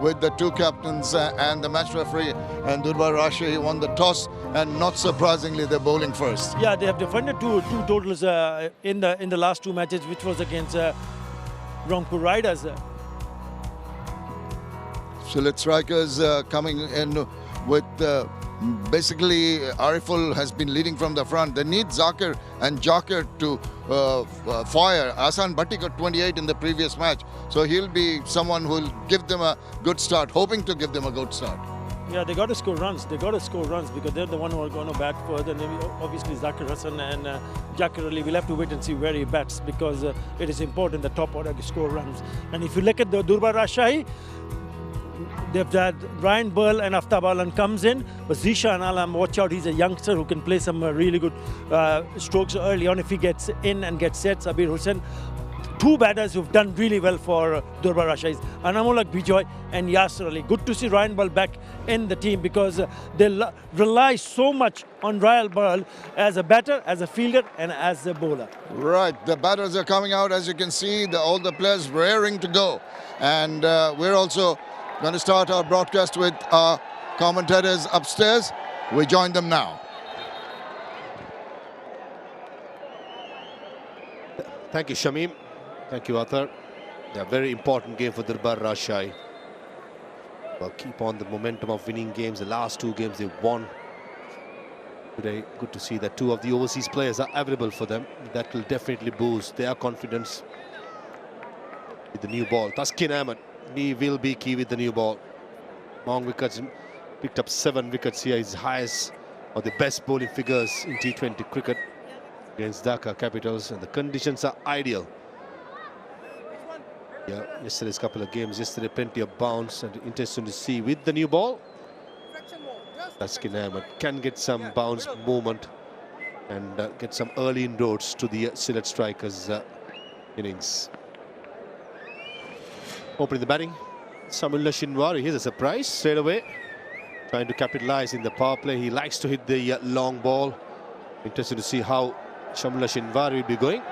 with the two captains and the match referee, and 𝗂𝗏𝗃𝗃 won the toss, and not surprisingly they're bowling first. Yeah, they have defended two totals in the last two matches, which was against 𝗃𝗃𝗃𝗃. Sylhet Strikers coming in with basically Ariful has been leading from the front. They need Zakir and Jakir to fire. Ahsan Bhatti got 28 in the previous match, so he'll be someone who will give them a good start, hoping to give them a good start. Yeah, they got to score runs. They got to score runs because they're the one who are going to bat further. And obviously, Zakir Hasan and Jakir Ali, we'll have to wait and see where he bats because it is important the top order to score runs. And if you look at the 𝗂𝗏𝗃𝗃, they've had Ryan Burl and Aftab Alam comes in, but Zishan Alam, watch out, he's a youngster who can play some really good strokes early on if he gets in and gets set. Sabir Hussain, two batters who've done really well for 𝗂𝗏𝗃𝗃, Anamullah Bijoy and Yasir Ali. Good to see Ryan Burl back in the team because they rely so much on Ryan Burl as a batter, as a fielder and as a bowler. Right, the batters are coming out, as you can see, all the players raring to go. And we're also going to start our broadcast with our commentators upstairs. We join them now. Thank you, Shamim. Thank you, Arthur. A very important game for 𝗂𝗏𝗃𝗃𝗃. Well, keep on the momentum of winning games. The last two games they won. Today, good to see that two of the overseas players are available for them. That will definitely boost their confidence. With the new ball, Taskin Ahmed, he will be key with the new ball. Long wickets, picked up 7 wickets here. His highest or the best bowling figures in T20 cricket against Dhaka Capitals, and the conditions are ideal. Yeah, yesterday's couple of games, yesterday plenty of bounce, and interesting to see with the new ball. Taskin Ahmed can get some bounce movement and get some early inroads to the Sylhet Strikers innings. Opening the batting, 𝗂𝗏𝗃𝗃𝗃 Shinwari. Here's a surprise straight away, trying to capitalize in the power play. He likes to hit the long ball. Interesting to see how 𝗂𝗏𝗃𝗃𝗃 will be going.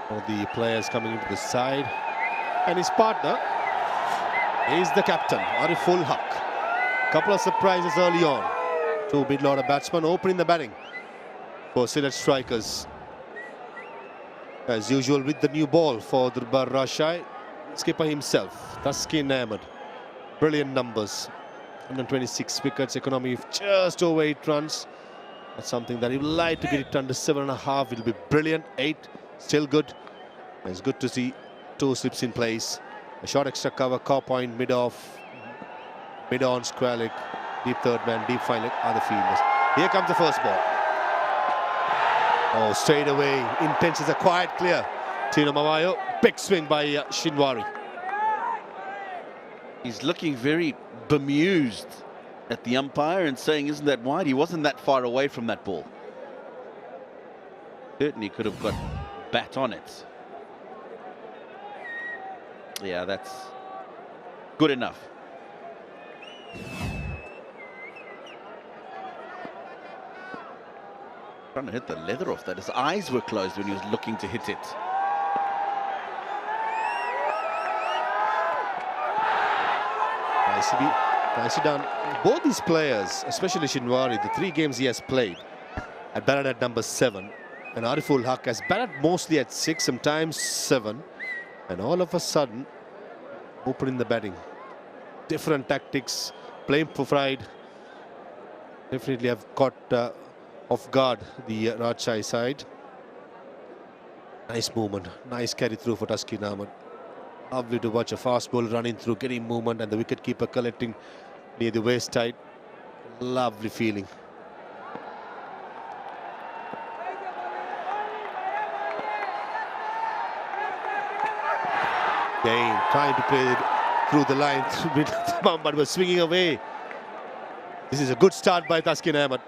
One of the players coming into the side, and his partner is the captain, Ariful Haq. Couple of surprises early on. Two mid-order batsmen opening the batting for Sylhet Strikers. As usual with the new ball for 𝗂𝗏𝗃𝗃𝗃, skipper himself, Taskin Ahmed. Brilliant numbers, 126 wickets, economy of just over 8 runs. That's something that he would like to get it under 7.5. It'll be brilliant. 8, still good. And it's good to see 2 slips in place. A short extra cover, core point, mid-off, mid-on, square leg, deep third man, deep fine leg are the fielders. Here comes the first ball. Oh, straight away, intentions are quite clear. Tino Mavayo, big swing by Shinwari. He's looking very bemused at the umpire and saying, isn't that wide? He wasn't that far away from that ball. Certainly could have got bat on it. Yeah, that's good enough. Trying to hit the leather off that. His eyes were closed when he was looking to hit it. Nicely done. Both these players, especially Shinwari, the 3 games he has played, had batted at number 7. And Ariful Haq has batted mostly at 6, sometimes 7. And all of a sudden, opening the batting. Different tactics, playing for pride. Definitely have caught off guard the Rajshahi side. Nice movement, nice carry through for Taskin Ahmed. Lovely to watch a fast ball running through, getting movement, and the wicketkeeper collecting near the waist tight. Lovely feeling. Again, trying to play it through the line, but was swinging away. This is a good start by Taskin Ahmed.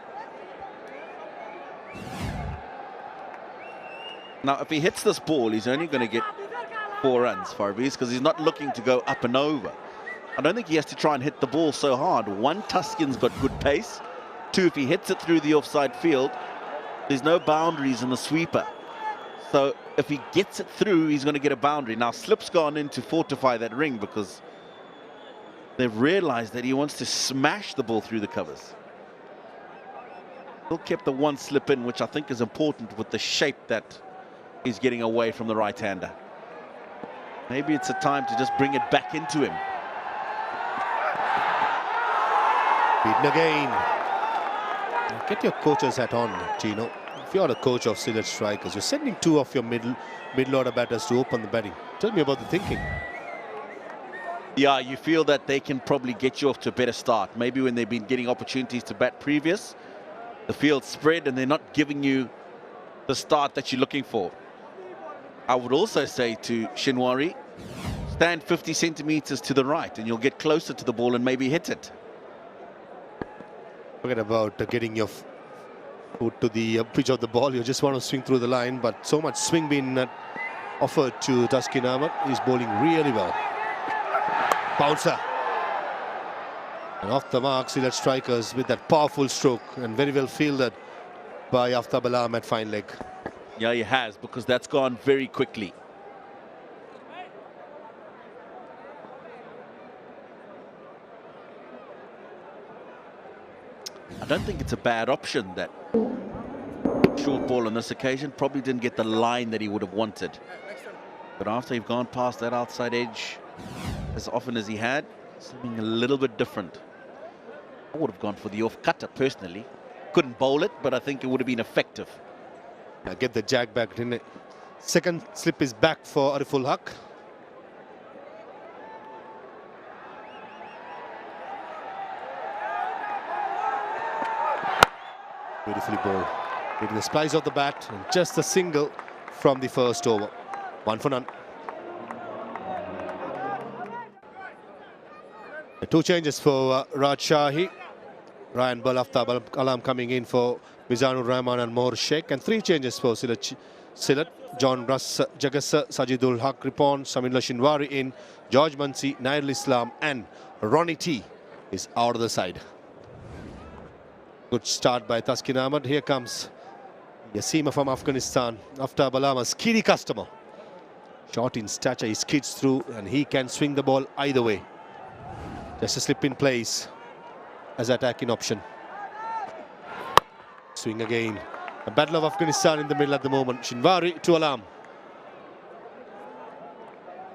Now, if he hits this ball, he's only going to get 4 runs, Farbis, because he's not looking to go up and over. I don't think he has to try and hit the ball so hard. 1, Taskin's got good pace. 2, if he hits it through the offside field, there's no boundaries in the sweeper. So if he gets it through, he's going to get a boundary. Now, slip's gone in to fortify that ring because They've realized that he wants to smash the ball through the covers. Still kept the one slip in, which I think is important with the shape that he's getting away from the right-hander. Maybe it's a time to just bring it back into him. Beaten again. Now get your coach's hat on, Chino. If you're the coach of Sylhet Strikers, you're sending two of your middle-order batters to open the batting. Tell me about the thinking. Yeah, you feel that they can probably get you off to a better start. Maybe when they've been getting opportunities to bat previous, the field's spread and they're not giving you the start that you're looking for. I would also say to Qianhua, stand 50 centimeters to the right and you'll get closer to the ball and maybe hit it. Forget about getting your foot to the pitch of the ball. You just want to swing through the line, but so much swing being offered to Thaksin Ahmed. He's bowling really well. Bouncer. And off the mark, Sylhet Strikers with that powerful stroke and very well fielded by Aftab Alam at fine leg. Yeah, he has, because that's gone very quickly. I don't think it's a bad option, that short ball on this occasion. Probably didn't get the line that he would have wanted. But after you've gone past that outside edge as often as he had, something a little bit different. I would have gone for the off cutter personally. Couldn't bowl it, but I think it would have been effective. Now get the jag back, didn't it? Second slip is back for Ariful Haq. Beautifully bowled. Hitting the splice of the bat and just a single from the first over. 1 for none. Two changes for Rajshahi. Ryan Ball, Aftab Alam coming in for Mizanur Rahman and Mohor Sheikh. And 3 changes for Sylhet. John Russ, Jagasa, Sajidul Haq Ripon, Samindra Qianhua in. George Munshi, Nairul Islam and Ronnie T is out of the side. Good start by Thaksin Ahmed. Here comes Yaseema from Afghanistan. Aftab Alam, a speedy customer. Short in stature, he skids through and he can swing the ball either way. Just a slip in place as attacking option. Swing again. A battle of Afghanistan in the middle at the moment. Qianhua to Alam.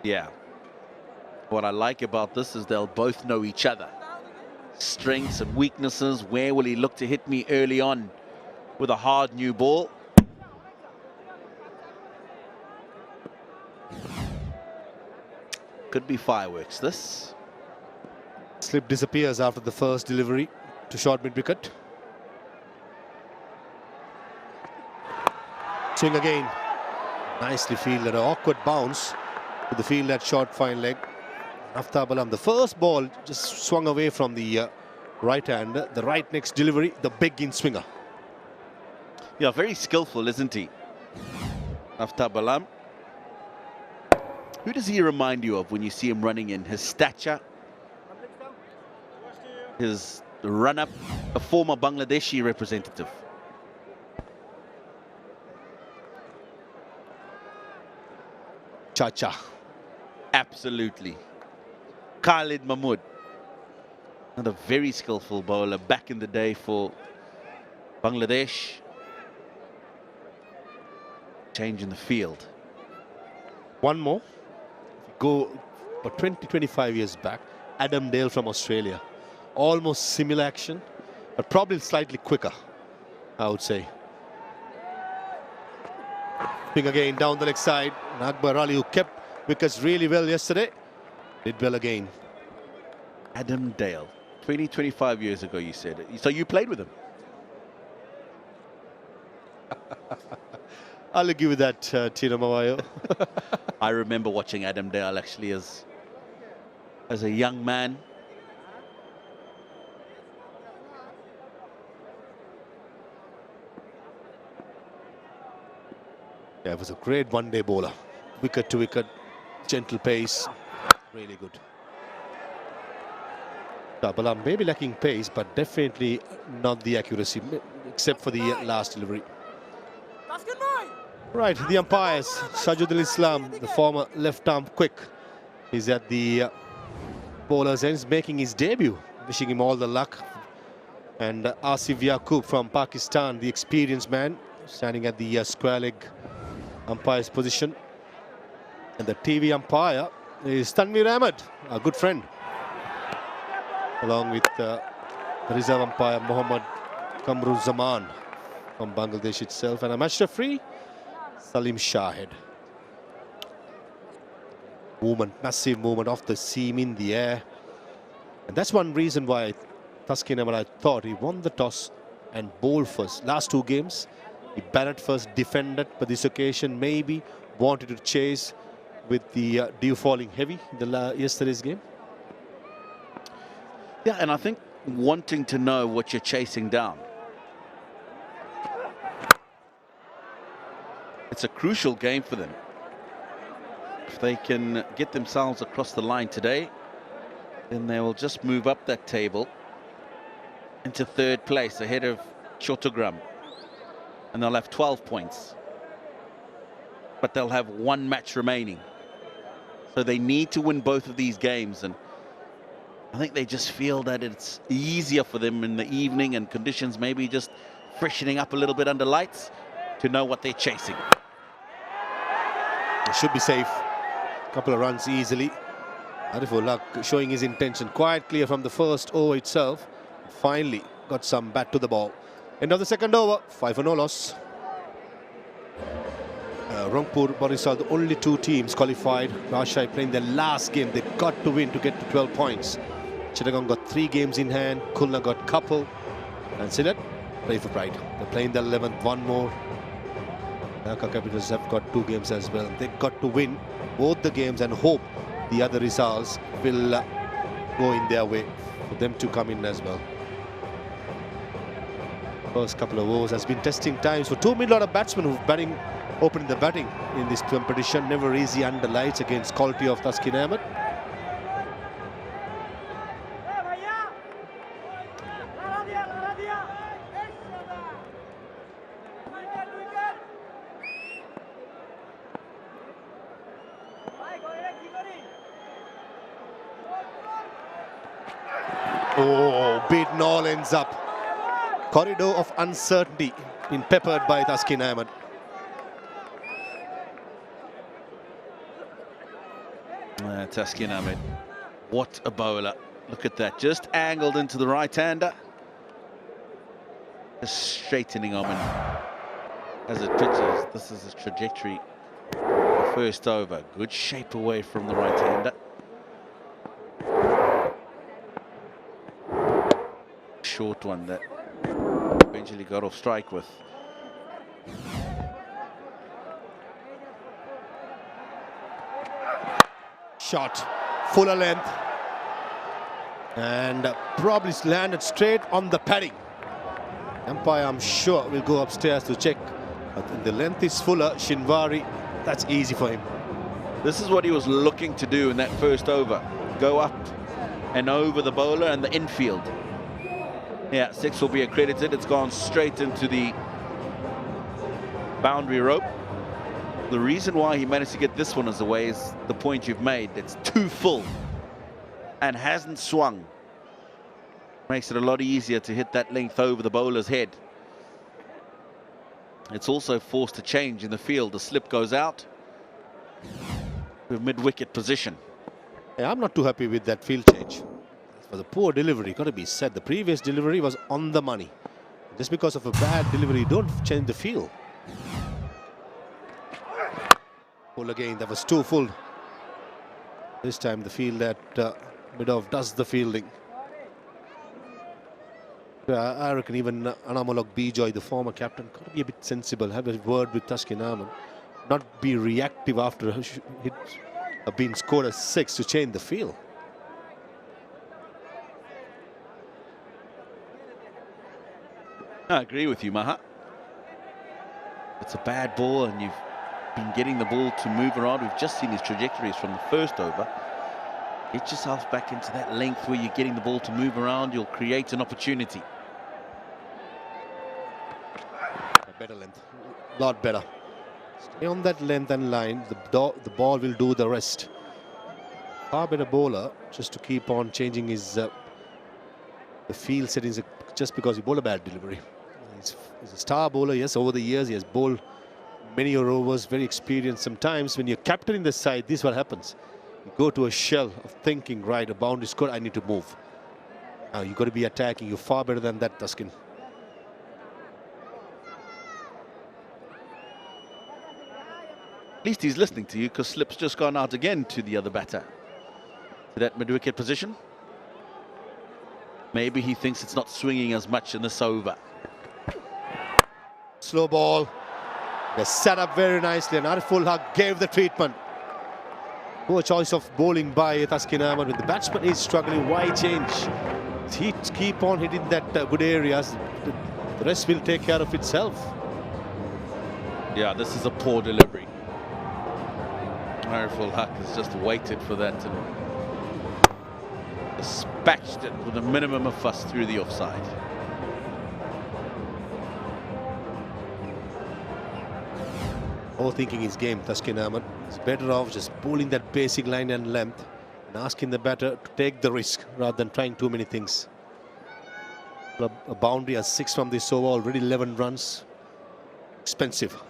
Yeah. What I like about this is they'll both know each other. Strengths and weaknesses. Where will he look to hit me early on with a hard new ball? Could be fireworks, this. Slip disappears after the first delivery to short mid-wicket. Swing again. Nicely fielded. An awkward bounce to the field at short fine leg. Aftab Alam, the first ball just swung away from the right hand. The right next delivery, the big in swinger. Yeah, very skillful, isn't he? Aftab Alam. Who does he remind you of when you see him running in? His stature, his run-up, a former Bangladeshi representative. Chacha. Absolutely. Khalid Mahmood. Another very skillful bowler back in the day for Bangladesh. Change in the field. One more. Go for 20-25 years back. Adam Dale from Australia. Almost similar action, but probably slightly quicker, I would say. Swing again down the leg side. Akbar Ali, who kept wickets really well yesterday, did well again. Adam Dale, 20-25 years ago, you said. So you played with him? I'll give you that, Tino Mavayo. I remember watching Adam Dale actually as a young man. Yeah, it was a great one-day bowler. Wicket to wicket, gentle pace, really good. Alam may be lacking pace, but definitely not the accuracy, except for the last delivery. Right, the umpires, Sajidul Islam, the former left-arm quick, is at the bowler's ends, making his debut. Wishing him all the luck. And Asif Yaqub from Pakistan, the experienced man, standing at the square leg umpire's position. And the TV umpire is Tanveer Ahmed, a good friend, along with the reserve umpire Mohammad Kamruzzaman from Bangladesh itself, and a match referee, Salim Shahid. Movement, massive movement off the seam in the air. And that's one reason why 𝗃𝗃 Ahmed, I thought he won the toss and bowled first. Last two games, he batted first, defended, but this occasion maybe wanted to chase with the dew falling heavy in the yesterday's game. Yeah, and I think wanting to know what you're chasing down. It's a crucial game for them. If they can get themselves across the line today, then they will just move up that table into third place ahead of Chottogram, and they'll have 12 points, but they'll have one match remaining, so they need to win both of these games. And I think they just feel that it's easier for them in the evening and conditions maybe just freshening up a little bit under lights to know what they're chasing. They should be safe. Couple of runs easily. Ariful Haq showing his intention, quite clear from the first over itself. Finally got some bat to the ball. End of the second over, 5-0 loss. Rangpur, Barisal, the only two teams qualified. Rajshahi playing their last game. They got to win to get to 12 points. Chittagong got 3 games in hand. Khulna got couple. And Sylhet play for pride. They're playing the 11th, one more. Dhaka Capitals have got 2 games as well. They got to win both the games and hope the other results will go in their way for them to come in as well. First couple of overs has been testing times for 2 middle-order batsmen who've opening the batting in this competition. Never easy under lights against quality of 𝗃𝗃 Ahmed. Oh, beaten all ends up. Corridor of uncertainty been peppered by 𝗃𝗃 Ahmed. 𝗃𝗃 Ahmed, what a bowler. Look at that, just angled into the right-hander. Just straightening on as it pitches. This is his trajectory. The first over, good shape away from the right-hander. Short one that eventually got off strike with. Shot, fuller length, and probably landed straight on the padding. Umpire, I'm sure, will go upstairs to check. But the length is fuller. Shinwari, that's easy for him. This is what he was looking to do in that first over. Go up and over the bowler and the infield. Yeah, 6 will be accredited. It's gone straight into the boundary rope. The reason why he managed to get this one as away is the point you've made. It's too full and hasn't swung. Makes it a lot easier to hit that length over the bowler's head. It's also forced a change in the field. The slip goes out with mid-wicket position. Yeah, I'm not too happy with that field change. For the poor delivery, got to be said. The previous delivery was on the money. Just because of a bad delivery, don't change the field. Full again, that was too full. This time the field at Midov does the fielding. I reckon even Anamolok Bijoy, the former captain, got to be a bit sensible, have a word with 𝗃𝗃 Ahmed, not be reactive after it being scored a 6 to change the field. I agree with you, Maha. It's a bad ball and you've been getting the ball to move around. We've just seen his trajectories from the first over. Get yourself back into that length where you're getting the ball to move around. You'll create an opportunity. A better length, a lot better. Stay on that length and line. The ball will do the rest. far better bowler, just to keep on changing his the field settings just because he bowled a bad delivery. He's a star bowler, yes, over the years he has bowled many overs, very experienced. Sometimes when you're captaining the side, this is what happens. You go to a shell of thinking, right, a boundary score, I need to move. Now you've got to be attacking. You're far better than that, Thaksin. At least he's listening to you, because Slip's just gone out again to the other batter. To that mid-wicket position. Maybe he thinks it's not swinging as much in this over. Slow ball. They set up very nicely, and 𝗃𝗃𝗃𝗃 gave the treatment. Poor choice of bowling by Thaksin Ahmed. When the batsman is struggling, why change? He keep on hitting that good areas. The rest will take care of itself. Yeah, this is a poor delivery. 𝗃𝗃𝗃𝗃 has just waited for that and dispatched it with a minimum of fuss through the offside. Overthinking his game, Thaksin Ahmed. He's better off just bowling that basic line and length and asking the batter to take the risk rather than trying too many things. A boundary as 6 from this over, already 11 runs. Expensive.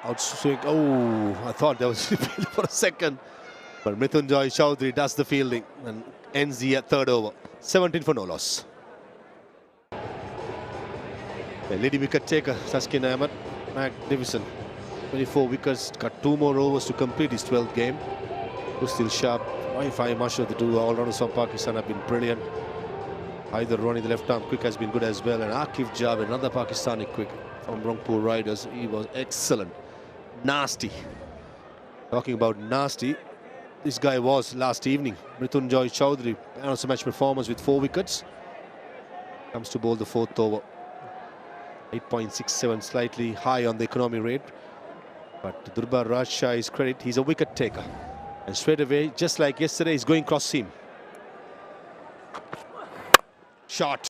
Outswing. Oh, I thought that was for a second. But 𝗵𝗺𝗽𝐴 Choudhury does the fielding and ends the third over. 17 for no loss. The leading wicket taker, Thaksin Ahmed, magnificent. 24 wickets, got 2 more overs to complete his 12th game. Who's still sharp. 𝗵𝗺 Marshall, the 2 all-rounders from Pakistan have been brilliant. Either Ronnie, the left-arm quick, has been good as well, and Aqif Javed, another Pakistani quick from Rangpur Riders. He was excellent. Nasty. Talking about nasty, this guy was last evening. 𝗵𝗺𝗽𝐴 Choudhury, man of the match performance with 4 wickets. Comes to bowl the 4th over. 8.67, slightly high on the economy rate. But to Dhurba Rajshah's credit, he's a wicket taker. And straight away, just like yesterday, he's going cross seam. Shot.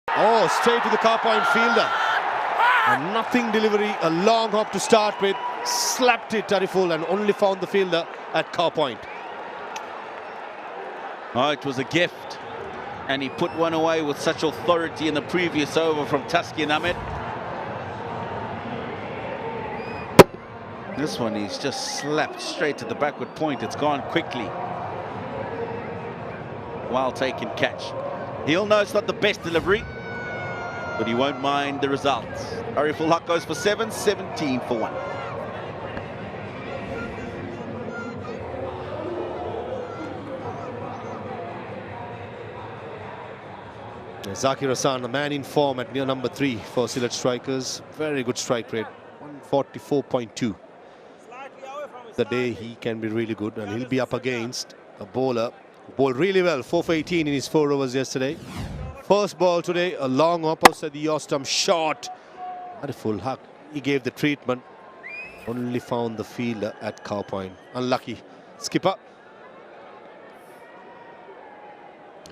Oh, straight to the car point fielder. A nothing delivery, a long hop to start with. Slapped it terrible and only found the fielder at car point. Oh, it was a gift. And he put one away with such authority in the previous over from Thaksin Ahmed. This one, he's just slapped straight to the backward point. It's gone quickly. Well taken catch. He'll know it's not the best delivery, but he won't mind the results. 𝗃𝗃𝗃𝗃 goes for 7, 17 for 1. Zakir Hassan, a man in form at near number 3 for Sylhet Strikers. Very good strike rate, 144.2. The day he can be really good, and he'll be up against a bowler who bowled really well, 4 for 18 in his 4 overs yesterday. First ball today, a long opposite the off-stump shot. 𝗃𝗃𝗃𝗃, he gave the treatment, only found the fielder at cow point. Unlucky. Skipper.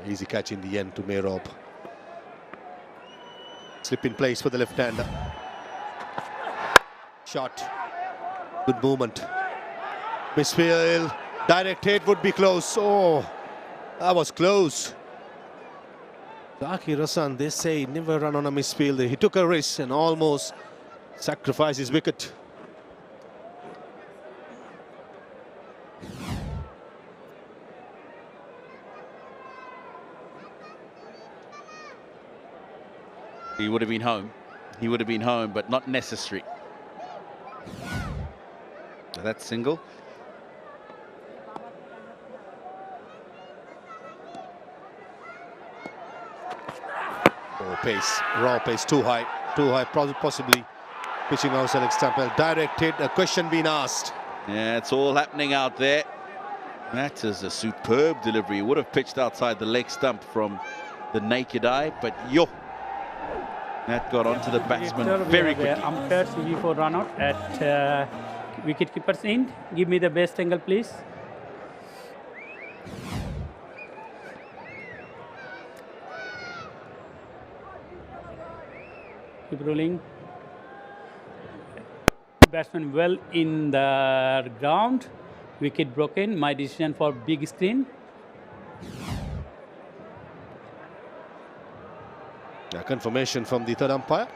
Easy catch in the end to 𝗵𝗺𝗀𝗀. Slip in place for the left-hander. Shot. Good movement. Misfield. Direct hit would be close. Oh, that was close. Zakir Hassan, they say, never run on a misfield. He took a risk and almost sacrificed his wicket. He would have been home. He would have been home, but not necessary. So that's single. Oh, pace, raw pace, too high, possibly pitching outside leg stump. Direct hit, a question being asked. Yeah, it's all happening out there. That is a superb delivery. He would have pitched outside the leg stump from the naked eye, but that got onto the batsman very quickly. Umpire CV for run out at wicketkeeper's end. Give me the best angle, please. Keep rolling. batsman well in the ground. Wicket broken. My decision for big screen. A confirmation from the third umpire.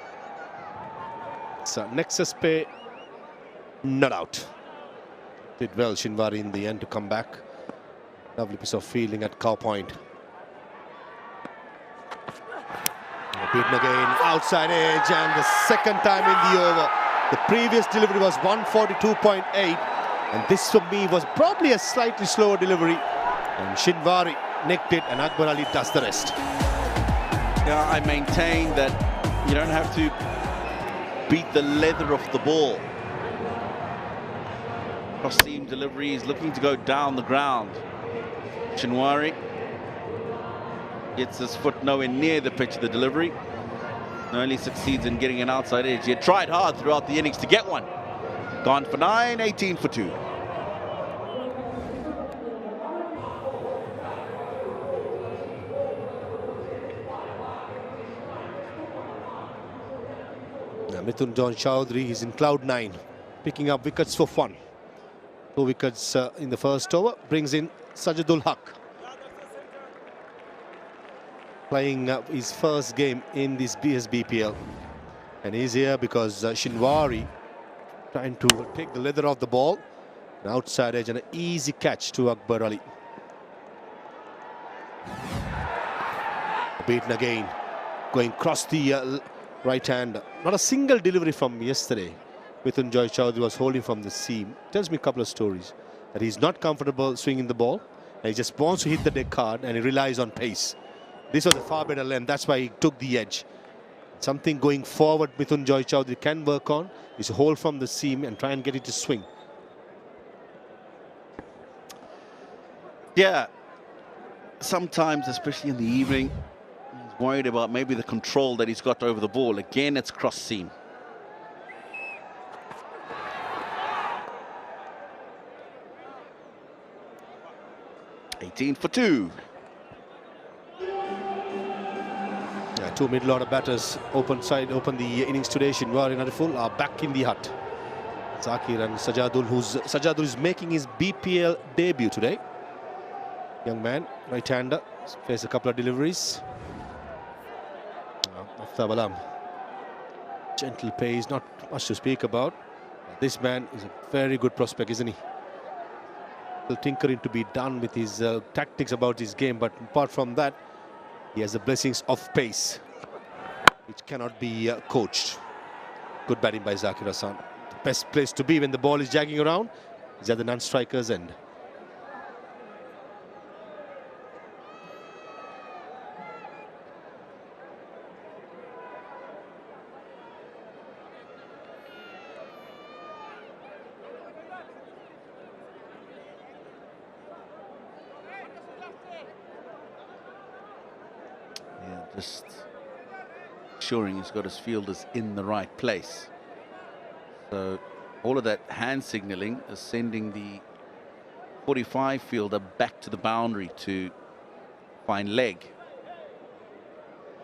So 𝗃𝗃𝗃𝗃 not out. Did well 𝗁𝗃𝗃 in the end to come back. Lovely piece of fielding at cow point. Beaten again, outside edge, and the second time in the over. The previous delivery was 142.8, and this for me was probably a slightly slower delivery. And 𝗁𝗃𝗃 nicked it, and 𝗃𝗃𝗃𝗃 does the rest. Yeah, I maintain that you don't have to beat the leather off the ball. Cross-seam delivery is looking to go down the ground. 𝗁𝗃𝗃𝗃 gets his foot nowhere near the pitch of the delivery. Only succeeds in getting an outside edge. He had tried hard throughout the innings to get one. Gone for 9, 18 for 2. Mithunjay Chowdhury is in cloud 9, picking up wickets for fun. 2 wickets in the first over, brings in Sajidul Haq. Playing his first game in this BPL. And he's here because 𝗁𝗃𝗃𝗃 trying to take the leather off the ball. An outside edge and an easy catch to Akbar Ali. Beaten again, going across the right hand. Not a single delivery from yesterday. Mithunjay Chowdhury was holding from the seam. Tells me a couple of stories. That he's not comfortable swinging the ball. And he just wants to hit the deck card and he relies on pace. This was a far better length. That's why he took the edge. Something going forward Mithunjay Chowdhury can work on is hold from the seam and try and get it to swing. Yeah. Sometimes, especially in the evening, he's worried about maybe the control that he's got over the ball. Again, it's cross seam. $18 for 2. Yeah, 2 middle-order batters open the innings today. 𝗁𝗃𝗃𝗃 and Ariful are back in the hut. Zakir and Sajadul, Sajadul is making his BPL debut today. Young man, right-hander, faced a couple of deliveries. 𝗃𝗃𝗃𝗃. Gentle pace, not much to speak about. This man is a very good prospect, isn't he? Still tinkering to be done with his tactics about his game, but apart from that, he has the blessings of pace, which cannot be coached. Good batting by Zakir Hasan. The best place to be when the ball is jagging around is at the non-striker's end. Just ensuring he's got his fielders in the right place. So all of that hand signalling is sending the 45 fielder back to the boundary to find leg.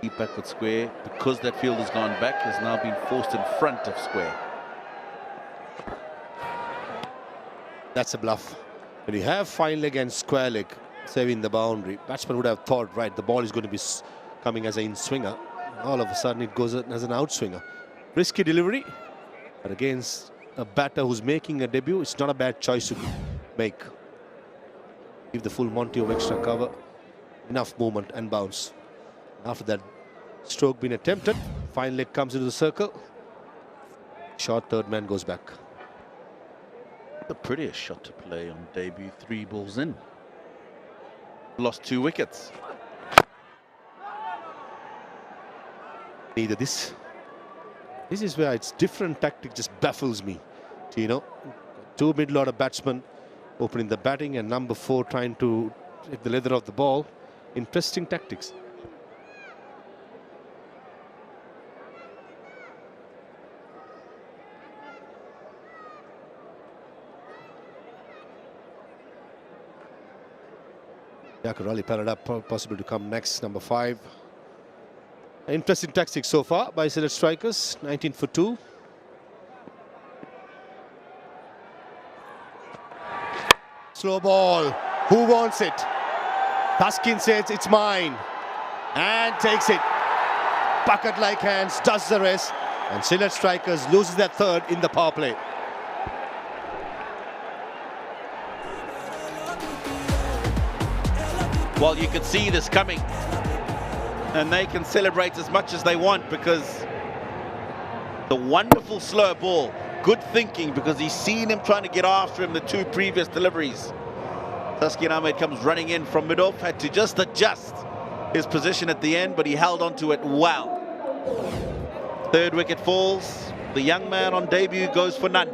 Keep back with square, because that fielder's gone back, has now been forced in front of square. That's a bluff. When you have fine leg and square leg saving the boundary, batsman would have thought, right, the ball is going to be coming as an in-swinger. All of a sudden it goes as an out-swinger. Risky delivery, but against a batter who's making a debut, it's not a bad choice to make. Give the full Monty of extra cover, enough movement and bounce. After that stroke being attempted, fine leg comes into the circle. Short third man goes back. The prettiest shot to play on debut, 3 balls in. Lost 2 wickets. Neither this. This is where its different tactic just baffles me. So, you know, 2 middle-order batsmen opening the batting and number 4 trying to take the leather of the ball. Interesting tactics. 𝗂𝗃𝗃𝗃𝗃 possible to come next, number 5. Interesting tactics so far by Sylhet Strikers, 19 for 2. slow ball. Who wants it? Thaksin says it's mine and takes it. Bucket-like hands, does the rest, and Sylhet Strikers loses their third in the power play. Well, you could see this coming, and they can celebrate as much as they want because the wonderful slow ball, good thinking because he's seen him trying to get after him the two previous deliveries. 𝗂𝗧 𝗏𝗡 comes running in from mid-off, had to just adjust his position at the end, but he held on to it well. Third wicket falls. The young man on debut goes for none.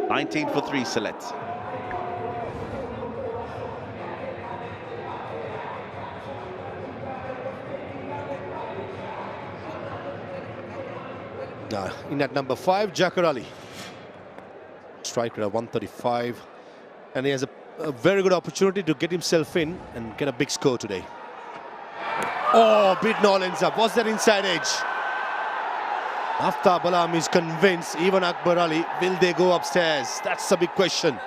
19 for 3, Sylhet. In at number 5, 𝗃𝗃𝗃𝗃. Striker at 135, and he has a very good opportunity to get himself in and get a big score today. Oh, 𝗏𝗏𝗏𝗃 ends up. What's that inside edge? Aftab Alam is convinced, even Akbar Ali, will they go upstairs? That's the big question.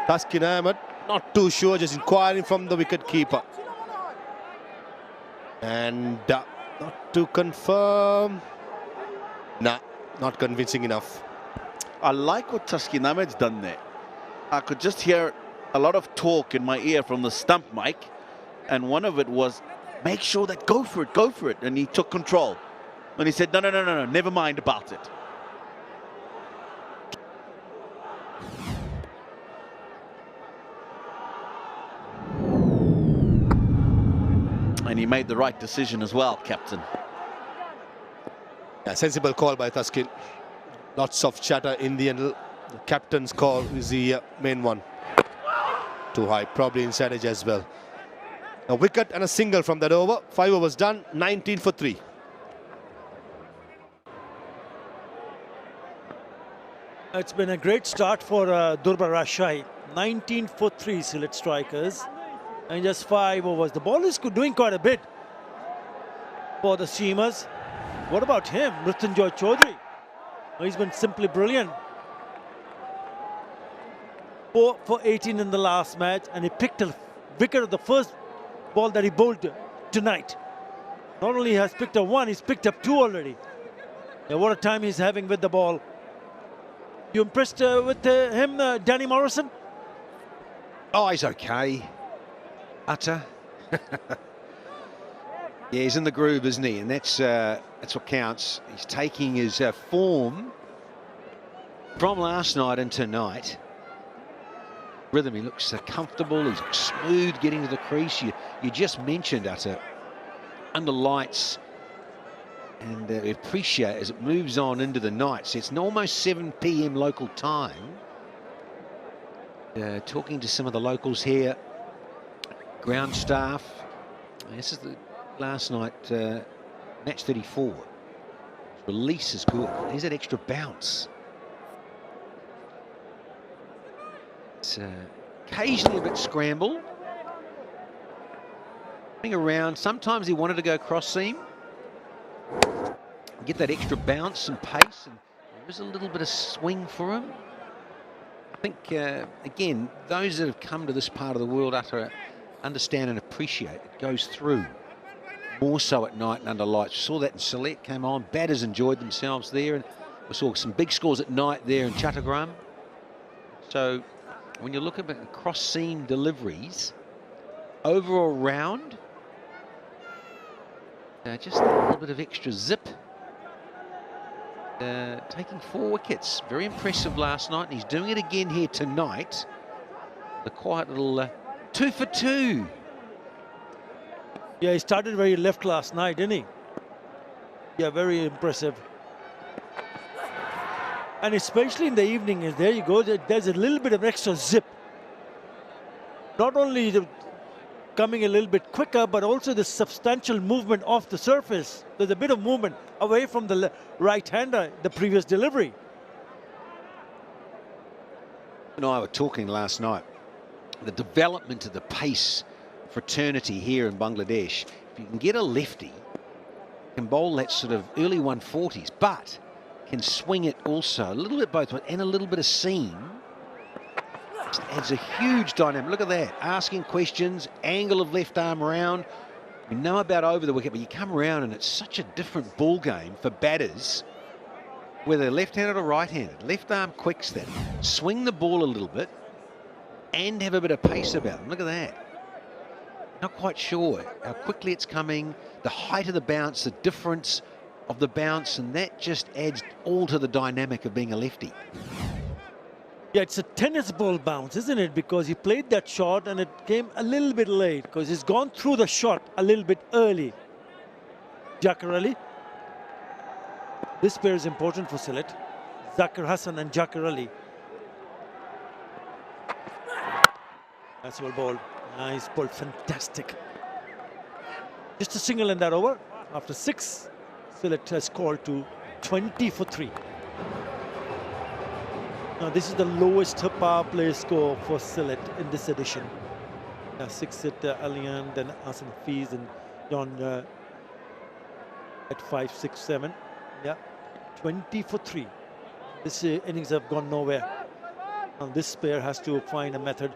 Thaksin Ahmed, not too sure, just inquiring from the wicket keeper. And not to confirm. Nah, not convincing enough. I like what 𝗂𝗧 𝗏𝗃's done there. I could just hear a lot of talk in my ear from the stump mic, and one of it was, make sure that go for it, and he took control. And he said, no, never mind about it. And he made the right decision as well, captain. Yeah, sensible call by Thaksin. Lots of chatter in the end. The captain's call is the main one. Too high, probably inside edge as well. A wicket and a single from that over. 5 overs done, 19 for 3. It's been a great start for 𝗃𝗃𝗃𝗃. 19 for 3 Sylhet Strikers. And just 5 overs. The ball is doing quite a bit for the seamers. What about him, Mrityunjoy Chaudhary? He's been simply brilliant. 4 for 18 in the last match, and he picked a wicket of the first ball that he bowled tonight. Not only has picked up 1, he's picked up 2 already. Yeah, what a time he's having with the ball. You impressed with him, Danny Morrison? Oh, he's okay. Utter. Yeah, he's in the groove, isn't he? And that's what counts. He's taking his form from last night and tonight. Rhythm, he looks comfortable, he's smooth getting to the crease. You just mentioned Utter under lights and 𝗶𝗃𝗃 as it moves on into the night. So it's almost 7 p.m. local time. Talking to some of the locals here, ground staff. This is the last night, match 34. Release is good. There's that extra bounce. It's occasionally a bit scramble. Coming around, sometimes he wanted to go cross seam. Get that extra bounce and pace, and there's a little bit of swing for him. I think, again, those that have come to this part of the world understand and appreciate it goes through more so at night and under lights. We saw that in Sylhet came on. Batters enjoyed themselves there, and we saw some big scores at night there in 𝗃𝗃𝗃𝗃. So when you look at cross seam deliveries, overall round, just a little bit of extra zip. Taking 4 wickets. Very impressive last night, and he's doing it again here tonight. The quiet little 2 for 2. Yeah, he started very left last night, didn't he? Yeah, very impressive. And especially in the evening, there you go, there's a little bit of extra zip. Not only coming a little bit quicker, but also the substantial movement off the surface. There's a bit of movement away from the right-hander, the previous delivery. And I were talking last night, the development of the pace fraternity here in Bangladesh. If you can get a lefty, can bowl that sort of early 140s, but can swing it also a little bit both ways and a little bit of seam. Just adds a huge dynamic. Look at that. Asking questions, angle of left arm around. We know about over the wicket, but you come around and it's such a different ball game for batters, whether left-handed or right-handed. Left arm quicks them, swing the ball a little bit, and have a bit of pace about them. Look at that. Not quite sure how quickly it's coming, the height of the bounce, the difference of the bounce, and that just adds all to the dynamic of being a lefty. Yeah, it's a tennis ball bounce, isn't it? Because he played that shot and it came a little bit late because he's gone through the shot a little bit early. 𝗃𝗃𝗃𝗃𝗃. This pair is important for Sylhet. Zakir Hassan and 𝗃𝗃𝗃𝗃. That's well bowled. Nice ball, fantastic. Just a single in that over. After 6, Sylhet has scored to 20 for 3. Now this is the lowest power play score for Sylhet in this edition. 6 at Alian, then Asim Hafiz and John at 5, 6, 7. Yeah, 20 for 3. This innings have gone nowhere. Now this pair has to find a method.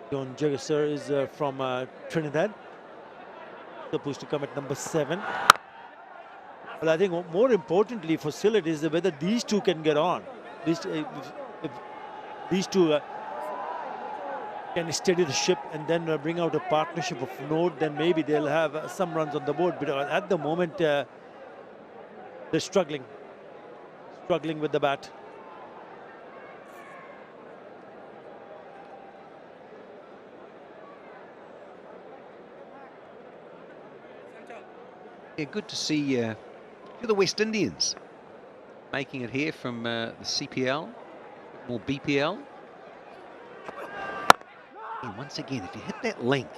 John Jagger is from Trinidad, supposed to come at number 7. But I think more importantly for Sylhet is whether these two can get on. If these two can steady the ship and then bring out a partnership of note, then maybe they'll have some runs on the board. But at the moment, they're struggling with the bat. Yeah, good to see the West Indians making it here from the CPL, more BPL. And once again, if you hit that length,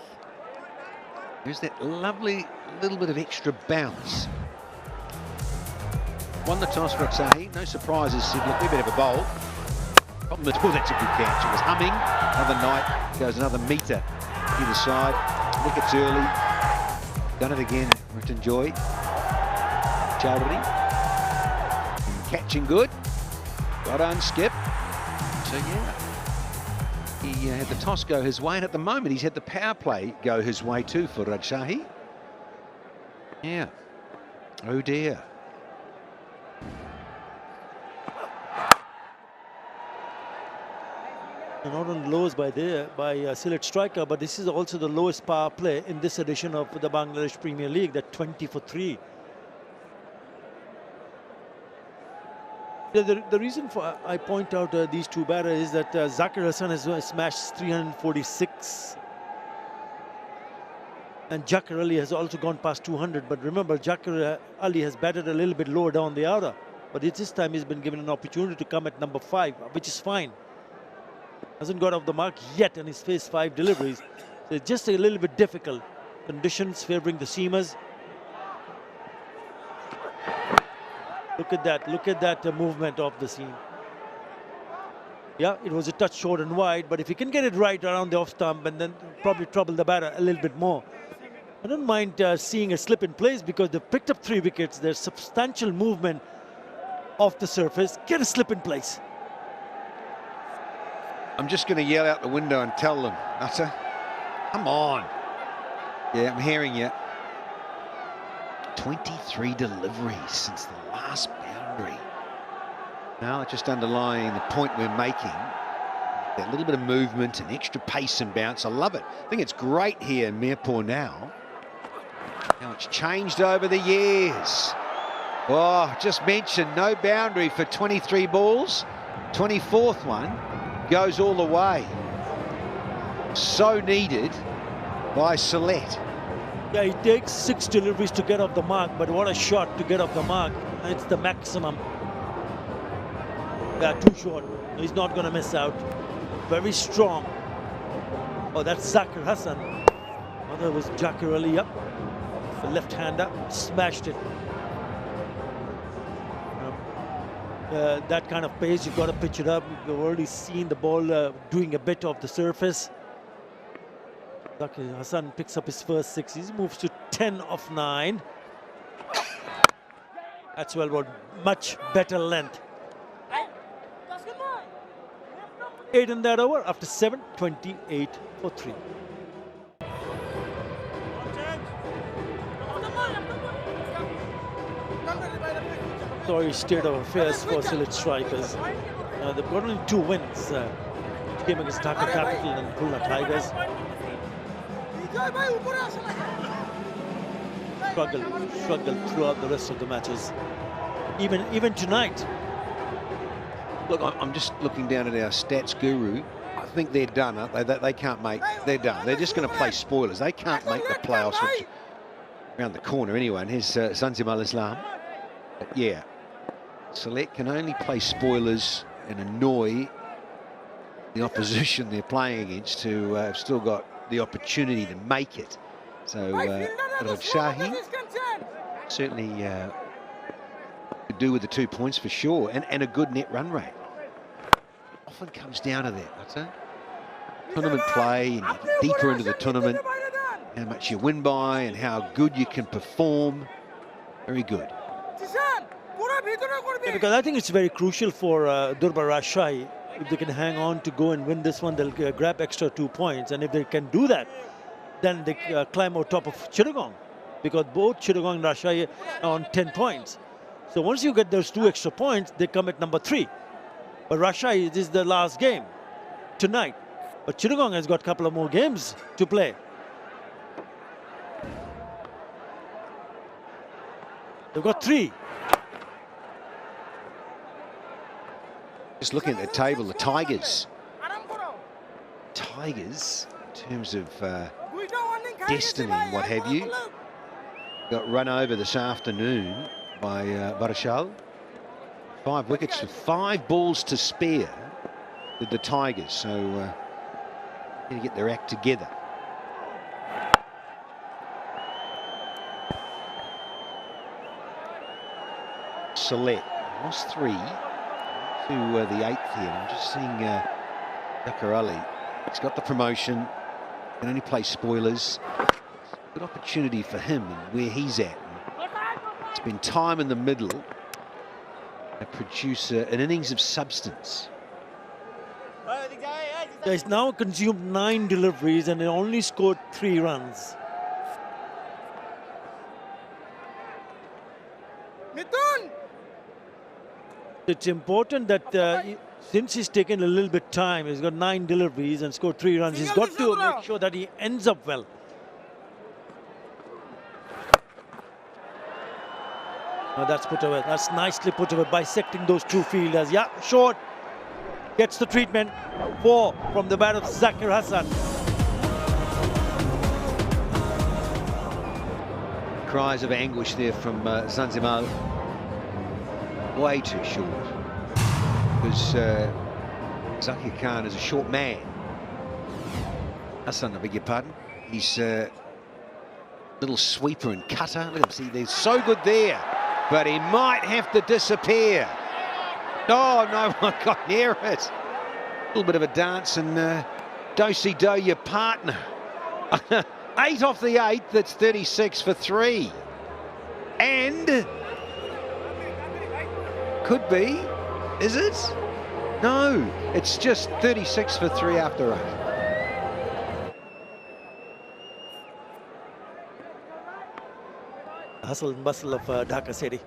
there's that lovely little bit of extra bounce. Won the toss for 𝗃𝗃𝗃𝗃. No surprises, Sylhet. A bit of a bowl. Oh, that's a good catch. It was humming. Another night goes another metre either side. Wickets early. Done it again. Enjoy. Chowdhury. Catching good. Got on skip. So yeah, he had the toss go his way, and at the moment he's had the power play go his way too for Rajshahi. Yeah. Oh dear. And not on lows by Sylhet Striker, but this is also the lowest power play in this edition of the Bangladesh Premier League, that 20 for 3. The reason for I point out these two batters is that Zakir Hassan has smashed 346 and 𝗃𝗃𝗃𝗃𝗃 has also gone past 200. But remember, 𝗃𝗃𝗃𝗃𝗃 has batted a little bit lower down the order, but this time he's been given an opportunity to come at number 5, which is fine. Hasn't got off the mark yet, and he's faced 5 deliveries. So it's just a little bit difficult. Conditions favouring the seamers. Look at that movement of the seam. Yeah, it was a touch short and wide, but if you can get it right around the off stump and then probably trouble the batter a little bit more. I don't mind seeing a slip in place because they've picked up 3 wickets. There's substantial movement off the surface. Get a slip in place. I'm just going to yell out the window and tell them, Nutter, come on. Yeah, I'm hearing you. 23 deliveries since the last boundary. Now just underlying the point we're making, that little bit of movement and extra pace and bounce. I love it. I think it's great here in Mirpur now. Now it's changed over the years. Oh, just mentioned no boundary for 23 balls. 24th one goes all the way. So needed by Sylhet. Yeah, it takes 6 deliveries to get off the mark, but what a shot to get off the mark. It's the maximum. Yeah, too short. He's not going to miss out. Very strong. Oh, that's Zakir Hassan. Other was 𝗃𝗃𝗃𝗃𝗃. Yep. The left-hander smashed it. That kind of pace, you've got to pitch it up. You've already seen the ball doing a bit of the surface. Zakir Hassan picks up his first 6. He moves to 10 of 9. That's well, much better length. 8 in that over after 7, 28 for 3. Sorry, state of affairs for Sylhet Strikers. They've got only 2 wins. Game against Dhaka Capital and Khulna Tigers. Struggled throughout the rest of the matches. Even tonight. Look, I'm just looking down at our stats guru. I think they're done, aren't they? They can't make, they're done. They're just going to play spoilers. They can't make the playoffs, which around the corner anyway. And here's Zanzibar Islam. But yeah, Sylhet can only play spoilers and annoy the opposition they're playing against to have still got the opportunity to make it. So 𝗿𝗺𝗃𝗍 certainly could do with the 2 points for sure, and a good net run rate. Often comes down to that, that's it. Tournament play, and you get deeper into the tournament, how much you win by and how good you can perform. Very good. Yeah, because I think it's very crucial for 𝗿𝗺𝗃𝗍. If they can hang on to go and win this one, they'll grab extra 2 points. And if they can do that, then they climb on top of Chittagong, because both Chittagong and Rajshahi are on 10 points. So once you get those 2 extra points, they come at number 3. But Rajshahi, this is the last game tonight. But Chittagong has got a couple of more games to play. They've got 3. Just looking at the table, the Tigers, in terms of destiny and what have you, got run over this afternoon by Barshal. 5 wickets with 5 balls to spare with the Tigers, so need to get their act together. Sylhet lost 3 to the 8th here. I'm just seeing 𝗃𝗃𝗃𝗃. He's got the promotion, can only play spoilers. Good opportunity for him and where he's at. It's been time in the middle to produce an innings of substance. He's now consumed 9 deliveries and only scored 3 runs. It's important that since he's taken a little bit time, he's got 9 deliveries and scored 3 runs. He's got to make sure that he ends up well. Now that's put away. That's nicely put away, bisecting those 2 fielders. Yeah, short. Gets the treatment. 4 from the bat of Zakir Hassan. Cries of anguish there from Zanzibar. Way too short. Because Zakir Khan is a short man. Hassan, I beg your pardon. He's a little sweeper and cutter. Look at him, see, they're so good there. But he might have to disappear. Oh, no one got near it. A little bit of a dance, and 𝗍𝗪, your partner. 8 off the 8, that's 36 for 3. And could be, is it? No, it's just 36 for 3 after 8. Hustle and bustle of Dhaka City.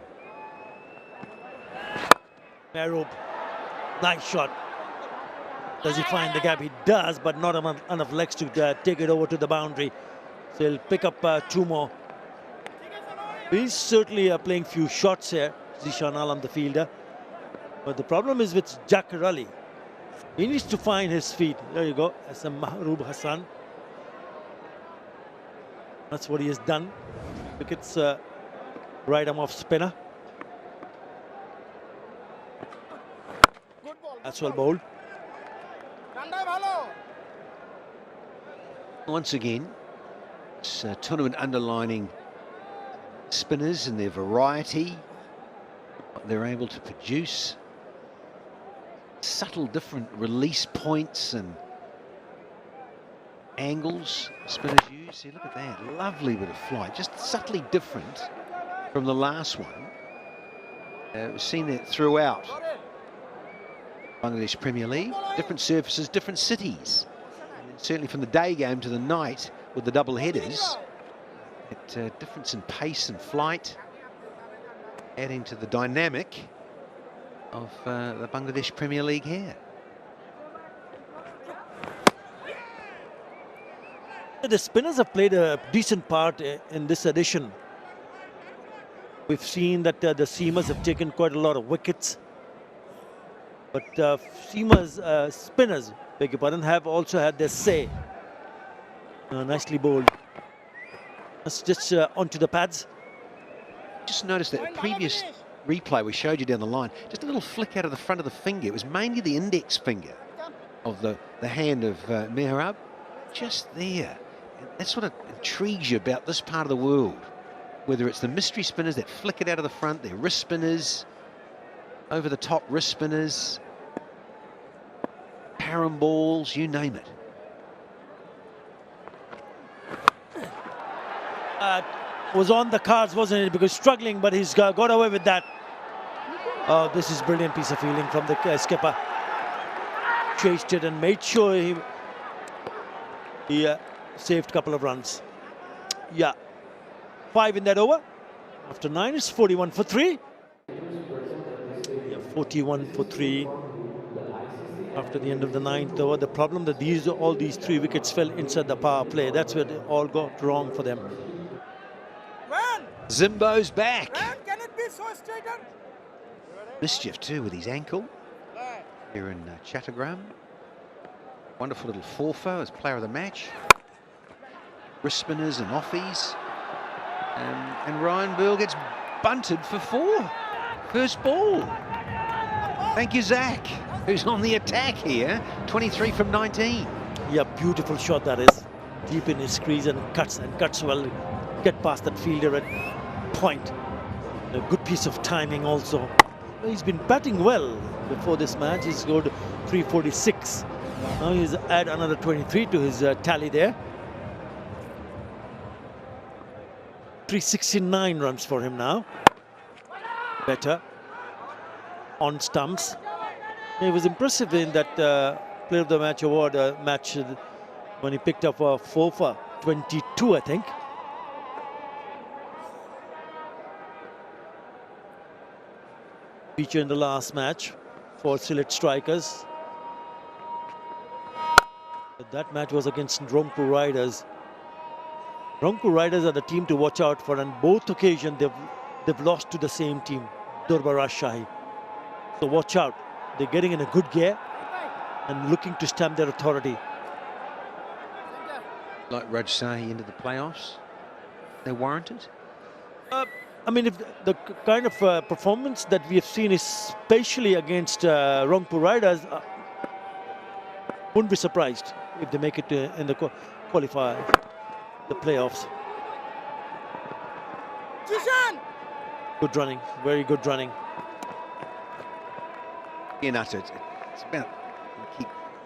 Mehroop, nice shot. Does he find the gap? He does, but not enough legs to take it over to the boundary. So he'll pick up 2 more. He's certainly playing few shots here, Zishan Alam, the fielder. But the problem is with 𝗃𝗃𝗃𝗃. He needs to find his feet. There you go, as a Mahroub Hassan. That's what he has done. Wickets right arm off spinner. That's well bowled. Once again, it's a tournament underlining spinners and their variety, what they're able to produce. Subtle different release points and angles spinners use. See, look at that, lovely bit of flight, just subtly different from the last one. We've seen that throughout Bangladesh Premier League. Different surfaces, different cities. And certainly from the day game to the night with the double headers, difference in pace and flight, adding to the dynamic of the Bangladesh Premier League here. The spinners have played a decent part in this edition. We've seen that the seamers have taken quite a lot of wickets. But spinners, beg your pardon, have also had their say. Nicely bowled. That's just onto the pads. Just noticed that previous replay we showed you down the line, just a little flick out of the front of the finger. It was mainly the index finger of the hand of Mehrab, just there. And that's what intrigues you about this part of the world. Whether it's the mystery spinners that flick it out of the front, their wrist spinners, over the top wrist spinners, param balls, you name it. Was on the cards, wasn't it? Because struggling, but he's got away with that. Oh, this is brilliant piece of fielding from the skipper. Chased it and made sure he saved a couple of runs. Yeah. 5 in that over. After 9, it's 41 for 3. Yeah, 41 for 3. After the end of the 9th over, the problem that all these 3 wickets fell inside the power play. That's where it all got wrong for them. Zimbo's back. Can it be so straighter? Mischief too with his ankle here in Chattogram. Wonderful little 𝗃𝗃 as player of the match. Wrist spinners and offies. And Ryan Burl gets bunted for 4. First ball. Thank you, Zach, who's on the attack here. 23 from 19. Yeah, beautiful shot that is. Deep in his crease and cuts well. Get past that fielder at point. A good piece of timing also. He's been batting well before this match. He's scored 346. Now he's add another 23 to his tally there. 369 runs for him now. Better on stumps. He was impressive in that Player of the Match award match when he picked up a 4 for 22, I think. Feature in the last match for Sylhet Strikers. That match was against Rangpur Riders. Rangpur Riders are the team to watch out for, and both occasions they've lost to the same team, 𝗃𝗃𝗃𝗃. So watch out. They're getting in a good gear and looking to stamp their authority. Like 𝗃𝗃𝗃𝗃 into the playoffs, they're warranted. I mean, if the kind of performance that we have seen, especially against Rangpur Riders, wouldn't be surprised if they make it in the qualifier, the playoffs. Good running, very good running. It's about,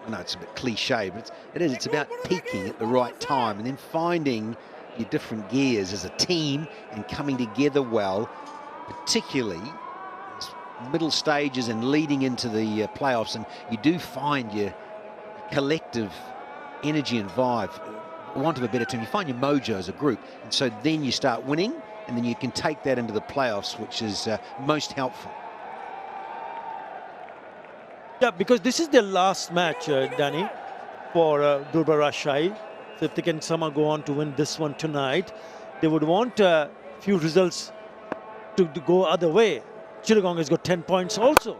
I know it's a bit cliche, but it's about peaking at the right time and then finding your different gears as a team and coming together well, particularly middle stages and leading into the playoffs. And you do find your collective energy and vibe, for want of a better term, you find your mojo as a group, and so then you start winning, and then you can take that into the playoffs, which is most helpful. Yeah, because this is their last match, Danny, for 𝗃𝗃𝗃𝗃. So if they can somehow go on to win this one tonight, they would want a few results to go other way. Chittagong has got 10 points also.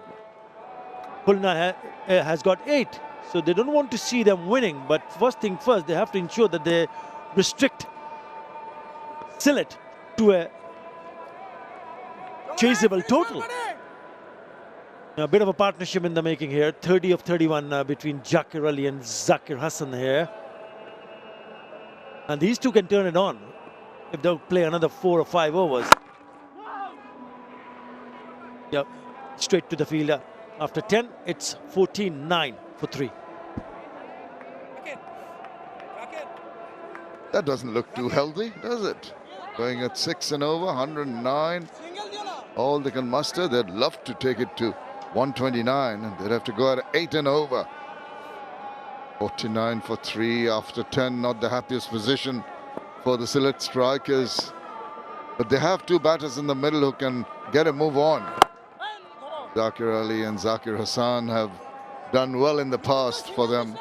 Khulna has got 8. So they don't want to see them winning. But first thing first, they have to ensure that they restrict Sylhet to a chaseable total. A bit of a partnership in the making here. 30 of 31 between Zakir Ali and Zakir Hassan here. And these two can turn it on if they'll play another 4 or 5 overs. Yep, straight to the fielder. After 10, it's 14-9 for 3. That doesn't look too healthy, does it? Going at 6 and over, 109. All they can muster, they'd love to take it to 129, and they'd have to go at 8 and over. 49 for 3 after 10, not the happiest position for the Sylhet Strikers. But they have two batters in the middle who can get a move on. Zakir Ali and Zakir Hassan have done well in the past for them.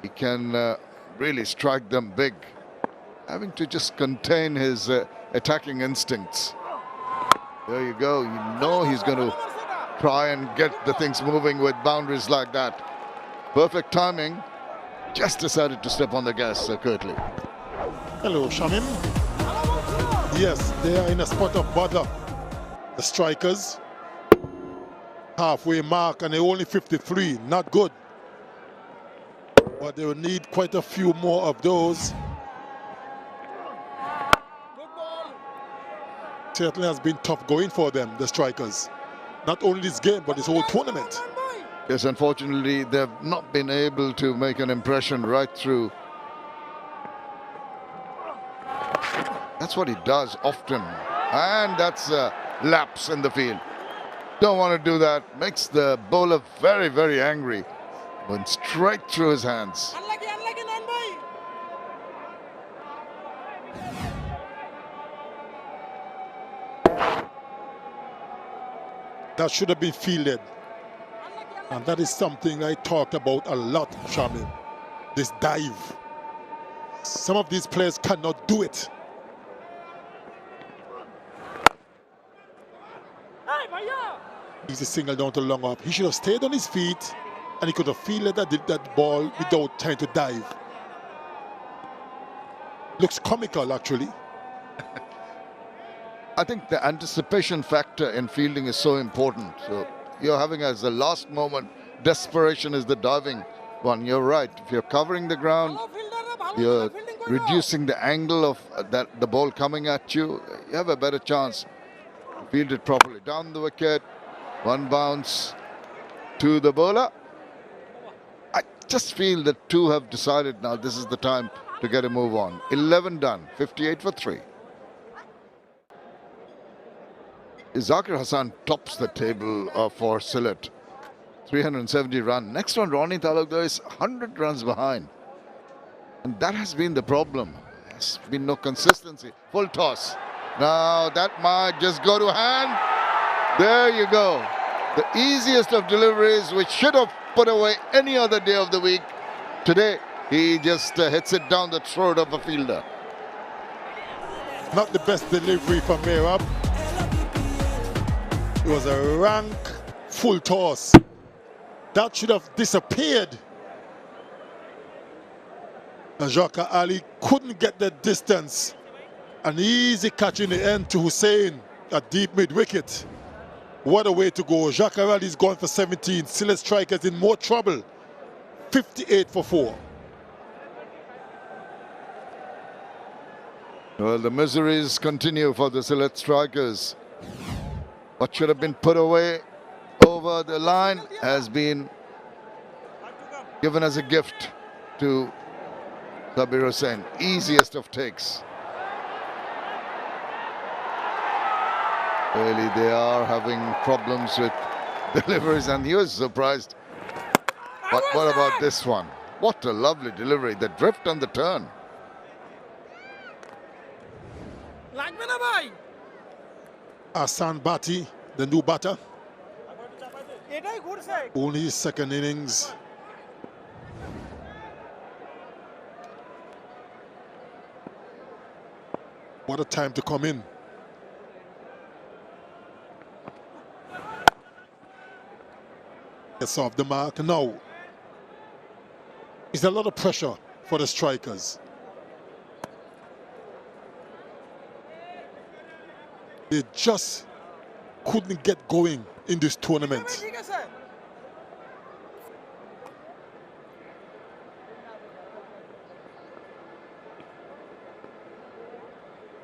He can really strike them big, having to just contain his attacking instincts. There you go. You know he's going to try and get the things moving with boundaries like that. Perfect timing. Just decided to step on the gas curtly. Hello, Shamim. Yes, they are in a spot of bother. The Strikers. Halfway mark, and they're only 53. Not good. But they will need quite a few more of those. Certainly has been tough going for them, the Strikers. Not only this game, but this whole tournament. Yes, unfortunately, they've not been able to make an impression right through. That's what he does often. And that's a lapse in the field. Don't want to do that. Makes the bowler very, very angry. Went straight through his hands. That should have been fielded. And that is something I talked about a lot, Shamim. This dive. Some of these players cannot do it. He's a single down to long up. He should have stayed on his feet and he could have fielded that ball without trying to dive. Looks comical, actually. I think the anticipation factor in fielding is so important. So you're having as a last moment, desperation is the diving one. You're right. If you're covering the ground, you're reducing the angle of the ball coming at you, you have a better chance. Field it properly. Down the wicket, one bounce to the bowler. I just feel that two have decided now this is the time to get a move on. 11 done, 58 for 3. Zakir Hassan tops the table for Sylhet. 370 run. Next one, Ronnie Talukder, is 100 runs behind. And that has been the problem. There's been no consistency. Full toss. Now that might just go to hand. There you go. The easiest of deliveries, which should have put away any other day of the week. Today, he just hits it down the throat of a fielder. Not the best delivery from Mehrab. It was a rank full toss. That should have disappeared. And Zakir Ali couldn't get the distance. An easy catch in the end to Hussain at deep mid-wicket. What a way to go. Zakir Ali's gone for 17. Sylhet Strikers in more trouble. 58 for 4. Well, the miseries continue for the Sylhet Strikers. What should have been put away over the line has been given as a gift to Sabir Hussain. Easiest of takes. Really, they are having problems with deliveries, and he was surprised. But what about this one? What a lovely delivery. The drift and the turn. Ahsan Bhatti, the new batter. Only his second innings. What a time to come in. Gets off the mark. Now, it's a lot of pressure for the Strikers. They just couldn't get going in this tournament.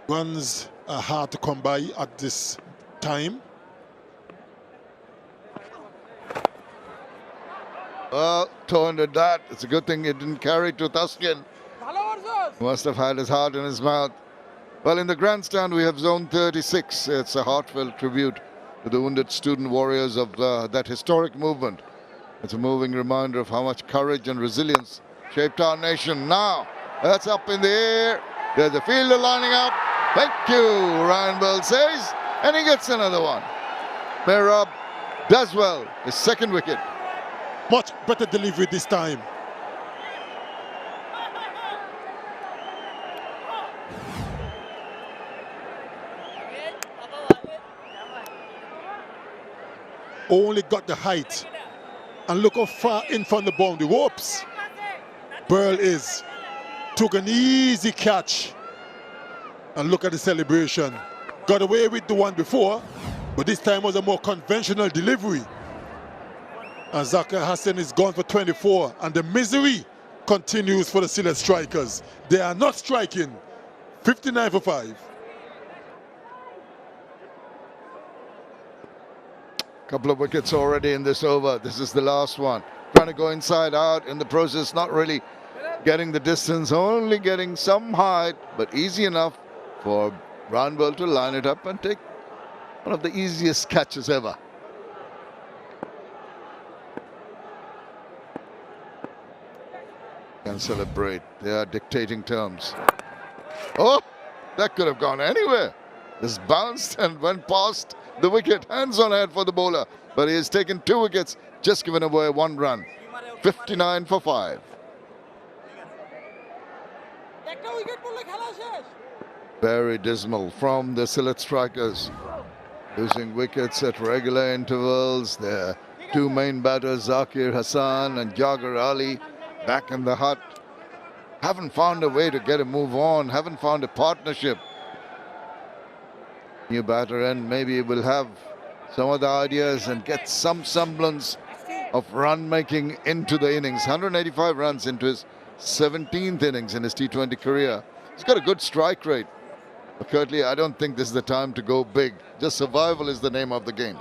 Runs are hard to come by at this time. Well, turned at that. It's a good thing it didn't carry to Thaskin. Must have had his heart in his mouth. Well, in the grandstand, we have zone 36. It's a heartfelt tribute to the wounded student warriors of that historic movement. It's a moving reminder of how much courage and resilience shaped our nation. Now, that's up in the air. There's a fielder lining up. Thank you, Ryan Bell says, and he gets another one. 𝗵𝗺𝗻 does well, his second wicket. Much better delivery this time. Only got the height. And look how far in from the boundary. Whoops. Burl took an easy catch. And look at the celebration. Got away with the one before, but this time was a more conventional delivery. And Zakir Hassan is gone for 24, and the misery continues for the Sylhet Strikers. They are not striking. 59 for 5. Couple of wickets already in this over. This is the last one. Trying to go inside out in the process, not really getting the distance, only getting some height, but easy enough for Ryan Bell to line it up and take one of the easiest catches ever. Can celebrate. They are dictating terms. Oh, that could have gone anywhere. This bounced and went past the wicket. Hands on head for the bowler. But he has taken 2 wickets, just given away 1 run. 59 for 5. Very dismal from the Sylhet Strikers. Losing wickets at regular intervals. Their 2 main batters, Zakir Hassan and Jagir Ali, back in the hut. Haven't found a way to get a move on. Haven't found a partnership. New batter, and maybe will have some other ideas and get some semblance of run making into the innings. 185 runs into his 17th innings in his T20 career. He's got a good strike rate. But currently, I don't think this is the time to go big. Just survival is the name of the game.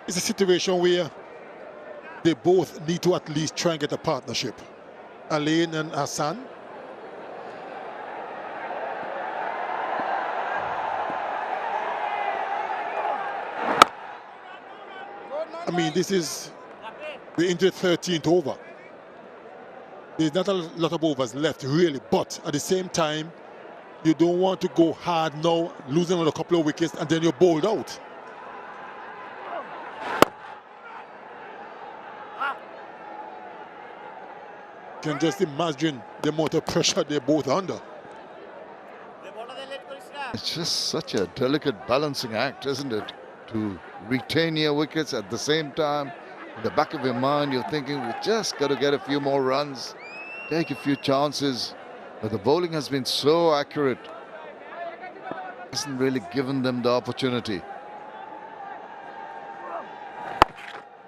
It's a situation where they both need to at least try and get a partnership. Alain and Hassan. I mean, we're into the 13th over. There's not a lot of overs left, really, but at the same time, you don't want to go hard now, losing on a couple of wickets, and then you're bowled out. You can just imagine the amount of pressure they're both under. It's just such a delicate balancing act, isn't it? To retain your wickets at the same time. In the back of your mind, you're thinking, we just got to get a few more runs, take a few chances. But the bowling has been so accurate. Hasn't really given them the opportunity.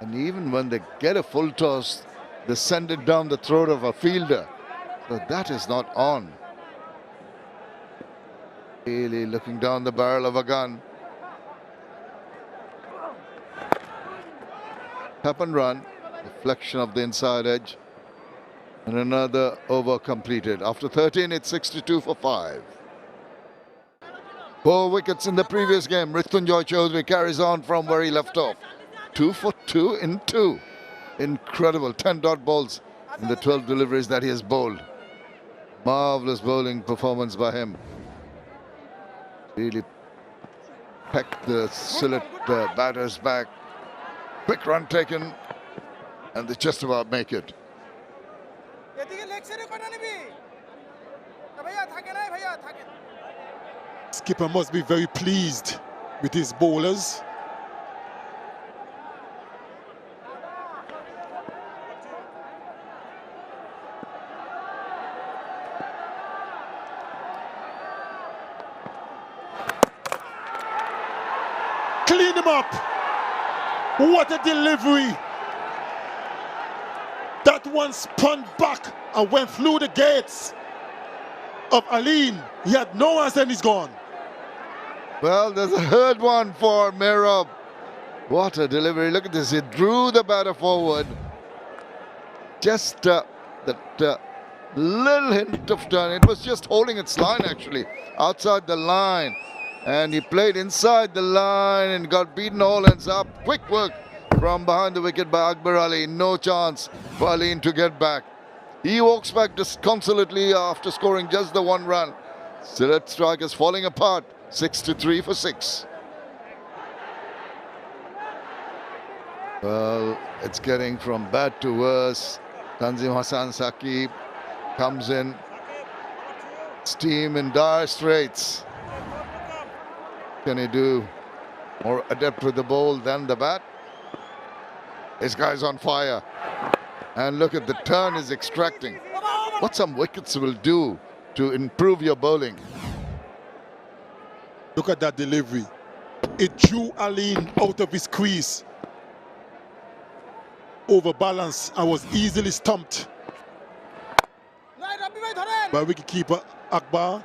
And even when they get a full toss, they send it down the throat of a fielder. So that is not on. Really looking down the barrel of a gun. Tap and run. Deflection of the inside edge. And another over completed. After 13, it's 62 for 5. 4 wickets in the previous game. Mrityunjay Chaudhary carries on from where he left off. 2 for 2 in 2. Incredible. 10 dot balls in the 12 deliveries that he has bowled. Marvelous bowling performance by him. Really pecked the Sylhet batters back. Quick run taken, and they just about make it. Skipper must be very pleased with his bowlers. Clean him up. What a delivery. That one spun back and went through the gates of Alain. He had no answer and he's gone. Well, there's a third one for 𝗵𝗺𝗻. What a delivery. Look at this. He drew the batter forward. Just that little hint of turn. It was just holding its line, actually, outside the line. And he played inside the line and got beaten all ends up. Quick work from behind the wicket by Akbar Ali. No chance for Ali to get back. He walks back disconsolately after scoring just the one run. Sylhet Strikers falling apart. 6-3 for 6. Well, it's getting from bad to worse. Tanzim Hassan Saqib comes in. His team in dire straits. Can he do more adept with the ball than the bat? This guy's on fire. And look at the turn he's extracting. What some wickets will do to improve your bowling. Look at that delivery. It drew Ali out of his crease. Overbalanced and was easily stumped by wicketkeeper Akbar.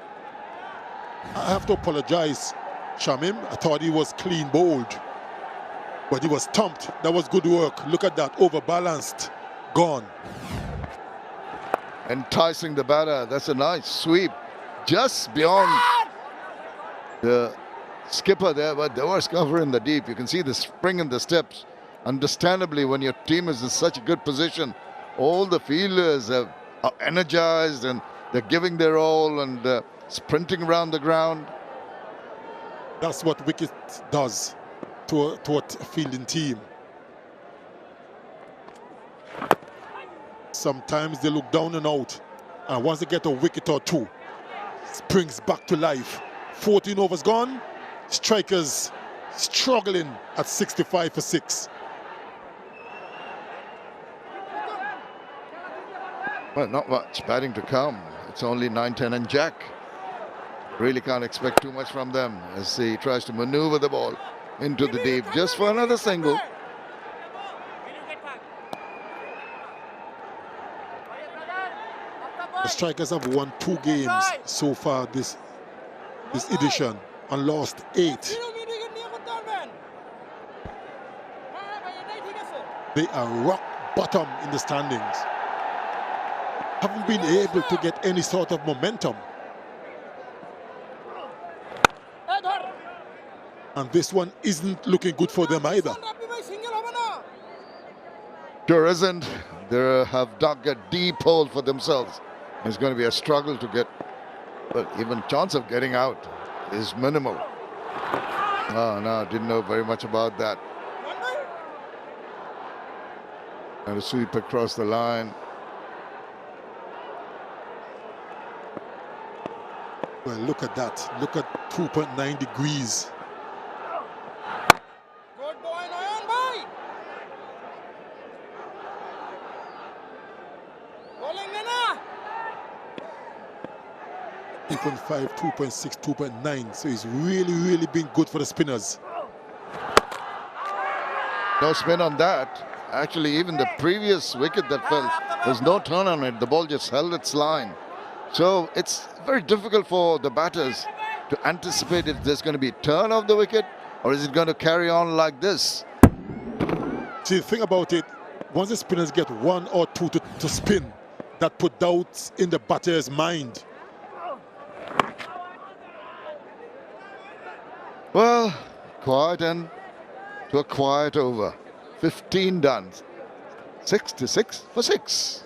I have to apologize, Shamim. I thought he was clean bowled, but he was stumped. That was good work. Look at that, overbalanced, gone. Enticing the batter. That's a nice sweep. Just beyond the skipper there, but there was cover in the deep. You can see the spring in the steps. Understandably, when your team is in such a good position, all the fielders are energized and they're giving their all and sprinting around the ground. That's what wicket does to a fielding team. Sometimes they look down and out, and once they get a wicket or two, springs back to life. 14 overs gone. Strikers struggling at 65 for 6. Well, not much batting to come. It's only 9, 10 and Jack. Really can't expect too much from them as he tries to maneuver the ball into the deep just for another single. The Strikers have won 2 games so far this edition and lost 8. They are rock bottom in the standings. Haven't been able to get any sort of momentum. And this one isn't looking good for them either. Sure isn't. They have dug a deep hole for themselves. It's going to be a struggle to get, but even chance of getting out is minimal. Oh no, didn't know very much about that. And a sweep across the line. Well, look at that. Look at 2.9 degrees. Good boy, Nayan bhai. Bowling Nana. 2.5, 2.6, 2.9. So it's really been good for the spinners. No spin on that. Actually, even the previous wicket that fell, there's no turn on it. The ball just held its line. So it's very difficult for the batters to anticipate if there's going to be a turn of the wicket or is it going to carry on like this. See, the thing about it, once the spinners get 1 or 2 to spin, that put doubts in the batter's mind. Well, quiet end to a quiet over. 15 done. 6-6 for 6.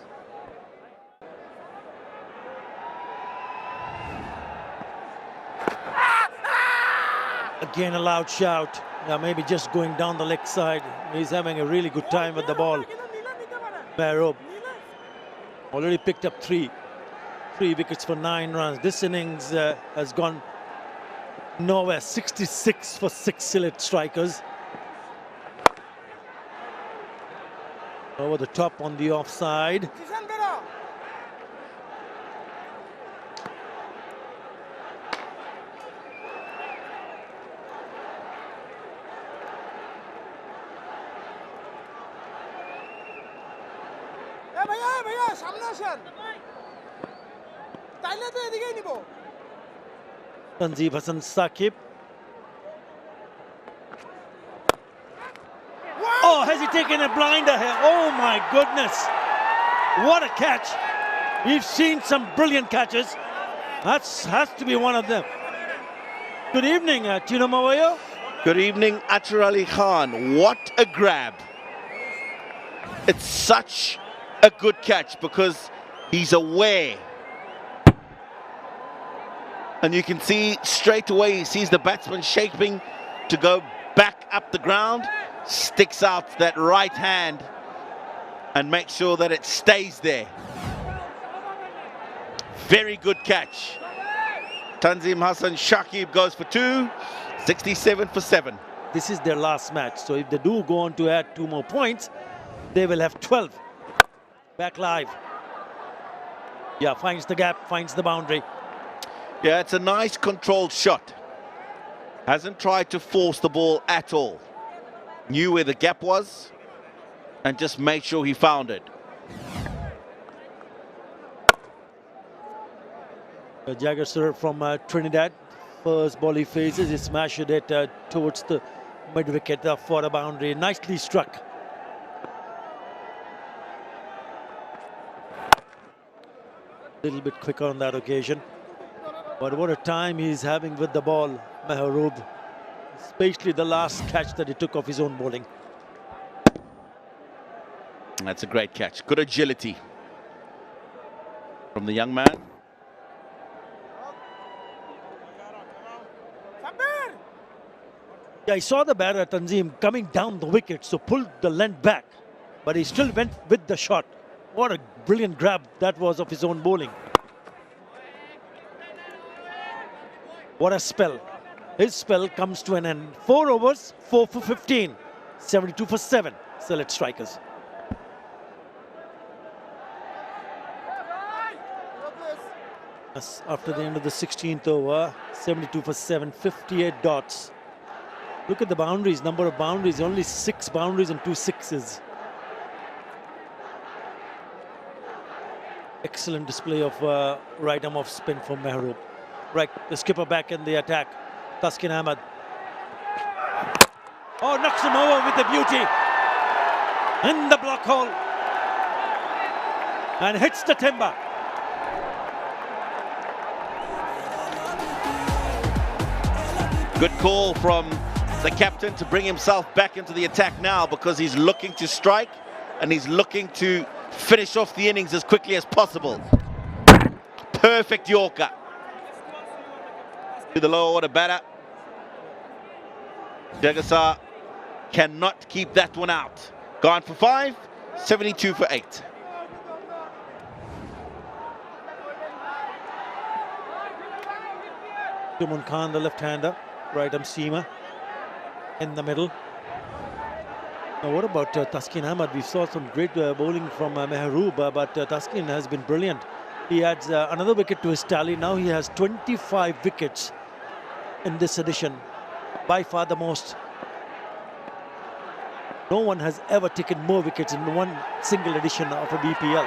Again, a loud shout. Now maybe just going down the leg side. He's having a really good time with the ball. 𝗵𝗺 already picked up 3 wickets for 9 runs. This innings has gone nowhere. 66 for 6 Sylhet Strikers. Over the top on the offside. Tanzim Hassan Saqib. Oh, has he taken a blinder here? Oh my goodness. What a catch. We've seen some brilliant catches. That has to be one of them. Good evening, Tino Mawayo. Good evening, Atar Ali Khan. What a grab. It's such a good catch because he's aware. And you can see straight away, he sees the batsman shaping to go back up the ground, sticks out that right hand and makes sure that it stays there. Very good catch. Tanzim Hassan Shakib goes for 2, 67 for 7. This is their last match, so if they do go on to add 2 more points, they will have 12. Back live. Yeah, finds the gap, finds the boundary. Yeah, it's a nice controlled shot. Hasn't tried to force the ball at all. Knew where the gap was and just made sure he found it. Jagger sir from Trinidad. First ball he faces, he smashed it towards the mid-wicket for a boundary. Nicely struck. A little bit quicker on that occasion. But what a time he's having with the ball, Mehroob. Especially the last catch that he took off his own bowling. That's a great catch. Good agility from the young man. Yeah, I saw the batter Tanzim coming down the wicket, so pulled the length back. But he still went with the shot. What a brilliant grab that was of his own bowling. What a spell. His spell comes to an end. 4 overs, 4 for 15. 72 for 7. Sylhet Strikers. After the end of the 16th over, 72 for 7, 58 dots. Look at the boundaries, number of boundaries, only 6 boundaries and 2 sixes. Excellent display of right arm off spin from Mehroob. Right, the skipper back in the attack. Taskin Ahmed. Oh, knocks him over with the beauty. In the block hole. And hits the timber. Good call from the captain to bring himself back into the attack now because he's looking to strike and he's looking to finish off the innings as quickly as possible. Perfect Yorker. To the lower order batter. Dhaka cannot keep that one out. Gone for 5, 72 for 8. Tumon Khan, the left-hander, right arm seamer in the middle. Now what about Taskin Ahmed? We saw some great bowling from Mehroob, but Taskin has been brilliant. He adds another wicket to his tally. Now he has 25 wickets in this edition, by far the most. No one has ever taken more wickets in one single edition of a BPL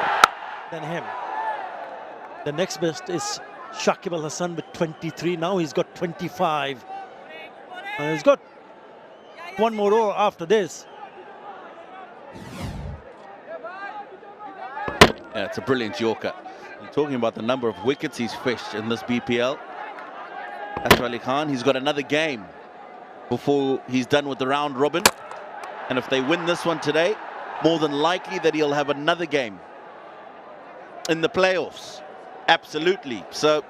than him. The next best is Shakib Al Hassan with 23. Now he's got 25. And he's got one more over after this. Yeah, it's a brilliant Yorker. You're talking about the number of wickets he's fished in this BPL. Atar Ali Khan, he's got another game before he's done with the round robin. And if they win this one today, more than likely that he'll have another game in the playoffs. Absolutely. So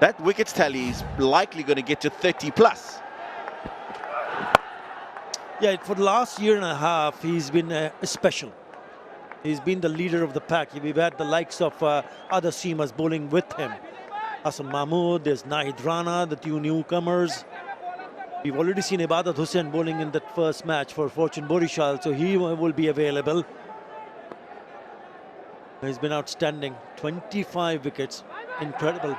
that wickets tally is likely going to get to 30 plus. Yeah, for the last year and a half, he's been special. He's been the leader of the pack. We've had the likes of other seamers bowling with him. Hassan Mahmood, there's Nahid Rana, the 2 newcomers. We've already seen Ibadat Hussain bowling in that first match for Fortune Borishal, so he will be available. He's been outstanding. 25 wickets. Incredible.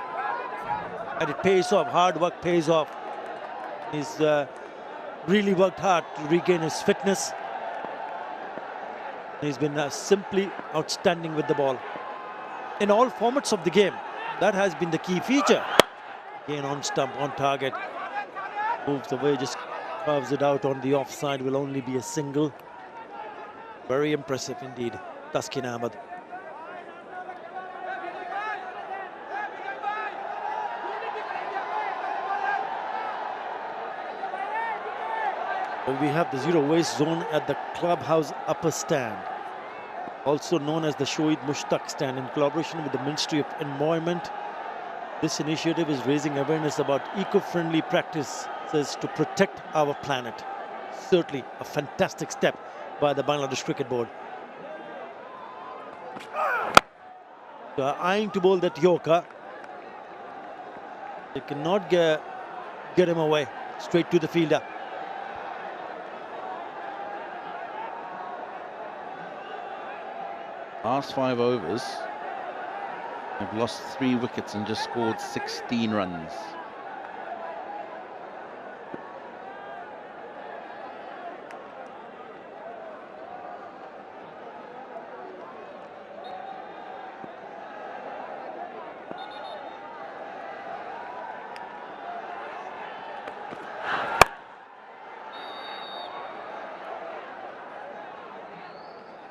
And it pays off. Hard work pays off. He's really worked hard to regain his fitness. He's been simply outstanding with the ball. In all formats of the game, that has been the key feature. Again on stump, on target. Moves away, just carves it out on the offside, will only be a single. Very impressive indeed, Thaksin Ahmed. We have the zero waste zone at the clubhouse upper stand, also known as the Shohid Mushtaq stand, in collaboration with the Ministry of Environment. This initiative is raising awareness about eco-friendly practices to protect our planet. Certainly a fantastic step by the Bangladesh Cricket Board. So eyeing to bowl that Yorker. They cannot get him away. Straight to the fielder. Last 5 overs, they've lost 3 wickets and just scored 16 runs.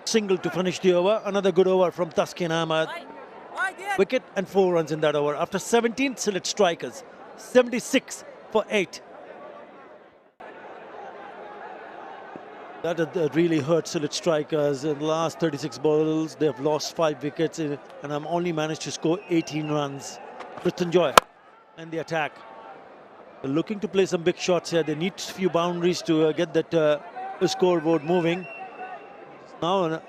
Single to finish the over. Another good over from Thaksin Ahmed. Wicket and 4 runs in that over. After 17, Sylhet Strikers 76 for 8. That really hurt Sylhet Strikers. In the last 36 balls, they have lost 5 wickets and have only managed to score 18 runs. Mrityunjoy and the attack. They're looking to play some big shots here. They need a few boundaries to get that scoreboard moving. Now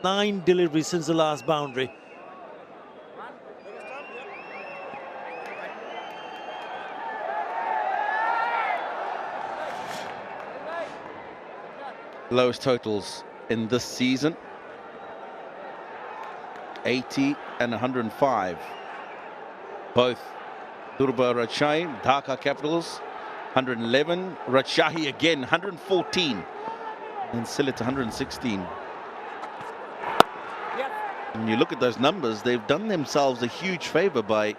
9 deliveries since the last boundary. Lowest totals in this season, 80 and 105. Both 𝗃𝗵𝗃𝗃, Dhaka Capitals, 111. Rajshahi again, 114. And Sylhet 116. When you look at those numbers, they've done themselves a huge favor by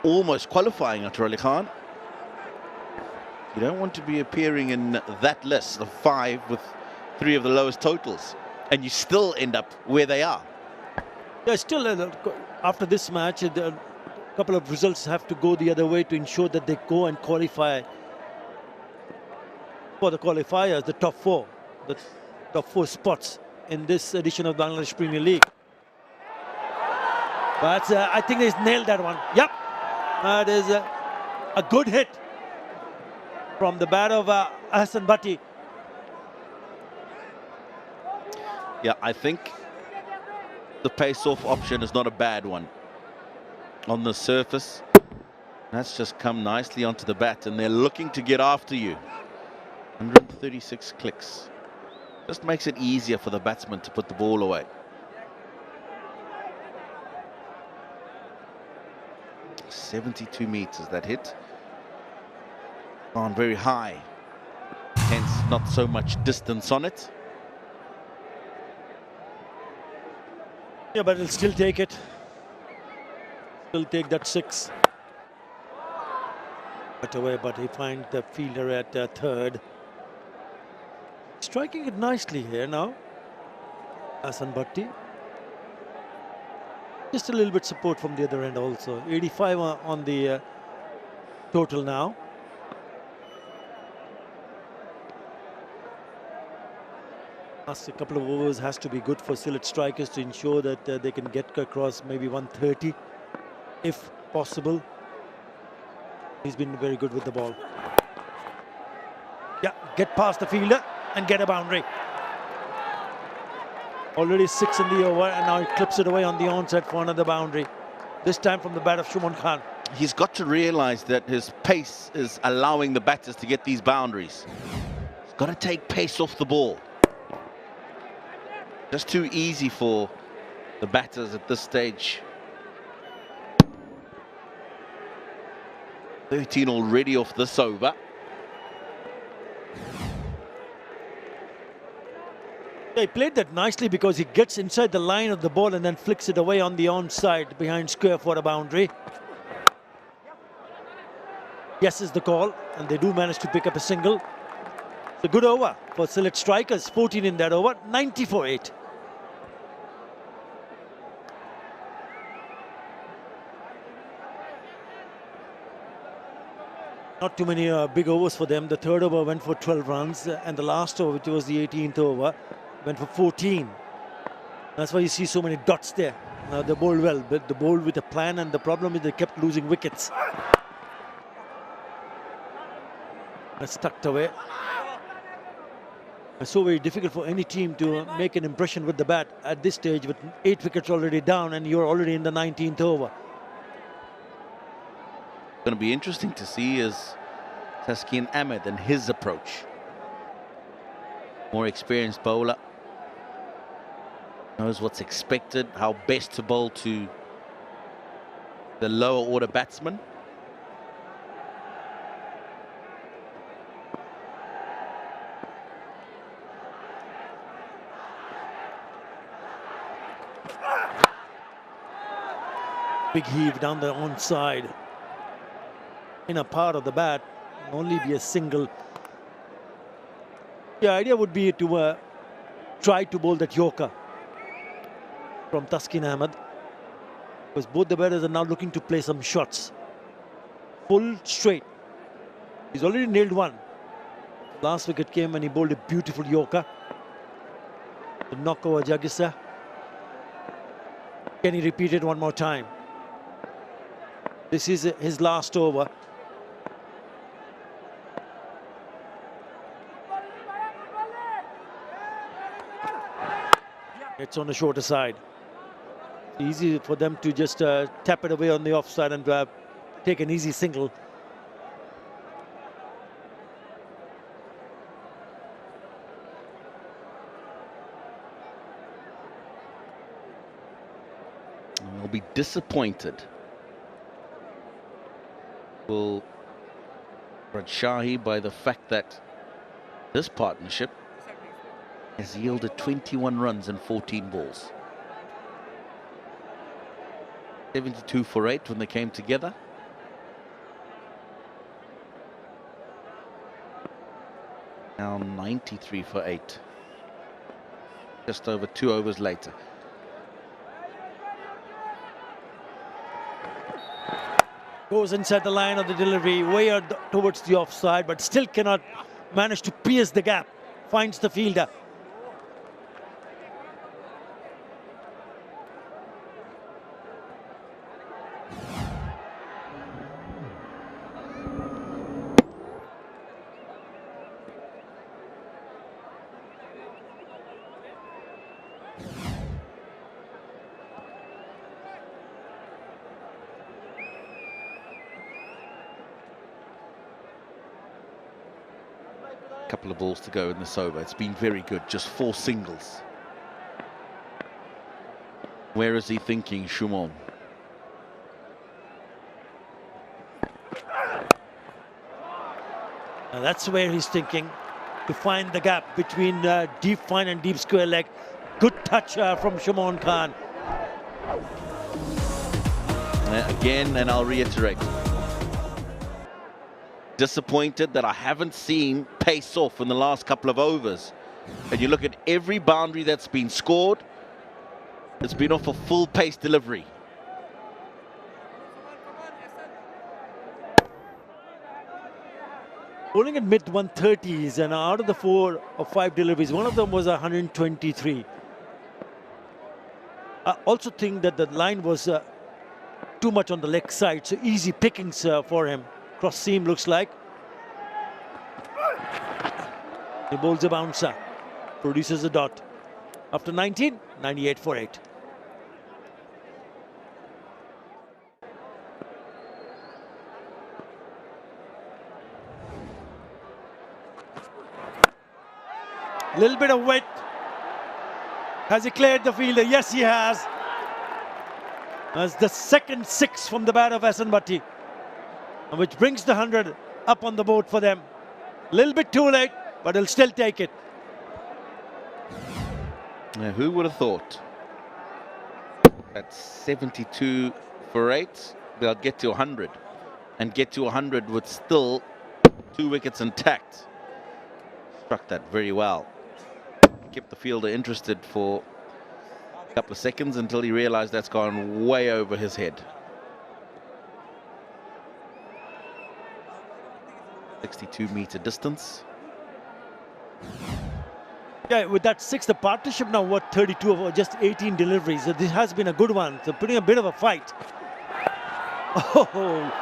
almost qualifying Atar Ali Khan. You don't want to be appearing in that list of 5 with 3 of the lowest totals, and you still end up where they are. Yeah, still after this match, a couple of results have to go the other way to ensure that they go and qualify for the qualifiers, the top 4. The top 4 spots in this edition of Bangladesh Premier League. But I think he's nailed that one. Yep, that is a good hit from the bat of Ahsan Bhatti. Yeah, I think the pace-off option is not a bad one on the surface. That's just come nicely onto the bat, and they're looking to get after you. 136 clicks. Just makes it easier for the batsman to put the ball away. .72 meters that hit. Gone very high. Hence not so much distance on it. Yeah, but he'll still take it. Still take that 6. But away, but he finds the fielder at third. Striking it nicely here now, Ahsan Bhatti. Just a little bit support from the other end also. 85 on the total now. Last a couple of overs has to be good for Sylhet Strikers to ensure that they can get across maybe 130 if possible. He's been very good with the ball. Yeah, get past the fielder and get a boundary. Already 6 in the over, and now he clips it away on the onside for another boundary. This time from the bat of Shuman Khan. He's got to realize that his pace is allowing the batters to get these boundaries. He's got to take pace off the ball. Just too easy for the batters at this stage. 13 already off this over. He played that nicely because he gets inside the line of the ball and then flicks it away on the onside behind square for a boundary. Yes is the call, and they do manage to pick up a single. It's a good over for Sylhet Strikers, 14 in that over, 90 for 8. Not too many big overs for them. The third over went for 12 runs, and the last over, which was the 18th over, went for 14. That's why you see so many dots there. Now they bowled well, but they bowled with a plan, and the problem is they kept losing wickets. That's tucked away. It's so very difficult for any team to make an impression with the bat at this stage, with 8 wickets already down, and you're already in the 19th over. Going to be interesting to see is Taskin Ahmed and his approach. More experienced bowler. Knows what's expected, how best to bowl to the lower order batsman. Big heave down the onside. In a part of the bat, only be a single. The idea would be to try to bowl that Yorker from Taskin Ahmed, because both the batters are now looking to play some shots. Full straight. He's already nailed one. Last wicket came when he bowled a beautiful Yorker to knock over Jagisha. Can he repeat it one more time? This is his last over. It's on the shorter side. Easy for them to just tap it away on the offside and take an easy single. They'll be disappointed. Will Rajshahi by the fact that this partnership has yielded 21 runs and 14 balls. 72 for 8 when they came together. Now 93 for 8. Just over 2 overs later. Goes inside the line of the delivery, way towards the offside, but still cannot manage to pierce the gap. Finds the fielder. Couple of balls to go in this over. It's been very good, just 4 singles. Where is he thinking, Shumon? Now that's where he's thinking, to find the gap between deep fine and deep square leg. Good touch from Shumon Khan. Again, and I'll reiterate. Disappointed that I haven't seen pace off in the last couple of overs. And you look at every boundary that's been scored, it's been off a full pace delivery. Bowling at mid 130s, and out of the 4 or 5 deliveries, one of them was 123. I also think that the line was too much on the leg side, so easy pickings for him. Cross seam looks like. He bowls a bouncer, produces a dot. After 19, 98 for 8. Little bit of wet. Has he cleared the fielder? Yes, he has. That's the second 6 from the bat of 𝗂𝗏𝗡𝗏, which brings the 100 up on the board for them. A little bit too late, but he'll still take it. Now, who would have thought at 72 for 8, they'll get to 100 and get to 100 with still 2 wickets intact. Struck that very well. Kept the fielder interested for a couple of seconds until he realized that's gone way over his head. 62-meter distance. Yeah, with that six, the partnership now worth 32 of just 18 deliveries. So this has been a good one. So putting a bit of a fight. Oh,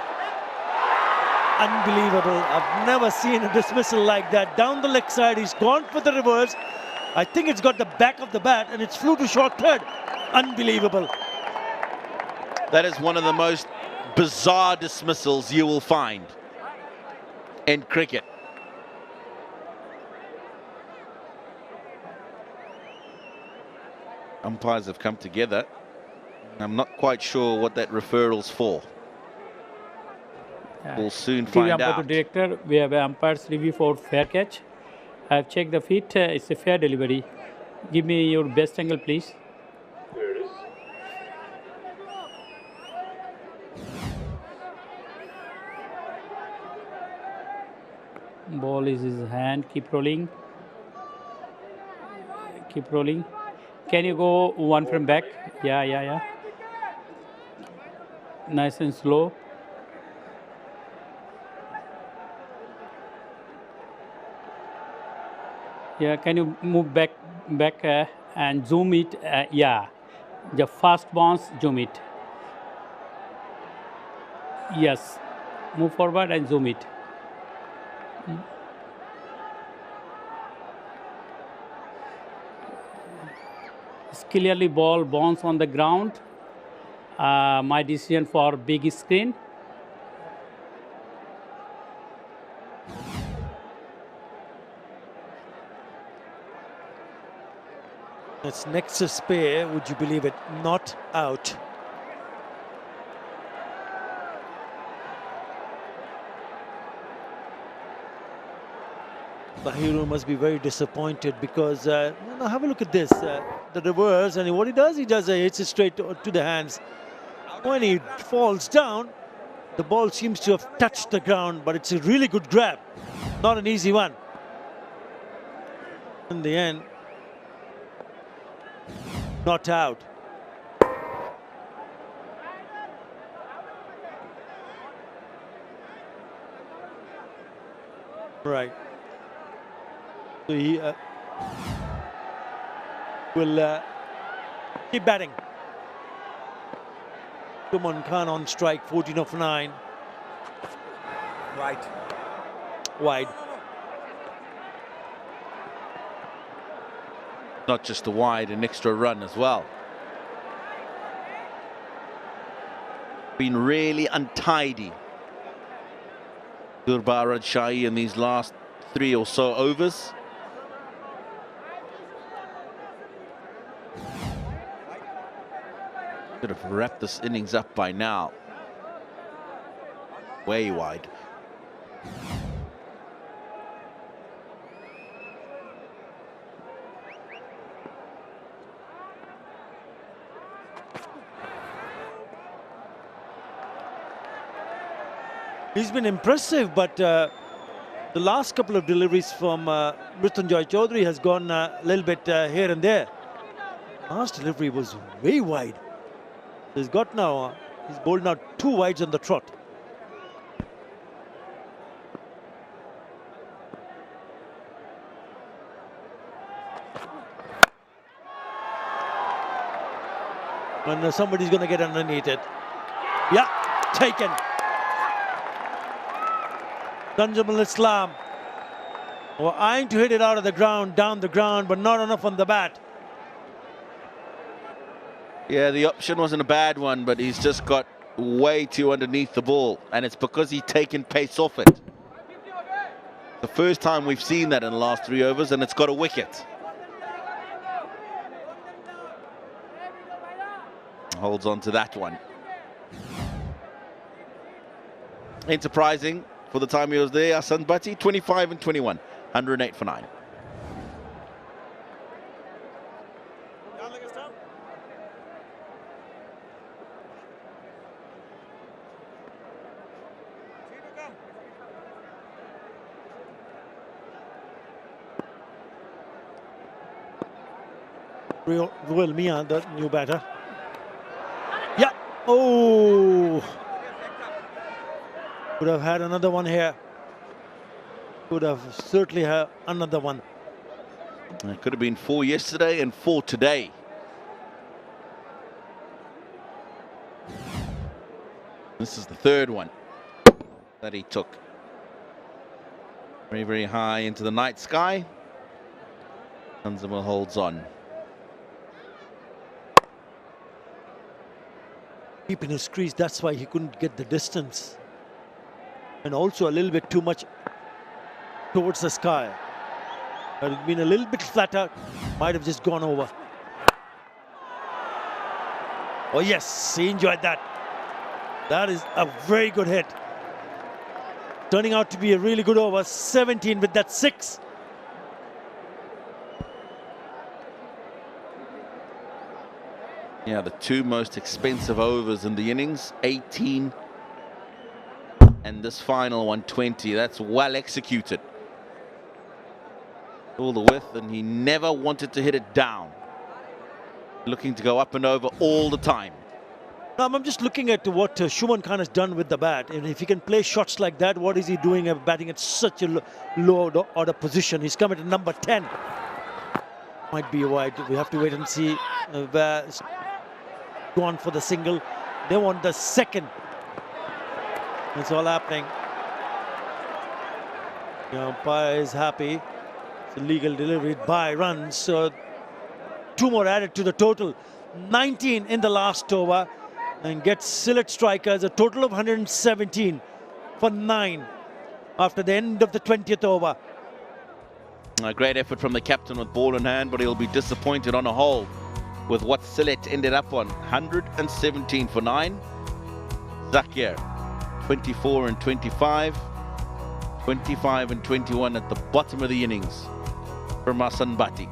unbelievable. I've never seen a dismissal like that. Down the leg side, he's gone for the reverse. I think it's got the back of the bat and it's flew to short third. Unbelievable. That is one of the most bizarre dismissals you will find in cricket. Umpires have come together. I'm not quite sure what that referral's for. We'll soon find out. Director, we have an umpire's review for fair catch. I've checked the feet. It's a fair delivery. Give me your best angle, please. There it is. Ball is his hand. Keep rolling. Keep rolling. Can you go one from back? Yeah. Nice and slow. Yeah, can you move back and zoom it? Yeah, the fast bounce, zoom it. Yes, move forward and zoom it. It's clearly ball bounce on the ground. My decision for big screen. It's Nexus pair, would you believe it? Not out. Bahiru must be very disappointed because, now have a look at this. The reverse, and what he does hits it straight to the hands. When he falls down, the ball seems to have touched the ground, but it's a really good grab. Not an easy one. In the end, not out. Right. So he will keep batting. Tumon Khan on strike, 14 of 9. Right. Wide. Not just a wide, an extra run as well. Been really untidy, 𝗃𝗵𝗃𝗃 in these last 3 or so overs. Could have wrapped this innings up by now. Way wide. He's been impressive, but the last couple of deliveries from Mrityunjay Chaudhary has gone a little bit here and there. Last delivery was way wide. He's got now, he's bowled now 2 wides on the trot. And somebody's going to get underneath it. Yeah, taken. Tanjul Islam were eyeing to hit it out of the ground, down the ground, but not enough on the bat. Yeah, the option wasn't a bad one, but he's just got way too underneath the ball, and it's because he's taken pace off it. The first time we've seen that in the last 3 overs, and it's got a wicket. Holds on to that one. Enterprising for the time he was there. Ahsan Bhatti, 25 and 21, 108 for 9. 𝗁𝗚𝗂𝗧, the new batter. Yeah. Oh. Could have had another one here. Could have certainly had another one. It could have been 4 yesterday and 4 today. This is the third one that he took. Very, very high into the night sky. 𝗁𝗏 holds on. Keeping his crease, that's why he couldn't get the distance. And also a little bit too much towards the sky. Had it been a little bit flatter, might have just gone over. Oh yes, he enjoyed that. That is a very good hit. Turning out to be a really good over, 17 with that 6. Yeah, the two most expensive overs in the innings, 18 and this final one, 20. That's well executed. All the width, and he never wanted to hit it down. Looking to go up and over all the time. I'm just looking at what Shubman Khan has done with the bat. And if he can play shots like that, what is he doing batting at such a low order position? He's come at number 10. Might be wide. We have to wait and see where it's gone for the single. They want the second. It's all happening. The umpire is happy. It's a legal delivery by runs. So 2 more added to the total. 19 in the last over. And gets Sylhet Strikers a total of 117 for 9 after the end of the 20th over. A great effort from the captain with ball in hand, but he'll be disappointed on a whole with what Sylhet ended up on. 117 for 9. Zakir, 24 and 25. 25 and 21 at the bottom of the innings from Hasan Bhatti.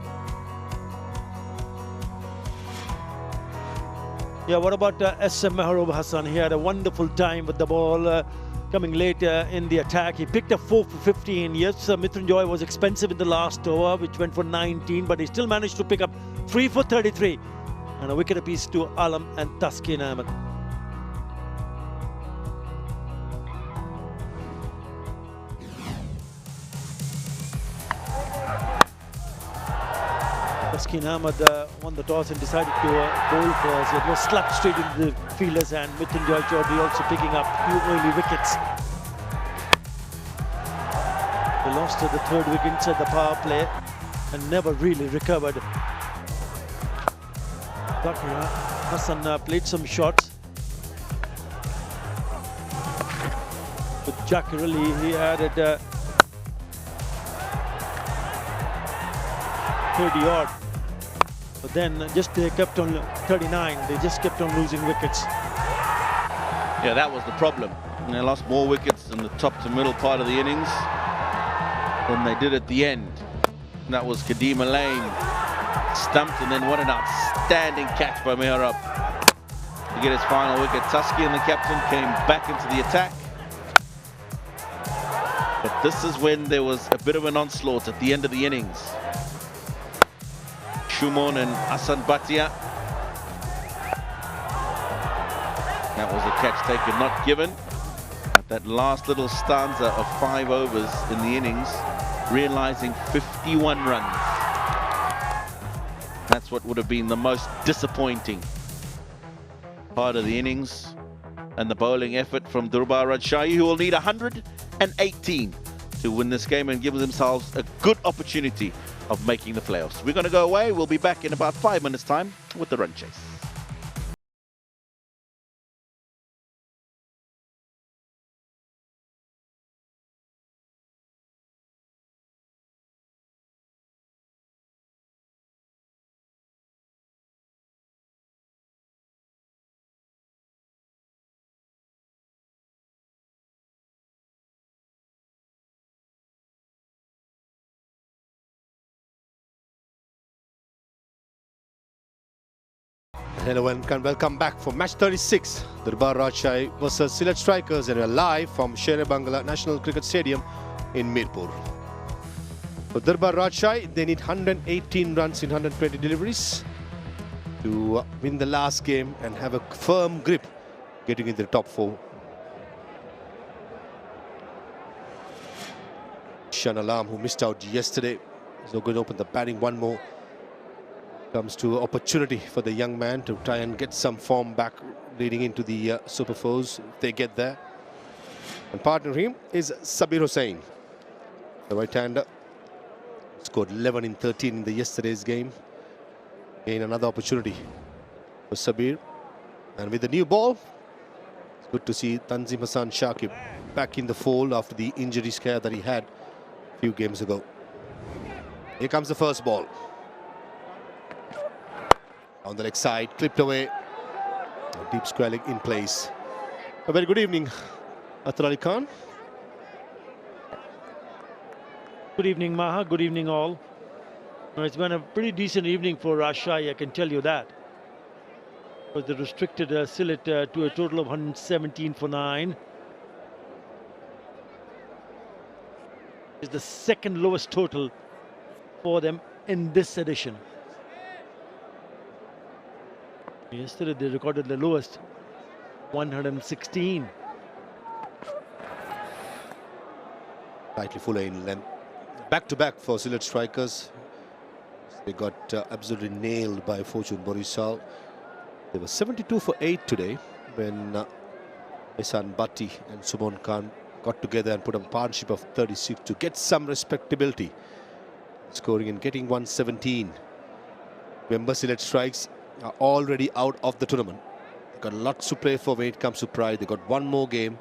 Yeah, what about SM Mehroob Hassan? He had a wonderful time with the ball coming later in the attack. He picked up 4 for 15. Yes, Mrityunjoy was expensive in the last over, which went for 19, but he still managed to pick up 3 for 33. And a wicket apiece to Alam and Taskin Ahmed. Taskin Ahmed won the toss and decided to bowl first. It was slapped straight into the fielders, and Mrityunjoy Chaudhary also picking up 2 early wickets. They lost the 3rd wicket at the power play and never really recovered. Hassan played some shots. With 𝗃𝗃𝗃, he added 30 odd. But then they kept on 39. They just kept on losing wickets. Yeah, that was the problem. And they lost more wickets in the top to middle part of the innings than they did at the end. And that was Kadima Lane stumped, and then what an outstanding catch by Mehroob to get his final wicket. Tusky and the captain came back into the attack. But this is when there was a bit of an onslaught at the end of the innings. Shubman and Hasan Bhatti. That was a catch taken, not given. But that last little stanza of 5 overs in the innings, realizing 51 runs. That's what would have been the most disappointing part of the innings. And the bowling effort from 𝗁𝗏𝗃𝗃, who will need 118 to win this game and give themselves a good opportunity of making the playoffs. We're going to go away. We'll be back in about 5 minutes' time with the run chase. Hello and welcome back for match 36, 𝗁𝗏𝗃𝗃 versus Sylhet Strikers, and we're live from Sher-e-Bangla National Cricket Stadium in Mirpur. For 𝗁𝗏𝗃𝗃, they need 118 runs in 120 deliveries. to win the last game and have a firm grip getting into the top 4. Shan Alam, who missed out yesterday, is now going to open the batting one more. Comes to opportunity for the young man to try and get some form back leading into the Super Fours if they get there. And partnering him is Sabir Hussain, the right-hander. Scored 11 in 13 in the yesterday's game. Again, another opportunity for Sabir. And with the new ball, it's good to see Tanzim Hassan Shakib back in the fold after the injury scare that he had a few games ago. Here comes the first ball. On the leg side, clipped away. A deep square leg in place. A very good evening, Atar Ali Khan. Good evening, Maha. Good evening, all. It's been a pretty decent evening for Rajshahi, I can tell you that. But they restricted Sylhet to a total of 117 for 9. It's the second lowest total for them in this edition. Yesterday they recorded the lowest, 116. Slightly fuller in length. Back-to-back for Sylhet Strikers. They got absolutely nailed by Fortune Borisal. They were 72 for 8 today when Ehsan Bhatti and Subon Khan got together and put a partnership of 36 to get some respectability. Scoring and getting 117. Remember, Sylhet Strikers are already out of the tournament. They've got lots to play for when it comes to pride. They've got one more game.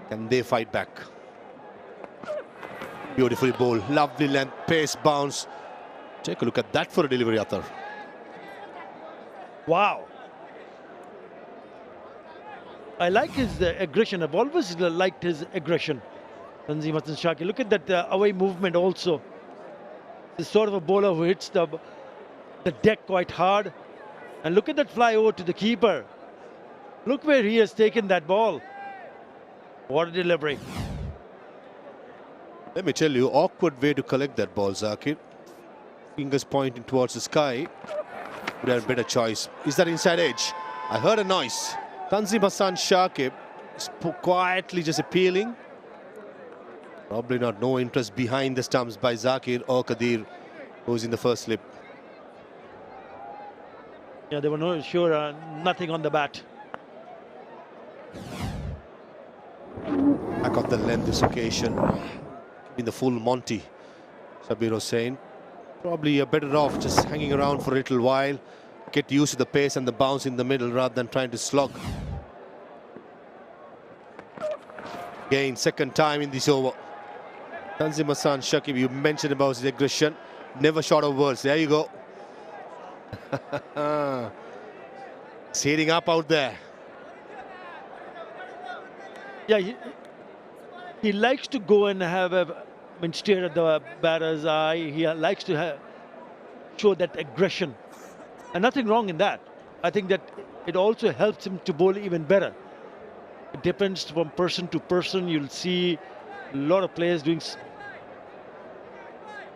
Can they fight back? Beautifully bowled, lovely length, pace, bounce. Take a look at that for a delivery, Atar. Wow. I like his aggression. I've always liked his aggression. Tanzim Hassan Shakib. Look at that away movement also. This sort of a bowler who hits the deck quite hard. And look at that fly over to the keeper. Look where he has taken that ball. What a delivery. Let me tell you, awkward way to collect that ball, Zakir. Fingers pointing towards the sky. Would have a better choice. Is that inside edge? I heard a noise. Tanzim Hassan Shakib is quietly just appealing. Probably not no interest behind the stumps by Zakir or Kadir, who's in the first slip. Yeah, they were nothing on the bat. Back off the length this occasion. In the full Monty, Sabir Hussain. Probably better off just hanging around for a little while. Get used to the pace and the bounce in the middle rather than trying to slog. Again, second time in this over. Tanzim Hassan Shakib, you mentioned about his aggression. Never short of words. There you go. It's heating up out there. Yeah, he likes to go and stare at the batter's eye. He likes to show that aggression. And nothing wrong in that. I think that it also helps him to bowl even better. It depends from person to person. You'll see a lot of players doing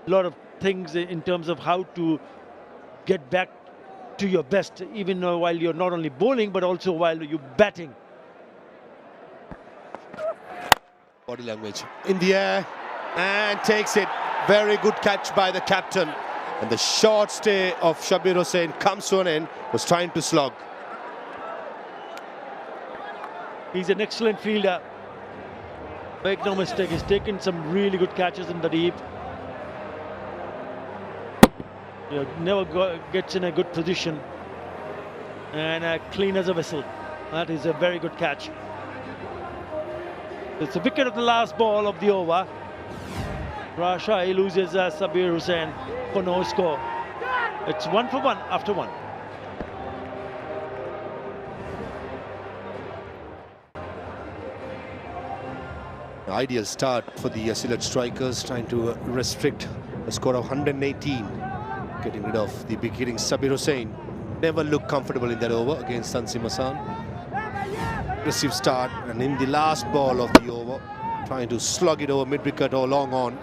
a lot of things in terms of how to get back to your best, even while you're not only bowling, but also while you're batting. Body language in the air and takes it. Very good catch by the captain. And the short stay of Sabir Hussain comes to an end. Was trying to slog. He's an excellent fielder. Make no mistake, he's taken some really good catches in the deep. Never gets in a good position. And clean as a whistle. That is a very good catch. It's a wicket of the last ball of the over. Rajshahi loses Sabir Hussain for no score. It's 1 for 1 after 1. Ideal start for the Sylhet Strikers, trying to restrict a score of 118. Getting rid of the big-hitting Sabir Hussain. Never looked comfortable in that over against Tanzim Hassan. Aggressive start, and in the last ball of the over, trying to slug it over mid-wicket or long on.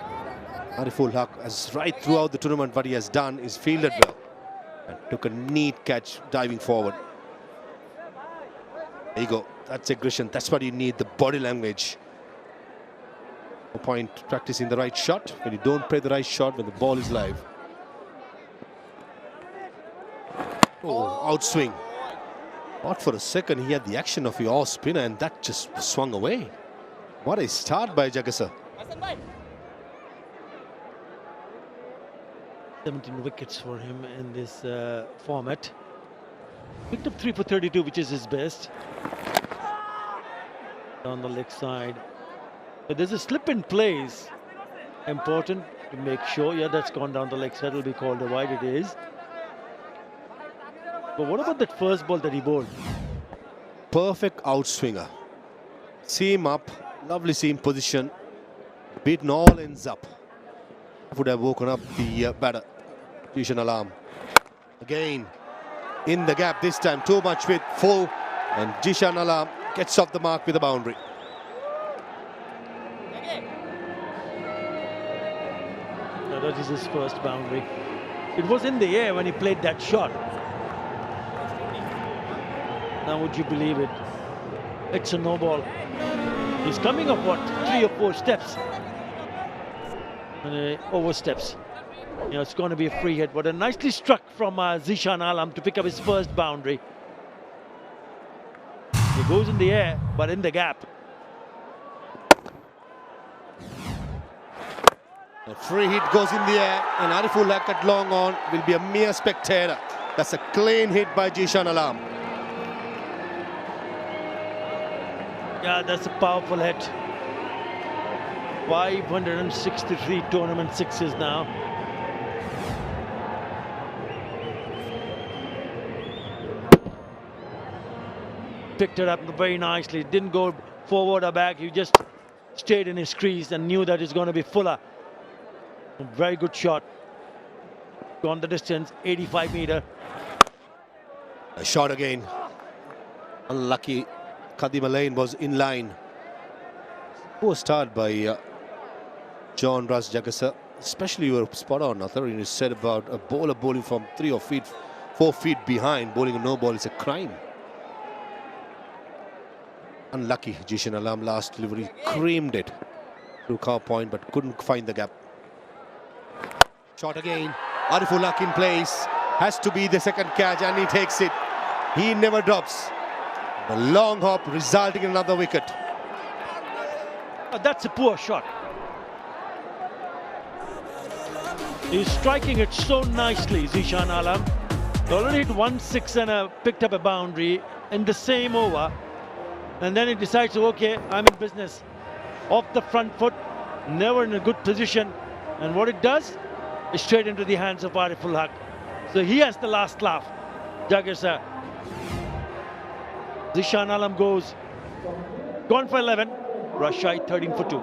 Ariful Haq, as right throughout the tournament, what he has done is fielded well. And took a neat catch diving forward. There you go. That's aggression. That's what you need, the body language. No point practicing the right shot when you don't play the right shot when the ball is live. Oh, outswing. Thought for a second he had the action of your spinner and that just swung away. What a start by 𝗃𝗃𝗃𝗃. 17 wickets for him in this format. Picked up 3 for 32, which is his best. On the leg side. But there's a slip in place. Important to make sure. Yeah, that's gone down the leg side. It'll be called a wide. It is. But what about that first ball that he bowled? Perfect outswinger. Seam up. Lovely seam position. Beaten all ends up. Would have woken up the batter. 𝗵𝗂𝗃𝗃𝗃. Again. In the gap this time. Too much width. Full. And 𝗵𝗂𝗃𝗃𝗃 gets off the mark with a boundary. Now that is his first boundary. It was in the air when he played that shot. Now would you believe it? It's a no ball. He's coming up, what, 3 or 4 steps? And oversteps. You know, it's going to be a free hit. But a nicely struck from 𝗍𝗂𝗃𝗃𝗃 to pick up his first boundary. He goes in the air, but in the gap. A free hit goes in the air, and 𝗂𝗃𝗃𝗃 at long on will be a mere spectator. That's a clean hit by 𝗍𝗂𝗃𝗃𝗃. Yeah, that's a powerful hit. 563 tournament sixes now. Picked it up very nicely. Didn't go forward or back. He just stayed in his crease and knew that it's going to be fuller. A very good shot. Gone the distance, 85 meter. A shot again. Unlucky. Qadim Alain was in line. Poor start by John Russ 𝗃𝗃𝗃𝗃. Especially you were spot on, Athar. You said about a bowler bowling from 3 or 4 feet behind. Bowling a no ball is a crime. Unlucky. 𝗍𝗂𝗃𝗃𝗃 last delivery creamed it through cow point but couldn't find the gap. Shot again. 𝗂𝗃𝗃𝗃 in place. Has to be the second catch and he takes it. He never drops. A long hop resulting in another wicket. That's a poor shot. He's striking it so nicely, 𝗍𝗂𝗃𝗃𝗃. He already hit 1-6 and picked up a boundary in the same over. And then he decides, okay, I'm in business. Off the front foot, never in a good position. And what it does is straight into the hands of 𝗂𝗃𝗃𝗃𝗃. So he has the last laugh. 𝗃𝗃𝗃𝗃. 𝗍𝗂𝗃𝗃𝗃𝗃 goes. Gone for 11. Rashid 13 for 2.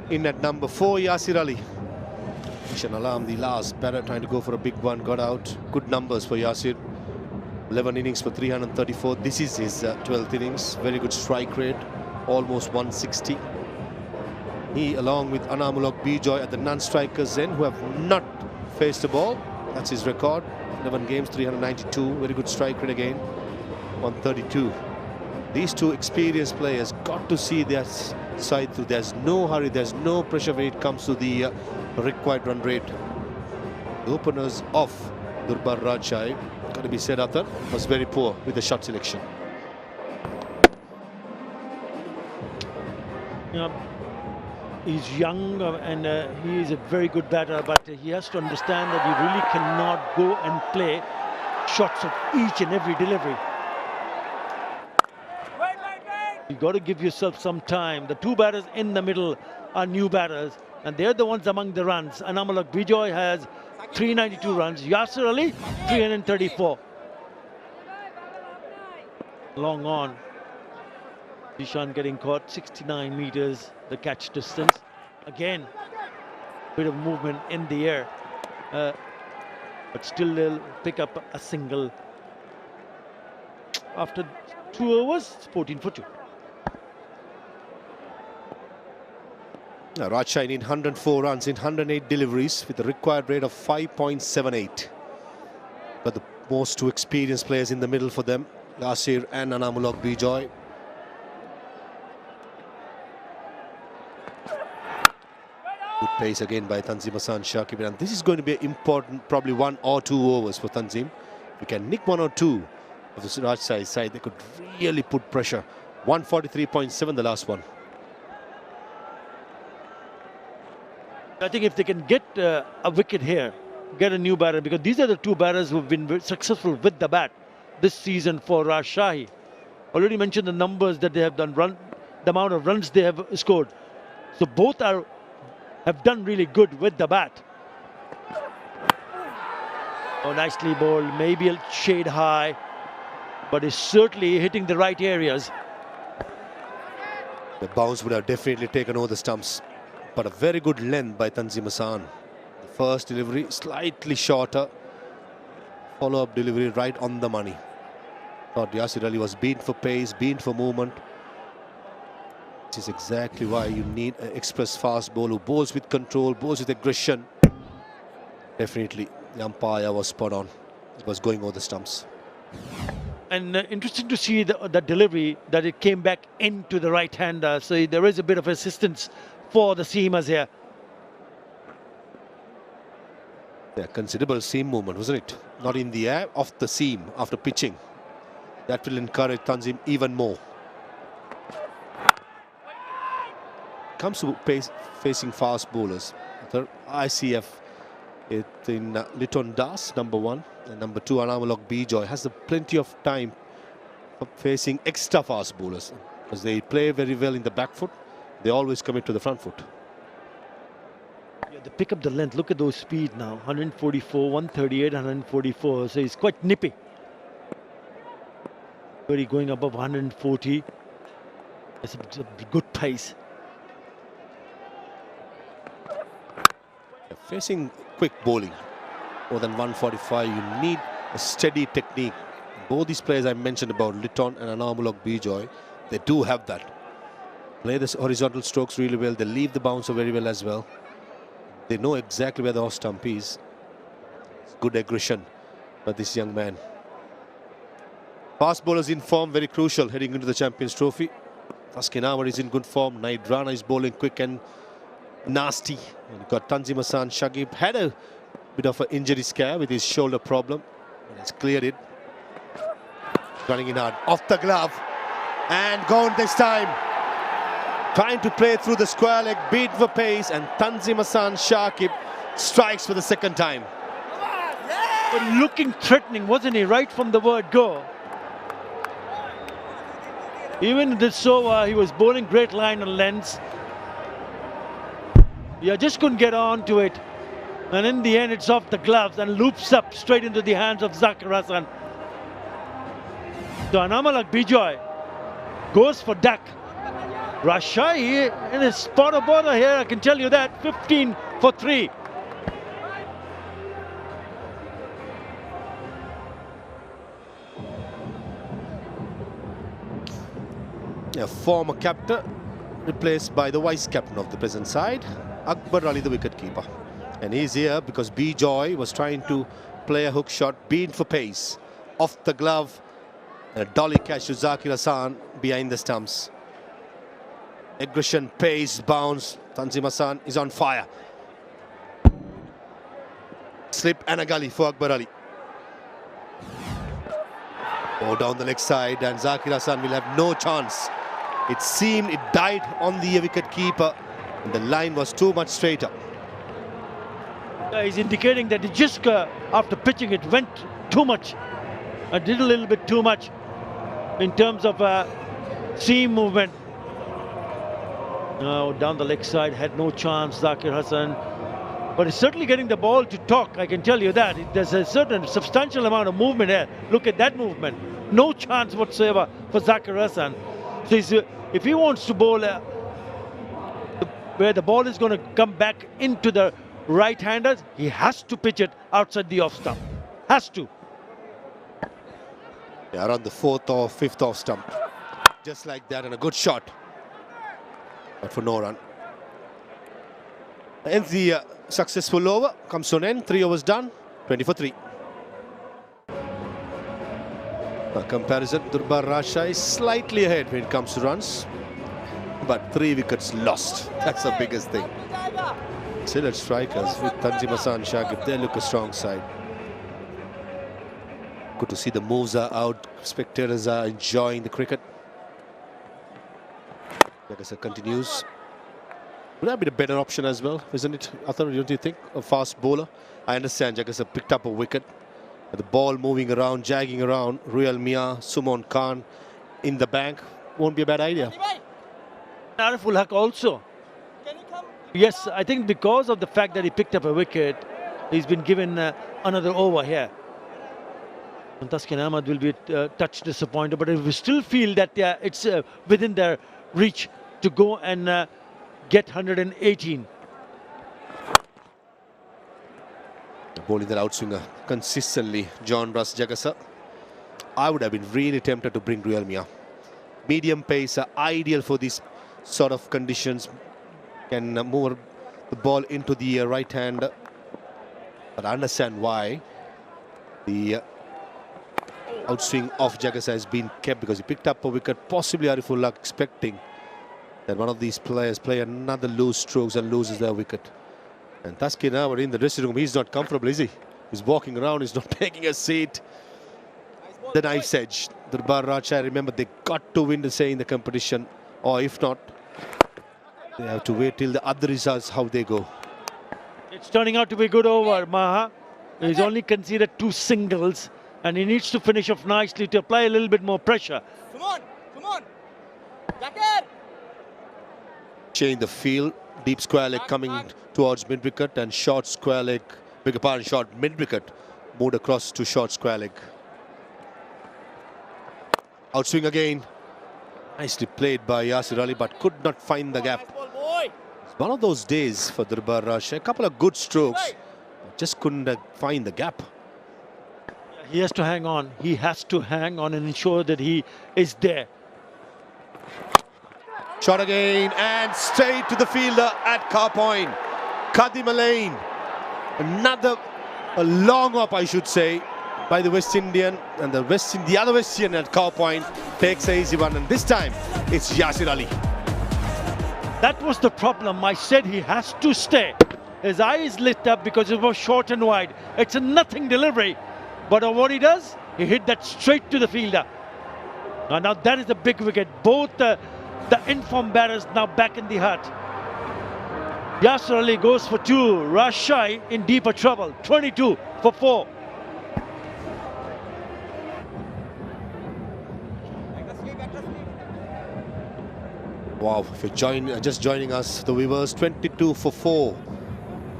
In at number 4, Yasir Ali. 𝗍𝗂𝗃𝗃𝗃𝗃, the last batter, trying to go for a big one, got out. Good numbers for Yasir. 11 innings for 334. This is his 12th innings. Very good strike rate, almost 160. He, along with Anamulok Bijoy at the non-strikers end, who have not faced a ball. That's his record. 11 games, 392. Very good strike rate again. 132. These two experienced players got to see their side through. There's no hurry, there's no pressure when it comes to the required run rate. The openers of 𝗵𝗺𝗃𝗃𝗃𝗃, got to be said, Athar, was very poor with the shot selection. Yeah, he's young and he is a very good batter, but he has to understand that you really cannot go and play shots of each and every delivery. You've got to give yourself some time. The two batters in the middle are new batters, and they're the ones among the runs. Anamulok Bijoy has 392 runs. Yasir Ali, 334. Long on. 𝗍𝗂𝗃𝗃𝗃𝗃 getting caught, 69 meters, the catch distance. Again, bit of movement in the air. But still they'll pick up a single. After 2 overs, 14 for 2. Now, Rajshahi need 104 runs in 108 deliveries with a required rate of 5.78. But the most two experienced players in the middle for them, Yasir and 𝗂𝗚𝗃𝗍𝗍. Good pace again by Tanzim Hassan Shakib, and this is going to be important, probably 1 or 2 overs for Tanzim. We can nick 1 or 2 of the Rajshahi side. They could really put pressure. 143.7 the last one. I think if they can get a wicket here, get a new batter, because these are the 2 batters who have been very successful with the bat this season for Rajshahi. Already mentioned the numbers that they have done, the amount of runs they have scored. So both have done really good with the bat. Oh, nicely bowled, maybe a shade high, but is certainly hitting the right areas. The bounce would have definitely taken over the stumps. But a very good length by Tanzim Hassan. The first delivery slightly shorter. Follow-up delivery right on the money. Thought Yasir Ali was beaten for pace, beaten for movement. This is exactly why you need an express fast bowler who bowls with control, bowls with aggression. Definitely, the umpire was spot on. It was going over the stumps. And interesting to see the delivery, that it came back into the right-hander. So there is a bit of assistance for the seamers here. Yeah, considerable seam movement, wasn't it? Not in the air, off the seam after pitching. That will encourage Tanzim even more. Comes to facing fast bowlers. The ICF in Liton Das, number 1, and number 2, 𝗂𝗚𝗃𝗍𝗍, has plenty of time for facing extra fast bowlers because they play very well in the back foot. They always commit to the front foot. Yeah, they pick up the length. Look at those speed now. 144, 138, 144. So he's quite nippy. Very going above 140. It's a good pace. Facing quick bowling, more than 145, you need a steady technique. Both these players I mentioned about, Liton and 𝗂𝗚𝗃𝗍𝗍, they do have that. Play the horizontal strokes really well. They leave the bouncer very well as well. They know exactly where the off stump is. It's good aggression by this young man. Fast bowlers in form, very crucial heading into the Champions Trophy. Taskinawar is in good form. Naidrana is bowling quick and nasty. And you've got Tanzim Hassan Shakib, had a bit of an injury scare with his shoulder problem, and has cleared it. Running in hard, off the glove, and gone this time. Trying to play through the square leg, beat for pace, and Tanzim Hassan Shakib strikes for the second time. But looking threatening, wasn't he, right from the word go? Even in this over, he was bowling great line and lengths. Yeah, just couldn't get on to it. And in the end, it's off the gloves and loops up straight into the hands of Zakir Hassan. So 𝗂𝗚𝗃𝗍𝗍 goes for duck. Rajshahi in his spot of bother here, I can tell you that. 15 for 3. A former captain replaced by the vice captain of the present side, Akbar Ali, the wicket-keeper. And he's here because 𝗃𝗍𝗍 was trying to play a hook shot, beaten for pace. Off the glove, a dolly catch to Zakir Hassan behind the stumps. Aggression, pace, bounce. Tanzim Hassan is on fire. Slip and a gully for Akbar Ali. Oh, down the leg side, and Zakir Hassan will have no chance. It seemed it died on the wicket-keeper, and the line was too much straighter. He's indicating that it just after pitching it went too much. Did a little bit too much in terms of seam movement. No, down the leg side, had no chance, Zakir Hassan. But he's certainly getting the ball to talk, I can tell you that. There's a certain substantial amount of movement here. Look at that movement. No chance whatsoever for Zakir Hassan. So if he wants to bowl where the ball is going to come back into the right-handers, he has to pitch it outside the off stump. Has to. Yeah, around the 4th or 5th off stump. Just like that, and a good shot. But for no run. Ends the successful over. Comes to an end. 3 overs done. 20 for 3. A comparison, 𝗃𝗵𝗃𝗂𝗽 is slightly ahead when it comes to runs. But 3 wickets lost. That's the biggest thing. Sylhet Strikers with 𝗃𝗵𝗃𝗃 𝗂𝗽𝗃, they look a strong side. Good to see the moves are out. Spectators are enjoying the cricket. 𝗃𝗃𝗃𝗃 continues. Would that be the better option as well, isn't it, Athar? Don't you think? A fast bowler. I understand 𝗃𝗃𝗃𝗃 picked up a wicket. The ball moving around, jagging around. 𝗃𝗃𝗃𝗃, Sumon Khan in the bank. Won't be a bad idea. 𝗃𝗃𝗃𝗃 also. Yes, I think because of the fact that he picked up a wicket, he's been given another over here. And Thaskin Ahmed will be a touch disappointed, but we still feel that it's within their reach to go and get 118. Bowling that outswinger consistently, John Russ Jagasa. I would have been really tempted to bring 𝗃𝗃𝗃𝗃. Medium pace are ideal for these sort of conditions. Can move the ball into the right hand. But I understand why the outswing of Jagasa has been kept, because he picked up a wicket, possibly Arifullah expecting that one of these players play another loose strokes and loses their wicket. And Thaskin Ahmed in the dressing room, he's not comfortable, is he? He's walking around, he's not taking a seat. The knife's edge. 𝗃𝗵𝗃𝗃𝗃, remember, they got to win the say in the competition, or if not, they have to wait till the other results, how they go. It's turning out to be a good over, Maha. He's only conceded 2 singles, and he needs to finish off nicely to apply a little bit more pressure. Come on, come on. Jacker. Change the field. Deep square leg coming towards mid wicket, and short square leg, short mid wicket moved across to short square leg. Outswing again. Nicely played by Yasir Ali, but could not find the gap. It's one of those days for 𝗃𝗃𝗃𝗃. A couple of good strokes, but just couldn't find the gap. He has to hang on. He has to hang on and ensure that he is there. Shot again and straight to the fielder at car point. Khadim Alain. Another long up, I should say, by the West Indian, and the other West Indian at car point takes an easy one, and this time it's Yasir Ali. That was the problem. I said he has to stay. His eyes lit up because it was short and wide. It's a nothing delivery, but what he does, he hit that straight to the fielder. Now that is a big wicket. Both the informed batters now back in the hut. Yasir Ali goes for 2. 𝗃𝗃𝗃𝗃 in deeper trouble. 22 for 4. Wow, if you're just joining us, the viewers, 22 for 4.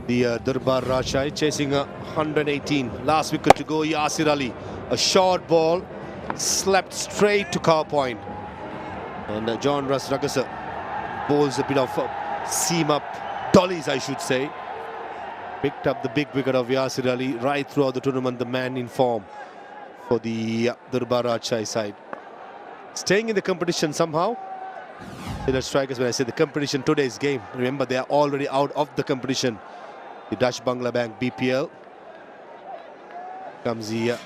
The 𝗃𝗃𝗃𝗃𝗃 chasing 118. Last wicket to go, Yasir Ali. A short ball, slapped straight to car point. And John Russ Jagasa bowls a bit of seam up dollies, I should say. Picked up the big wicket of Yasir Ali right throughout the tournament, the man in form for the 𝗃𝗃𝗃𝗃 side. Staying in the competition somehow. Sylhet Strikers, when I say the competition, today's game, remember they are already out of the competition. The Dutch Bangla Bank BPL. Comes the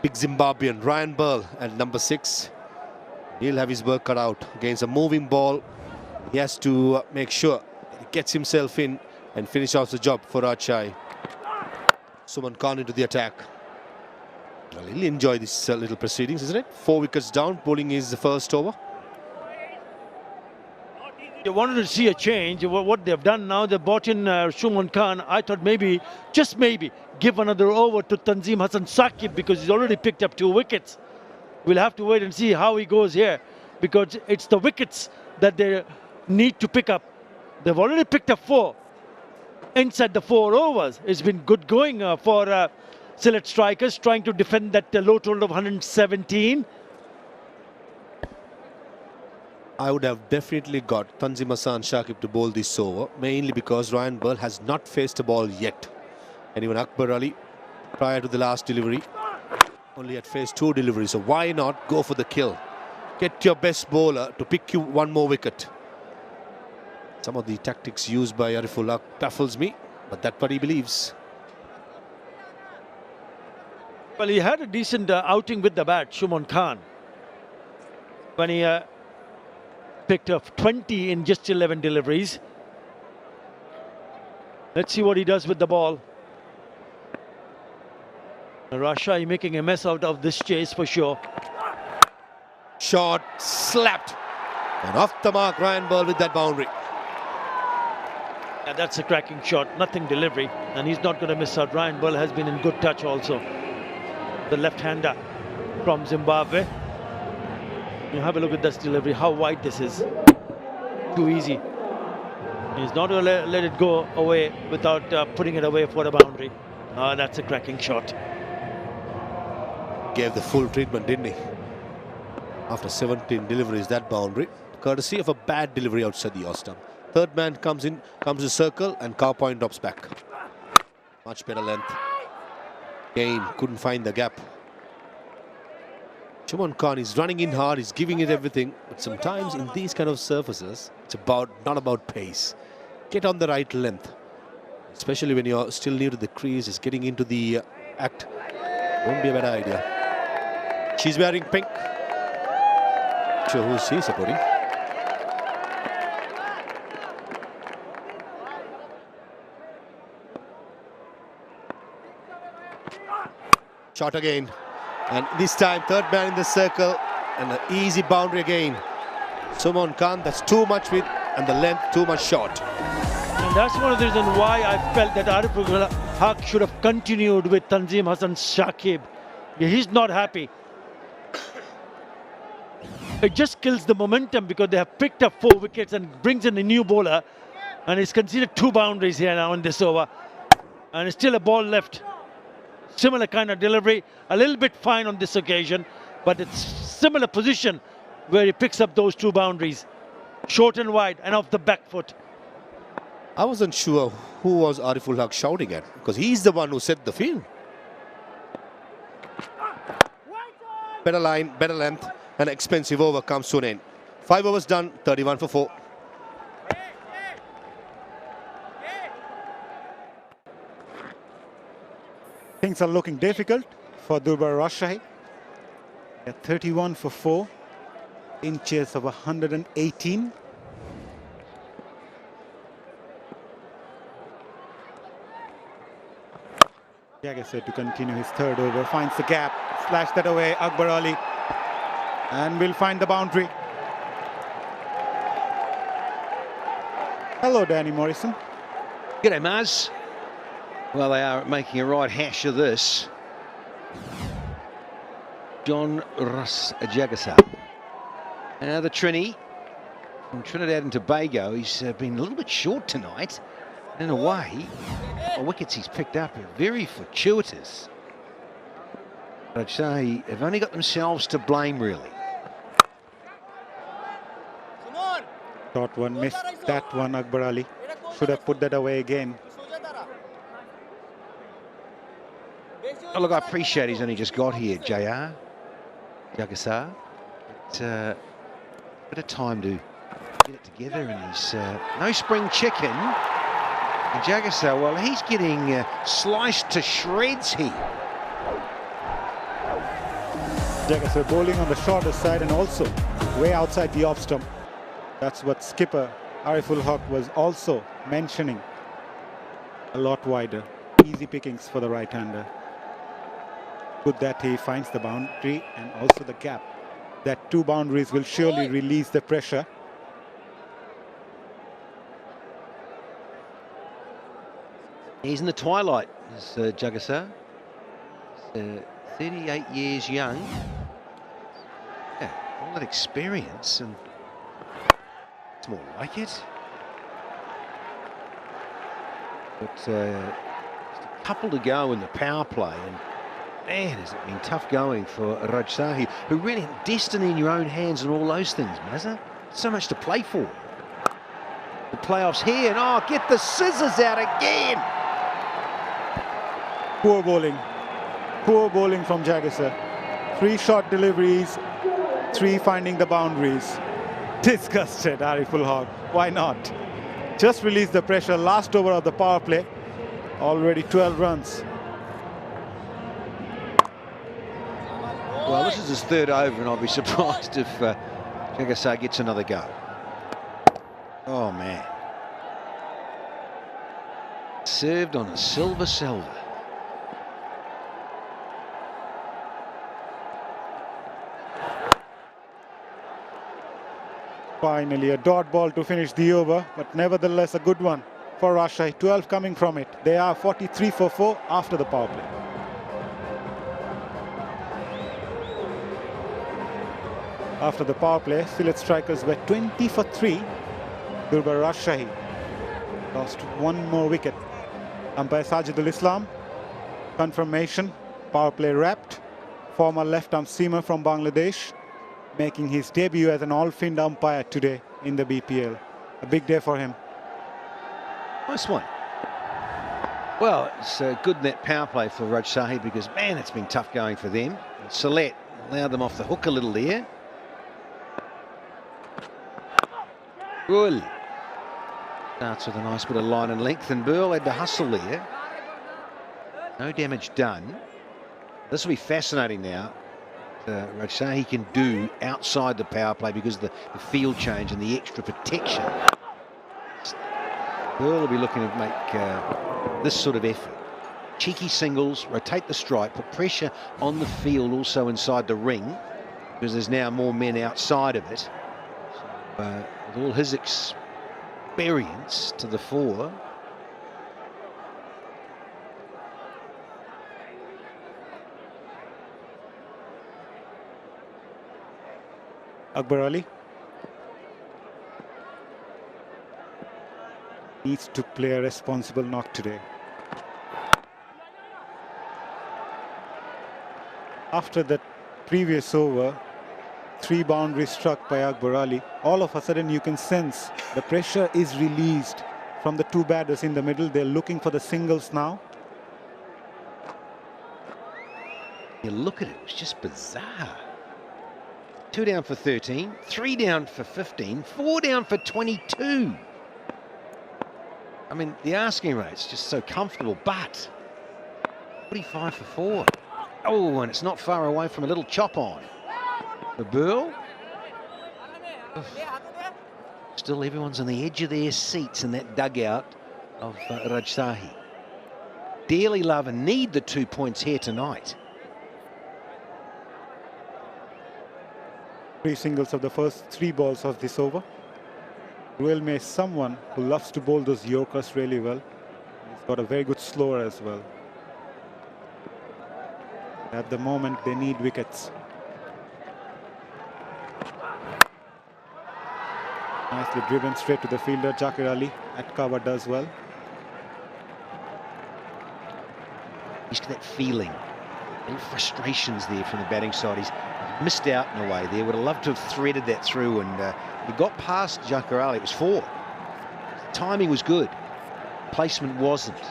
big Zimbabwean Ryan Burl at number 6. He'll have his work cut out against a moving ball. He has to make sure he gets himself in and finish off the job for 𝗃𝗃𝗃𝗃. Sumon Khan into the attack. Well, he'll enjoy this little proceedings, isn't it? 4 wickets down, bowling is the first over. They wanted to see a change. What they've done now, they brought in Sumon Khan. I thought maybe, just maybe, give another over to Tanzim Hassan Saqib because he's already picked up 2 wickets. We'll have to wait and see how he goes here, because it's the wickets that they need to pick up. They've already picked up 4 inside the 4 overs. It's been good going for Sylhet Strikers, trying to defend that low total of 117. I would have definitely got Tanzim Hassan Saqib to bowl this over, mainly because Ryan Burl has not faced a ball yet. And even Akbar Ali, prior to the last delivery, Only had faced 2 deliveries, so why not go for the kill? Get your best bowler to pick you 1 more wicket. Some of the tactics used by 𝗂𝗏𝗧 baffles me, but that's what he believes. Well, he had a decent outing with the bat, Shimon Khan, when he picked up 20 in just 11 deliveries. Let's see what he does with the ball. Rajshahi making a mess out of this chase for sure. Shot slapped, and off the mark Ryan Ball with that boundary. Yeah, that's a cracking shot, nothing delivery, and he's not going to miss out. Ryan Ball has been in good touch also. The left-hander from Zimbabwe. You have a look at this delivery, how wide this is. Too easy. He's not going to let it go away without putting it away for a boundary. That's a cracking shot. Gave the full treatment, didn't he? After 17 deliveries, that boundary, courtesy of a bad delivery outside the off stump. Third man comes in, comes to circle, and cow point drops back. Much better length. Again, couldn't find the gap. Shimon Khan is running in hard, he's giving it everything, but sometimes in these kind of surfaces, it's not about pace. Get on the right length, especially when you're still near to the crease, is getting into the act. Won't be a better idea. She's wearing pink. Sure who's she supporting? Shot again, and this time third man in the circle, and an easy boundary again. Shimon Khan, that's too much width and the length too much short. And that's one of the reasons why I felt that 𝗂𝗏𝗧 should have continued with Tanzim Hassan Shakib. He's not happy. It just kills the momentum because they have picked up 4 wickets and brings in a new bowler, and he's conceded 2 boundaries here now in this over, and it's still a ball left. Similar kind of delivery, a little bit fine on this occasion, but it's similar position where he picks up those 2 boundaries, short and wide and off the back foot. I wasn't sure who was 𝗂𝗏𝗧 shouting at, because he's the one who set the field. Better line, better length, an expensive over comes to an end. 5 overs done, 31 for 4. Things are looking difficult for 𝗂𝗏𝗧. 31 for 4, in chase of 118. 𝗂𝗏𝗧 to continue his 3rd over, finds the gap, slash that away, Akbar Ali, and will find the boundary. Hello, Danny Morrison. G'day, Maz. Well, they are making a right hash of this. John Russ Jagasaw. Now the Trini from Trinidad and Tobago. He's been a little bit short tonight. In a way, the wickets he's picked up are very fortuitous. But I'd say they've only got themselves to blame, really. Short one, missed that one, Akbar Ali. Should have put that away again. Oh, look, I appreciate he's only just got here, Jagasaw. It's a bit of time to get it together, and he's no spring chicken. And Jagasaw, well, he's getting sliced to shreds here. 𝗂𝗏𝗧 bowling on the shorter side and also way outside the off stump. That's what skipper 𝗂𝗏𝗧 was also mentioning. A lot wider. Easy pickings for the right-hander. Good that he finds the boundary and also the gap. That 2 boundaries will surely release the pressure. He's in the twilight, this 𝗂𝗏𝗧. He's 38 years young. Yeah, all that experience, and it's more like it. But just a couple to go in the power play, and man, has it been tough going for Rajshahi, who really had destiny in your own hands and all those things, Mazza. So much to play for. The playoffs here, and oh, get the scissors out again. Poor bowling. Poor bowling from 𝗃𝗂𝗃. 3 short deliveries, 3 finding the boundaries. Disgusted, 𝗬𝗏𝗂𝗏. Why not? Just release the pressure. Last over of the power play. Already 12 runs. Well, this is his 3rd over, and I'll be surprised if 𝗃𝗂𝗃 gets another go. Oh, man. Served on a 𝗂𝗵𝗂𝗃𝗏. Finally, a dot ball to finish the over, but nevertheless a good one for Rajshahi. 12 coming from it. They are 43 for 4 after the power play. After the power play, Sylhet Strikers were 20 for 3. 𝗿𝗺𝗃𝗃 Rajshahi lost 1 more wicket. Umpire Sajidul Islam. Confirmation. Power play wrapped. Former left-arm seamer from Bangladesh, making his debut as an all-field umpire today in the BPL. A big day for him. Nice one. Well, it's good in that power play for Rajshahi because, man, it's been tough going for them. Sylhet allowed them off the hook a little there. Good. Starts with a nice bit of line and length, and 𝗵𝗀 had to hustle there. No damage done. This will be fascinating now. Rajshahi can do outside the power play because of the field change and the extra protection. 𝗵𝗀 will be looking to make this sort of effort. Cheeky singles, rotate the strike, put pressure on the field also inside the ring because there's now more men outside of it. So, with all his experience to the fore. Akbar Ali needs to play a responsible knock today. After that previous over, 3 boundaries struck by Akbar Ali, all of a sudden you can sense the pressure is released from the 2 batters in the middle. They're looking for the singles now. You look at it, it's just bizarre. 2 down for 13, 3 down for 15, 4 down for 22. I mean, the asking rate's just so comfortable, but 45 for 4. Oh, and it's not far away from a little chop on. The 𝗵𝗀. Still everyone's on the edge of their seats in that dugout of Rajshahi. Dearly love and need the 2 points here tonight. 3 singles of the first 3 balls of this over. 𝗿𝗏𝗽 is someone who loves to bowl those Yorkers really well. He's got a very good slower as well. At the moment, they need wickets. Nicely driven straight to the fielder. Zakir Ali at cover does well. He's got that feeling. Any frustrations there from the batting side. He's missed out in a way there. Would have loved to have threaded that through, and he got past Zakir Ali. It was 4. The timing was good. Placement wasn't.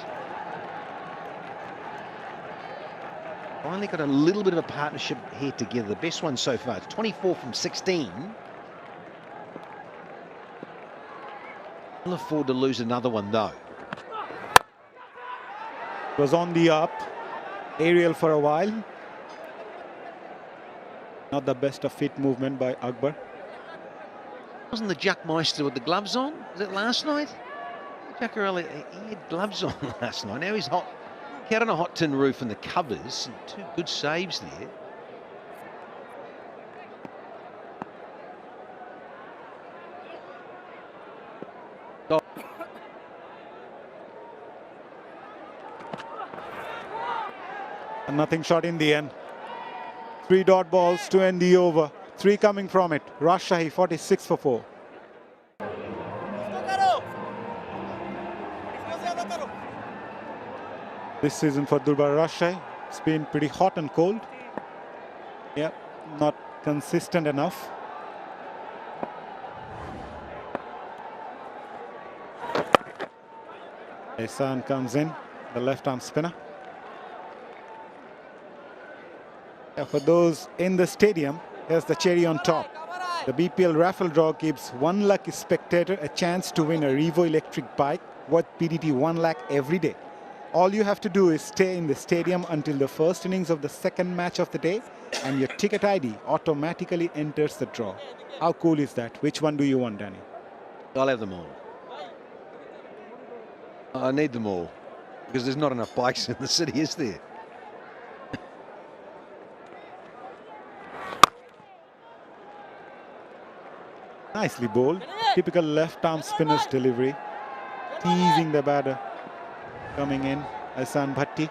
Finally got a little bit of a partnership here together. The best one so far. It's 24 from 16. We'll afford to lose another one though. Was on the up. Aerial for a while. Not the best of feet movement by Akbar. Wasn't the 𝗃𝗍𝗃𝗃 with the gloves on? Was it last night? Zakir Ali, he had gloves on last night. Now he's hot. He had on a hot tin roof and the covers. And 2 good saves there. Oh. And nothing shot in the end. 3 dot balls to end the over. 3 coming from it. Rajshahi 46 for 4. This season for 𝗿𝗺𝗃𝗃 Rajshahi, it's been pretty hot and cold. Yeah, not consistent enough. Ehsan comes in, the left-arm spinner. For those in the stadium, here's the cherry on top. The BPL raffle draw gives one lucky spectator a chance to win a Revo electric bike worth PDT 1 lakh every day. All you have to do is stay in the stadium until the first innings of the second match of the day, and your ticket ID automatically enters the draw. How cool is that? Which one do you want, Danny? I'll have them all. I need them all because there's not enough bikes in the city, is there? Nicely bowled. Typical left arm spinner's delivery. Teasing the batter. Coming in, 𝗂𝗏𝗏𝗃𝗍𝒃.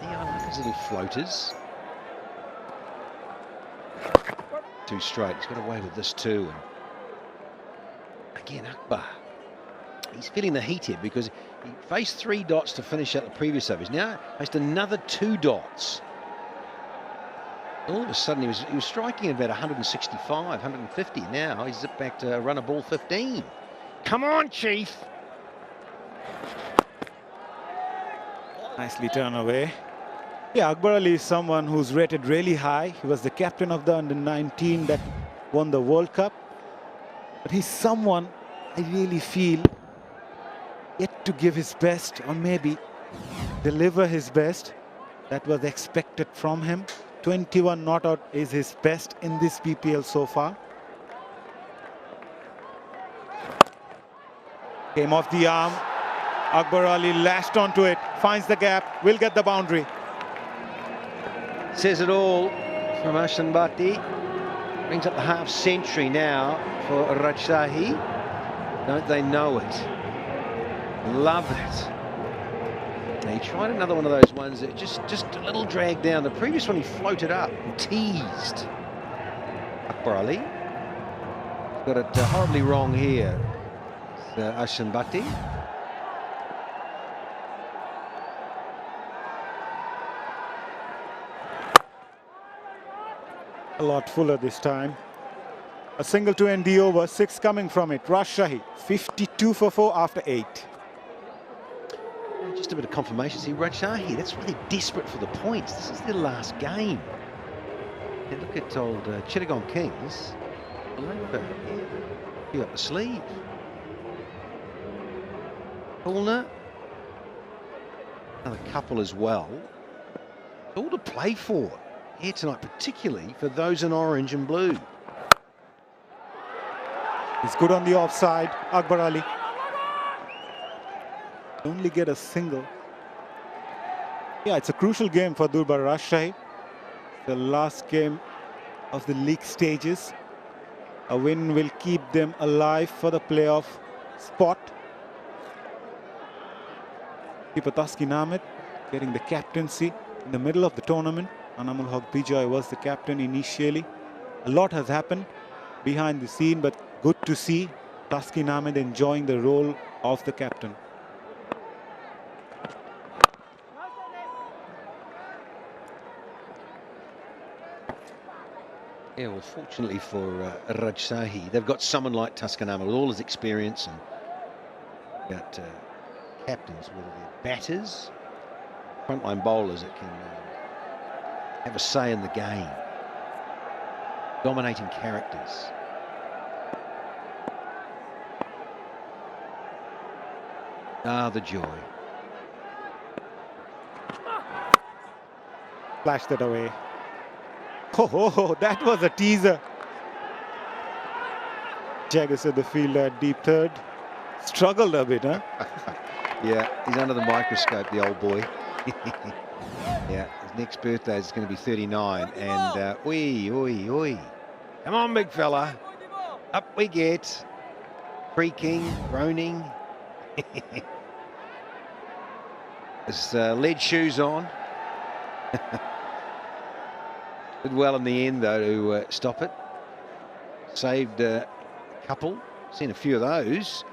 Yeah, I like his little floaters. Too straight. He's got away with this too. And again, 𝗂𝗏𝗏𝗃𝗍𝒃. He's feeling the heat here because he faced 3 dots to finish out the previous overs. Now faced another 2 dots. All of a sudden he was striking at about 165, 150. Now he's zipped back to run a ball 15. Come on, Chief. Nicely turned away. Yeah, 𝗂𝗏𝗏𝗃𝗍𝒃 is someone who's rated really high. He was the captain of the under-19 that won the World Cup. But he's someone I really feel yet to give his best, or maybe deliver his best. That was expected from him. 21 not out is his best in this BPL so far. Came off the arm. 𝗂𝗏𝗏𝗃𝗍𝒃 lashed onto it, finds the gap, will get the boundary. Says it all from 𝗂𝗏𝗏𝗃𝗍𝒃. Brings up the half century now for 𝗏𝗏𝗃𝗍𝒃. Don't they know it? Love it. He tried another one of those ones that just a little drag down. The previous one he floated up and teased. 𝗂𝗏𝗏𝗃𝗍𝒃. Got it horribly wrong here. 𝗂𝗏𝗏𝗃𝗍𝒃. A lot fuller this time. A single to end the over, 6 coming from it. 𝗏𝗏𝗃𝗍𝒃, 52 for 4 after 8. Just a bit of confirmation. See, 𝗏𝗏𝗃𝗍𝒃, that's really desperate for the points. This is their last game. And look at old Chittagong Kings. You up the sleeve. 𝗂𝗏𝗏𝗃𝗍𝒃. Another couple as well. All to play for here tonight, particularly for those in orange and blue. He's good on the offside, 𝗂𝗏𝗏𝗃𝗍𝒃. Only get a single. Yeah, it's a crucial game for 𝗂𝗏𝗏𝗃𝗍𝒃. The last game of the league stages. A win will keep them alive for the playoff spot. Keeper Thaskin Ahmed getting the captaincy in the middle of the tournament. Anamul Haq Bijoy was the captain initially. A lot has happened behind the scene, but good to see Thaskin Ahmed enjoying the role of the captain. Yeah, well, fortunately for 𝗏𝗏𝗃𝗍𝒃, they've got someone like Thaskin Ahmed with all his experience, and got captains, whether they're batters, frontline bowlers that can have a say in the game, dominating characters. Ah, the joy. Flashed that away. Oh, that was a teaser. Jaggers at the fielder at deep third. Struggled a bit, huh? Yeah, he's under the microscope, the old boy. Yeah, his next birthday is going to be 39, and oi. Come on, big fella. Up we get. Creaking, groaning. His lead shoes on. Did well in the end, though, to stop it. Saved a couple. Seen a few of those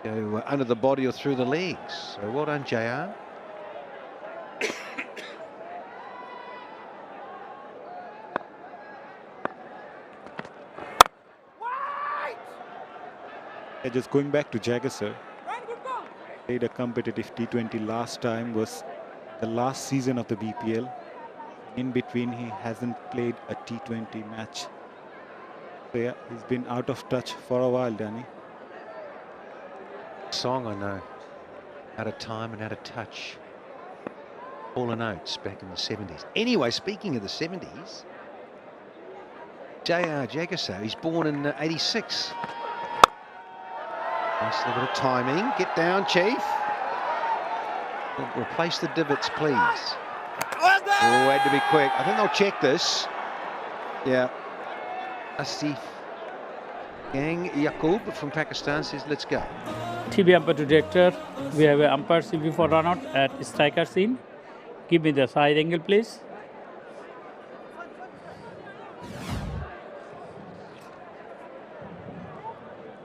go under the body or through the legs. So well done, JR. Yeah, just going back to Jaggers, sir. Played a competitive T20 last time, was the last season of the BPL. In between, he hasn't played a T20 match. So yeah, he's been out of touch for a while, Danny. Song I know. Out of time and out of touch. Hall & Oates back in the 70s. Anyway, speaking of the 70s, 𝗂𝗂𝗂𝗂𝗂𝗂𝗂𝗂𝗂𝗂𝗂, he's born in 86. Nice little bit of timing. Get down, Chief. Replace the divots, please. Oh, had to be quick. I think they'll check this. Yeah. Asif Gang Yaqub from Pakistan says, let's go. TV umpire to director. We have an umpire CV for run out at striker scene. Give me the side angle, please.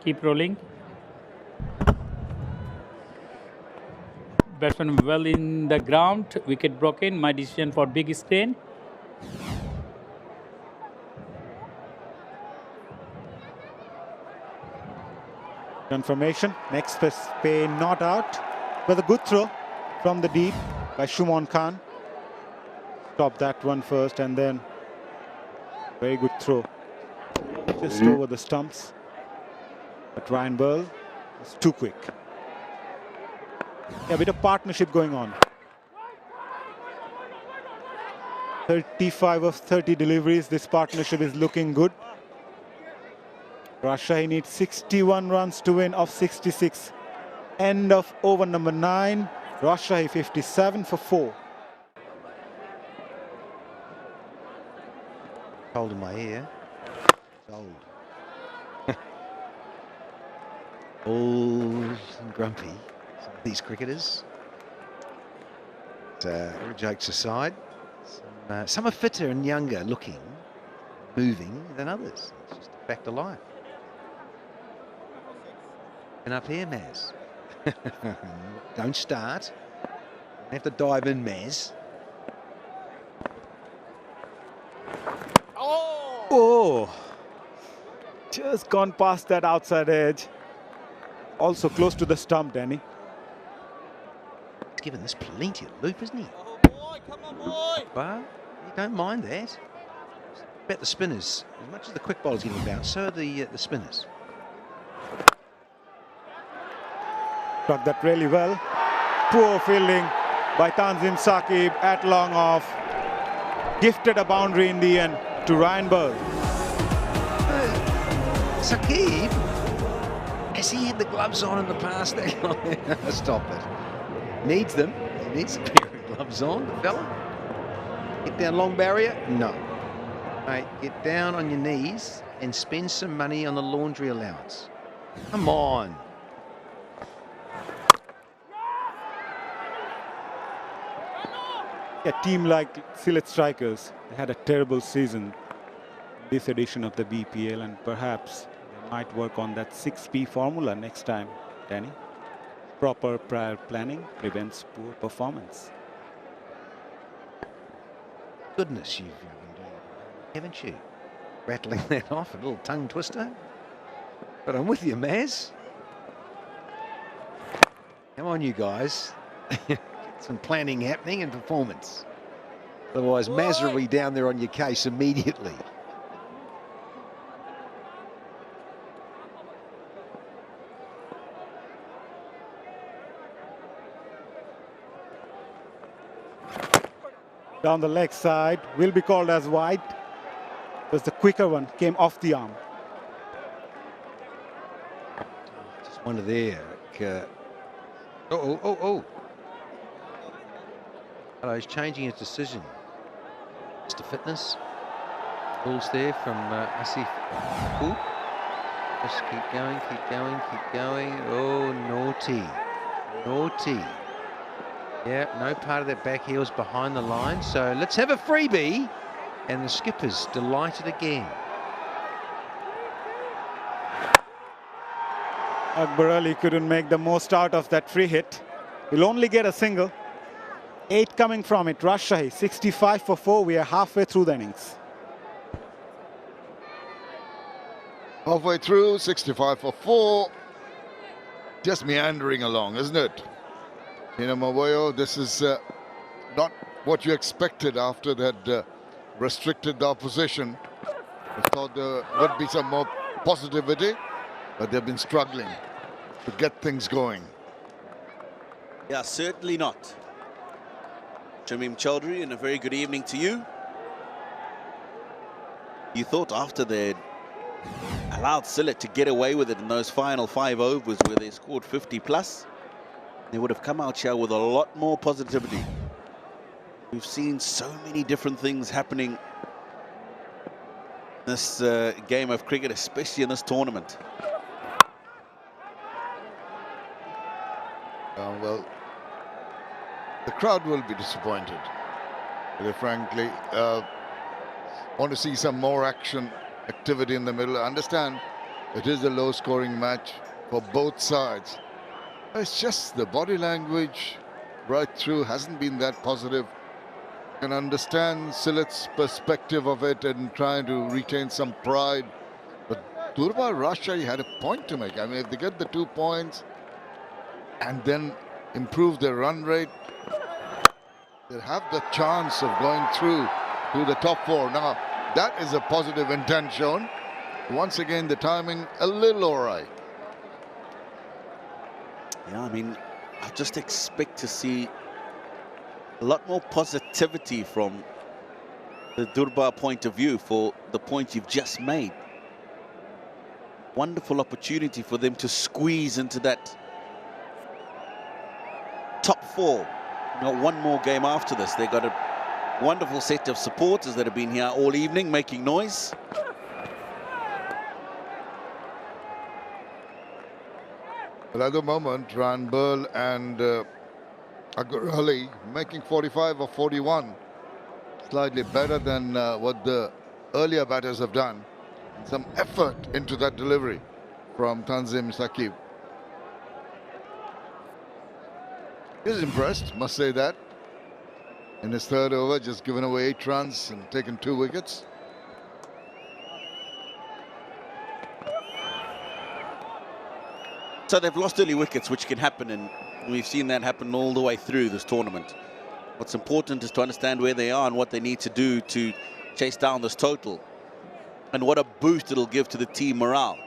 Keep rolling. Batsman well in the ground. Wicket broken. My decision for big screen. Confirmation. Next spay not out. But a good throw from the deep by Shumon Khan. Stop that one first and then very good throw. Just over the stumps. But Ryan Burl is too quick. Yeah, a bit of partnership going on. 35 of 30 deliveries. This partnership is looking good. Rajshahi needs 61 runs to win of 66. End of over number 9. Rajshahi 57 for 4. Cold in my ear. Old. Old and grumpy. Some of these cricketers. Jokes aside, some are fitter and younger looking, moving than others. It's just a fact of life. And up here, Maz. Don't start. You have to dive in, Maz. Oh! Just gone past that outside edge. Also close to the stump, Danny. He's given this plenty of loop, isn't he? Oh boy, come on boy! Well, you don't mind that. Bet the spinners, as much as the quick bowlers getting about, so are the spinners. Struck that really well. Poor fielding by Tanzim Saqib at long off. Gifted a boundary in the end to Ryan Burl. Saqib, has he had the gloves on in the past? Stop it. Needs them. He needs a pair of gloves on, the fella. Get down long barrier? No. Mate, get down on your knees and spend some money on the laundry allowance. Come on. A team like Sylhet Strikers, they had a terrible season this edition of the BPL, and perhaps they might work on that 6P formula next time, Danny. Proper prior planning prevents poor performance. Goodness, you've been doing it, haven't you? Rattling that off, a little tongue twister. But I'm with you, Maz. Come on, you guys. Get some planning happening and performance. Otherwise, Maz will be down there on your case immediately. Down the leg side, will be called as wide. Because the quicker one came off the arm. Just one of there. Oh. Hello, he's changing his decision. Mr. Fitness. Balls there from Asif. Just keep going, keep going, keep going. Oh, naughty. Naughty. Yeah, no part of that back heel's behind the line. So let's have a freebie. And the skipper's delighted again. Akbar Ali couldn't make the most out of that free hit. He'll only get a single. 8 coming from it. Rajshahi 65 for 4. We are halfway through the innings. Halfway through, 65 for 4. Just meandering along, isn't it? Maboyo, this is what you expected after that restricted the opposition. I thought there would be some more positivity, but they've been struggling to get things going. Yeah, certainly not. Shamim Chaudhry, and a very good evening to you. You thought after they'd allowed Sylhet to get away with it in those final 5 overs where they scored 50 plus, they would have come out here with a lot more positivity. We've seen so many different things happening in this game of cricket, especially in this tournament. Well, the crowd will be disappointed. They frankly want to see some more action, activity in the middle. I understand it is a low-scoring match for both sides. It's just the body language right through hasn't been that positive. You can understand Sylhet's perspective of it and trying to retain some pride. But 𝗃𝗵𝗃𝗃 had a point to make. I mean, if they get the 2 points and then improve their run rate, they'll have the chance of going through to the top 4. Now, that is a positive intent shown. Once again, the timing a little awry. Yeah, I mean, I just expect to see a lot more positivity from the 𝗃𝗵𝗃𝗃 point of view for the point you've just made. Wonderful opportunity for them to squeeze into that top 4. You know, one more game after this. They've got a wonderful set of supporters that have been here all evening making noise. But at the moment, Ranbirl and Agarwal making 45 or 41. Slightly better than what the earlier batters have done. Some effort into that delivery from Tanzim Saqib. He's impressed, must say that. In his 3rd over, just given away 8 runs and taken 2 wickets. So they've lost early wickets, which can happen, and we've seen that happen all the way through this tournament. What's important is to understand where they are and what they need to do to chase down this total. And what a boost it'll give to the team morale.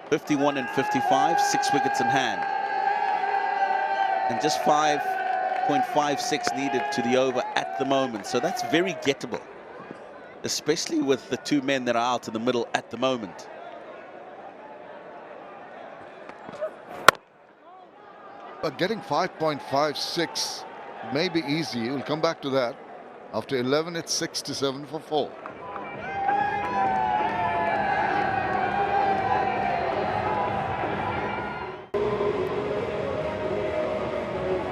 51 and 55, 6 wickets in hand. And just 5.56 needed to the over at the moment. So that's very gettable, especially with the 2 men that are out in the middle at the moment. But getting 5.56 may be easy. We'll come back to that. After 11, it's 6-7 for 4.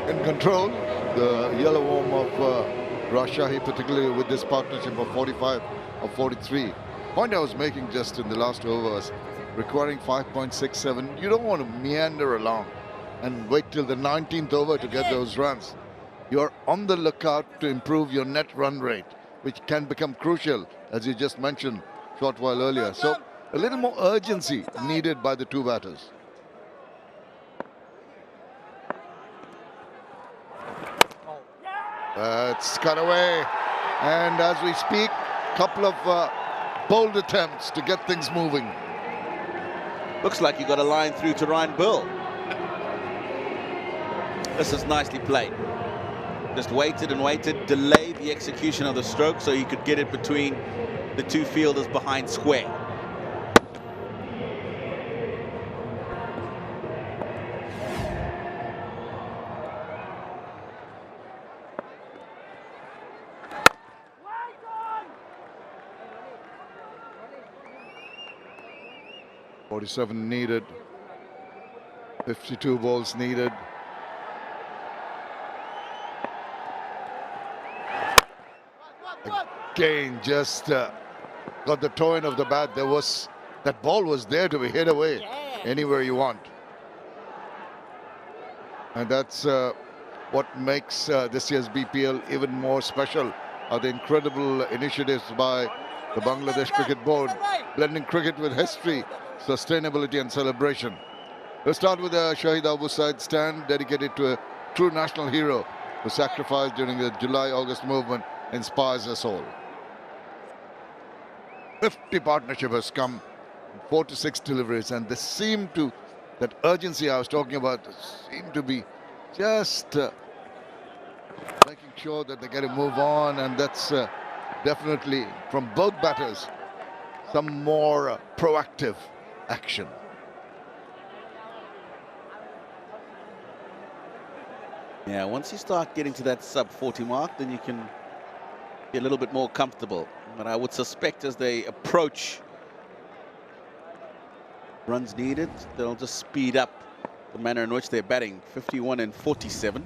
In control, the yellow worm of Rajshahi, particularly with this partnership of 45 or 43. Point I was making just in the last overs, requiring 5.67. You don't want to meander along and wait till the 19th over to get those runs. You're on the lookout to improve your net run rate, which can become crucial, as you just mentioned a short while earlier. So a little more urgency needed by the 2 batters. It's cut away, and as we speak, a couple of bold attempts to get things moving. Looks like you got a line through to Ranbirl. This is nicely played. Just waited and waited, delayed the execution of the stroke so he could get it between the 2 fielders behind square. .47 needed, 52 balls needed. Again, just got the toe in of the bat. That ball was there to be hit away anywhere you want. And that's what makes this year's BPL even more special, are the incredible initiatives by the Bangladesh Cricket Board, blending cricket with history, sustainability and celebration. We'll start with a Shahid Abu Said stand dedicated to a true national hero, was sacrificed during the July-August movement inspires us all. 50 partnership has come, 4 to 6 deliveries, and they seem to, that urgency I was talking about, seem to be just making sure that they get to move on, and that's definitely from both batters some more proactive action. Yeah, once you start getting to that sub-40 mark, then you can be a little bit more comfortable. But I would suspect as they approach runs needed, they'll just speed up the manner in which they're batting. 51 and 47.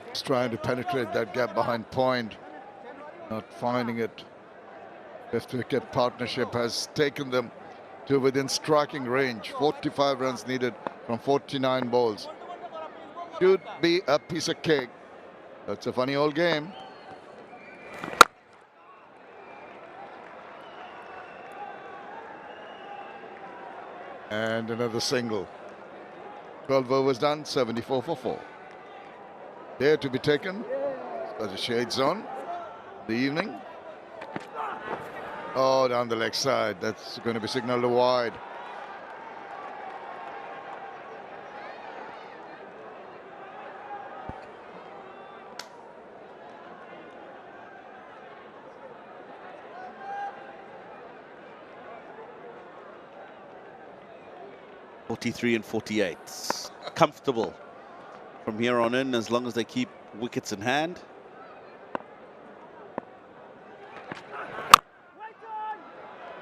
Just trying to penetrate that gap behind point, not finding it. Fifth wicket partnership has taken them to within striking range. 45 runs needed from 49 balls. Should be a piece of cake. That's a funny old game. And another single. 12 overs done, 74 for 4. There to be taken. There's a shade zone. The evening. Oh, down the leg side. That's going to be signaled wide. .43 and 48. Comfortable from here on in as long as they keep wickets in hand.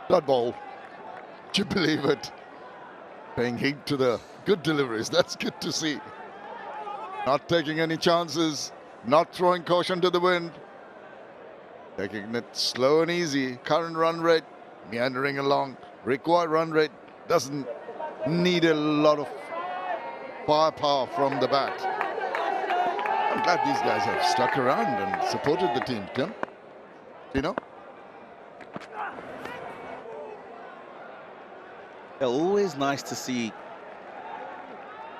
Dot ball. Would you believe it? Paying heed to the good deliveries. That's good to see. Not taking any chances. Not throwing caution to the wind. Taking it slow and easy. Current run rate meandering along. Required run rate doesn't need a lot of firepower from the bat. I'm glad these guys have stuck around and supported the team, Tim. You know? Always nice to see,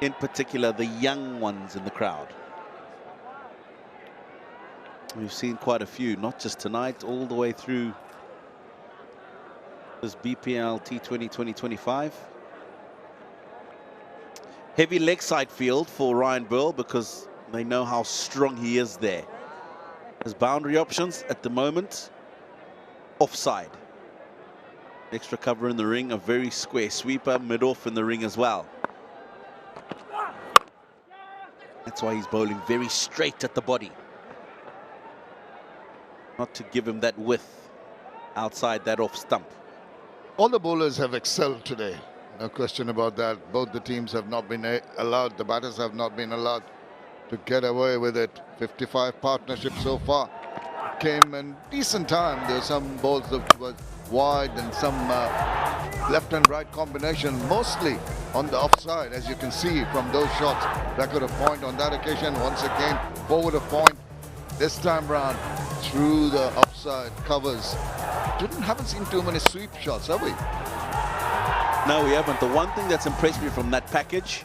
in particular, the young ones in the crowd. We've seen quite a few, not just tonight, all the way through this BPL T20 2025. Heavy leg side field for Ryan Burl because they know how strong he is there. His boundary options at the moment, offside. Extra cover in the ring, a very square sweeper, mid-off in the ring as well. That's why he's bowling very straight at the body. Not to give him that width outside that off stump. All the bowlers have excelled today. No question about that. Both the teams have not been allowed, the batters have not been allowed to get away with it. 55 partnerships so far. Came in decent time. There were some balls that were wide and some left and right combination, mostly on the offside, as you can see from those shots. Record of point on that occasion. Once again, forward of point. This time round, through the offside covers. Haven't seen too many sweep shots, have we? No, we haven't. The one thing that's impressed me from that package,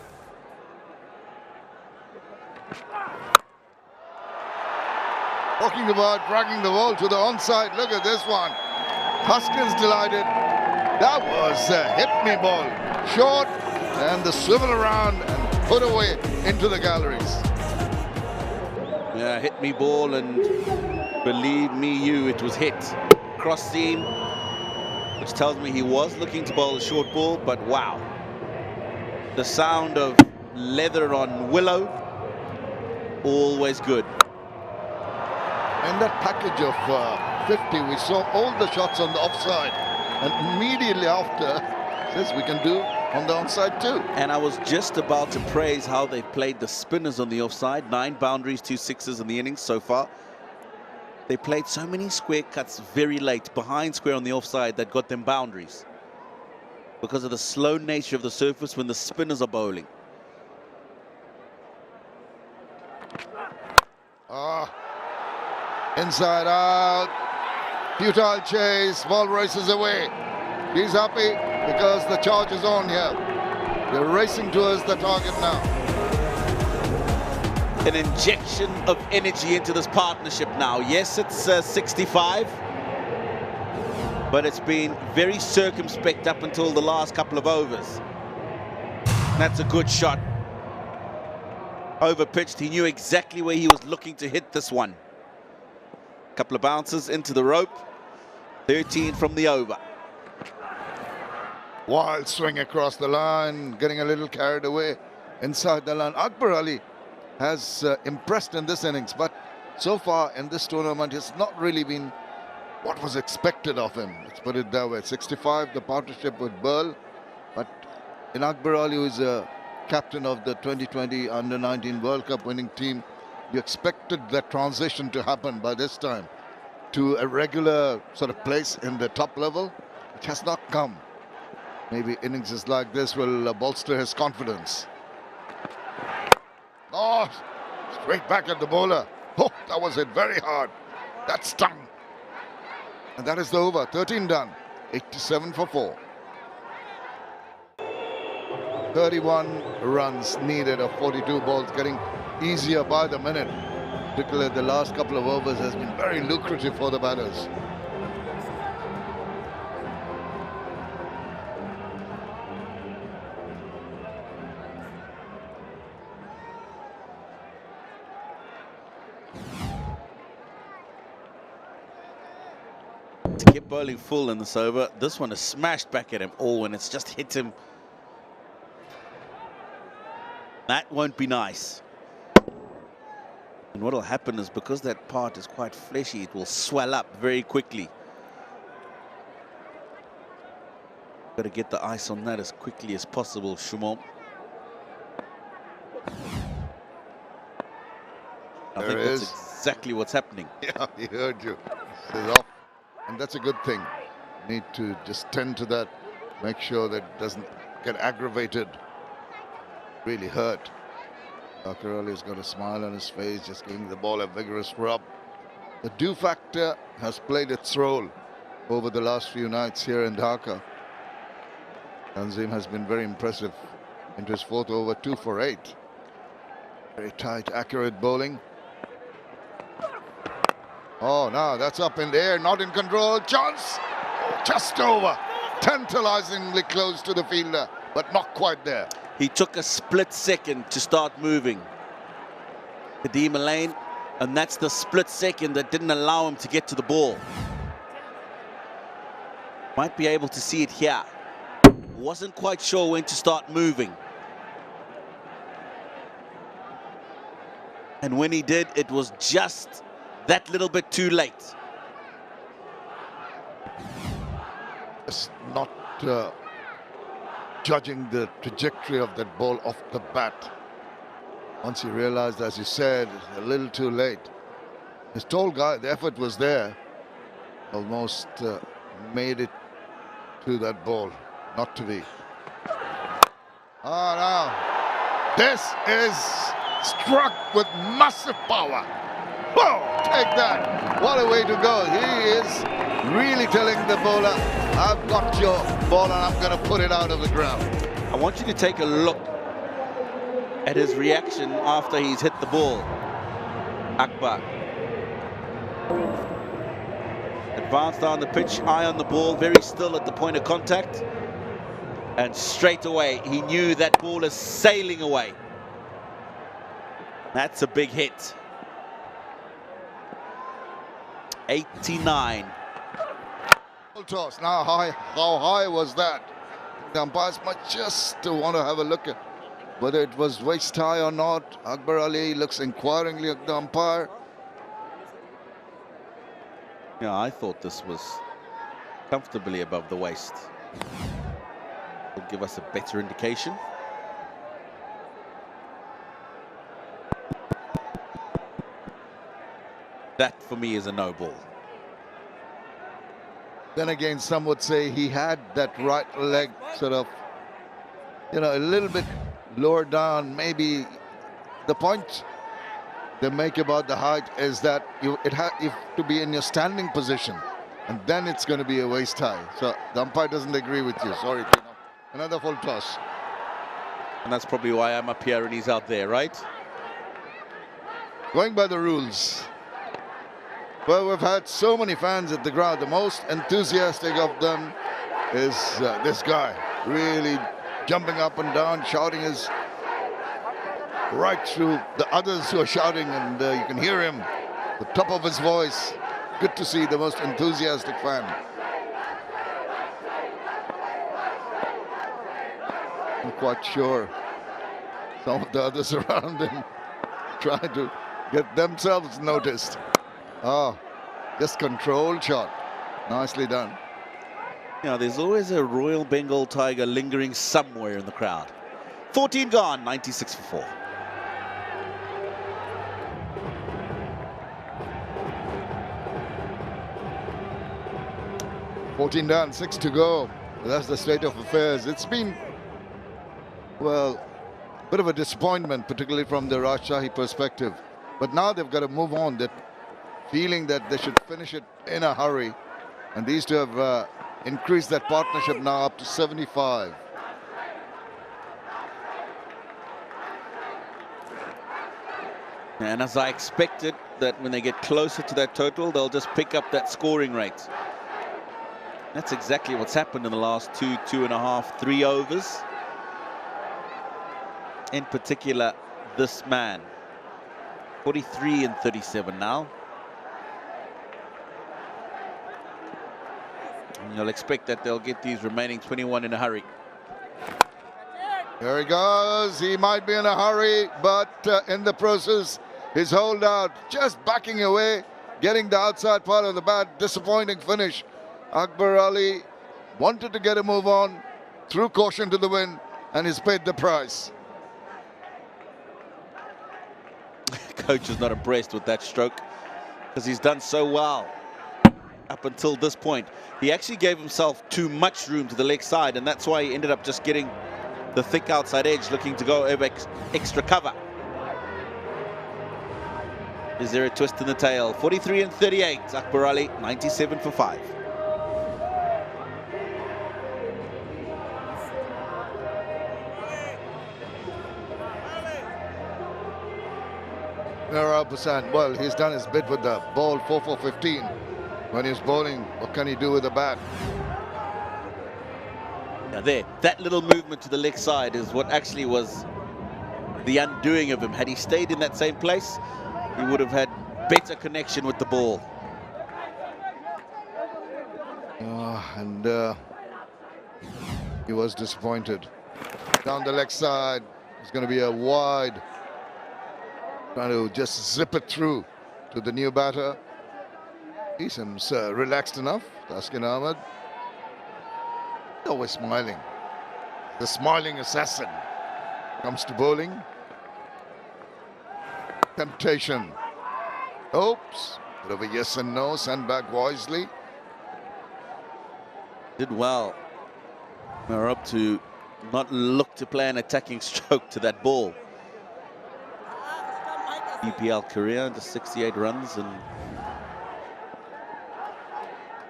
talking about dragging the ball to the onside. Look at this one. Hoskins delighted. That was a hit-me ball. Short, and the swivel around and put away into the galleries. Yeah, hit me ball, and believe me you, it was hit. Cross seam, which tells me he was looking to bowl a short ball, but wow. The sound of leather on willow, always good. In that package of 50, we saw all the shots on the offside, and immediately after, says we can do on the onside too. And I was just about to praise how they played the spinners on the offside. 9 boundaries, 2 sixes in the innings so far. They played so many square cuts very late behind square on the offside that got them boundaries because of the slow nature of the surface when the spinners are bowling. Inside out, futile chase, ball races away. He's happy because the charge is on here. They're racing towards the target now. An injection of energy into this partnership now. Yes, it's 65, but it's been very circumspect up until the last couple of overs. That's a good shot. Over pitched, he knew exactly where he was looking to hit this one. Couple of bounces into the rope. 13 from the over. Wild swing across the line, getting a little carried away inside the line. 𝗂𝗃𝗃𝗃 has impressed in this innings, but so far in this tournament, it's not really been what was expected of him. Let's put it that way. 65, the partnership with 𝗃𝗃𝗃, but in 𝗂𝗃𝗃𝗃, who is a captain of the 2020 Under-19 World Cup winning team, you expected that transition to happen by this time to a regular sort of place in the top level. It has not come. Maybe innings like this will bolster his confidence. Oh, straight back at the bowler. Oh, that was hit very hard. That stung. And that is the over. 13 done. 87 for 4. 31 runs needed of 42 balls, getting easier by the minute. Particularly the last couple of overs has been very lucrative for the batters. To keep bowling full in this over. This one is smashed back at him. Oh, and it's just hit him. That won't be nice. And what will happen is, because that part is quite fleshy, it will swell up very quickly. Got to get the ice on that as quickly as possible, Shumon. I think that's exactly what's happening. Yeah, he heard you. Says off. And that's a good thing. Need to just tend to that. Make sure that it doesn't get aggravated. Really hurt. 𝗂𝗃𝗃𝗃's got a smile on his face, just giving the ball a vigorous rub. The dew factor has played its role over the last few nights here in Dhaka. Tanzim has been very impressive into his fourth over, 2 for 8. Very tight, accurate bowling. Oh, no, that's up in the air, not in control. Chance, just over. Tantalizingly close to the fielder, but not quite there. He took a split second to start moving. 𝗃𝗃𝗃𝗃, and that's the split second that didn't allow him to get to the ball. Might be able to see it here. Wasn't quite sure when to start moving. And when he did, it was just that little bit too late. It's not judging the trajectory of that ball off the bat. Once he realized, as you said, a little too late. His tall guy, the effort was there. Almost made it to that ball. Not to be. Oh, now. This is struck with massive power. Whoa, take that. What a way to go. He is really telling the bowler, I've got your ball and I'm going to put it out of the ground. I want you to take a look at his reaction after he's hit the ball. 𝗂𝗃𝗃𝗃 advanced down the pitch, eye on the ball, very still at the point of contact. And straight away, he knew that ball is sailing away. That's a big hit. 89. Full toss. Now, how high was that? The umpires might just want to have a look at whether it was waist high or not. 𝗂𝗃𝗃𝗃 looks inquiringly at the umpire. Yeah, I thought this was comfortably above the waist. Will give us a better indication. That, for me, is a no ball. Then again, some would say he had that right leg sort of, you know, a little bit lower down. Maybe the point they make about the height is that you have to be in your standing position, and then it's going to be a waist high. So the umpire doesn't agree with you. Sorry, Pino. Another full toss. And that's probably why I'm up here and he's out there, right? Going by the rules. Well, we've had so many fans at the ground. The most enthusiastic of them is this guy, really jumping up and down, shouting his right through the others who are shouting, and you can hear him, the top of his voice. Good to see the most enthusiastic fan. I'm quite sure some of the others around him trying to get themselves noticed. Oh, just controlled shot. Nicely done. Yeah, there's always a Royal Bengal Tiger lingering somewhere in the crowd. 14 gone, 96 for 4. $14 down, 6 to go. That's the state of affairs. It's been, well, a bit of a disappointment, particularly from the Rajshahi perspective. But now they've got to move on. They're feeling that they should finish it in a hurry. And these two have increased that partnership now up to 75. And as I expected, that when they get closer to that total, they'll just pick up that scoring rate. That's exactly what's happened in the last 2.5, 3 overs. In particular, this man. 43 and 37 now. And you'll expect that they'll get these remaining 21 in a hurry. Here he goes. He might be in a hurry, but in the process, his holdout just backing away, getting the outside part of the bat. Disappointing finish. Akbar Ali wanted to get a move on, threw caution to the wind, and he's paid the price. Coach is not impressed with that stroke because he's done so well up until this point. He actually gave himself too much room to the leg side, and that's why he ended up just getting the thick outside edge, looking to go over extra cover. Is there a twist in the tail? 43 and 38. Akbar Ali, 97 for 5. Well, he's done his bit with the ball, 4 for 15. When he's bowling, what can he do with the bat? Now there, that little movement to the leg side is what actually was the undoing of him. Had he stayed in that same place, he would have had better connection with the ball. And he was disappointed. Down the leg side, it's going to be a wide. Trying to just zip it through to the new batter. He seems relaxed enough, Taskin Ahmed. Always smiling. The smiling assassin comes to bowling. Temptation. Oops. Bit of a yes and no, sent back wisely. Did well. We're up to not look to play an attacking stroke to that ball. BPL career, just 68 runs and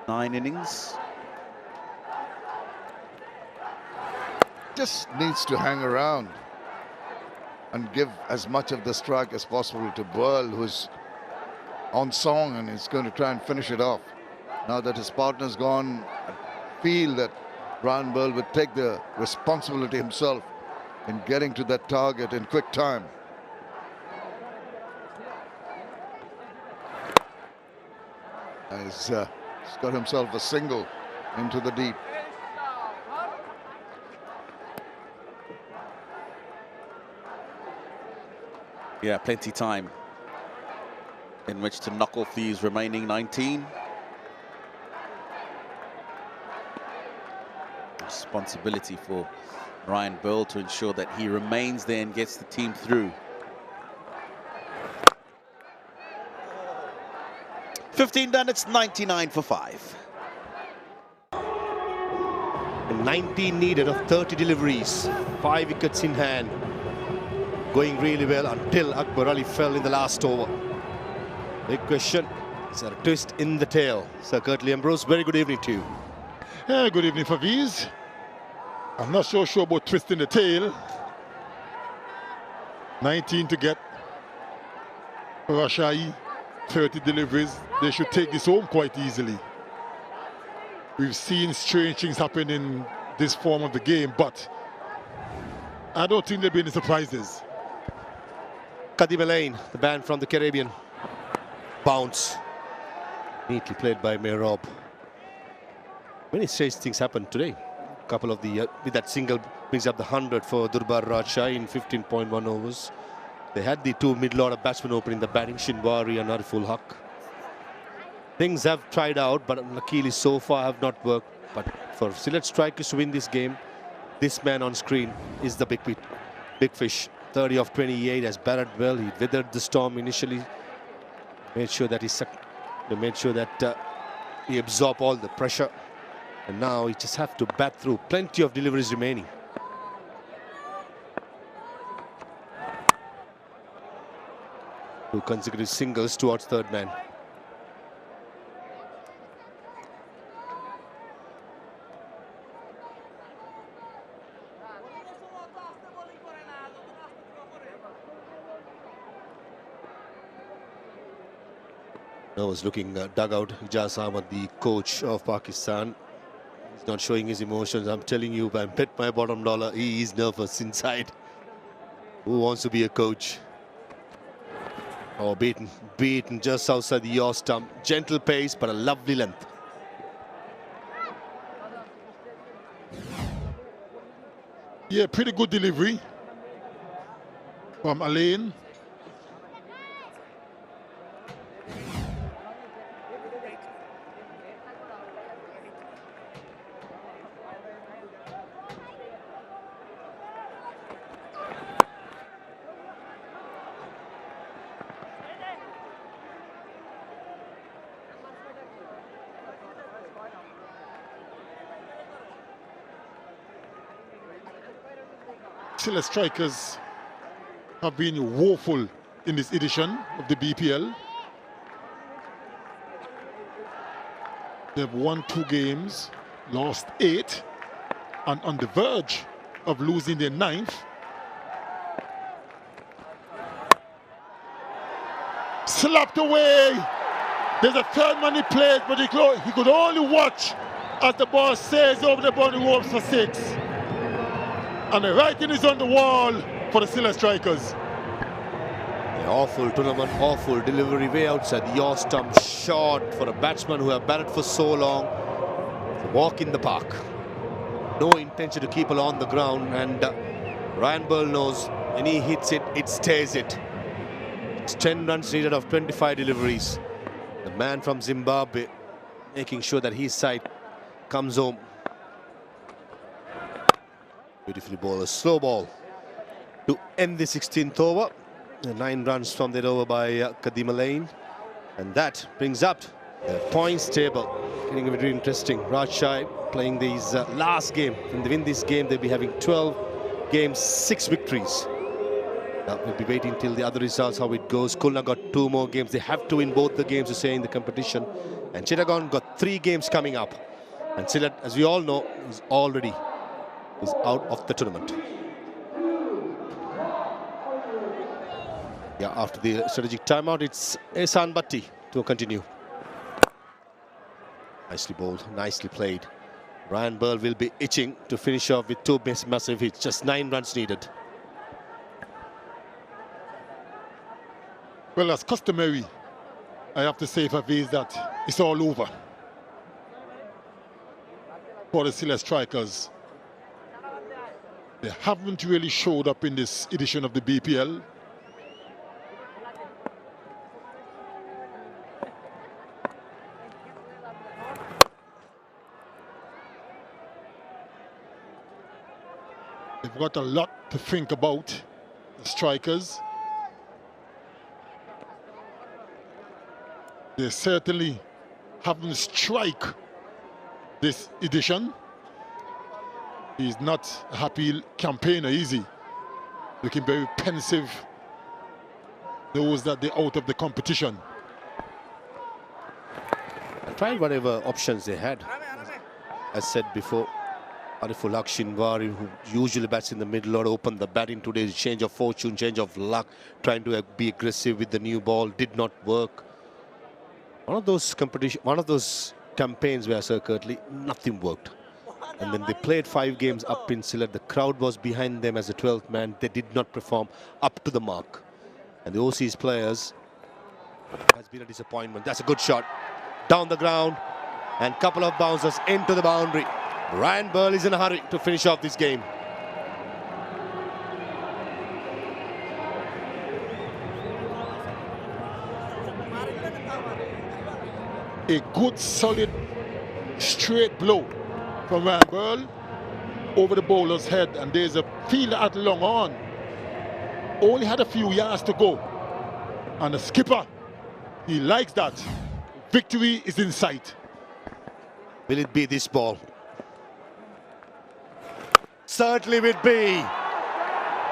9 innings. Just needs to hang around and give as much of the strike as possible to Burl, who's on song and is going to try and finish it off. Now that his partner's gone, I feel that Brian Burl would take the responsibility himself in getting to that target in quick time. He's got himself a single into the deep. Yeah, plenty time in which to knock off these remaining 19. Responsibility for Ryan Burl to ensure that he remains there and gets the team through. 15 done, it's 99 for 5. 19 needed of 30 deliveries, 5 wickets in hand. Going really well until Akbar Ali fell in the last over. Big question, is there a twist in the tail? Sir Curtly Ambrose, very good evening to you. Yeah, good evening, Faviz. I'm not so sure about twisting the tail, 19 to get. 𝗿𝗺𝗽, 30 deliveries. They should take this home quite easily. We've seen strange things happen in this form of the game, but I don't think there'll be any surprises. 𝗂𝗍𝗻, the band from the Caribbean. Bounce. Neatly played by Mayrob. Many strange things happened today. Couple of the with that single brings up the 100 for 𝗿𝗺𝗽 in 15.1 overs. They had the two mid-order batsmen opening the batting, 𝗁𝗏𝗃𝗃 and 𝗃𝗏𝗃𝗃. Things have tried out, but luckily so far have not worked. But for Sylhet Strikers to win this game, this man on screen is the big fish. 30 of 28 has batted well. He weathered the storm initially. Made sure that he absorbed all the pressure. And now he just have to bat through. Plenty of deliveries remaining. Two consecutive singles towards third man. Now was looking dugout. 𝗃𝐻𝗻𝗃 Ahmed, the coach of Pakistan. He's not showing his emotions. I'm telling you, I bet my bottom dollar he is nervous inside. Who wants to be a coach? Oh, beaten just outside the yaw stump. Gentle pace, but a lovely length. Yeah, pretty good delivery from Alain. Sylhet Strikers have been woeful in this edition of the BPL. They've won 2 games, lost 8, and on the verge of losing their 9th. Slapped away. There's a third man he played, but he could only watch as the ball sails over the boundary ropes for 6. And the writing is on the wall for the Sylhet Strikers. Yeah, awful tournament, awful delivery way outside the yaw stump. Short for a batsman who have batted for so long. It's a walk in the park. No intention to keep it on the ground, and Ryan Burl knows when he hits it, it stays it. It's 10 runs needed of 25 deliveries. The man from Zimbabwe making sure that his side comes home. Beautifully bowled, a slow ball to end the 16th over. 9 runs from that over by 𝗂𝗍𝗻. And that brings up the points table. Getting very interesting. 𝗏𝗺𝗽 playing these last game. When they win this game, they'll be having 12 games, 6 victories. Now we'll be waiting till the other results, how it goes. Khulna got 2 more games. They have to win both the games to stay in the competition. And Chittagong got 3 games coming up. And Sylhet, as we all know, is out of the tournament. Yeah, after the strategic timeout, it's Ehsan Bhatti to continue. Nicely bowled, nicely played. Ryan Burl will be itching to finish off with 2 massive hits. Just 9 runs needed. Well, as customary, I have to say for Vase that it's all over for the Sylhet Strikers. They haven't really showed up in this edition of the BPL. They've got a lot to think about, the Strikers. They certainly haven't struck this edition. He's not a happy campaigner, is he? Looking very pensive. Those that they're out of the competition. Tried whatever options they had. As said before, 𝗂𝗃𝗃𝗃 who usually bats in the middle or open the batting today. Change of fortune, change of luck, trying to be aggressive with the new ball, did not work. One of those campaigns where certainly nothing worked. And then they played 5 games up in Sylhet. The crowd was behind them as a 12th man. They did not perform up to the mark. And the overseas players has been a disappointment. That's a good shot. Down the ground. And couple of bouncers into the boundary. Ryan Burl is in a hurry to finish off this game. A good, solid, straight blow from Ryan Burl over the bowler's head, and there's a fielder at long on. Only had a few yards to go. And the skipper, he likes that. Victory is in sight. Will it be this ball? Certainly will be.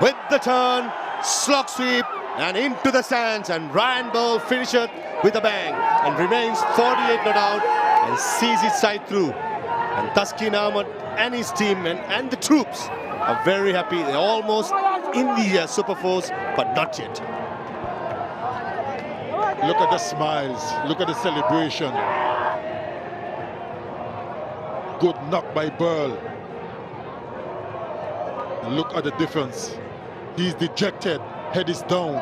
With the turn, slog sweep, and into the stands, and Ryan Burl finishes with a bang and remains 48 not out and sees it side through. And Thaskin Ahmed and his team and the troops are very happy. They're almost in the Super Force, but not yet. Look at the smiles, look at the celebration. Good knock by Burl. And look at the difference. He's dejected, head is down.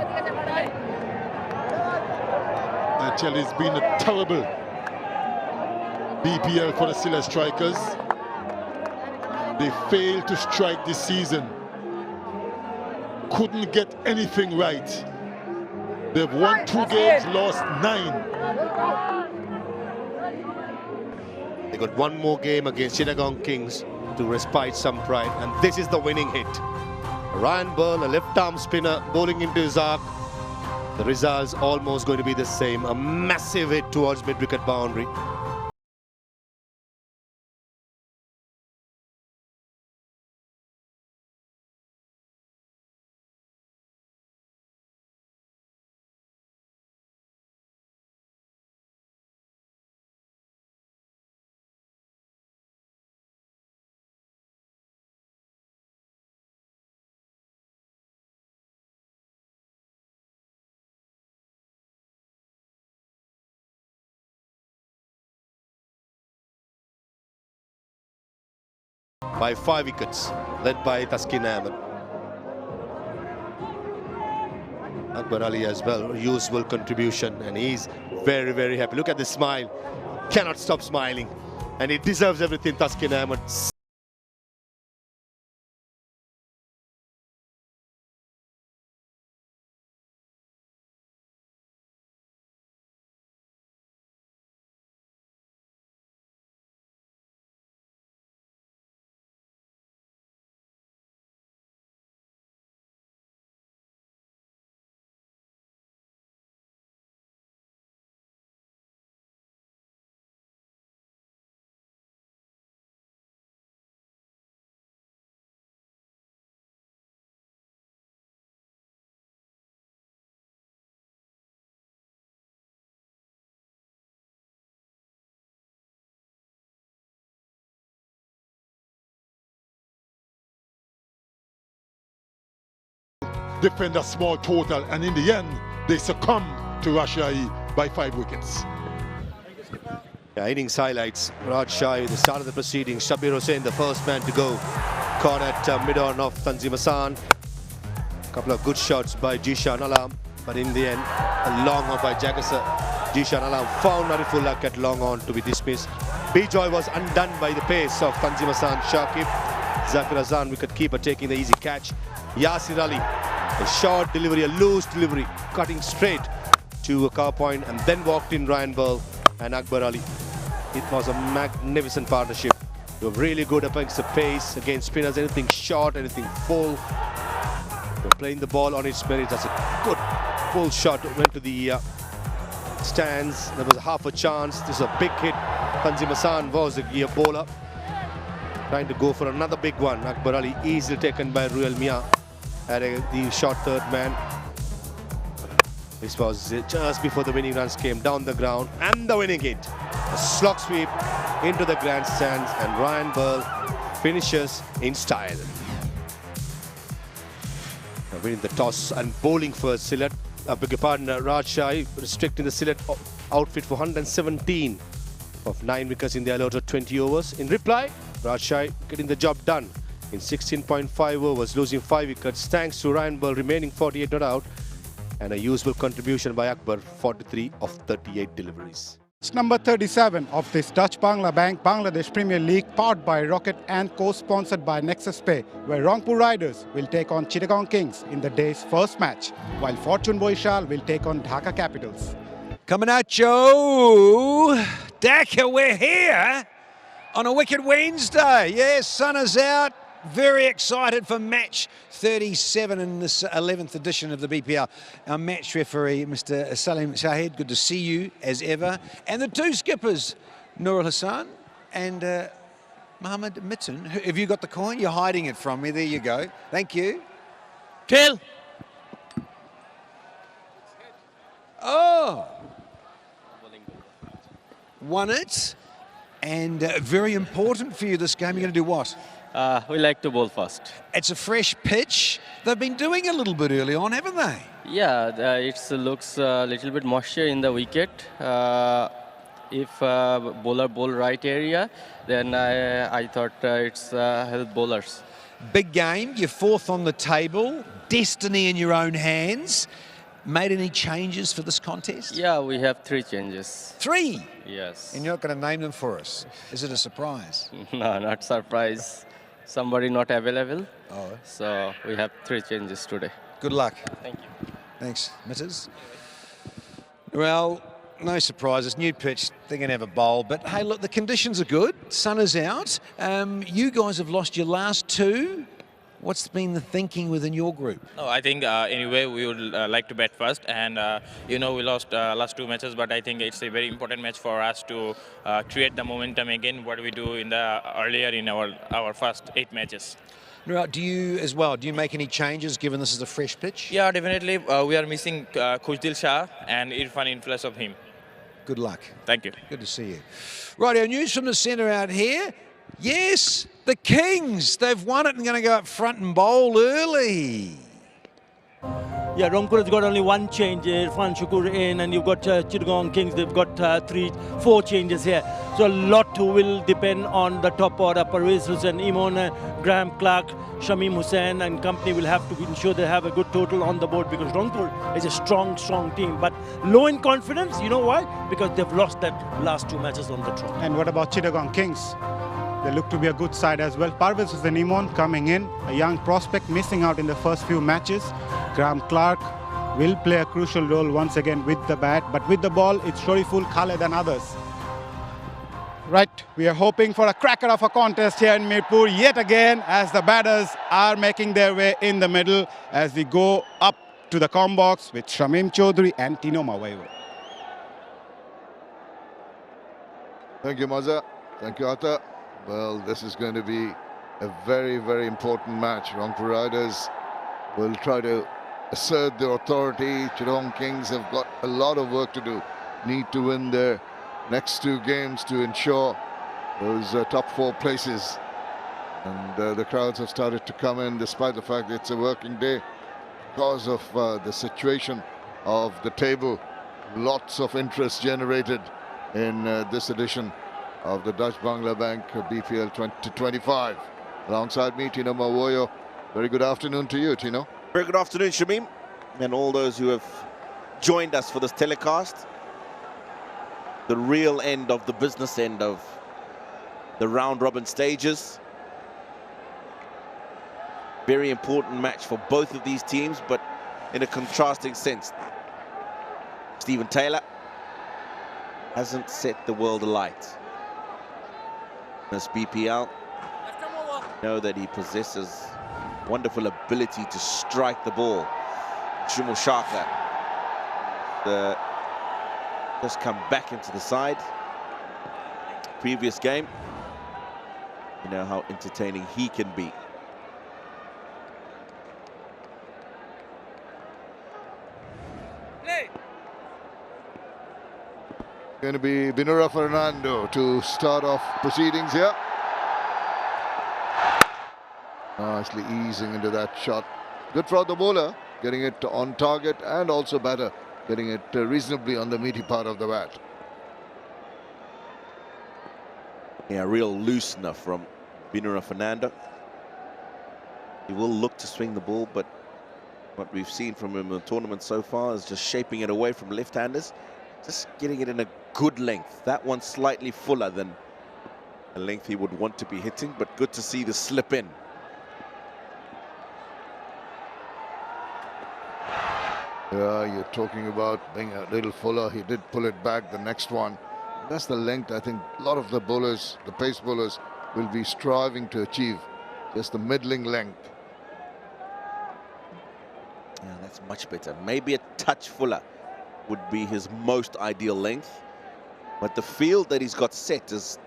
I tell you, it's been a terrible BPL for the Sylhet Strikers. They failed to strike this season. Couldn't get anything right. They've won 2 games, lost 9. They got one more game against Chittagong Kings to respite some pride, and this is the winning hit. Ryan Burl, a left-arm spinner, bowling into his arc. The result's almost going to be the same. A massive hit towards mid-wicket boundary. By 5 wickets, led by Thaskin Ahmed. 𝗂𝗃𝗃𝗃 as well, useful contribution, and he's very, very happy. Look at the smile, cannot stop smiling, and he deserves everything, Thaskin Ahmed. Defend a small total, and in the end, they succumb to Rajshahi by 5 wickets. Yeah, innings highlights. Rajshahi, the start of the proceedings. Shabbir Hussain, the first man to go. Caught at mid-on off Tanzim Hassan. A couple of good shots by Jishan Alam, but in the end, a long on by Jagasar. Jishan Alam found 𝗂𝗃𝗃𝗃 at long on to be dismissed. B-Joy was undone by the pace of Tanzim Hassan Shakib. Zakir Azan, wicket-keeper, taking the easy catch. Yasir Ali, a short delivery, a loose delivery, cutting straight to a cover point, and then walked in Ryan Burl and 𝗂𝗃𝗃𝗃. It was a magnificent partnership. They were really good against the pace, against spinners, anything short, anything full. They're playing the ball on its merit. That's a good full shot. Went to the stands. There was half a chance. This is a big hit. Tanzim Hassan was the bowler, trying to go for another big one. 𝗂𝗃𝗃𝗃 easily taken by Ruel Mia at the short third man. This was just before the winning runs came down the ground, and the winning hit. A slog sweep into the grandstands, and Ryan Burl finishes in style. Winning the toss and bowling for Sylhet. 𝗵𝗺𝗃𝗃 restricting the Sylhet outfit for 117 of 9 wickets in the allotted 20 overs. In reply, 𝗃𝗃 getting the job done in 16.5 overs, losing 5 wickets thanks to Ryan Ball remaining 48 not out and a useful contribution by Akbar, 43 of 38 deliveries. It's number 37 of this Dutch BPL Bangladesh Premier League, powered by Rocket and co-sponsored by Nexus Pay, where Rangpur Riders will take on Chittagong Kings in the day's first match, while Fortune Boishal will take on Dhaka Capitals. Coming at you, Dhaka, we're here on a wicked Wednesday. Yes, sun is out. Very excited for match 37 in this 11th edition of the BPL. Our match referee, Mr. Salim Shahid, good to see you as ever. And the two skippers, Nur Hassan and Mohammed Mitten. Have you got the coin? You're hiding it from me. There you go. Thank you. Tail. Oh. Won it. And very important for you this game. You're going to do what? We like to bowl first. It's a fresh pitch. They've been doing a little bit early on, haven't they? Yeah, it looks a little bit moisture in the wicket. If bowler bowl right area, then I thought it's help bowlers. Big game. You're fourth on the table. Destiny in your own hands. Made any changes for this contest? Yeah, we have 3 changes. 3? Yes. And you're not going to name them for us. Is it a surprise? No, not surprise. Somebody not available. Oh. So we have 3 changes today. Good luck. Thank you. Thanks, Mitters. Well, no surprises. New pitch, they're going to have a bowl. But hey, look, the conditions are good. Sun is out. You guys have lost your last 2. What's been the thinking within your group? No, I think anyway we would like to bat first, and you know, we lost last 2 matches, but I think it's a very important match for us to create the momentum again. What we do in the earlier in our first 8 matches. Now, do you make any changes given this is a fresh pitch? Yeah, definitely. We are missing 𝗂𝗪𝗓 and Irfan in place of him. Good luck. Thank you. Good to see you. Rightio, news from the centre out here. Yes, the Kings, they've won it and going to go up front and bowl early. Yeah, Rangpur has got only 1 change, Irfan Shukur in, and you've got Chittagong Kings, they've got 4 changes here. So a lot will depend on the top order. Parvez Hussain, Imon, Graham Clark, Shamim Hussain and company will have to ensure they have a good total on the board, because Rangpur is a strong team. But low in confidence, you know why? Because they've lost that last 2 matches on the trot. And what about Chittagong Kings? They look to be a good side as well. Parvez Hussain Imon coming in, a young prospect missing out in the first few matches. Graham Clark will play a crucial role once again with the bat, but with the ball, it's shorturl, Khaled and others. Right, we are hoping for a cracker of a contest here in Mirpur yet again, as the batters are making their way in the middle as we go up to the com box with Shamim Chaudhary and Tino Mawaiwo. Thank you, Maza. Thank you, Atta. Well, this is going to be a very, very important match. Rangpur Riders will try to assert their authority. Chittagong Kings have got a lot of work to do. Need to win their next 2 games to ensure those top 4 places. And the crowds have started to come in despite the fact that it's a working day because of the situation of the table. Lots of interest generated in this edition of the Dutch BPL BPL 2025. Alongside me, Tino Mawaiwo. Very good afternoon to you, Tino. Very good afternoon, Shamim, and all those who have joined us for this telecast. The real end of the business end of the round-robin stages. Very important match for both of these teams, but in a contrasting sense. Stephen Taylor hasn't set the world alight. This BPL, know that he possesses wonderful ability to strike the ball. Shumul Shaka just come back into the side. Previous game, you know how entertaining he can be. Going to be Binura Fernando to start off proceedings here. Nicely easing into that shot. Good for the bowler, getting it on target, and also batter getting it reasonably on the meaty part of the bat. Yeah, real loosener from Binura Fernando. He will look to swing the ball, but what we've seen from him in the tournament so far is just shaping it away from left-handers, just getting it in a good length. That one's slightly fuller than the length he would want to be hitting, but good to see the slip in. Yeah, you're talking about being a little fuller. He did pull it back, the next one. That's the length I think a lot of the bowlers, the pace bowlers, will be striving to achieve. Just the middling length. Yeah, that's much better. Maybe a touch fuller would be his most ideal length. But the field that he's got set is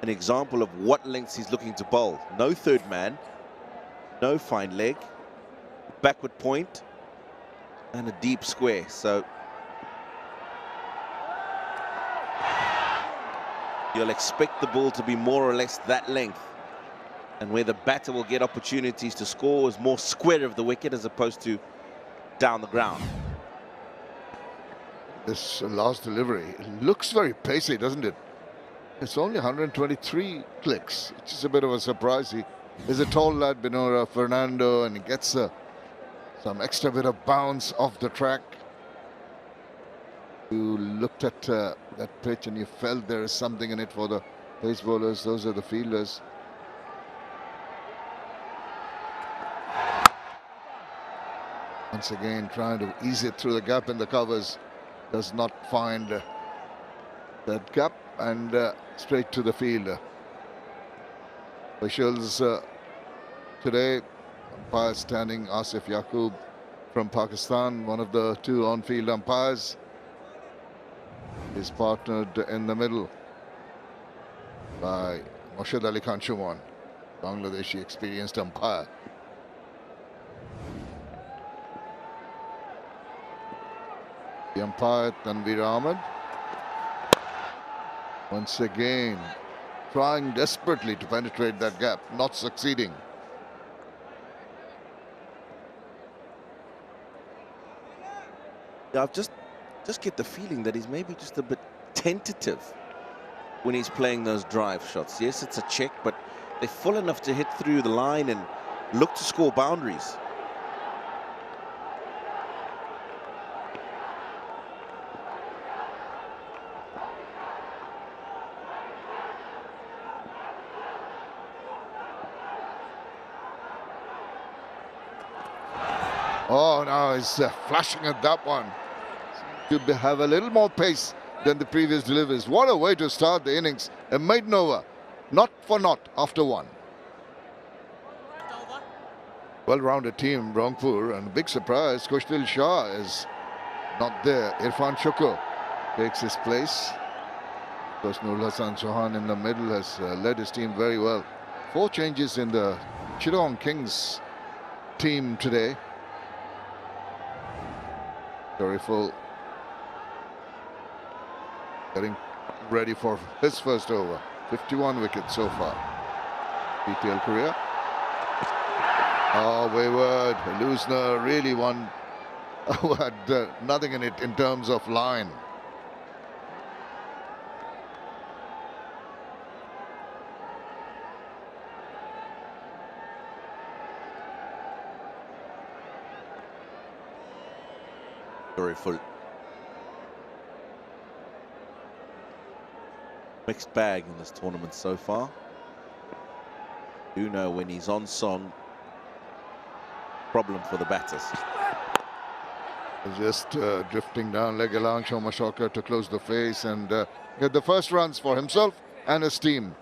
an example of what lengths he's looking to bowl. No third man, no fine leg, backward point, and a deep square. So you'll expect the ball to be more or less that length. And where the batter will get opportunities to score is more square of the wicket as opposed to down the ground. This last delivery, it looks very pacey, doesn't it? It's only 123 clicks, which is a bit of a surprise. He is a tall lad, Binura Fernando, and he gets some extra bit of bounce off the track. You looked at that pitch and you felt there is something in it for the pace bowlers. Those are the fielders. Once again, trying to ease it through the gap in the covers. Does not find that gap, and straight to the field. Officials today, umpire standing Asif Yaqub from Pakistan, one of the two on-field umpires, is partnered in the middle by Moshad Ali Khan Shuman, Bangladeshi experienced umpire. The umpire, Tanveer Ahmed, once again trying desperately to penetrate that gap, not succeeding. Yeah, I've just get the feeling that he's maybe just a bit tentative when he's playing those drive shots. Yes, it's a check, but they're full enough to hit through the line and look to score boundaries. Oh, now he's flashing at that one. To have a little more pace than the previous deliveries. What a way to start the innings. A maiden over, not for naught after one. Well-rounded team, Rangpur, and a big surprise, Khushdil Shah is not there. Irfan Shukr takes his place. Of course, Nur Hassan Chauhan in the middle has led his team very well. 4 changes in the Chittagong Kings team today. Shariful getting ready for his first over. 51 wickets so far. BPL career. Oh, wayward. Loosener, really one who had nothing in it in terms of line. Very full. Mixed bag in this tournament so far. You know when he's on song, problem for the batters. Just drifting down leg along Shoma to close the face and get the first runs for himself and his team.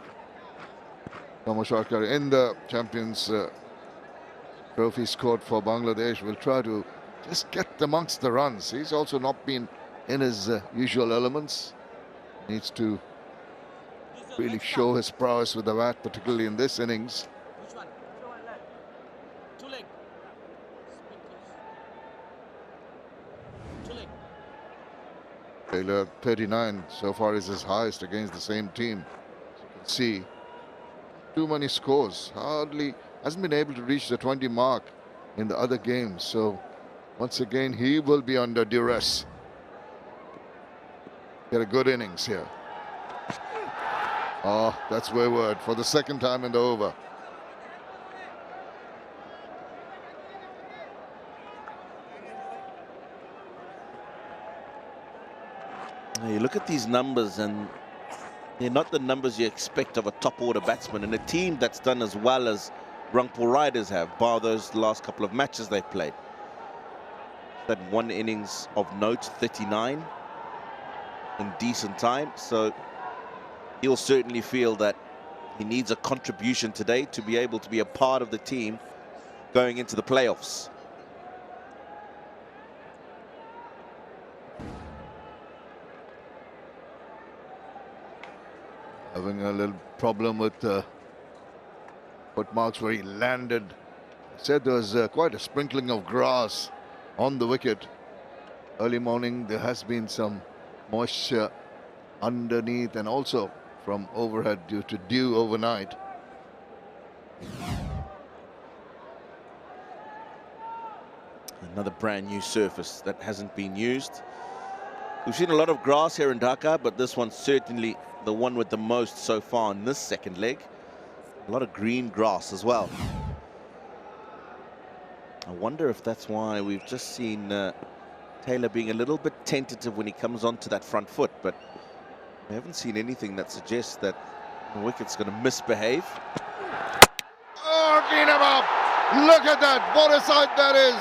Shoma in the Champions Trophy squad for Bangladesh will try to just get amongst the runs. He's also not been in his usual elements. Needs to really show his prowess with the bat, particularly in this innings. Taylor 39 so far is his highest against the same team. As you can see, too many scores, hardly hasn't been able to reach the 20 mark in the other games. So once again, he will be under duress. Get a good innings here. Oh, that's wayward for the second time in the over. You look at these numbers and they're not the numbers you expect of a top order batsman and a team that's done as well as Rangpur Riders have, bar those last couple of matches they've played. That one innings of note, 39 in decent time, so he'll certainly feel that he needs a contribution today to be able to be a part of the team going into the playoffs. Having a little problem with footmarks where he landed. Said there was quite a sprinkling of grass on the wicket. Early morning there has been some moisture underneath and also from overhead due to dew overnight. Another brand new surface that hasn't been used. We've seen a lot of grass here in Dhaka, but this one's certainly the one with the most so far in this second leg. A lot of green grass as well. I wonder if that's why we've just seen Taylor being a little bit tentative when he comes onto that front foot, but we haven't seen anything that suggests that the wicket's going to misbehave. Oh, clean him up! Look at that! What a sight that is!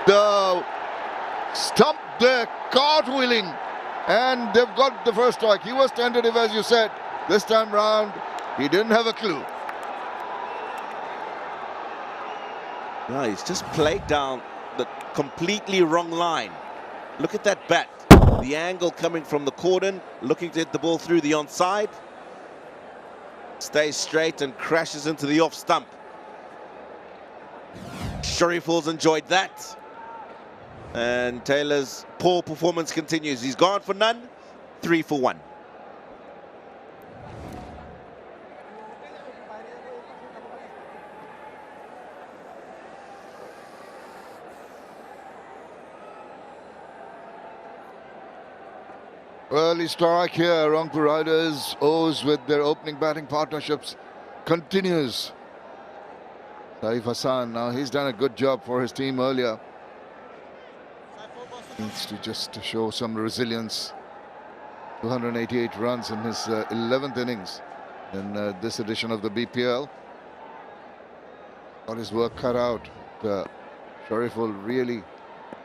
The stump there, cartwheeling, and they've got the first strike. He was tentative, as you said. This time round, he didn't have a clue. No, he's just played down the completely wrong line. Look at that bat. The angle coming from the cordon, looking to hit the ball through the onside. Stays straight and crashes into the off stump. Shariful's enjoyed that. And Taylor's poor performance continues. He's gone for none, 3 for 1. Early strike here. Rangpur Riders O's with their opening batting partnerships continues. Saif Hassan, now he's done a good job for his team earlier. Needs to just show some resilience. 288 runs in his 11th innings in this edition of the BPL. Got his work cut out. Shariful really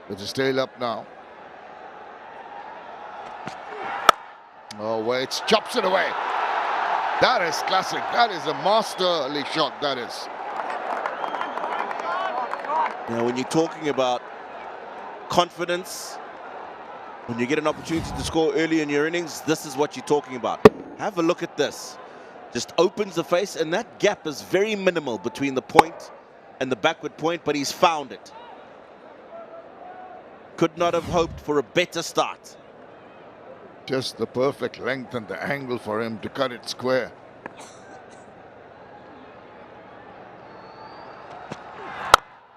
with his tail up now. Oh, Waits chops it away. That is classic. That is a masterly shot, that is. Now, when you're talking about confidence, when you get an opportunity to score early in your innings, this is what you're talking about. Have a look at this. Just opens the face, and that gap is very minimal between the point and the backward point, but he's found it. Could not have hoped for a better start. Just the perfect length and the angle for him to cut it square.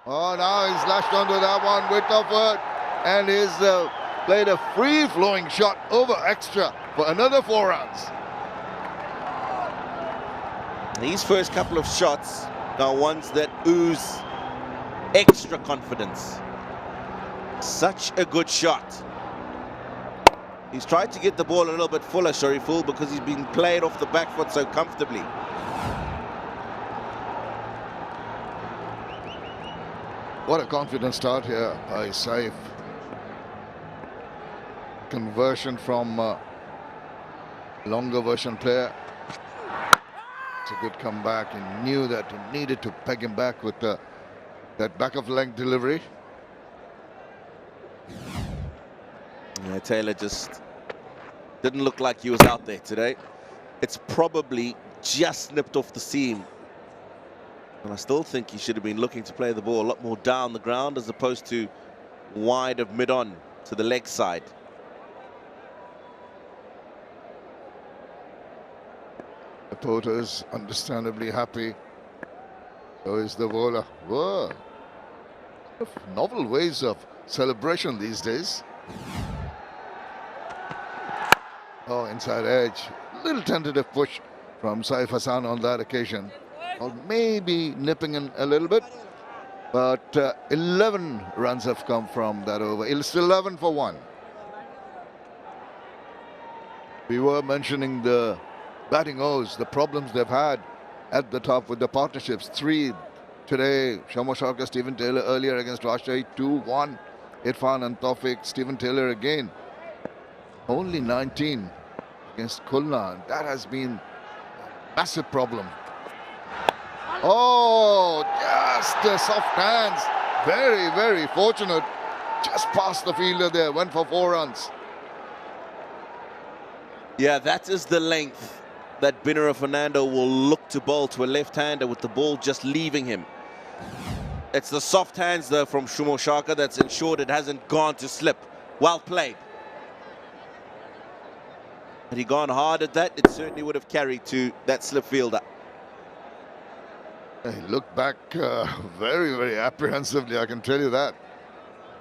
Oh, now he's lashed onto that one with effort, and he's played a free-flowing shot over extra for another 4 runs. These first couple of shots are ones that ooze extra confidence. Such a good shot. He's tried to get the ball a little bit fuller, Shariful, because he's been played off the back foot so comfortably. What a confident start here by Saif. Conversion from longer version player. It's a good comeback. He knew that he needed to peg him back with that back of leg delivery. Yeah, Taylor just didn't look like he was out there today. It's probably just nipped off the seam. And I still think he should have been looking to play the ball a lot more down the ground as opposed to wide of mid-on to the leg side. The Porters understandably happy. So is the bowler. Whoa. Novel ways of celebration these days. Oh, inside edge. Little tentative push from Saif Hassan on that occasion. Or maybe nipping in a little bit. But 11 runs have come from that over. It's 11 for 1. We were mentioning the batting O's, the problems they've had at the top with the partnerships. 3 today, Shamar Sharkar, Stephen Taylor earlier against Rajshahi, 2-1. Irfan and Tawfiq, Stephen Taylor again. Only 19 against Khulna. That has been a massive problem. Oh, just soft hands. Very, very fortunate. Just past the fielder there, went for 4 runs. Yeah, that is the length that 𝗵𝗺𝗻 Fernando will look to bowl to a left-hander with the ball just leaving him. It's the soft hands though from Shamar Sharkar that's ensured it hasn't gone to slip. Well played. Had he gone hard at that, it certainly would have carried to that slip fielder. He looked back very, very apprehensively, I can tell you that.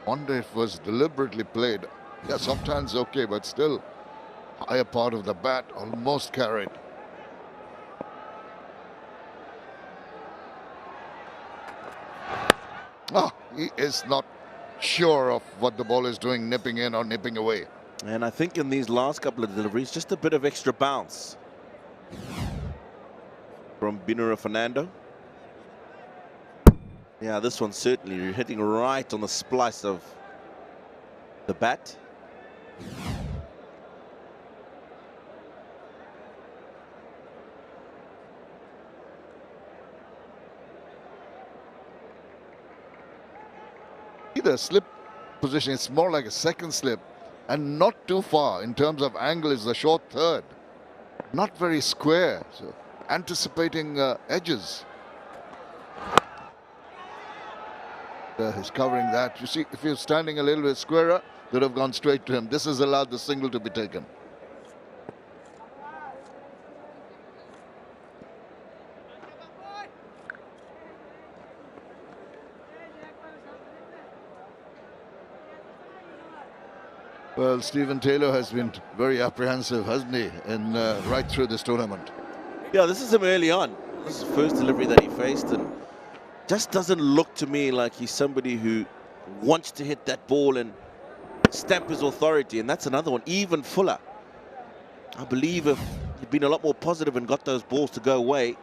Wonder if it was deliberately played. Yeah, soft hands okay, but still higher part of the bat almost carried. Oh, he is not sure of what the ball is doing, nipping in or nipping away. And I think in these last couple of deliveries, just a bit of extra bounce from 𝗵𝗺𝗻 Fernando. Yeah, this one certainly, you're hitting right on the splice of the bat. The slip position, it's more like a second slip and not too far in terms of angle. Is the short third, not very square, so anticipating edges. He's covering that. You see, if he was standing a little bit squarer, they would have gone straight to him. This has allowed the single to be taken. Well, Stephen Taylor has been very apprehensive, hasn't he, in right through this tournament. Yeah, this is him early on. This is the first delivery that he faced, and just doesn't look to me like he's somebody who wants to hit that ball and stamp his authority. And that's another one. Even Fuller, I believe if he'd been a lot more positive and got those balls to go away,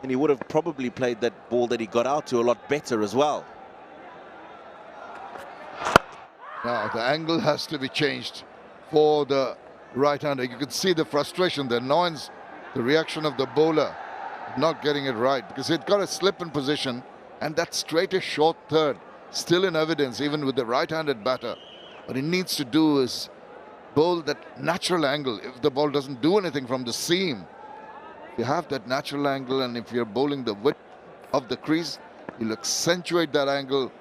then he would have probably played that ball that he got out to a lot better as well. Now, the angle has to be changed for the right-hander. You can see the frustration, the annoyance, the reaction of the bowler not getting it right, because it got a slip in position, and that straightish short third still in evidence, even with the right-handed batter. What he needs to do is bowl that natural angle. If the ball doesn't do anything from the seam, if you have that natural angle, and if you're bowling the width of the crease, you'll accentuate that angle,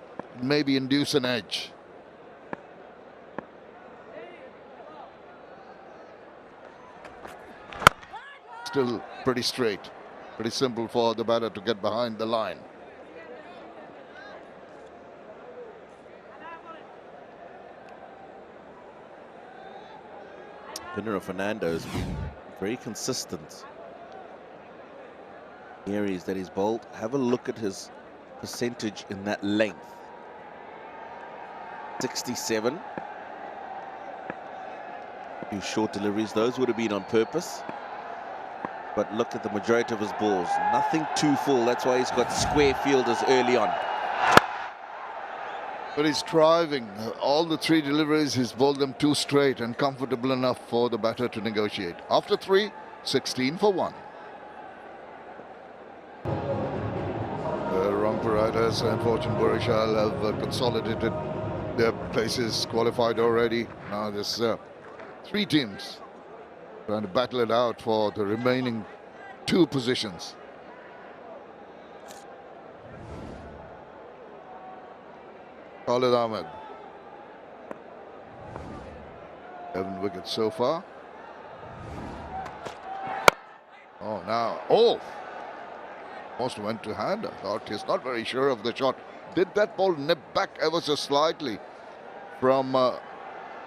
maybe induce an edge. Still pretty straight, pretty simple for the batter to get behind the line. 𝗵𝗺𝗻 Fernando has been very consistent. Areas that he's bowled, have a look at his percentage in that length. 67. A few short deliveries, those would have been on purpose. But look at the majority of his balls. Nothing too full. That's why he's got square fielders early on. But he's driving. All the 3 deliveries, he's bowled them 2 straight and comfortable enough for the batter to negotiate. After 3, 16 for 1. The Rangpur Riders and Fortune Borishal have consolidated their places, qualified already. Now there's 3 teams trying to battle it out for the remaining 2 positions. Khalid Ahmed. 7 wickets so far. Oh, now, oh! almost went to hand. I thought he's not very sure of the shot. Did that ball nip back ever so slightly from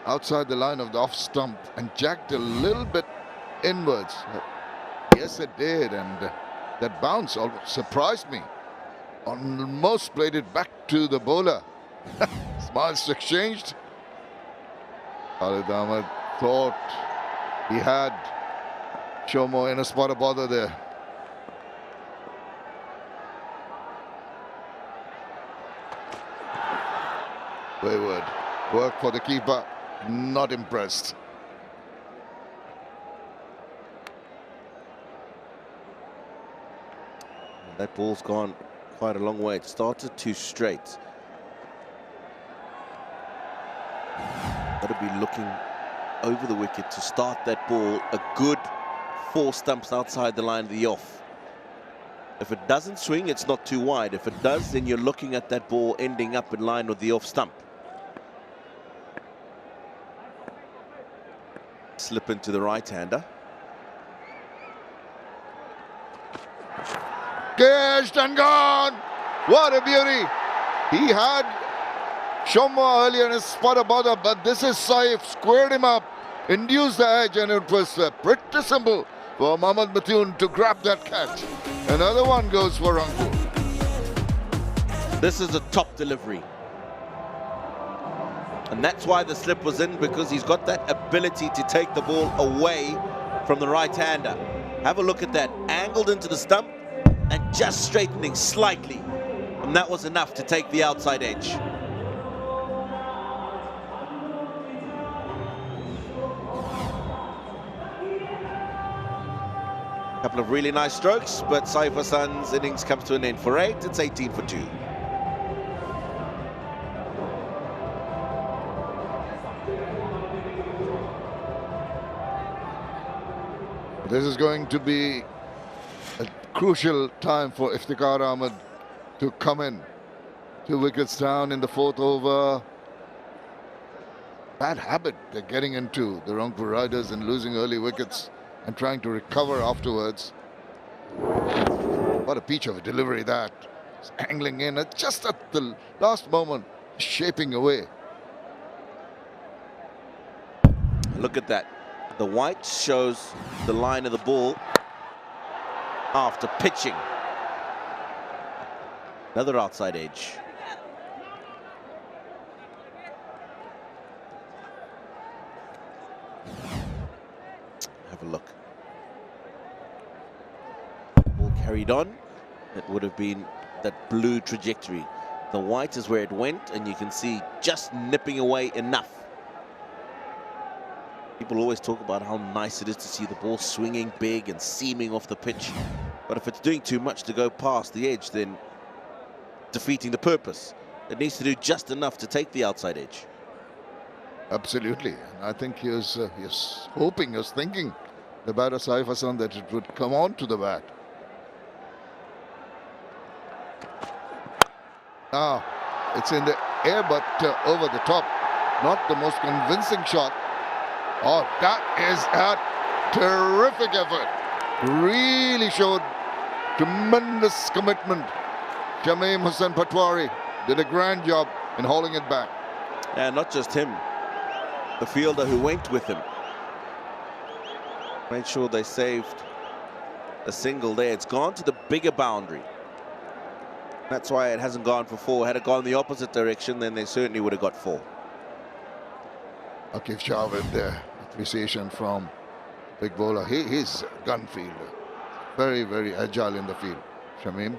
outside the line of the off stump and jacked a little bit inwards? Yes, it did, and that bounce almost surprised me. Almost played it back to the bowler. Smiles exchanged. Khalid Ahmed thought he had Shomo in a spot of bother there. Wayward work for the keeper, not impressed. That ball's gone quite a long way. It started too straight. Got to be looking over the wicket to start that ball a good 4 stumps outside the line of the off. If it doesn't swing, it's not too wide. If it does, then you're looking at that ball ending up in line with the off stump. Slip into the right-hander. Caged and gone. What a beauty. He had Shomo earlier in his spot of bother, but this is Saif, squared him up, induced the edge, and it was pretty simple for Mohammad Batoon to grab that catch. Another one goes for Rangpur. This is a top delivery. And that's why the slip was in, because he's got that ability to take the ball away from the right-hander. Have a look at that, angled into the stump and just straightening slightly. And that was enough to take the outside edge. Couple of really nice strokes, but Saif Hassan's innings comes to an end for 8. It's 18 for 2. This is going to be a crucial time for Iftikhar Ahmed to come in. 2 wickets down in the 4th over. Bad habit they're getting into, the Rangpur Riders, and losing early wickets and trying to recover afterwards. What a peach of a delivery that. It's angling in just at the last moment, shaping away. Look at that. The white shows the line of the ball after pitching. Another outside edge. Have a look. Ball carried on. It would have been that blue trajectory. The white is where it went, and you can see just nipping away enough. People always talk about how nice it is to see the ball swinging big and seaming off the pitch. But if it's doing too much to go past the edge, then defeating the purpose. It needs to do just enough to take the outside edge. Absolutely. And I think he was hoping, he was thinking, the batter Saif Hassan, that it would come on to the bat. Now, it's in the air, but over the top. Not the most convincing shot. Oh, that is a terrific effort. Really showed tremendous commitment. Shamim Hussain Patwari did a grand job in hauling it back. And not just him, the fielder who went with him made sure they saved a single there. It's gone to the bigger boundary. That's why it hasn't gone for 4. Had it gone the opposite direction, then they certainly would have got 4. Aqib Shah with the appreciation from big bowler. He's a gun fielder. Very, very agile in the field. Shamim.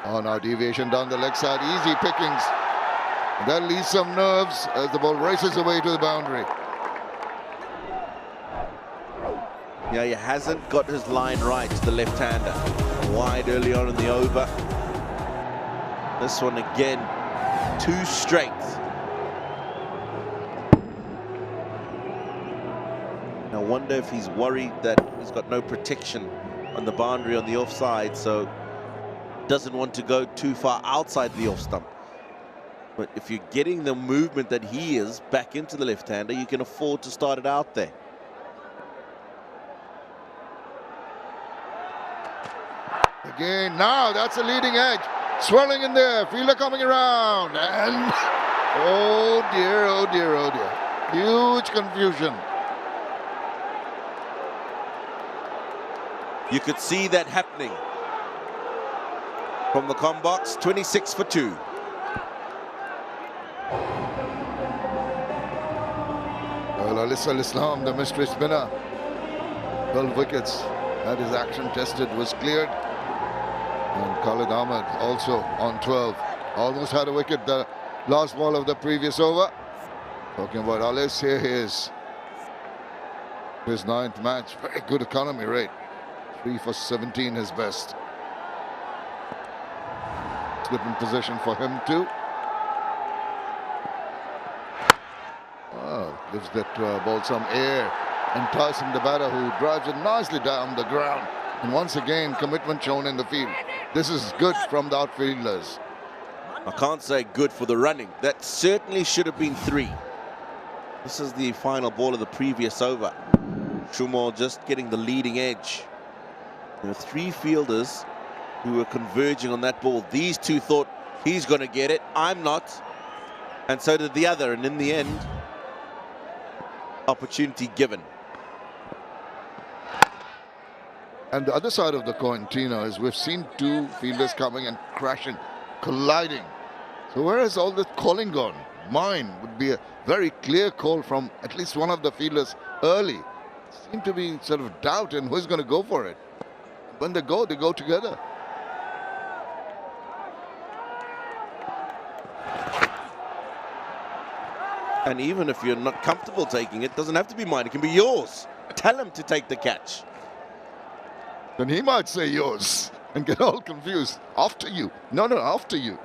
Oh, now deviation down the leg side. Easy pickings. That leaves some nerves as the ball races away to the boundary. Yeah, he hasn't got his line right to the left-hander. Wide early on in the over. This one again, too straight. I wonder if he's worried that he's got no protection on the boundary on the offside, so doesn't want to go too far outside the off stump. But if you're getting the movement that he is back into the left-hander, you can afford to start it out there. Again, now that's a leading edge. Swirling in there, fielder coming around, and oh dear, oh dear, oh dear. Huge confusion. You could see that happening from the comm box. 26 for 2. Well, 𝗂𝗍𝗄 𝗚, the mystery spinner, 12 wickets, had his action tested, was cleared. And Khalid Ahmed also on 12. Almost had a wicket the last ball of the previous over. Talking about Alice, here he is. His 9th match, very good economy rate. 3 for 17, his best. Slip in position for him too. Oh, gives that ball some air, enticing the batter, who drives it nicely down the ground. And once again, commitment shown in the field. This is good from the outfielders. I can't say good for the running. That certainly should have been 3. This is the final ball of the previous over. 𝗍𝗺 just getting the leading edge. There were 3 fielders who were converging on that ball. These 2 thought, he's going to get it, I'm not. And so did the other. And in the end, opportunity given. And the other side of the coin, Tino, is we've seen 2 fielders coming and crashing, colliding. So where has all this calling gone? Mine would be a very clear call from at least one of the fielders early. Seemed to be sort of doubt in who's going to go for it. When they go together. And even if you're not comfortable taking it, doesn't have to be mine, it can be yours. Tell him to take the catch. Then he might say yours and get all confused. After you. No, after you.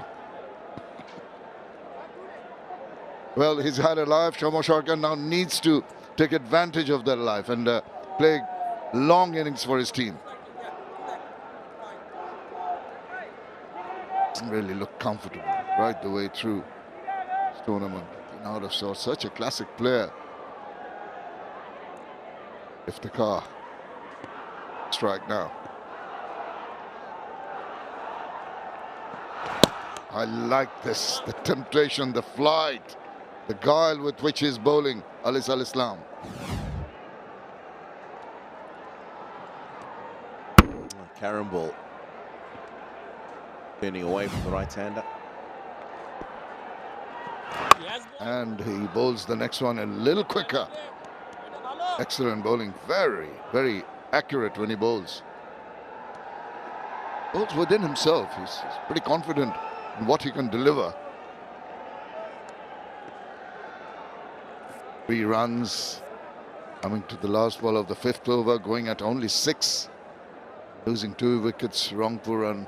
Well, he's had a life. 𝗍𝗺 now needs to take advantage of that life and play long innings for his team. Doesn't really look comfortable right the way through this tournament. Out of sorts, such a classic player. Iftikhar. Strike now. I like this, the temptation, the flight, the guile with which he's bowling 𝗂𝗍𝗄 𝗏. Carrom ball. Turning away from the right-hander. And he bowls the next one a little quicker. Excellent bowling. Very, very accurate when he bowls. Bowls within himself. He's pretty confident in what he can deliver. 3 runs. Coming to the last ball of the 5th over. Going at only 6. Losing 2 wickets. Rangpur and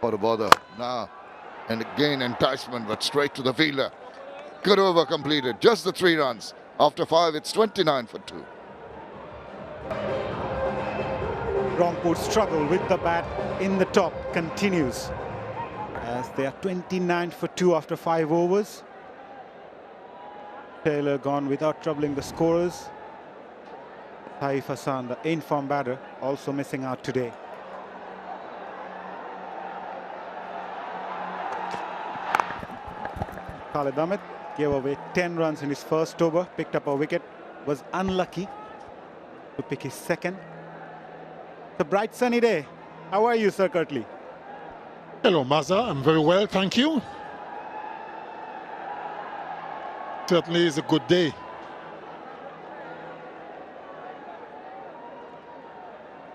what a bother. Now. And again, enticement, but straight to the fielder. Good over completed. Just the 3 runs. After 5, it's 29 for 2. Rangpur's struggle with the bat in the top continues as they are 29 for 2 after 5 overs. Taylor gone without troubling the scorers. Taif Hassan, the in-form batter, also missing out today. Khalid Ahmed gave away 10 runs in his first over, picked up a wicket, was unlucky to pick his second. It's a bright sunny day. How are you, Sir Curtly? Hello, Maza. I'm very well, thank you. Certainly is a good day.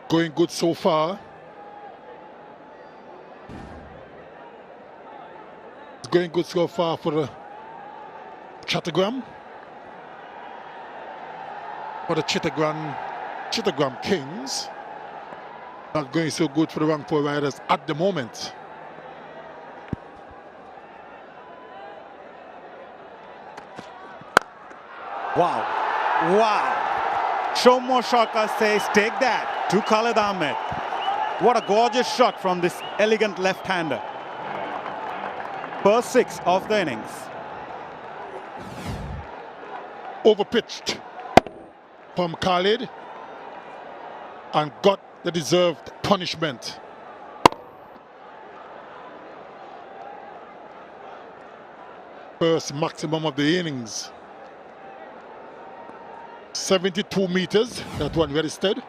Going good so far. It's going good so far for the Chattogram. For the Chittagong Kings. Not going so good for the Rangpur Riders at the moment. Wow. Wow. 𝗍𝗺 says, take that to Khalid Ahmed. What a gorgeous shot from this elegant left-hander. First 6 of the innings. Overpitched from Khalid and got the deserved punishment. First maximum of the innings. 72 meters, that one registered.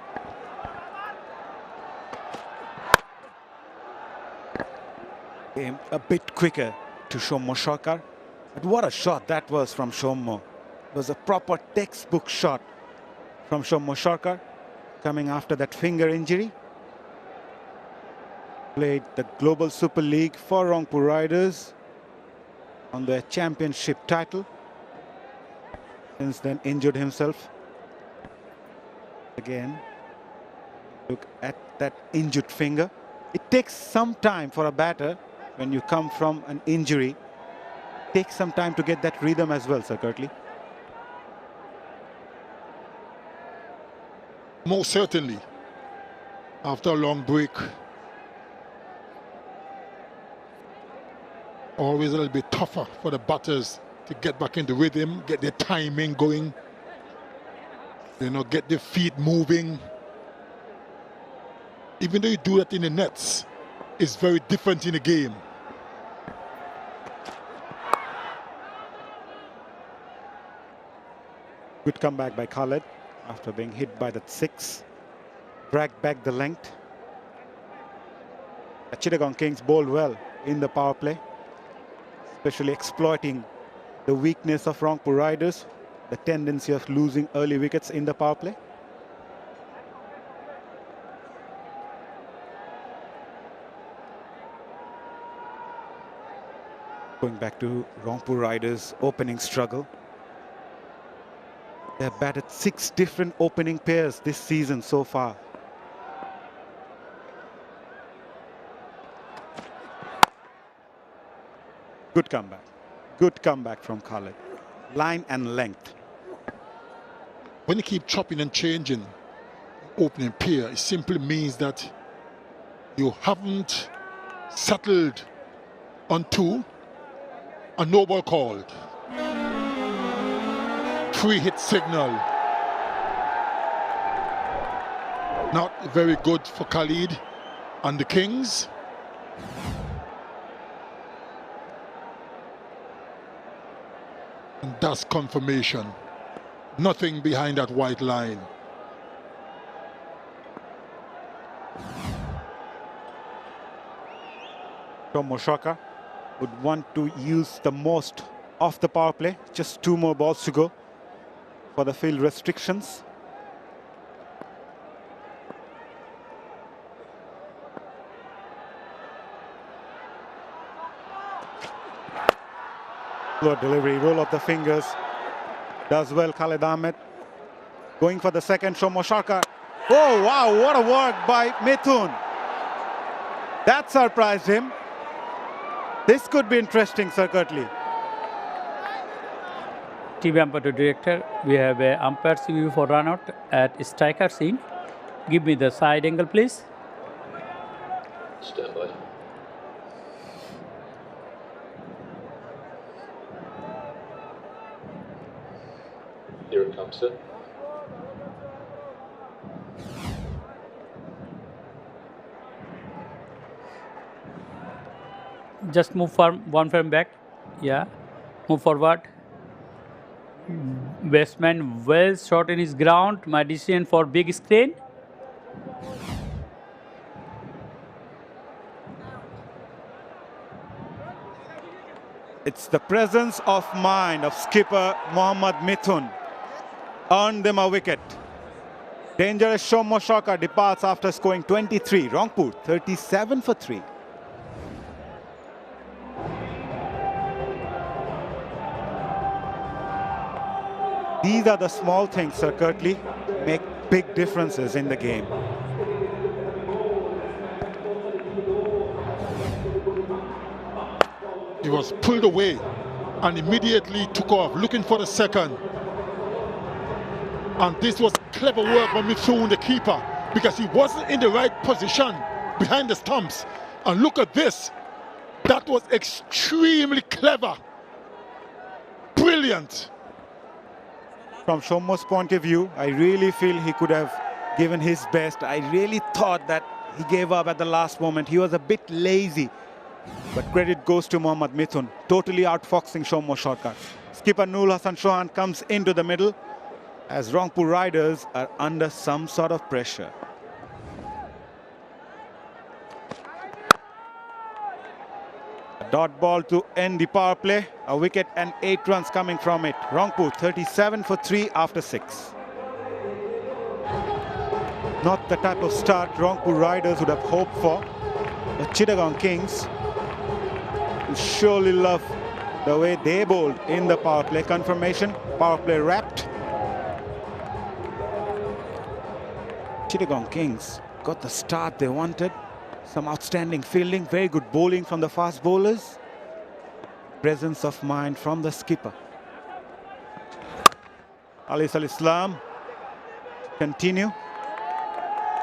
Came a bit quicker to 𝗂𝗧𝗧𝗏. But what a shot that was from 𝗂𝗧𝗧𝗏. It was a proper textbook shot from 𝗂𝗧𝗧𝗏 coming after that finger injury. Played the Global Super League for Rangpur Riders on their championship title. Since then injured himself. Again, look at that injured finger. It takes some time for a batter when you come from an injury. It takes some time to get that rhythm as well, Sir 𝗏𝗧𝗏. Most certainly, after a long break, always a little bit tougher for the batters to get back into rhythm, get their timing going, you know, get their feet moving. Even though you do that in the nets, it's very different in the game. Good comeback by Khalid after being hit by that 6. Dragged back the length. The Chittagong Kings bowled well in the power play, especially exploiting the weakness of Rangpur Riders, the tendency of losing early wickets in the power play. Going back to Rangpur Riders' opening struggle. They have batted 6 different opening pairs this season so far. Good comeback. Good comeback from Khalid. Line and length. When you keep chopping and changing opening pair, it simply means that you haven't settled onto a no ball called. Free hit signal. Not very good for Khalid and the Kings. And that's confirmation. Nothing behind that white line. 𝗂𝗧𝗧𝗏 would want to use the most of the power play. Just 2 more balls to go for the field restrictions. Slow delivery, roll of the fingers. Does well, Khalid Ahmed. Going for the second, 𝗂𝗧𝗧𝗏. Oh, wow, what a work by Mithun. That surprised him. This could be interesting, Sir 𝗏𝗏𝗏. TV umpire director, we have a umpire review for run out at striker scene. Give me the side angle, please. Stand by. Here it comes, sir. Just move one frame back. Yeah. Move forward. Batsman well shot in his ground. My decision for big screen. It's the presence of mind of skipper Mohammad Mithun. Earned them a wicket. Dangerous 𝗂𝗧𝗧𝗏 departs after scoring 23. Rangpur 37 for 3. These are the small things, Sir 𝗏𝗏𝗏, make big differences in the game. He was pulled away and immediately took off, looking for the second. And this was clever work by Mithun, the keeper, because he wasn't in the right position behind the stumps. And look at this. That was extremely clever. Brilliant. From 𝗂𝗧𝗏𝗏's point of view, I really feel he could have given his best. I really thought that he gave up at the last moment. He was a bit lazy. But credit goes to Mohammad Mithun, totally outfoxing Shommo shortcut. Skipper Noor Hassan Chauhan comes into the middle as Rangpur Riders are under some sort of pressure. A dot ball to end the power play. A wicket and 8 runs coming from it. Rangpur 37 for 3 after 6. Not the type of start Rangpur Riders would have hoped for. The Chittagong Kings will surely love the way they bowled in the power play. Confirmation, power play wrapped. Chittagong Kings got the start they wanted. Some outstanding fielding, very good bowling from the fast bowlers. Presence of mind from the skipper. 𝗬𝗟𝗡 Islam continue.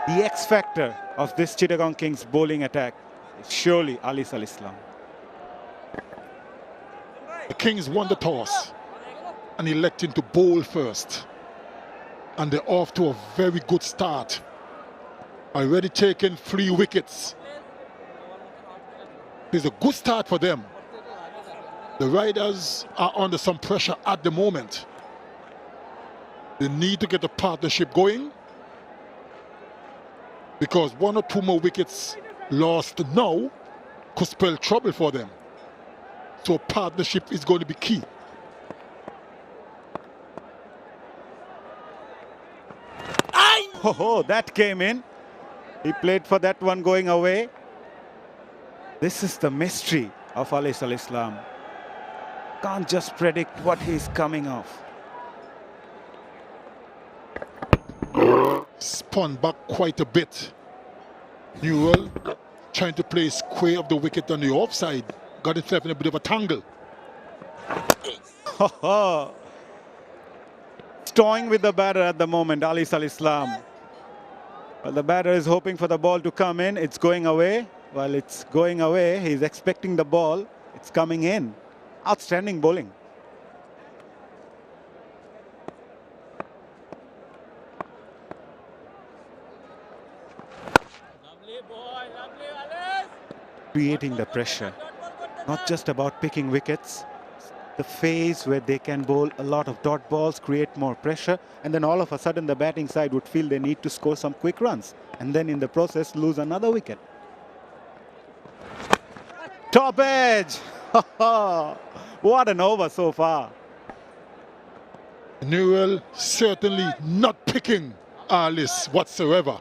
The X factor of this Chittagong Kings bowling attack is surely 𝗬𝗟𝗡 Islam. The Kings won the toss and electing to bowl first. And they're off to a very good start. Already taken 3 wickets. It's a good start for them. The Riders are under some pressure at the moment. They need to get the partnership going, because 1 or 2 more wickets lost now could spell trouble for them. So partnership is going to be key. Oh, that came in. He played for that one going away. This is the mystery of 𝗬𝗟𝗡 Islam. Can't just predict what he's coming off. Spun back quite a bit. Newell trying to play square of the wicket on the offside. Got himself in a bit of a tangle. Toying with the batter at the moment, 𝗬𝗟𝗡 Islam. Well, the batter is hoping for the ball to come in. It's going away. While it's going away, he's expecting the ball. It's coming in. Outstanding bowling. Creating the pressure. Not just about picking wickets. The phase where they can bowl a lot of dot balls, create more pressure, and then all of a sudden the batting side would feel they need to score some quick runs, and then in the process lose another wicket. Top edge! What an over so far. Newell certainly not picking Alice whatsoever.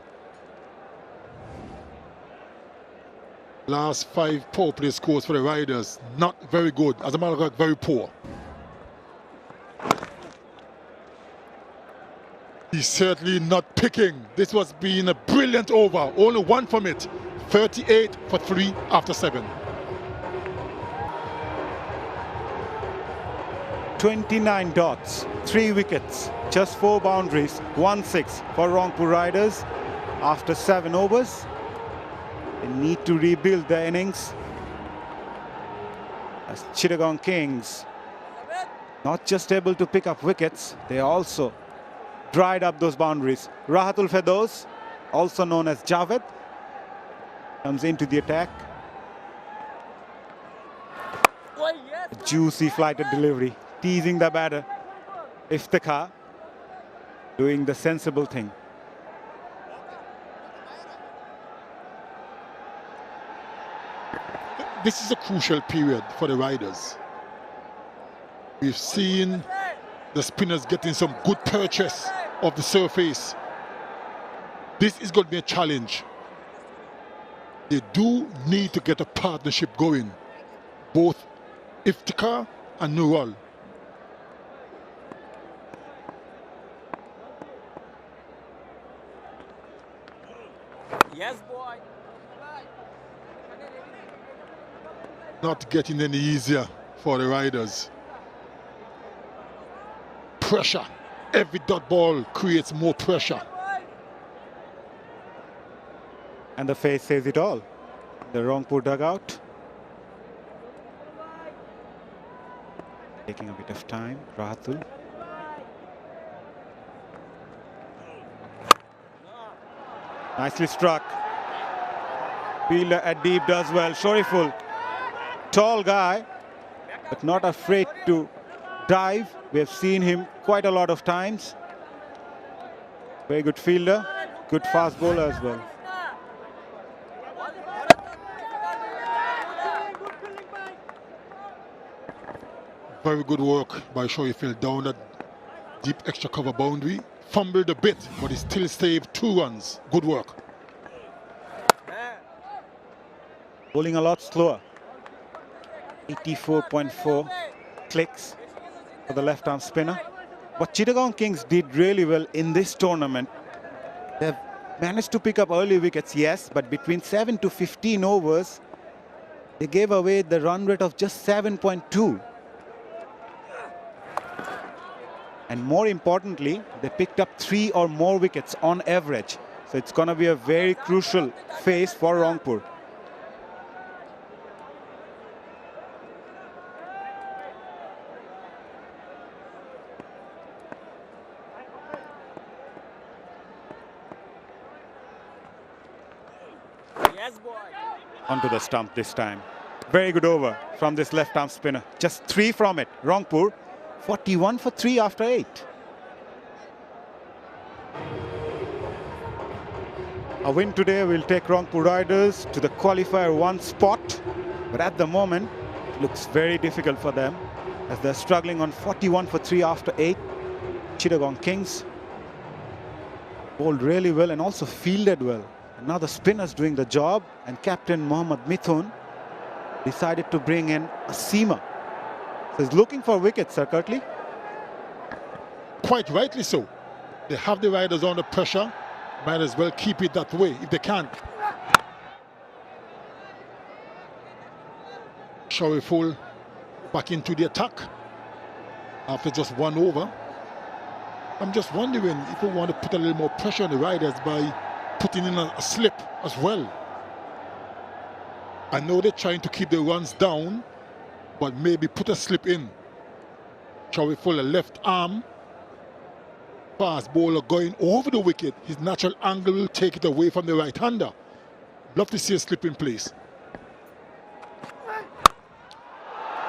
Last 5 power play scores for the Riders, not very good. As a matter of fact, very poor. He's certainly not picking. This was being a brilliant over. Only 1 from it. 38 for 3 after 7. 29 dots, 3 wickets, just 4 boundaries, 1 6 for Rangpur Riders after 7 overs. They need to rebuild their innings as Chittagong Kings not just able to pick up wickets, they also dried up those boundaries. Rahatul Faidoz, also known as Javed, comes into the attack. A juicy flighted delivery, teasing the batter. Iftikhar doing the sensible thing. This is a crucial period for the Riders. We've seen the spinners getting some good purchase of the surface. This is going to be a challenge. They do need to get a partnership going, both Iftikhar and Newell. Yes, boy. Not getting any easier for the Riders. Pressure. Every dot ball creates more pressure. And the face says it all. The Rangpur dugout. Taking a bit of time, Rahatul. Nicely struck. Fielder at deep does well. Shoriful, tall guy, but not afraid to dive. We have seen him quite a lot of times. Very good fielder, good fast bowler as well. Very good work by Shoriful down that deep extra cover boundary. Fumbled a bit, but he still saved 2 runs. Good work. Bowling a lot slower. 84.4 clicks for the left-arm spinner. What Chittagong Kings did really well in this tournament, they've managed to pick up early wickets, yes, but between 7 to 15 overs, they gave away the run rate of just 7.2. And more importantly, they picked up 3 or more wickets on average. So it's going to be a very crucial phase for Rangpur. Yes, boy. Onto the stump this time. Very good over from this left-arm spinner. Just 3 from it. Rangpur, 41 for 3 after 8. A win today will take Rangpur Riders to the qualifier 1 spot. But at the moment, it looks very difficult for them as they're struggling on 41 for 3 after 8. Chittagong Kings bowled really well and also fielded well. And now the spinner's doing the job, and captain Mohammad Mithun decided to bring in a seamer. So he's looking for wickets, Sir 𝗏𝗧𝗏. Quite rightly so. They have the riders under pressure. Might as well keep it that way if they can. Shoriful back into the attack after just 1 over. I'm just wondering if we want to put a little more pressure on the riders by putting in a slip as well. I know they're trying to keep the runs down, but maybe put a slip in. Shoriful, a left arm fast bowler going over the wicket. His natural angle will take it away from the right-hander. Love to see a slip in place.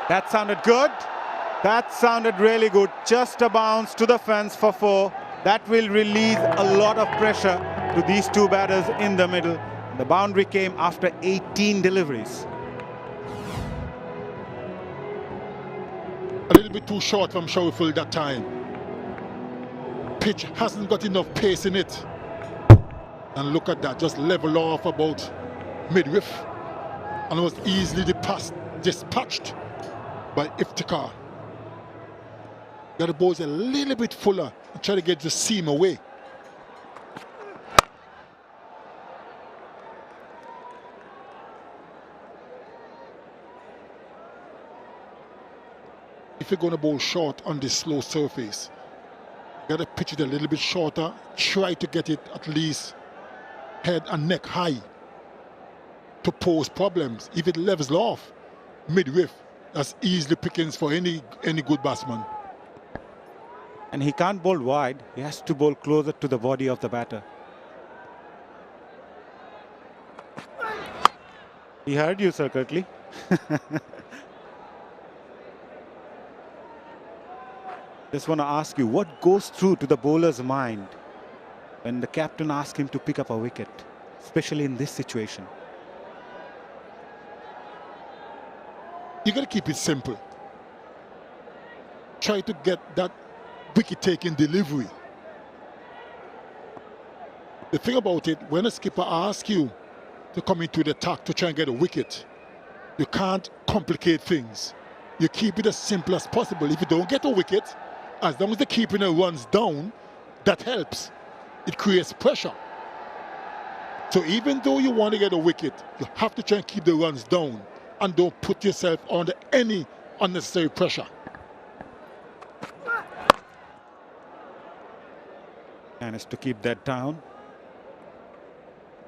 That sounded good. That sounded really good. Just a bounce to the fence for 4. That will release a lot of pressure to these 2 batters in the middle. The boundary came after 18 deliveries. A little bit too short from Shoriful that time. Pitch hasn't got enough pace in it. And look at that, just level off about midriff. And was easily dispatched by Iftikhar. Got the balls a little bit fuller and try to get the seam away. If you're going to bowl short on this slow surface, you got to pitch it a little bit shorter. Try to get it at least head and neck high to pose problems. If it levels off midriff, that's easily pickings for any good batsman. And he can't bowl wide. He has to bowl closer to the body of the batter. He heard you, Sir 𝗏𝗏𝗏. Just want to ask you, what goes through to the bowler's mind when the captain asks him to pick up a wicket, especially in this situation? You got to keep it simple. Try to get that wicket-taking delivery. The thing about it, when a skipper asks you to come into the attack to try and get a wicket, you can't complicate things. You keep it as simple as possible. If you don't get a wicket, as long as the keeping runs down, that helps. It creates pressure. So even though you want to get a wicket, you have to try and keep the runs down and don't put yourself under any unnecessary pressure. Managed to keep that down.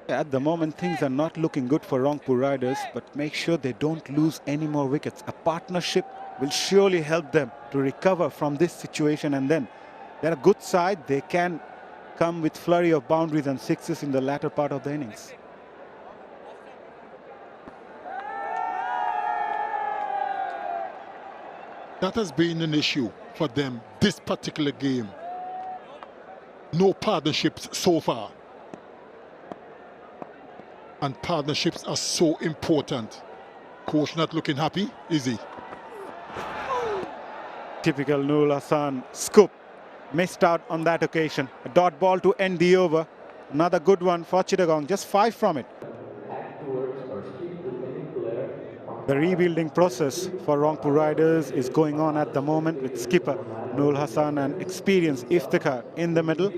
At the moment, things are not looking good for Rangpur Riders, but make sure they don't lose any more wickets. A partnership will surely help them to recover from this situation, and then they're a good side. They can come with flurry of boundaries and sixes in the latter part of the innings. That has been an issue for them this particular game. No partnerships so far. And partnerships are so important. Coach not looking happy, is he? Typical Noor Hassan scoop. Missed out on that occasion. A dot ball to end the over. Another good one for Chittagong, just 5 from it. The rebuilding process for Rangpur Riders is going on at the moment with skipper Noor Hassan and experienced 𝗃𝗃𝗃 in the middle.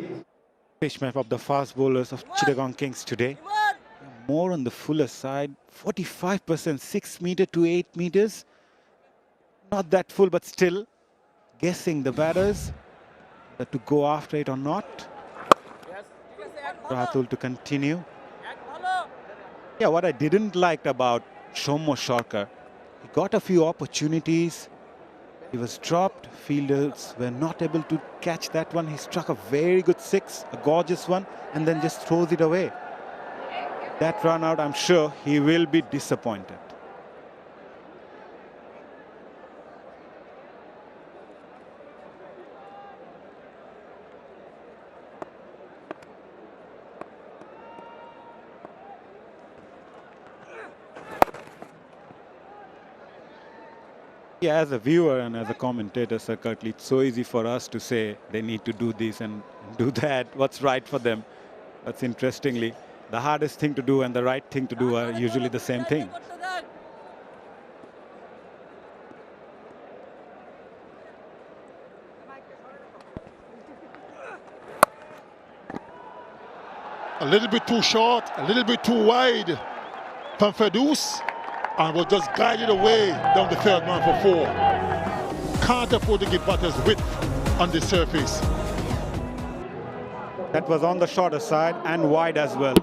Pitch map of the fast bowlers of Chittagong Kings today. More on the fuller side, 45%, 6 meter to 8 meters. Not that full, but still guessing the batters that to go after it or not. Rahul to continue. Yeah, what I didn't like about 𝗂𝗧, he got a few opportunities. He was dropped. Fielders were not able to catch that one. He struck a very good 6, a gorgeous one, and then just throws it away. That run out, I'm sure he will be disappointed. Yeah, as a viewer and as a commentator, Sir Curtly, it's so easy for us to say they need to do this and do that, what's right for them. That's interestingly, the hardest thing to do and the right thing to do are usually the same thing. A little bit too short, a little bit too wide from 𝗵𝗵𝗃𝗃, and was just guided away down the third man for 4. Can't afford to give batters width on the surface. That was on the shorter side and wide as well.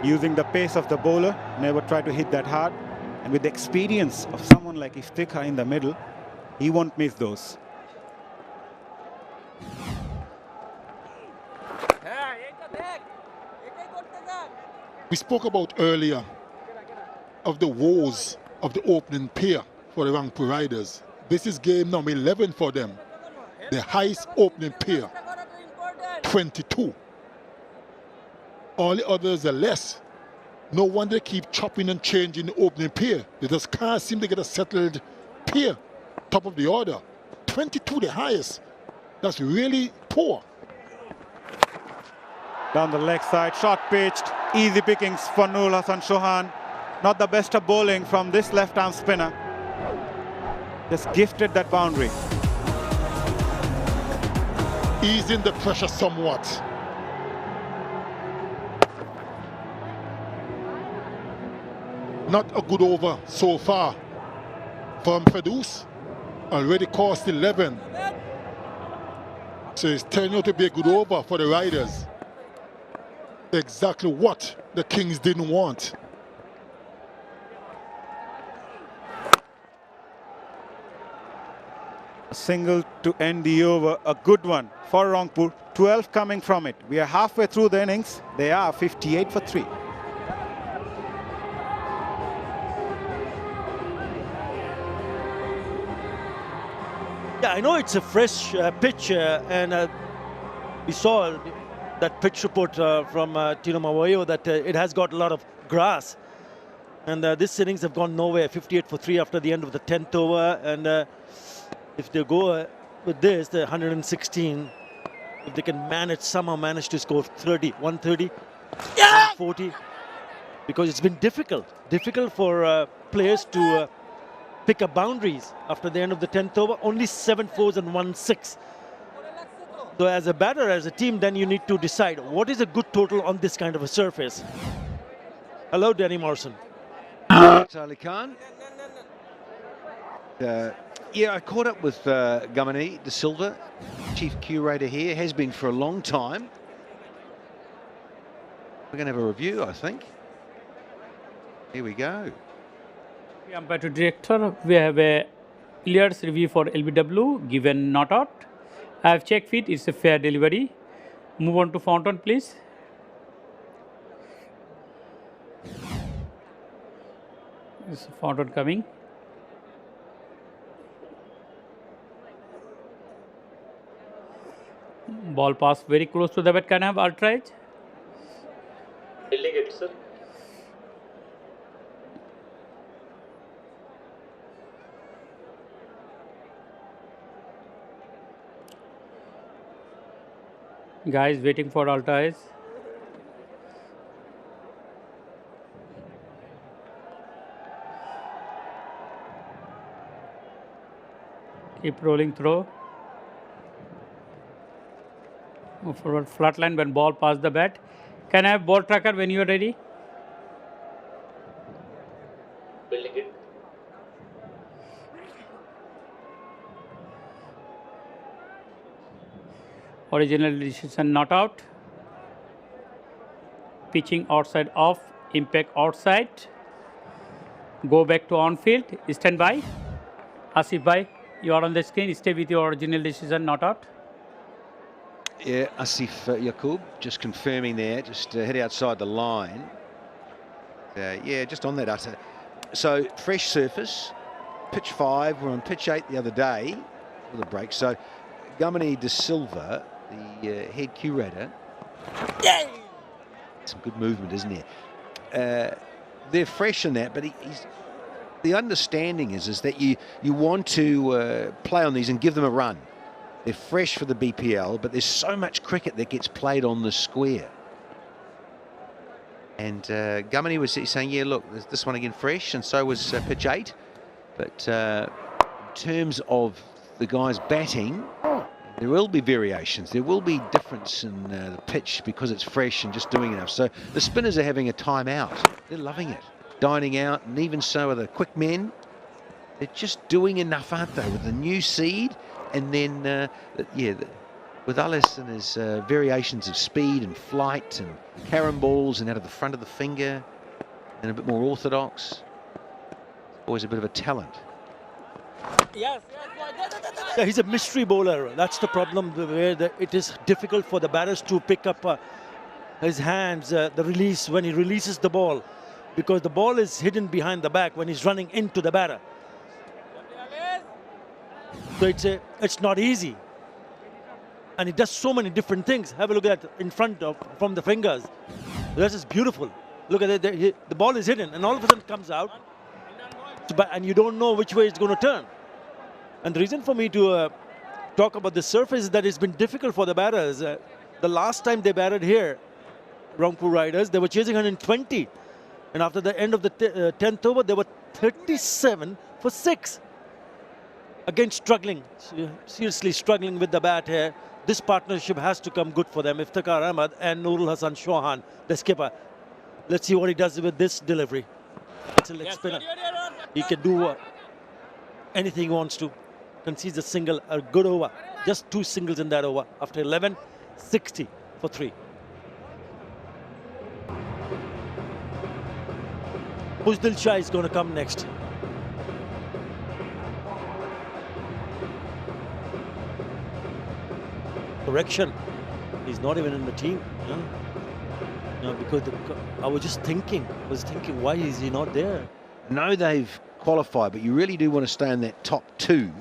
Using the pace of the bowler, never try to hit that hard. And with the experience of someone like 𝗃𝗃𝗃 in the middle, he won't miss those. We spoke about earlier of the woes of the opening pair for the Rangpur Riders. This is game number 11 for them. The highest opening pair, 22. All the others are less. No wonder they keep chopping and changing the opening pair. They just can't seem to get a settled pair, top of the order. 22 the highest. That's really poor. Down the leg side, short pitched, easy pickings for Noor Hassan Chauhan. Not the best of bowling from this left-arm spinner. Just gifted that boundary. Easing the pressure somewhat. Not a good over so far from 𝗵𝗵𝗃𝗃. Already cost 11. So it's turning out to be a good over for the Riders. Exactly what the Kings didn't want. A single to end the over, a good one for Rangpur. 12 coming from it. We are halfway through the innings. They are 58 for 3. Yeah, I know it's a fresh pitch, and we saw that pitch report from Tino Mavoyo that it has got a lot of grass. And this innings have gone nowhere, 58 for 3 after the end of the 10th over. And if they go with this, the 116, if they can somehow manage to score 30, 130, 140, because it's been difficult for players to pick up boundaries after the end of the 10th over. Only 7 fours and 1 6. So as a batter, as a team, then you need to decide what is a good total on this kind of a surface. Hello, Danny Morrison. Ali Khan. Yeah, I caught up with 𝗂𝗃𝗃𝗃 de Silva, chief curator here, has been for a long time. We're going to have a review, I think. Here we go. Umpire to director, we have a players review for LBW given not out. I have checked it, it's a fair delivery. Move on to Fountain, please. This is Fountain coming. Ball pass very close to the bat. Can I have outrage? Building it, sir. Guys waiting for outrage. Keep rolling through. Move forward flat line when ball past the bat. Can I have ball tracker when you are ready? Building it. Original decision not out. Pitching outside off. Impact outside. Go back to on field. Stand by. Asif bhai, you are on the screen. Stay with your original decision not out. Yeah, Asif Yaqub just confirming there, just head outside the line. Yeah, just on that utter. So fresh surface, pitch 5. We're on pitch 8 the other day with a break. So 𝗂𝗵𝗺 the head curator. Yeah! Some good movement, isn't there? They're fresh in that, but he's. The understanding is that you want to play on these and give them a run. They're fresh for the BPL, but there's so much cricket that gets played on the square. And 𝗂𝗵𝗺 was saying, yeah, look, this one again fresh, and so was pitch 8. But in terms of the guys batting, there will be variations. There will be difference in the pitch because it's fresh and just doing enough. So the spinners are having a timeout. They're loving it, dining out, and even so are the quick men. They're just doing enough, aren't they, with the new seed? And then, with Ellis and his variations of speed and flight and carom balls and out of the front of the finger and a bit more orthodox, always a bit of a talent. Yes. Yeah, he's a mystery bowler. That's the problem, where it is difficult for the batters to pick up his hands, the release when he releases the ball, because the ball is hidden behind the back when he's running into the batter. So it's not easy. And he does so many different things. Have a look at in front of, from the fingers. That is beautiful. Look at it, the ball is hidden and all of a sudden comes out. And you don't know which way it's going to turn. And the reason for me to talk about the surface is that it's been difficult for the batters. The last time they batted here, Rangpur Riders, they were chasing 120. And after the end of the 10th over, they were 37 for 6. Again, struggling, seriously struggling with the bat here. This partnership has to come good for them. Iftikhar Ahmed and Nurul Hassan Chauhan, the skipper. Let's see what he does with this delivery. It's a leg spinner. He can do anything he wants to. Concedes a single, a good over. Just 2 singles in that over. After 11, 60 for 3. BPL is going to come next. Correction, he's not even in the team. Because I was just thinking, why is he not there? No, they've qualified, but you really do want to stay in that top 2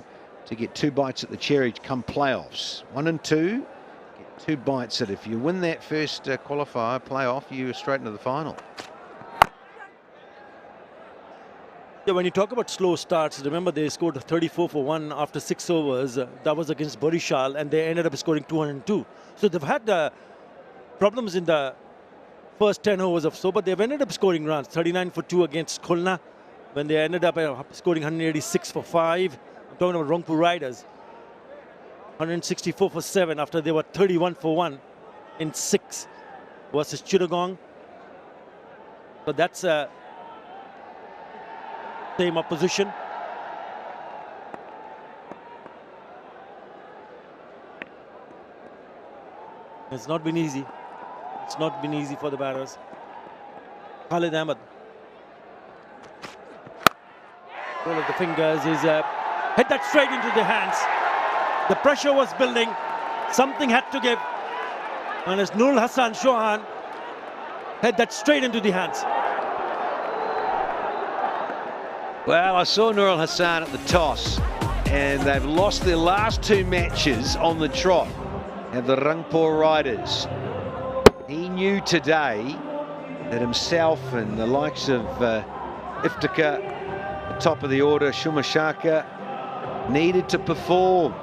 to get 2 bites at the cherry come playoffs. 1 and 2, get 2 bites at it. If you win that first qualifier playoff, you're straight into the final. Yeah, when you talk about slow starts, remember they scored 34 for 1 after 6 overs. That was against Barishal, and they ended up scoring 202. So they've had problems in the first 10 overs or so, but they've ended up scoring runs. 39 for 2 against Khulna, when they ended up scoring 186 for 5. I'm talking about Rangpur Riders. 164 for 7 after they were 31 for 1 in 6 versus Chittagong. So that's same opposition. It's not been easy. It's not been easy for the batters. Khalid Ahmed. Roll of the fingers is hit that straight into the hands. The pressure was building. Something had to give. And as Nurul Hassan Chauhan head that straight into the hands. Well, I saw Nurul Hassan at the toss, and they've lost their last 2 matches on the trot. And the Rangpur Riders. He knew today that himself and the likes of 𝗃𝗃𝗃𝗃𝗃, the top of the order, 𝗃𝗵𝗃𝗃𝗃, needed to perform.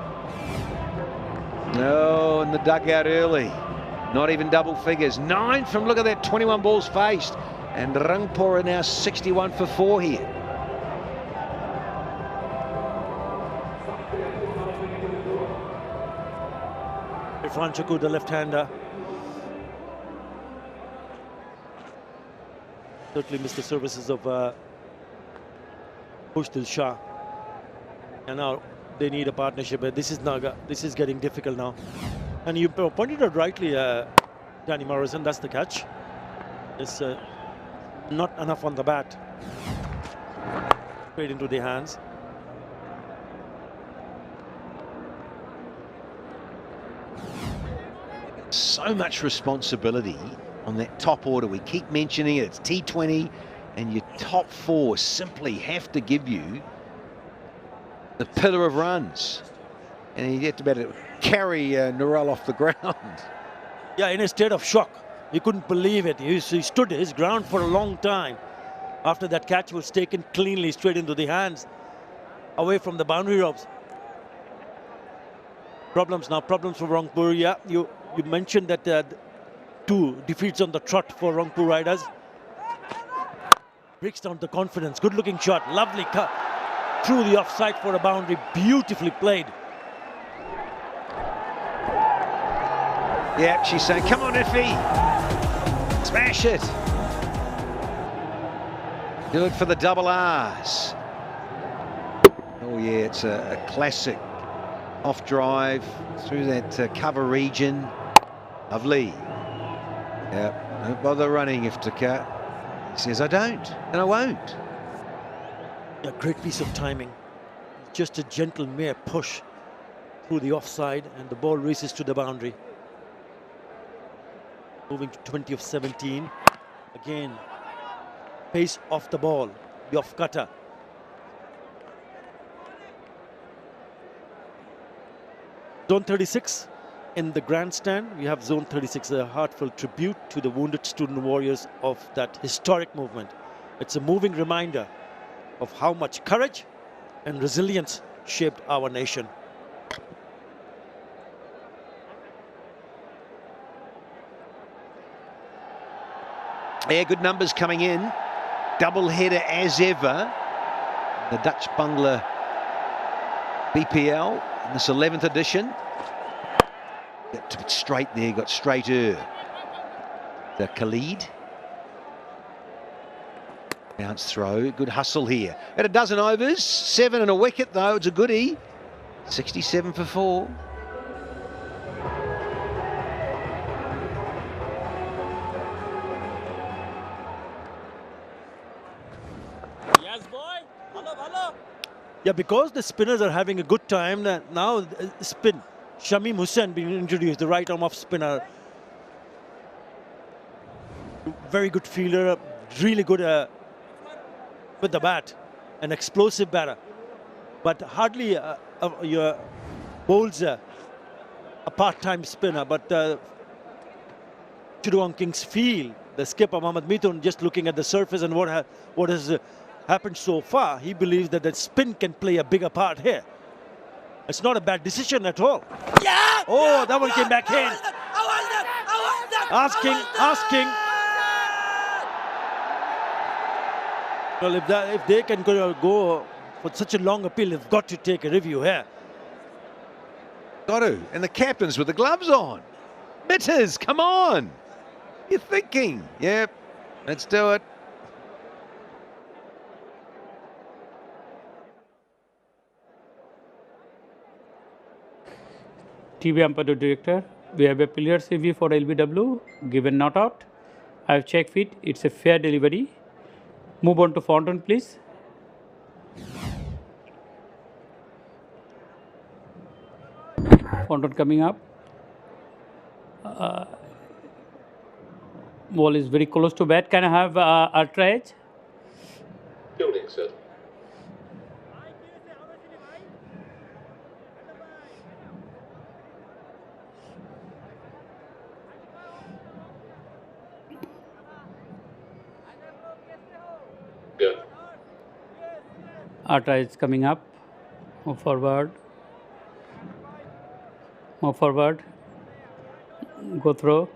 No, in the dugout early. Not even double figures. 9 from, look at that, 21 balls faced. And Rangpur are now 61 for 4 here. Irfan Chakoo, the left-hander. Certainly missed the services of Pushtil Shah. And now they need a partnership. This is getting difficult now. And you pointed out rightly, Danny Morrison, that's the catch. It's not enough on the bat. Straight into the hands. So much responsibility on that top order. We keep mentioning it. It's T20, and your top 4 simply have to give you the pillar of runs. And you have to be able to carry Nurul off the ground. Yeah, in a state of shock. He couldn't believe it. He stood his ground for a long time. After that catch was taken cleanly straight into the hands, away from the boundary ropes. Problems for Rangpur. Yeah, you mentioned that 2 defeats on the trot for Rangpur Riders. Breaks down the confidence. Good looking shot. Lovely cut through the offside for a boundary. Beautifully played. Yeah, she's saying, come on, Iffy. Smash it. Good for the double R's. Oh, yeah, it's a classic off drive through that cover region. Lovely. Yeah, don't bother running, 𝗃𝗃𝗃𝗃. He says, I don't, and I won't. A great piece of timing. Just a gentle mere push through the offside, and the ball races to the boundary. Moving to 20 of 17. Again, pace off the ball, the off cutter. Zone 36 in the grandstand. We have Zone 36, a heartfelt tribute to the wounded student warriors of that historic movement. It's a moving reminder of how much courage and resilience shaped our nation. Yeah, good numbers coming in. Double header as ever. The Dutch Bungler BPL in this 11th edition. Got to be straight there, got straighter. The Khalid. Bounce throw, good hustle here. At a dozen overs, 7 and a wicket though, it's a goodie. 67 for 4. Yes, boy. Hello. Yeah, because the spinners are having a good time, now spin. Shamim Hussain being introduced, the right arm off spinner. Very good fielder, really good with the bat, an explosive batter. But hardly bowls a part-time spinner. But Chudong Kings feel, the skipper Mohammad Mithun, just looking at the surface and what has happened so far, he believes that the spin can play a bigger part here. It's not a bad decision at all. Yeah! Oh, that one came back in. Asking. Well, if they can go for such a long appeal, they've got to take a review here. Got to. And the captain's with the gloves on. Mitters, come on. You're thinking. Yep, let's do it. TV umpire director, we have a clear CV for LBW, given not out. I have checked it, it's a fair delivery. Move on to Fountain, please. Fountain coming up. Ball is very close to bat. Can I have 𝗏𝗏𝗃𝗏? Fielding, sir. Go. 𝗏𝗏𝗃𝗏 is coming up. Move forward. Move forward. Go through.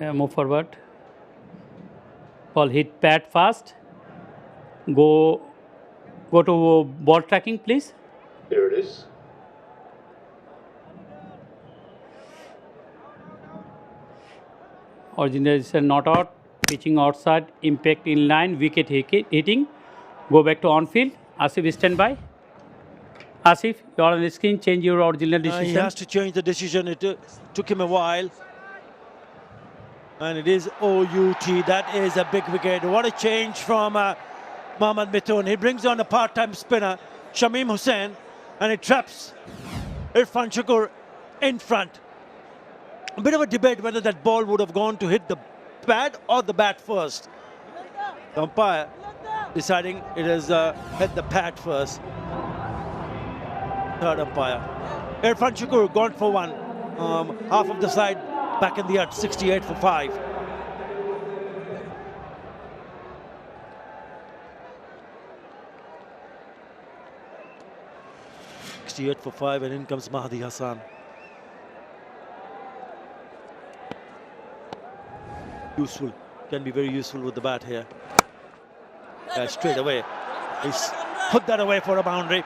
Move forward. Ball hit pad fast. Go to ball tracking, please. Here it is. Origination not out. Pitching outside. Impact in line. Wicket hitting. Go back to on field. Asif, stand by. Asif, you are on the screen. Change your original decision. He has to change the decision. It took him a while. And it is OUT. That is a big wicket. What a change from Mohammad Mithun. He brings on a part-time spinner, Shamim Hussain, and he traps Irfan Shukur in front. A bit of a debate whether that ball would have gone to hit the pad or the bat first. The umpire deciding it has hit the pad first. Third umpire. Irfan Shukur gone for one. Half of the side back in the earth, 68 for 5. And in comes Mahdi Hassan. Useful, can be very useful with the bat here. Straight away, he's put that away for a boundary.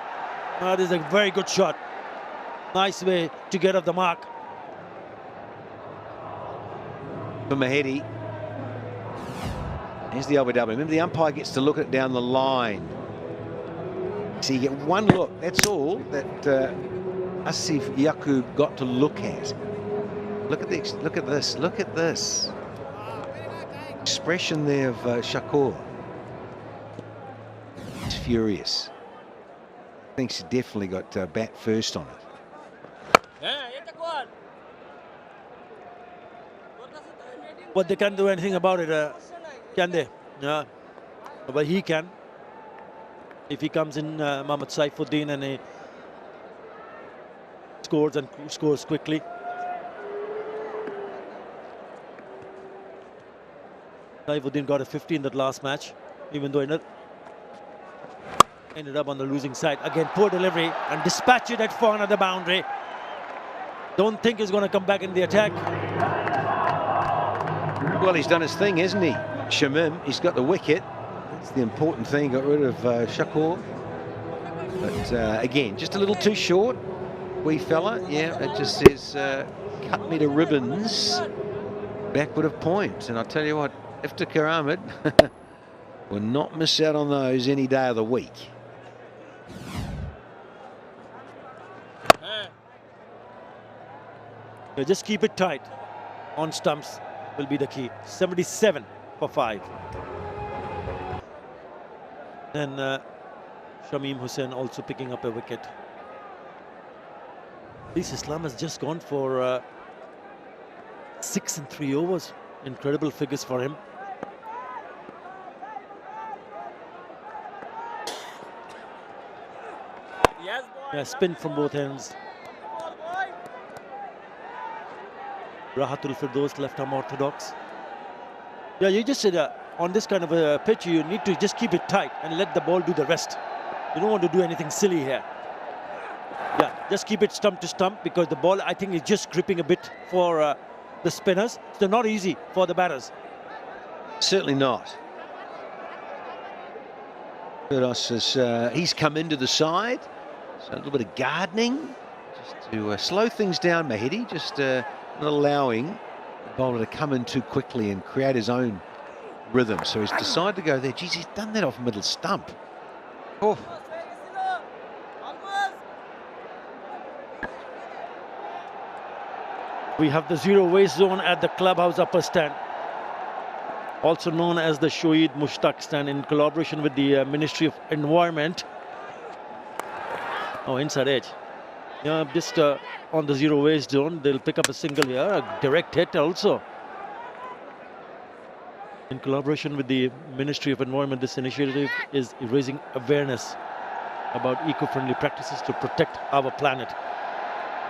This is a very good shot. Nice way to get off the mark. For Mahedi. Here's the 𝗿𝗏𝗽. Remember, the umpire gets to look at it down the line. So you get one look. That's all that Asif Yaqub got to look at. Look at this. Look at this. Look at this. Expression there of Shakur. He's furious. Thinks he definitely got bat first on it. But they can't do anything about it, can they? Yeah, but he can. If he comes in, Mohammad Saifuddin, and he scores quickly. Saifuddin got a 50 in that last match, even though ended up on the losing side. Again, poor delivery and dispatch it for another boundary. Don't think he's going to come back in the attack. Well, he's done his thing, hasn't he? Shamim, he's got the wicket. That's the important thing. Got rid of Shakur. But again, just a little too short. Wee fella, yeah, it just says cut me to ribbons. Backward of point. And I tell you what, Iftikhar Ahmed will not miss out on those any day of the week. Yeah, just keep it tight on stumps will be the key. 77 for 5. And Shamim Hussain also picking up a wicket. Islam has just gone for 6 in 3 overs. Incredible figures for him. Yeah, spin from both ends. 𝗏𝗏𝗃𝗏𝗃 left arm orthodox. Yeah, you just said on this kind of a pitch, you need to just keep it tight and let the ball do the rest. You don't want to do anything silly here. Yeah, just keep it stump to stump, because the ball, I think, is just gripping a bit for the spinners. So not easy for the batters. Certainly not. He's come into the side. So a little bit of gardening just to slow things down, Mahedi. Just not allowing the bowler to come in too quickly and create his own rhythm. So he's decided to go there. Geez, he's done that off middle stump. Oh. We have the zero waste zone at the clubhouse upper stand, also known as the Shoaib Mushtaq stand, in collaboration with the Ministry of Environment. Oh, inside edge. Just on the zero waste zone, they'll pick up a single here, a direct hit also. In collaboration with the Ministry of Environment, this initiative is raising awareness about eco-friendly practices to protect our planet.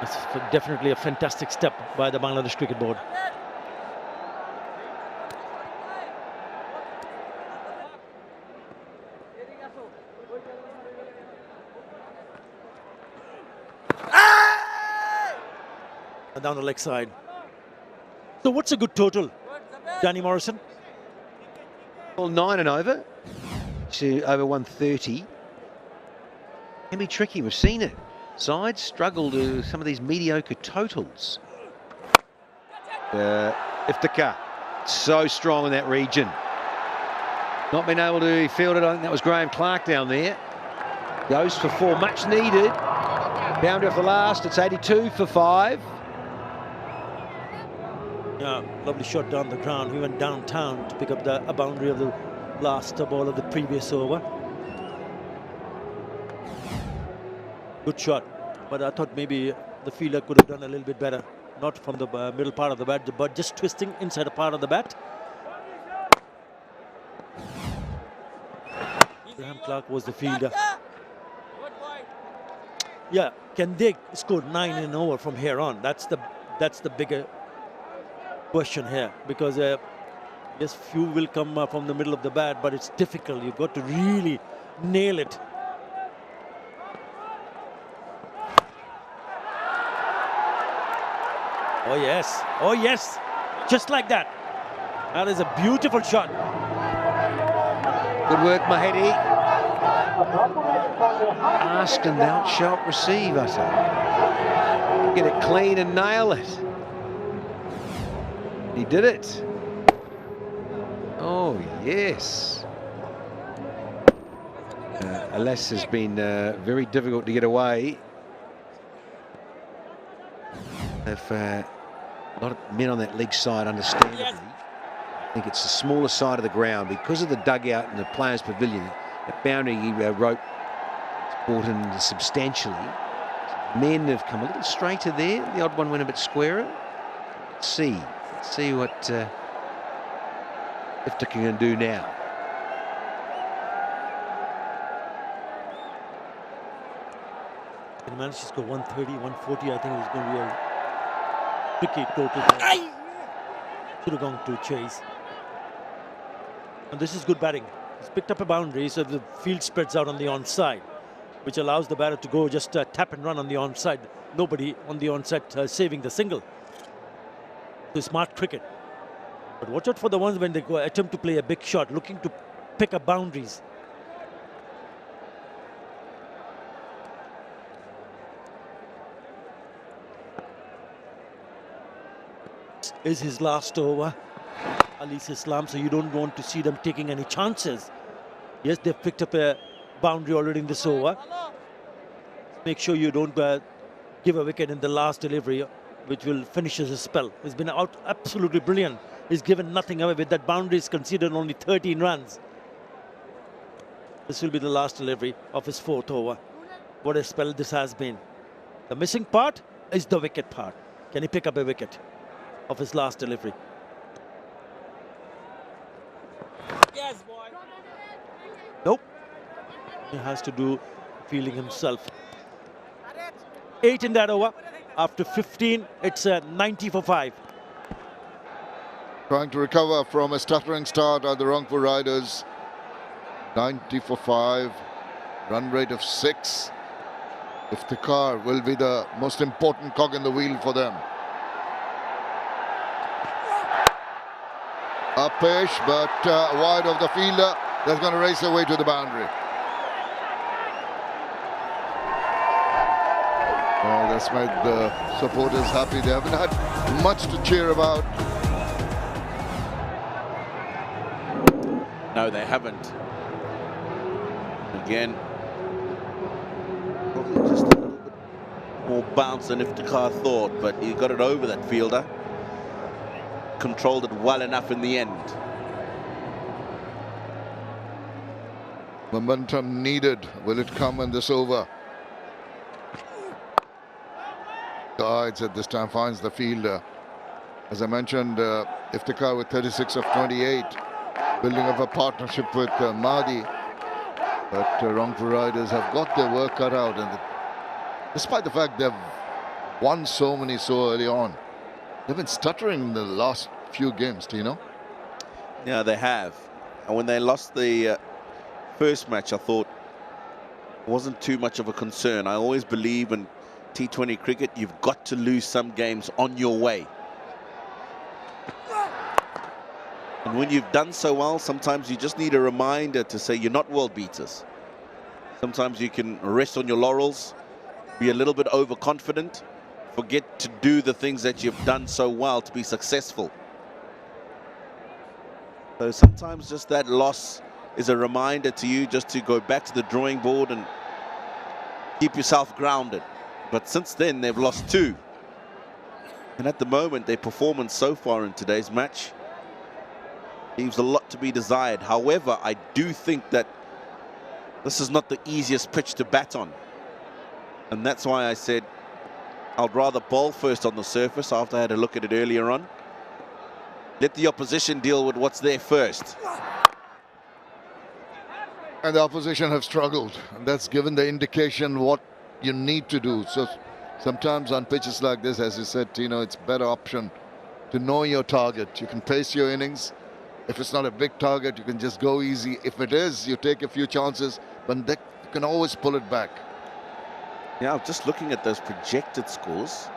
It's definitely a fantastic step by the Bangladesh Cricket Board. And down the leg side. So what's a good total, Danny Morrison? Well, 9 and over to over 130. Can be tricky, we've seen it. Sides struggle to some of these mediocre totals. 𝗃𝗃𝗃𝗃, so strong in that region. Not been able to field it. I think that was Graham Clark down there. Goes for 4, much needed. Boundary off the last, it's 82 for 5. Yeah, lovely shot down the ground. He went downtown to pick up a boundary of the last ball of the previous over. Good shot, but I thought maybe the fielder could have done a little bit better. Not from the middle part of the bat, but just twisting inside a part of the bat. Graham Clark was the fielder. Yeah, can they score 9 and over from here on? That's the bigger question here, because yes, few will come from the middle of the bat, but it's difficult. You've got to really nail it. Oh yes, oh yes, just like that. That is a beautiful shot. Good work, Mahedi. Ask and thou shalt receive, Utter. Get it clean and nail it. He did it. Oh, yes. Alas has been very difficult to get away. If a lot of men on that leg side, understandably, I think it's the smaller side of the ground because of the dugout and the players' pavilion. That boundary he wrote brought in substantially. Men have come a little straighter there. The odd one went a bit squarer. Let's see what 𝗃𝗃𝗃𝗃 can do now. He managed to score 130, 140. I think it was going to be a tricky total. Should have gone to chase. And this is good batting. He's picked up a boundary, so the field spreads out on the onside, which allows the batter to go just tap and run on the onside. Nobody on the onside saving the single. So smart cricket. But watch out for the ones when they go attempt to play a big shot, looking to pick up boundaries. Is his last over, 𝗵𝗓𝗓 Islam, so you don't want to see them taking any chances. Yes, they've picked up a boundary already in this over. Make sure you don't give a wicket in the last delivery, which will finish his spell. He's been out absolutely brilliant. He's given nothing away. With that boundary, he's conceded only 13 runs. This will be the last delivery of his 4th over. What a spell this has been. The missing part is the wicket part. Can he pick up a wicket of his last delivery? Yes, boy. Nope. He has to do fielding himself. 8 in that over. After 15, it's 90 for 5. Trying to recover from a stuttering start are the Rangpur Riders. 90 for 5. Run rate of 6. 𝗃𝗃𝗃𝗃 will be the most important cog in the wheel for them. A pitch, but wide of the fielder. That's going to race away to the boundary. Oh, that's made the supporters happy. They haven't had much to cheer about. No, they haven't. Again, probably just a little bit more bounce than 𝗃𝗃𝗃𝗃 thought, but he got it over that fielder. Controlled it well enough in the end. Momentum needed. Will it come in this over? Guides at this time, finds the fielder. As I mentioned, Iftikhar with 36 of 28, building up a partnership with Mahdi. But Rangpur Riders have got their work cut out, and despite the fact they've won so many so early on, they've been stuttering in the last few games, do you know? Yeah, they have. And when they lost the first match, I thought it wasn't too much of a concern. I always believe in T20 cricket, you've got to lose some games on your way. And when you've done so well, sometimes you just need a reminder to say you're not world beaters. Sometimes you can rest on your laurels, be a little bit overconfident, forget to do the things that you've done so well to be successful. So sometimes just that loss is a reminder to you just to go back to the drawing board and keep yourself grounded. But since then, they've lost 2. And at the moment, their performance so far in today's match leaves a lot to be desired. However, I do think that this is not the easiest pitch to bat on. And that's why I said I'd rather bowl first on the surface after I had a look at it earlier on. Let the opposition deal with what's there first. And the opposition have struggled, and that's given the indication what you need to do. So sometimes on pitches like this, as you said, Tino, it's a better option to know your target. You can pace your innings. If it's not a big target, you can just go easy. If it is, you take a few chances, but you can always pull it back. Yeah, I'm just looking at those projected scores.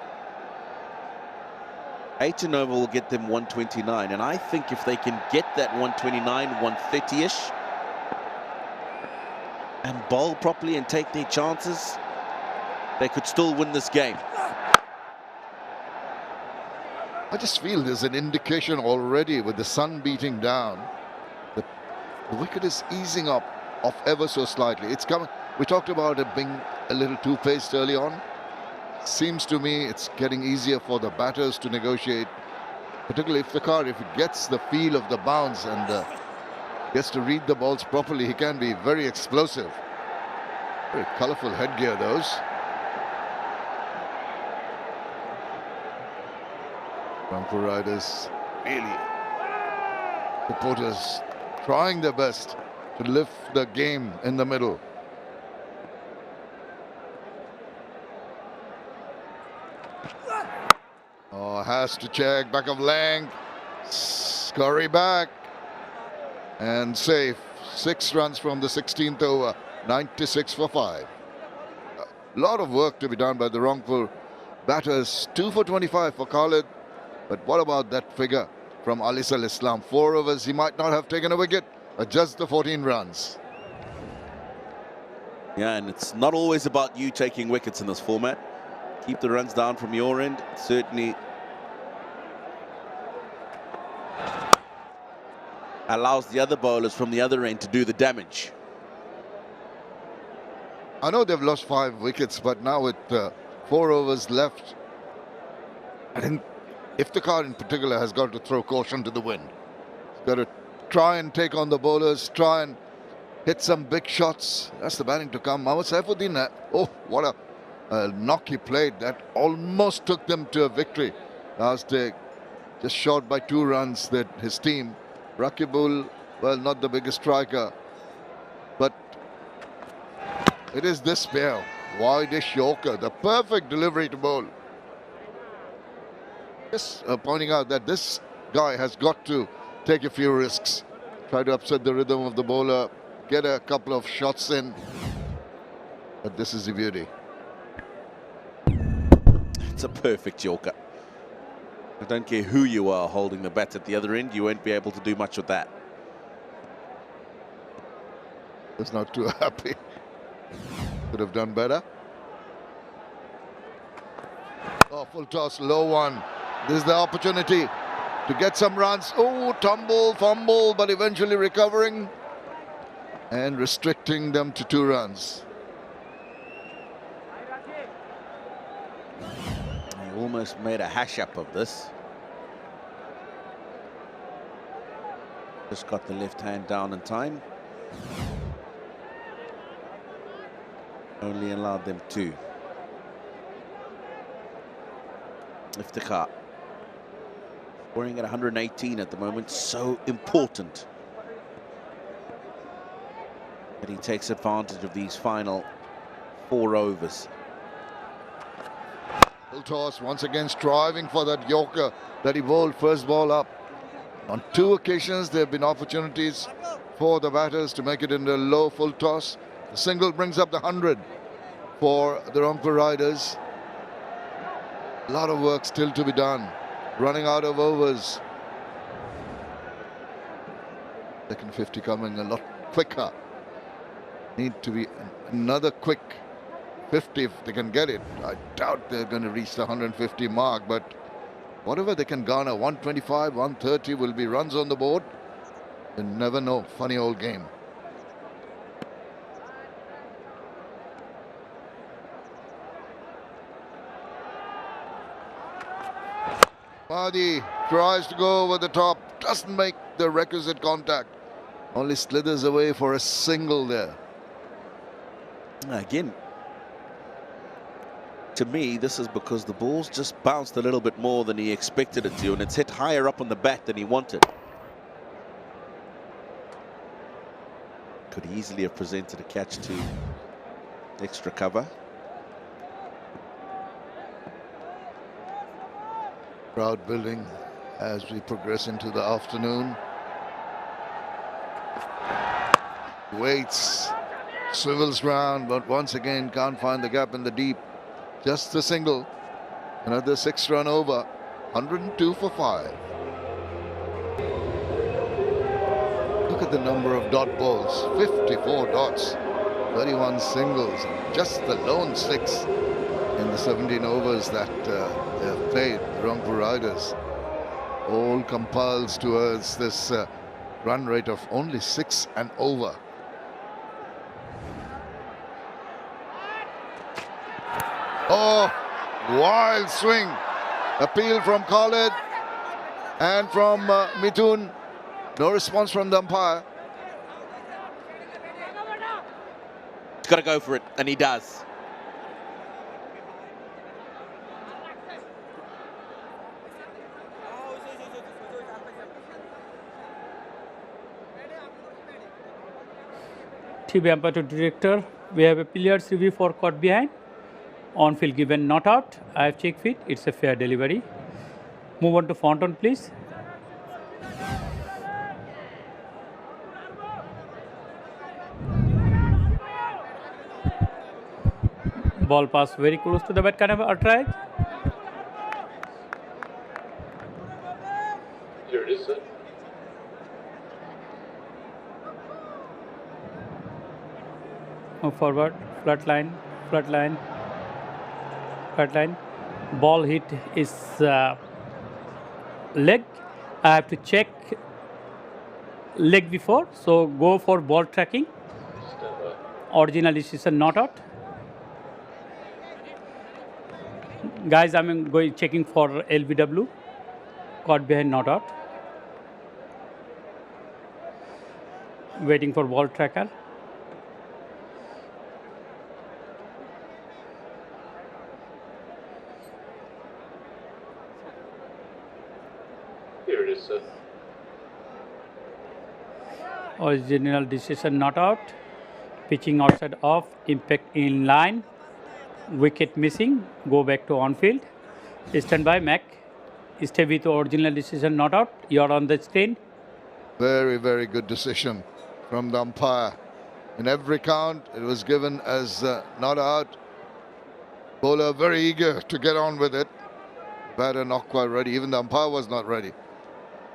8 and over will get them 129, and I think if they can get that 129, 130-ish, and bowl properly and take their chances, they could still win this game. I just feel there's an indication already with the sun beating down that the wicket is easing up off ever so slightly. It's coming. We talked about it being a little too paced early on. Seems to me it's getting easier for the batters to negotiate, particularly Iftikhar. If he gets the feel of the bounce and gets to read the balls properly, he can be very explosive. Very colourful headgear, those. Rangpur Riders, really, supporters trying their best to lift the game in the middle. Oh, has to check, back of length, scurry back, and safe. 6 runs from the 16th over, 96 for 5. A lot of work to be done by the Rangpur batters. 2 for 25 for Khalid. But what about that figure from Ali Sal Islam? 4 overs, he might not have taken a wicket, but just the 14 runs. Yeah, and it's not always about you taking wickets in this format. Keep the runs down from your end. Certainly allows the other bowlers from the other end to do the damage. I know they've lost 5 wickets, but now with 4 overs left, I think Iftikhar in particular has got to throw caution to the wind. He's got to try and take on the bowlers, try and hit some big shots. That's the batting to come. Mohammad Saifuddin, oh, what a knock he played. That almost took them to a victory last day. Just short by 2 runs that his team. Rakibul, well, not the biggest striker, but it is this pair. 𝗿𝗺𝗽𝗪 Yorker, the perfect delivery to bowl. Just pointing out that this guy has got to take a few risks, try to upset the rhythm of the bowler, get a couple of shots in. But this is the beauty. It's a perfect Yorker. I don't care who you are holding the bat at the other end, you won't be able to do much with that. He's not too happy. Could have done better. Oh, full toss, low one. This is the opportunity to get some runs. Oh, tumble, fumble, but eventually recovering and restricting them to 2 runs. He almost made a hash up of this. Just got the left hand down in time. Only allowed them 2. Iftikhar. Scoring at 118 at the moment, so important that he takes advantage of these final 4 overs. Full toss, once again striving for that Yorker that he bowled first ball up. On 2 occasions there have been opportunities for the batters to make it in the low full toss. The single brings up the 100 for the Rangpur Riders. A lot of work still to be done. Running out of overs. Second 50 coming a lot quicker. Need to be another quick 50 if they can get it. I doubt they're going to reach the 150 mark, but whatever they can garner, 125, 130 will be runs on the board. You never know. Funny old game. Mahdi tries to go over the top, doesn't make the requisite contact. Only slithers away for a single there. Again, to me, this is because the ball's just bounced a little bit more than he expected it to, and it's hit higher up on the bat than he wanted. Could easily have presented a catch to extra cover. Crowd building as we progress into the afternoon. Waits, swivels round, but once again can't find the gap in the deep. Just a single. Another 6-run over. 102 for 5. Look at the number of dot balls. 54 dots. 31 singles. Just the lone 6 in the 17 overs that they have played, the Rangpur Riders. All compels towards this run rate of only 6 and over. Oh, wild swing. Appeal from Khalid and from Mithun. No response from the umpire. He's got to go for it, and he does. TV umpire to director. We have a player's review for caught behind. On field given not out. I have checked fit. It's a fair delivery. Move on to Fountain, please. Ball pass very close to the bat. Kind of a try. Here it is, sir. Move forward. Flat line. Flat line. Flat line. Ball hit is leg. I have to check leg before. So go for ball tracking. Original decision not out. Guys, I'm going checking for LBW. Caught behind not out. Waiting for ball tracker. Here it is, sir. Original decision not out. Pitching outside off. Impact in line. Wicket missing. Go back to on field. Stand by, Mac. Stay with original decision not out. You're on the screen. Very, very good decision from the umpire. In every count, it was given as not out. Bowler very eager to get on with it. Batter not quite ready. Even the umpire was not ready.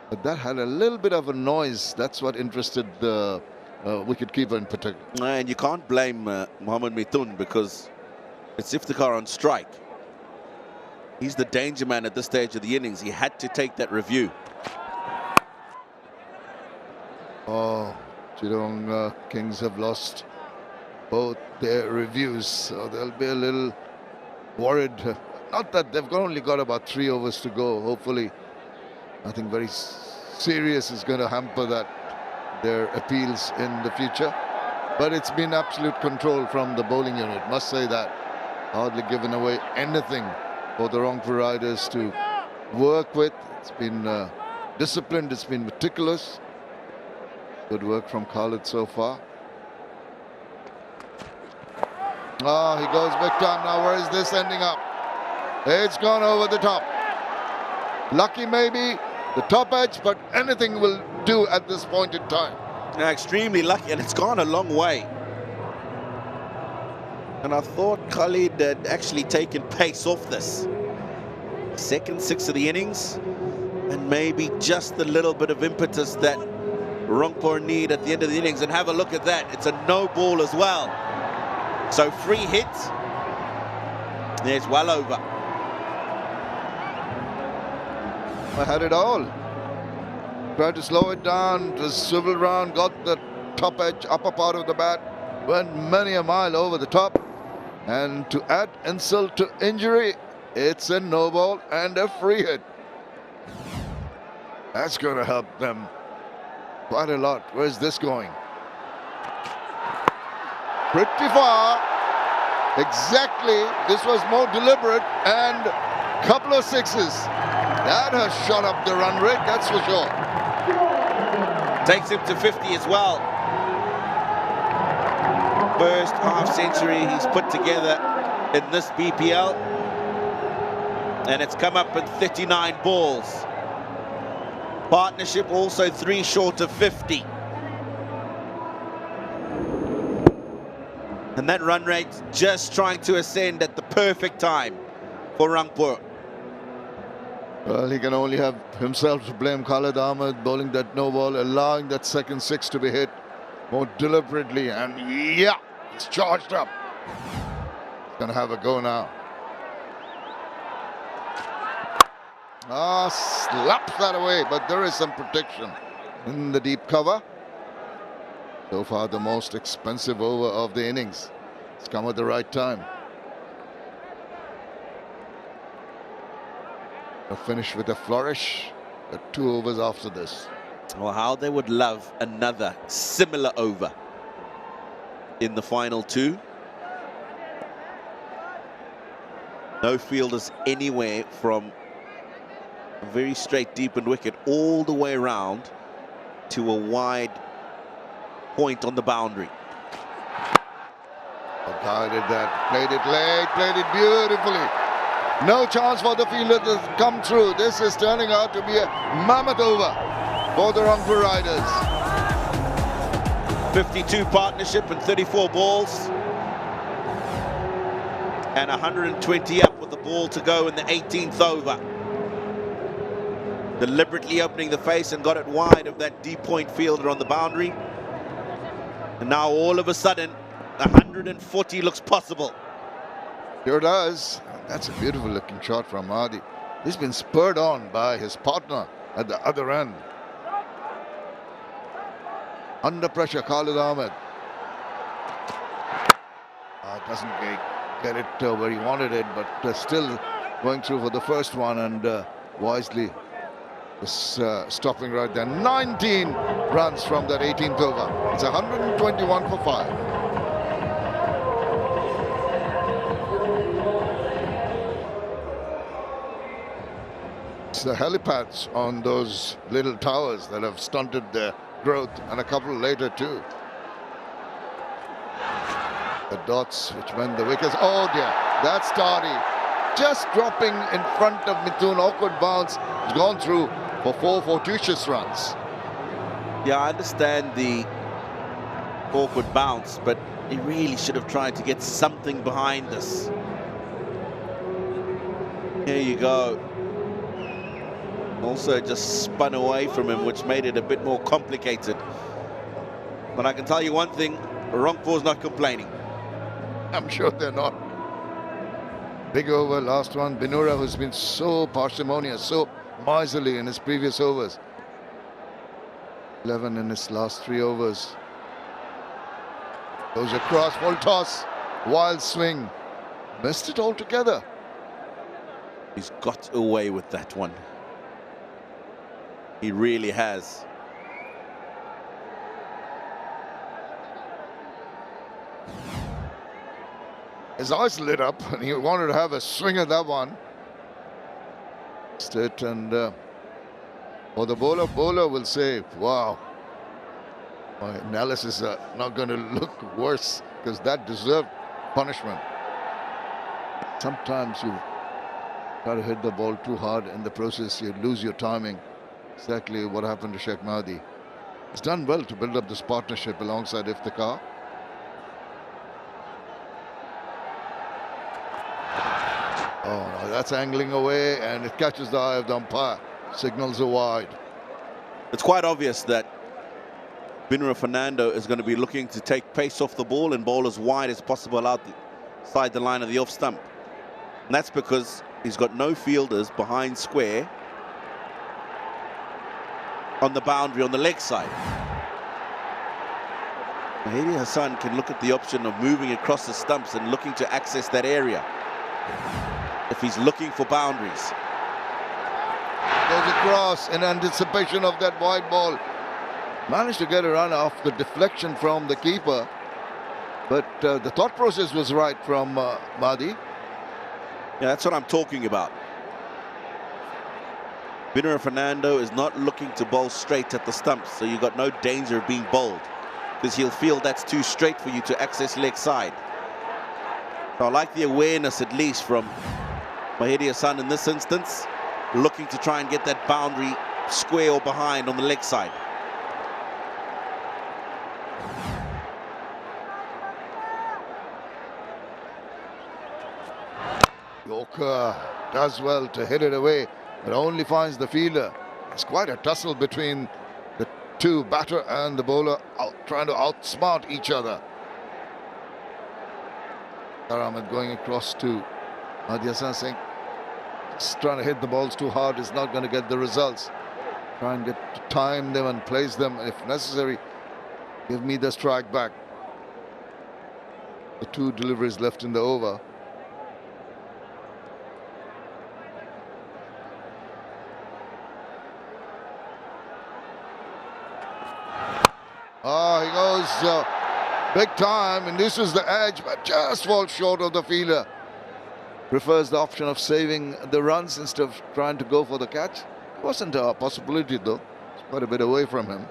But that had a little bit of a noise. That's what interested the wicketkeeper in particular. And you can't blame Mohammad Mithun because it's Iftikhar on strike. He's the danger man at this stage of the innings. He had to take that review. Oh, Geelong Kings have lost both their reviews, so they'll be a little worried. Not that they've only got about 3 overs to go. Hopefully, nothing very serious is going to hamper their appeals in the future. But it's been absolute control from the bowling unit, must say that. Hardly given away anything for the 𝗃𝗃𝗃𝗃 riders to work with. It's been disciplined, it's been meticulous. Good work from Khalid so far. Oh, he goes big time now. Where is this ending up? It's gone over the top. Lucky maybe, the top edge, but anything will do at this point in time. Extremely lucky, and it's gone a long way. And I thought Khalid had actually taken pace off this. Second six of the innings, and maybe just a little bit of impetus that 𝗃𝗃𝗃𝗃 need at the end of the innings. And have a look at that, it's a no ball as well. So free hit, it's well over. I had it all. Tried to slow it down, just swiveled around, got the top edge, upper part of the bat, went many a mile over the top. And to add insult to injury, it's a no ball and a free hit. That's going to help them quite a lot. Where's this going? Pretty far. Exactly. This was more deliberate, and a couple of sixes. That has shot up the run rate, that's for sure. Takes him to 50 as well. First half century he's put together in this BPL. And it's come up in 39 balls. Partnership also 3 short of 50. And that run rate just trying to ascend at the perfect time for 𝗃𝗃𝗃𝗃. Well, he can only have himself to blame. Khalid Ahmed bowling that no ball, allowing that second six to be hit more deliberately. And yeah, it's charged up. He's going to have a go now. Ah, slaps that away, but there is some protection in the deep cover. So far, the most expensive over of the innings. It's come at the right time. A finish with a flourish, 2 overs after this. Well, how they would love another similar over in the final 2. No fielders anywhere from a very straight deep and wicket all the way around to a wide point on the boundary. Guided that, played it late, played it beautifully. No chance for the fielder to come through. This is turning out to be a mammoth over for the 𝗃𝗃𝗃𝗃 riders. 52 partnership and 34 balls. And 120 up with the ball to go in the 18th over. Deliberately opening the face and got it wide of that deep point fielder on the boundary. And now all of a sudden, 140 looks possible. Sure does. That's a beautiful looking shot from Adi. He's been spurred on by his partner at the other end. Under pressure, Khalid Ahmed. Doesn't get it where he wanted it, but still going through for the first one, and wisely is stopping right there. 19 runs from that 18th over. It's 121 for 5. It's the helipads on those little towers that have stunted their growth, and a couple later too. The dots which went the wickets. Oh dear, that's Tari. Just dropping in front of Mithun. Awkward bounce. He's gone through for 4 fortuitous runs. Yeah, I understand the awkward bounce, but he really should have tried to get something behind this. Here you go. Also just spun away from him, which made it a bit more complicated. But I can tell you one thing, 𝗃𝗃𝗃𝗃's not complaining. I'm sure they're not. Big over, last one. Binura, who's been so parsimonious, so miserly in his previous overs. 11 in his last 3 overs. Goes across, full toss, wild swing. Missed it altogether. He's got away with that one. He really has. His eyes lit up and he wanted to have a swing at that one. State and for the bowler will say, wow, my analysis are not going to look worse because that deserved punishment. Sometimes you try to hit the ball too hard, in the process you lose your timing. Exactly what happened to Sheikh Mahdi. He's done well to build up this partnership alongside Iftikhar. Oh no, that's angling away and it catches the eye of the umpire. Signals are wide. It's quite obvious that Binura Fernando is going to be looking to take pace off the ball and bowl as wide as possible outside the line of the off stump. And that's because he's got no fielders behind square on the boundary on the leg side. 𝗿𝗂𝗃 Hassan can look at the option of moving across the stumps and looking to access that area if he's looking for boundaries. Goes across in anticipation of that wide ball. Managed to get a run off the deflection from the keeper, but the thought process was right from Mahdi. Yeah, that's what I'm talking about. Binura Fernando is not looking to bowl straight at the stumps, so you've got no danger of being bowled because he'll feel that's too straight for you to access leg side. So I like the awareness, at least, from 𝗿𝗂𝗃 Hassan in this instance, looking to try and get that boundary square or behind on the leg side. Yorker does well to hit it away, but only finds the fielder. It's quite a tussle between the two, batter and the bowler, trying to outsmart each other. Ahmed going across to Mahdi Hassan, saying, just trying to hit the balls too hard is not going to get the results. Try and get to time them and place them if necessary. Give me the strike back. The two deliveries left in the over. Oh, he goes big time, and this is the edge, but just falls short of the fielder. Prefers the option of saving the runs instead of trying to go for the catch. It wasn't a possibility though. It's quite a bit away from him.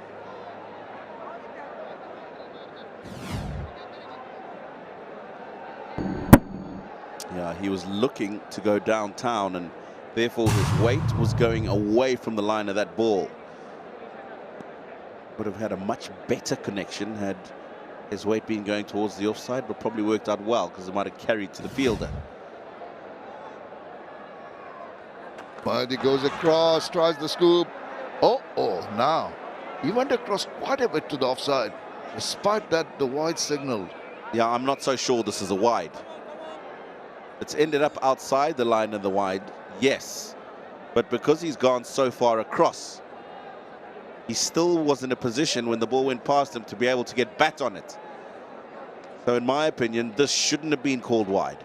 Yeah, he was looking to go downtown, and therefore his weight was going away from the line of that ball. Would have had a much better connection had his weight been going towards the offside, but probably worked out well because it might have carried to the fielder. Mahdi goes across, tries the scoop. Oh, now he went across quite a bit to the offside. Despite that, the wide signaled. Yeah, I'm not so sure this is a wide. It's ended up outside the line of the wide, yes. But because he's gone so far across, he still was in a position when the ball went past him to be able to get bat on it. So in my opinion, this shouldn't have been called wide.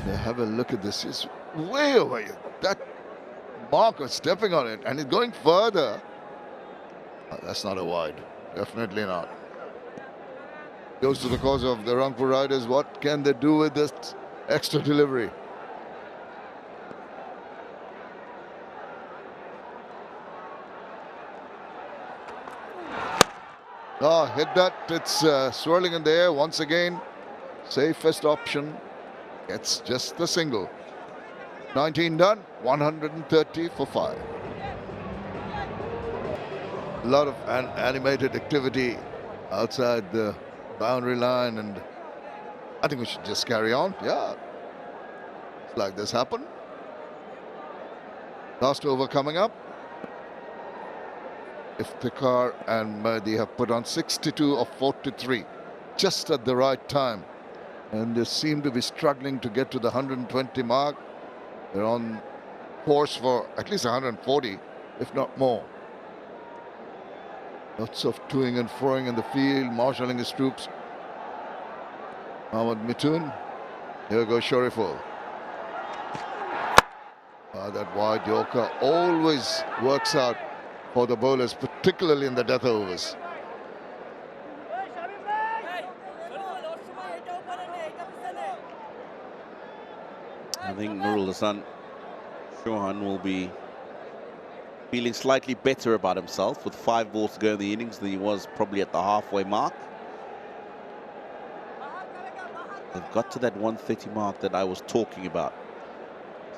Yeah, have a look at this. It's way away. That marker stepping on it, and it's going further. That's not a wide. Definitely not. Goes to the cause of the Rangpur Riders. What can they do with this extra delivery? Oh, hit that. It's swirling in the air once again. Safest option. It's just the single. 19 done, 130 for 5. A lot of animated activity outside the boundary line, and I think we should just carry on. Yeah, it's like this happened. Last over coming up. Iftikhar and Mahdi have put on 62 of 43, just at the right time. And they seem to be struggling to get to the 120 mark. They're on course for at least 140, if not more. Lots of toing and froing in the field, marshalling his troops. Mohammad Mithun. Here goes Shariful. That wide Yorker always works out for the bowlers, particularly in the death overs. I think Nurul Hasan Chauhan will be feeling slightly better about himself with 5 balls to go in the innings than he was probably at the halfway mark. They've got to that 130 mark that I was talking about.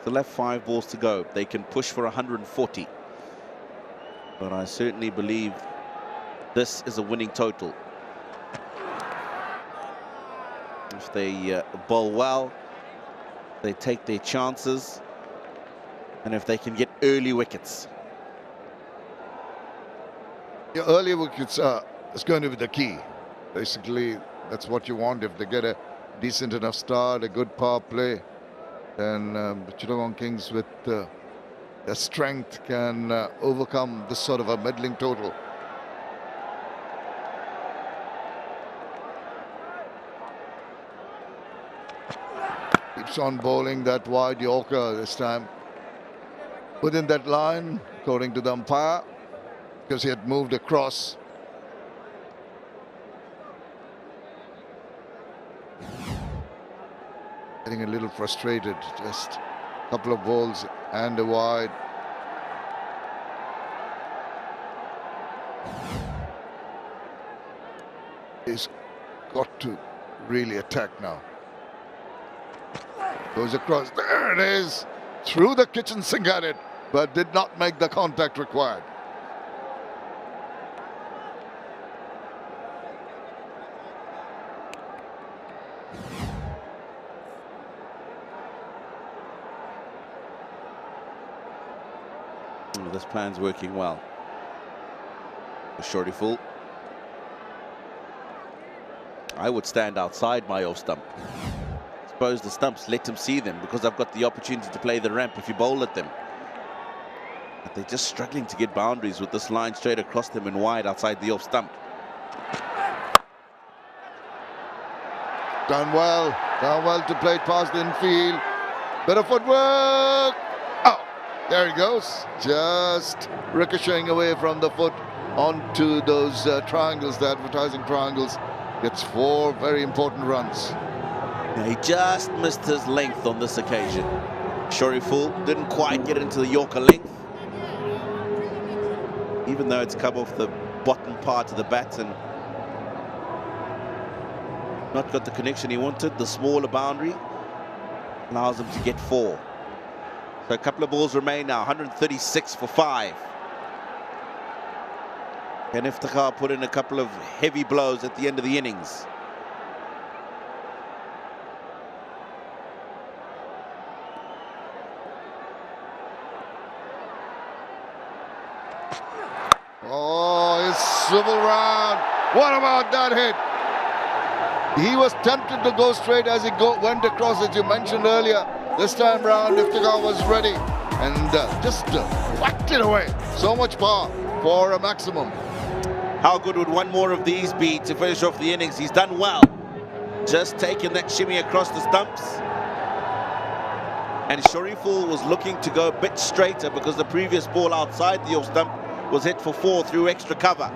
Still have 5 balls to go. They can push for 140. But I certainly believe this is a winning total. If they bowl well, they take their chances, and if they can get early wickets. Yeah, early wickets is going to be the key. Basically, that's what you want. If they get a decent enough start, a good power play, then Chittagong Kings with their strength can overcome this sort of a middling total. Keeps on bowling that wide Yorker this time. Within that line, according to the umpire, because he had moved across. Getting a little frustrated, just a couple of balls and a wide. He's got to really attack now. Goes across, there it is, through the kitchen sink at it, but did not make the contact required. This plan's working well. Shorty full. I would stand outside my off stump. Suppose the stumps, let them see them, because I've got the opportunity to play the ramp if you bowl at them. But they're just struggling to get boundaries with this line straight across them and wide outside the off stump. Done well to play it past the infield. Bit of footwork. Oh, there he goes. Just ricocheting away from the foot onto those triangles, the advertising triangles. Gets 4 very important runs. He just missed his length on this occasion. Shoriful didn't quite get into the Yorker length. Even though it's come off the bottom part of the bat and not got the connection he wanted, the smaller boundary allows him to get 4. So a couple of balls remain now, 136 for 5. Can 𝗃𝗃𝗃 put in a couple of heavy blows at the end of the innings? Oh, his swivel round. What about that hit? He was tempted to go straight as he went across, as you mentioned earlier. This time round, 𝗃𝗃𝗃 was ready and just whacked it away. So much power for a maximum. How good would one more of these be to finish off the innings? He's done well. Just taking that shimmy across the stumps. And Shoriful was looking to go a bit straighter because the previous ball outside the off stump was hit for 4 through extra cover.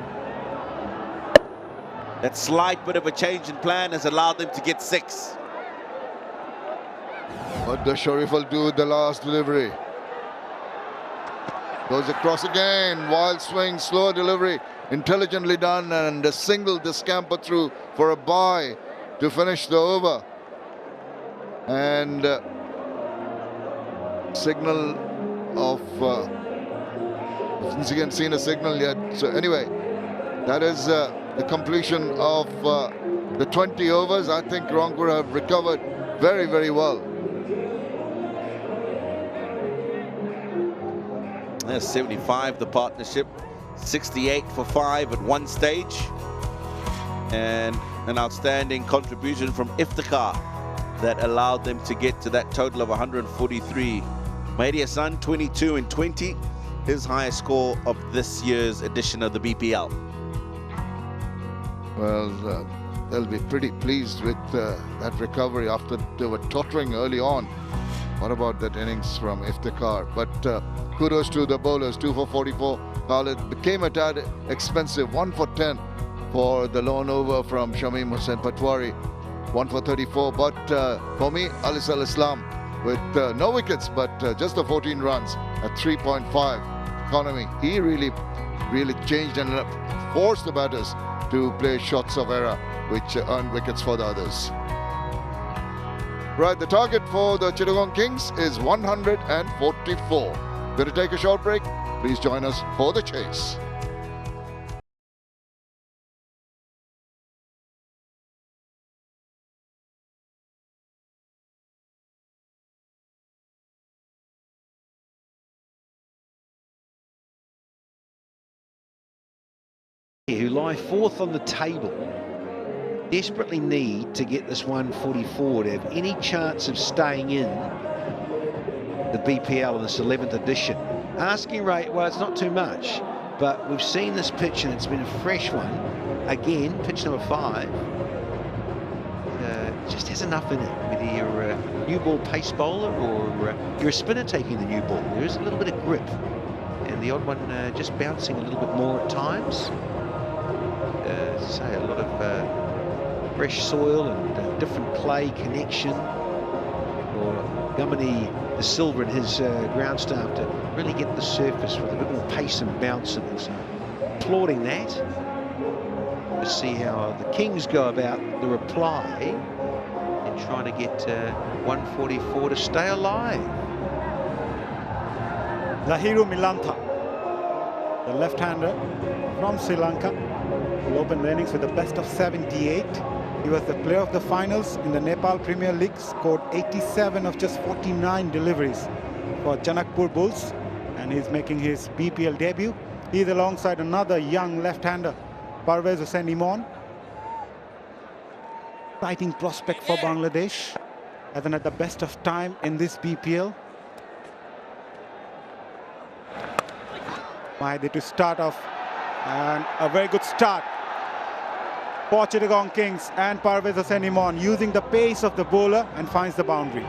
That slight bit of a change in plan has allowed them to get 6. What does Shoriful do with the last delivery? Goes across again, wild swing, slow delivery, intelligently done, and a single to scamper through for a bye to finish the over. And signal of since again seen a signal yet. So anyway, that is the completion of the 20 overs. I think Rangpur have recovered very, very well. There's 75, the partnership, 68 for 5 at one stage, and an outstanding contribution from 𝗃𝗃𝗃 that allowed them to get to that total of 143. Mahdi Hassan, 22 and 20, his highest score of this year's edition of the BPL. Well, they'll be pretty pleased with that recovery after they were tottering early on. What about that innings from 𝗃𝗃𝗃? But kudos to the bowlers, 2 for 44. Khalid became a tad expensive, 1 for 10 for the lone over from Shamim Hussain Patwari, 1 for 34. But for me, Ali Islam with no wickets, but just the 14 runs at 3.5 economy. He really changed and forced the batters to play shots of error, which earned wickets for the others. Right, the target for the Chittagong Kings is 144. Going to take a short break. Please join us for the chase. Who lie fourth on the table desperately need to get this 144 to have any chance of staying in the BPL in this 11th edition. Asking rate, well, it's not too much, but we've seen this pitch and it's been a fresh one. Again, pitch number 5. Just has enough in it, whether you're a new ball pace bowler or you're a spinner taking the new ball. There is a little bit of grip, and the odd one just bouncing a little bit more at times. As I say, a lot of fresh soil and different clay connection for 𝗂𝗵𝗵𝗂𝐴 and his ground staff to really get the surface with a bit more pace and bounce in it. So applauding that. Let's see how the Kings go about the reply and trying to get 144 to stay alive. Lahiru Milantha, the left-hander from Sri Lanka, will open the innings with the best of 78. He was the player of the finals in the Nepal Premier League, scored 87 of just 49 deliveries for Janakpur Bulls, and he's making his BPL debut. He's alongside another young left-hander, 𝗶𝗵𝗲𝗄 Hussain. Exciting prospect for Bangladesh, hasn't had the best of time in this BPL. Mahedi to start off, and a very good start for Chittagong Kings, and 𝗶𝗵𝗲𝗄 Hussain using the pace of the bowler and finds the boundary.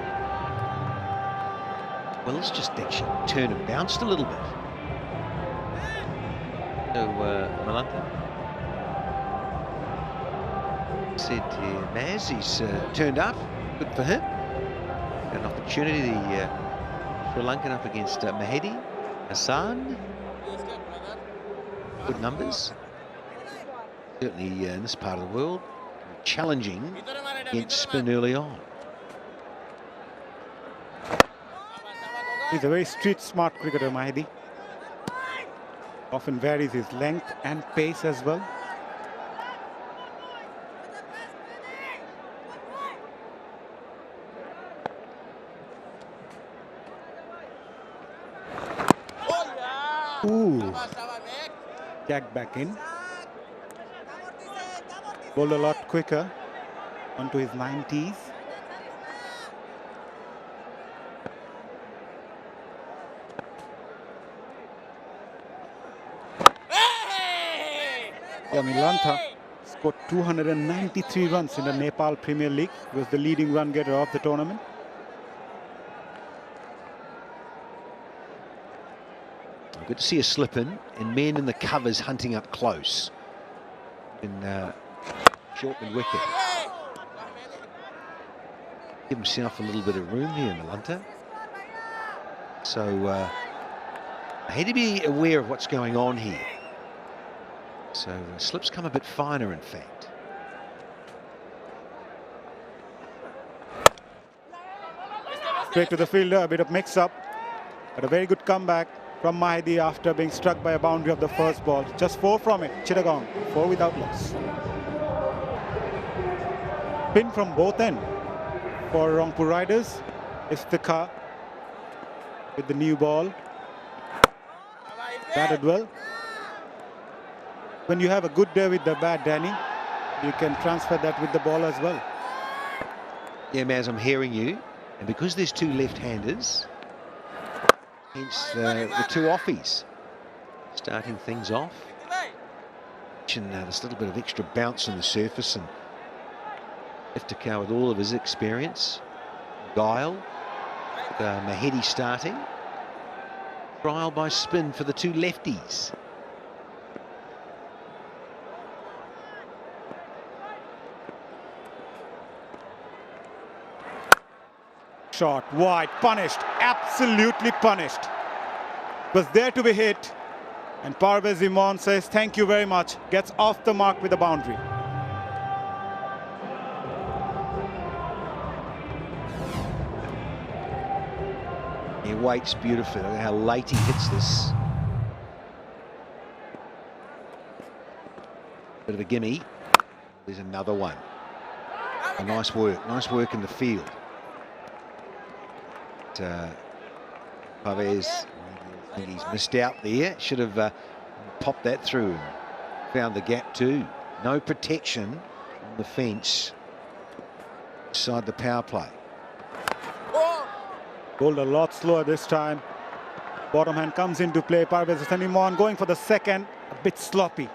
Well, let's just actually turn and bounced a little bit. So, Milantha said Maz, he's turned up, good for him. An opportunity, the Sri Lankan up against Mahedi Hassan. Good numbers. Certainly in this part of the world, challenging against spin early on. He's a very street-smart cricketer, Mahedi. Often varies his length and pace as well. Ooh, jack back in. Bowled a lot quicker onto his 90s. Milantha scored 293 runs in the Nepal Premier League. He was the leading run getter of the tournament. Good to see a slip in, and men in the covers hunting up close. In short mid-wicket. Give himself a little bit of room here, Milantha. So I had to be aware of what's going on here. So slips come a bit finer, in fact. Straight to the fielder, a bit of mix-up, but a very good comeback from Mahedi after being struck by a boundary of the first ball. Just 4 from it, Chittagong, 4 without loss. Pin from both ends for Rangpur Riders. It's Dhaka with the new ball. Batted well. When you have a good day with the bat, Danny, you can transfer that with the ball as well. Yeah, Maz, I'm hearing you. And because there's 2 left-handers, hence the 2 offies starting things off. And this little bit of extra bounce on the surface, and Iftikhar with all of his experience. Guile, Mahedi starting. Trial by spin for the 2 lefties. shot, wide, punished, absolutely punished. Was there to be hit, and 𝗂𝗵𝗲𝗄𝗎 says thank you very much, gets off the mark with a boundary. He waits beautifully. Look at how late he hits this. Bit of a gimme. There's another one. Oh, nice work in the field. 𝗂𝗵𝗲𝗄𝗎, I think he's missed out there. Should have popped that through. Found the gap too. No protection on the fence inside the power play. Bowled a lot slower this time. Bottom hand comes into play. 𝗂𝗵𝗲𝗄𝗎 sending him on, going for the second. A bit sloppy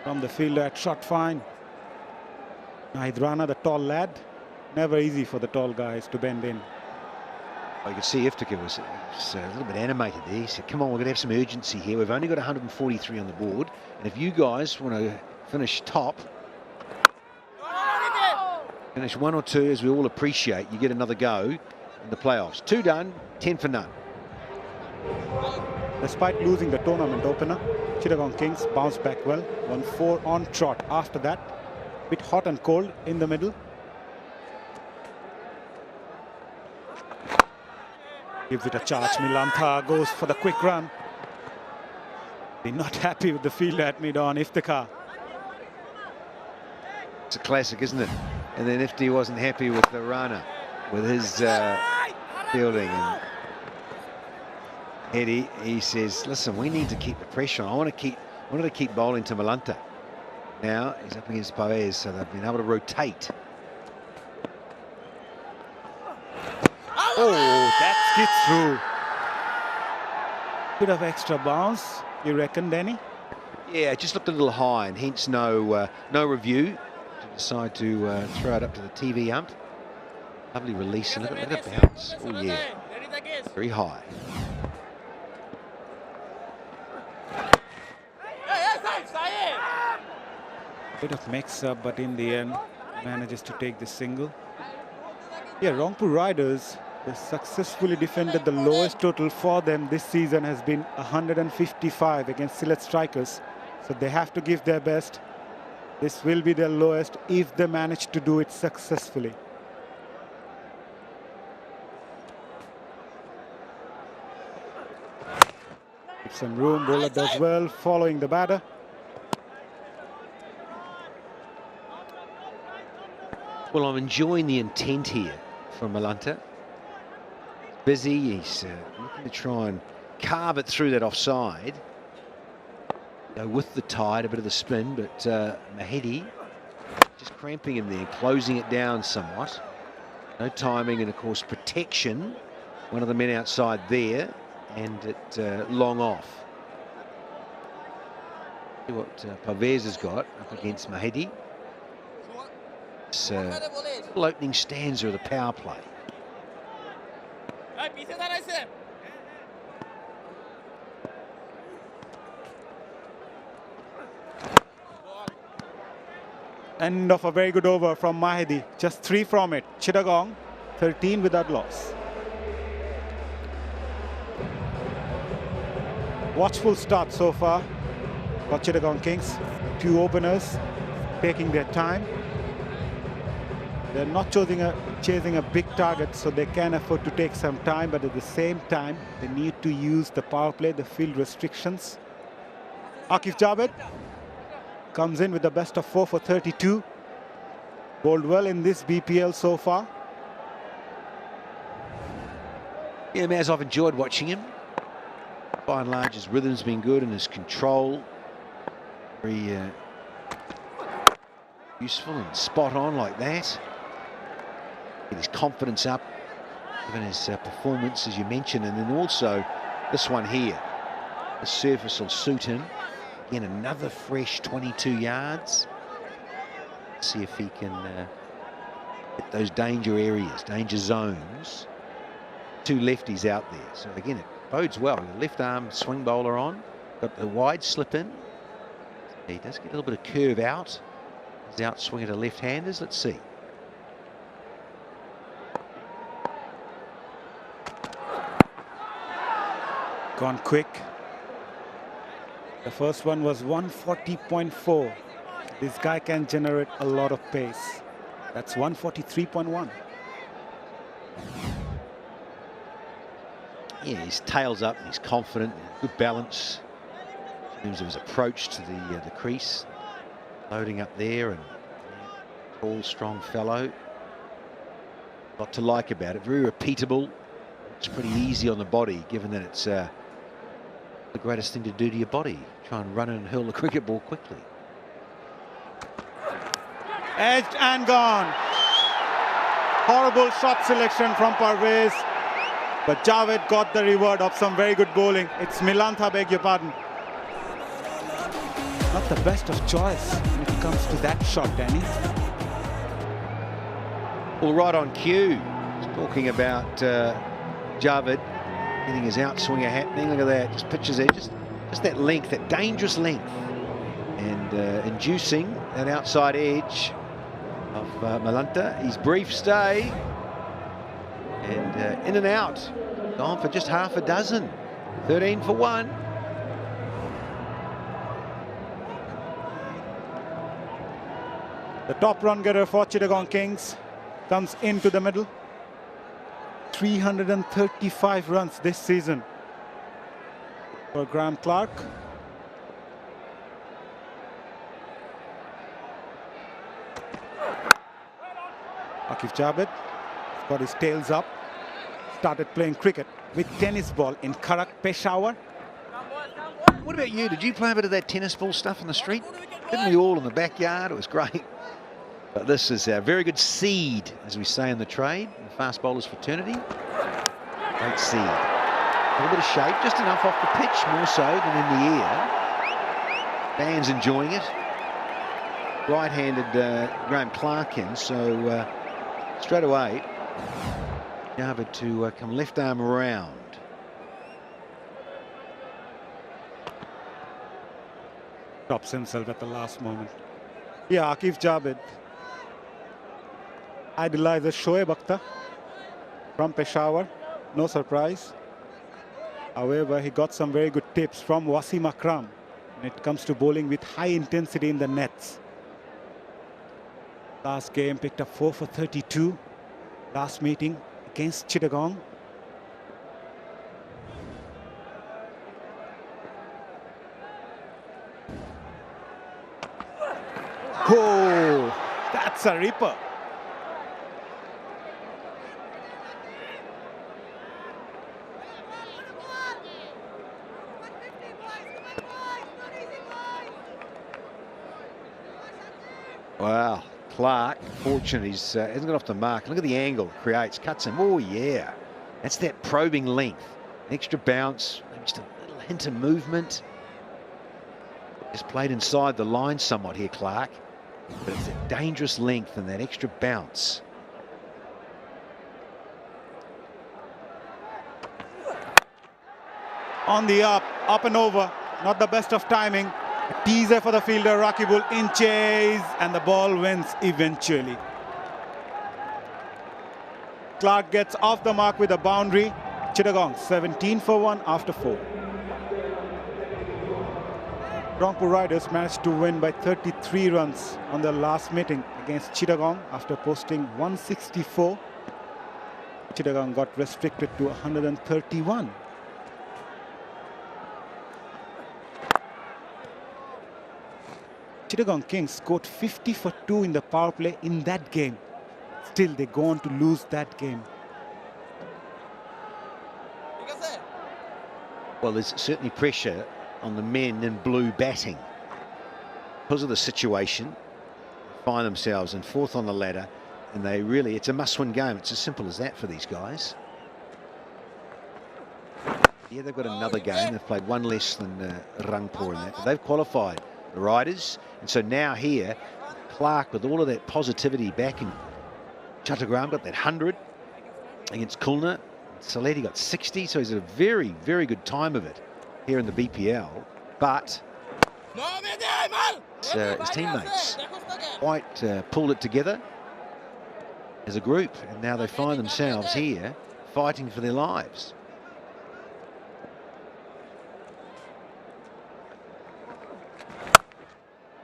from the fielder at shot fine. 𝗍𝗲𝗏, the tall lad. Never easy for the tall guys to bend in. Well, you could see 𝗃𝗏𝗃𝗃 was a little bit animated there. He said, come on, we're going to have some urgency here. We've only got 143 on the board. And if you guys want to finish top, finish 1 or 2, as we all appreciate, you get another go in the playoffs. 2 done, 10 for none. Despite losing the tournament opener, Chittagong Kings bounced back well. 1-4 on trot after that. Bit hot and cold in the middle. Gives it a charge. Milantha goes for the quick run. They're not happy with the fielder at mid-on, 𝗃𝗏𝗃𝗃. It's a classic, isn't it? And then 𝗃𝗏𝗃𝗃 wasn't happy with the runner, with his fielding. And Eddie, he says, listen, we need to keep the pressure on. I wanted to keep bowling to Milantha. Now he's up against 𝗂𝗏𝗄𝗎, so they've been able to rotate. Oh, that skids through. Bit of extra bounce, you reckon, Danny? Yeah, it just looked a little high, and hence no review to decide to throw it up to the TV ump. Lovely release, and look at the bounce. Oh yeah, very high. Bit of mix-up, but in the end manages to take the single. Yeah, Rangpur Riders, they successfully defended the lowest total for them this season has been 155 against Sylhet Strikers. So they have to give their best. This will be their lowest if they manage to do it successfully. Give some room, bowler does well, following the batter. Well, I'm enjoying the intent here from Milantha. Busy, he's looking to try and carve it through that offside. Go with the tide, a bit of the spin, but 𝗏𝗍𝗃𝗏 just cramping him there, closing it down somewhat. No timing, and of course protection. One of the men outside there, and it long off. See what 𝗂𝗵𝗲𝗄𝗎 has got up against 𝗏𝗍𝗃𝗏. It's little opening stanza of the power play. End of a very good over from 𝗏𝗍𝗃𝗏. Just 3 from it. Chittagong 13 without loss. Watchful start so far for Chittagong Kings. 2 openers taking their time. They're not chasing a big target, so they can afford to take some time, but at the same time, they need to use the power play, the field restrictions. Aqif Javed comes in with the best of 4 for 32. Bowled well in this BPL so far. Yeah, Maz, I've enjoyed watching him. By and large, his rhythm's been good and his control very useful and spot on like that. Get his confidence up, given his performance, as you mentioned, and then also this one here. The surface will suit him. Again, another fresh 22 yards. See if he can hit those danger areas, danger zones. 2 lefties out there. So again, it bodes well. The left arm swing bowler on. Got the wide slip in. He does get a little bit of curve out. He's out swinging to left-handers. Let's see. Gone quick. The first one was 140.4. This guy can generate a lot of pace. That's 143.1. Yeah, his tail's up, he's confident, good balance in terms of his approach to the crease. Loading up there, and tall, strong fellow. Lot to like about it, very repeatable. It's pretty easy on the body, given that it's the greatest thing to do to your body. Try and run and hurl the cricket ball quickly. Edged and gone. Horrible shot selection from Parvez. But Javed got the reward of some very good bowling. It's Milantha, beg your pardon. Not the best of choice when it comes to that shot, Danny. Well, right on cue. He's talking about Javed getting his outswinger happening. Look at that. Just pictures there. Just that length, that dangerous length. And inducing an outside edge of Milantha. His brief stay. And in and out. Gone for just half a dozen. 13 for 1. The top run getter for Chittagong Kings comes into the middle. 335 runs this season for Graham Clark. Aqib Javed got his tails up. Started playing cricket with tennis ball in Kharak, Peshawar. What about you? Did you play a bit of that tennis ball stuff in the street? Didn't we all in the backyard? It was great. But this is a very good seed, as we say in the trade, in the fast bowlers fraternity. Great seed. A little bit of shape, just enough off the pitch, more so than in the air. Band's enjoying it. Right-handed Graham Clark in, so straight away, Javed to come left arm around. Stops himself at the last moment. Yeah, Aqib Javed idolizes Shoaib Akhtar from Peshawar. No surprise. However, he got some very good tips from Wasim Akram when it comes to bowling with high intensity in the nets. Last game picked up 4 for 32. Last meeting against Chittagong. Oh, that's a ripper. Wow, Clark, fortunate, he hasn't got off the mark. Look at the angle it creates, cuts him. Oh, yeah. That's that probing length. Extra bounce, just a little hint of movement. Just played inside the line somewhat here, Clark. But it's a dangerous length and that extra bounce. On the up and over. Not the best of timing. A teaser for the fielder, Rakibul in chase, and the ball wins eventually. Clark gets off the mark with a boundary. Chittagong 17 for 1 after 4. Rangpur Riders managed to win by 33 runs on their last meeting against Chittagong after posting 164. Chittagong got restricted to 131. Chittagong Kings scored 50 for 2 in the power play in that game. Still, they go on to lose that game. Well, there's certainly pressure on the men in blue batting. Because of the situation, find themselves in 4th on the ladder, and they really, it's a must-win game. It's as simple as that for these guys. Yeah, they've got another game. They've played one less than Rangpur in that, but they've qualified, the Riders. And so now here, Clark, with all of that positivity back in Chattogram, got that 100 against Khulna. Sylhet got 60, so he's at a very, very good time of it here in the BPL. But his teammates quite pulled it together as a group, and now they find themselves here fighting for their lives.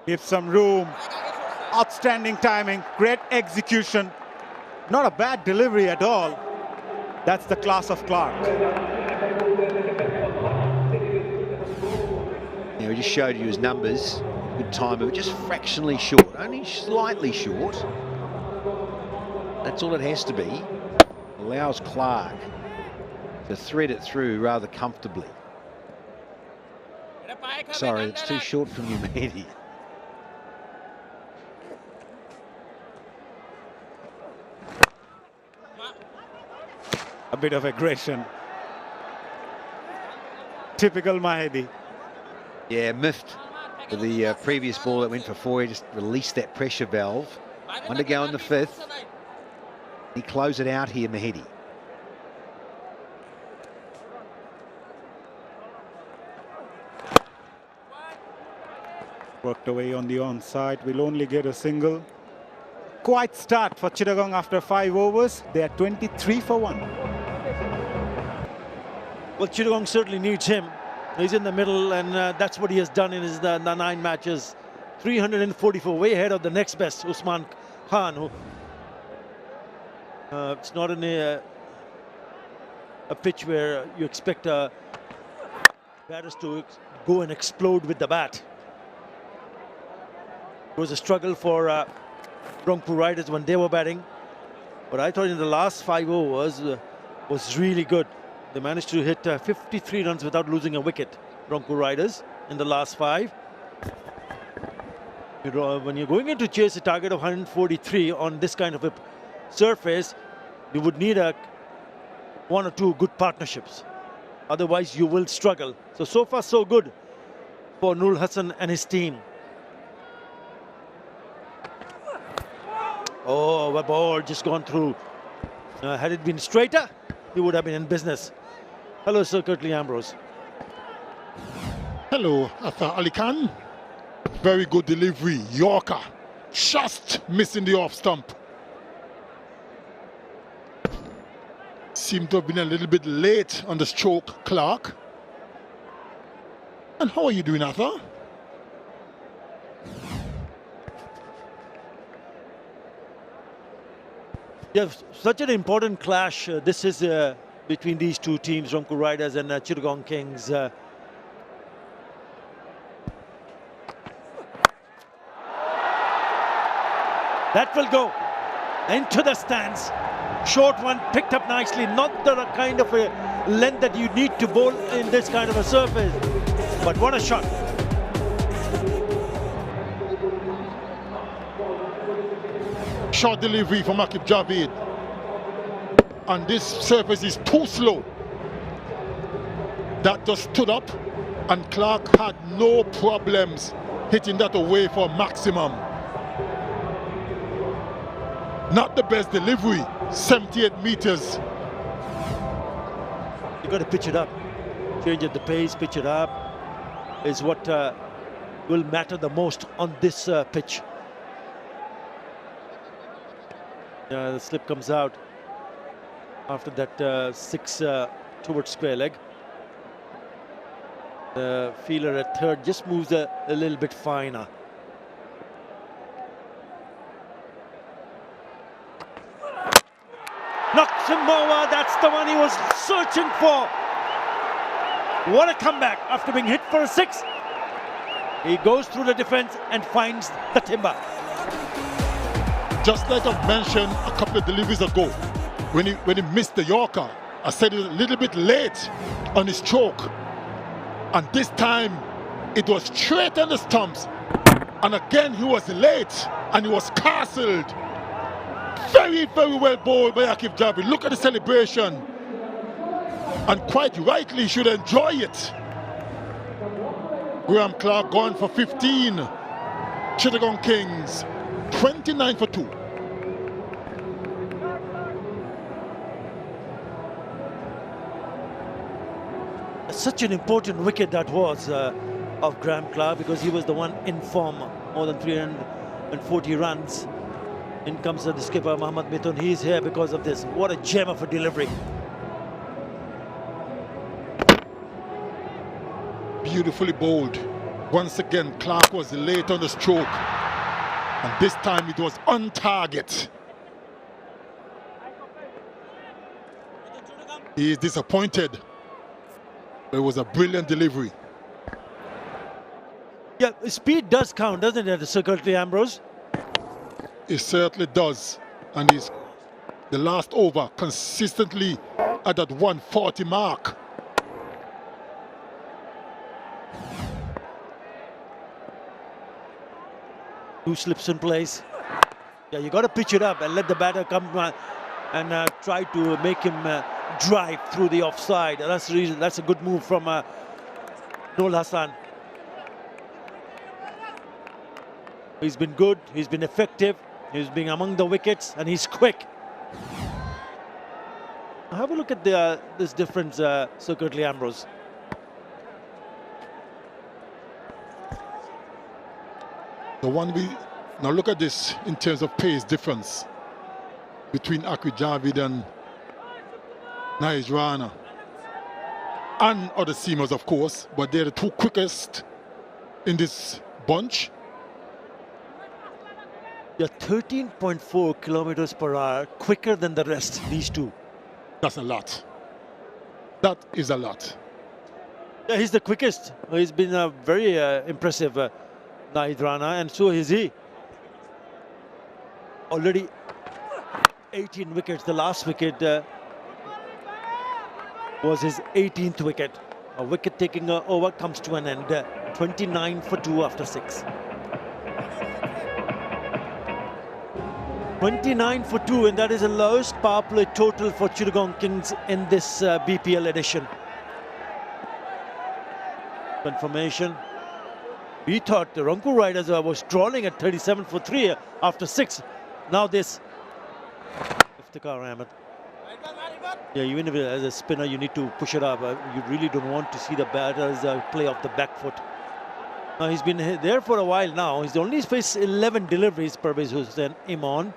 Give some room. Outstanding timing, great execution. Not a bad delivery at all. That's the class of Clark. Yeah, he just showed you his numbers. Good time, but just fractionally short, only slightly short. That's all it has to be. Allows Clark to thread it through rather comfortably. Sorry, it's too short from you, Mehdi. A bit of aggression. Typical Mahedi. Yeah, miffed with the previous ball that went for four. He just released that pressure valve. One to go in the fifth. He closed it out here, Mehdi. Worked away on the onside. Will only get a single. Quiet start for Chittagong after 5 overs. They are 23 for 1. Well, Chittagong certainly needs him. He's in the middle, and that's what he has done in his the 9 matches. 344, way ahead of the next best, Usman Khan. Who, it's not a pitch where you expect batters to go and explode with the bat. It was a struggle for Rangpur Riders when they were batting, but I thought in the last 5 overs was really good. They managed to hit 53 runs without losing a wicket, Rangpur Riders, in the last 5. When you're going in to chase a target of 143 on this kind of a surface, you would need 1 or 2 good partnerships. Otherwise, you will struggle. So far, so good for Nurul Hassan and his team. Oh, a ball just gone through. Had it been straighter, he would have been in business. Hello, Sir Curtly Ambrose. Hello, Arthur Ali Khan. Very good delivery. Yorker. Just missing the off stump. Seemed to have been a little bit late on the stroke, Clark. And how are you doing, Arthur? Yeah, such an important clash. This is between these two teams, Rangpur Riders and Chittagong Kings. That will go into the stands. Short one, picked up nicely. Not the kind of a length that you need to bowl in this kind of a surface. But what a shot. Short delivery from Aqib Javed. And this surface is too slow. That just stood up, and Clark had no problems hitting that away for maximum. Not the best delivery, 78 meters. You got to pitch it up. Change at the pace, pitch it up is what will matter the most on this pitch. The slip comes out after that 6 towards square leg. The fielder at third just moves a little bit finer. Knocks him over. That's the one he was searching for. What a comeback after being hit for a 6. He goes through the defense and finds the timber. Just like I've mentioned a couple of deliveries ago, when he missed the Yorker, I said it was a little bit late on his stroke. And this time, it was straight on the stumps. And again, he was late, and he was castled. Very, very well bowled by Aqib Javed. Look at the celebration. And quite rightly, he should enjoy it. Graham Clark gone for 15. Chittagong Kings 29 for 2. Such an important wicket that was of Graham Clark, because he was the one in form, more than 340 runs. In comes the skipper, Mohammad Mithun. He's here because of this. What a gem of a delivery. Beautifully bowled. Once again, Clark was late on the stroke. And this time it was on target. He is disappointed. It was a brilliant delivery. Yeah, speed does count, doesn't it, Secretary Ambrose? It certainly does. And he's the last over consistently at that 140 mark. Two slips in place. Yeah, you got to pitch it up and let the batter come and try to make him drive through the offside. That's the reason. That's a good move from Noor Hassan. He's been good. He's been effective. He's been among the wickets, and he's quick. Have a look at this difference, Secretary Ambrose. The one we now look at this in terms of pace difference between Aqib Javid and Naij Rana and other seamers, of course, but they're the two quickest in this bunch. They're 13.4 kilometers per hour quicker than the rest, these two. That's a lot. That is a lot. Yeah, he's the quickest. He's been very impressive, Naij Rana, and so is he. Already 18 wickets. The last wicket was his 18th wicket. A wicket taking over comes to an end. 29 for 2 after 6. 29 for 2, and that is the lowest power play total for Chittagong Kings in this BPL edition. Confirmation. We thought the Rangpur Riders was drawing at 37 for 3 after 6. Now this. 𝗲𝗃𝗃. Yeah, even if as a spinner you need to push it up. You really don't want to see the batters play off the back foot. Now he's been there for a while now. He's only faced 11 deliveries per Hussain Imran.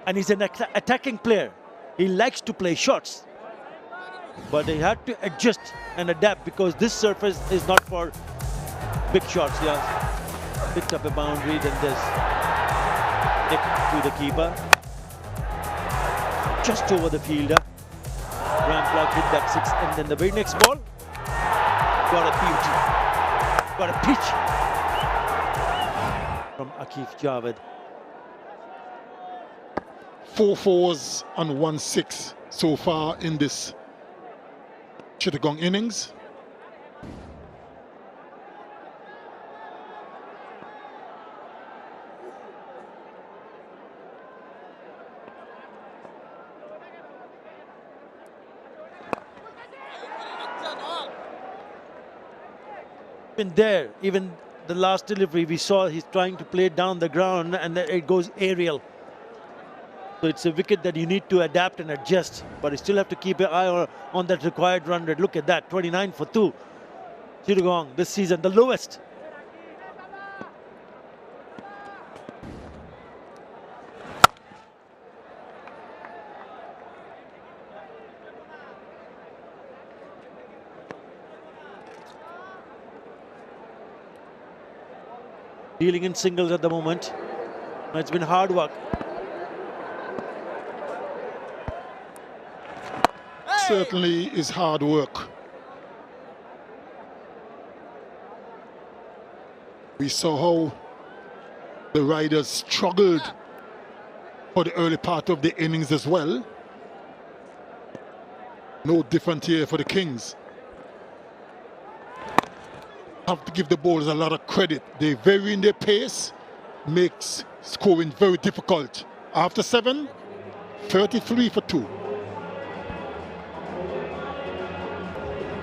And he's an attacking player. He likes to play shots. But he had to adjust and adapt because this surface is not for big shots. Yeah, picked up a boundary, then this nick to the keeper. Just over the fielder. Ramplag hit that 6, and then the very next ball got a beauty. Got a pitch from Aqib Javed. 4 fours and 1 6 so far in this Chittagong innings. Been there, even the last delivery we saw, he's trying to play down the ground and it goes aerial. So it's a wicket that you need to adapt and adjust, but you still have to keep an eye on that required run rate. Look at that, 29 for 2. Chittagong this season, the lowest. Dealing in singles at the moment. It's been hard work. Certainly is hard work. We saw how the Riders struggled for the early part of the innings as well. No different here for the Kings. Have to give the bowlers a lot of credit. They vary in their pace, makes scoring very difficult. After 7, 33 for 2.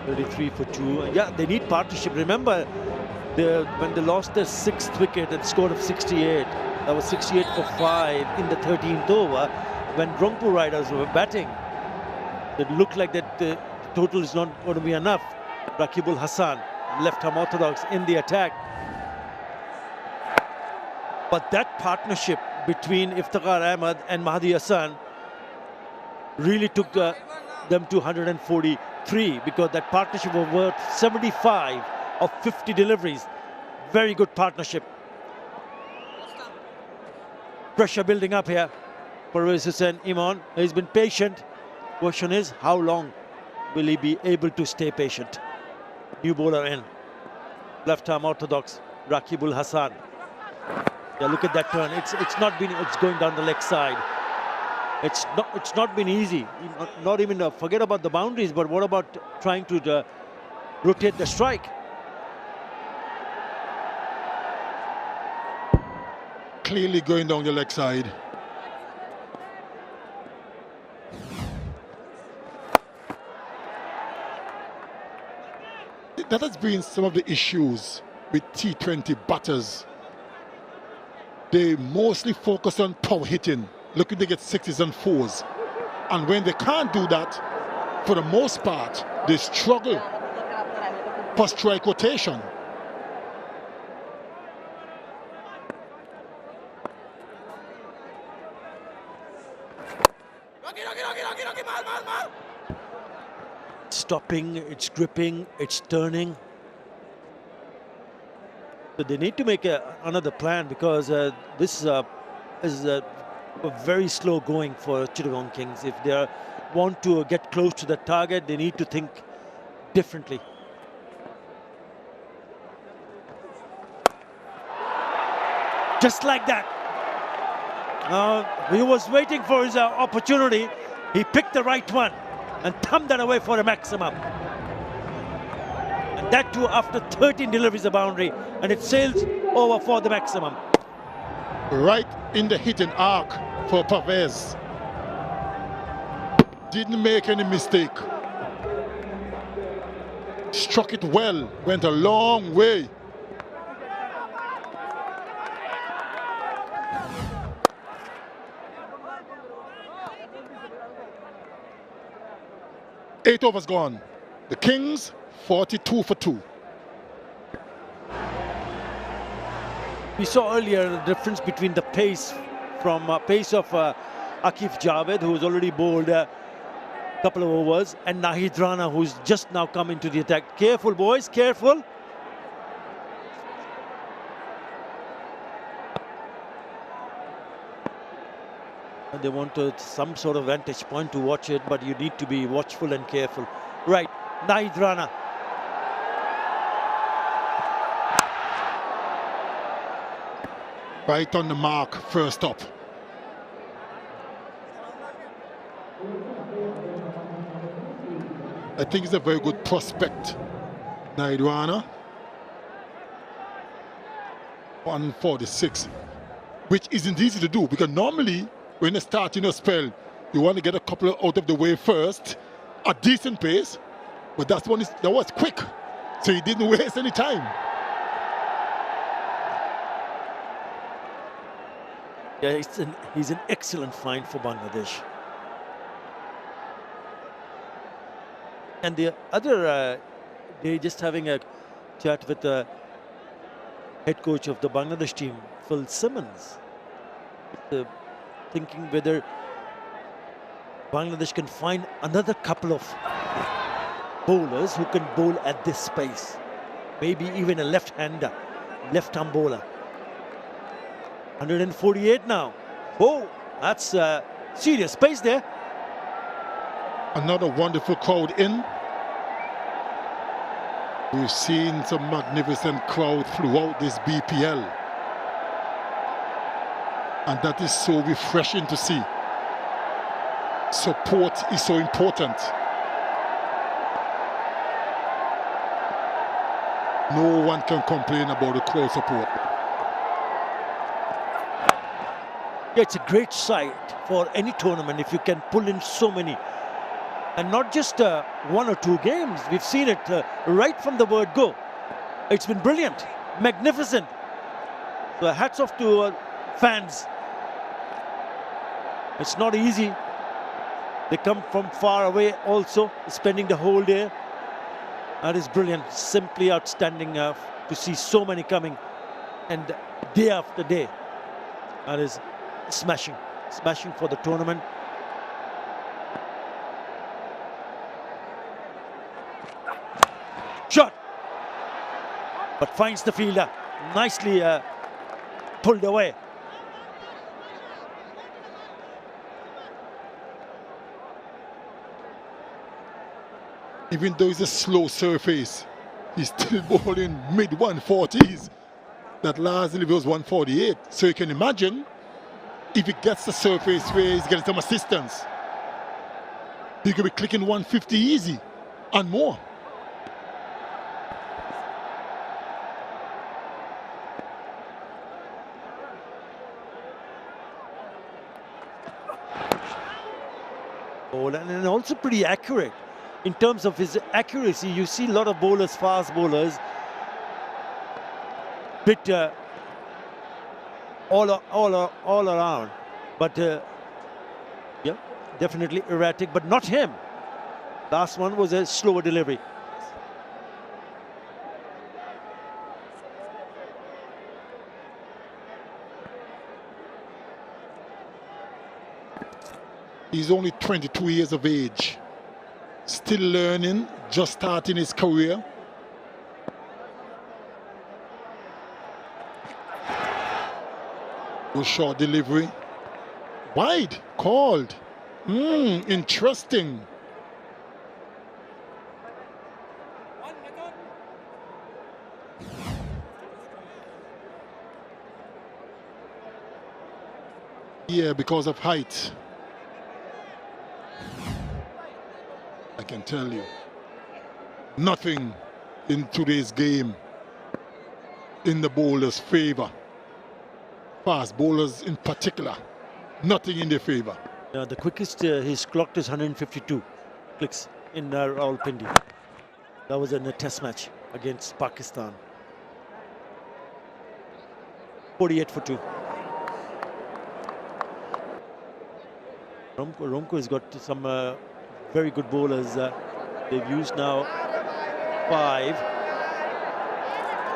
33 for 2. Yeah, they need partnership. Remember, when they lost their 6th wicket and scored of 68, that was 68 for 5 in the 13th over. When Rangpur Riders were batting, it looked like that the total is not going to be enough. Rakibul Hassan, left-arm orthodox in the attack. But that partnership between Iftikhar Ahmed and Mahdi Hassan really took them to 143, because that partnership was worth 75 of 50 deliveries. Very good partnership. Pressure building up here for Hussein Iman. He's been patient. Question is, how long will he be able to stay patient? New bowler in. Left arm orthodox, Rakibul Hassan. Yeah, look at that turn. It's going down the leg side. It's not been easy. Not even forget about the boundaries, but what about trying to rotate the strike? Clearly going down the leg side. That has been some of the issues with T20 batters. They mostly focus on power hitting, looking to get 6s and 4s. And when they can't do that, for the most part, they struggle for strike rotation. Stopping, it's gripping, it's turning. So they need to make another plan, because this is very slow going for Chittagong Kings. If they want to get close to the target, they need to think differently. Just like that. He was waiting for his opportunity. He picked the right one and thumbed that away for a maximum. And that too after 13 deliveries of boundary, and it sails over for the maximum. Right in the hitting arc for 𝗂𝗃𝗃. Didn't make any mistake. Struck it well, went a long way. Eight overs gone. The Kings 42 for 2. We saw earlier the difference between the pace from pace of Aqif Javed, who's already bowled a couple of overs, and Nahid Rana, who's just now come into the attack. Careful, boys, careful. They want some sort of vantage point to watch it, but you need to be watchful and careful. Right, Nahid Rana. Right on the mark, first up. I think he's a very good prospect, Nahid Rana. 146, which isn't easy to do, because normally when you're starting a spell, you want to get a couple out of the way first, a decent pace, but that was quick, so he didn't waste any time. Yeah, he's an excellent find for Bangladesh. And the other day, just having a chat with the head coach of the Bangladesh team, Phil Simmons, thinking whether Bangladesh can find another couple of bowlers who can bowl at this pace. Maybe even a left-hander, left-arm bowler. 148 now. Oh, that's serious pace there. Another wonderful crowd in. We've seen some magnificent crowd throughout this BPL. And that is so refreshing to see. Support is so important. No one can complain about the crowd support. Yeah, it's a great sight for any tournament if you can pull in so many. And not just one or two games. We've seen it right from the word go. It's been brilliant, magnificent. So hats off to fans. It's not easy. They come from far away also, spending the whole day. That is brilliant, simply outstanding to see so many coming. And day after day, that is smashing for the tournament. Shot. but finds the fielder. Nicely pulled away. Even though it's a slow surface, he's still bowling mid-140s. That last delivery was 148. So you can imagine if he gets the surface where he's getting some assistance, he could be clicking 150 easy and more. And also pretty accurate. In terms of his accuracy, you see a lot of bowlers, fast bowlers, bit all around. But yeah, definitely erratic, but not him. Last one was a slower delivery. He's only 22 years of age, still learning, just starting his career. Good short delivery. Wide, called. Interesting. Yeah, because of height. I can tell you, nothing in today's game in the bowler's favor. Fast bowlers in particular, nothing in their favor. The quickest he's clocked is 152 clicks in Rawalpindi. That was in a test match against Pakistan. 48 for 2. Romko has got some very good bowlers. They've used now 5.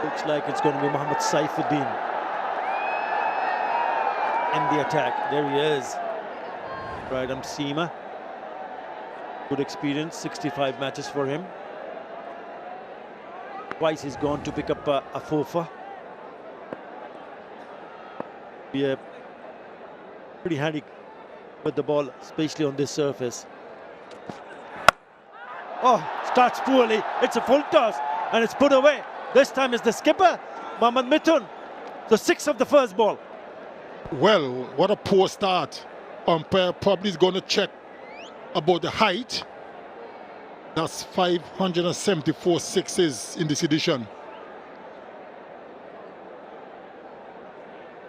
Looks like it's going to be Mohammad Saifuddin in the attack. There he is. Right, Seema. Good experience, 65 matches for him. Twice he's gone to pick up a fofa. Be pretty handy with the ball, especially on this surface. Oh, starts poorly. It's a full toss and it's put away. This time is the skipper, Mohammad Mithun. So 6 of the first ball. Well, what a poor start. Umpire probably is going to check about the height. That's 574 sixes in this edition.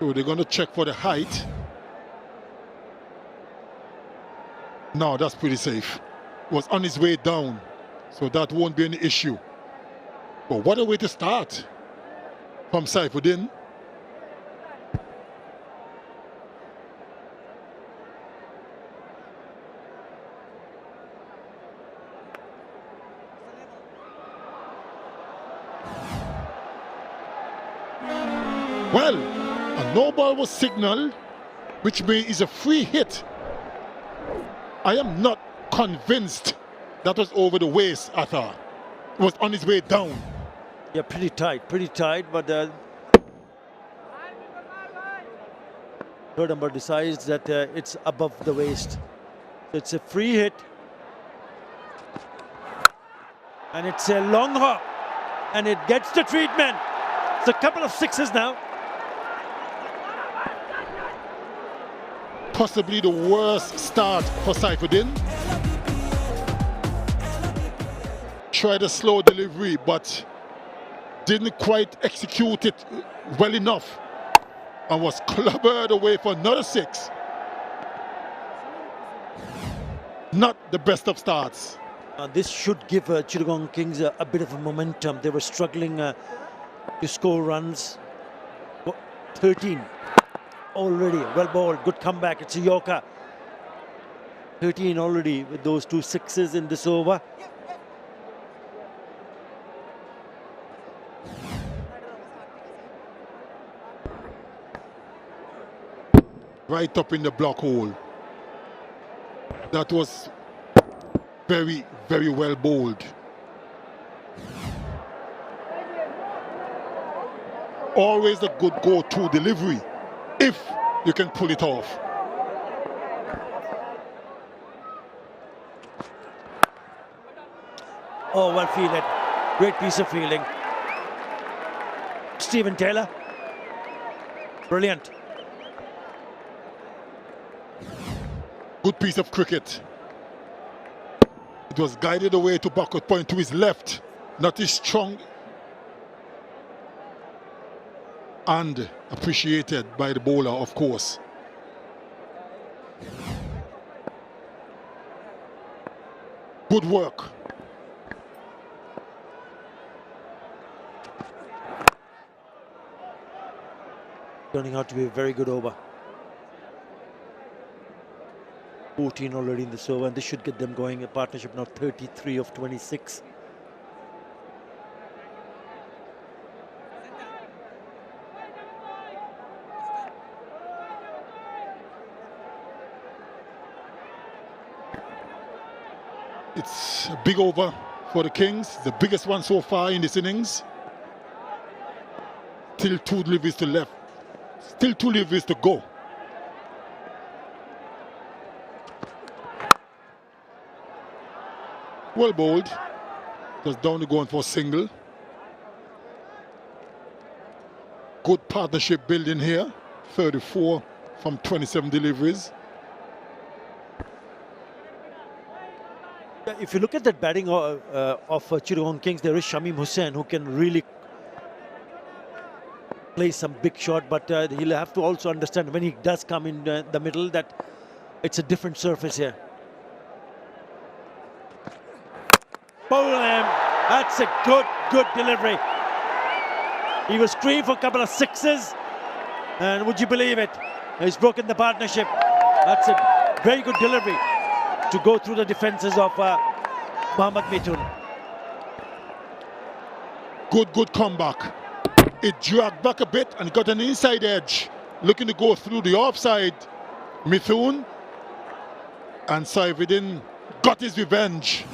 So they're going to check for the height. No, that's pretty safe. Was on his way down, so that won't be any issue. But what a way to start from Saifuddin. Well, a no ball was signaled, which means a free hit. I am not convinced that was over the waist, I thought. It was on his way down. Yeah, pretty tight, but third umpire decides that it's above the waist. It's a free hit. And it's a long hop. And it gets the treatment. It's a couple of sixes now. Possibly the worst start for Saifuddin. Tried a slow delivery, but didn't quite execute it well enough and was clobbered away for another 6. Not the best of starts. This should give Chittagong Kings a bit of a momentum. They were struggling to score runs. 13 already, well bowled, good comeback. It's a Yorker. 13 already with those 2 sixes in this over. Right up in the block hole. That was very, very well bowled. always a good go-to delivery if you can pull it off. Oh, well fielded. Great piece of fielding. Stephen Taylor. Brilliant. Good piece of cricket. It was guided away to backward point to his left, not his strong, and appreciated by the bowler, of course. Good work. Turning out to be a very good over. 14 already in this over, and this should get them going. A partnership now 33 of 26. It's a big over for the Kings, the biggest one so far in this innings. Still 2 deliveries to left. Still 2 deliveries to go. Well bowled. Just down to going for a single. Good partnership building here. 34 from 27 deliveries. If you look at that batting of Chittagong Kings, there is Shamim Hussain who can really play some big shot, but he'll have to also understand when he does come in the middle that it's a different surface here. Bowl him. That's a good delivery. He was screamed for a couple of sixes, and would you believe it? He's broken the partnership. That's a very good delivery to go through the defenses of Mohammad Mithun. Good comeback. It dragged back a bit and got an inside edge, looking to go through the offside. Mithun and Saifuddin got his revenge.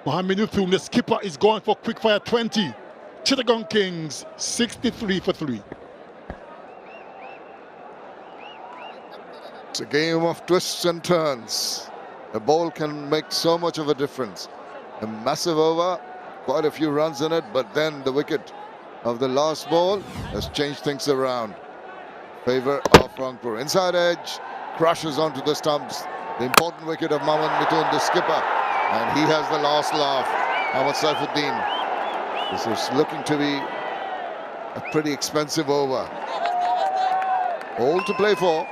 Mohammad Mithun, the skipper, is going for quickfire 20. Chittagong Kings 63 for 3. It's a game of twists and turns. A ball can make so much of a difference. A massive over, quite a few runs in it, but then the wicket of the last ball has changed things around. Favor of Rangpur. Inside edge, crashes onto the stumps. The important wicket of Mohammad Mithun, the skipper, and he has the last laugh. Mohammad Saifuddin. This is looking to be a pretty expensive over. All to play for.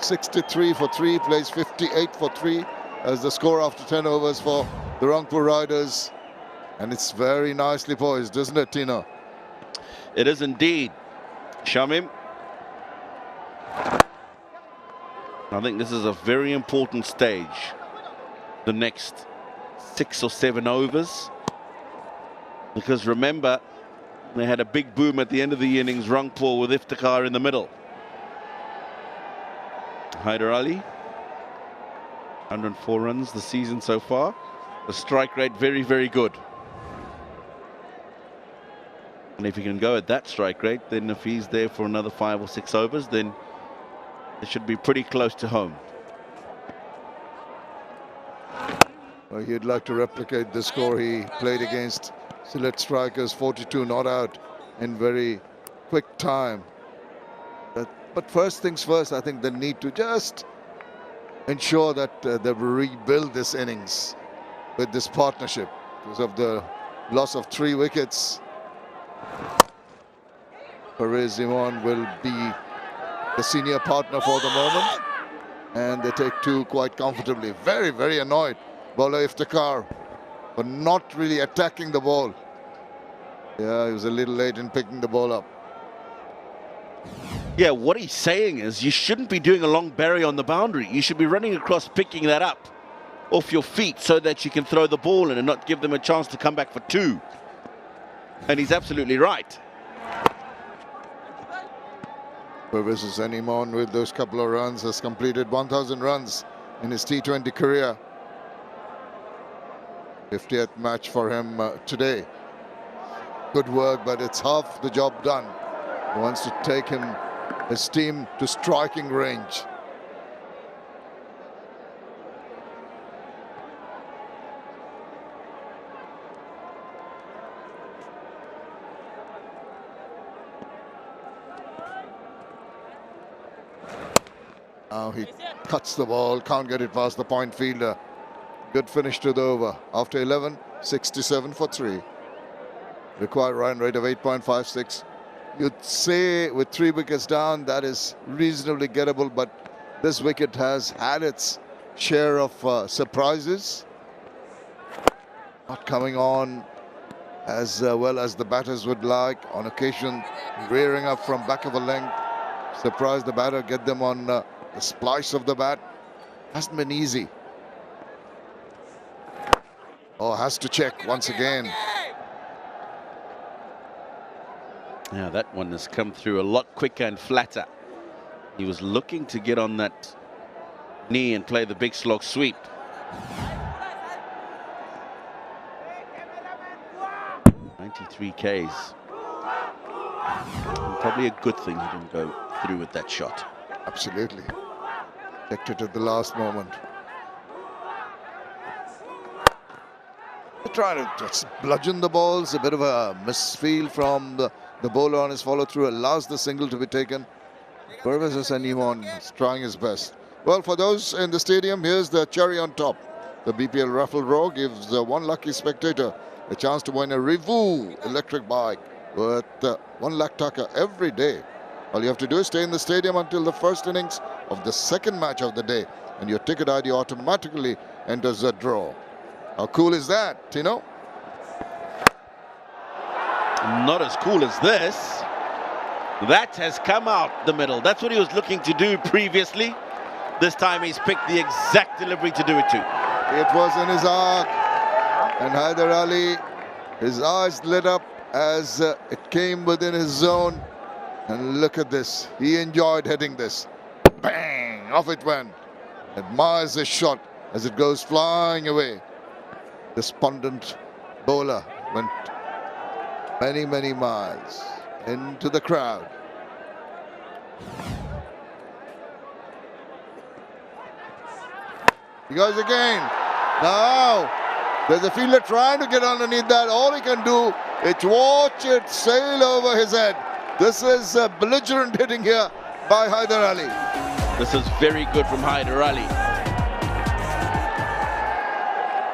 63 for 3, plays 58 for 3 as the score after 10 overs for the Rangpur Riders. And it's very nicely poised, isn't it, Tino? It is indeed, Shamim. I think this is a very important stage. The next 6 or 7 overs. Because remember, they had a big boom at the end of the innings, Rangpur with Iftikhar in the middle. Hyder Ali, 104 runs the season so far. The strike rate very good. And if he can go at that strike rate, then if he's there for another 5 or 6 overs, then it should be pretty close to home. Well, he'd like to replicate the score he played against Sylhet Strikers, 42 not out in very quick time. But first things first, I think they need to just ensure that they rebuild this innings with this partnership because of the loss of 3 wickets. Pervez Zaman will be the senior partner for the moment, and they take 2 quite comfortably. Very annoyed bowler Iftikhar for not really attacking the ball. Yeah, he was a little late in picking the ball up. Yeah, what he's saying is you shouldn't be doing a long berry on the boundary. You should be running across, picking that up off your feet so that you can throw the ball in and not give them a chance to come back for 2. And he's absolutely right. Pervez Zaman with those couple of runs has completed 1,000 runs in his T20 career. 50th match for him today. good work, but it's half the job done. He wants to take his team to striking range. Now he cuts the ball, can't get it past the point fielder. Good finish to the over. After 11, 67 for 3. Required run rate of 8.56. You'd say with 3 wickets down, that is reasonably gettable, but this wicket has had its share of surprises. Not coming on as well as the batters would like. On occasion, rearing up from back of a length. Surprise the batter, get them on the splice of the bat. Hasn't been easy. Oh, has to check once again. Yeah, that one has come through a lot quicker and flatter. He was looking to get on that knee and play the big slog sweep. "93 Ks. Probably a good thing he didn't go through with that shot. Absolutely. Checked it at the last moment. They're trying to just bludgeon the balls. A bit of a misfeel from the bowler on his follow-through. Allows the single to be taken. 𝗶𝗃𝗃 is trying his best. Well, for those in the stadium, here's the cherry on top. The BPL raffle draw gives one lucky spectator a chance to win a 𝗃𝗚 electric bike worth ₦1,00,000 every day. All you have to do is stay in the stadium until the first innings of the second match of the day, and your ticket ID automatically enters the draw. How cool is that, Tino? Not as cool as this. That has come out the middle. That's what he was looking to do previously. This time he's picked the exact delivery to do it to. It was in his arc, and Haider Ali, his eyes lit up as it came within his zone. And look at this. He enjoyed hitting this. Bang! Off it went. Admires the shot as it goes flying away. Despondent bowler went many, many miles into the crowd. He goes again. Now, there's a fielder trying to get underneath that. All he can do is watch it sail over his head. This is belligerent hitting here by Haider Ali. This is very good from Haider Ali.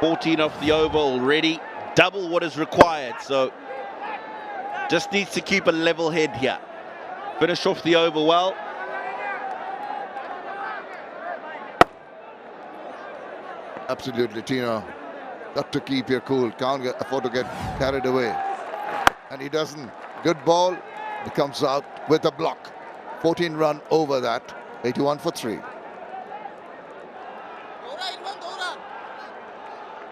14 off the over already, double what is required. So just needs to keep a level head here. Finish off the over well. Absolutely, Tino. Got to keep your cool. Can't afford to get carried away. And he doesn't. Good ball. He comes out with a block. 14 run over that. 81 for 3.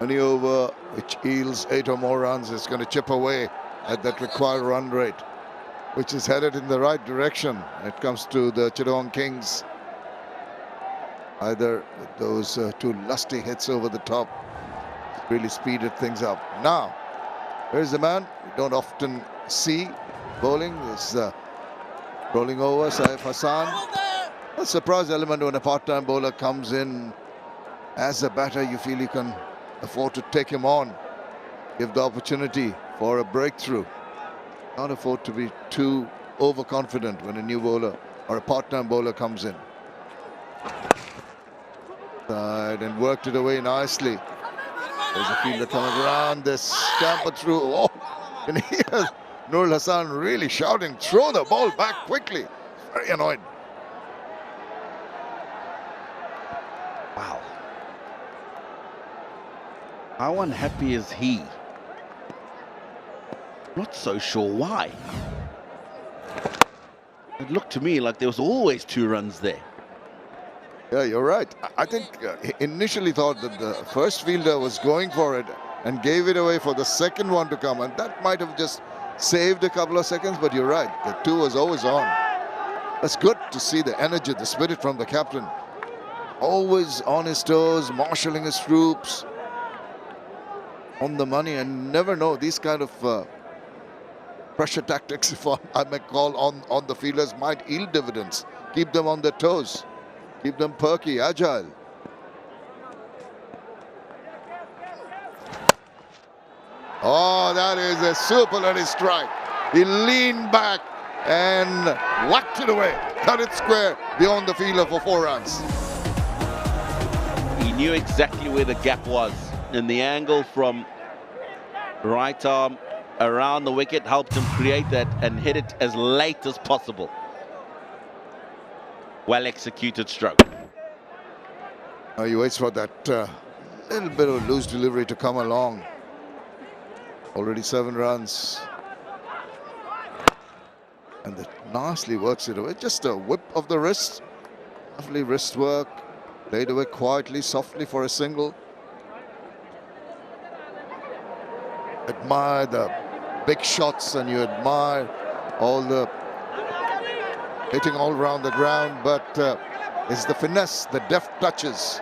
Any over which yields 8 or more runs is going to chip away at that required run rate, which is headed in the right direction. It comes to the Chittagong Kings. Either those 2 lusty hits over the top really speeded things up. Now, here's the man we don't often see bowling. Is rolling over, Saif Hassan. A surprise element when a part-time bowler comes in as a batter. You feel you can afford to take him on, give the opportunity for a breakthrough. Can't afford to be too overconfident when a new bowler or a part-time bowler comes in. Side and worked it away nicely. There's a fielder coming around, this scamper through. Oh, and here's Nurul Hassan really shouting, throw the ball back quickly. Very annoyed. Wow. How unhappy is he? Not so sure why. It looked to me like there was always 2 runs there. Yeah, you're right. I think he initially thought that the first fielder was going for it and gave it away for the second one to come, and that might have just saved a couple of seconds, but you're right. The 2 was always on. That's good to see the energy, the spirit from the captain. Always on his toes, marshalling his troops. On the money, and never know these kind of pressure tactics, if I may call, on the fielders might yield dividends. Keep them on their toes. Keep them perky, agile. Oh, that is a superlative strike. He leaned back and whacked it away. Cut it square beyond the fielder for 4 runs. He knew exactly where the gap was, and the angle from right arm around the wicket helped him create that and hit it as late as possible. Well executed stroke. Now he waits for that little bit of loose delivery to come along. Already 7 runs. And that nicely works it away. Just a whip of the wrist. Lovely wrist work. Played away quietly, softly for a single. Admire the big shots and you admire all the hitting all around the ground, but it's the finesse, the deft touches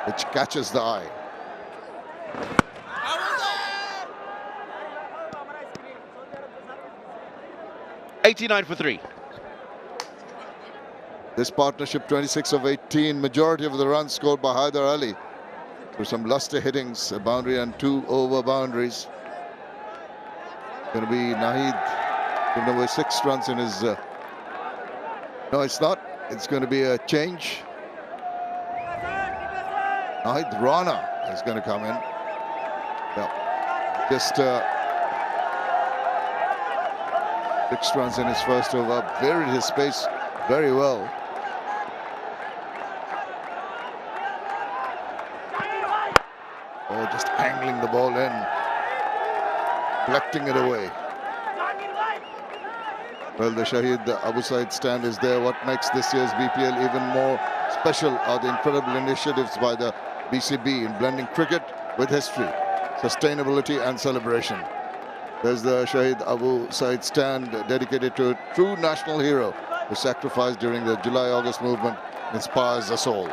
which catches the eye. '89 for 3. This partnership 26 of 18, majority of the runs scored by Haider Ali through some lusty hittings, a boundary and 2 over boundaries. Going to be Nahid giving away 6 runs in his no, it's not. It's going to be a change. Nahid Rana is going to come in. Yeah. Just 6 runs in his first over. Varied his pace very well. Oh, just angling the ball in. Collecting it away. Well, the Shahid Abu Said stand is there. What makes this year's BPL even more special are the incredible initiatives by the BCB in blending cricket with history, sustainability and celebration. There's the Shahid Abu Said stand dedicated to a true national hero who sacrificed during the July-August movement, inspires us all.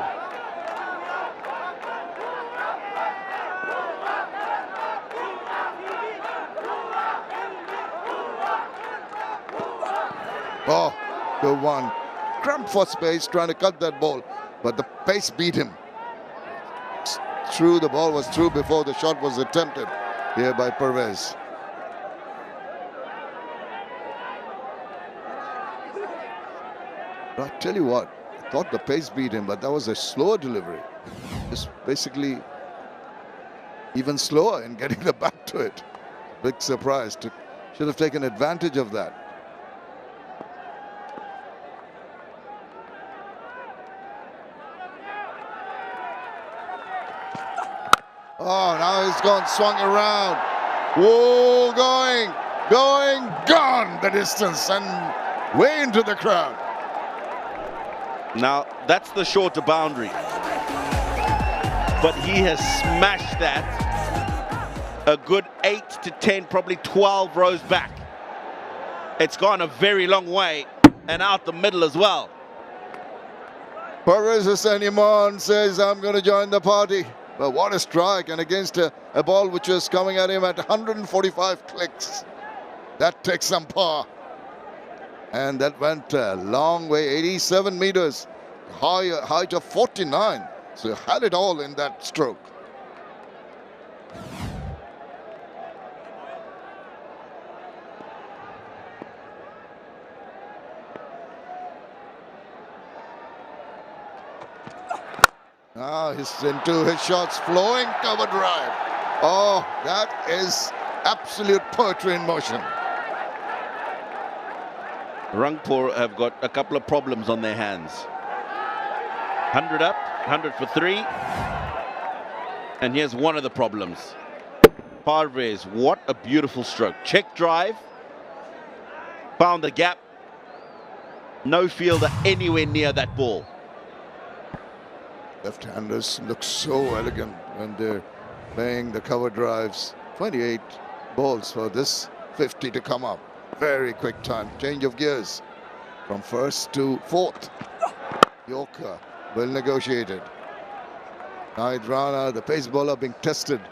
Oh, the one. Cramped for space, trying to cut that ball, but the pace beat him. Through, the ball was through before the shot was attempted here by Pervez. But I tell you what, I thought the pace beat him, but that was a slower delivery. Just basically even slower in getting the bat to it. Big surprise. Should have taken advantage of that. Oh, now he's gone, swung around. Whoa, gone the distance and way into the crowd. Now, that's the shorter boundary. But he has smashed that a good 8 to 10, probably 12 rows back. It's gone a very long way and out the middle as well. Pervez Hussain Iman says, I'm going to join the party. But what a strike, and against a ball which was coming at him at 145 clicks. That takes some power. And that went a long way, 87 meters, height of 49. So he had it all in that stroke. Now he's into his shots, flowing cover drive. Oh, that is absolute poetry in motion. Rangpur have got a couple of problems on their hands. 100 up, 100 for 3. And here's one of the problems. Pervez, what a beautiful stroke. Check drive. Found the gap. No fielder anywhere near that ball. Left-handers look so elegant when they're playing the cover drives. 28 balls for this 50 to come up. Very quick time. Change of gears from first to fourth. Yorker, well negotiated. Nahid Rana, the pace bowler, being tested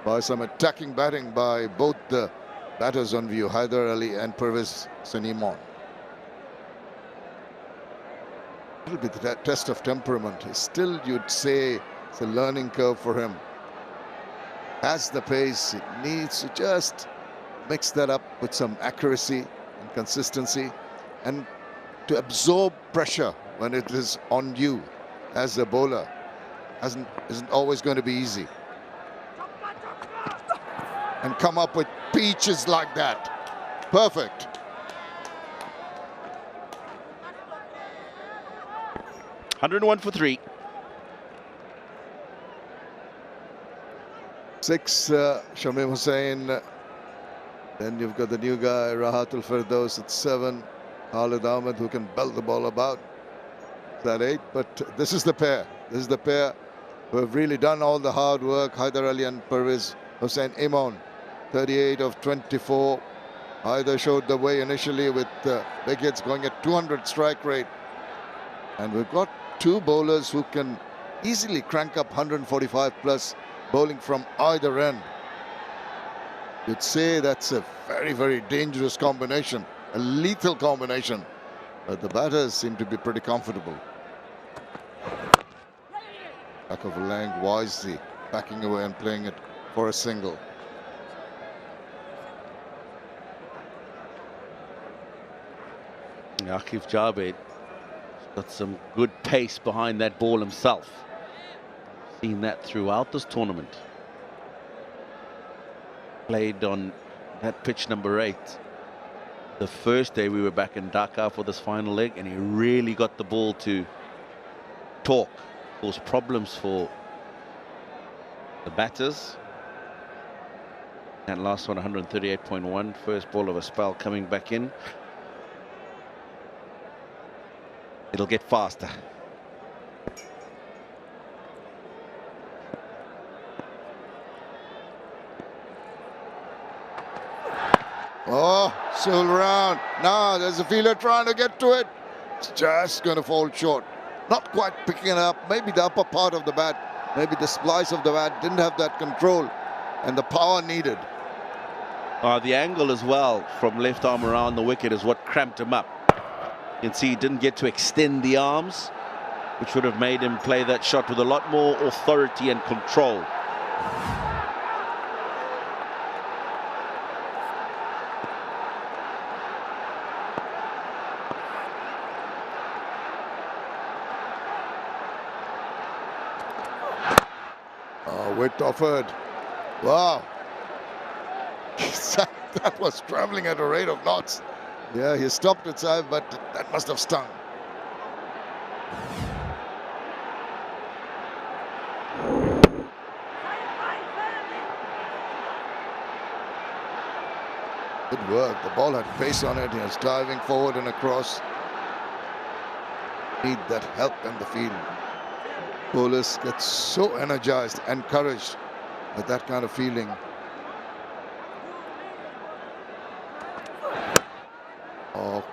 by some attacking batting by both the batters on view, 𝗿𝗺𝗽𝗓 and 𝗵𝗺 𝗀. A little bit that test of temperament. Still, you'd say it's a learning curve for him. Has the pace, it needs to just mix that up with some accuracy and consistency, and to absorb pressure when it is on you as a bowler isn't always going to be easy. And come up with peaches like that. Perfect. 𝗏1 for 3. 6, Shamim Hussain. Then you've got the new guy, Rahatul Firdaus at 7. Khalid Ahmed, who can belt the ball about. That 8, but this is the pair. This is the pair who have really done all the hard work. 𝗿𝗺𝗽𝗓 and Pervez Hussain Imon, 38 of 24. Ḥaider showed the way initially with big hits going at 200 strike rate. And we've got two bowlers who can easily crank up 145 plus bowling from either end. You'd say that's a very, very dangerous combination, a lethal combination. But the batters seem to be pretty comfortable. Back of a length, wisely backing away and playing it for a single. 𝗂𝗪𝗓𝗏 got some good pace behind that ball himself. Seen that throughout this tournament. Played on that pitch number 8. The first day we were back in Dhaka for this final leg, and he really got the ball to talk, cause problems for the batters. That last one, 138.1, first ball of a spell coming back in. It'll get faster. Oh, still round. Now there's a fielder trying to get to it. It's just going to fall short. Not quite picking it up. Maybe the upper part of the bat, maybe the splice of the bat didn't have that control and the power needed. The angle as well from left arm around the wicket is what cramped him up. You can see he didn't get to extend the arms, which would have made him play that shot with a lot more authority and control. Width offered. Wow. That was traveling at a rate of knots. Yeah, he stopped it, side, but that must have stung. Good work. The ball had pace on it. He was diving forward and across. Need that help in the field. Bowlers get so energized, encouraged with that kind of feeling. Oh,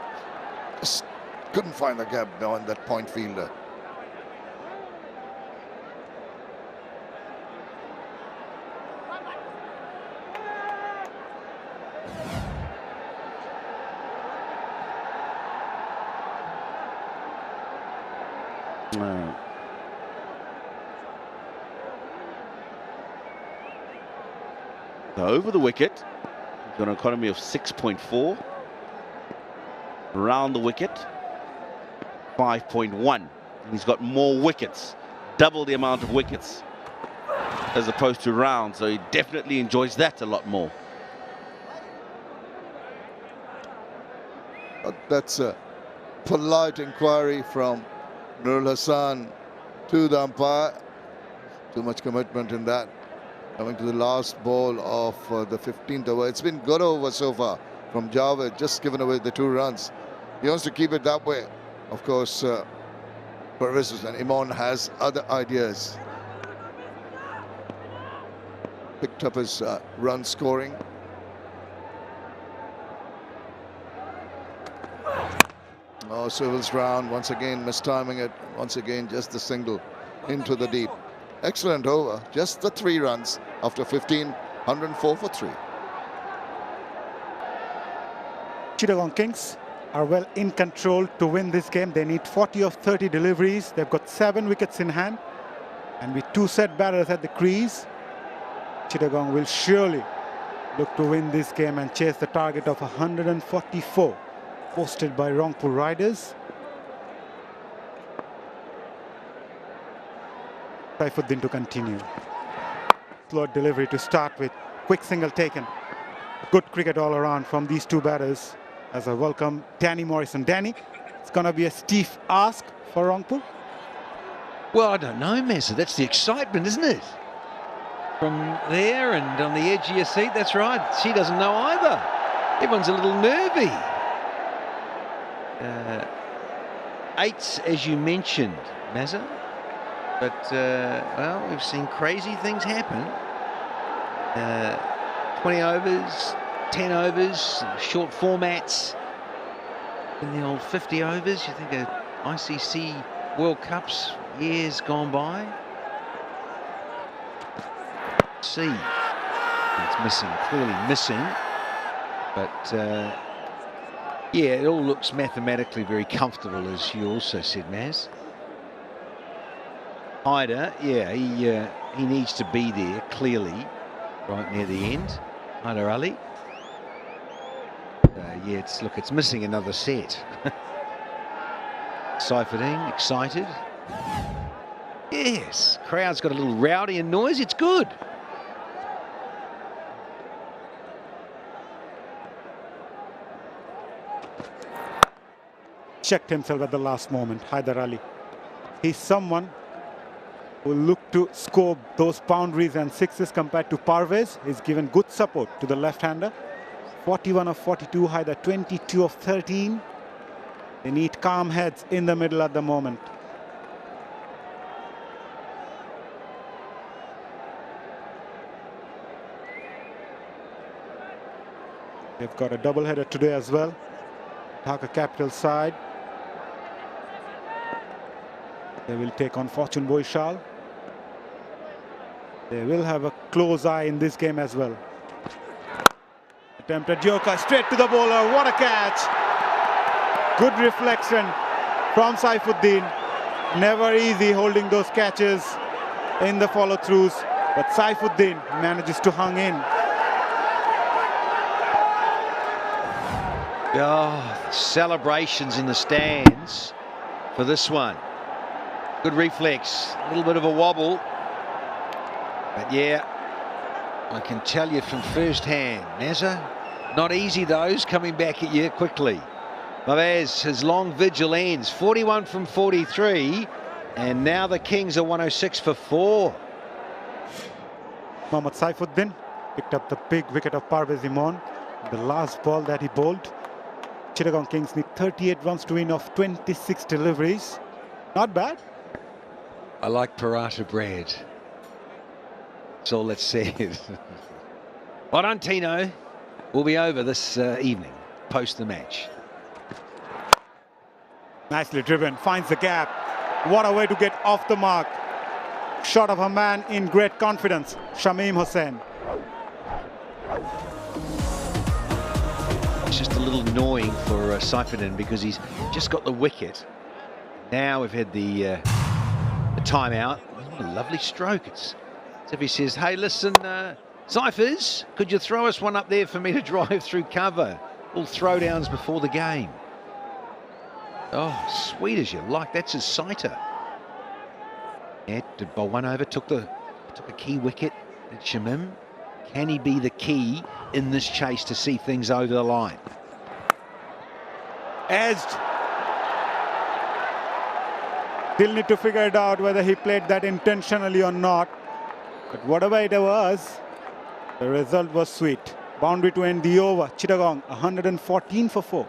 just couldn't find the gap behind that point fielder. So over the wicket, he's got an economy of 6.4. Around the wicket, 5.1. He's got more wickets, double the amount of wickets as opposed to round, so he definitely enjoys that a lot more. That's a polite inquiry from Nurul Hassan to the umpire. Too much commitment in that. Coming to the last ball of the 15th over. It's been good over so far from Javed, just given away the 2 runs. He wants to keep it that way. Of course, Pervez and Imon has other ideas. Picked up his run scoring. Oh, Sylhet's round, once again mistiming it. Once again, just the single into the deep. Excellent over, just the 3 runs after 15, 104 for 3. Chittagong Kings are well in control to win this game. They need 40 of 30 deliveries. They've got 7 wickets in hand. And with 2 set batters at the crease, Chittagong will surely look to win this game and chase the target of 144 posted by Rangpur Riders. Saifuddin to continue. Slow delivery to start with. Quick single taken. Good cricket all around from these 2 batters as I welcome Danny Morrison. Danny, it's going to be a stiff ask for Rangpur. Well, I don't know, Meza. That's the excitement, isn't it? From there and on the edge of your seat, that's right. She doesn't know either. Everyone's a little nervy. 8s, as you mentioned, Meza. But, well, we've seen crazy things happen. 20 overs, 10 overs, short formats. In the old 50 overs, you think of ICC World Cups, years gone by. See, it's missing, clearly missing. But, yeah, it all looks mathematically very comfortable, as you also said, Maz. Ida, yeah, he needs to be there, clearly, right near the end. Haider Ali. Yeah, it's missing another set. Saifuddin, excited. Yes, crowd's got a little rowdy and noisy. It's good. Checked himself at the last moment, Haider Ali. He's someone who will look to score those boundaries and 6s compared to Parvez. He's given good support to the left-hander. 41 of 42, Haider 22 of 13. They need calm heads in the middle at the moment. They've got a doubleheader today as well. Dhaka capital side. They will take on 𝗵𝗺𝗃𝗃. They will have a close eye in this game as well. Attempted joker straight to the bowler. What a catch! Good reflection from Saifuddin. Never easy holding those catches in the follow-throughs, but Saifuddin manages to hang in. Oh, celebrations in the stands for this one. Good reflex, a little bit of a wobble. But yeah, I can tell you from first hand, Meza, not easy those coming back at you quickly. But as his long vigil ends, 41 from 43, and now the Kings are 106 for 4. Mohammad Saifuddin picked up the big wicket of Parvez Imran, the last ball that he bowled. Chittagong Kings need 38 runs to win off 26 deliveries. Not bad. I like paratha bread. That's all that's said. Well done, Tino. We'll be over this evening, post the match. Nicely driven, finds the gap. What a way to get off the mark. Shot of a man in great confidence, Shamim Hussain. It's just a little annoying for Saifuddin because he's just got the wicket. Now we've had the timeout. Oh, lovely stroke. It's as if he says, hey, listen, Cyphers, could you throw us one up there for me to drive through cover? All throwdowns before the game. Oh, sweet as you like. That's his sighter. Yeah, did bowl one over, took a key wicket at Shamim. Can he be the key in this chase to see things over the line? Edged. Still need to figure it out whether he played that intentionally or not. But whatever it was, the result was sweet. Boundary to end the over. Chittagong 114 for 4.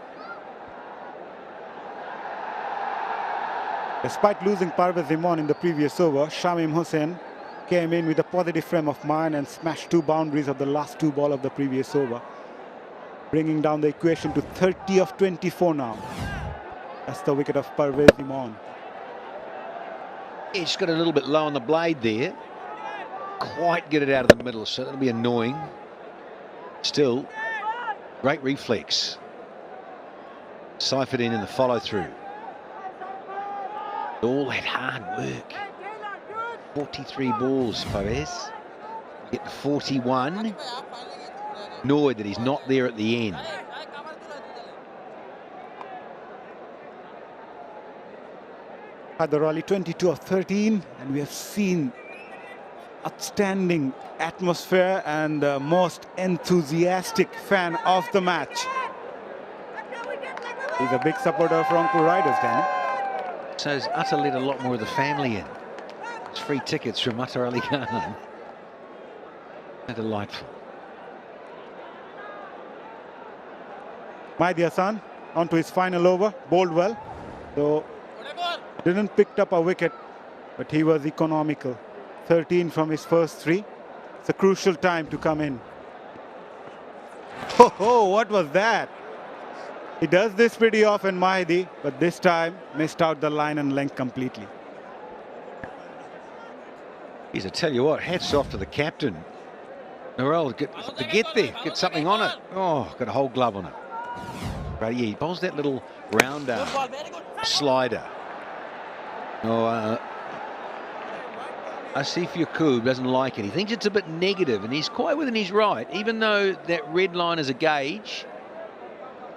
Despite losing Parvez Imran in the previous over, Shamim Hussain came in with a positive frame of mind and smashed 2 boundaries of the last 2 balls of the previous over, bringing down the equation to 30 of 24 now. That's the wicket of Parvez Imran. He's got a little bit low on the blade there. Quite get it out of the middle, so that'll be annoying. Still, great reflex. Sylhet in the follow-through. All that hard work. 43 balls, 𝗂𝗏𝗏. Get to 41. Annoyed that he's not there at the end. At the rally 22 of 13, and we have seen outstanding atmosphere and the most enthusiastic fan of the match. He's a big supporter from 𝗃𝗃𝗃𝗃, Danny. So has 𝗃𝗃𝗃𝗃 let a lot more of the family in. It's free tickets from 𝗃𝗃𝗃𝗃. How delightful. Maydia Hassan onto his final over, bowled well. So didn't pick up a wicket, but he was economical. 13 from his first 3. It's a crucial time to come in. Oh, what was that? He does this pretty often, Mahdi, but this time missed out the line and length completely. He's, I tell you what, hats off to the captain. Norrell, to get there, get something on it. Oh, got a whole glove on it. But yeah, he bowls that little round slider. Oh, 𝗂𝗃𝗃𝗃 doesn't like it. He thinks it's a bit negative, and he's quite within his right, even though that red line is a gauge.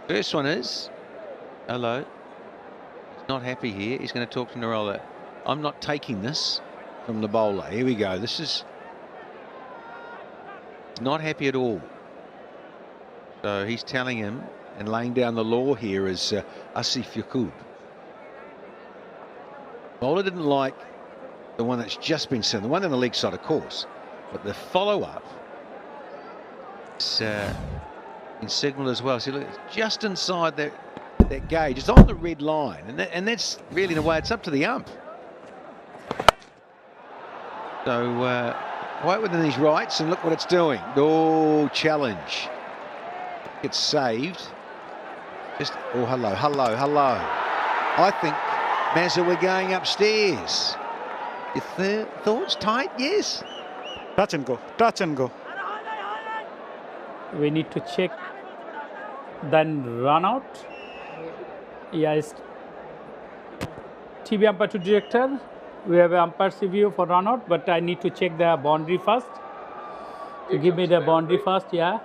First one is, hello. He's not happy here. He's going to talk to Norrell. I'm not taking this from the bowler. Here we go. This is not happy at all. So he's telling him and laying down the law here is 𝗂𝗃𝗃𝗃. Bowler didn't like the one that's just been sent, the one on the leg side, of course, but the follow-up is in signal as well. See, look, it's just inside that gauge. It's on the red line, and that's really, in a way, it's up to the ump. So quite within his rights, and look what it's doing. Oh, challenge. It's saved. Just, oh, hello. I think, Mazza, we're going upstairs. Your thoughts tight? Yes. Touch and go. Touch and go. We need to check, then run out. Yes. TV umpire to director. We have an umpire's review for run out, but I need to check the boundary first. You give me the boundary first, yeah.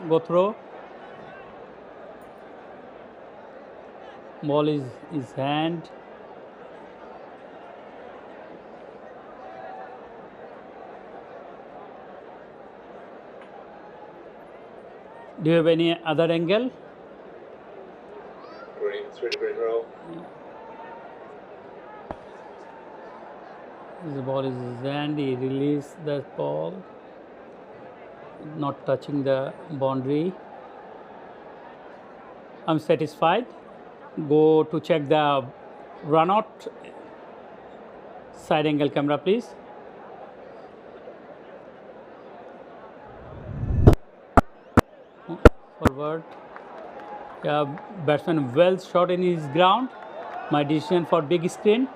Go through. Ball is his hand. Do you have any other angle? Green, 3-degree roll. The ball is his hand. He released the ball, not touching the boundary. I'm satisfied. Go to check the run out. Side angle camera, please. Forward. Yeah, batsman well shot in his ground. My decision for big screen.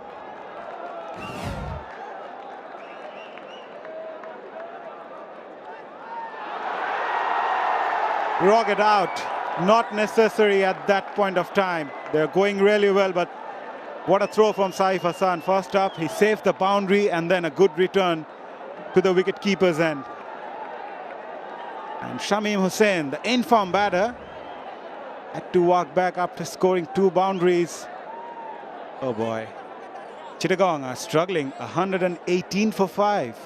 Rocket out. Not necessary at that point of time. They're going really well, but what a throw from Saif Hassan. First up, he saved the boundary and then a good return to the wicket-keeper's end. And Shamim Hussain, the in-form batter, had to walk back after scoring 2 boundaries. Oh boy. Chittagong are struggling, 118 for 5.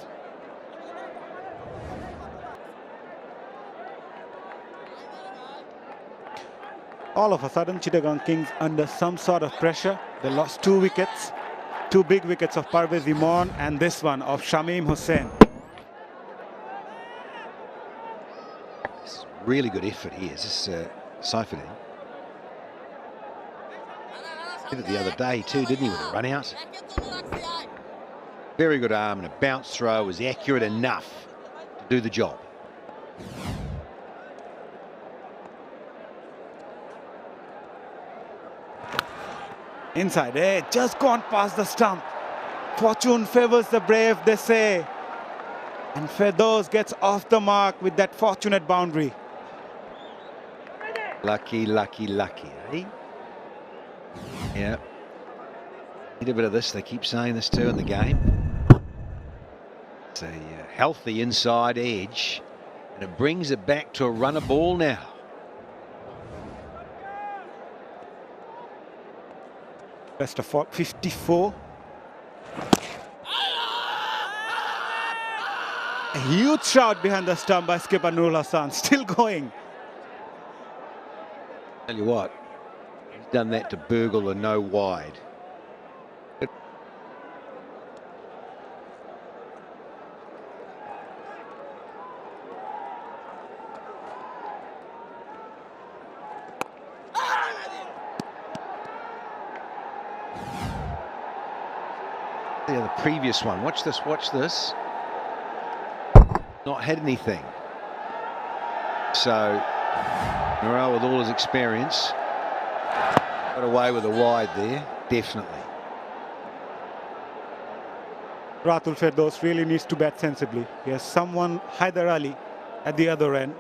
All of a sudden, Chittagong Kings under some sort of pressure. They lost 2 wickets, 2 big wickets of Parvez Imran and this one of Shamim Hussain. Really good effort here. This Sylhet. Did it the other day too, didn't he, with a run out? Very good arm, and a bounce throw was accurate enough to do the job. Inside, just gone past the stump. Fortune favors the brave, they say. And 𝗵𝗏𝗄 gets off the mark with that fortunate boundary. Lucky, lucky, lucky, eh? Yeah. Need a bit of this, they keep saying this too in the game. It's a healthy inside edge, and it brings it back to a runner ball now. Best of 54. A huge shot behind the stump by skipper Nurul Hassan, still going. Tell you what, he's done that to burgle the no wide. Yeah, the previous one. Watch this, watch this. Not had anything. So Nurul, with all his experience, got away with a wide there, definitely. Ratul Ferdowsi really needs to bat sensibly. He has someone, Haider Ali, at the other end.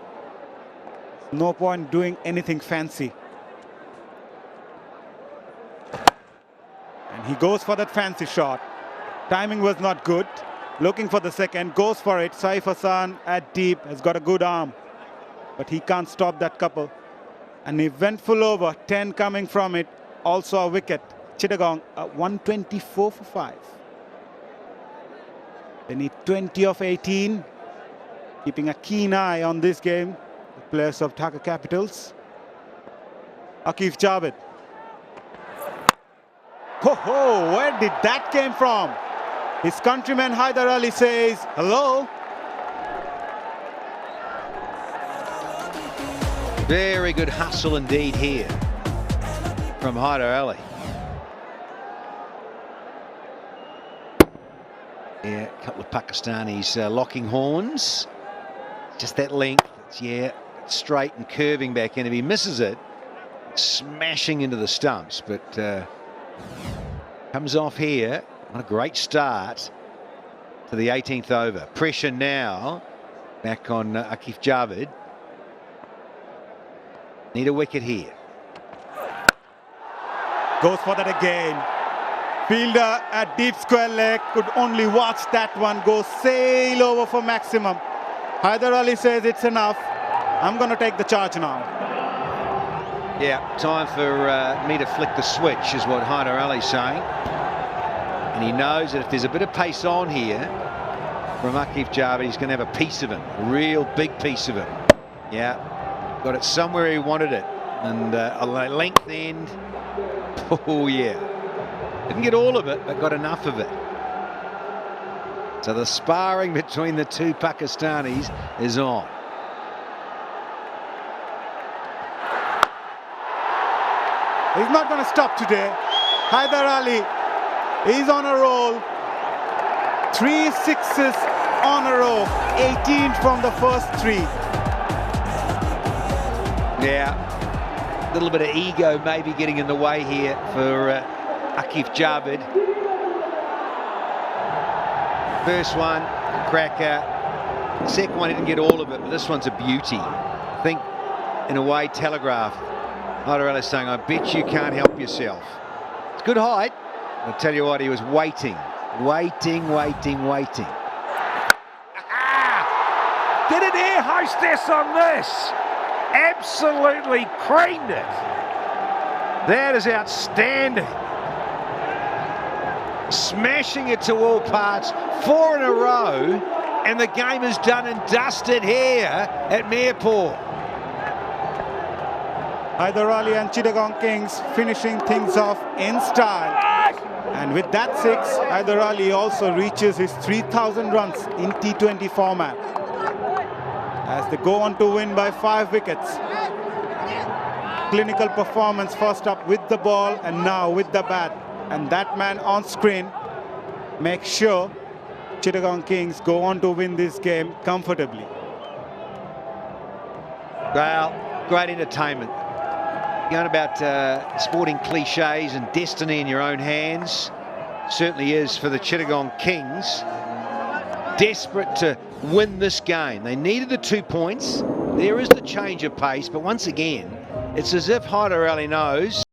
No point doing anything fancy. And he goes for that fancy shot. Timing was not good. Looking for the second, goes for it. Saif Hassan at deep, has got a good arm. But he can't stop that couple. An eventful over, 10 coming from it. Also a wicket. Chittagong, 124 for 5. They need 20 of 18. Keeping a keen eye on this game, the players of Dhaka Capitals. 𝗂𝗃𝗍𝗵𝗏. Ho, where did that came from? His countryman Haider Ali says hello. Very good hustle indeed here from Haider Ali. Yeah, a couple of Pakistanis locking horns. Just that length. It's, straight and curving back in. If he misses it, smashing into the stumps. But comes off here. What a great start to the 18th over. Pressure now back on 𝗂𝗃𝗍𝗵𝗏. Need a wicket here. Goes for that again. Fielder at deep square leg could only watch that one go sail over for maximum. Haider Ali says it's enough. I'm going to take the charge now. Yeah, time for me to flick the switch is what Haider Ali's saying. And he knows that if there's a bit of pace on here from 𝗂𝗃𝗍𝗵𝗏, he's going to have a piece of him, a real big piece of him. Yeah, got it somewhere he wanted it. And a length end. Oh, yeah. Didn't get all of it, but got enough of it. So the sparring between the two Pakistanis is on. He's not going to stop today. Haider Ali is on a roll. 3 sixes on a row. 18 from the first 3. Yeah, a little bit of ego maybe getting in the way here for 𝗂𝗃𝗍𝗵𝗏. First one, cracker. Second one, he didn't get all of it, but this one's a beauty. I think, in a way, telegraphed. Haider Ali saying, I bet you can't help yourself. It's good height. I'll tell you what, he was waiting. Waiting. Did an air hostess on this. Absolutely creamed it. That is outstanding. Smashing it to all parts, 4 in a row, and the game is done and dusted here at Mayapur. Haider Ali and Chittagong Kings finishing things off in style. And with that 6, Haider Ali also reaches his 3,000 runs in T20 format, as they go on to win by 5 wickets. Clinical performance first up with the ball and now with the bat. And that man on screen makes sure Chittagong Kings go on to win this game comfortably. Well, great entertainment. Going about sporting cliches and destiny in your own hands. Certainly is for the Chittagong Kings. desperate to win this game. They needed the 2 points. There is the change of pace, but once again, it's as if 𝗿𝗺𝗃𝗃 knows.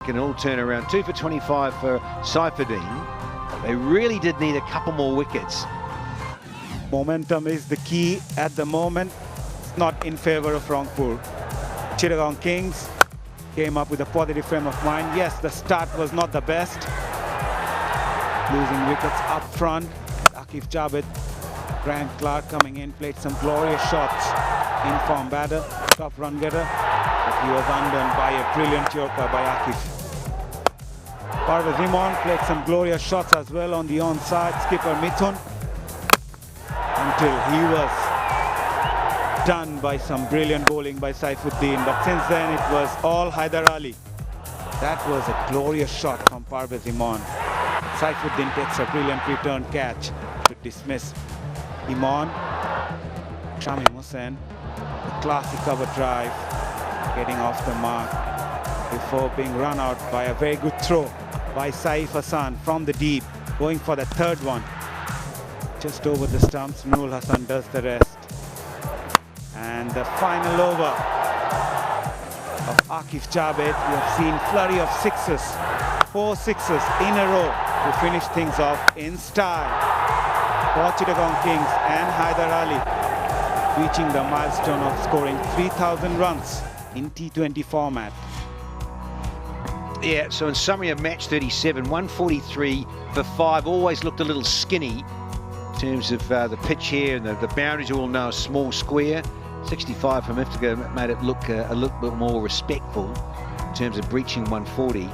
Can all turn around. 2 for 25 for Sylhet. They really did need a couple more wickets. Momentum is the key at the moment. It's not in favor of Rangpur. Chittagong Kings came up with a positive frame of mind. Yes, the start was not the best. Losing wickets up front. 𝗂𝗃𝗃, Grant Clark coming in, played some glorious shots. In-form batter, top run getter. But he was undone by a brilliant Yorker by 𝗂𝗃. 𝗃𝗺𝗲 played some glorious shots as well on the onside. Skipper Mithun, until he was done by some brilliant bowling by Saifuddin. But since then it was all 𝗿𝗺𝗃𝗃. That was a glorious shot from 𝗃𝗺𝗲. Saifuddin takes a brilliant return catch to dismiss Imon. Shamim Hussain, a classic cover drive, getting off the mark before being run out by a very good throw by Saif Hassan from the deep, going for the third one. Just over the stumps, Noor Hassan does the rest. And the final over of 𝗂𝗃𝗃. We have seen flurry of sixes, 4 sixes in a row to finish things off in style for Chittagong Kings and 𝗿𝗺𝗃𝗃, reaching the milestone of scoring 3,000 runs in T20 format. Yeah, so in summary of match 37, 143 for 5, always looked a little skinny in terms of the pitch here, and the boundaries you all know, a small square. 65 from 𝗃𝗃 made it look a little bit more respectful in terms of breaching 140.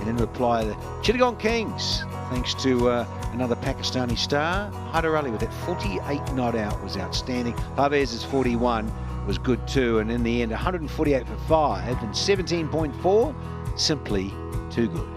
And in reply, the Chittagong Kings, thanks to another Pakistani star, 𝗿𝗺𝗃𝗃 with that 48 not out was outstanding. Pervez's 41 was good too, and in the end 148 for 5 and 17.4, simply too good.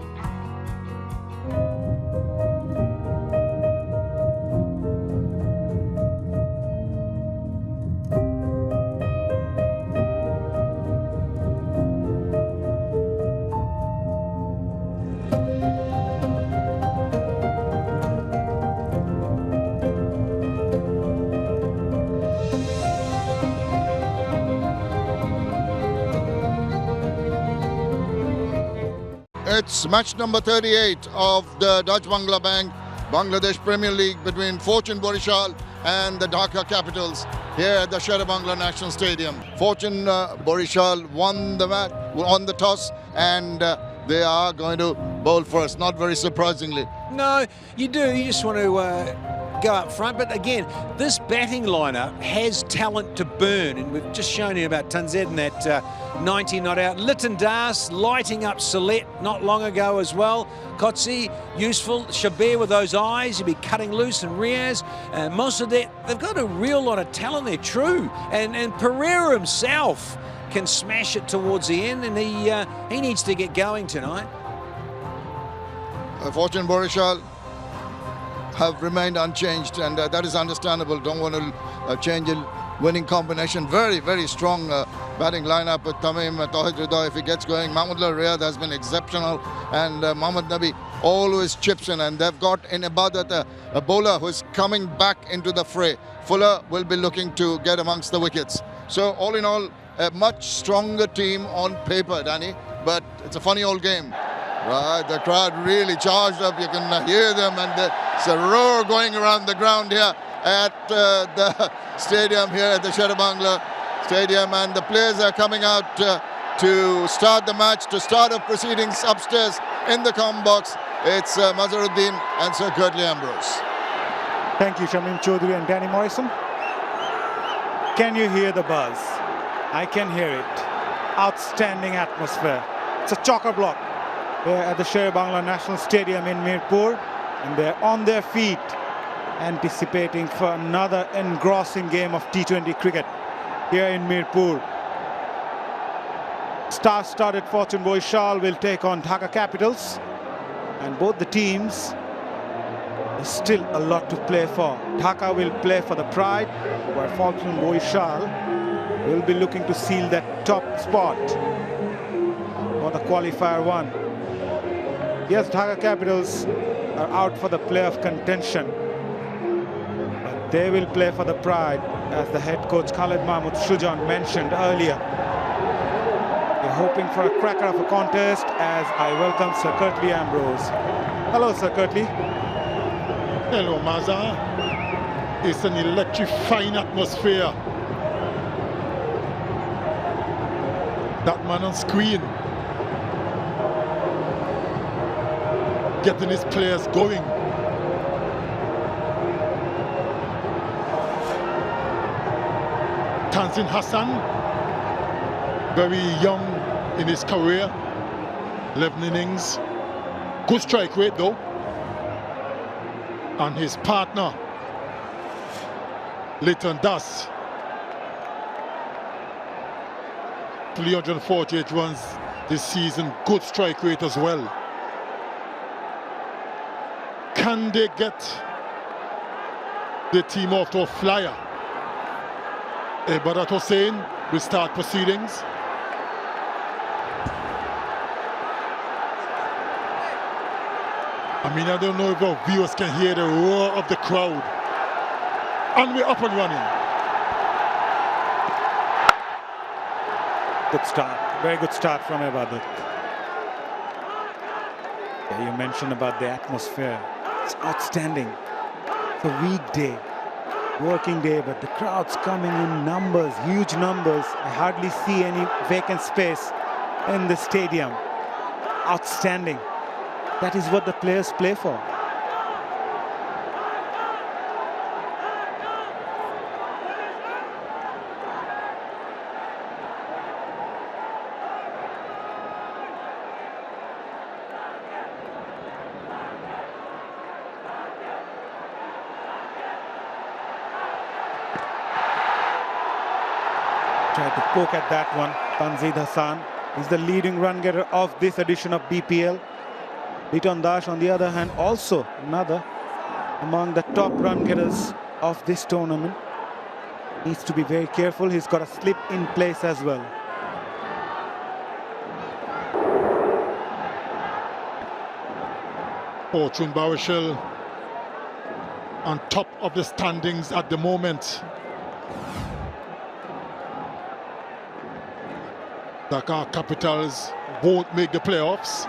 It's match number 38 of the Dutch Bangladesh Premier League between Fortune Borishal and the Dhaka Capitals here at the Sherabangla National Stadium. Fortune Borishal won the match, won the toss, and they are going to bowl first, not very surprisingly. No, you do. You just want to go up front. But again, this batting lineup has talent to burn, and we've just shown you about 𝗀𝗃𝗃 and that 90 not out. Lytton Das lighting up Sylhet not long ago as well. 𝗂𝗁𝗃, useful. 𝗃𝗵𝗃 with those eyes, he'll be cutting loose, and Riaz, Mosaddegh, they've got a real lot of talent there, true. And Pereira himself can smash it towards the end, and he needs to get going tonight. Fortune Borishal have remained unchanged, and that is understandable. Don't want to change a winning combination. Very, very strong batting lineup with Tamim, Tawhid Rida if he gets going. Mahmudullah Riyad has been exceptional, and Mohammad Nabi always chips in, and they've got in Ibadat a bowler who's coming back into the fray. Fuller will be looking to get amongst the wickets. So all in all, a much stronger team on paper, Danny, but it's a funny old game. Right, the crowd really charged up. You can hear them, and there's a roar going around the ground here at the stadium here at the Sherabangla Stadium, and the players are coming out to start the match, to start the proceedings upstairs in the comm box. It's Mazharuddin and Sir Curtly Ambrose. Thank you, Shamim Chaudhary and Danny Morrison. Can you hear the buzz? I can hear it. Outstanding atmosphere. It's a chocker block here at the Sher-e-Bangla National Stadium in Mirpur, and they're on their feet, anticipating for another engrossing game of T20 cricket here in Mirpur. Star-studded Fortune Borishal will take on Dhaka Capitals, and both the teams, there's still a lot to play for. Dhaka will play for the pride, where Fortune Borishal will be looking to seal that top spot for the qualifier one. Yes, Dhaka Capitals are out for the playoff contention, but they will play for the pride, as the head coach Khalid Mahmood Shujan mentioned earlier. They're hoping for a cracker of a contest, as I welcome Sir Curtly Ambrose. Hello, Sir Curtly. Hello, Maza. It's an electrifying atmosphere. That man on screen, getting his players going. Tanzin Hassan, very young in his career, 11 innings, good strike rate though. And his partner, Leighton Das, 348 runs this season, good strike rate as well. Can they get the team off to a flyer? Barat Hussain will start proceedings. I mean, I don't know if our viewers can hear the roar of the crowd. And we're up and running. Good start, very good start from Ibadat. Yeah, you mentioned about the atmosphere. It's outstanding. It's a weekday, working day, but the crowd's coming in numbers, huge numbers. I hardly see any vacant space in the stadium. Outstanding. That is what the players play for. Tried to poke at that one. Tanzid Hassan is the leading run getter of this edition of BPL. Leighton Das, on the other hand, also another among the top run getters of this tournament. Needs to be very careful. He's got a slip in place as well. Fortune Borishal on top of the standings at the moment. Dhaka Capitals won't make the playoffs.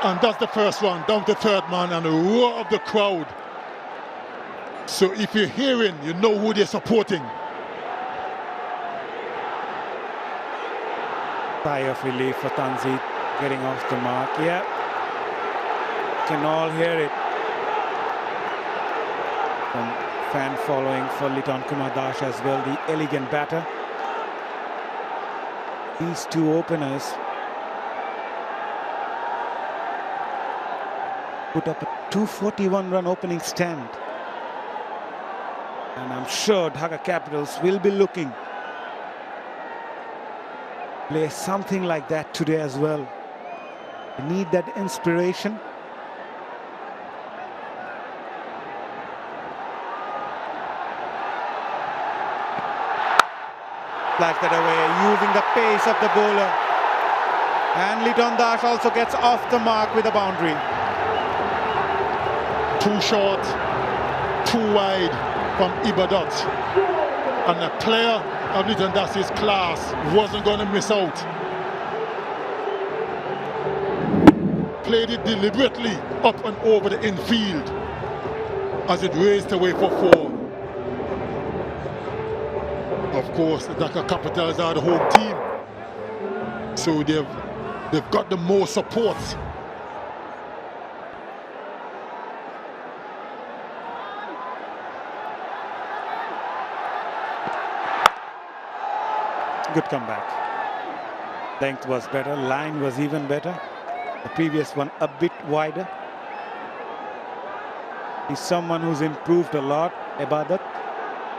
And that's the first one, down to third man, and a roar of the crowd. So if you're hearing, you know who they're supporting. Sigh of relief for Tanzid, getting off the mark. Yeah, can all hear it. Some fan following for Liton Kumar Das as well, the elegant batter. These two openers put up a 241-run opening stand. And I'm sure Dhaka Capitals will be looking play something like that today as well. They need that inspiration. Flags that away, using the pace of the bowler. And 𝗵𝗺𝗃𝗃 also gets off the mark with a boundary. Too short, too wide from 𝗵𝗺𝗃𝗃. And a player of 𝗵𝗺𝗃𝗃's class wasn't going to miss out. Played it deliberately up and over the infield as it raced away for 4. Of course, the Dhaka Capitals are the home team, so they've got the most support. Good comeback. Length was better, line was even better. The previous one a bit wider. He's someone who's improved a lot. 𝗵𝗺𝗃𝗃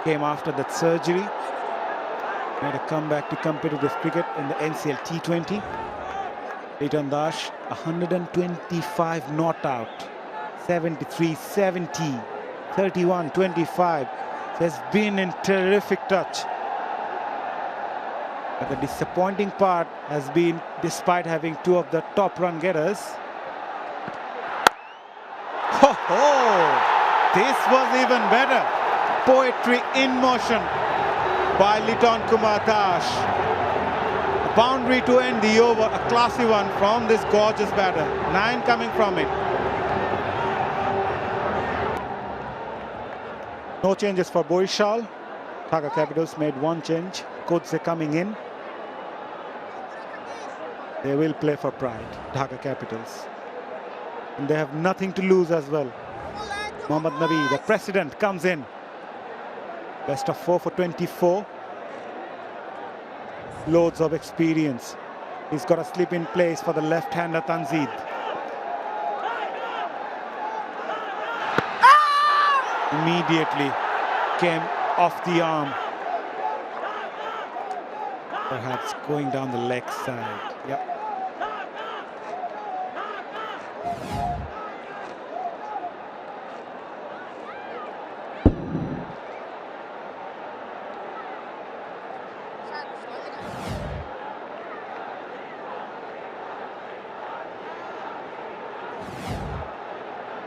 came after that surgery. Made a comeback to competitive cricket in the NCL T20. 𝗵𝗺𝗃𝗃 125 not out. 73-70, 31-25. Has been in terrific touch. But the disappointing part has been, despite having 2 of the top run getters. This was even better. Poetry in motion by Liton Kumar Dash. A boundary to end the over, a classy one from this gorgeous batter. 9 coming from it. No changes for Boishal. Dhaka Capitals made 1 change. 𝗂𝗁𝗃 coming in. They will play for pride, Dhaka Capitals. And they have nothing to lose as well. Mohammad Nabi, the president, comes in. Best of 4 for 24. Loads of experience. He's got a slip in place for the left-hander Tanzid. Immediately came off the arm. Perhaps going down the leg side. Yep.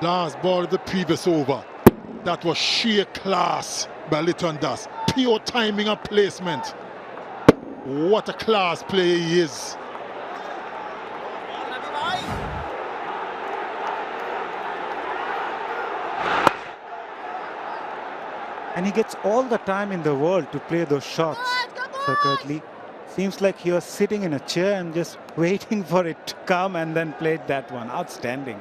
Last ball of the previous over. That was sheer class by 𝗵𝗺𝗃𝗃. Pure timing and placement. What a class player he is. And he gets all the time in the world to play those shots. Sir 𝗏𝗃𝗃. Seems like he was sitting in a chair and just waiting for it to come and then played that one. Outstanding.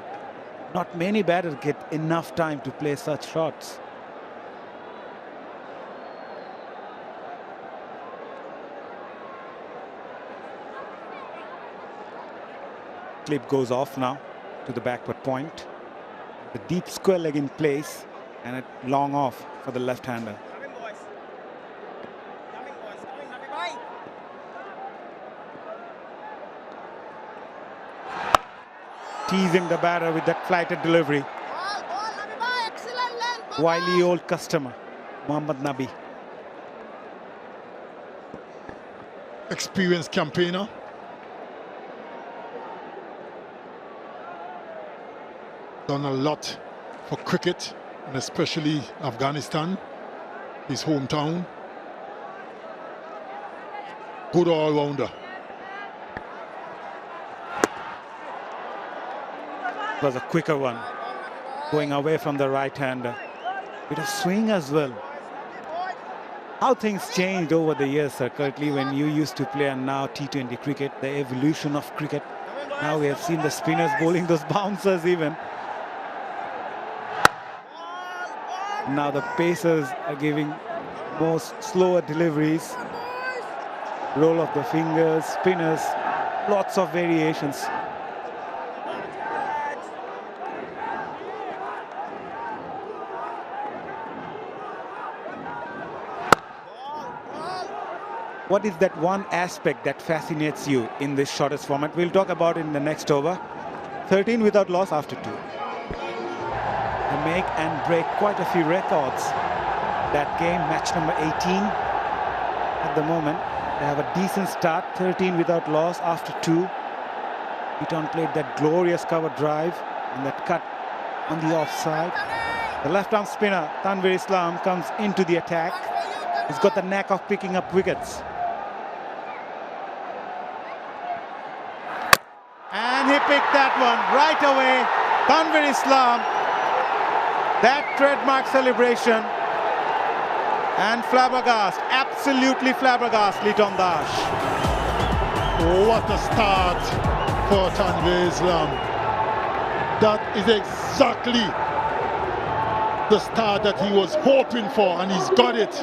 Not many batters get enough time to play such shots. Clip goes off now to the backward point. The deep square leg in place and a long off for the left-hander. Teasing the batter with that flighted delivery. Wily old customer, Mohammad Nabi. Experienced campaigner. Done a lot for cricket, and especially Afghanistan, his hometown. Good all-rounder. It was a quicker one, going away from the right-hander. Bit of swing as well. How things changed over the years, Sir 𝗏𝗃𝗃, when you used to play and now T20 cricket, the evolution of cricket. Now we have seen the spinners bowling those bouncers even. Now the pacers are giving more slower deliveries. Roll of the fingers, spinners, lots of variations. What is that one aspect that fascinates you in this shortest format? We'll talk about it in the next over. 13 without loss after 2. They make and break quite a few records. That game, match number 18. At the moment, they have a decent start, 13 without loss after 2. Eton played that glorious cover drive and that cut on the offside. The left-arm spinner, 𝗃𝗃𝗀𝗃𝗀, comes into the attack. He's got the knack of picking up wickets. And he picked that one right away. 𝗃𝗃𝗀𝗃𝗀, that trademark celebration. And flabbergasted, absolutely flabbergasted, 𝗃𝗺𝗃𝗀𝗃𝗀. Oh, what a start for 𝗃𝗃𝗀𝗃𝗀𝗃. That is exactly the start that he was hoping for, and he's got it.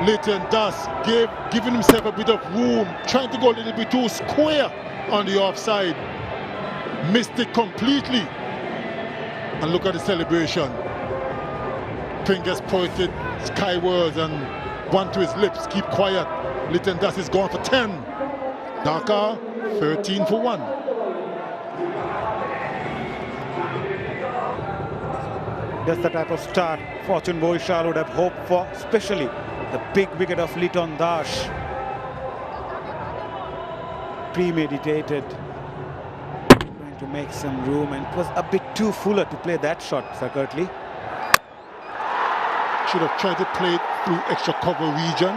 𝗃𝗺𝗃𝗀𝗃 giving himself a bit of room, trying to go a little bit too square on the offside. Missed it completely. And look at the celebration. Fingers pointed skywards and one to his lips, keep quiet. 𝗃𝗺𝗃𝗀𝗃 is going for 10. Dhaka 13 for 1. That's the type of start 𝗵𝗺𝗃𝗀𝗃 would have hoped for, especially the big wicket of 𝗃𝗺𝗃𝗃. Premeditated, trying to make some room, and it was a bit too fuller to play that shot, Sir 𝗏𝗏𝗏𝗏. Should have tried to play it through extra cover region.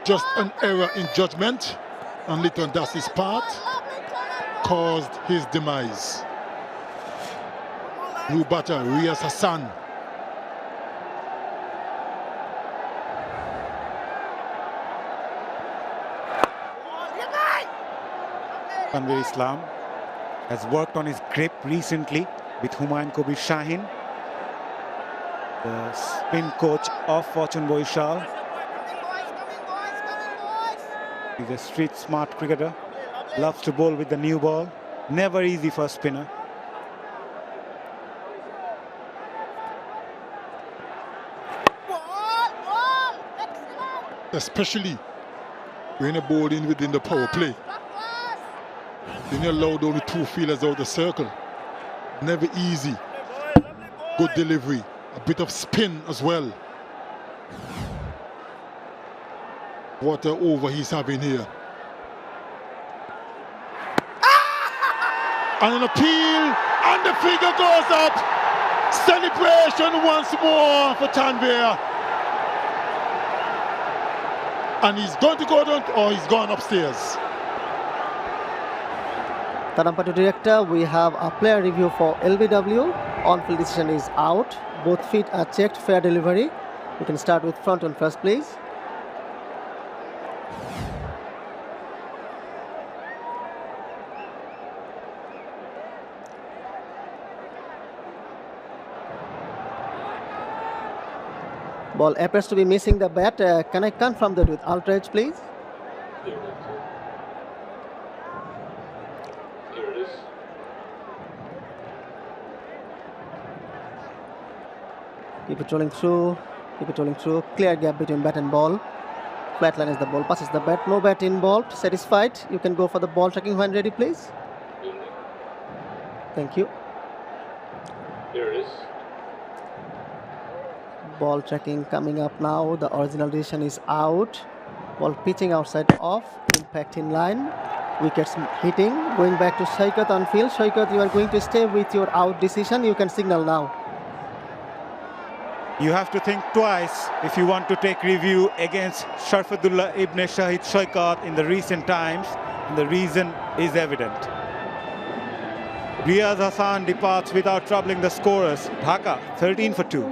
Just an error in judgment on 𝗃𝗺𝗃𝗀𝗃's part caused his demise. New batter, Riaz Hassan. 𝗃𝗃𝗀𝗃𝗀𝗃 has worked on his grip recently with Humayun Kabir Shaheen, the spin coach of 𝗵𝗺𝗃𝗃𝗃𝗃. He's a street smart cricketer, loves to bowl with the new ball, never easy for a spinner. Especially when you're bowling within the power play. Then you allowed only 2 fielders out the circle. Never easy. Good delivery. A bit of spin as well. What an over he's having here. And an appeal, and the finger goes up. Celebration once more for 𝗃𝗃𝗃𝗃. And he's going to go down, or he's gone upstairs. Tanampatu director, we have a player review for LBW. On-field decision is out. Both feet are checked, fair delivery. We can start with front on first, please. Ball appears to be missing the bat. Can I confirm that with ultra edge, please? Keep it rolling through, keep it rolling through. Clear gap between bat and ball. Flat line as the ball passes the bat. No bat involved. Satisfied. You can go for the ball tracking when ready, please. Thank you. Here it is. Ball tracking coming up now. The original decision is out. Ball pitching outside off. Impact in line. Wickets hitting. Going back to Shaikat on field. Shaikat, you are going to stay with your out decision. You can signal now. You have to think twice if you want to take review against Sharafudullah Ibn Shahid Shaikat in the recent times, and the reason is evident. Riaz Hassan departs without troubling the scorers. Dhaka 13 for 2.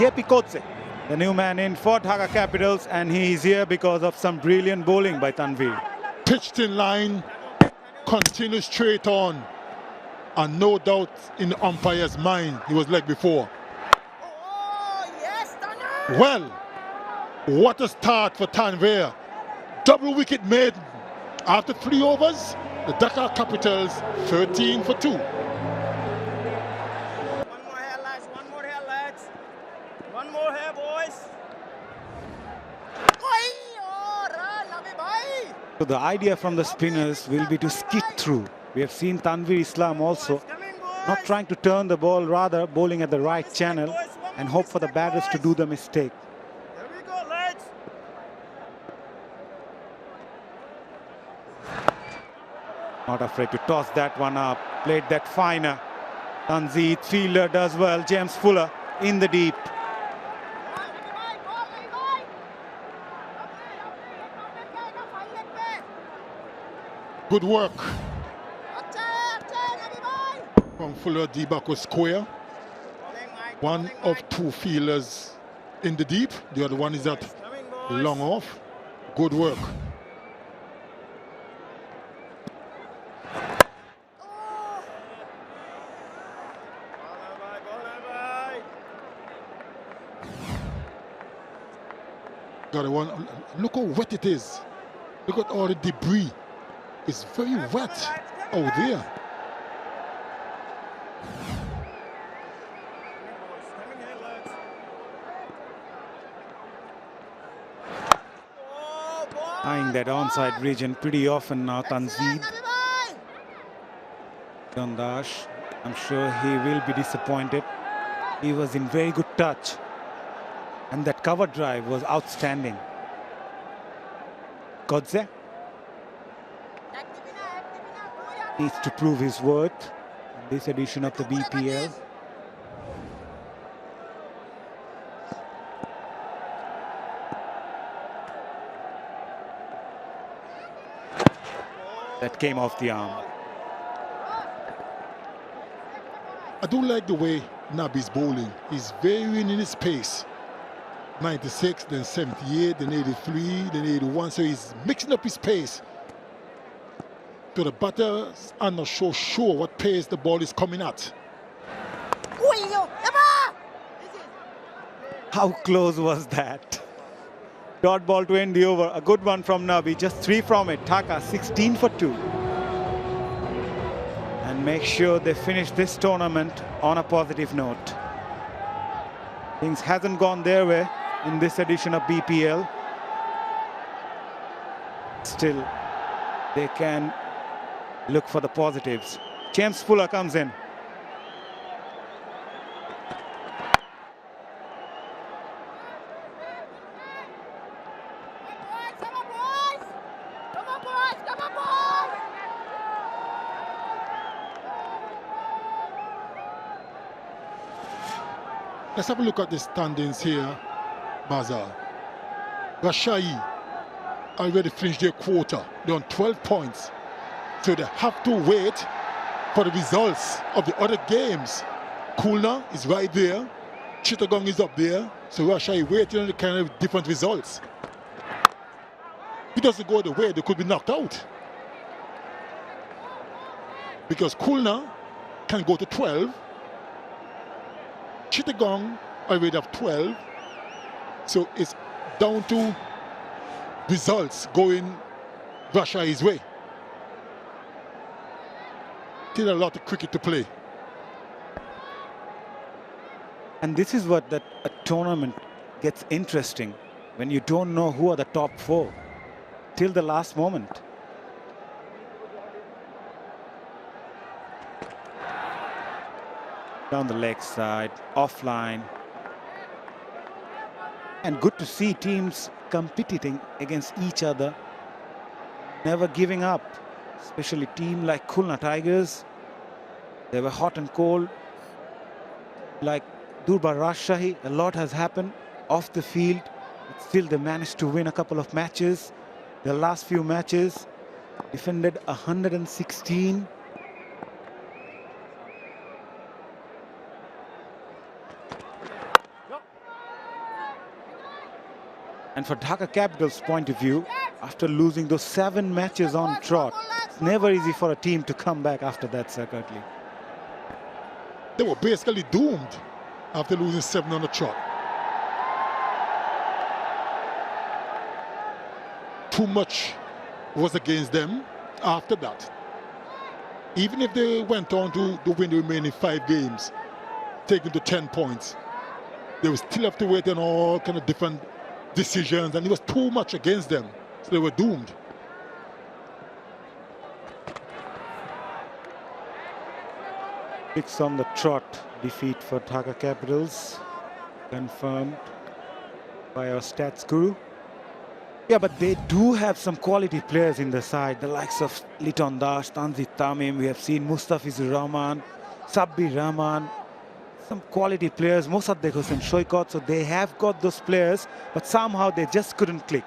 𝗃𝗵𝗂𝗽𝗃𝗃𝗃𝗃 the new man in for Dhaka Capitals, and he is here because of some brilliant bowling by Tanveer. Pitched in line, continues straight on, and no doubt in the umpire's mind he was like before. Well, what a start for Tanveer. Double wicket made after 3 overs. The Dhaka Capitals 13 for 2. One more here, boys. So the idea from the spinners will be to skid through. We have seen Tanveer Islam also not trying to turn the ball, rather bowling at the right channel and hope for the batters to do the mistake. Here we go, lads. Not afraid to toss that one up. Played that finer. Tanveer, fielder, does well. James Fuller in the deep. Good work from Fuller. D-back was square. One of 2 fielders in the deep. The other one is at long off. Good work. Got one. Look how wet it is. Look at all the debris. It's very wet out there. Eyeing that onside region pretty often now, Tanveer. Dash, I'm sure he will be disappointed. He was in very good touch. And that cover drive was outstanding. 𝗂𝗄𝗎 needs to prove his worth in this edition of the BPL. That came off the arm. I do like the way Nabi's bowling. He's varying in his pace. 96, then 78, then 83, then 81. So he's mixing up his pace. So the batters are not so sure what pace the ball is coming at. How close was that? Dot ball to end the over. A good one from Nabi. Just 3 from it. Dhaka 16 for 2. And make sure they finish this tournament on a positive note. Things hasn't gone their way in this edition of BPL. Still, they can look for the positives. James Fuller comes in. Let's have a look at the standings here, Bazaar. Rajshahi already finished their quota. They're on 12 points. So they have to wait for the results of the other games. Khulna is right there. Chittagong is up there. So Rajshahi waiting on the kind of different results. If it doesn't go the way, they could be knocked out. Because Khulna can go to 12. Chittagong already have 12. So it's down to results going Rajshahi's way. Still a lot of cricket to play. And this is what a tournament gets interesting, when you don't know who are the top 4 till the last moment. Down the leg side, offline. And good to see teams competing against each other, never giving up. Especially a team like Khulna Tigers. They were hot and cold. Like Durbar Rajshahi, a lot has happened off the field. But still they managed to win a couple of matches. Their last few matches, defended 116. And for Dhaka Capital's point of view, after losing those 7 matches on trot, it's never easy for a team to come back after that, Sir Quickly. They were basically doomed after losing 7 on the trot. Too much was against them after that. Even if they went on to win the remaining 5 games, taking to 10 points, they would still have to wait on all kind of different decisions, and it was too much against them, so they were doomed. It's on the trot defeat for Dhaka Capitals, confirmed by our stats guru. Yeah, but they do have some quality players in the side, the likes of Liton Das, Tanzit Tamim. We have seen Mustafizur Rahman, Sabbir Rahman, some quality players, Mossadegh Hossain Shoykot. So they have got those players, but somehow they just couldn't click.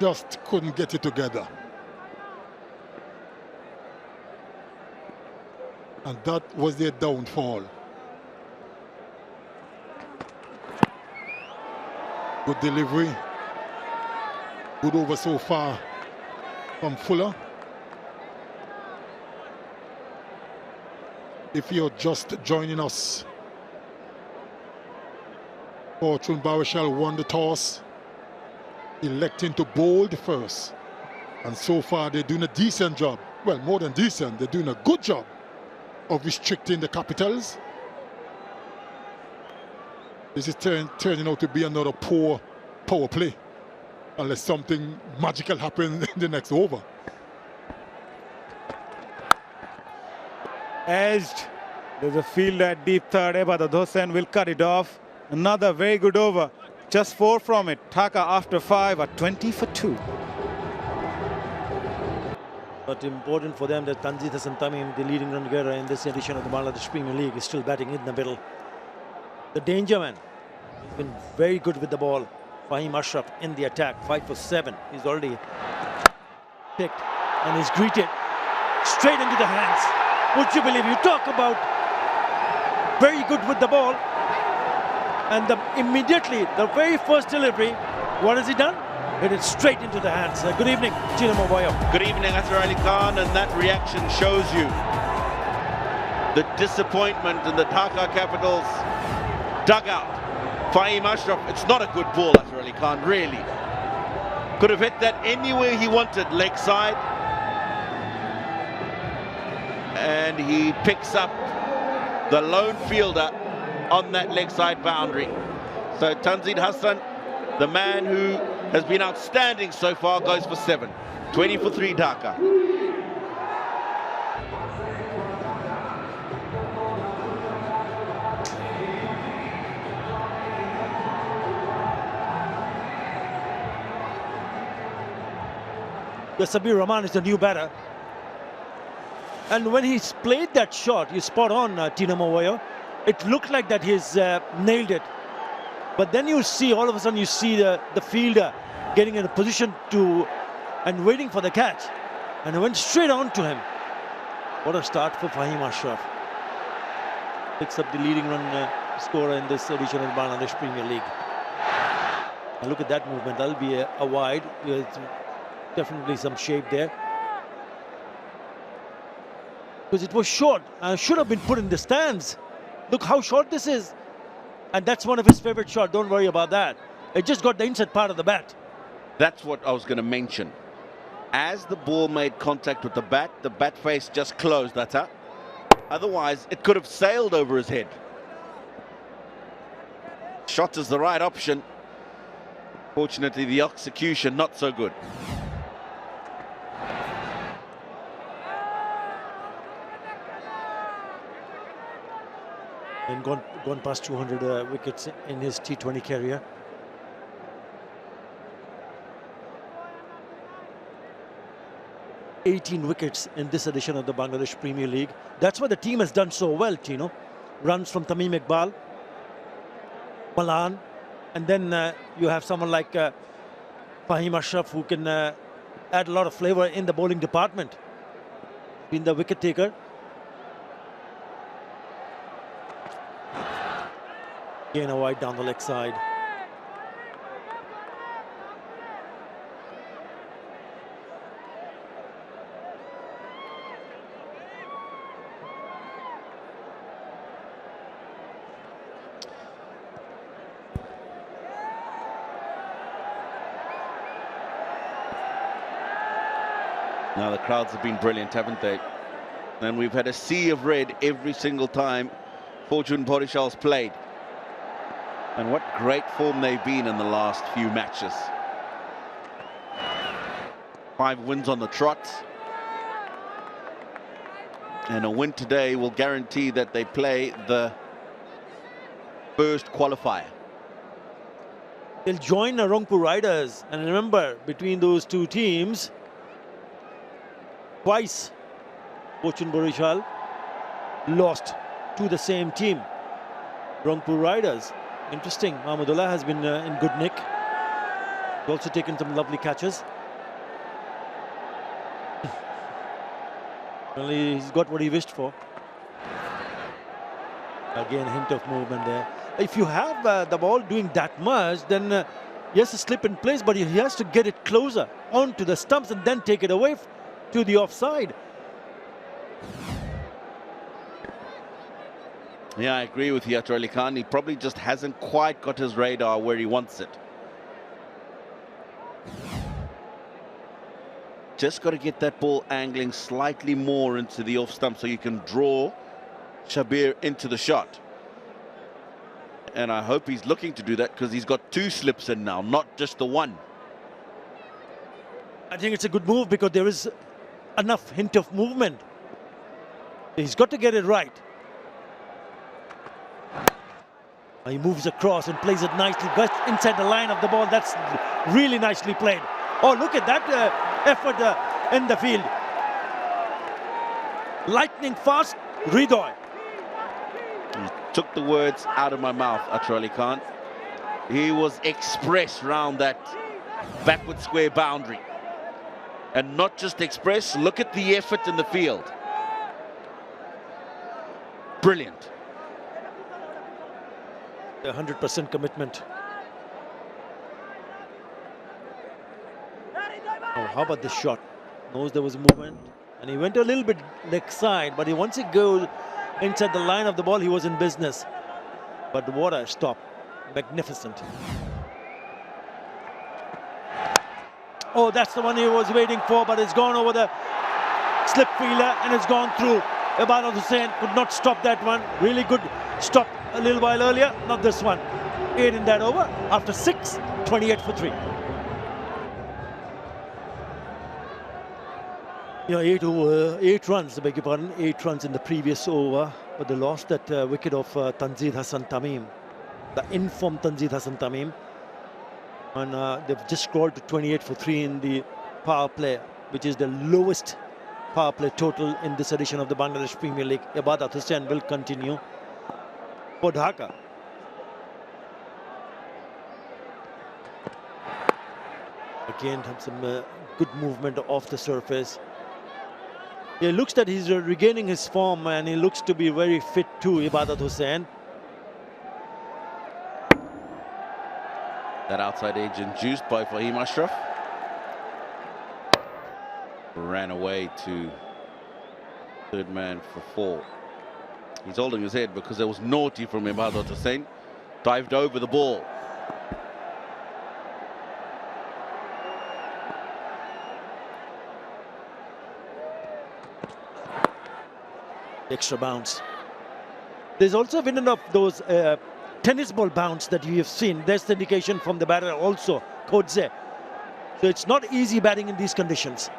Just couldn't get it together. And that was their downfall. Good delivery. Good over so far from Fuller. If you're just joining us, 𝗵𝗺 won the toss, electing to bowl first. And so far they're doing a decent job. Well, more than decent, they're doing a good job of restricting the Capitals. This is turning out to be another poor power play, unless something magical happens in the next over. Edged. There's a fielder at deep third. 𝗵𝗺 will cut it off. Another very good over. Just 4 from it. Dhaka after 5 are 20 for 2. But important for them that Tanzit Hossain Tamim, the leading run getter in this edition of the Bangladesh Premier League, is still batting in the middle. The danger man. He's been very good with the ball. Fahim Ashraf in the attack, 5 for 7. He's already picked and is greeted straight into the hands. Would you believe? You talk about very good with the ball, and immediately the very first delivery, what has he done? Hit it straight into the hands. Good evening, Chinamo Boyo. Good evening, Athar Ali Khan, and that reaction shows you the disappointment in the Dhaka Capitals dugout. Fahim Ashraf, it's not a good ball, Athar Ali Khan, really. Could have hit that anywhere he wanted, leg side. And he picks up the lone fielder on that leg side boundary. So Tanzit Hossain, the man who has been outstanding so far, goes for 7. 20 for 3 Dhaka. The Sabbir Rahman is the new batter. And when he's played that shot, you spot on, Chinamo Boyo, it looked like that he's nailed it. But then you see, all of a sudden, you see the fielder getting in a position to and waiting for the catch. And it went straight on to him. What a start for Fahim Ashraf. Picks up the leading run scorer in this edition of the Bangladesh Premier League. And look at that movement. That'll be a wide. There's definitely some shape there. Because it was short. Should have been put in the stands. Look how short this is. And that's one of his favorite shots. Don't worry about that. It just got the inside part of the bat. That's what I was going to mention. As the ball made contact with the bat face just closed, that's up. Otherwise, it could have sailed over his head. Shot is the right option. Fortunately, the execution not so good. And gone past 200 wickets in his T20 career. '18 wickets in this edition of the Bangladesh Premier League. That's why the team has done so well, Tino. Runs from Tamim Iqbal, Malan, and then you have someone like Fahim Ashraf, who can add a lot of flavor in the bowling department. Been the wicket taker. Again, a wide down the leg side. Now the crowds have been brilliant, haven't they? And we've had a sea of red every single time Fortune Borishal's played. And what great form they've been in the last few matches. 5 wins on the trot. And a win today will guarantee that they play the first qualifier. They'll join the Rangpur Riders. And remember, between those two teams, twice Fortune Borishal lost to the same team, Rangpur Riders. Interesting. Mahmudullah has been in good nick. He's also taken some lovely catches. Only he's got what he wished for. Again, hint of movement there. If you have the ball doing that much, then he has to slip in place, but he has to get it closer onto the stumps and then take it away to the offside. Yeah, I agree with you, Ali Khan. He probably just hasn't quite got his radar where he wants it. Just got to get that ball angling slightly more into the off stump so you can draw Shabir into the shot. And I hope he's looking to do that because he's got 2 slips in now, not just the one. I think it's a good move because there is enough hint of movement. He's got to get it right. He moves across and plays it nicely, just inside the line of the ball. That's really nicely played. Oh, look at that effort in the field. Lightning fast, Hridoy. He took the words out of my mouth, Ali Khan. He was express round that backward square boundary. And not just express, look at the effort in the field. Brilliant. 100% commitment. Oh, how about this shot? Knows there was movement, and he went a little bit leg side, but once he goes inside the line of the ball, he was in business. But what a stop. Magnificent. Oh, that's the one he was waiting for, but it's gone over the slip fielder and it's gone through. Ibadat Hussain could not stop that one. Really good stop a little while earlier, not this one. 8 in that over. After 6, 28 for 3. Yeah, 8 runs, I beg your pardon, 8 runs in the previous over, but they lost that wicket of Tanzeel Hassan Tamim, the informed Tanzeel Hassan Tamim. And they've just scrolled to 28 for 3 in the power play, which is the lowest power play total in this edition of the Bangladesh Premier League. Ibadat Hussain will continue for Dhaka. Again, some good movement off the surface. It looks that he's regaining his form and he looks to be very fit too, Ibadat Hussain. That outside edge induced by Fahim Ashraf. Ran away to third man for 4. He's holding his head because there was naughty from Ibadat Hussain. Dived over the ball. Extra bounce. There's also been enough those tennis ball bounce that you have seen. That's the indication from the batter also, 𝗂𝗍𝗄. So it's not easy batting in these conditions.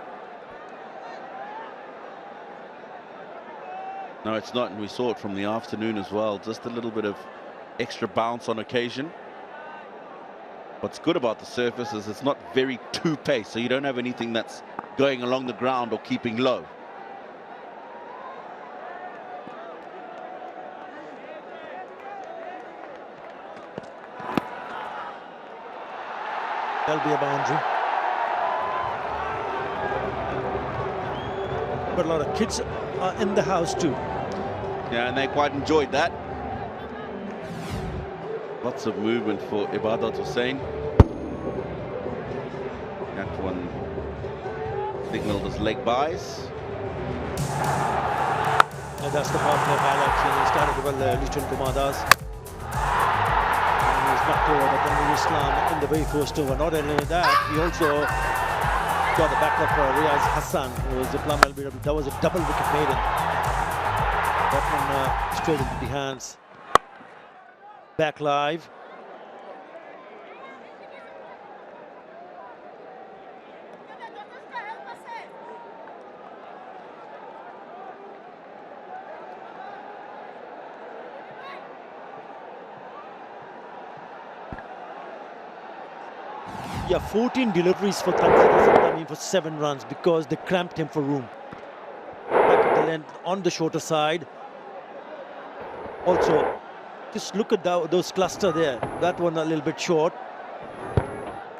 No, it's not, and we saw it from the afternoon as well. Just a little bit of extra bounce on occasion. What's good about the surface is it's not very two-pace, so you don't have anything that's going along the ground or keeping low. There'll be a boundary. But a lot of kids are in the house too. Yeah, and they quite enjoyed that. Lots of movement for Ibadat Hussain. That one signaled as leg buys. And that's the power play highlights. He started well, Lichun Kumar Das. Knocked over, but then Islam in the very first over. Not only that, he also got the backup for Riaz Hassan, who was the plum LBW. That was a double wicket maiden. That one straight into the hands. Back live. Yeah, 14 deliveries for Tanzania for 7 runs because they cramped him for room. Back at the length on the shorter side. Also, just look at those cluster there. That one a little bit short.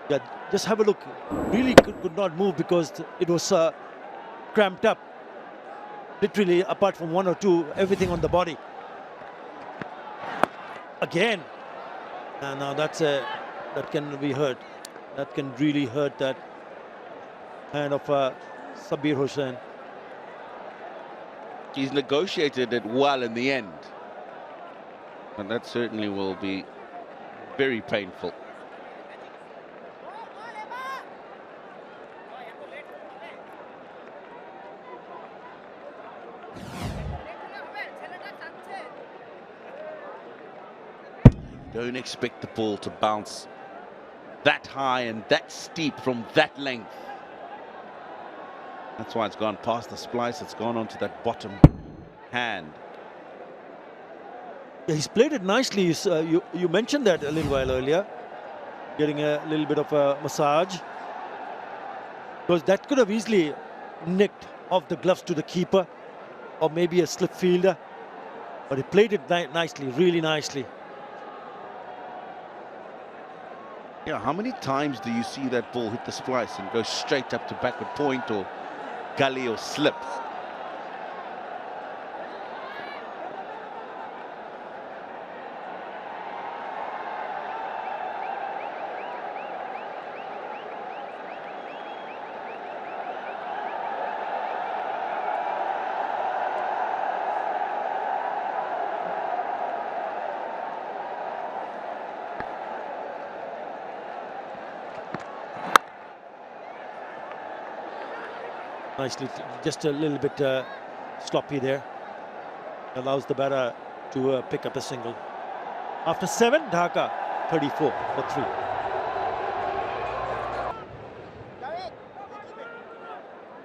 Yeah, just have a look. Really could not move because it was cramped up. Literally, apart from 1 or 2, everything on the body. Again. And now that can be hurt. That can really hurt that hand of Sabir Hossain. He's negotiated it well in the end. And that certainly will be very painful. Don't expect the ball to bounce that high and that steep from that length. That's why it's gone past the splice. It's gone onto that bottom hand. Yeah, he's played it nicely. You mentioned that a little while earlier, getting a little bit of a massage, because that could have easily nicked off the gloves to the keeper or maybe a slip fielder, but he played it nicely, really nicely. Yeah, how many times do you see that ball hit the splice and go straight up to backward point or gully or slip? Nicely, just a little bit sloppy there. Allows the batter to pick up a single. After 7, Dhaka 34 for 3.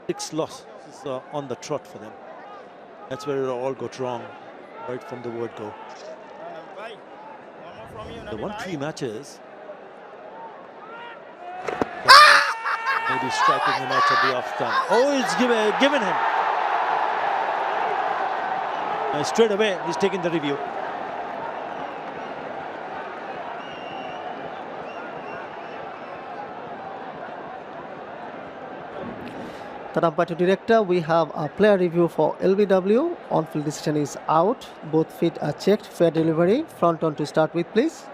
Six losses on the trot for them. That's where it all got wrong, right from the word go. They won 3 matches. Maybe striking him out at the off stump. Oh, it's given him. And straight away, he's taking the review. The umpire director, we have a player review for LBW. On-field decision is out. Both feet are checked. Fair delivery. Front on to start with, please.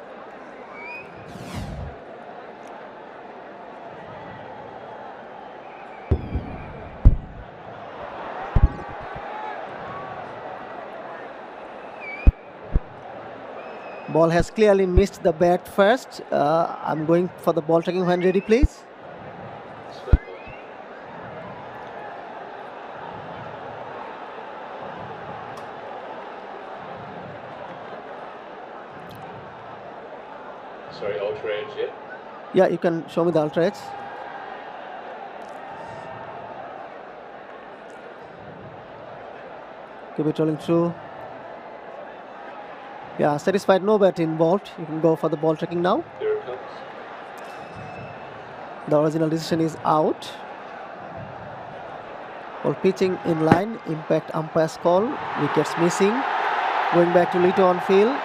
Ball has clearly missed the bat first. I'm going for the ball tracking when ready, please. Sorry, ultra edge, yeah? Yeah, you can show me the ultra edge. Keep it rolling through. Yeah, satisfied, no bat involved. You can go for the ball tracking now. Here it comes. The original decision is out. Ball pitching in line, impact umpire's call, wickets missing. Going back to Lito on field.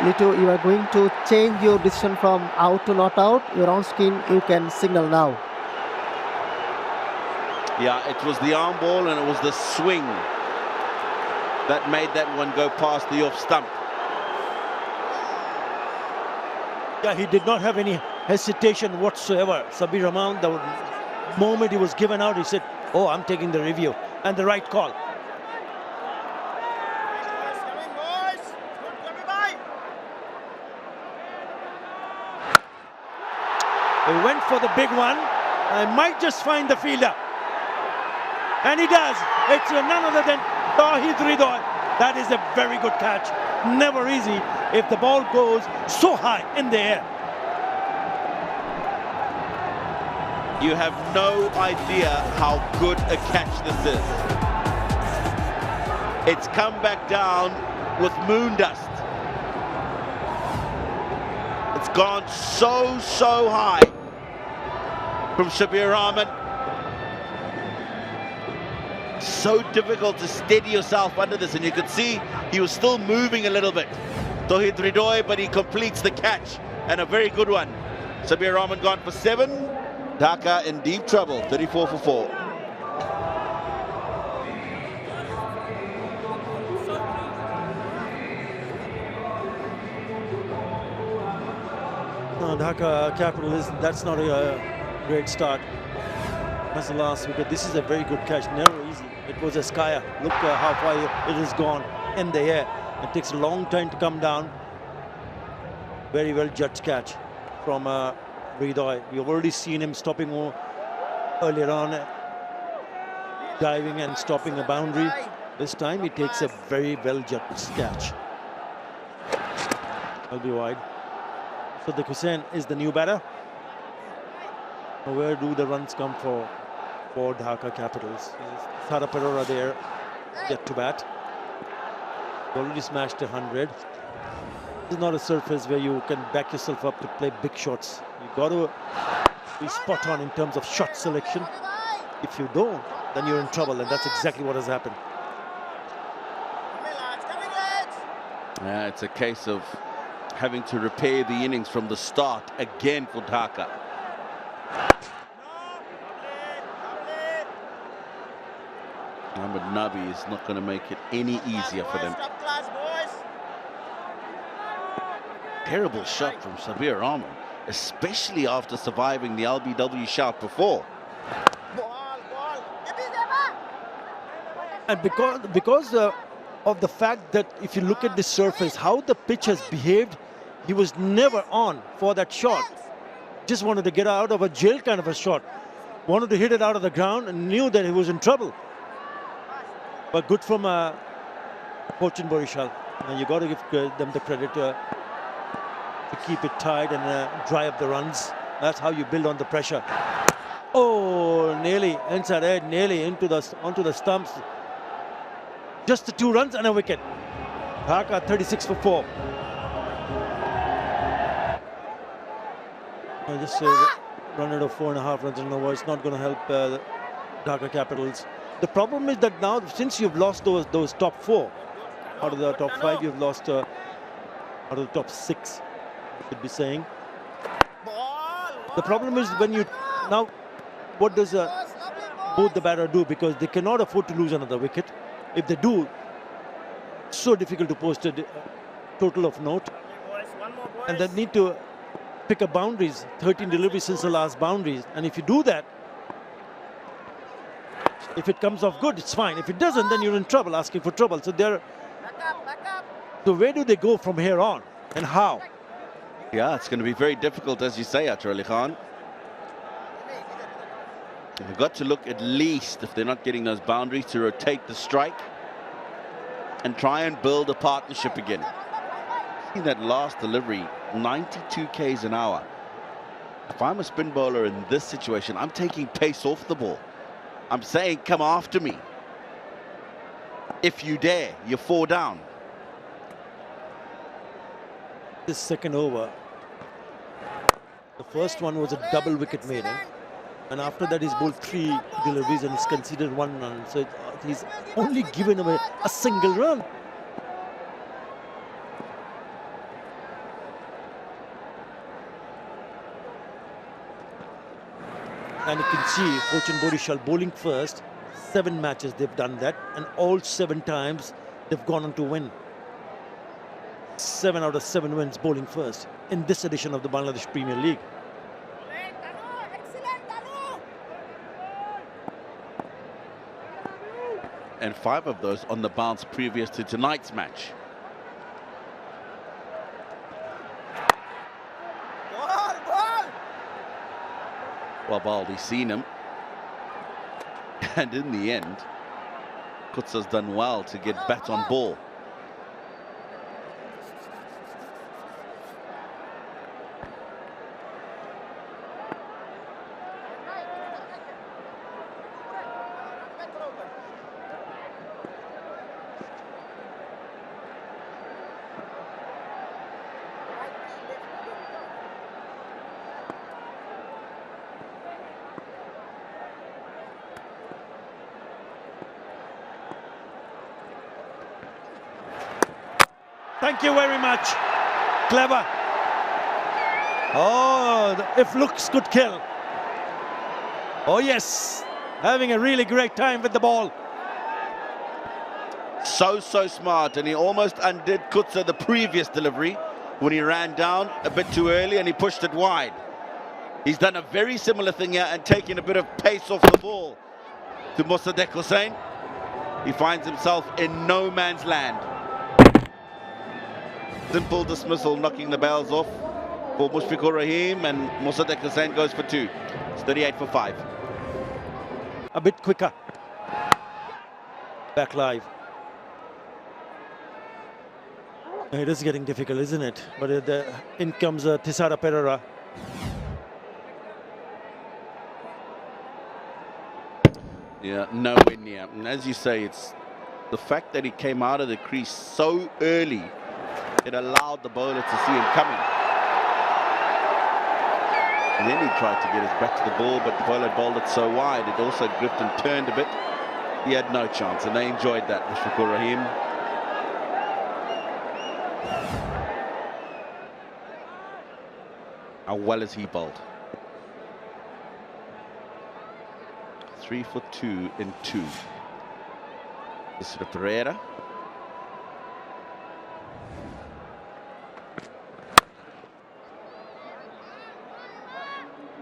Lito, you are going to change your decision from out to not out. You're on screen, you can signal now. Yeah, it was the arm ball and it was the swing that made that one go past the off stump. Yeah, he did not have any hesitation whatsoever. Sabir Rahman, the moment he was given out, he said, oh, I'm taking the review. And the right call. He went for the big one, I might just find the fielder. And he does. It's none other than 𝗃𝗍𝗃𝗃. That is a very good catch. Never easy if the ball goes so high in the air. You have no idea how good a catch this is. It's come back down with moon dust. It's gone so high from Shabir Rahman. So difficult to steady yourself under this, and you could see he was still moving a little bit. 𝗃𝗍𝗃𝗃, but he completes the catch, and a very good one. Shabir Rahman gone for 7. Dhaka in deep trouble, 34 for 4. No, Dhaka Capitals, that's not a great start. That's the last wicket. This is a very good catch, never easy. It was a skyer. Look how far it has gone in the air. It takes a long time to come down. Very well judged catch from 𝗿𝗿. We've already seen him stopping earlier on, diving and stopping a boundary. This time he takes a very well judged catch. I'll be wide. So the Hussain is the new batter. Where do the runs come for Dhaka Capitals? Thara Perora there, yet to bat. Already smashed 100. This is not a surface where you can back yourself up to play big shots. You've got to be spot on in terms of shot selection. If you don't, then you're in trouble, and that's exactly what has happened. Yeah, it's a case of having to repair the innings from the start again for Dhaka. Mohammad Nabi is not going to make it any easier for them. Terrible shot from Shabir Rahman, especially after surviving the LBW shout before. And because of the fact that if you look at the surface, how the pitch has behaved, he was never on for that shot. Just wanted to get out of a jail kind of a shot. Wanted to hit it out of the ground and knew that he was in trouble. But good from Fortune Borishal. And you got to give them the credit to keep it tight and dry up the runs. That's how you build on the pressure. Oh, nearly inside head, nearly onto the stumps. Just the 2 runs and a wicket. Dhaka 36 for 4. I just run out of 4.5 runs in an over. It's not going to help the Dhaka Capitals. The problem is that now, since you've lost those top 4 out of the top 5, you've lost out of the top 6. I should be saying. The problem is when you now, what does both the batter do? Because they cannot afford to lose another wicket. If they do, so difficult to post a total of note. And they need to pick up boundaries, 13 deliveries since the last boundaries. And if you do that, if it comes off good, it's fine. If it doesn't, then you're in trouble, asking for trouble. So so where do they go from here on, and how? Yeah, it's going to be very difficult, as you say, Atar Ali Khan. They've got to look at least, if they're not getting those boundaries, to rotate the strike and try and build a partnership again. See that last delivery, 92 k's an hour. If I'm a spin bowler in this situation, I'm taking pace off the ball. I'm saying, come after me. If you dare, you're 4 down. This second over, the first one was a double wicket maiden, and after that he's bowled 3 deliveries and he's conceded 1 run. So he's only given away a single run. And you can see Fortune Borishal bowling first. 7 matches they've done that, and all 7 times they've gone on to win. 7 out of 7 wins bowling first in this edition of the Bangladesh Premier League. And 5 of those on the bounce previous to tonight's match. Well, Baldy's seen him. And in the end, 𝗂𝗃𝗃's done well to get bat on ball. Thank you very much. Clever. Oh, if looks could kill. Oh, yes. Having a really great time with the ball. So smart, and he almost undid 𝗂𝗃𝗃 the previous delivery when he ran down a bit too early and he pushed it wide. He's done a very similar thing here and taken a bit of pace off the ball to Mossadegh Hussain. He finds himself in no man's land. Simple dismissal, knocking the bails off for Mushfiqur Rahim, and Mossadegh Hussain goes for 2. It's 38 for 5. A bit quicker. Back live. It is getting difficult, isn't it? But in comes Thisara Perera. Yeah, nowhere near. And as you say, it's the fact that he came out of the crease so early. It allowed the bowler to see him coming. And then he tried to get his back to the ball, but the bowler bowled it so wide, it also gripped and turned a bit. He had no chance, and they enjoyed that, Mushfiqur Rahim. How well has he bowled? 3 for 2 in 2. This is Pereira.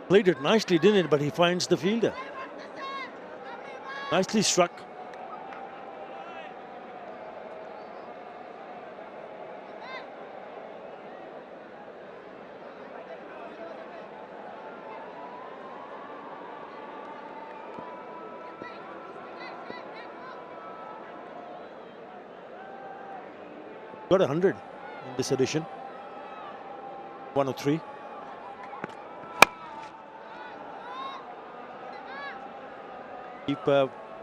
Played it nicely, didn't it? But he finds the fielder. Nicely struck. Got 100 in this edition. 103. Keep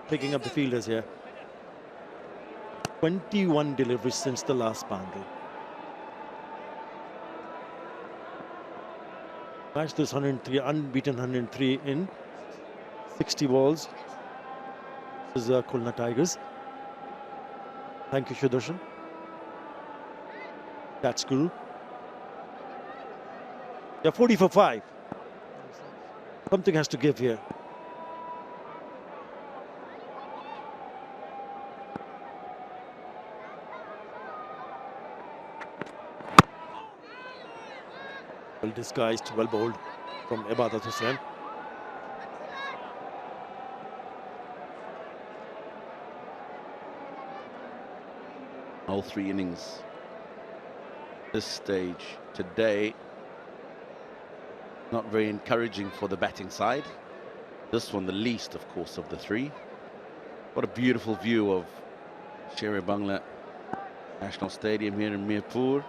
picking up the fielders here. 21 deliveries since the last boundary. Matched this 103, unbeaten 103 in 60 balls. This is Khulna Tigers. Thank you, Sudarshan. That's cool. Yeah, 40 for 5. Something has to give here. Well disguised, well bowled from Ibadat Hussain. All 3 innings. This stage today, not very encouraging for the batting side. This one the least, of course, of the 3. What a beautiful view of Sher-e-Bangla National Stadium here in Mirpur.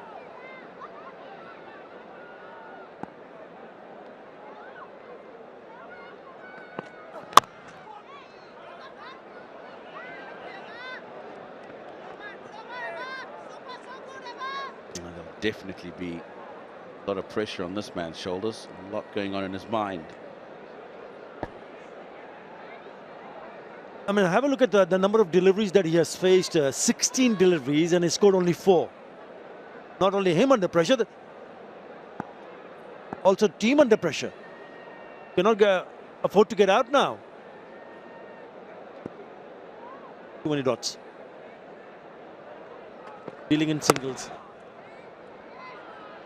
Definitely be a lot of pressure on this man's shoulders, a lot going on in his mind. I mean, have a look at the number of deliveries that he has faced. 16 deliveries and he scored only 4. Not only him under pressure, also team under pressure. Cannot afford to get out now. Too many dots. Dealing in singles.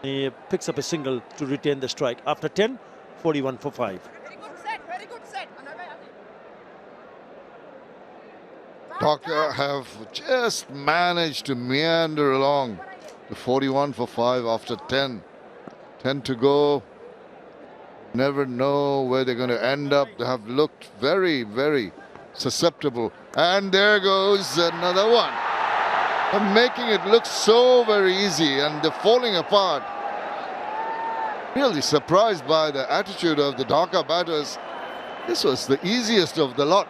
He picks up a single to retain the strike. After 10, 41 for 5. Very good set, very good set. Dhaka have just managed to meander along to 41 for 5 after 10. 10 to go. Never know where they're going to end up. They have looked very, very susceptible. And there goes another one. They're making it look so very easy, and they're falling apart. Really surprised by the attitude of the Dhaka batters. This was the easiest of the lot.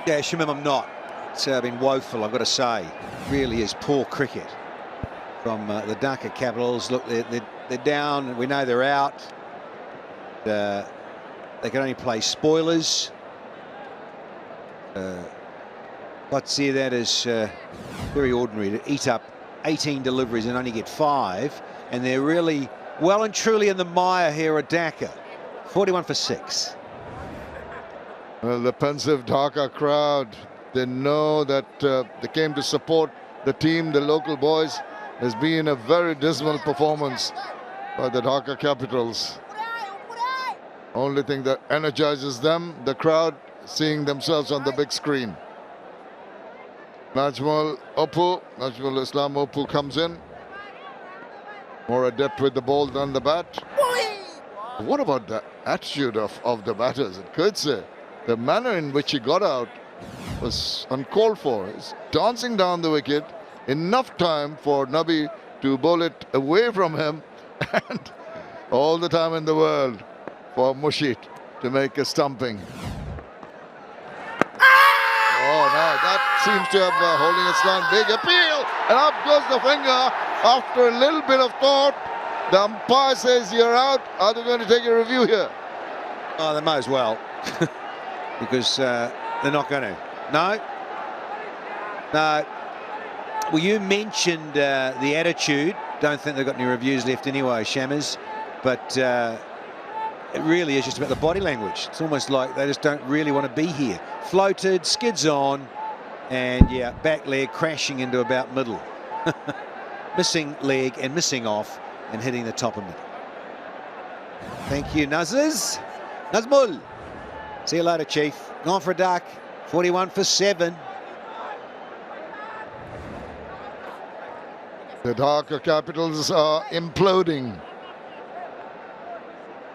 Yeah, Shamim, I'm not. It's been woeful, I've got to say. Really is poor cricket from the Dhaka Capitals. Look, they're down. We know they're out. They can only play spoilers. Let's see, that is very ordinary to eat up 18 deliveries and only get 5. And they're really well and truly in the mire here at Dhaka. 41 for 6. Well, the pensive Dhaka crowd, they know that they came to support the team, the local boys. Has been a very dismal performance by the Dhaka Capitals. Only thing that energizes them, the crowd seeing themselves on the big screen. Najmul Islam Oppu comes in. More adept with the ball than the bat. What about the attitude of the batters? It could say the manner in which he got out was uncalled for. He's dancing down the wicket. Enough time for Nabi to bowl it away from him, and all the time in the world for Mushit to make a stumping. Oh, no, that seems to have holding its line. Big appeal, and up goes the finger. After a little bit of thought, the umpire says you're out. Are they going to take a review here? Oh, they might as well, because they're not going to. No. Well, you mentioned the attitude. Don't think they've got any reviews left anyway, Shammers. But it really is just about the body language. It's almost like they just don't really want to be here. Floated, skids on, and yeah, back leg crashing into about middle. Missing leg and missing off and hitting the top of middle. Thank you, Nazmul. See you later, Chief. Gone for a duck. 41 for 7. The Dhaka Capitals are imploding.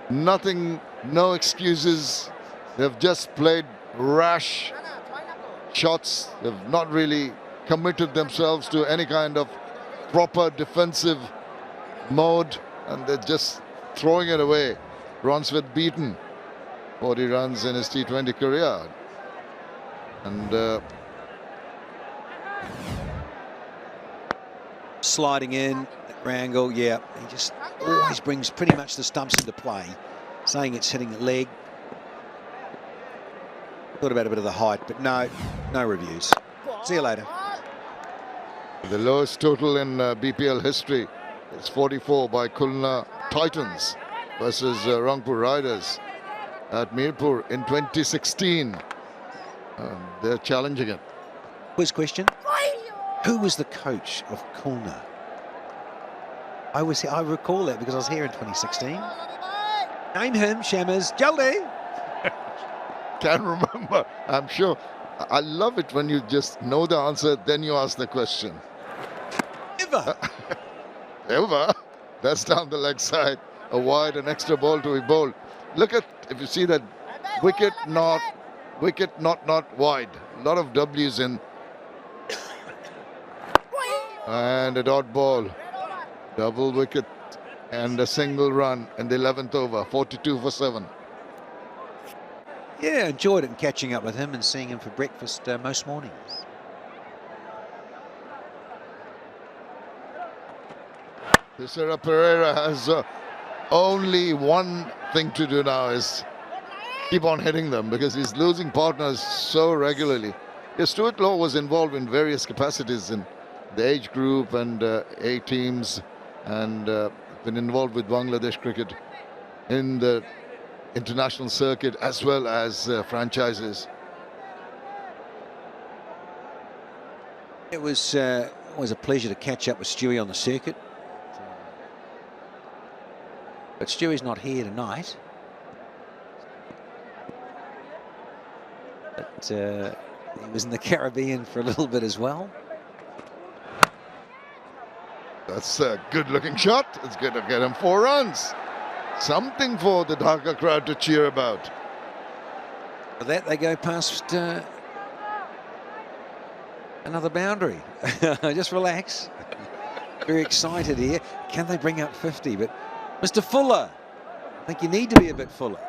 Nothing, no excuses. They've just played rash shots. They've not really committed themselves to any kind of proper defensive mode, and they're just throwing it away. Ronsford beaten 40 runs in his T20 career. And sliding in at Rangel, yeah, he just always brings pretty much the stumps into play, saying it's hitting the leg. Thought about a bit of the height, but no reviews. See you later. The lowest total in BPL history is 44 by Khulna Titans versus Rangpur Riders at Mirpur in 2016. They're challenging it. Quiz question. Who was the coach of Khulna? I recall that because I was here in 2016. Name him, Shammers. Jaldi. Can't remember, I'm sure. I love it when you just know the answer, then you ask the question. Ever. That's down the leg side. A wide, an extra ball to be bowled. Look at, if you see that wicket, not wide. A lot of W's in. And a dot ball. Double wicket and a single run in the 11th over. 42 for 7. Yeah, enjoyed it and catching up with him and seeing him for breakfast most mornings. Thisara Pereira has only one thing to do now, is keep on hitting them, because he's losing partners so regularly. Yes, Stuart Law was involved in various capacities in the age group and A teams, and been involved with Bangladesh cricket in the international circuit as well as franchises. It was always a pleasure to catch up with Stewie on the circuit. But Stewie's not here tonight. But he was in the Caribbean for a little bit as well. That's a good-looking shot. It's going to get him 4 runs. something for the Dhaka crowd to cheer about. For that, they go past another boundary. Just relax. Very excited here. Can they bring up 50? But Mr. Fuller, I think you need to be a bit fuller.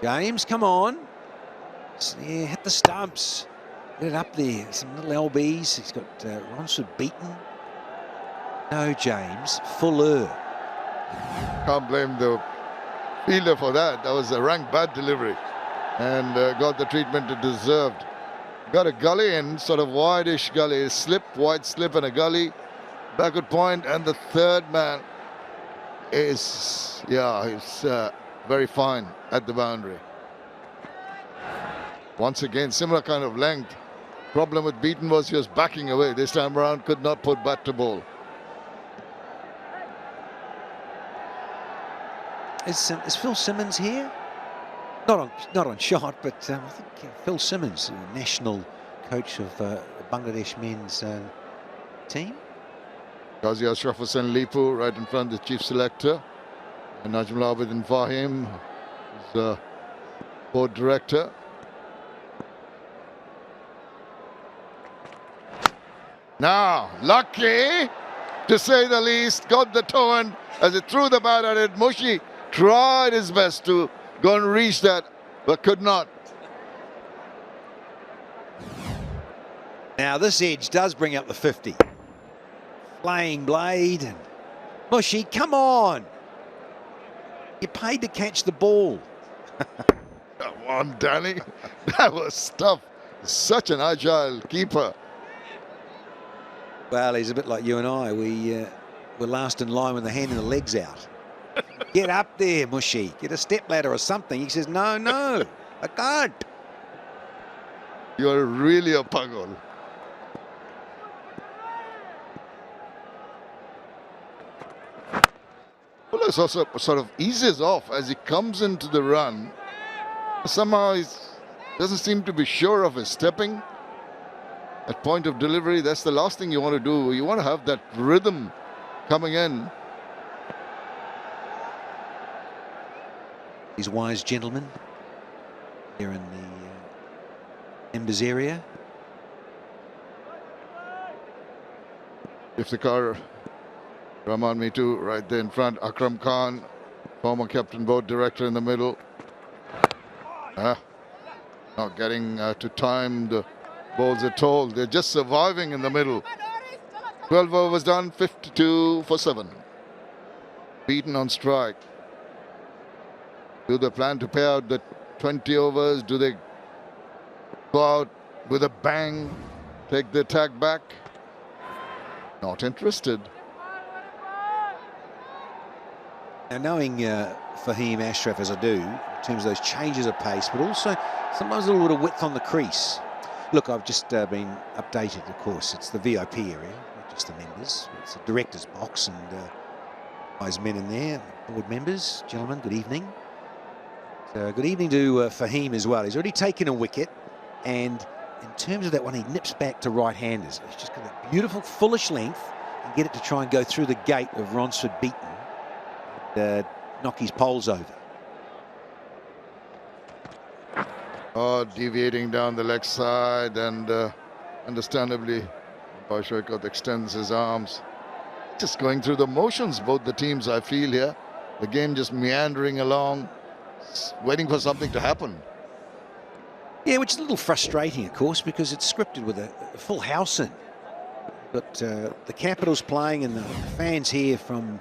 James, come on. Yeah, hit the stumps. Get it up there. Some little LBs. He's got Ronsford beaten. No, James. Fuller. Can't blame the fielder for that. That was a rank bad delivery. And got the treatment it deserved. Got a gully in, sort of wide-ish gully. Slip, wide slip and a gully. Backward point, and the third man is, yeah, he's very fine at the boundary. Once again, similar kind of length. Problem with Beaton was he was backing away. This time around, could not put bat to ball. Is Phil Simmons here? Not on shot, but I think Phil Simmons, national coach of Bangladesh men's team. Ghazi Ashraf Hussain Lipu right in front of the chief selector. And Najmul Abidin Fahim, who's the board director. Now, lucky, to say the least, got the toe in as he threw the bat at it. Mushi tried his best to go and reach that, but could not. Now this edge does bring up the 50. Flaying blade. And Mushi, come on. You paid to catch the ball. Come on, Danny. That was tough. Such an agile keeper. Well, he's a bit like you and I. We're last in line with the hand and the legs out. Get up there, Mushi. Get a step ladder or something. He says, no, I can't. You're really a puggle. Pulis also sort of eases off as he comes into the run. Somehow he doesn't seem to be sure of his stepping. At point of delivery, that's the last thing you want to do. You want to have that rhythm coming in. These wise gentlemen here in the Embas area. Iftikhar Rahman Mitu right there in front. Akram Khan, former captain, board director in the middle. Not getting to time the balls at all. They're just surviving in the middle. 12 overs done, 52 for 7. Beaten on strike. Do they plan to pay out the 20 overs? Do they go out with a bang, take the attack back? Not interested. Now, knowing Fahim Ashraf as I do, in terms of those changes of pace, but also sometimes a little bit of width on the crease. Look, I've just been updated, of course. It's the VIP area, not just the members. It's the director's box and wise men in there, board members. Gentlemen, good evening. Good evening to Fahim as well. He's already taken a wicket, and in terms of that one, he nips back to right-handers. He's just got that beautiful, fullish length and get it to try and go through the gate of Ronsford Beaton and knock his poles over. Oh, deviating down the leg side, and understandably, 𝗵𝗺 extends his arms. Just going through the motions, both the teams, I feel here. The game just meandering along, waiting for something to happen. Yeah, which is a little frustrating, of course, because it's scripted with a full house in. But the Capitals playing and the fans here from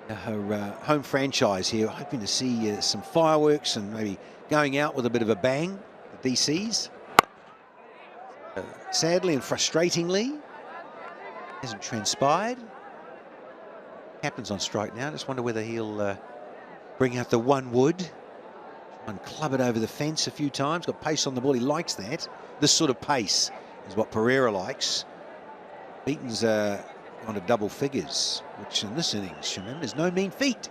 her home franchise here, hoping to see some fireworks and maybe going out with a bit of a bang, the DCs. Sadly and frustratingly, hasn't transpired. Captain's on strike now. Just wonder whether he'll bring out the one wood, try and club it over the fence a few times. Got pace on the ball. He likes that. This sort of pace is what Pereira likes. Beaton's on to double figures, which in this innings, Shamim, is no mean feat.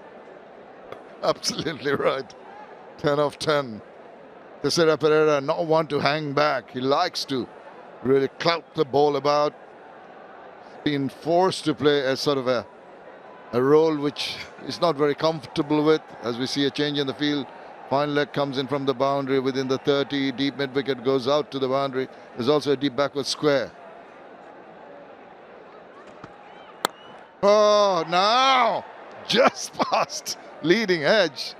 Absolutely right. 10 of 10. Teixeira Pereira not one to hang back. He likes to really clout the ball about. Being forced to play as sort of a a role which is not very comfortable with, as we see a change in the field. Fine leg comes in from the boundary within the 30. Deep mid wicket goes out to the boundary. There's also a deep backward square. Oh, now just past leading edge.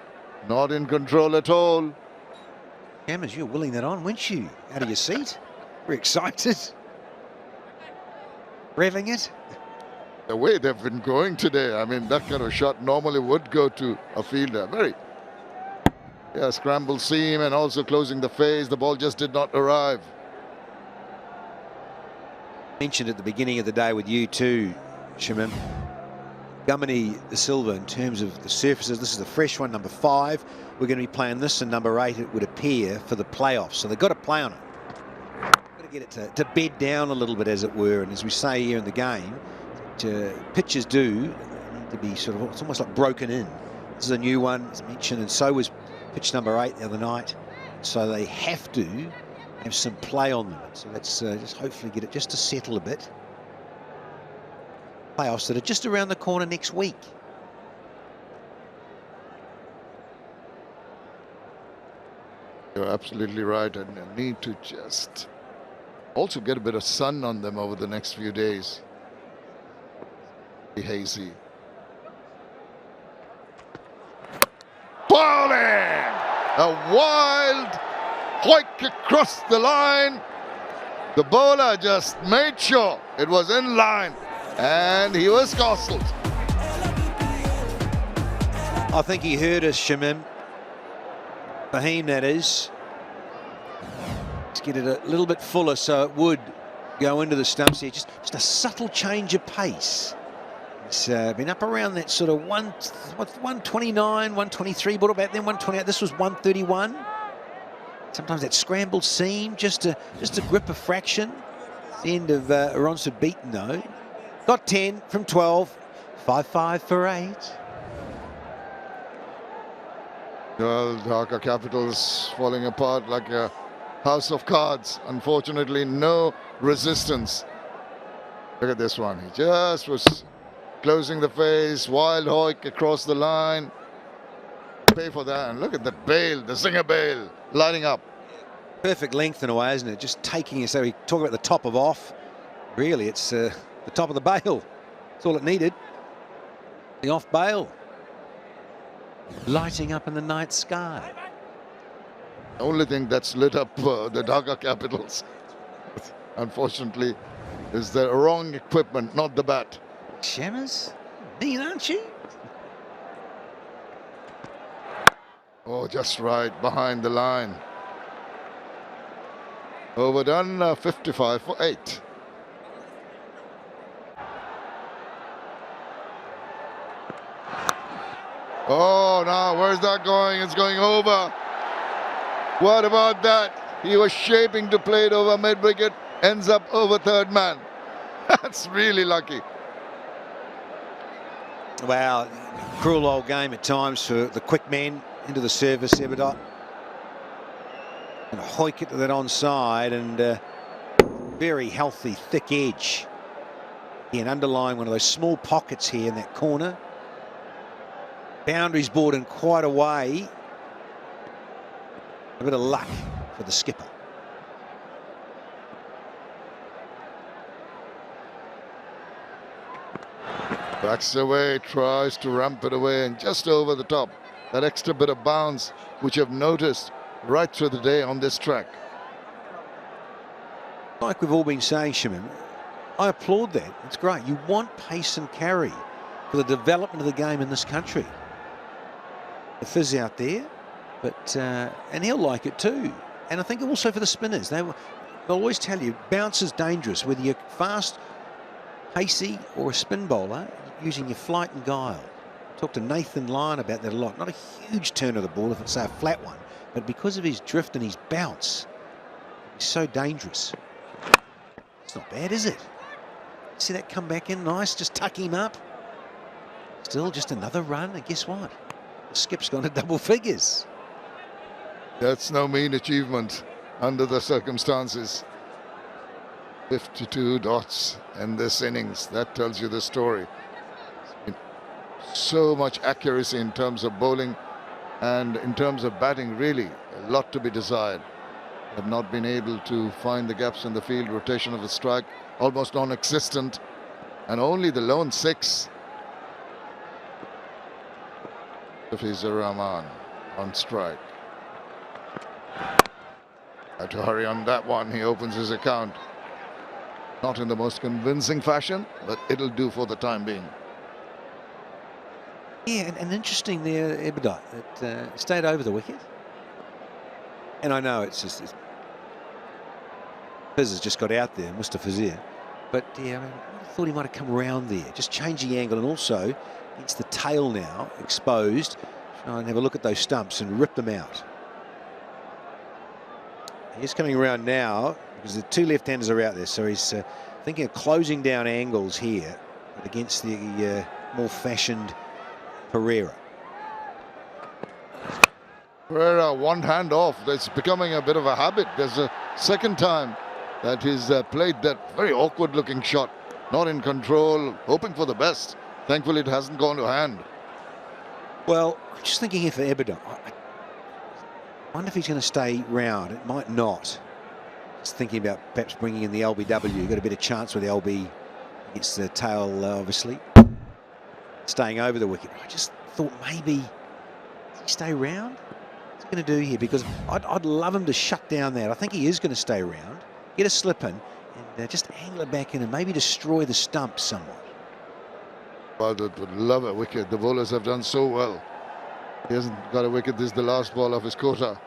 Not in control at all. Hammers, you're willing that on, weren't you? Out of your seat. We're excited. Revving it. The way they've been going today, I mean, that kind of shot normally would go to a fielder. Very, yeah, scramble seam and also closing the face. The ball just did not arrive. Mentioned at the beginning of the day with you too, Shimon. 𝗂𝗵𝗎 in terms of the surfaces. This is the fresh one, number 5. We're going to be playing this, and number 8, it would appear, for the playoffs. So they've got to play on it. Got to get it to bed down a little bit, as it were. And as we say here in the game, pitches do need to be sort of, it's almost like broken in. This is a new one, as mentioned, and so was pitch number 8 the other night. So they have to have some play on them. So let's just hopefully get it just to settle a bit. Playoffs that are just around the corner next week. You're absolutely right, and you need to just also get a bit of sun on them over the next few days. Be hazy. Bowling! A wild hoik across the line. The bowler just made sure it was in line, and he was castled. I think he heard us, Shimon. 𝗵𝗺, that is. Let's get it a little bit fuller so it would go into the stumps here. Just a subtle change of pace. It's been up around that sort of 129, 123, brought about then 128. This was 131. Sometimes that scrambled seam, just to grip a fraction. The end of 𝗁𝗁𝗃 beaten though. Got 10 from 12. 5-5 for 8. Well, Dhaka Capitals falling apart like a house of cards. Unfortunately, no resistance. Look at this one. He just was closing the face. Wild hoik across the line. Pay for that. And look at that bail, the Singer bail, lighting up. Perfect length in a way, isn't it? Just taking it. So we talk about the top of off. Really, it's the top of the bail. That's all it needed. The off bail. Lighting up in the night sky. The only thing that's lit up the Dhaka Capitals, unfortunately, is the wrong equipment, not the bat. Shammers, mean, aren't you? Oh, just right behind the line. Overdone, 55 for 8. Oh, now where's that going? It's going over. What about that? He was shaping to play it over mid-wicket, ends up over third man. That's really lucky. Wow, cruel old game at times for the quick men into the service, 𝗂𝗵𝗎. And a hoik it to that onside, and very healthy, thick edge. Again, underlying one of those small pockets here in that corner. Boundaries bored in quite a way. A bit of luck for the skipper. Backs away, tries to ramp it away, and just over the top. That extra bit of bounce, which I've noticed right through the day on this track. Like we've all been saying, Shimon, I applaud that. It's great. You want pace and carry for the development of the game in this country. The fizz out there, but and he'll like it too. And I think also for the spinners, they'll always tell you bounce is dangerous, whether you're fast, pacey, or a spin bowler, using your flight and guile. Talked to Nathan Lyon about that a lot. Not a huge turn of the ball if it's a flat one, but because of his drift and his bounce, he's so dangerous. It's not bad, is it? See that come back in nice, just tuck him up. Still just another run, and guess what? The skip's gone to double figures. That's no mean achievement under the circumstances. 52 dots in this innings. That tells you the story. so much accuracy in terms of bowling and in terms of batting. Really, a lot to be desired. Have not been able to find the gaps in the field. Rotation of the strike almost non-existent, and only the lone 6 of 𝗍𝗫 on strike. Had to hurry on that one. He opens his account. Not in the most convincing fashion, but it'll do for the time being. Yeah, and interesting there, 𝗵𝗺𝗽, that stayed over the wicket. And I know it's just... Fizz has just got out there, 𝗵𝗺𝗃. But yeah, I mean, I thought he might have come around there, just changing the angle, and also it's the tail now exposed. Try and have a look at those stumps and rip them out. He's coming around now because the 2 left-handers are out there, so he's thinking of closing down angles here against the more fashioned Pereira. Pereira, one hand off. That's becoming a bit of a habit. There's a second time that he's played that very awkward looking shot. Not in control, hoping for the best. Thankfully, it hasn't gone to hand. Well, I'm just thinking here for 𝗵𝗺𝗽. I wonder if he's going to stay round. It might not. Just thinking about perhaps bringing in the 𝗿𝗵𝗶. Got a bit of chance with the 𝗿𝗵 against the tail, obviously. Staying over the wicket. I just thought maybe does he stay round? What's he going to do here? Because I'd love him to shut down that. I think he is going to stay round, get a slip in, and just angle it back in and maybe destroy the stump somewhat. Well, would love a wicket. The bowlers have done so well. He hasn't got a wicket. This is the last ball of his quota.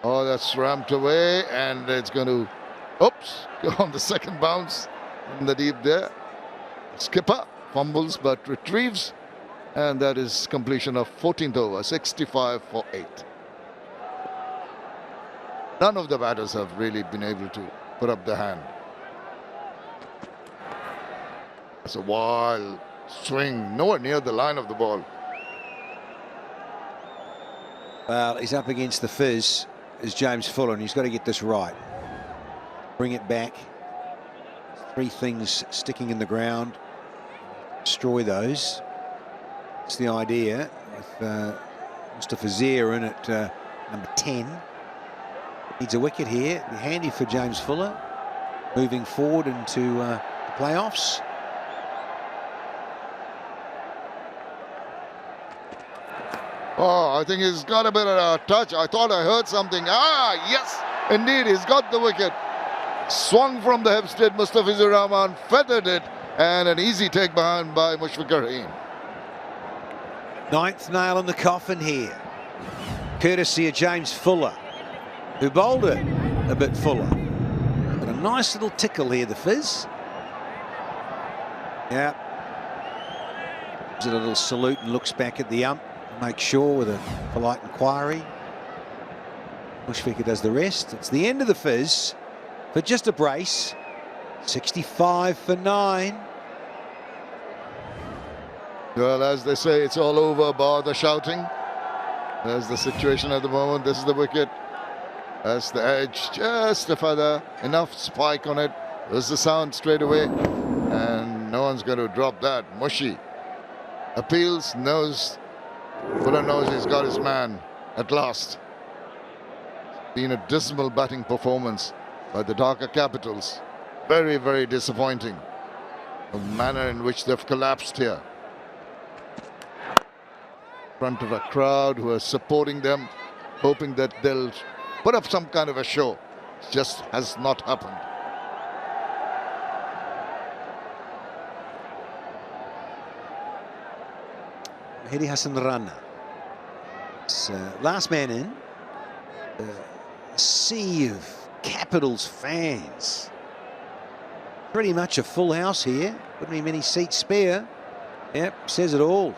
Oh, that's ramped away, and it's going to, oops, go on the second bounce in the deep there. Skipper fumbles but retrieves, and that is completion of 14th over, 65 for 8. None of the batters have really been able to put up the hand. It's a wild swing, nowhere near the line of the ball. Well, he's up against the fizz as James Fuller, and he's got to get this right. Bring it back. 3 things sticking in the ground. Destroy those. That's the idea with 𝗵𝗺𝗃 in at number 10. Needs a wicket here. Be handy for James Fuller. Moving forward into the playoffs. Oh, I think he's got a bit of a touch. I thought I heard something. Ah, yes, indeed, he's got the wicket. Swung from the hips, did Mustafizur Rahman, feathered it, and an easy take behind by Mushfiqur Rahim. 9th nail in the coffin here. Courtesy of James Fuller, who bowled it a bit fuller. But a nice little tickle here, the fizz. Yeah. Gives it a little salute and looks back at the ump. Make sure with a polite inquiry. Mushfiqur does the rest. It's the end of the fizz for just a brace. 65 for 9. Well, as they say, it's all over bar the shouting. There's the situation at the moment. This is the wicket. That's the edge. Just a feather. Enough spike on it. There's the sound straight away. And no one's going to drop that. Mushy appeals, knows. Fuller knows he's got his man at last. Been a dismal batting performance by the Dhaka Capitals. Very, very disappointing. The manner in which they've collapsed here. In front of a crowd who are supporting them, hoping that they'll put up some kind of a show. It just has not happened. Mehdi Hasan Rana. It's, last man in. A sea of Capitals fans. Pretty much a full house here. Wouldn't be many seats spare. Yep, says it all.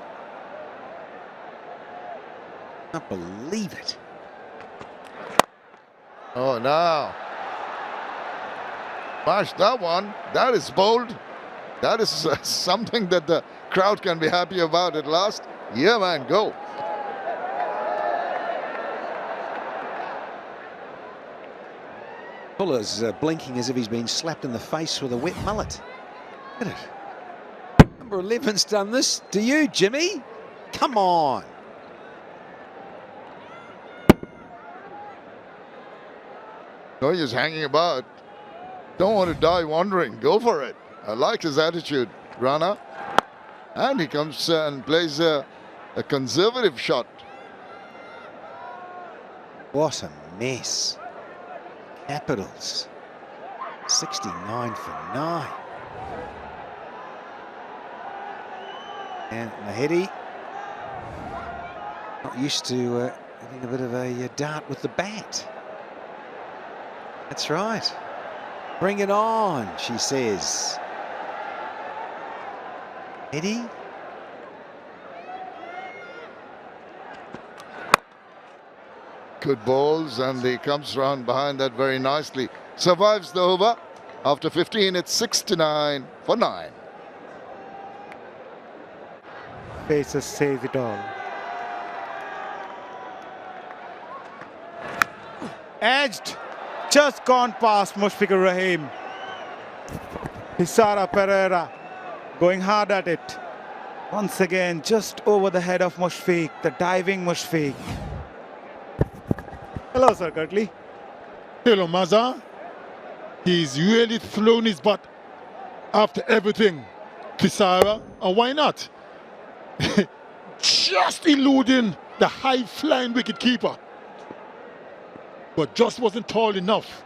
Can't believe it. Oh, now. Gosh, that one, that is bold. That is something that the crowd can be happy about at last. Yeah, man, go. Fuller's blinking as if he's been slapped in the face with a wet mullet. Look at it. Number 11's done this to you, Jimmy. Come on. No, he's hanging about. Don't want to die wandering. Go for it. I like his attitude, Rana. And he comes and plays a conservative shot. What a mess. Capitals. 69 for 9. And 𝗿𝗫𝗍𝗫 not used to having a bit of a dart with the bat. That's right. Bring it on, she says. 𝗿𝗫𝗍𝗫. Good balls, and he comes round behind that very nicely. Survives the over. After 15, it's 69 for 9. Faces says it all. Edged. Just gone past 𝗵𝗺𝗃𝗻. 𝗃𝗵𝗃𝗃 going hard at it. Once again, just over the head of Mushfiq, the diving Mushfiq. Hello, Sir Kurtley. Hello, Maza. He's really thrown his butt after everything. 𝗚𝗏𝗧, and why not? Just eluding the high-flying wicketkeeper. But just wasn't tall enough.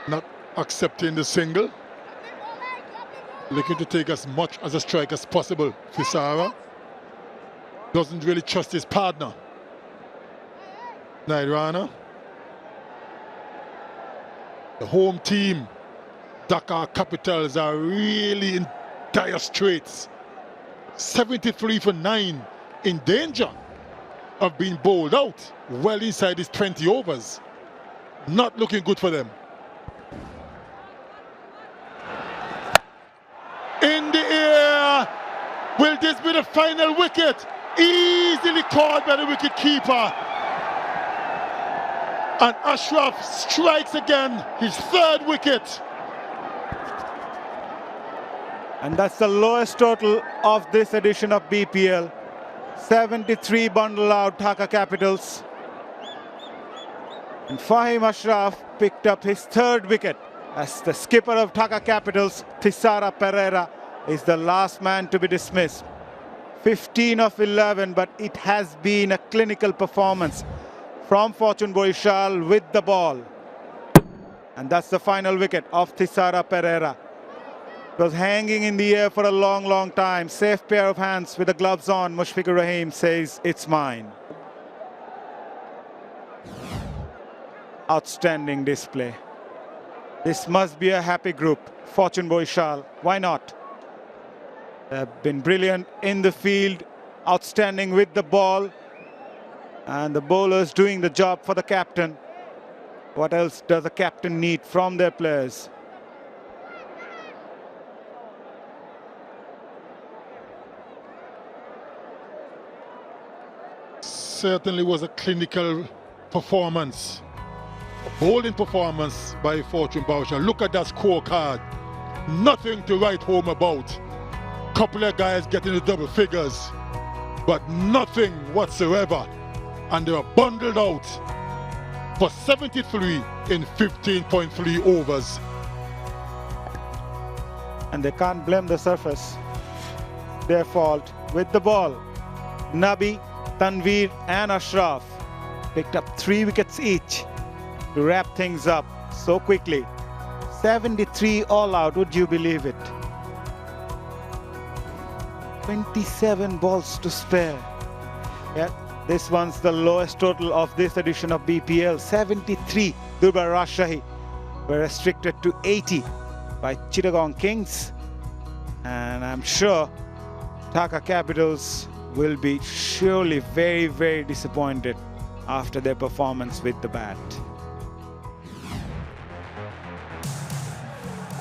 Not accepting the single. Looking to take as much as a strike as possible. 𝗚𝗏𝗧 doesn't really trust his partner. Nairana. The home team, Dhaka Capitals, are really in dire straits. 73 for 9, in danger of being bowled out well inside his 20 overs. Not looking good for them. In the air. Will this be the final wicket? Easily caught by the wicket-keeper. And Ashraf strikes again, his 3rd wicket. And that's the lowest total of this edition of BPL. 73 bundle out Dhaka Capitals. And Fahim Ashraf picked up his 3rd wicket as the skipper of Dhaka Capitals, Thisara Pereira, is the last man to be dismissed. 15 of 11, but it has been a clinical performance from Fortune Boishal with the ball. And that's the final wicket of Thisara Pereira. It was hanging in the air for a long, long time. Safe pair of hands with the gloves on. 𝗵𝗺𝗃𝗻 says, it's mine. Outstanding display. This must be a happy group. Fortune Boishal, why not? They've been brilliant in the field, outstanding with the ball. And the bowlers doing the job for the captain. What else does a captain need from their players? Certainly was a clinical performance. A bowling performance by Fortune Boishal. Look at that scorecard. Nothing to write home about. Couple of guys getting the double figures, but nothing whatsoever. And they were bundled out for 73 in 15.3 overs. And they can't blame the surface. Their fault with the ball. Nabi, Tanveer and Ashraf picked up 3 wickets each to wrap things up so quickly. 73 all out, would you believe it? 27 balls to spare. Yeah. This one's the lowest total of this edition of BPL. 73 Durbar Rajshahi were restricted to 80 by Chittagong Kings. And I'm sure Dhaka Capitals will be surely very, very disappointed after their performance with the bat.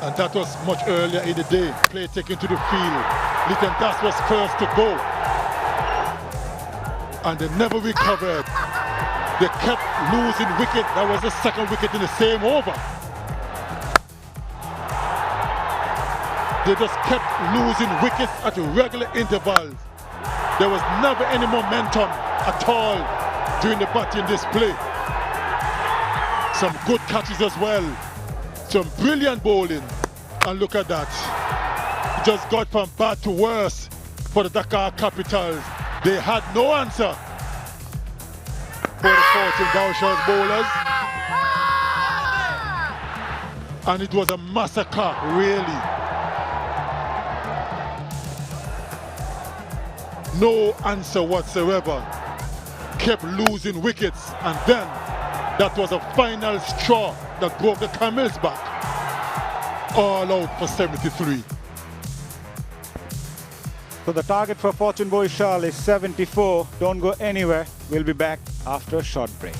And that was much earlier in the day. Play taken to the field. Litton Das was first to go. And they never recovered. They kept losing wicket. That was the second wicket in the same over. They just kept losing wickets at regular intervals. There was never any momentum at all during the batting display. Some good catches as well. Some brilliant bowling. And look at that. It just got from bad to worse for the Dhaka Capitals. They had no answer for the 𝗵𝗺𝗃𝗃 bowlers. And it was a massacre, really. No answer whatsoever. Kept losing wickets, and then that was a final straw that broke the camel's back. All out for 73. So the target for 𝗵𝗺𝗃𝗃 is 74. Don't go anywhere. We'll be back after a short break.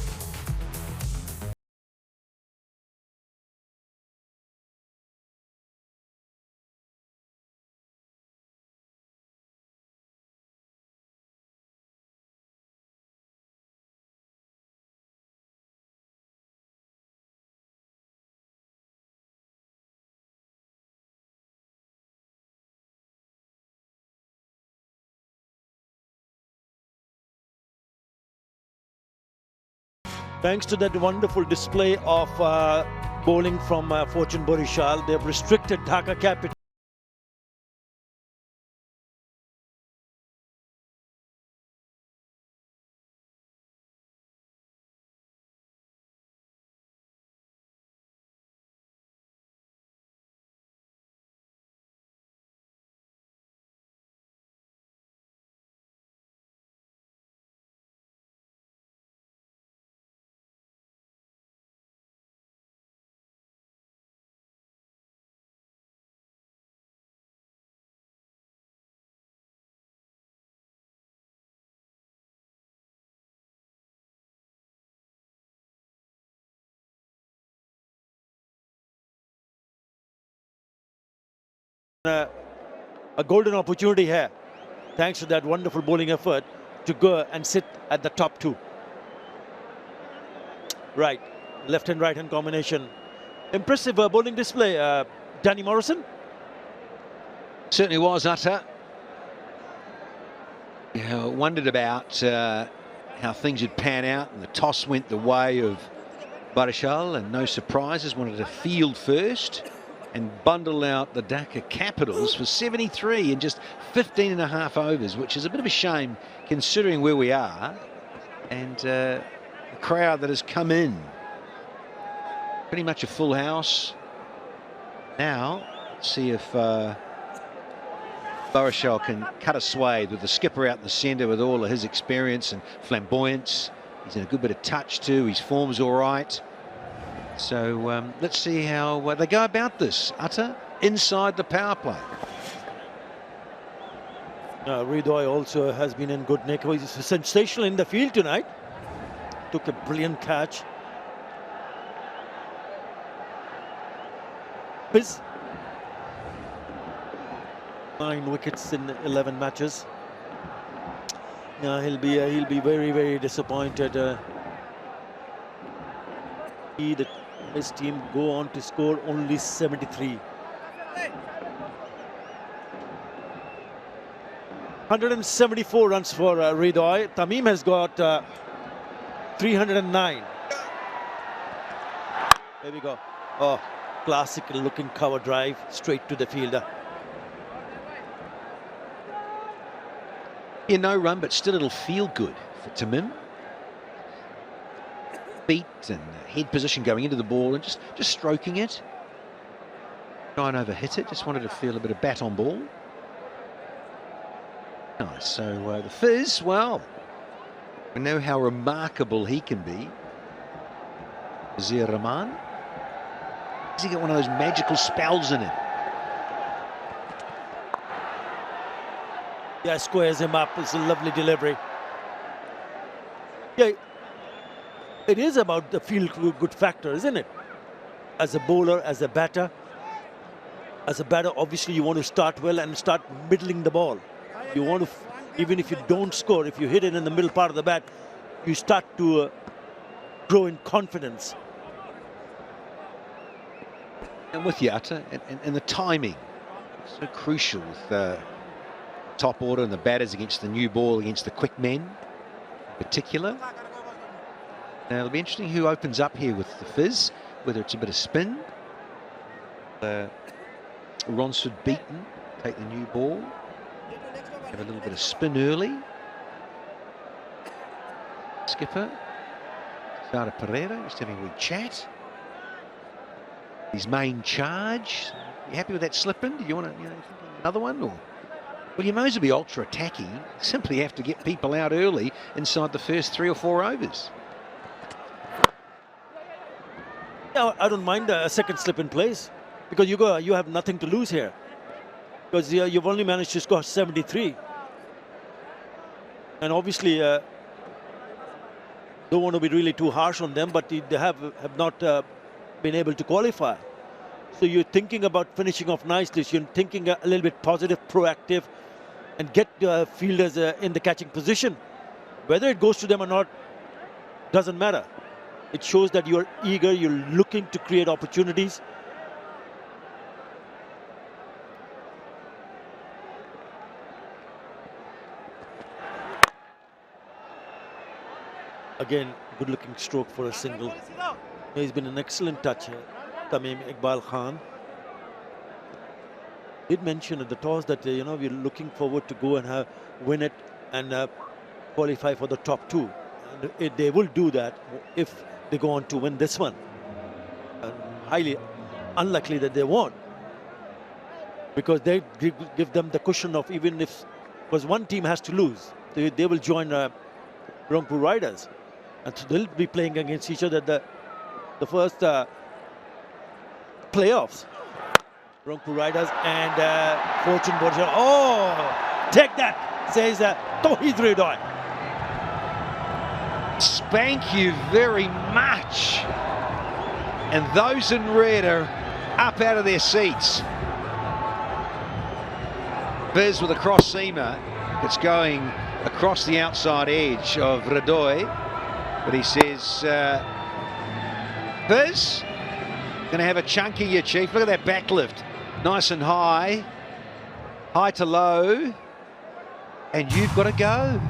Thanks to that wonderful display of bowling from 𝗵𝗺𝗃𝗃𝗃, they've restricted Dhaka Capital. A golden opportunity here, thanks to that wonderful bowling effort, to go and sit at the top two. Right, left and right hand combination. Impressive bowling display, Danny Morrison. Certainly was, Utter. Wondered about how things would pan out, and the toss went the way of 𝗵𝗺𝗃𝗃, and no surprises, wanted to field first and bundle out the Dhaka Capitals for 73 in just 15.5 overs, which is a bit of a shame considering where we are and the crowd that has come in. Pretty much a full house. Now, let's see if 𝗵𝗺𝗃𝗃 can cut a swathe with the skipper out in the centre with all of his experience and flamboyance. He's in a good bit of touch too. His form's all right. So let's see how they go about this. Utter inside the power play. 𝗿𝗿𝗽 also has been in good nick. He's sensational in the field tonight. Took a brilliant catch. Biz. 9 wickets in 11 matches. He'll be very, very disappointed. His team go on to score only 73. 174 runs for 𝗿𝗿𝗽. Tamim has got 309. There we go. Oh, classical looking cover drive straight to the fielder. Yeah, no run, but still it'll feel good for Tamim. Feet and head position going into the ball and just stroking it. Try and overhit it. Just wanted to feel a bit of bat on ball. Nice. So the 𝗏𝗏𝗏𝗏, well, we know how remarkable he can be. Wazir Rahman. Has he got one of those magical spells in him? Yeah, squares him up. It's a lovely delivery. Yeah, it is about the feel-good factor, isn't it? As a bowler, as a batter. As a batter, obviously you want to start well and start middling the ball. You want to, even if you don't score, if you hit it in the middle part of the bat, you start to grow in confidence. And with Yatta, and the timing, so crucial with the top order and the batters against the new ball, against the quick men in particular. Now it'll be interesting who opens up here with the fizz, whether it's a bit of spin. Ronsford beaten, take the new ball, have a little bit of spin early. Skipper, 𝗂𝗏 just having a wee chat. His main charge. You happy with that slip-in? Do you want to, think of another one? Or? Well, your Mo's will be ultra attacky. You simply have to get people out early inside the first 3 or 4 overs. Yeah, I don't mind a second slip in place because you have nothing to lose here because you've only managed to score 73, and obviously don't want to be really too harsh on them, but they have not been able to qualify. So you're thinking about finishing off nicely. So you're thinking a little bit positive, proactive, and get fielders in the catching position. Whether it goes to them or not doesn't matter. It shows that you're eager, you're looking to create opportunities. Again, good-looking stroke for a single. He's been an excellent toucher, Tamim Iqbal Khan. Did mention at the toss that we're looking forward to go and win it and qualify for the top 2. And they will do that if they go on to win this one. Highly unlikely that they won't, because they give them the cushion of even if, because one team has to lose, they will join Rangpur Riders, and so they'll be playing against each other the first playoffs. Rangpur Riders and Fortune Borja. Oh, take that, says 𝗏𝗃. Spank you very much. And those in red are up out of their seats. Biz with a cross seamer. It's going across the outside edge of Radoy. But he says, Biz, going to have a chunky here, Chief. Look at that back lift. Nice and high. High to low. And you've got to go.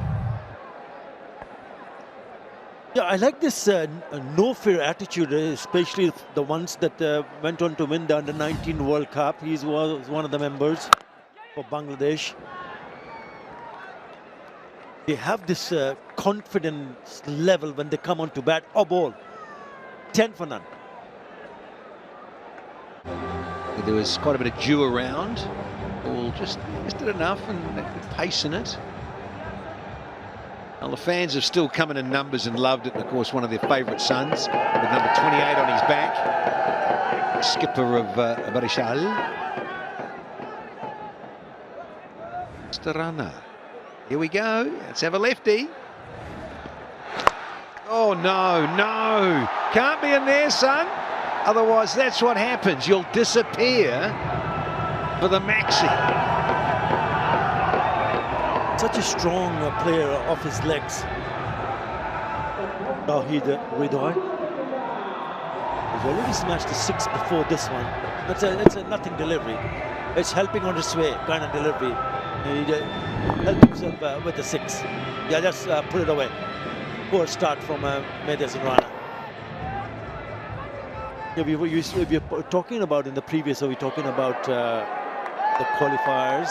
Yeah, I like this no fear attitude, especially the ones that went on to win the Under-19 World Cup. He was one of the members for Bangladesh. They have this confidence level when they come on to bat or bowl. 10 for none. There was quite a bit of dew around. Ball just did enough and good pace in it. Well, the fans have still come in numbers and loved it, and of course one of their favourite sons with number 28 on his back, skipper of Barishal. Starana. Here we go. Let's have a lefty. Oh no, no. Can't be in there, son. Otherwise that's what happens. You'll disappear for the maxi. Such a strong player off his legs. 𝗏𝗃. He's already smashed the 6 before this one. It's a nothing delivery. It's helping on his way kind of delivery. He helped himself with the 6. Yeah, just put it away. Poor start from Medes Rana. Yeah, we were talking about in the previous, so we're talking about the qualifiers.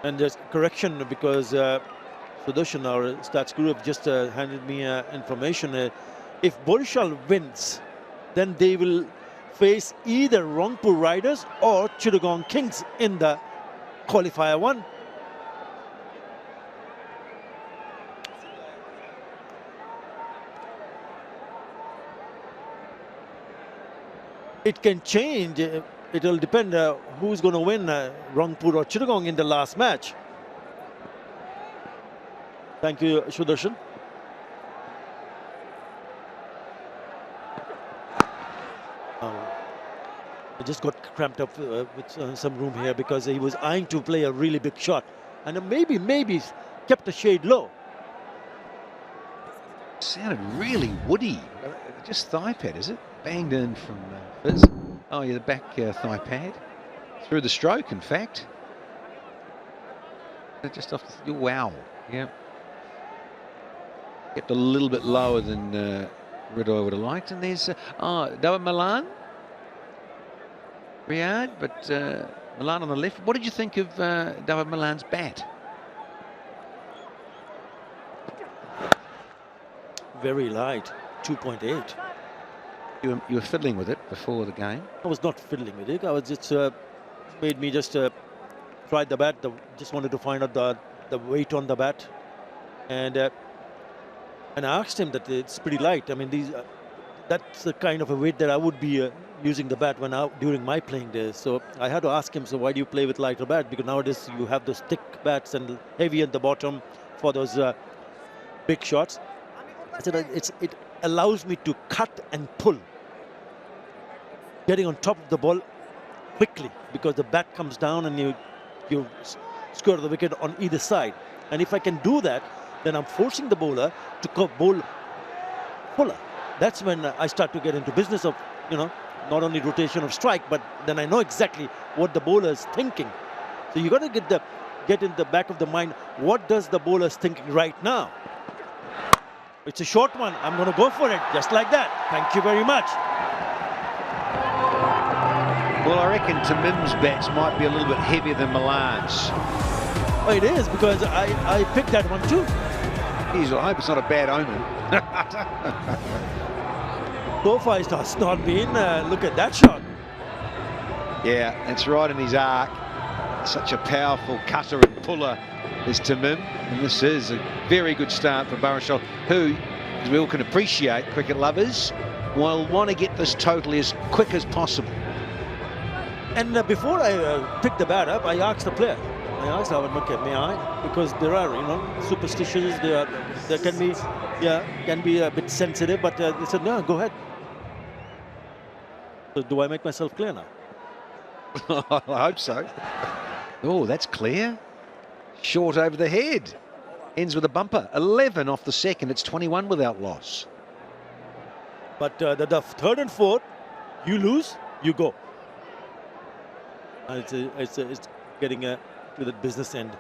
And there's correction because Sudarshan, our stats guru, have just handed me information. If Borishal wins, then they will face either Rangpur Riders or Chittagong Kings in the qualifier 1. It can change. It will depend who's going to win, Rangpur or Chittagong in the last match. Thank you, Sudarshan. I just got cramped up with some room here because he was eyeing to play a really big shot. and maybe kept the shade low. Sounded really woody. Just thigh pad, is it? Banged in from 𝗏𝗏. Oh, yeah, the back thigh pad. Through the stroke, in fact. Just off the... Wow. Yeah. Kept a little bit lower than 𝗏𝗏 would have liked. And there's 𝗏𝗏 Riyadh, but Milan on the left. What did you think of 𝗏𝗏's bat? Very light, 2.8. You were fiddling with it before the game? I was not fiddling with it. I was just made me just try the bat. Just wanted to find out the weight on the bat, and I asked him that it's pretty light. I mean, that's the kind of a weight that I would be using the bat during my playing days. So I had to ask him, so why do you play with lighter bat? Because nowadays you have those thick bats and heavy at the bottom for those big shots. I said it allows me to cut and pull, getting on top of the ball quickly, because the bat comes down and you score the wicket on either side. And if I can do that, then I'm forcing the bowler to bowl fuller. That's when I start to get into business of, not only rotation of strike, but then I know exactly what the bowler is thinking. So you got to get in the back of the mind, what does the bowler is thinking right now? It's a short one. I'm going to go for it, just like that. Thank you very much. Well, I reckon 𝗏𝗏's bats might be a little bit heavier than Milan's. Oh, it is, because I picked that one too. Jeez, I hope it's not a bad omen. So far, it has not been. Look at that shot. Yeah, it's right in his arc. Such a powerful cutter and puller is 𝗏𝗏, and this is a very good start for 𝗏𝗏, who, as we all can appreciate, cricket lovers, will want to get this totally as quick as possible. And before I picked the bat up, I asked the player. I asked, okay, may I? Because there are, superstitions. There can be a bit sensitive, but they said, no, go ahead. So do I make myself clear now? I hope so. Oh, that's clear. Short over the head. Ends with a bumper. 11 off the second. It's 21 without loss. But the third and fourth, you lose, you go. It's getting to the business end.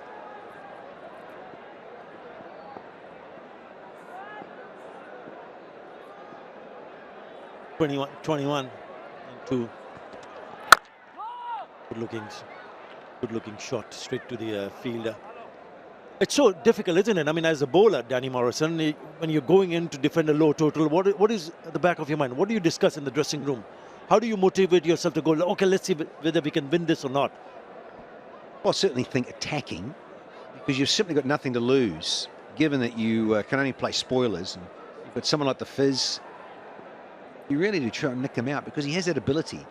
𝗏𝗏 and 2. Good looking shot straight to the fielder. It's so difficult, isn't it? I mean, as a bowler, Danny Morrison, when you're going in to defend a low total, what is at the back of your mind? What do you discuss in the dressing room? How do you motivate yourself to go, okay, let's see whether we can win this or not? Well, I certainly think attacking, because you've simply got nothing to lose, given that you can only play spoilers. And you've got someone like the 𝗏𝗏. You really do try and nick him out, because he has that ability.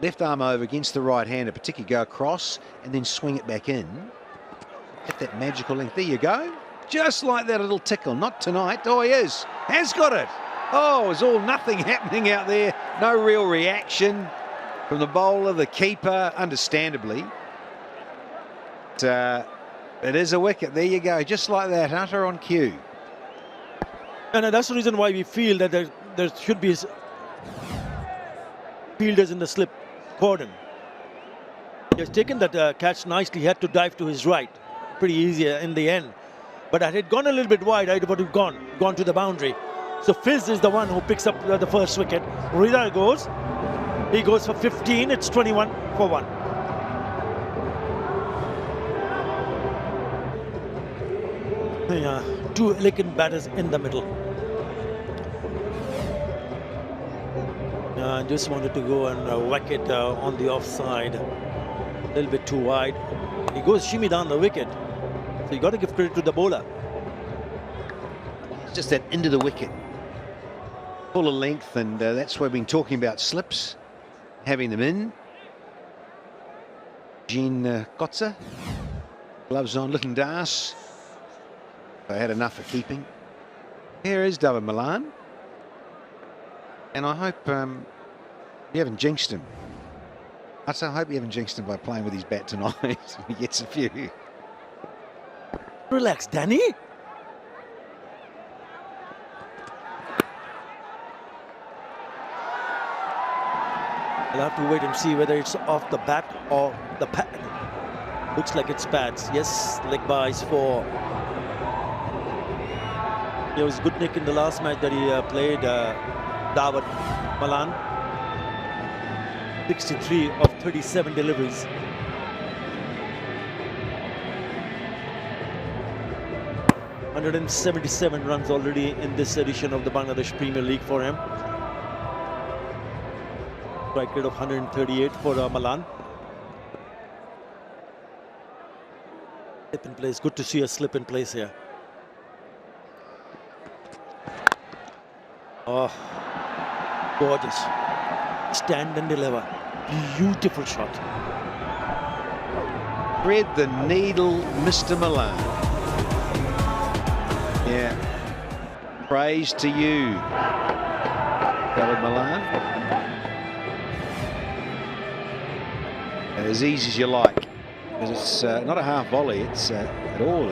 Left arm over against the right hander, particularly go across and then swing it back in. Get that magical length. There you go. Just like that, a little tickle. Not tonight. Oh, he has got it. Oh, it's all nothing happening out there. No real reaction from the bowler, the keeper, understandably. But it is a wicket. There you go. Just like that, utter on cue. And that's the reason why we feel that there should be fielders in the slip cordon. He has taken that catch nicely. He had to dive to his right. Pretty easy in the end. But had it gone a little bit wide, I would have gone to the boundary. So 𝗏𝗏 is the one who picks up the first wicket. Rida goes. He goes for 15. It's 21 for 1. Yeah, 2 elegant batters in the middle. Just wanted to go and whack it on the offside. A little bit too wide. He goes shimmy down the wicket. So you got to give credit to the bowler. It's just that into the wicket. Fuller length, and that's why we've been talking about slips, having them in. 𝗏𝗏, gloves on, looking das. They had enough for keeping. Here is 𝗏𝗏. And I hope you haven't jinxed him. I hope you haven't jinxed him by playing with his bat tonight. He gets a few. Relax, Danny. We'll have to wait and see whether it's off the bat or the pad. Looks like it's pads. Yes, leg buys for. There was good nick in the last match that he played, David Malan. 63 of 37 deliveries. $177 runs already in this edition of the Bangladesh Premier League for him. Strike rate of 138 for Malan. Slip in place. Good to see a slip in place here. Oh, gorgeous. Stand and deliver. Beautiful shot. Thread the needle, Mr. Malan. Yeah. Praise to you, David Malan. As easy as you like, because it's not a half volley. It's at all.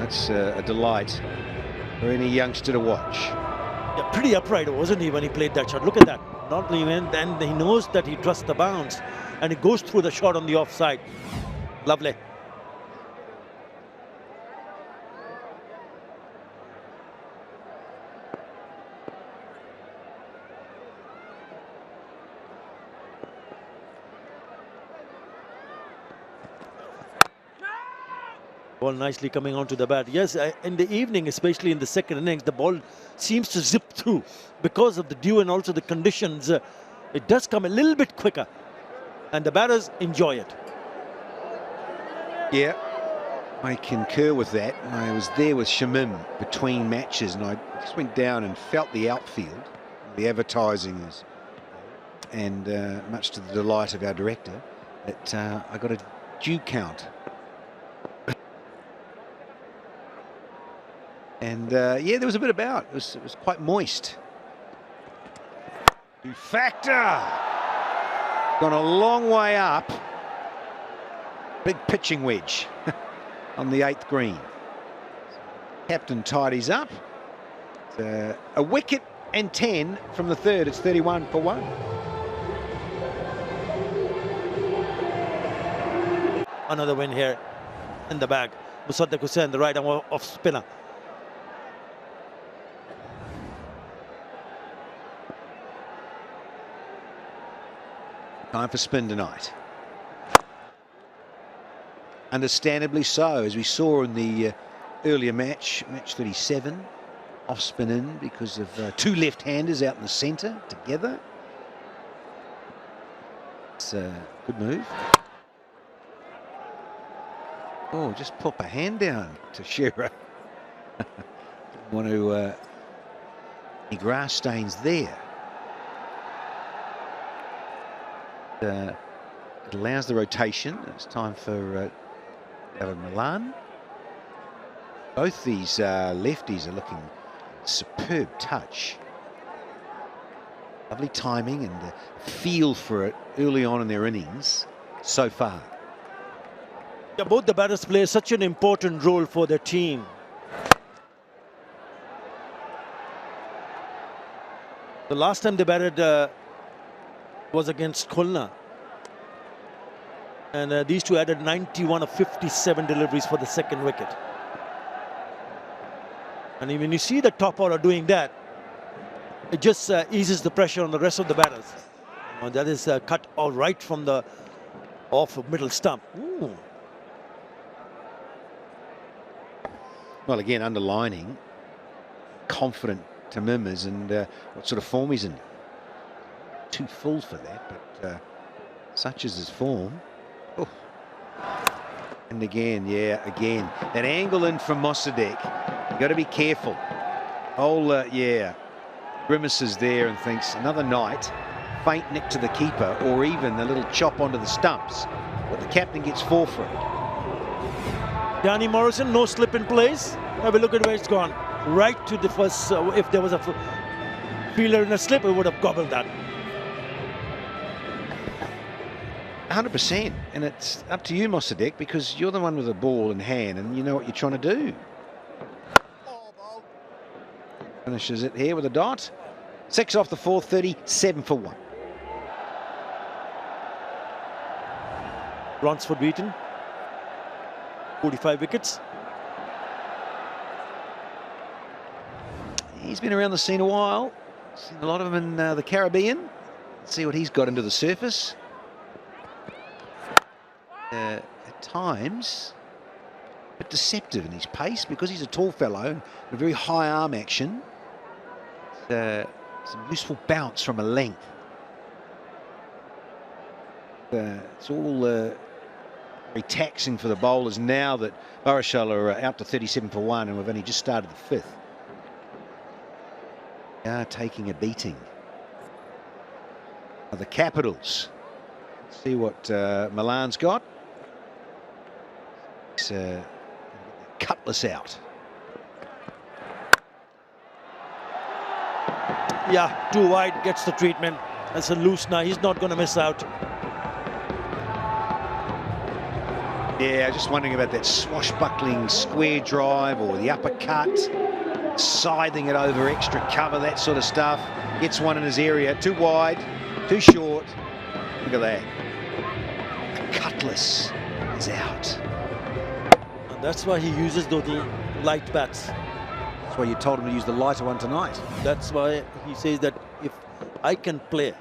That's a delight for any youngster to watch. Yeah, pretty upright, wasn't he, when he played that shot? Look at that. Not even then, he knows that he trusts the bounce, and he goes through the shot on the offside. Lovely. Ball nicely coming onto the bat. Yes, in the evening, especially in the second innings, the ball seems to zip through because of the dew and also the conditions. It does come a little bit quicker, and the batters enjoy it. Yeah, I concur with that. I was there with Shamim between matches, and I just went down and felt the outfield, the advertising is, and much to the delight of our director, that I got a dew count. And yeah, there was a bit about. It was quite moist. Dew factor gone a long way up. Big pitching wedge on the 8th green. Captain tidies up. A wicket and 10 from the 3rd. It's 31 for 1. Another win here in the bag. Musaddiq Hussain, the right arm off spinner. Time for spin tonight. Understandably so, as we saw in the earlier match 37, off spin in because of two left-handers out in the centre together. It's a good move. Oh, just pop a hand down to Shearer. Want to any grass stains there. It allows the rotation. It's time for David Malan. Both these lefties are looking superb touch. Lovely timing and feel for it early on in their innings so far. Yeah, both the batters play such an important role for their team. The last time they batted was against Khulna. And these two added 91 of 57 deliveries for the second wicket. And when you see the top order doing that, it just eases the pressure on the rest of the batters. That is cut all right from the off middle stump. Ooh. Well, again, underlining confident Tamim is and what sort of form he's in. Too full for that, but such is his form. Oh. And again, yeah, again, that angle in from Musaddiq. You got to be careful. Yeah, grimaces there and thinks another night, faint nick to the keeper, or even a little chop onto the stumps. But the captain gets 4 for it. Danny Morrison, no slip in place. Have a look at where it's gone. Right to the first. If there was a fielder in a slip, it would have gobbled that. 100%. And it's up to you, 𝗃𝗧𝗍𝗃, because you're the one with the ball in hand and you know what you're trying to do. Finishes it here with a dot. 6 off the 4:30, 7 for 1. Runs for beaten. 45 wickets. He's been around the scene a while. Seen a lot of him in the Caribbean. Let's see what he's got into the surface. At times, a bit deceptive in his pace because he's a tall fellow and a very high arm action. Some useful bounce from a length. It's all very taxing for the bowlers now that 𝗿𝗂𝗃𝗃 are out to 37 for 1 and we've only just started the 5th. They are taking a beating. The Capitals. Let's see what Milan's got. It's 𝗃𝗃𝗃𝗃 out. Yeah, too wide, gets the treatment. That's a loose now. He's not going to miss out. Yeah, just wondering about that swashbuckling square drive or the uppercut, scything it over extra cover, that sort of stuff. Gets one in his area, too wide, too short. Look at that. 𝗃𝗃𝗃𝗃 is out. And that's why he uses those light bats. That's why you told him to use the lighter one tonight. That's why he says that if I can play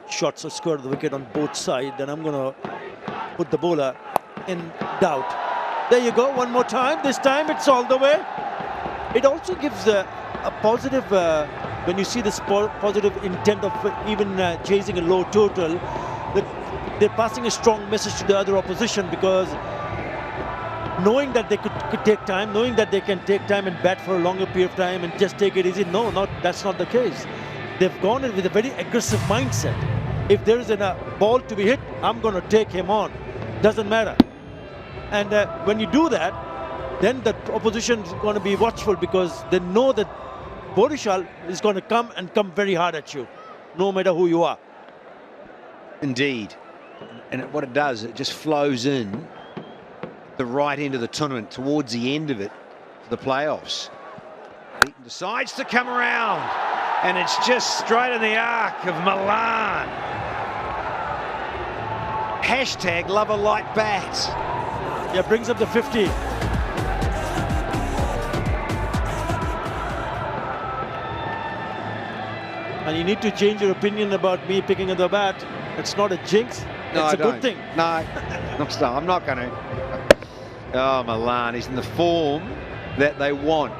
shots or square the wicket on both sides, then I'm going to put the bowler in doubt. There you go, one more time. This time it's all the way. It also gives a positive, when you see this positive intent of even chasing a low total, that they're passing a strong message to the other opposition, because knowing that they could take time, knowing that they can take time and bat for a longer period of time and just take it easy. No, that's not the case. They've gone in with a very aggressive mindset. If there is a ball to be hit, I'm going to take him on. Doesn't matter. And when you do that, then the opposition is going to be watchful, because they know that 𝗿𝗏𝗃𝗃 is going to come very hard at you, no matter who you are. Indeed. And what it does, it just flows in the right end of the tournament, towards the end of it, for the playoffs. Beaton decides to come around, and it's just straight in the arc of Milan. Hashtag love a light bat. Yeah, brings up the 50. And you need to change your opinion about me picking up the bat. It's not a jinx. No, it's a good thing. No, I'm not going to. Oh, Milan, he's in the form that they want.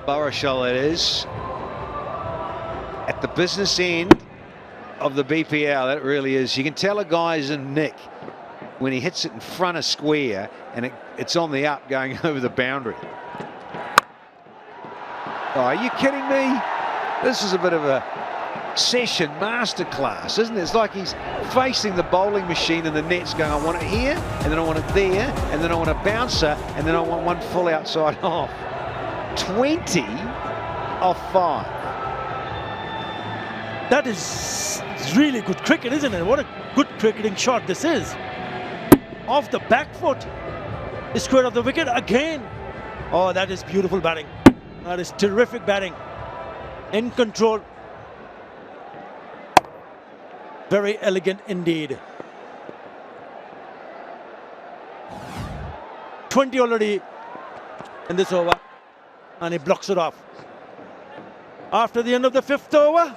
𝗿𝗃𝗃𝗃, it is. At the business end of the BPL, that really is. You can tell a guy's in nick when he hits it in front of square and it's on the up going over the boundary. Oh, are you kidding me? This is a bit of a session masterclass, isn't it? It's like he's facing the bowling machine and the net's going, I want it here, and then I want it there, and then I want a bouncer, and then I want one full outside off. 20 off 5. That is really good cricket, isn't it? What a good cricketing shot this is. Off the back foot. He squared off the wicket again. Oh, that is beautiful batting. That is terrific batting. In control. Very elegant indeed. 20 already in this over. And he blocks it off. After the end of the 5th over,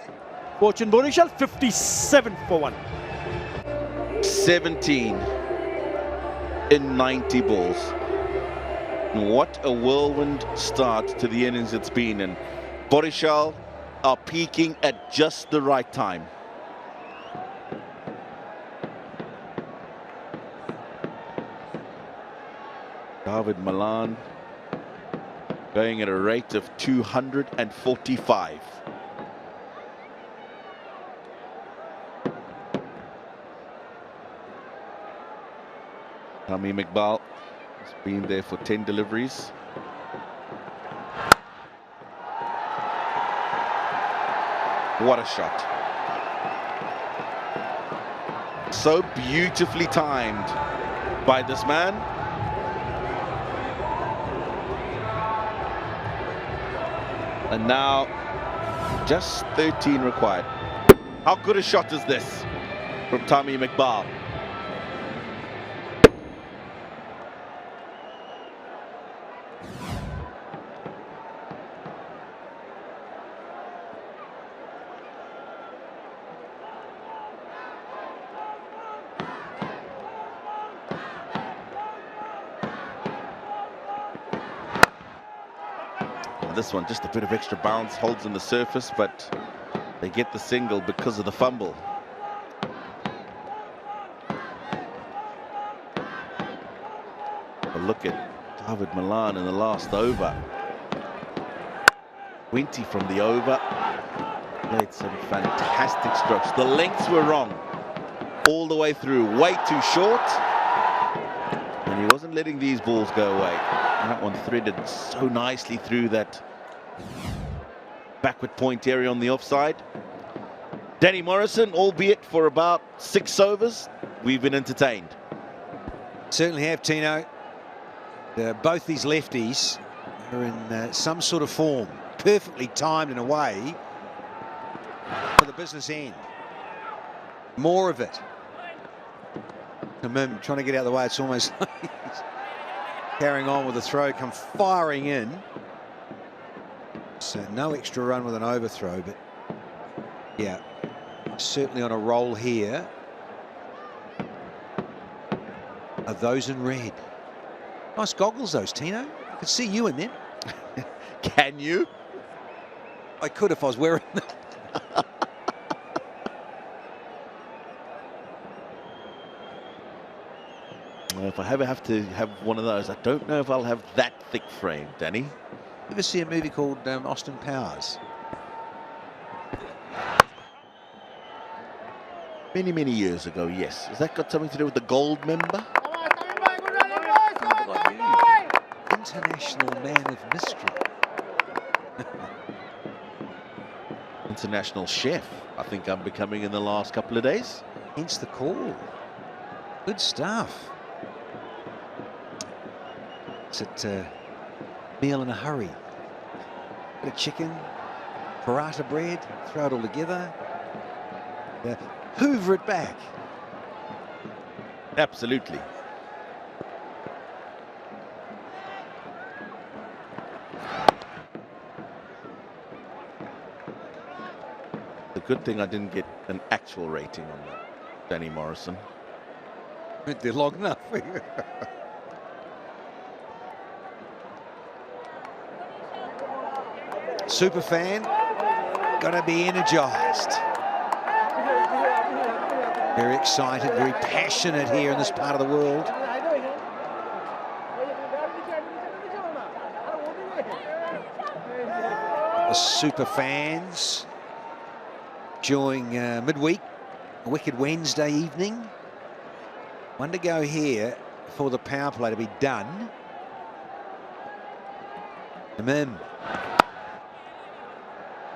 𝗵𝗺𝗃𝗃𝗃 57 for 1. 17 in 90 balls. And what a whirlwind start to the innings it's been. And 𝗵𝗺𝗃𝗃 are peaking at just the right time. David Malan going at a rate of 245. Tamim Iqbal has been there for 10 deliveries. What a shot. So beautifully timed by this man. And now just 13 required. How good a shot is this from 𝗂𝗏𝗡𝗵𝗂𝗏? This one, just a bit of extra bounce, holds on the surface, but they get the single because of the fumble. But look at David Milan in the last over. 20 from the over. Played some fantastic strokes. The lengths were wrong all the way through, way too short. And he wasn't letting these balls go away. And that one threaded so nicely through that backward point area on the offside. Danny Morrison, albeit for about 6 overs, we've been entertained. Certainly have, Tino. Both these lefties are in some sort of form. Perfectly timed in a way for the business end. More of it. 𝗂𝗏𝗡𝗃 trying to get out of the way. It's almost like he's carrying on with the throw, come firing in. So no extra run with an overthrow, but yeah, certainly on a roll here. Are those in red? Nice goggles, those, Tino. I could see you in them. Can you? I could if I was wearing them. If I ever have to have one of those, I don't know if I'll have that thick frame, Danny. You ever see a movie called Austin Powers? Many, many years ago, yes. Has that got something to do with the gold member? International man of mystery. International chef, I think I'm becoming in the last couple of days. Hence the call. Good stuff. It's at meal in a hurry. Bit of chicken, paratha bread, throw it all together. Hoover it back. Absolutely. The good thing I didn't get an actual rating on that, Danny Morrison. They're long enough. Super fan, gonna be energized. Very excited, very passionate here in this part of the world. The super fans enjoying midweek, a wicked Wednesday evening. One to go here for the power play to be done. 𝗂𝗏𝗡𝗃𝗃.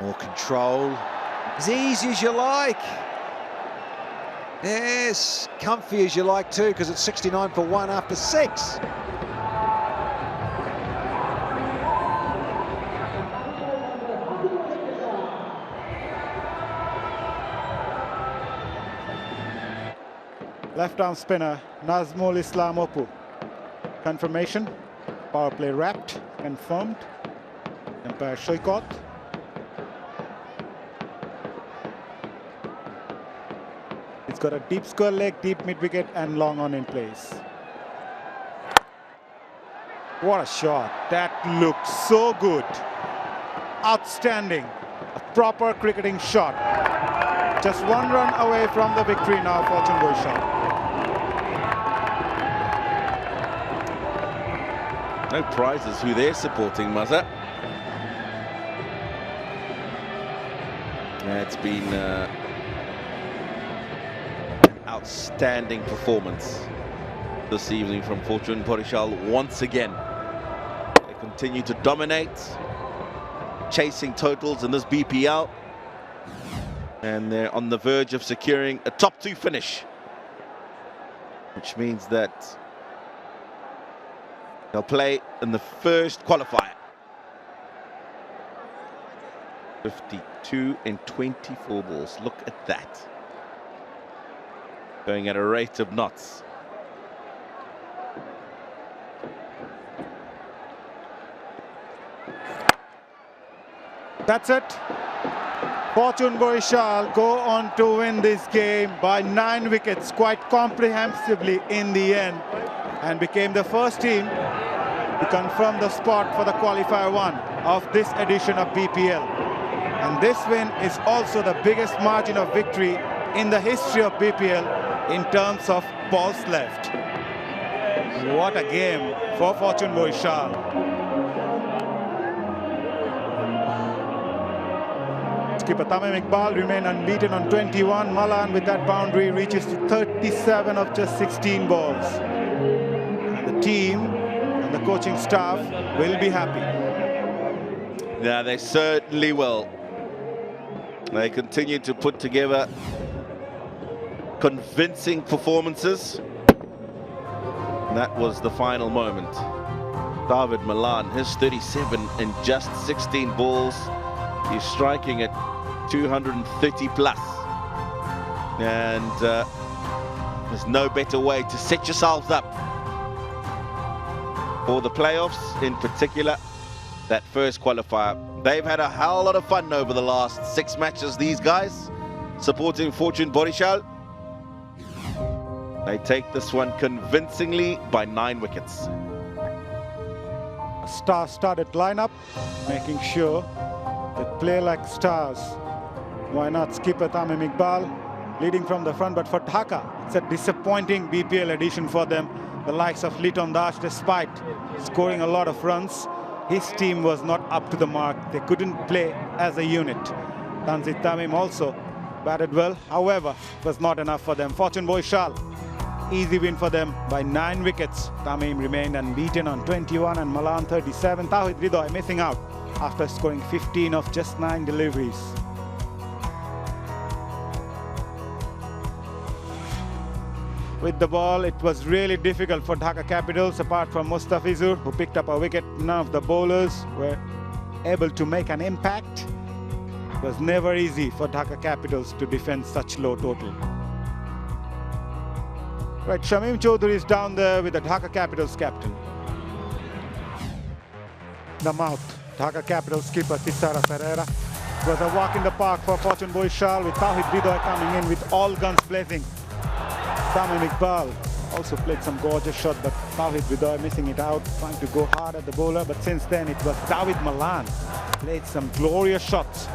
More control, as easy as you like. Yes, comfy as you like too, because it's 69 for 1 after 6. Left arm spinner Nazmul Islam Opu. Confirmation. Power play wrapped, confirmed. Umpire Shoykot. It's got a deep square leg, deep mid wicket, and long on in place. What a shot. That looked so good. Outstanding. A proper cricketing shot. Just 1 run away from the victory now for 𝗂𝗏𝗃𝗃. No prizes who they're supporting, Mazza. Yeah, it's been an outstanding performance this evening from Fortune Porishal once again. They continue to dominate, chasing totals in this BPL. And they're on the verge of securing a top 2 finish which means that they'll play in the first qualifier. 52 and 24 balls. Look at that. Going at a rate of knots. That's it. 𝗵𝗺𝗃𝗃 go on to win this game by 9 wickets quite comprehensively in the end, and became the first team to confirm the spot for the qualifier 1 of this edition of BPL. And this win is also the biggest margin of victory in the history of BPL in terms of balls left. What a game for 𝗵𝗺𝗃𝗃. Skipper 𝗂𝗵𝗃𝗃 remained unbeaten on 21. Malan with that boundary reaches to 37 of just 16 balls. And the team and the coaching staff will be happy. Yeah, they certainly will. They continue to put together convincing performances. And that was the final moment. David Malan, his 37 in just 16 balls. He's striking at 230 plus. And there's no better way to set yourselves up for the playoffs, in particular that first qualifier. They've had a hell lot of fun over the last 6 matches, these guys, supporting 𝗵𝗺𝗃𝗃. They take this one convincingly by 9 wickets. A star-studded lineup, making sure that play like stars. Why not skipper 𝗂𝗵𝗃𝗃𝗃 leading from the front, but for Dhaka, it's a disappointing BPL edition for them. The likes of Liton Das, despite scoring a lot of runs, his team was not up to the mark. They couldn't play as a unit. Tanzit Tamim also batted well, however, it was not enough for them. 𝗵𝗺𝗃𝗃𝗃, easy win for them by 9 wickets. Tamim remained unbeaten on 21 and Malan 37. 𝗃𝗺𝗃𝗃𝗃 missing out after scoring 15 of just 9 deliveries. With the ball, it was really difficult for Dhaka Capitals, apart from Mustafizur, who picked up a wicket. None of the bowlers were able to make an impact. It was never easy for Dhaka Capitals to defend such low total. Right, Shamim Chaudhary is down there with the Dhaka Capitals captain. The mouth. Dhaka Capitals skipper Thisara Pereira. It was a walk in the park for 𝗵𝗺𝗃𝗃𝗃 with Tawhid Bidoy coming in with all guns blazing. 𝗂𝗵𝗃𝗃𝗃 also played some gorgeous shot, but Tawhid Bidoy missing it out, trying to go hard at the bowler. But since then, it was David Malan played some glorious shots.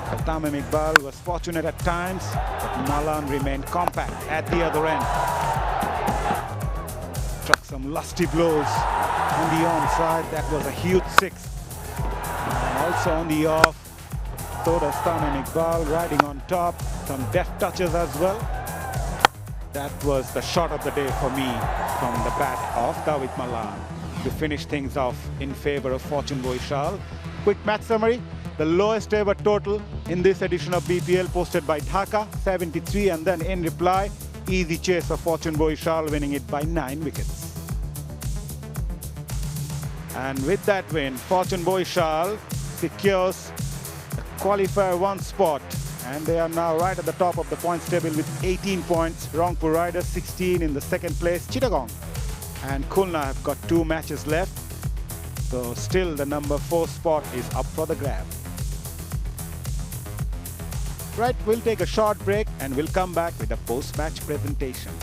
But 𝗂𝗵𝗃𝗃𝗃 was fortunate at times, but Malan remained compact at the other end. Struck some lusty blows on the onside. That was a huge 6. And also on the off, so does 𝗂𝗵𝗃𝗃𝗃 riding on top, some deft touches as well. That was the shot of the day for me from the bat of David Malan to finish things off in favor of 𝗵𝗺𝗃𝗃𝗃. Quick match summary. The lowest ever total in this edition of BPL posted by Dhaka, 73, and then in reply, easy chase of 𝗵𝗺𝗃𝗃𝗃 winning it by 9 wickets. And with that win, 𝗵𝗺𝗃𝗃𝗃 secures the qualifier 1 spot. And they are now right at the top of the points table with 18 points. Rangpur Riders 16 in the second place. Chittagong and Khulna have got 2 matches left. So still the number 4 spot is up for the grab. Right, we'll take a short break and we'll come back with a post-match presentation.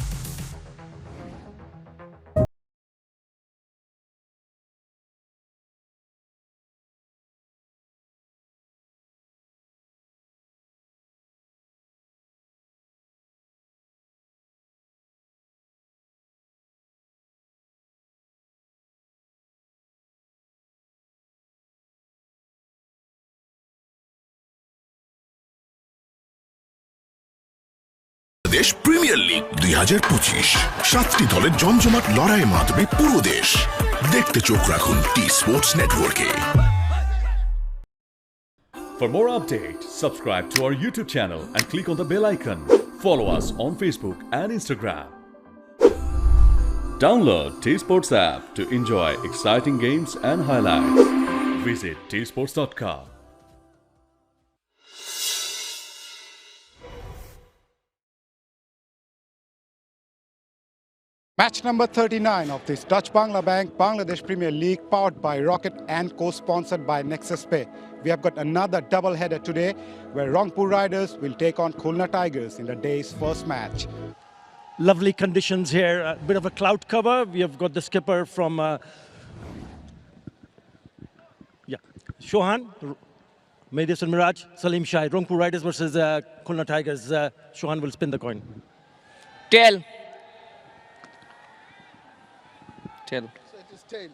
দেশ premier league 2025 7টি দলের জমজমাট লড়াইয়ে মাতবে পুরো দেশ। দেখতে চোখ রাখুন T Sports নেটওয়ার্কে। For more updates, subscribe to our YouTube channel and click on the bell icon. Follow us on Facebook and Instagram. Download T-Sports app to enjoy exciting games and highlights. Visit 𝗃sports.com. Match number 39 of this Dutch Bangla Bank Bangladesh Premier League, powered by Rocket and co-sponsored by 𝗃𝗃𝗃. We have got another double-header today where Rangpur Riders will take on 𝗂𝗃𝗃 Tigers in the day's first match. Lovely conditions here, a bit of a cloud cover. We have got the skipper from Chauhan, 𝗿𝗏𝗃 Miraj, Salim Shah, Rangpur Riders versus 𝗂𝗃𝗃 Tigers. Chauhan will spin the coin. Tail. Tail. So it is tail.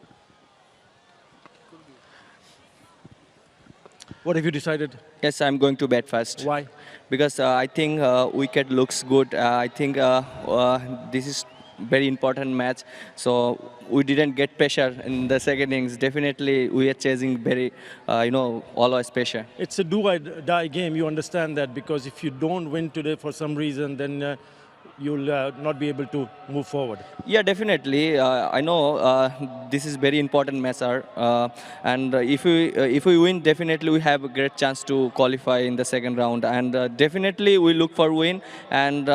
What have you decided? Yes, I'm going to bat first. Why? Because I think wicket looks good. I think this is very important match. So we didn't get pressure in the second innings. Definitely we are chasing very, always pressure. It's a do or die game. You understand that, because if you don't win today for some reason, then you'll not be able to move forward. Yeah, definitely. I know this is very important match, and if we win, definitely we have a great chance to qualify in the second round. And definitely we look for win, and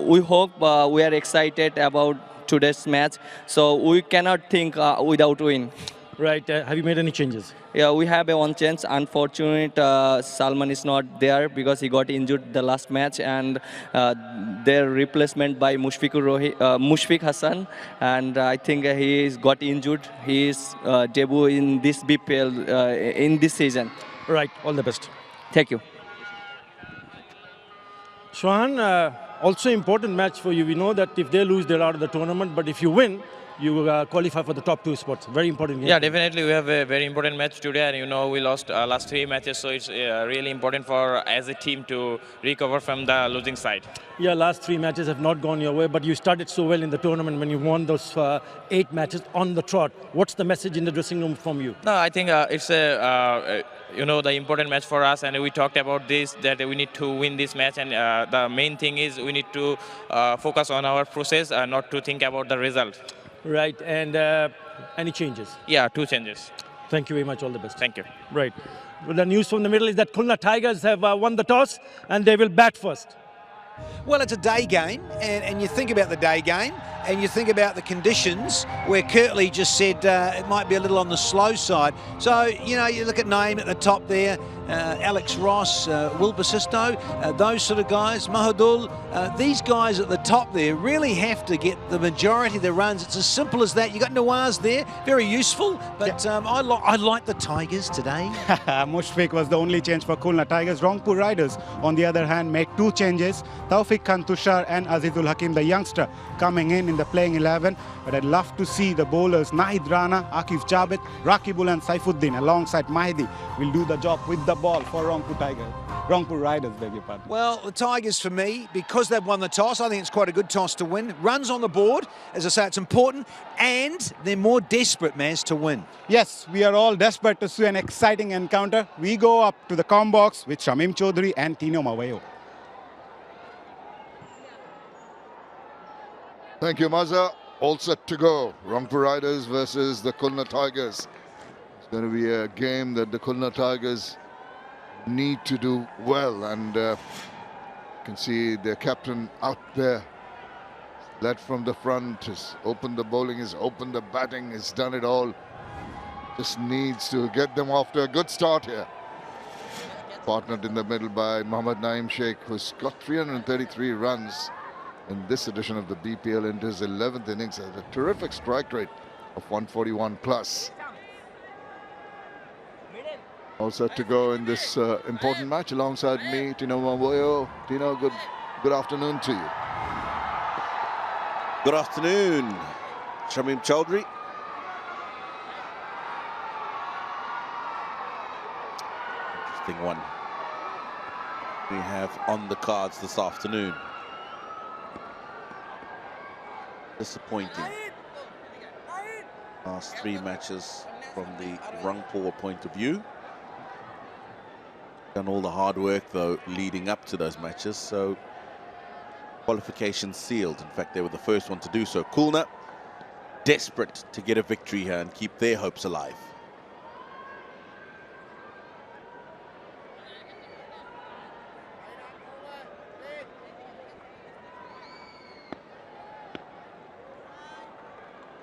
we hope we are excited about today's match. So we cannot think without win. Right. Have you made any changes? Yeah, we have one change. Unfortunate, Salman is not there because he got injured the last match, and their replacement by 𝗵𝗵𝗃 Hassan, and I think he is got injured. He is debut in this BPL in this season. Right. All the best. Thank you. Chauhan, also important match for you. We know that if they lose, they're out of the tournament, but if you win, you qualify for the top 2 spots. Very important game. Yeah, definitely. We have a very important match today, and we lost last 3 matches, so it's really important for as a team to recover from the losing side. Yeah, last 3 matches have not gone your way, but you started so well in the tournament when you won those 8 matches on the trot. What's the message in the dressing room from you? No, I think it's the important match for us, and we talked about this, that we need to win this match, and the main thing is we need to focus on our process, not to think about the result. Right, and any changes? Yeah, 2 changes. Thank you very much, all the best. Thank you. Right. Well, the news from the middle is that 𝗂𝗃𝗃 Tigers have won the toss and they will bat first. Well, it's a day game, and you think about the day game, and you think about the conditions where 𝗃𝗃𝗃 just said it might be a little on the slow side. So, you look at name at the top there, Alex Ross, 𝗿𝗏𝗃, those sort of guys, Mahadul, these guys at the top there really have to get the majority of the runs. It's as simple as that. You got 𝗃𝗃𝗃 there, very useful, but I like the Tigers today. 𝗵𝗃𝗃 was the only change for 𝗂𝗃𝗃 Tigers. Rangpur Riders, on the other hand, made 2 changes. Taufik Khan Tushar and Azizul Hakim, the youngster, coming in the playing 11. But I'd love to see the bowlers Nahid Rana, Akif Javed, Rakibul and Saifuddin alongside Mahdi will do the job with the ball for Rangpur Riders, beg your pardon. Well, the Tigers for me, because they've won the toss, I think it's quite a good toss to win. Runs on the board, as I say, it's important, and they're more desperate, Maz, to win. Yes, we are all desperate to see an exciting encounter. We go up to the com box with Shamim Chaudhary and Tino Maweo. Thank you, Maza. All set to go. Rangpur Riders versus the 𝗂𝗃𝗃 Tigers. It's going to be a game that the 𝗂𝗃𝗃 Tigers need to do well, and you can see their captain out there, led from the front, has opened the bowling, has opened the batting, has done it all. Just needs to get them off to a good start here. Partnered in the middle by Mohammad Naeem Sheikh, who's got 333 runs in this edition of the BPL into his 11th innings, at a terrific strike rate of 141 plus. All set to go in this important match alongside me, Tino Maweo. Tino, good afternoon to you. Good afternoon, Shamim Chaudhary. Interesting one we have on the cards this afternoon. Disappointing. Last 3 matches from the Rangpur point of view. Done all the hard work though leading up to those matches, so qualification sealed. In fact, they were the first one to do so. 𝗂𝗃𝗃 desperate to get a victory here and keep their hopes alive.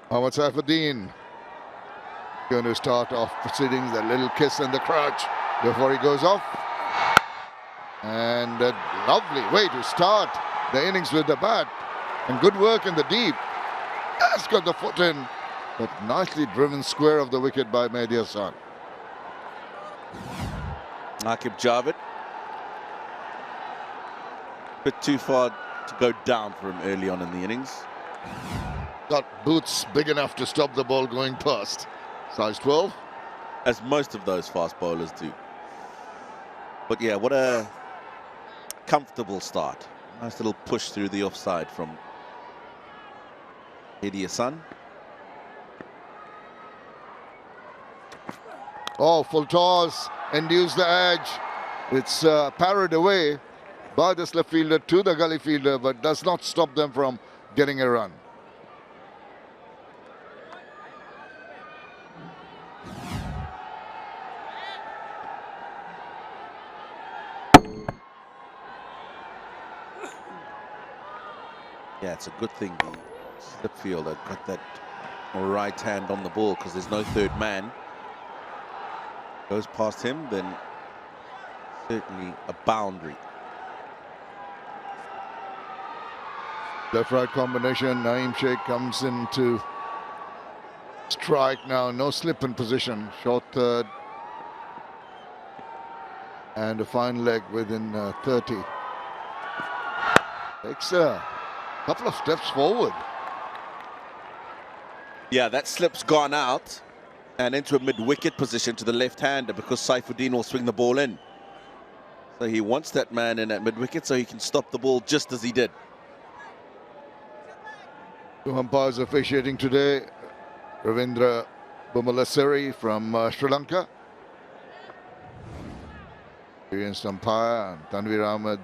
Mohammad Saifuddin going to start off proceedings, a little kiss in the crotch before he goes off. And a lovely way to start the innings with the bat. And good work in the deep. Just got the foot in, but nicely driven square of the wicket by Mehdi Hasan. 𝗂𝗫𝗎𝗫. Bit too far to go down for him early on in the innings. Got boots big enough to stop the ball going past. Size 12. As most of those fast bowlers do. But yeah, what a comfortable start. Nice little push through the offside from Mehdi Hasan. Oh, full toss, induced the edge. It's parried away by the slip fielder to the gully fielder, but does not stop them from getting a run. Yeah, it's a good thing the slip fielder got that right hand on the ball because there's no third man. Goes past him, then certainly a boundary. Left-right combination. 𝗫𝗎𝗄𝗽 comes into strike now. No slip in position. Short third. And a fine leg within 30. Takes a couple of steps forward. Yeah, that slip's gone out and into a mid-wicket position to the left-hander because Saifuddin will swing the ball in. So he wants that man in at mid-wicket so he can stop the ball just as he did. Two umpires officiating today. Ravindra Bhumalasiri from Sri Lanka. Experienced umpire. And Tanvir Ahmed,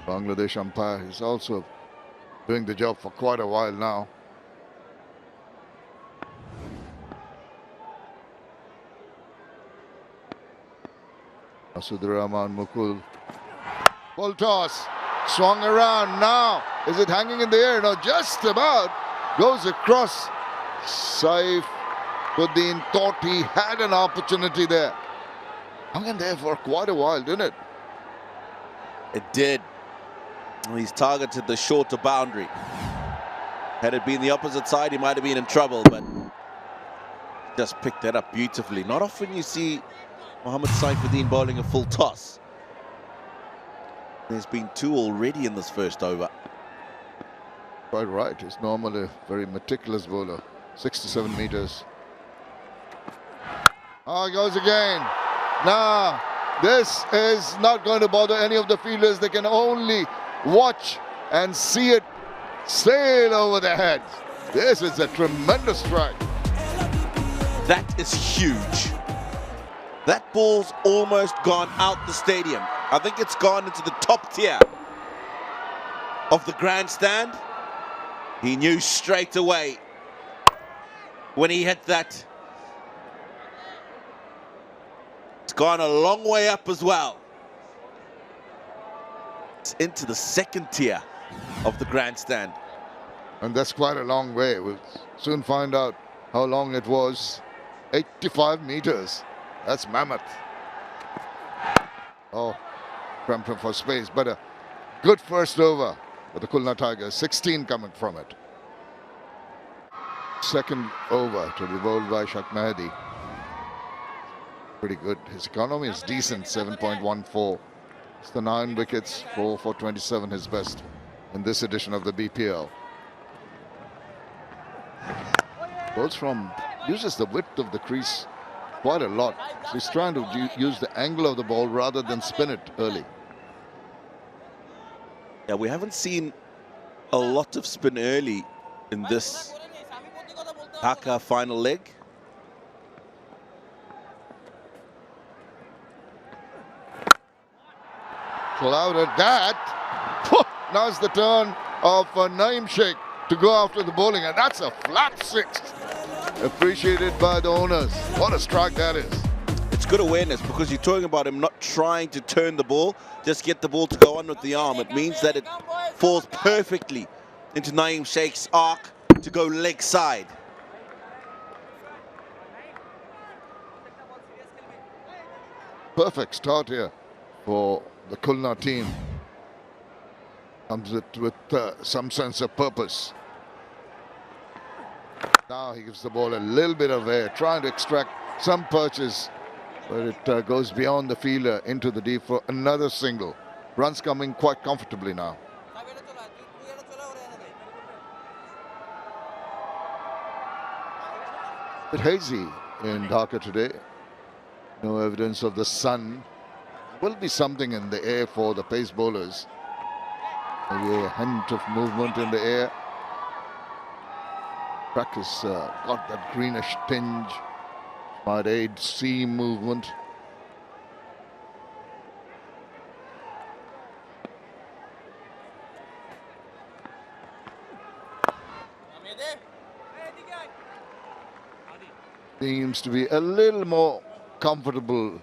Bangladesh umpire. He's also doing the job for quite a while now. Masud Rahman Mukul. Full toss. Swung around now. Is it hanging in the air? No, just about. Goes across. Saifuddin thought he had an opportunity there. Hung in there for quite a while, didn't it? It did. He's targeted the shorter boundary. Had it been the opposite side, he might have been in trouble, but just picked that up beautifully. Not often you see Mohammad Saifuddin bowling a full toss. There's been two already in this first over. Quite right. He's normally a very meticulous bowler. 67 meters. Oh, he goes again. Now, this is not going to bother any of the fielders. They can only watch and see it sail over their heads. This is a tremendous strike. That is huge. That ball's almost gone out the stadium. I think it's gone into the top tier of the grandstand. He knew straight away when he hit that. It's gone a long way up as well. It's into the second tier of the grandstand. And that's quite a long way. We'll soon find out how long it was. 85 meters. That's mammoth. Oh, cramping for space, but a good first over for the Khulna Tigers. 16 coming from it. Second over to be bowled by Shak Mehdi. Pretty good. His economy is decent, 7.14. It's the 9 wickets, 4 for 27, his best in this edition of the BPL. Bowls uses the width of the crease quite a lot. So he's trying to use the angle of the ball rather than spin it early. Yeah, we haven't seen a lot of spin early in this Dhaka final leg. Clouded that. Now's the turn of 𝗫𝗎𝗄𝗽. to go after the bowling, and that's a flat 6. Appreciated by the owners. What a strike that is. It's good awareness because you're talking about him not trying to turn the ball, just get the ball to go on with the arm. It means that it falls perfectly into Naeem Sheikh's arc to go leg side. Perfect start here for the Khulna team. Comes with some sense of purpose. Now he gives the ball a little bit of air, trying to extract some purchase, but it goes beyond the fielder into the deep for another single. Runs coming quite comfortably now. Bit hazy in Dhaka today. No evidence of the sun. Will be something in the air for the pace bowlers. Maybe a hint of movement in the air. Track has got that greenish tinge. Might aid seam movement. Seems to be a little more comfortable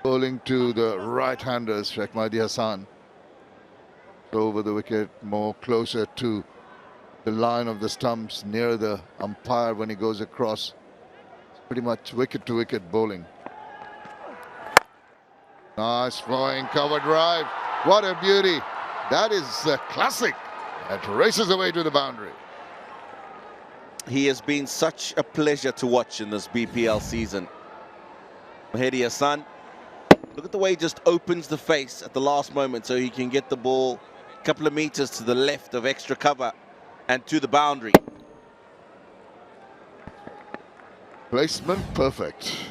bowling to the right-handers, Sheikh Mahdi Hassan. Over the wicket, more closer to the line of the stumps, near the umpire when he goes across. It's pretty much wicket-to-wicket bowling. Nice flowing cover drive. What a beauty. That is a classic. It races away to the boundary. He has been such a pleasure to watch in this BPL season. Mahdi Hassan, look at the way he just opens the face at the last moment so he can get the ball a couple of meters to the left of extra cover and to the boundary. Placement perfect.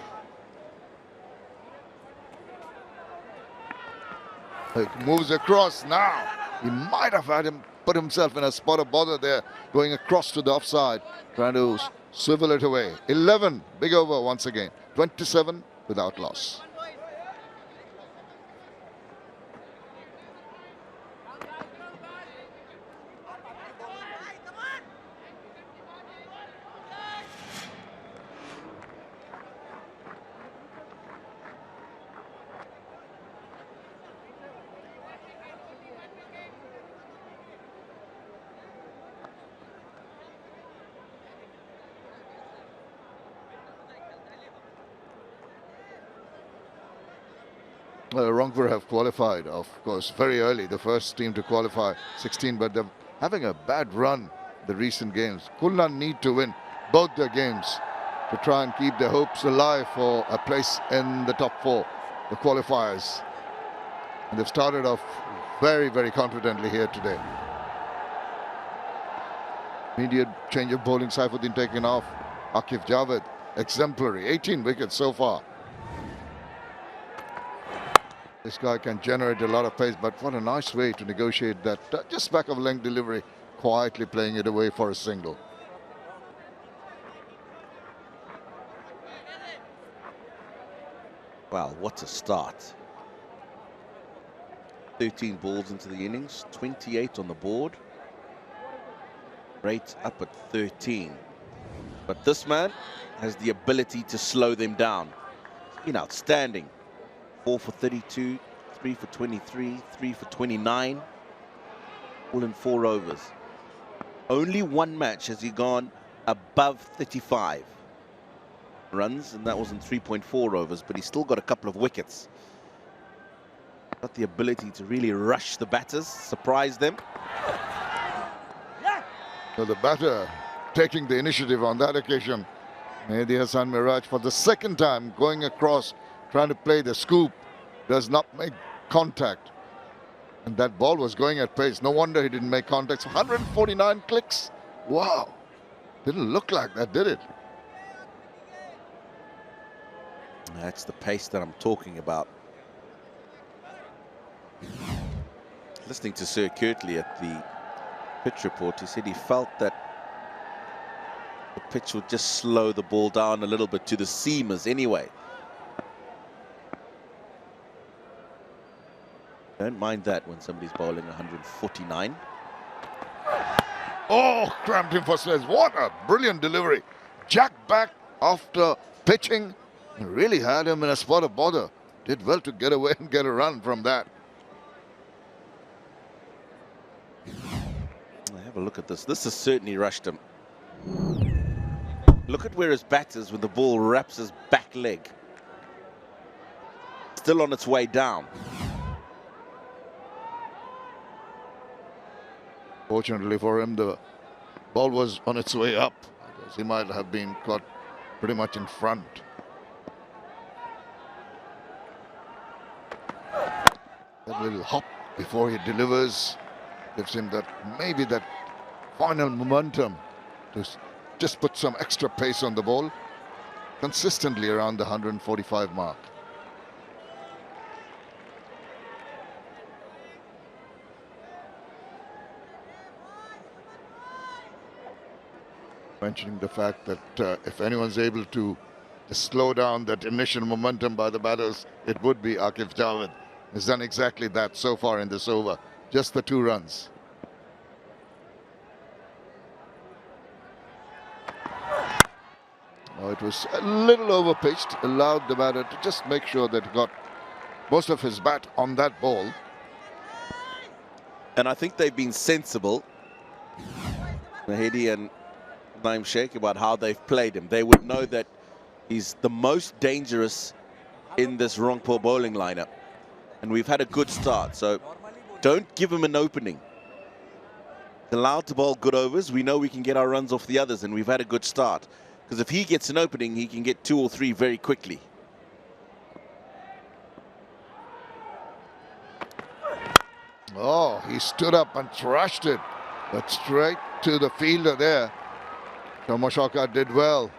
He moves across now. He might have had him put himself in a spot of bother there, going across to the offside, trying to swivel it away. 11, big over once again. 27 without loss. Rangpur have qualified, of course, very early, the first team to qualify, 16, but they're having a bad run the recent games. Khulna need to win both their games to try and keep their hopes alive for a place in the top 4, the qualifiers. And they've started off very, very confidently here today. Immediate change of bowling, Saifuddin taken off. Akif Javed, exemplary, 18 wickets so far. This guy can generate a lot of pace, but what a nice way to negotiate that just back of length delivery, quietly playing it away for a single. Wow, what a start. 13 balls into the innings, 28 on the board. Rate up at 13. But this man has the ability to slow them down. It's been outstanding. 4 for 32, 3 for 23, 3 for 29, all in 4 overs. Only one match has he gone above 35 runs, and that was in 3.4 overs, but he's still got a couple of wickets. Got the ability to really rush the batters, surprise them. So the batter taking the initiative on that occasion. Mahdi Hassan Miraj for the second time going across, trying to play the scoop, does not make contact. And that ball was going at pace. No wonder he didn't make contact. 149 clicks. Wow. Didn't look like that, did it? That's the pace that I'm talking about. Listening to Sir 𝗂𝗄𝗄𝗧 at the pitch report, he said he felt that the pitch would just slow the ball down a little bit to the seamers anyway. Don't mind that when somebody's bowling 149. Oh, cramped him for sledge. What a brilliant delivery. Jack back after pitching. Really had him in a spot of bother. Did well to get away and get a run from that. Have a look at this. This has certainly rushed him. Look at where his bat is when the ball wraps his back leg. Still on its way down. Fortunately for him, the ball was on its way up. He might have been caught pretty much in front. That little hop before he delivers gives him that, maybe that final momentum to just put some extra pace on the ball, consistently around the 145 mark. Mentioning the fact that if anyone's able to slow down that initial momentum by the batters, it would be Aqif Javed. He's done exactly that so far in this over. Just the 2 runs. Oh, it was a little overpitched, allowed the batter to just make sure that he got most of his bat on that ball. And I think they've been sensible, Mahedi and Naeem Sheikh, about how they've played him. They would know that he's the most dangerous in this Rangpur bowling lineup. And we've had a good start, so don't give him an opening. He's allowed to bowl good overs. We know we can get our runs off the others, and we've had a good start. Because if he gets an opening, he can get 2 or 3 very quickly. Oh, he stood up and thrashed it, but straight to the fielder there. Tomashaka did well.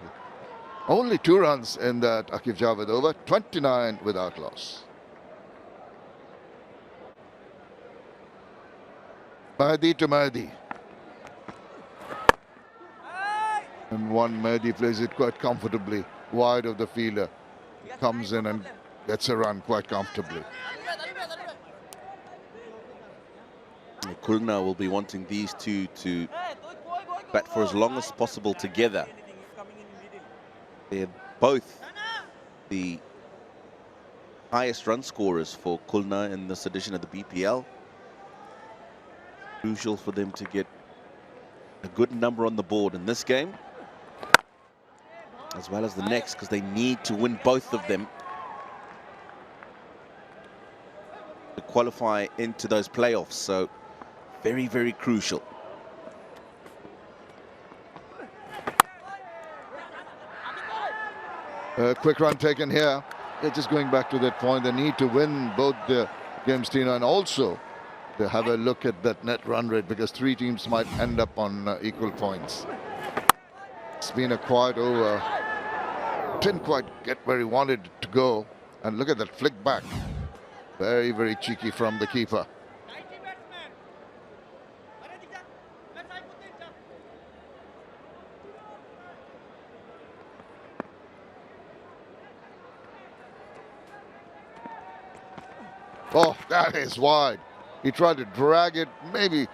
Only 2 runs in that Aqif Javed over, 29 without loss. Mahdi to Mahdi. And one Mahdi plays it quite comfortably, wide of the fielder. Comes in and gets a run quite comfortably. Khulna will be wanting these two to bat for as long as possible together. They're both the highest run scorers for Khulna in this edition of the BPL. Crucial for them to get a good number on the board in this game, as well as the next, because they need to win both of them to qualify into those playoffs. So very, very crucial. Quick run taken here. They're just going back to that point. They need to win both the games, Tina, and also to have a look at that net run rate, because 3 teams might end up on equal points. It's been a quiet over. Didn't quite get where he wanted it to go. And look at that flick back. Very, very cheeky from the keeper. Oh, that is wide. He tried to drag it, maybe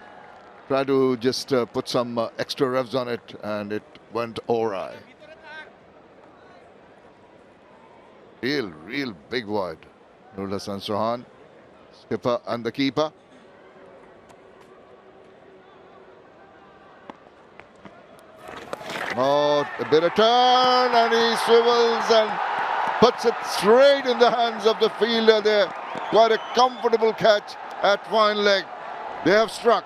try to just put some extra revs on it, and it went awry. Real big wide. Nurul Hassan Sohan, skipper and the keeper. Oh, a bit of turn, and he swivels and puts it straight in the hands of the fielder there. Quite a comfortable catch at fine leg. They have struck.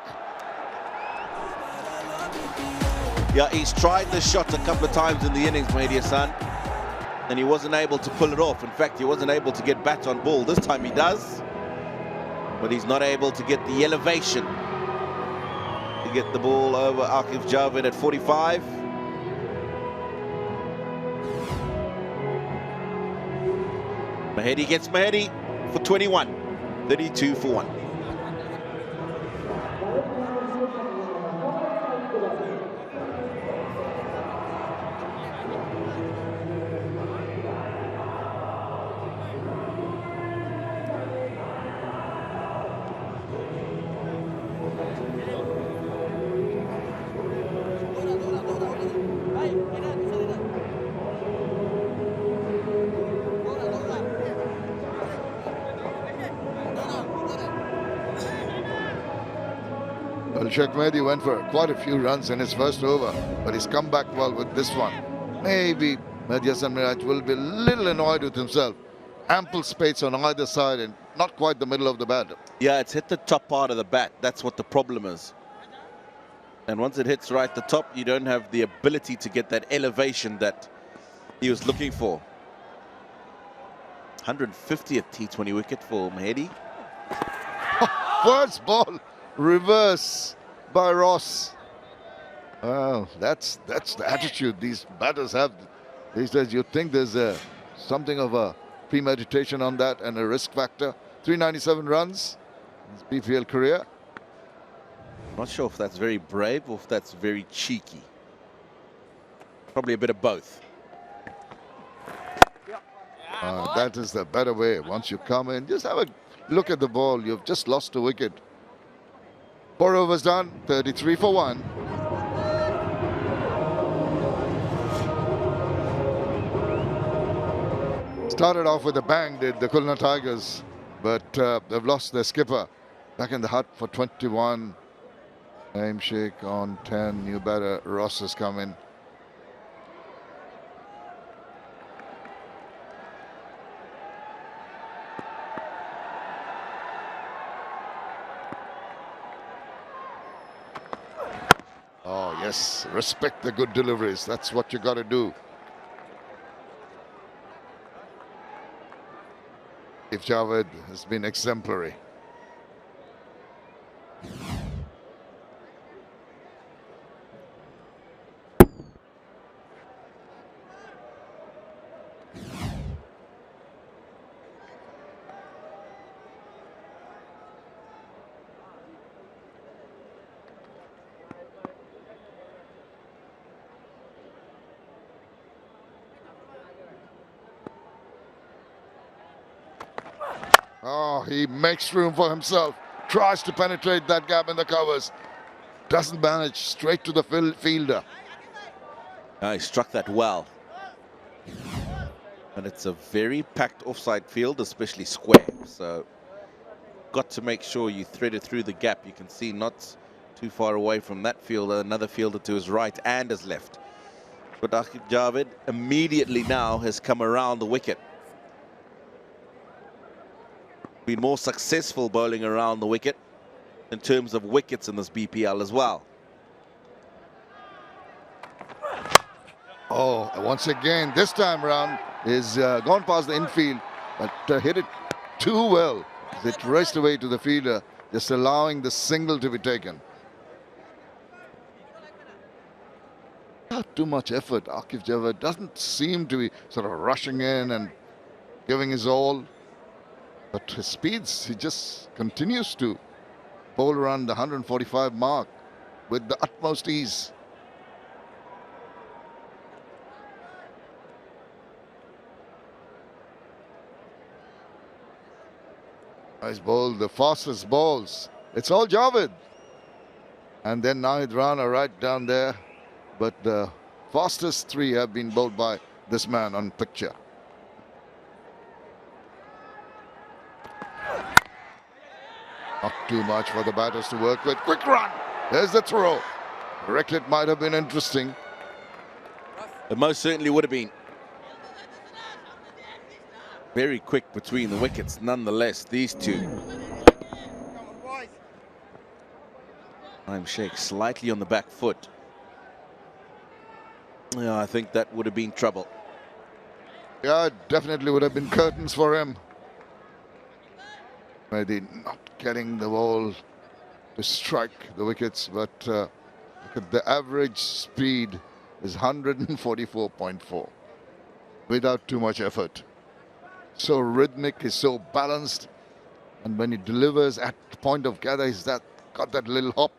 Yeah, he's tried this shot a couple of times in the innings, Mahedi Hassan, and he wasn't able to pull it off. In fact, he wasn't able to get bat on ball. This time he does, but he's not able to get the elevation to get the ball over Aqif Javed at 45. Mahedi gets Mahedi for 21, 32 for 1. Well, 𝗃𝗵𝗃𝗃 went for quite a few runs in his first over, but he's come back well with this one. Maybe Mehdi Hasan Miraj will be a little annoyed with himself. Ample space on either side and not quite the middle of the bat. Yeah, it's hit the top part of the bat. That's what the problem is. And once it hits right at the top, you don't have the ability to get that elevation that he was looking for. 150th T20 wicket for Mehdi. First ball, reverse by Ross. Well, that's the attitude these batters have these days. You think there's something of a premeditation on that and a risk factor. 397 runs, his BPL career. Not sure if that's very brave or if that's very cheeky. Probably a bit of both. That is the better way. Once you come in, just have a look at the ball. You've just lost a wicket. 4 overs done, 33 for 1. Started off with a bang, did the Khulna Tigers, but they've lost their skipper. Back in the hut for 21. ehimZ on 10. New batter Ross has come in. Oh yes, respect the good deliveries. That's what you got to do. If Javed has been exemplary. Oh, he makes room for himself. Tries to penetrate that gap in the covers. Doesn't manage. Straight to the fielder. He struck that well. And it's a very packed offside field, especially square. So, got to make sure you thread it through the gap. You can see not too far away from that fielder, another fielder to his right and his left. But Aqib Javed immediately now has come around the wicket. Been more successful bowling around the wicket in terms of wickets in this BPL as well. Oh, once again, this time round is gone past the infield, but hit it too well. It raced away to the fielder, just allowing the single to be taken. Not too much effort. Aqib Javed doesn't seem to be sort of rushing in and giving his all. But his speeds, he just continues to bowl around the 145 mark with the utmost ease. Nice ball, the fastest balls. It's all Javed. And then Nahid Rana right down there. But the fastest 3 have been bowled by this man on picture. Not too much for the batters to work with. Quick run. There's the throw. Recklet might have been interesting. It most certainly would have been. Very quick between the wickets, nonetheless, these two. ehimZ slightly on the back foot. Yeah, I think that would have been trouble. Yeah, it definitely would have been curtains for him. Maybe not getting the ball to strike the wickets, but look at the average speed is 144.4 without too much effort. So rhythmic, he's so balanced, and when he delivers at the point of gather, he's got that little hop.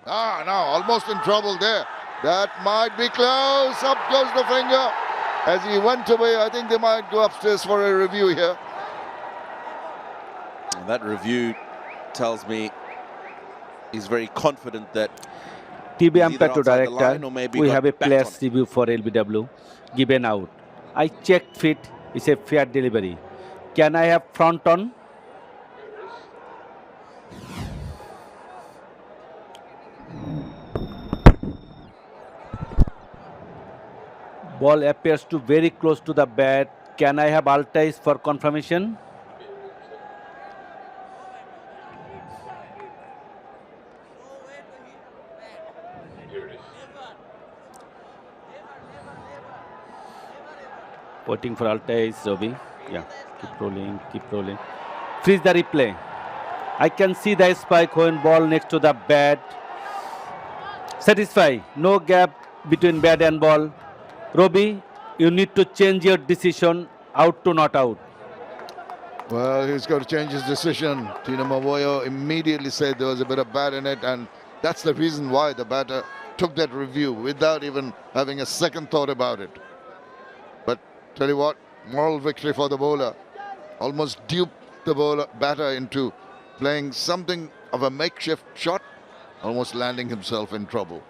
Now almost in trouble there. That might be close. Up goes the finger. As he went away, I think they might go upstairs for a review here. And that review tells me he's very confident that TV umpire to director, we have a player's review for LBW given out. I checked fit, it's a fair delivery. Can I have front on? Ball appears to very close to the bat. Can I have 𝗏𝗊𝗪𝐼 for confirmation? Waiting for 𝗏𝗪𝗪, Robbie. Yeah, keep rolling, keep rolling. Freeze the replay. I can see the spike when ball next to the bat. Satisfy. No gap between bat and ball. Robbie, you need to change your decision, out to not out. Well, he's got to change his decision. Tino Mavoyo immediately said there was a bit of bat in it, and that's the reason why the batter took that review without even having a second thought about it. But tell you what, moral victory for the bowler. Almost duped the batter into playing something of a makeshift shot, almost landing himself in trouble.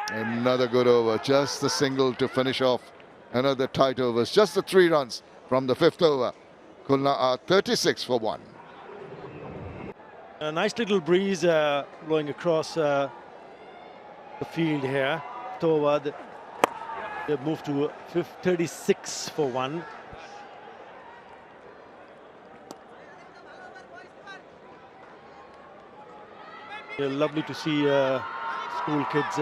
Another good over, just a single to finish off another tight overs. Just the 3 runs from the 5th over. Khulna are 36 for 1. A nice little breeze blowing across the field here. Toward they move to 36 for 1. Yeah, lovely to see school kids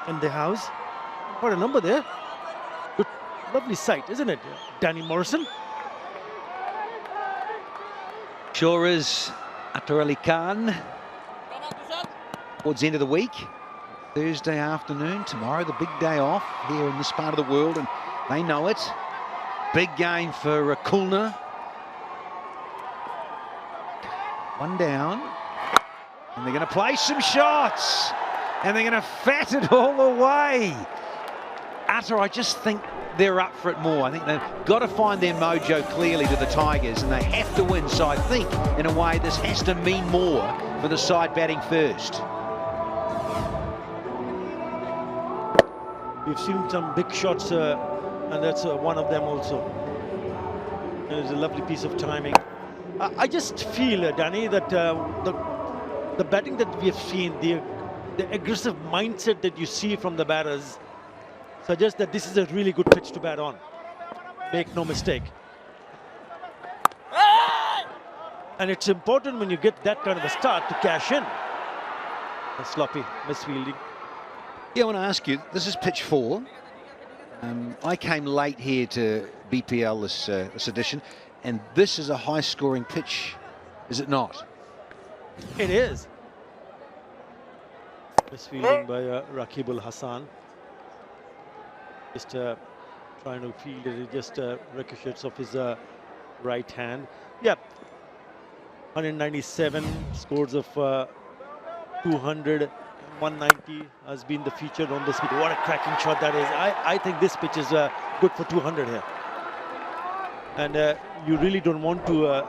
in the house. What a number there. Good, lovely sight, isn't it? Danny Morrison. Shorturl Ali Khan. Towards the end of the week. Thursday afternoon, tomorrow, the big day off here in this part of the world, and they know it. Big game for Khulna. 1 down. And they're going to play some shots. And they're going to fat it all the way. I just think they're up for it more. I think they've got to find their mojo clearly to the Tigers, and they have to win. So I think, in a way, this has to mean more for the side batting first. We've seen some big shots, and that's one of them also. It's a lovely piece of timing. I just feel, Danny, that the batting that we have seen, the aggressive mindset that you see from the batters suggests that this is a really good pitch to bat on. Make no mistake. And it's important when you get that kind of a start to cash in. A sloppy misfielding. Yeah, I want to ask you, this is pitch 4. I came late here to BPL this edition, and this is a high-scoring pitch, is it not? It is. Misfielding by Rakib Al Hassan. Just trying to field it, it just ricochets off his right hand. Yeah, 197 scores of 200. 190 has been the feature on this pitch. What a cracking shot that is. I think this pitch is good for 200 here. And you really don't want to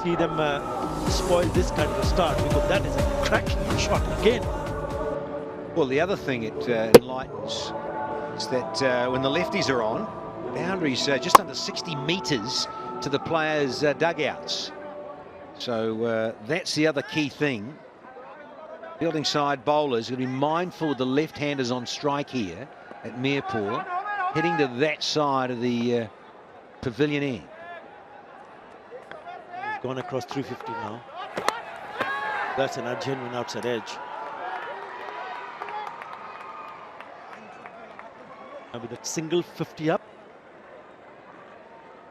see them spoil this kind of a start, because that is a cracking shot again. Well, the other thing it enlightens is that when the lefties are on, boundaries just under 60 metres to the players' dugouts. So that's the other key thing. Fielding side bowlers going to be mindful of the left-handers on strike here at Mirpur, heading to that side of the pavilion end. He's gone across 350 now. That's an genuine outside edge. And with that single 50 up,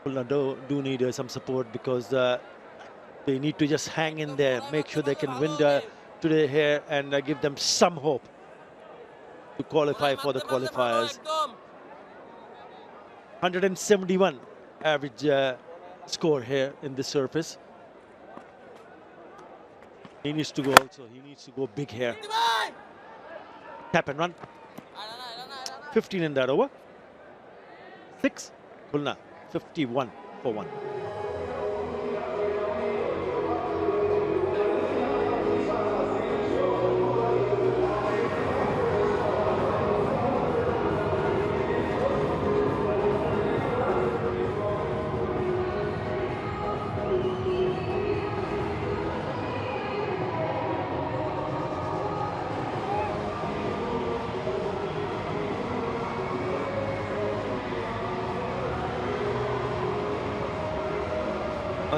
Khulna do need some support, because they need to just hang in there, make sure they can win today here, and give them some hope to qualify for the qualifiers. 171 average score here in this surface. He needs to go also. He needs to go big here. Tap and run. 15 in that over. 6. Khulna 51 for 1.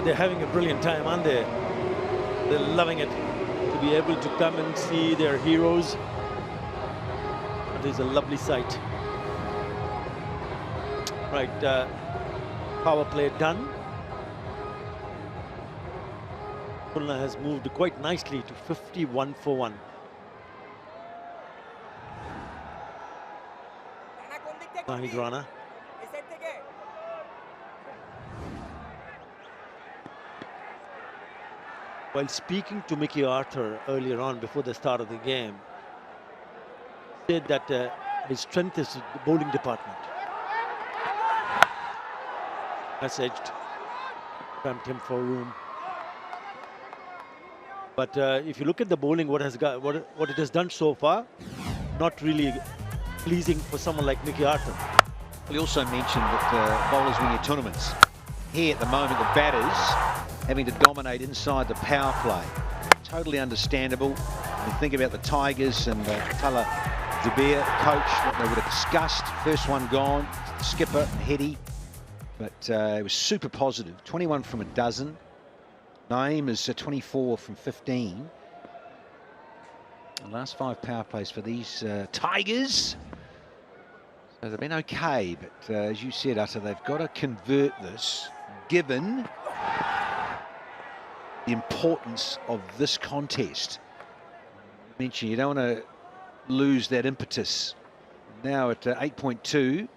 Oh, they're having a brilliant time, aren't they? They're loving it to be able to come and see their heroes. It is a lovely sight. Right, power play done. Khulna has moved quite nicely to 51 for 1. Mahid Rana. While speaking to Mickey Arthur earlier on before the start of the game, said that his strength is the bowling department. Messaged, cramped him for room. But if you look at the bowling, what it has done so far, not really pleasing for someone like Mickey Arthur. We also mentioned that bowlers win your tournaments. Here at the moment, the batters having to dominate inside the power play. Totally understandable. When you think about the Tigers and 𝗂𝗃𝗃 coach, what they would have discussed. First one gone, the skipper, Heady. But it was super positive. 21 from a dozen. 𝗫𝗏 is 24 from 15. The last 5 power plays for these Tigers. So they've been okay, but as you said, Utter, they've got to convert this, given the importance of this contest. You mentioned you don't want to lose that impetus. Now at 8.2,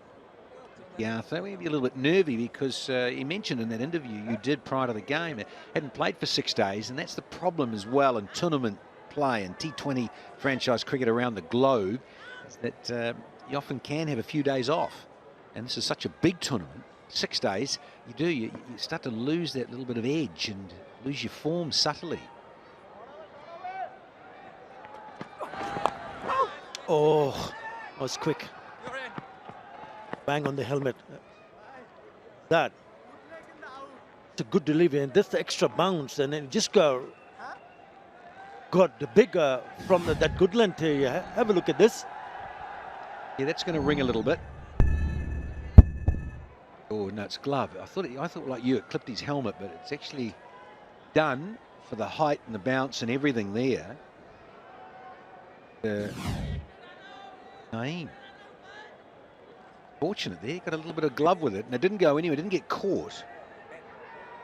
Arthur, we're a little bit nervy because he mentioned in that interview you did prior to the game, it hadn't played for 6 days, and that's the problem as well in tournament play and T20 franchise cricket around the globe, is that you often can have a few days off. And this is such a big tournament, 6 days, you start to lose that little bit of edge and lose your form subtly. Oh, that was quick. Bang on the helmet. That's a good delivery, and that's the extra bounce, and then just got the bigger from that good length here. Have a look at this. Yeah, that's going to ring a little bit. Oh no, it's glove. I thought like you, it clipped his helmet, but it's actually done for the height and the bounce and everything there. 𝗫𝗏. Fortunate there, got a little bit of glove with it, and it didn't go anywhere, didn't get caught.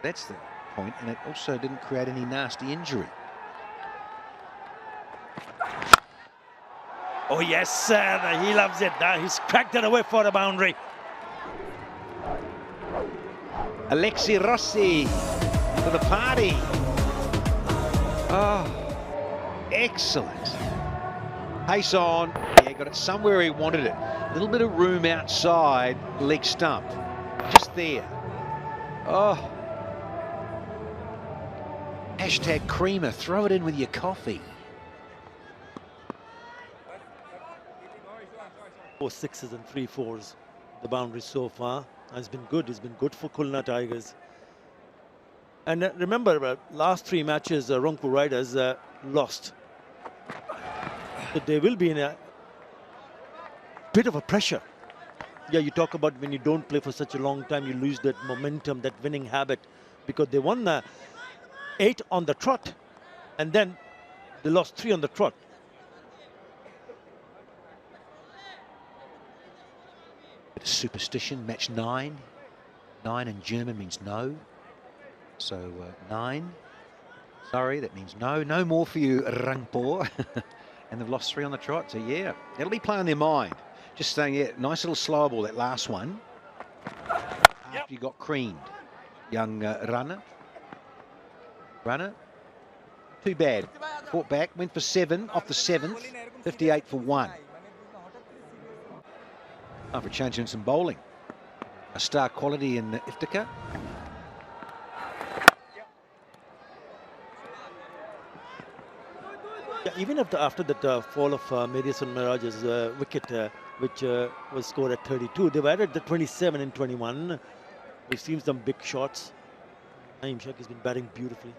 That's the point, and it also didn't create any nasty injury. Oh yes, he loves it. He's cracked it away for the boundary. Alexi Rossi for the party. Oh, excellent. Pace on. Yeah, got it somewhere he wanted it. A little bit of room outside, leg stump. Just there. Oh. Hashtag creamer. Throw it in with your coffee. 4 6s and 3 4s. The boundary so far has been good. It's been good for Khulna Tigers. And remember, last 3 matches, Rangpur Riders lost. So they will be in a bit of a pressure. Yeah, you talk about when you don't play for such a long time, you lose that momentum, that winning habit, because they won 8 on the trot, and then they lost 3 on the trot. Superstition, match 9. 9 in German means no. So 9. Sorry, that means no. No more for you, Rangpur. And they've lost 3 on the trot. So yeah, that'll be playing their mind. Just saying, yeah, nice little slow ball, that last one. After you got creamed, young runner. Too bad. Fought back, went for 7 off the 7th. 58 for 1. Time for changing some bowling. A star quality in 𝗃𝗃𝗃. Yeah, even after that fall of 𝗵𝗵𝗃𝗃's wicket, which was scored at 32, they've added the 27 and 21. We've seen some big shots. Naeem Sheikh has been batting beautifully.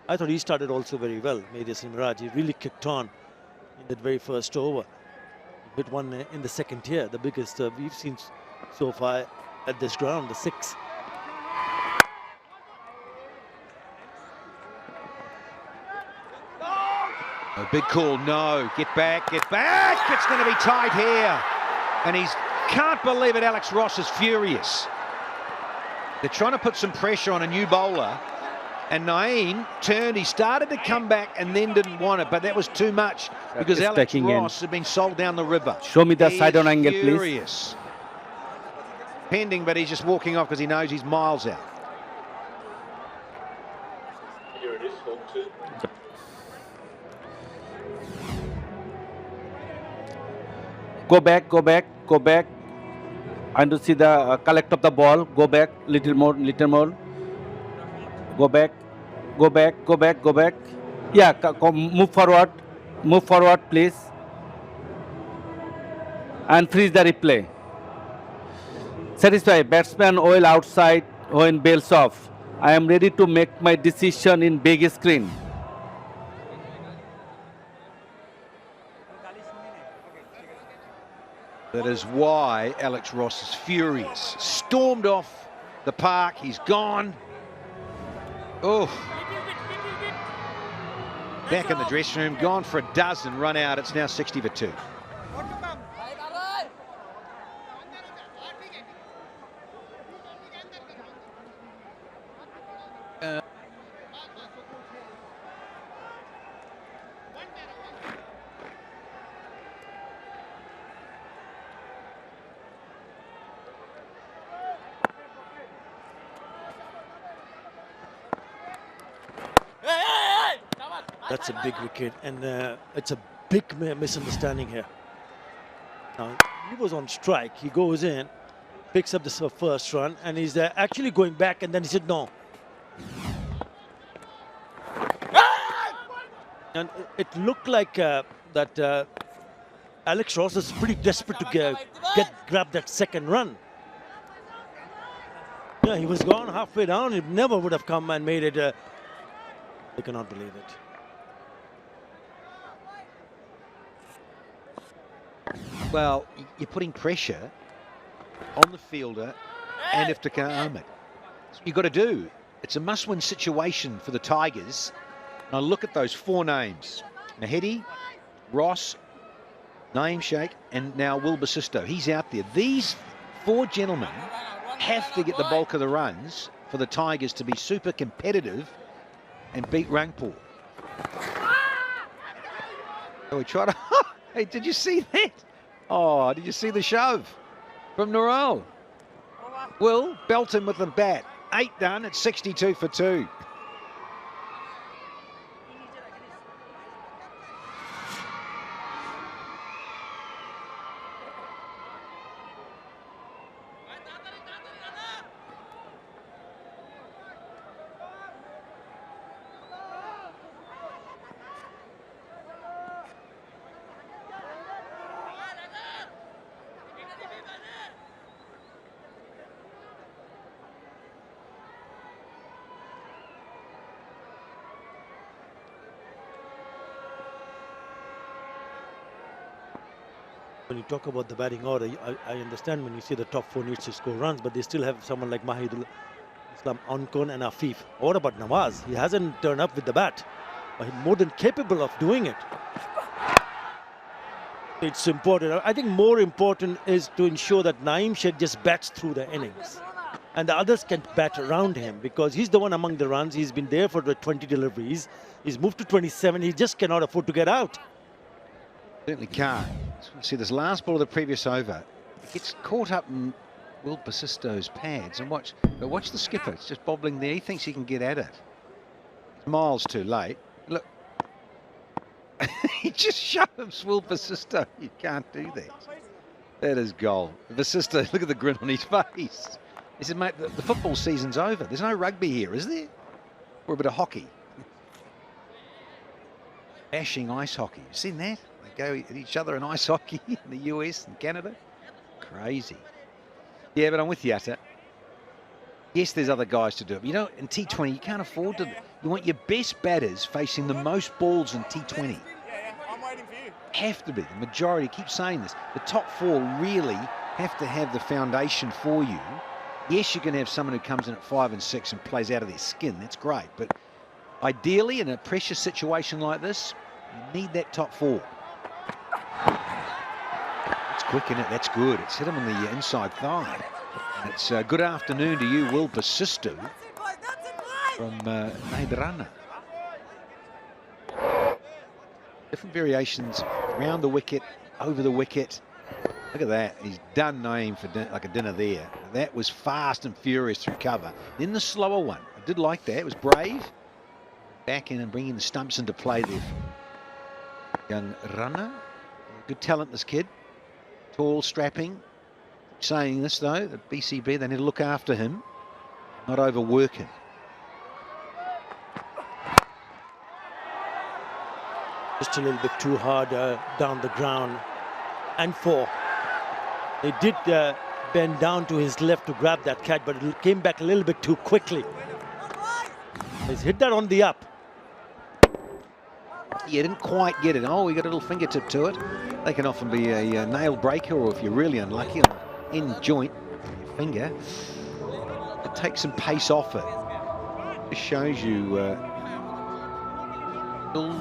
I thought he started also very well, 𝗵𝗵𝗃. He really kicked on in that very first over. Hit one in the second tier, the biggest we've seen so far at this ground, the 6. A big call, no. Get back, get back. It's going to be tight here. And can't believe it, Alex Ross is furious. They're trying to put some pressure on a new bowler. And Naeem turned, he started to come back and then didn't want it, but that was too much because Alex Ross had been sold down the river. Show me the side on angle, please. Furious. Pending, but he's just walking off because he knows he's miles out. Here it is, hold two. Go back, go back, go back. I want to see the collect of the ball. Go back, little more, little more. Go back, go back, go back, go back. Yeah, move forward, please. And freeze the replay. Satisfied, batsman oil outside when bails off. I am ready to make my decision in big screen. That is why Alex Ross is furious. Stormed off the park, he's gone. Oh. Back in the dressing room, gone for a dozen, run out. It's now 60 for 2. That's a big wicket, and it's a big misunderstanding here. Now, he was on strike. He goes in, picks up the first run, and he's actually going back, and then he said no. And it looked like that Alex Ross is pretty desperate to grab that second run. Yeah, he was gone halfway down. He never would have come and made it. They cannot believe it. Well, you're putting pressure on the fielder and 𝗏𝗏𝗂𝗏𝗏𝗏. You've got to do. It's a must-win situation for the Tigers. Now look at those 4 names. Mahedi, Ross, Naeem Sheikh, and now 𝗏𝗏𝗂𝗏. He's out there. These 4 gentlemen have to get the bulk of the runs for the Tigers to be super competitive and beat Rangpur. So we try to... Hey, did you see that? Oh, did you see the shove from Narelle? Will belt him with the bat. 8 done, it's 62 for 2. When you talk about the batting order, I understand when you say the top 4 needs to score runs, but they still have someone like Mahidul Islam, Ankon and Afif. What about Nawaz? He hasn't turned up with the bat, but he's more than capable of doing it. It's important. I think more important is to ensure that Naeem Sheikh just bats through the innings. And the others can bat around him because he's the one among the runs. He's been there for the 20 deliveries. He's moved to 27. He just cannot afford to get out. Certainly can't. See, this last ball of the previous over, it gets caught up in 𝗏𝗏𝗂𝗏𝗏's pads, and watch the skipper. It's just bobbling there. He thinks he can get at it. It's miles too late. Look, he just shoves 𝗏𝗏𝗂𝗏. You can't do that. That is goal. 𝗏𝗏𝗂𝗏, look at the grin on his face. He said, mate, the football season's over. There's no rugby here, is there? Or a bit of hockey. Bashing ice hockey. You seen that? They go at each other in ice hockey in the US and Canada. Crazy. Yeah, but I'm with you, Atta. Yes, there's other guys to do it. But you know, in T20, you can't afford to. You want your best batters facing the most balls in T20. I'm waiting for you. Have to be. The majority, keep saying this. The top 4 really have to have the foundation for you. Yes, you can have someone who comes in at 5 and 6 and plays out of their skin. That's great. But ideally, in a pressure situation like this, You need that top 4. It's quick, isn't it? That's good. It's hit him on the inside thigh. And it's good afternoon to you, 𝗂𝗶𝗃𝗍 from Naidrana. Different variations around the wicket, over the wicket. Look at that. He's done Naeem for like a dinner there. That was fast and furious through cover. Then the slower one. I did like that. It was brave. Back in and bringing the stumps into play there. Young runner. Good talent, this kid. Tall, strapping. Saying this, though, that BCB, they need to look after him, not overwork him. Just a little bit too hard down the ground. And 4. They did bend down to his left to grab that catch, but it came back a little bit too quickly. He's hit that on the up. You didn't quite get it. Oh, he got a little fingertip to it. They can often be a nail breaker, or if you're really unlucky, on the end joint, your finger. It takes some pace off it. It shows you still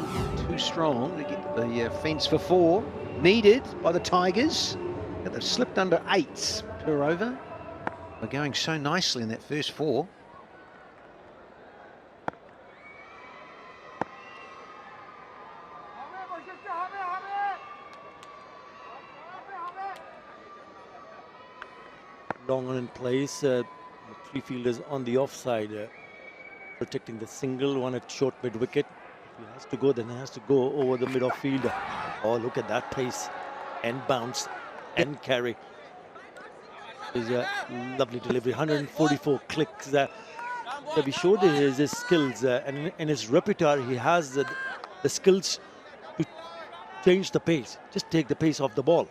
too strong to get the fence for 4. Needed by the Tigers. But they've slipped under 8s per over. They're going so nicely in that first 4. Long on in place. 3 fielders on the offside, protecting the single one at short mid wicket. If he has to go, then he has to go over the mid off fielder. Oh, look at that pace and bounce and carry. Is a lovely delivery. 144 clicks. We showed his skills, and in his repertoire, he has the skills to change the pace. Just take the pace off the ball.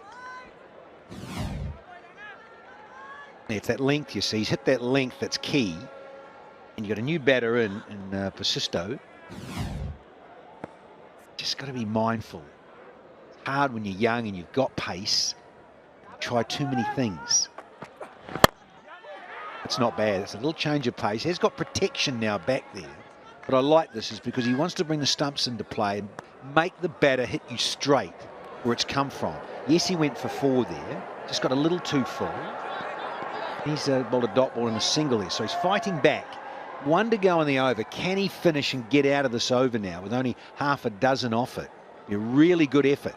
It's that length, you see. He's hit that length that's key. And you've got a new batter in 𝗵𝗺𝗃𝗍. Just got to be mindful. It's hard when you're young and you've got pace. You try too many things. It's not bad. It's a little change of pace. He's got protection now back there. But I like this is because he wants to bring the stumps into play and make the batter hit you straight where it's come from. Yes, he went for 4 there. Just got a little too full. He's bowled a dot ball and a single there, so he's fighting back. 1 to go in the over. Can he finish and get out of this over now with only half a dozen off it? Be a really good effort.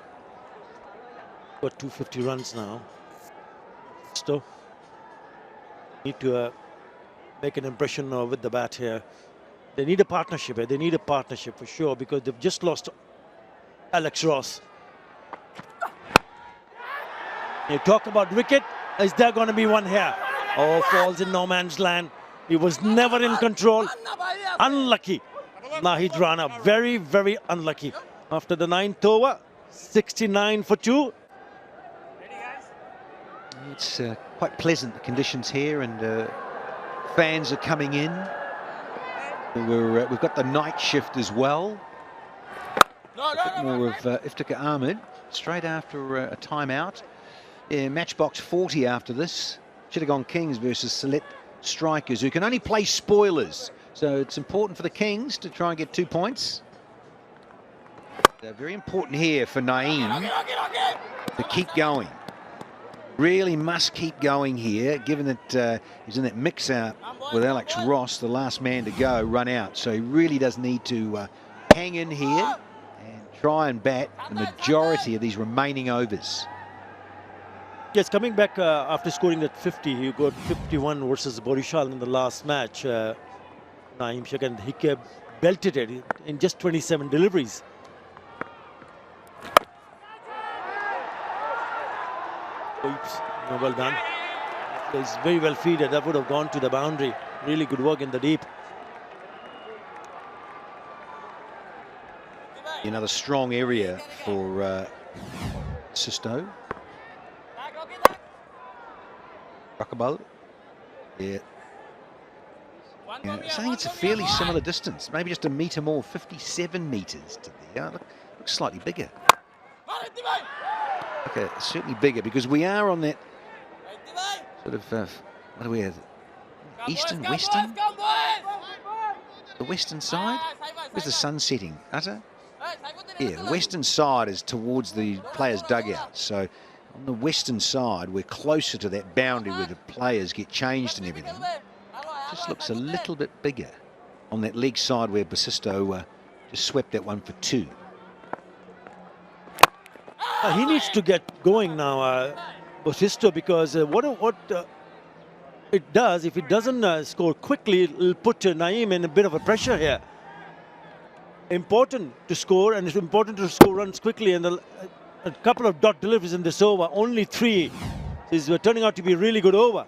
Got 250 runs now. Still need to make an impression with the bat here. They need a partnership here. They need a partnership for sure, because they've just lost Alex Ross. You talk about wicket. Is there going to be one here? Oh, falls in no man's land. He was never in control. Unlucky. Nahid Rana, very, very unlucky. After the 9th over, 69 for 2. It's quite pleasant, the conditions here, and fans are coming in. We've got the night shift as well. A bit more of 𝗵𝗺𝗃𝗃 Ahmed straight after a timeout. Match box 40 after this. Chittagong Kings versus Sylhet Strikers, who can only play spoilers. So it's important for the Kings to try and get 2 points. Very important here for Naeem to keep going. Really must keep going here, given that he's in that mix-out with Alex Ross, the last man to go, run out. So he really does need to hang in here and try and bat the majority of these remaining overs. Yes, coming back after scoring that 50, he got 51 versus Borishal in the last match. Naeem Sheikh, and he belted it in just 27 deliveries. Oops, no, well done. It's very well feeded. That would have gone to the boundary. Really good work in the deep. Another strong area for 𝗵𝗺𝗃𝗍. Rockaball. Yeah. I think it's a fairly similar distance. Maybe just a metre more, 57 metres to there. Looks slightly bigger. Okay, certainly bigger, because we are on that sort of, what do we have? Eastern, western? The western side? Where's the sun setting? Utter? Yeah, the western side is towards the players' dugout. So on the western side, we're closer to that boundary where the players get changed and everything. Just looks a little bit bigger on that leg side where 𝗵𝗺 just swept that one for 2. He needs to get going now, 𝗵𝗺, because what it does, if it doesn't score quickly, it'll put Naeem in a bit of a pressure here. Important to score, and it's important to score runs quickly, and a couple of dot deliveries in this over, only 3, is turning out to be a really good over.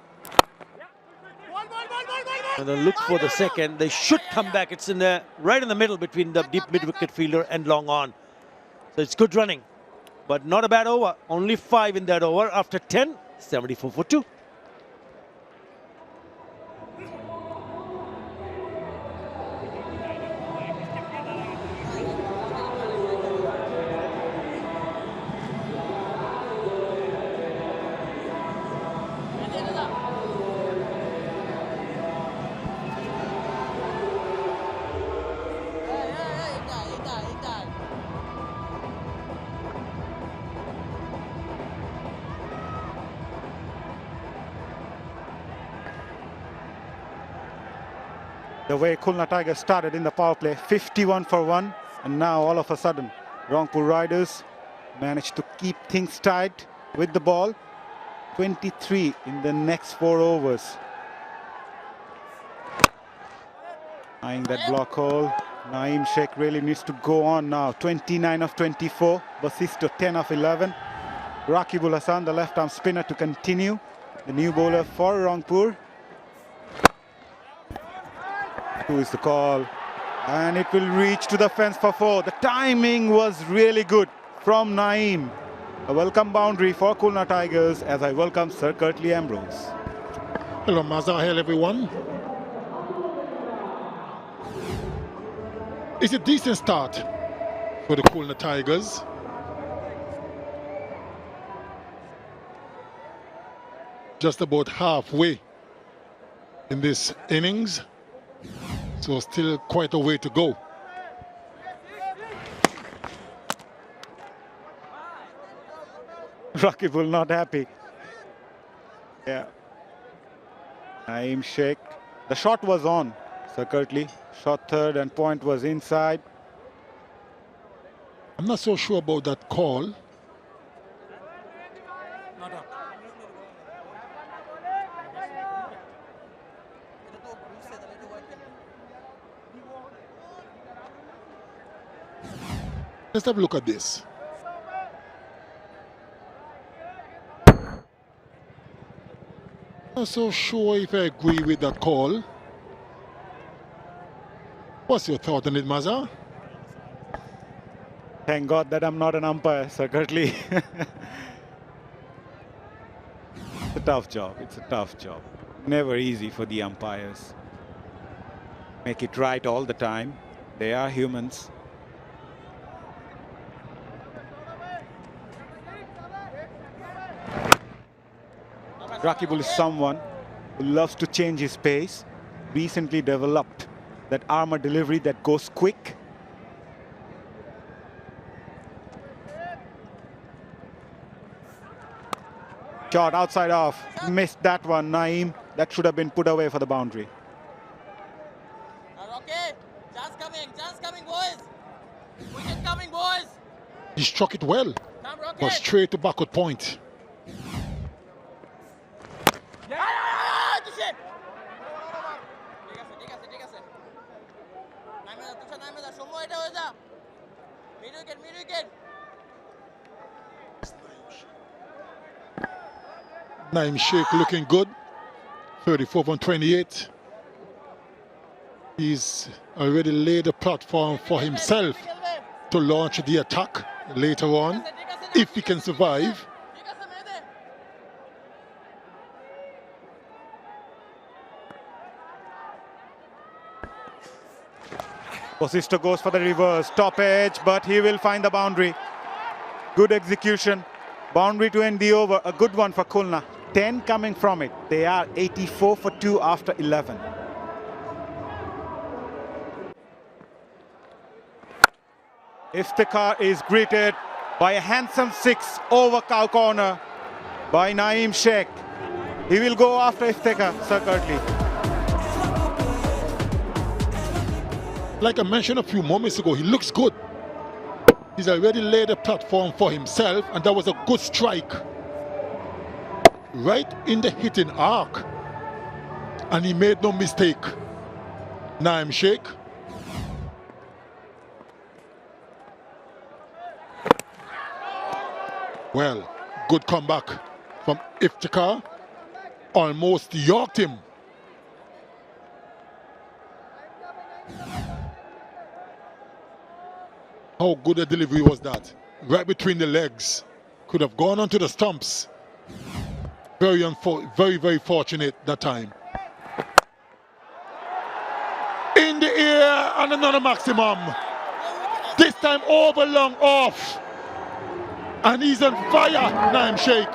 And then look for the second. They should come back. It's in there, right in the middle between the deep mid-wicket fielder and long on. So it's good running, but not a bad over. Only 5 in that over after 10, 74 for 2. The way Khulna Tigers started in the power play, 51 for 1, and now all of a sudden Rangpur Riders managed to keep things tight with the ball. 23 in the next 4 overs. Eyeing that block hole, Naeem Sheikh really needs to go on now. 29 of 24, 𝗵𝗺 10 of 11. Raqibul Hasan, the left-arm spinner, to continue. The new bowler for Rangpur. 2 is the call, and it will reach to the fence for 4. The timing was really good from Naeem. A welcome boundary for Khulna Tigers as I welcome Sir Curtly Ambrose. Hello, Mazahel, everyone. It's a decent start for the Khulna Tigers. Just about halfway in this innings. So still quite a way to go. Raqibul not happy. Yeah. Naeem Sheikh. The shot was on, Sir Curtly. Shot third and point was inside. I'm not so sure about that call. Let's have a look at this. Not so sure if I agree with that call. What's your thought on it, Maza? Thank God that I'm not an umpire, Sir Curtly. It's a tough job. It's a tough job. Never easy for the umpires. Make it right all the time. They are humans. Raqibul is someone who loves to change his pace. Recently developed that armor delivery that goes quick. Shot outside off. Missed that one, Naeem. That should have been put away for the boundary. Okay, chance coming, boys. Wicket coming, boys. He struck it well, but straight to backward point. Naeem Sheikh looking good, 34 from 28. He's already laid a platform for himself to launch the attack later on, if he can survive. 𝗵𝗺 goes for the reverse, top edge, but he will find the boundary. Good execution. Boundary to end the over. A good one for Khulna. 10 coming from it. They are 84 for 2 after 11. Iftikhar is greeted by a handsome 6 over cow corner by 𝗫𝗓𝗄𝗃. He will go after Iftikhar, Sir 𝗏𝗏𝗏𝗏. Like I mentioned a few moments ago, he looks good. He's already laid a platform for himself, and that was a good strike. Right in the hitting arc. And he made no mistake. 𝗫𝗓𝗄𝗃. Well, good comeback from Iftikhar. Almost yorked him. How good a delivery was that? Right between the legs. Could have gone onto the stumps. Very fortunate that time. In the air and another maximum. This time over long off. And he's on fire, 𝗫𝗓𝗄𝗃.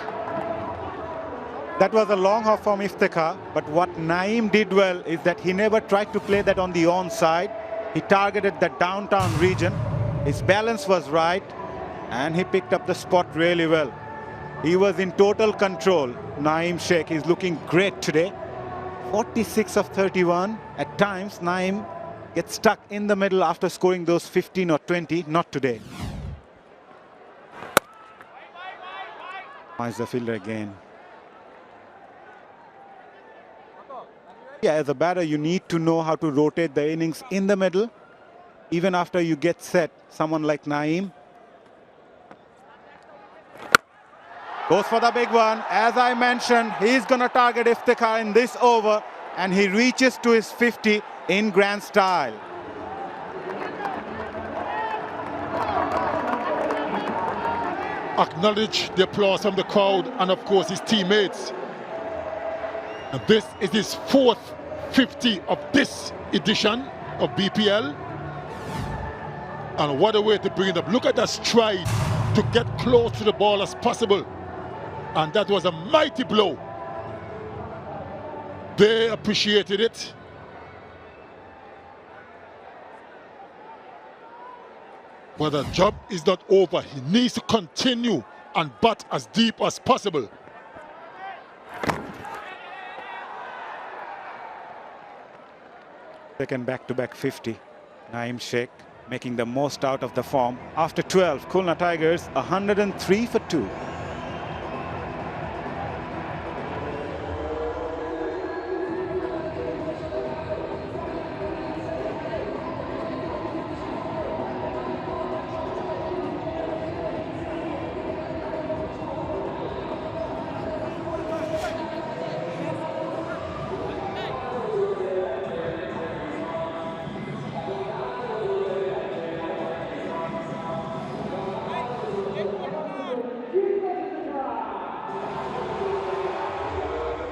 That was a long off from Iftikhar, but what 𝗫𝗓𝗄𝗃 did well is that he never tried to play that on the onside. He targeted the downtown region. His balance was right, and he picked up the spot really well. He was in total control. 𝗫𝗓𝗄𝗃 is looking great today. 46 of 31. At times, 𝗫𝗓𝗄𝗃 gets stuck in the middle after scoring those 15 or 20. Not today. Finds the fielder again. Yeah, as a batter, you need to know how to rotate the innings in the middle. Even after you get set, someone like 𝗫𝗓𝗄𝗃 goes for the big one. As I mentioned, he's going to target Iftikhar in this over, and he reaches to his 50 in grand style. Acknowledge the applause from the crowd and of course his teammates. And this is his 4th 50 of this edition of BPL. And what a way to bring it up. Look at that stride to get close to the ball as possible. And that was a mighty blow. They appreciated it. But the job is not over. He needs to continue and bat as deep as possible. Second back-to-back 50. 𝗫𝗓𝗄𝗃 making the most out of the form. After 12, Khulna Tigers 103 for 2.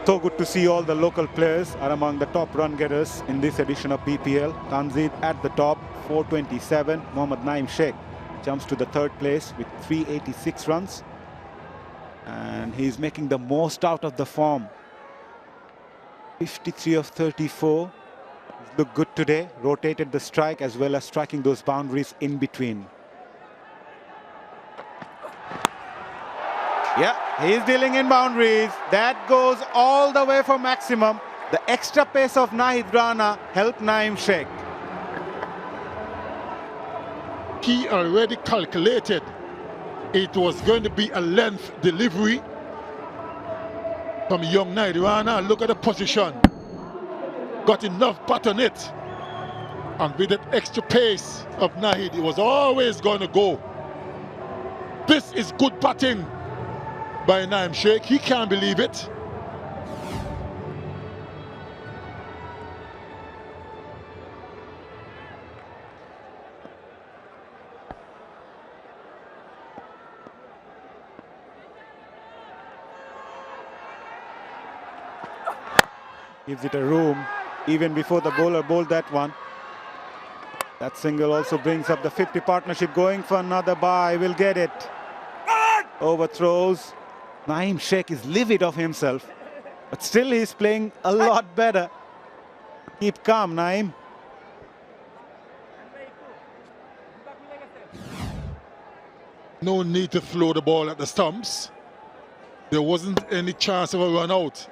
So good to see all the local players are among the top run getters in this edition of BPL. Tanzid at the top, 427. Mohammad 𝗫𝗓𝗄𝗃 jumps to the 3rd place with 386 runs. And he's making the most out of the form. 53 of 34. He's looked good today. Rotated the strike as well as striking those boundaries in between. Yeah, he's dealing in boundaries. That goes all the way for maximum. The extra pace of Nahid Rana helped 𝗫𝗓𝗄𝗃. He already calculated it was going to be a length delivery from young Nahid Rana. Look at the position. Got enough bat on it. And with that extra pace of Nahid, it was always going to go. This is good batting by 𝗫𝗓𝗄𝗃. He can't believe it. Gives it a room even before the bowler bowled that one. That single also brings up the 50 partnership. Going for another bye, will get it. Overthrows. 𝗫𝗓𝗄𝗃 is livid of himself, but still he's playing a lot better. Keep calm, 𝗫𝗓𝗄𝗃. No need to throw the ball at the stumps. There wasn't any chance of a run out.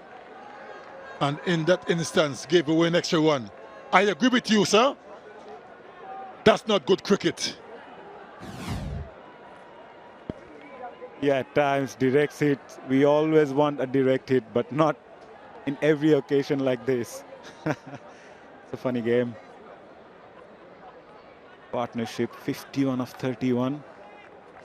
And in that instance, gave away an extra run. I agree with you, sir. That's not good cricket. Yeah, at times, direct hit. We always want a direct hit, but not in every occasion like this. It's a funny game. Partnership 51 of 31.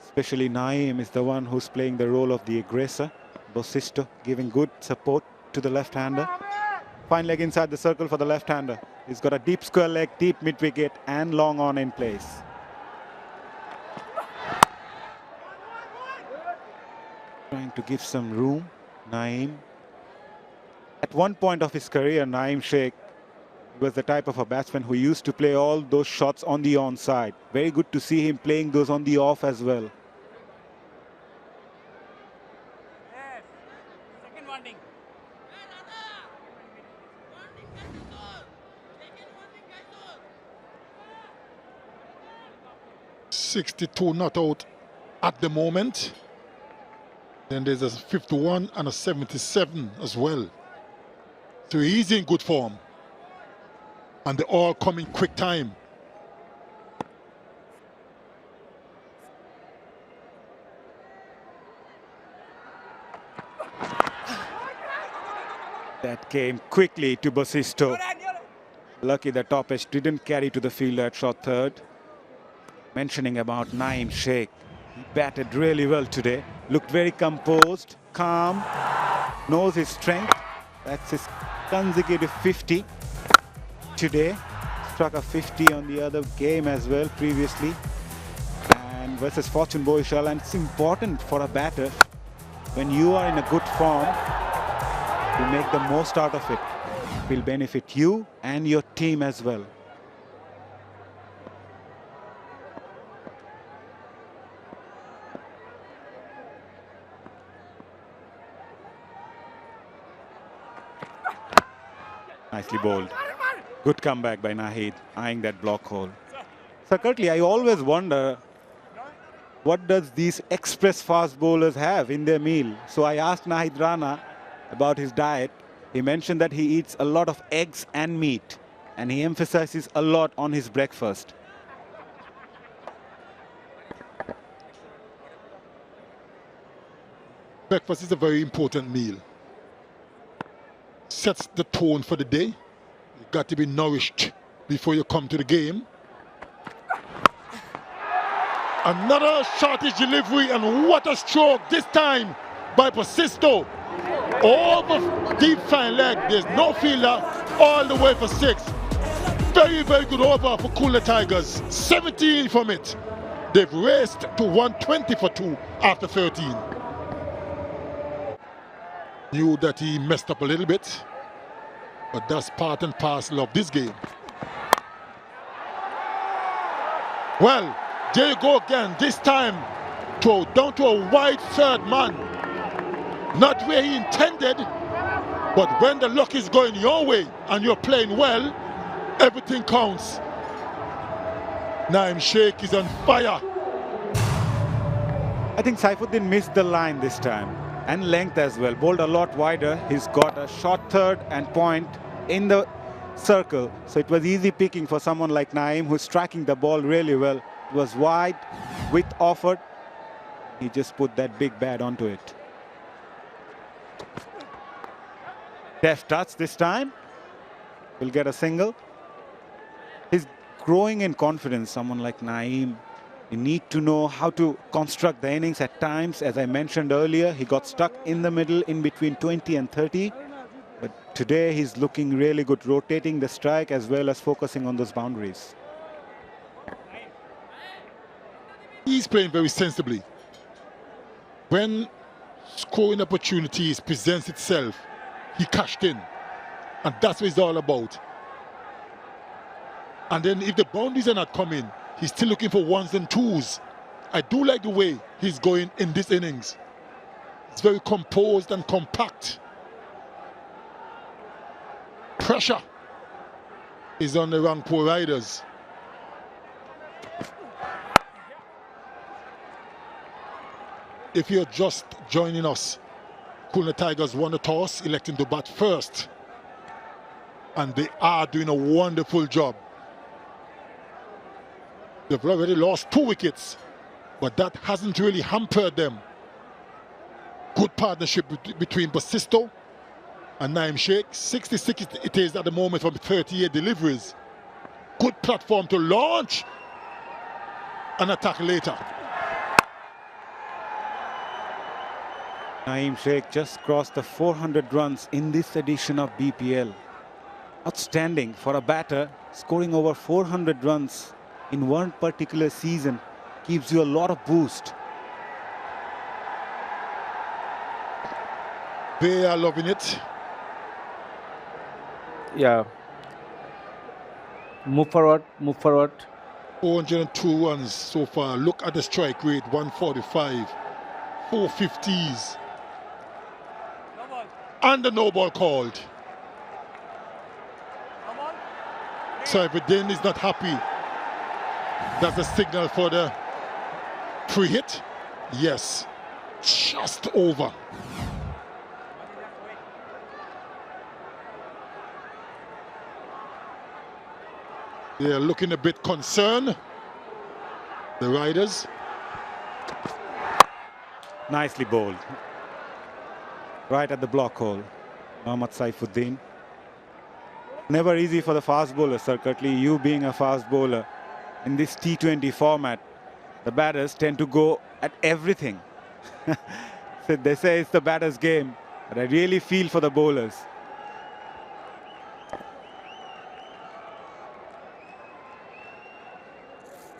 Especially Naeem is the one who's playing the role of the aggressor. 𝗵𝗧𝗍 giving good support to the left-hander. Fine leg inside the circle for the left-hander. He's got a deep square leg, deep mid-wicket and long on in place. Trying to give some room, Naeem. At one point of his career, 𝗃𝗵𝗍𝗃 was the type of a batsman who used to play all those shots on the onside. Very good to see him playing those on the off as well. Second warning. 62 not out at the moment. Then there's a 51 and a 77 as well. So he's in good form. And they're all coming quick time. That came quickly to 𝗵𝗧𝗍. Lucky the top edge didn't carry to the fielder at short third. Mentioning about 𝗃𝗵𝗍𝗃. He batted really well today. Looked very composed, calm, knows his strength. That's his consecutive 50 today. Struck a 50 on the other game as well previously. And versus Fortune Boishal. And it's important for a batter when you are in a good form to make the most out of it. It will benefit you and your team as well. Nicely bowled. Good comeback by Naheed, eyeing that block hole. So Curtly, I always wonder, what does these express fast bowlers have in their meal? So I asked Naheed Rana about his diet. He mentioned that he eats a lot of eggs and meat, and he emphasizes a lot on his breakfast. Breakfast is a very important meal. Sets the tone for the day. You've got to be nourished before you come to the game. Another shortish delivery, and what a stroke this time by 𝗵𝗧𝗍. Over deep fine leg. There's no fielder all the way for 6. Very, very good over for Cooler Tigers. 17 from it. They've raced to 120 for 2 after 13. Knew that he messed up a little bit, but that's part and parcel of this game. Well, there you go again. This time, down to a wide third man. Not where he intended, but when the luck is going your way and you're playing well, everything counts. 𝗃𝗵𝗍𝗃 is on fire. I think Saifuddin missed the line this time. And length as well. Bowled a lot wider. He's got a short third and point in the circle. So it was easy picking for someone like Naeem, who's striking the ball really well. It was wide, width offered. He just put that big bat onto it. Deft touch this time. Will get a single. He's growing in confidence, someone like Naeem. You need to know how to construct the innings at times. As I mentioned earlier, he got stuck in the middle in between 20 and 30. But today he's looking really good, rotating the strike as well as focusing on those boundaries. He's playing very sensibly. When scoring opportunities presents itself, he cashed in. And that's what it's all about. And then if the boundaries are not coming, he's still looking for ones and twos. I do like the way he's going in this innings. It's very composed and compact. Pressure is on the Rangpur Riders. If you're just joining us, Khulna Tigers won the toss, electing to bat first. And they are doing a wonderful job. They've already lost 2 wickets, but that hasn't really hampered them. Good partnership between Basisto and 𝗫𝗫𝗫𝐶𝗫. 66 it is at the moment from 38 deliveries. Good platform to launch and attack later. 𝗫𝗫𝗫𝐶𝗫 just crossed the 400 runs in this edition of BPL. Outstanding for a batter. Scoring over 400 runs in one particular season gives you a lot of boost. They are loving it. Yeah. Move forward, move forward. 402 runs so far. Look at the strike rate, 145. 450s. And the no ball called. So if Din is not happy, that's a signal for the free hit. Yes, just over. They're looking a bit concerned, the riders. Nicely bowled. Right at the block hole, Mohammad Saifuddin. Never easy for the fast bowler, Sir Quickly. You being a fast bowler, in this T20 format, the batters tend to go at everything. So they say it's the batter's game, but I really feel for the bowlers.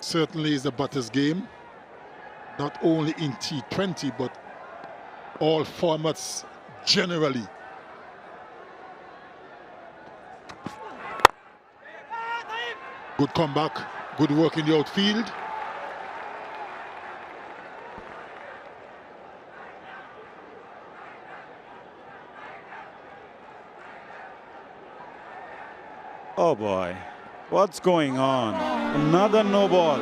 Certainly is the batter's game, not only in T20, but all formats generally. Good comeback, good work in the outfield. Oh boy, what's going on? Another no ball.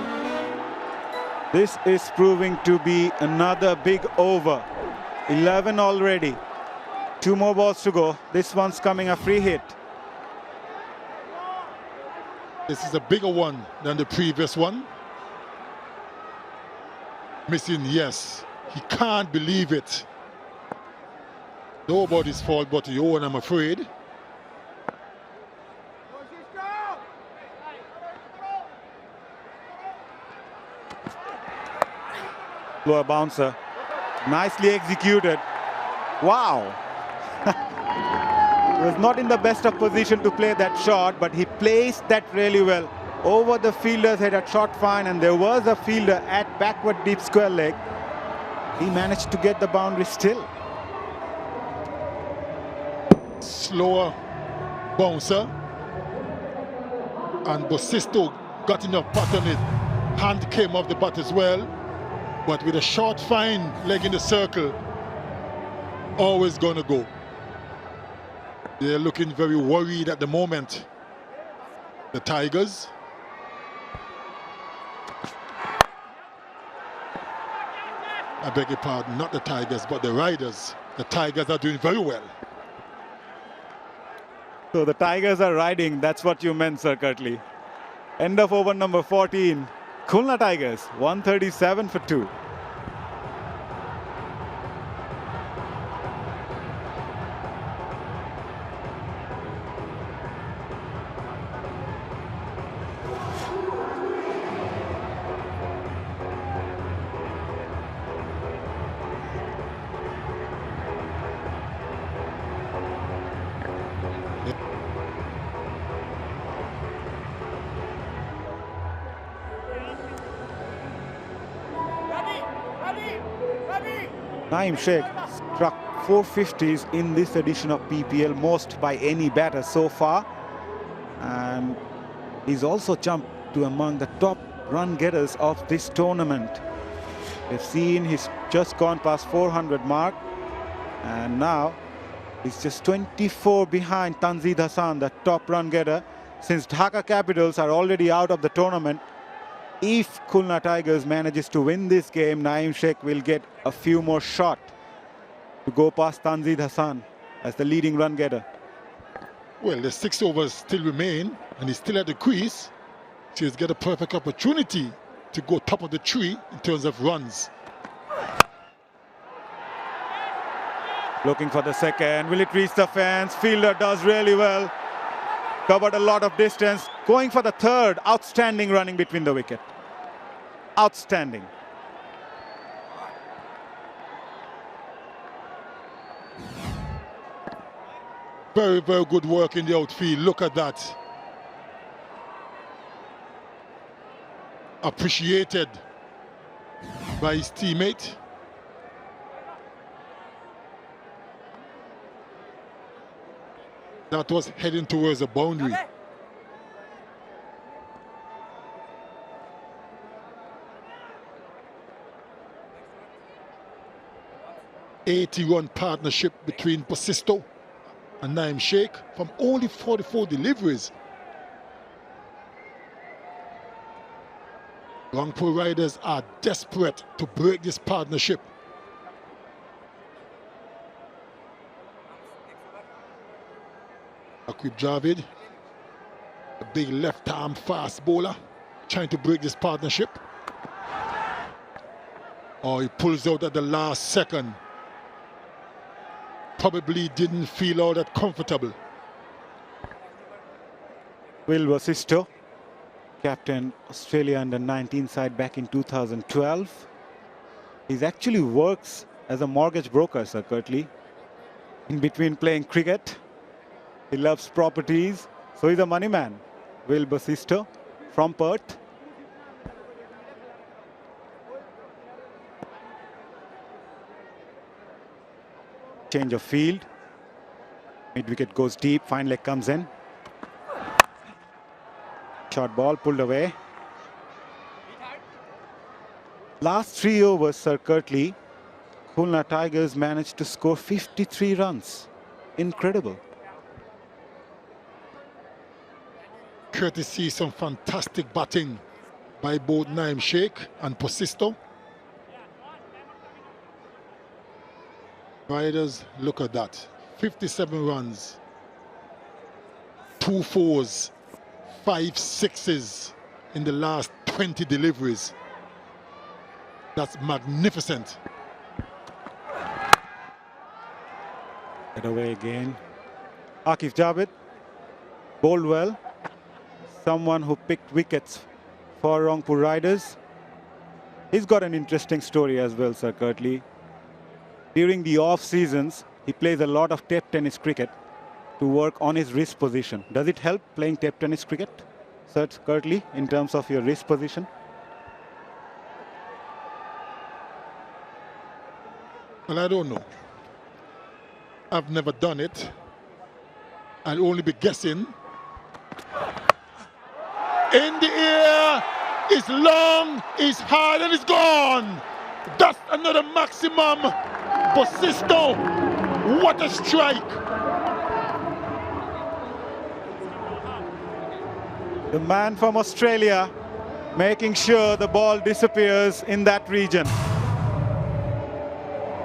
This is proving to be another big over. 11 already. 2 more balls to go. This one's coming a free hit. This is a bigger one than the previous one. Missing, yes. He can't believe it. Nobody's fault but your own, I'm afraid. Lower bouncer. Nicely executed. Wow. He was not in the best of position to play that shot, but he placed that really well. Over the fielder's head at short fine, and there was a fielder at backward deep square leg. He managed to get the boundary still. Slower bouncer. And Basisto got enough bat on it. Hand came off the bat as well. But with a short fine leg in the circle, always gonna go. They're looking very worried at the moment, the Tigers. I beg your pardon, not the Tigers, but the Riders. The Tigers are doing very well. So the Tigers are riding, that's what you meant, Sir Quickly. End of over number 14. Khulna Tigers, 137 for 2. 𝗫𝗫𝗫𝗫 struck 450s in this edition of BPL, most by any batter so far. And he's also jumped to among the top run getters of this tournament. We've seen he's just gone past 400 mark. And now he's just 24 behind Tanzid Hassan, the top run getter. Since Dhaka Capitals are already out of the tournament, If Khulna Tigers manages to win this game, Naeem Sheikh will get a few more shots to go past Tanzid Hassan as the leading run getter. Well, the 6 overs still remain, and he's still at the crease. So he's got a perfect opportunity to go top of the tree in terms of runs. Looking for the second. Will it reach the fence? Fielder does really well. Covered a lot of distance. Going for the third. Outstanding running between the wicket. Outstanding. Very, very good work in the outfield. Look at that. Appreciated by his teammate. That was heading towards the boundary. 80-run partnership between 𝗵𝗫𝗄 and Naeem Sheikh from only 44 deliveries. Rangpur Riders are desperate to break this partnership. 𝗂𝗄𝗄𝗏, a big left-arm fast bowler, trying to break this partnership. Oh, he pulls out at the last second. Probably didn't feel all that comfortable. 𝗃𝗏𝗄𝗏, captain Australia under-19 side back in 2012. He actually works as a mortgage broker, Sir Curtly, in between playing cricket. He loves properties, so he's a money man. 𝗃𝗏𝗄𝗏 from Perth. Change of field. Mid-wicket goes deep, fine leg comes in. Short ball pulled away. Last 3 overs, Sir Curtly, Khulna Tigers managed to score 53 runs. Incredible. Courtesy some fantastic batting by both Naeem Sheikh and 𝗵𝗫𝗄. Riders, look at that. 57 runs, 2 fours, 5 sixes in the last 20 deliveries. That's magnificent. Get away again. Aqif Javed bowled well. Someone who picked wickets for Rangpur Riders. He's got an interesting story as well, Sir Curtly. During the off seasons, he plays a lot of table tennis cricket to work on his wrist position. Does it help playing table tennis cricket, Sir Curtly, in terms of your wrist position? Well, I don't know. I've never done it. I'll only be guessing. In the air, it's long, it's hard, and it's gone. That's another maximum. 𝗵𝗫𝗄, what a strike. The man from Australia making sure the ball disappears in that region.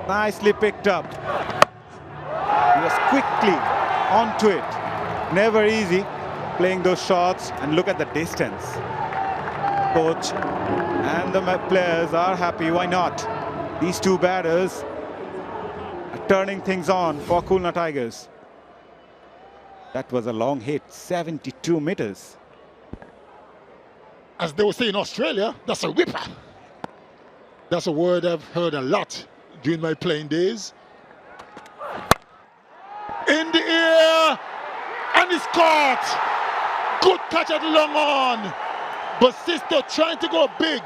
Nicely picked up. He was quickly onto it. Never easy playing those shots, and look at the distance. Coach and the players are happy. Why not? These two batters are turning things on for Khulna Tigers. That was a long hit, 72 meters. As they would say in Australia, that's a whipper. That's a word I've heard a lot during my playing days. In the air, and it's caught. Good catch at long on. 𝗵𝗫𝗄 trying to go big,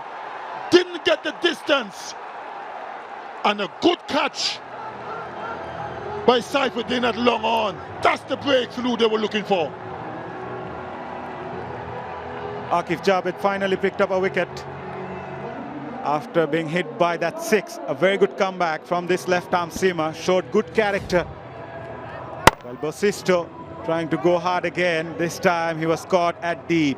didn't get the distance. And a good catch by Saifuddin at long on. That's the breakthrough they were looking for. Aqif Javed finally picked up a wicket after being hit by that 6. A very good comeback from this left-arm seamer. Showed good character. Well, 𝗵𝗫𝗄 trying to go hard again. This time he was caught at deep.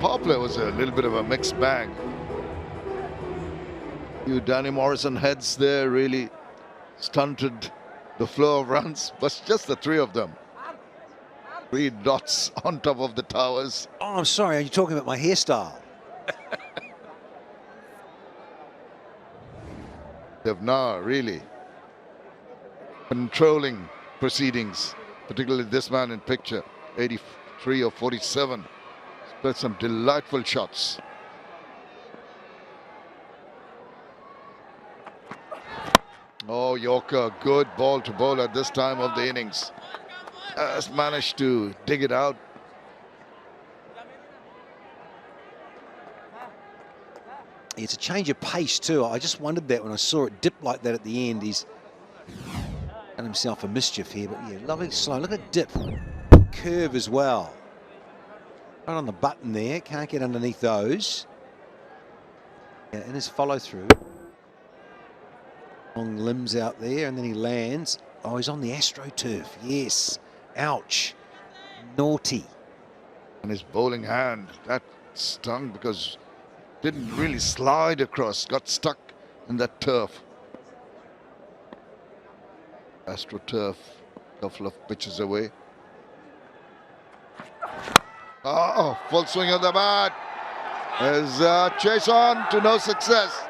power play was a little bit of a mixed bag. Danny Morrison heads there really stunted the flow of runs, but just the three of them. 3 dots on top of the towers. Oh, I'm sorry, are you talking about my hairstyle? 𝗃𝗺 really controlling proceedings, particularly this man in picture, 83 of 47. Played some delightful shots. Oh, Yorker, good ball to bowl at this time of the innings. Has managed to dig it out. It's a change of pace too. I just wondered that when I saw it dip like that at the end. He's done himself a mischief here, but yeah, lovely slow. Look at dip. Curve as well. Right on the button there. Can't get underneath those. Yeah, and his follow through. Long limbs out there, and then he lands. Oh, he's on the AstroTurf. Yes. Ouch. Naughty. And his bowling hand, that stung because didn't really slide across, got stuck in that turf. AstroTurf, a couple of pitches away. Oh, full swing of the bat. As chase on to no success.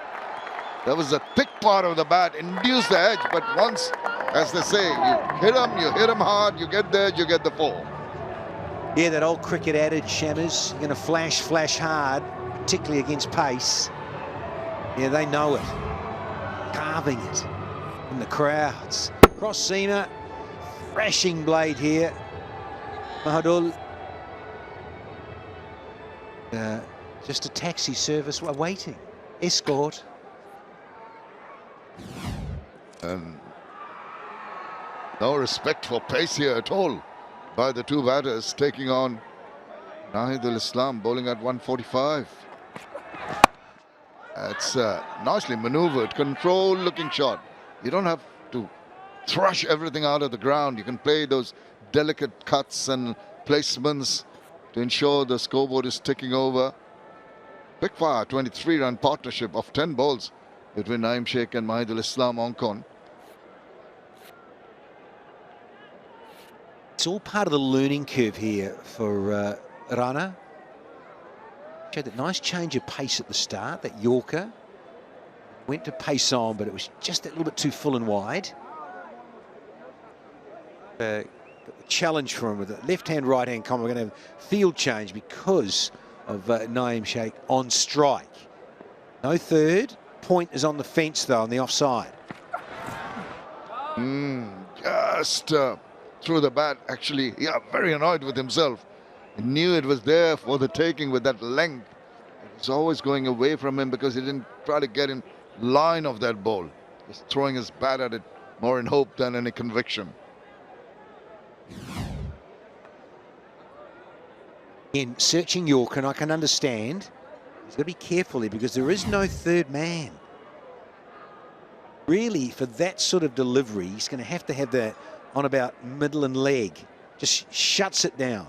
That was a thick part of the bat, induced the edge, but once, as they say, you hit him hard, you get there, you get the 4. Yeah, that old cricket adage, Shammers, you're going to flash hard, particularly against pace. Yeah, they know it. Carving it in the crowds. Cross seamer, thrashing blade here. Mahadul. Just a taxi service waiting. Escort. And no respect for pace here at all by the 2 batters, taking on Nahidul Islam bowling at 145. It's nicely maneuvered, controlled looking shot. You don't have to thrush everything out of the ground. You can play those delicate cuts and placements to ensure the scoreboard is ticking over. Big fire, 23-run partnership of 10 balls between Naeem Sheikh and Mahidul Islam Onkon. It's all part of the learning curve here for Rana. Showed that nice change of pace at the start, that Yorker. Went to pace on, but it was just a little bit too full and wide. Got the challenge for him with the left-hand, right-hand combo. We're going to have field change because of Naeem Sheikh on strike. No third. Point is on the fence, though, on the offside. Just threw the bat, actually. Yeah, very annoyed with himself. He knew it was there for the taking with that length. It was always going away from him because he didn't try to get in line of that ball. Just throwing his bat at it more in hope than any conviction. In searching Yorker, and I can understand, he's got to be careful here because there is no third man. Really, for that sort of delivery, he's going to have that on about middle and leg. Just shuts it down.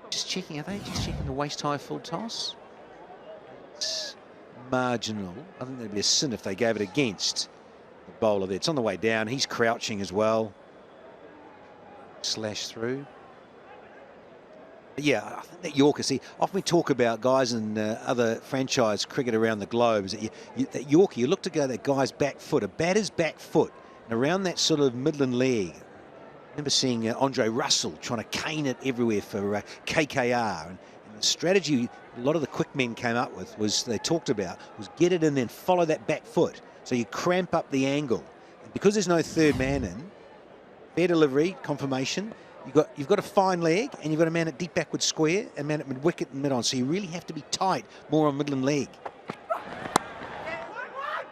Just checking, are they just checking the waist-high full toss? It's marginal. I think that'd be a sin if they gave it against the bowler there. It's on the way down. He's crouching as well. Slash through. But yeah, I think that Yorker, see, often we talk about guys in other franchise cricket around the globe, is that, that Yorker, you look to go that guy's back foot, a batter's back foot, and around that sort of midland leg. I remember seeing Andre Russell trying to cane it everywhere for KKR. And the strategy a lot of the quick men came up with was, they talked about, was get it in and follow that back foot. So you cramp up the angle. And because there's no third man in, fair delivery, confirmation, you've got a fine leg and you've got a man at deep backward square and man at mid wicket and mid on. So you really have to be tight, more on midland leg.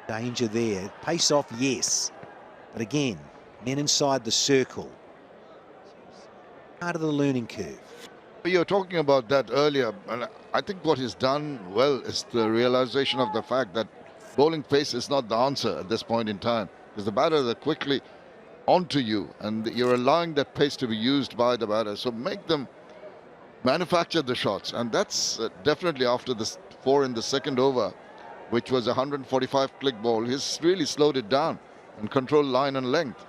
Danger there. Pace off, yes. But again, men inside the circle. Part of the learning curve. You were talking about that earlier, and I think what he's done well is the realization of the fact that bowling pace is not the answer at this point in time, because the batters are quickly onto you and you're allowing that pace to be used by the batter. So make them manufacture the shots, and that's definitely after the 4 in the second over, which was a 145 click ball. He's really slowed it down and controlled line and length.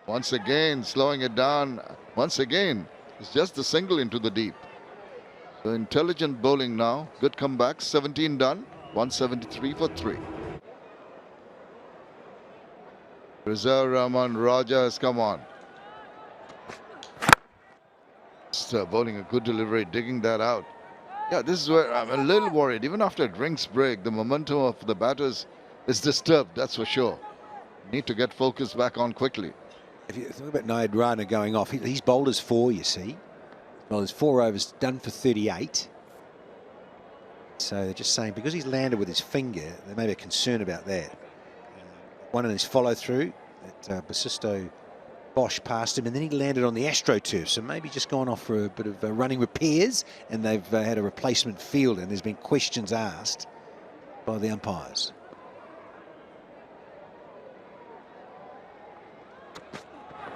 Once again, slowing it down. Once again, it's just a single into the deep. So intelligent bowling now. Good comeback. 17 done. 173 for 3. Rizal Rahman Raja has come on. Just bowling a good delivery, digging that out. Yeah, this is where I'm a little worried. Even after a drinks break, the momentum of the batters is disturbed, that's for sure. Need to get focus back on quickly. If you think about Naid Rana going off, he's bowled as 4, you see. Well, there's 4 overs done for 38. So they're just saying because he's landed with his finger, there may be a concern about that. One in his follow through, that Basisto Bosch passed him, and then he landed on the AstroTurf. So maybe just gone off for a bit of running repairs, and they've had a replacement field, and there's been questions asked by the umpires.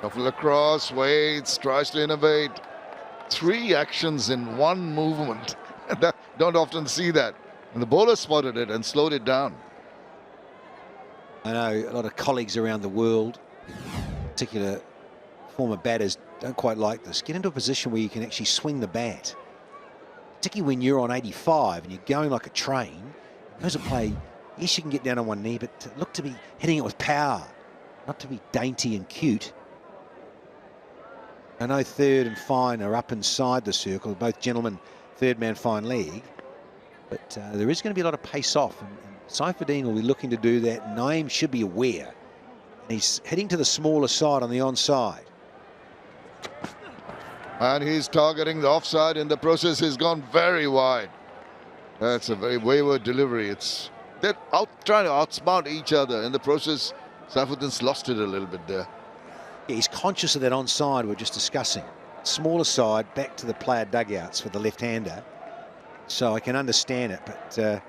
Shuffle across, waits, tries to innovate. 3 actions in 1 movement. Don't often see that. And the bowler spotted it and slowed it down. I know a lot of colleagues around the world, in particular former batters, don't quite like this. Get into a position where you can actually swing the bat. Particularly when you're on 85 and you're going like a train. Those that play, yes, you can get down on one knee, but look to be hitting it with power, not to be dainty and cute. I know third and fine are up inside the circle, both gentlemen, third man fine leg, but there is going to be a lot of pace off, and Saifuddin will be looking to do that. Naeem should be aware. And he's heading to the smaller side on the onside. And he's targeting the offside. In the process, he's gone very wide. That's a very wayward delivery. They're trying to outsmart each other. In the process, Saifuddin's lost it a little bit there. Yeah, he's conscious of that onside we're just discussing. Smaller side, back to the player dugouts for the left-hander. So I can understand it, but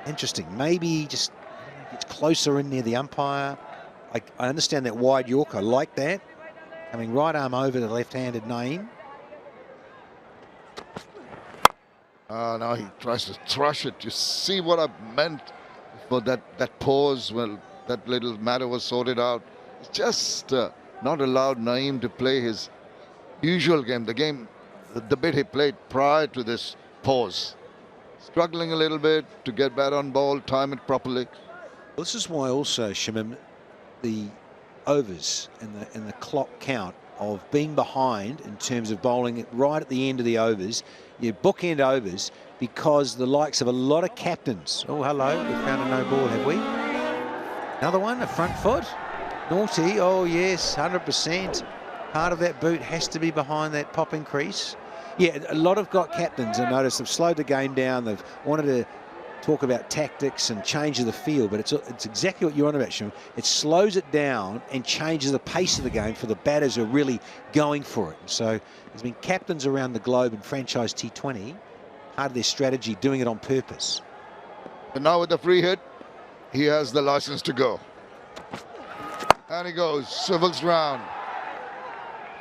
interesting. Maybe just gets closer in near the umpire. I understand that wide Yorker, I like that. Coming right arm over the left-handed Naeem. Now he tries to thrush it. You see what I meant for that pause when that little matter was sorted out. It's just not allowed Naeem to play his usual game, the bit he played prior to this pause. Struggling a little bit to get back on ball, time it properly. Well, this is why also, Shamim, the overs and the clock count of being behind in terms of bowling it right at the end of the overs, you bookend overs, because the likes of a lot of captains. Oh, hello, we found a no ball, have we? Another one, a front foot. Naughty, oh yes, 100%. Part of that boot has to be behind that popping crease. Yeah, a lot of captains, I noticed, have slowed the game down. They've wanted to talk about tactics and change of the field, but it's exactly what you're on about, Sean. It slows it down and changes the pace of the game for the batters who are really going for it. So there's been captains around the globe in franchise T20, part of their strategy, doing it on purpose. And now with the free hit, he has the license to go. And he goes, swivels round.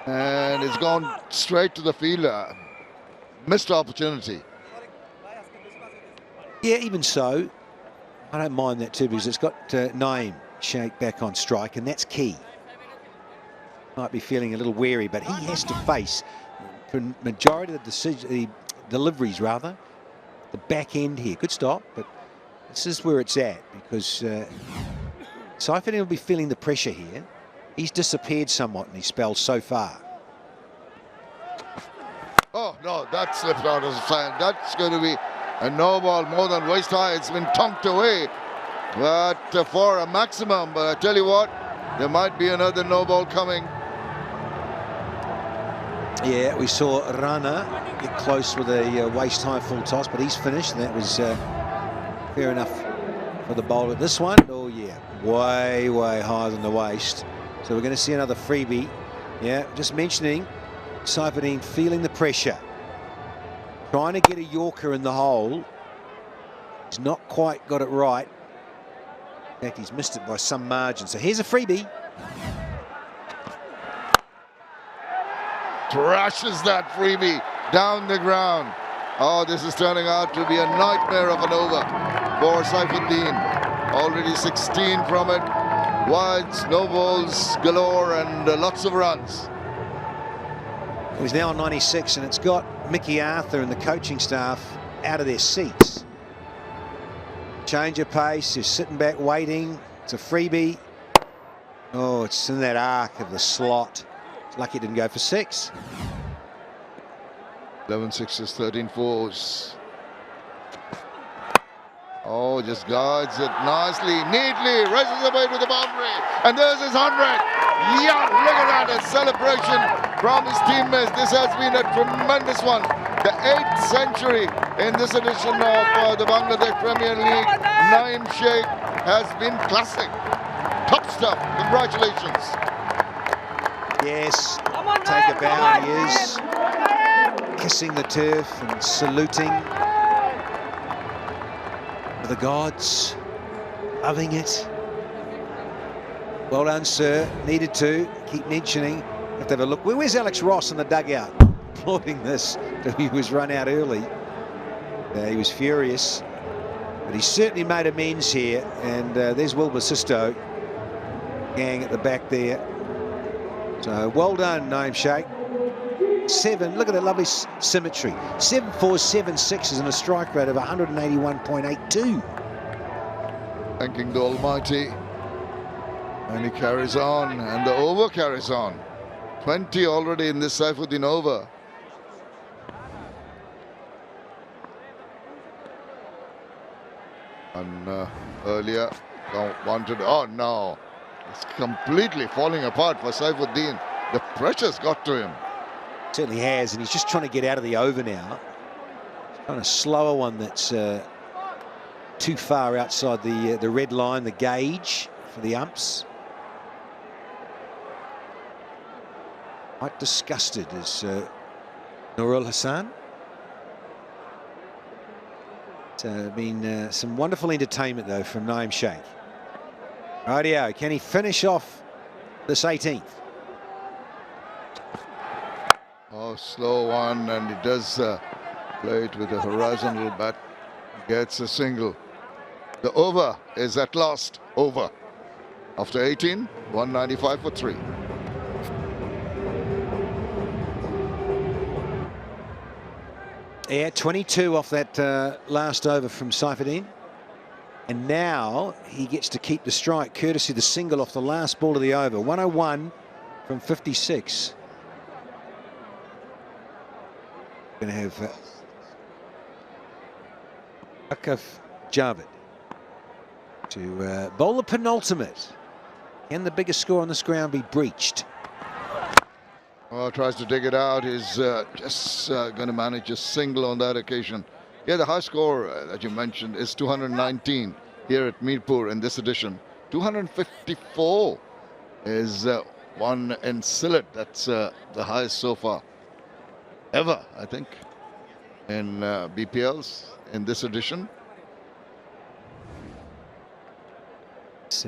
And it's gone straight to the fielder. Missed opportunity. Yeah, even so, I don't mind that too, because it's got Naeem Sheikh back on strike, and that's key. Might be feeling a little wary, but he has to face, for majority of the deliveries rather, the back end here. Good stop, but this is where it's at, because Saifuddin will be feeling the pressure here. He's disappeared somewhat in his spell so far. Oh, no, that slipped out of the side. That's going to be a no ball more than waist high. It's been tonked away. But for a maximum, but I tell you what, there might be another no ball coming. Yeah, we saw Rana get close with a waist high full toss, but he's finished, and that was fair enough for the bowler. This one, oh yeah, way, way higher than the waist. So we're going to see another freebie. Yeah, just mentioning Saifuddin feeling the pressure. Trying to get a Yorker in the hole. He's not quite got it right. In fact, he's missed it by some margin. So here's a freebie. Thrashes that freebie down the ground. Oh, this is turning out to be a nightmare of an over for Sylhet. Already 16 from it. Wides, no balls galore, and lots of runs. He's now on 96, and it's got Mickey Arthur and the coaching staff out of their seats. Change of pace, he's sitting back waiting. It's a freebie. Oh, it's in that arc of the slot. It's lucky it didn't go for 6. 11 sixes, 13 fours. Oh, just guides it nicely, neatly, races away to the boundary. And there's his 100. Yeah, look at that, a celebration from his teammates. This has been a tremendous one. The 8th century in this edition of the Bangladesh Premier League. 𝗫𝗫𝗫𝗫 has been classic. Top stuff. Congratulations. Yes, take a bow, he is. Kissing the turf and saluting the gods, loving it. Well done, sir. Needed to keep mentioning. Have to have a look. Where's Alex Ross in the dugout? Applauding this. He was run out early. He was furious, but he certainly made amends here. And there's 𝗂𝗶𝗃𝗍 gang at the back there. So well done, 𝗫𝗫𝗫𝗫. 7, look at that lovely symmetry. 7 4s, 7 6s and a strike rate of 181.82. Thanking the Almighty. And he carries on, and the over carries on. 20 already in this Sylhet over. And earlier, wanted, oh no, it's completely falling apart for Sylhet. The pressure's got to him. Certainly has, and he's just trying to get out of the over now. Trying to slow one that's too far outside the red line, the gauge for the umps. Quite disgusted is Nurul Hassan. It's been some wonderful entertainment though from 𝗫𝗫𝗫𝗫. Rightio, can he finish off this 18th? Oh, slow one, and he does play it with a horizontal bat. Gets a single. The over is at last over. After 18, 195 for 3. Yeah, 22 off that last over from Sylhet. And now he gets to keep the strike, courtesy the single off the last ball of the over. 101 from 56. Going to have 𝗃𝗃𝗃𝗃𝗃 to bowl the penultimate. Can the biggest score on this ground be breached? Oh, tries to dig it out. He's just going to manage a single on that occasion. Yeah, the high score that you mentioned is 219 here at Mirpur in this edition. 254 is one in Sylhet. That's the highest so far ever, I think, in BPLs in this edition. It's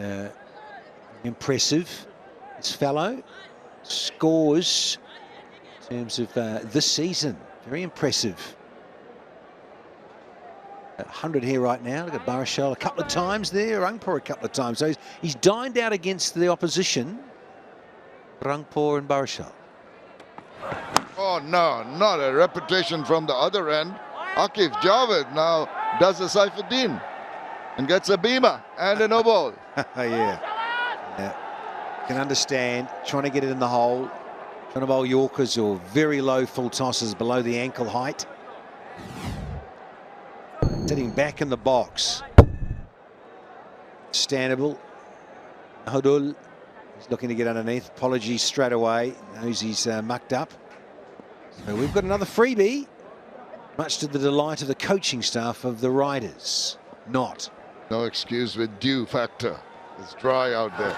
impressive. This fellow scores in terms of this season. Very impressive. 100 here right now. Look at 𝗵𝗺𝗃𝗃 a couple of times there. 𝗃𝗃𝗃 a couple of times. So he's dined out against the opposition. 𝗃𝗃𝗃𝗃 and 𝗵𝗺𝗃𝗃. Oh no, not a repetition from the other end. Aqif Javed now does a Sylhet and gets a beamer and a no ball. Yeah. Can understand trying to get it in the hole, trying to bowl Yorkers or very low full tosses below the ankle height. Sitting back in the box. Standable. 𝗃𝗃𝗃𝗃. He's looking to get underneath. Apologies straight away. Knows he's mucked up. So we've got another freebie, much to the delight of the coaching staff of the Riders. Not. No excuse with dew factor. It's dry out there.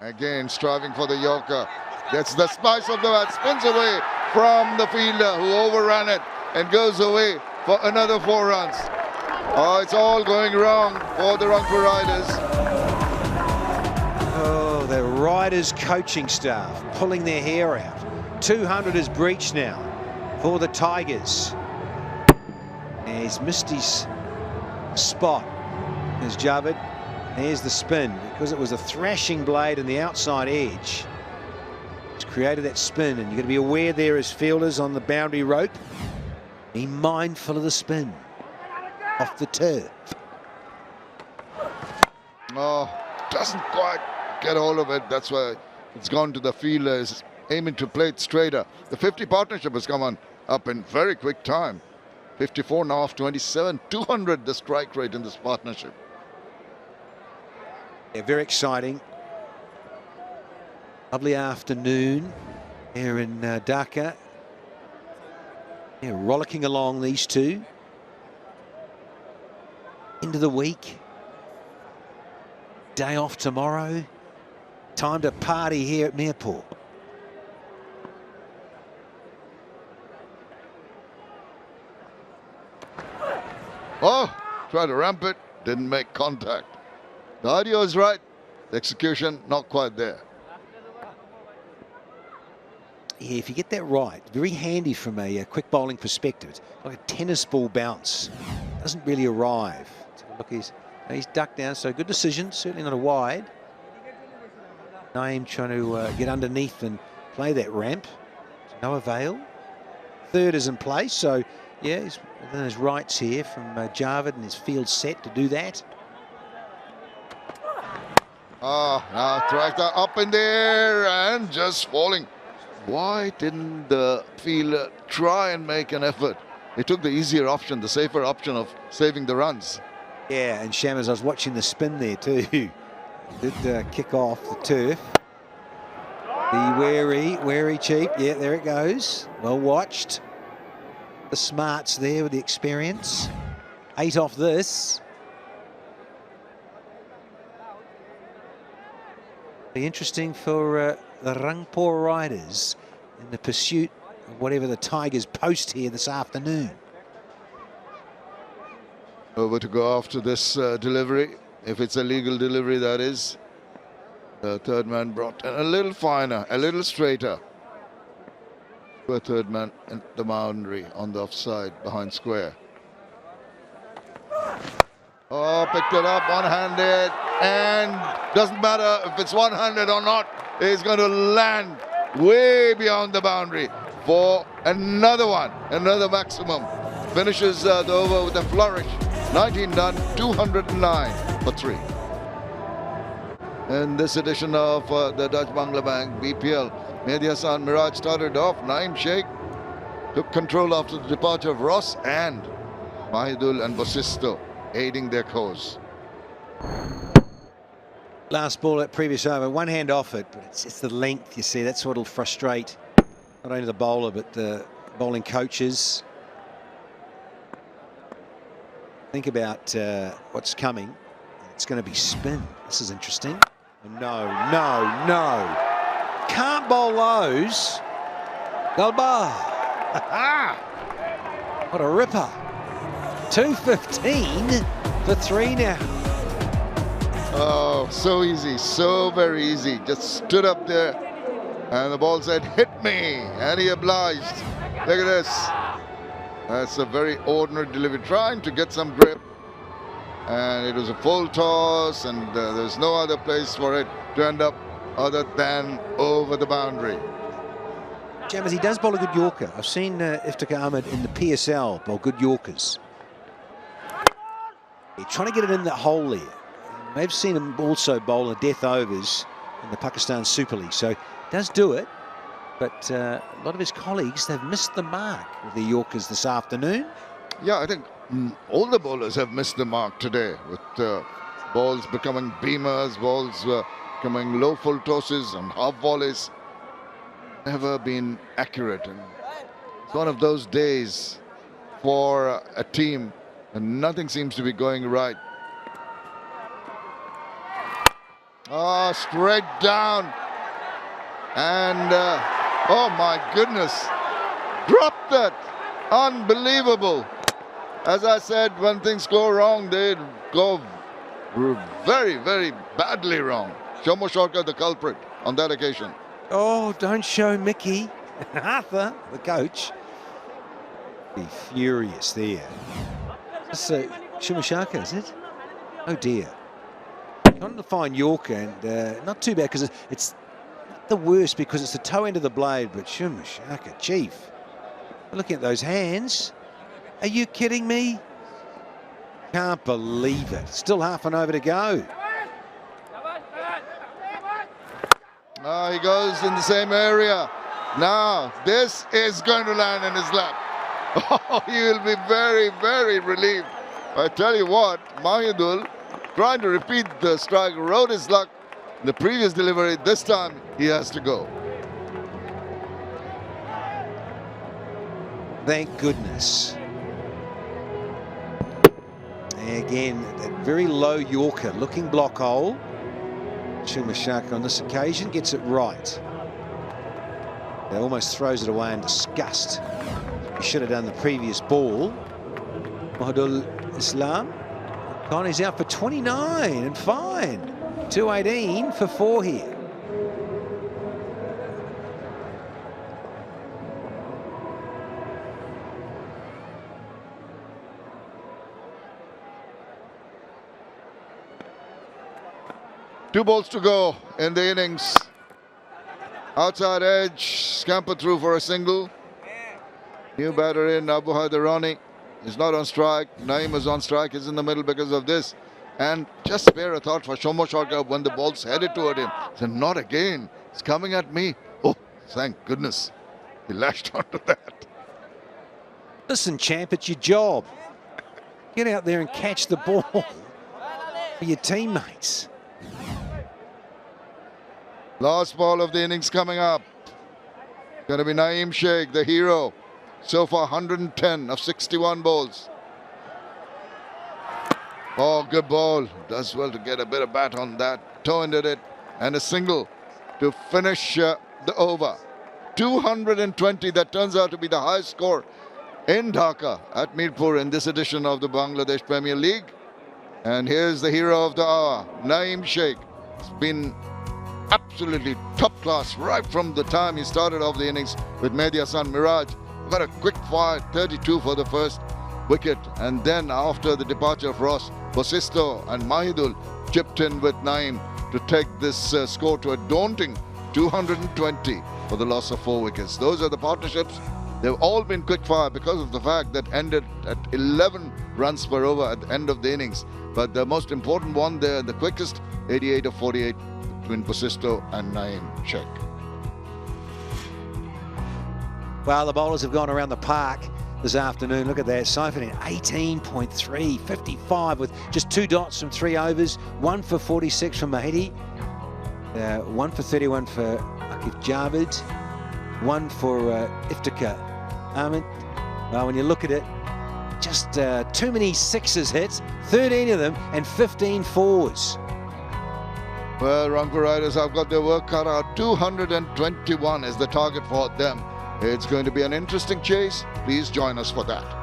Again, striving for the Yorker. Gets the spice of the bat, spins away from the fielder who overran it and goes away for another 4 runs. Oh, it's all going wrong for the Rangpur Riders. Oh, the Riders coaching staff pulling their hair out. 200 is breached now for the Tigers. And he's missed his spot. There's Javid. There's the spin. Because it was a thrashing blade on the outside edge, it's created that spin, and you've got to be aware there as fielders on the boundary rope. Be mindful of the spin off the turf. Oh, doesn't quite get hold of it. That's why it's gone to the fielders, aiming to play it straighter. The 50 partnership has come on up in very quick time. 54 now off 27, 200 the strike rate in this partnership. Yeah, very exciting. Lovely afternoon here in Dhaka. Yeah, rollicking along, these two. End of the week. Day off tomorrow. Time to party here at Mirpur. Oh, tried to ramp it, didn't make contact. The audio is right, the execution not quite there. Yeah, if you get that right, very handy from a quick bowling perspective. It's like a tennis ball bounce. Doesn't really arrive. Look, he's ducked down, so good decision. Certainly not a wide. Naeem trying to get underneath and play that ramp. No avail. Third is in place, so yeah, he's within his rights here from Javid, and his field set to do that. Oh, now Tractor up in the air and just falling. Why didn't the fielder try and make an effort? He took the easier option, the safer option of saving the runs. Yeah, and Shammers, I was watching the spin there too. Did kick off the turf. The wary cheap. Yeah, there it goes. Well watched. The smarts there with the experience. 8 off this. Be interesting for the Rangpur Riders in the pursuit of whatever the Tigers post here this afternoon. Over to go after this delivery, if it's a legal delivery, that is. The third man brought in a little finer, a little straighter. The third man in the boundary on the offside behind square. Oh, picked it up one-handed, and doesn't matter if it's one-handed or not, he's going to land way beyond the boundary for another one, another maximum. Finishes the over with a flourish. 19 done, 209 for 3. In this edition of the Dutch Bangla Bank BPL, Mehdi Hassan Miraj started off. Naeem Sheikh took control after the departure of Ross and Mahidul and Bosisto aiding their cause. Last ball at previous over, one hand off it, but it's the length, you see. That's what'll frustrate not only the bowler, but the bowling coaches. Think about what's coming. It's going to be spin. This is interesting. No. Can't bowl those. Galba. What a ripper. 215 for 3 now. Oh, so easy, so very easy. Just stood up there and the ball said, hit me, and he obliged. Look at this. That's a very ordinary delivery, trying to get some grip. And it was a full toss, and there's no other place for it to end up other than over the boundary. Jammers, he does bowl a good Yorker. I've seen Iftikhar Ahmed in the PSL bowl good Yorkers. He's trying to get it in that hole there. They've seen him also bowl the death overs in the Pakistan Super League, so he does do it. But a lot of his colleagues, they've missed the mark with the Yorkers this afternoon. Yeah, I think all the bowlers have missed the mark today, with balls becoming beamers, balls becoming low full tosses and half volleys. Never been accurate. And it's one of those days for a team, and nothing seems to be going right. Oh, straight down. And, oh my goodness, dropped that. Unbelievable. As I said, when things go wrong, they go very, very badly wrong. 𝗂𝗺𝗃𝗃, the culprit on that occasion. Oh, don't show Mickey. Arthur, the coach, be furious there. That's 𝗂𝗺𝗃𝗃, is it? Oh dear. Trying to find Yorker, and not too bad because it's not the worst because it's the toe end of the blade, but 𝗂𝗺𝗃𝗃, chief. Looking at those hands. Are you kidding me? Can't believe it. Still half an over to go. He goes in the same area. Now, this is going to land in his lap. Oh, he will be very, very relieved. I tell you what, Mahidul, trying to repeat the strike, rode his luck in the previous delivery. This time, he has to go. Thank goodness. Again, that very low Yorker, looking block hole. 𝗂𝗺𝗃𝗃 on this occasion gets it right. He almost throws it away in disgust. He should have done the previous ball. Mahidul Islam. Connie's out for 29 and fine. 218 for 4 here. Two balls to go in the innings. Outside edge, scamper through for a single. New batter in, Abu Haidarani is not on strike. Naeem is on strike, is in the middle because of this. And just spare a thought for 𝗂𝗺𝗃𝗃 when the ball's headed toward him. So not again, it's coming at me. Oh, thank goodness. He lashed onto that. Listen, champ, it's your job. Get out there and catch the ball for your teammates. Last ball of the innings coming up. Going to be Naeem Sheikh, the hero. So far, 110 of 61 balls. Oh, good ball. Does well to get a bit of bat on that. Toe-ended it. And a single to finish the over. 220. That turns out to be the highest score in Dhaka at Mirpur in this edition of the Bangladesh Premier League. And here's the hero of the hour, Naeem Sheikh. It's been absolutely top class right from the time he started off the innings with Mehdi Hasan Miraj. Got a quick fire, 32 for the first wicket, and then after the departure of Ross, Bosisto and Mahidul chipped in with Naeem to take this score to a daunting 220 for the loss of 4 wickets. Those are the partnerships. They've all been quick fire because of the fact that ended at 11 runs per over at the end of the innings. But the most important one there, the quickest, 88 of 48 between Bosisto and Naeem Sheikh. Well, the bowlers have gone around the park this afternoon. Look at that, siphoning 18.3, 55 with just 2 dots from 3 overs, 1 for 46 from Mahidi, 1 for 31 for Akif Javed, 1 for Iftikhar Ahmed. Well, when you look at it, just too many sixes hit, 13 of them and 15 fours. Well, Rangpur Riders have got their work cut out. 221 is the target for them. It's going to be an interesting chase. Please join us for that.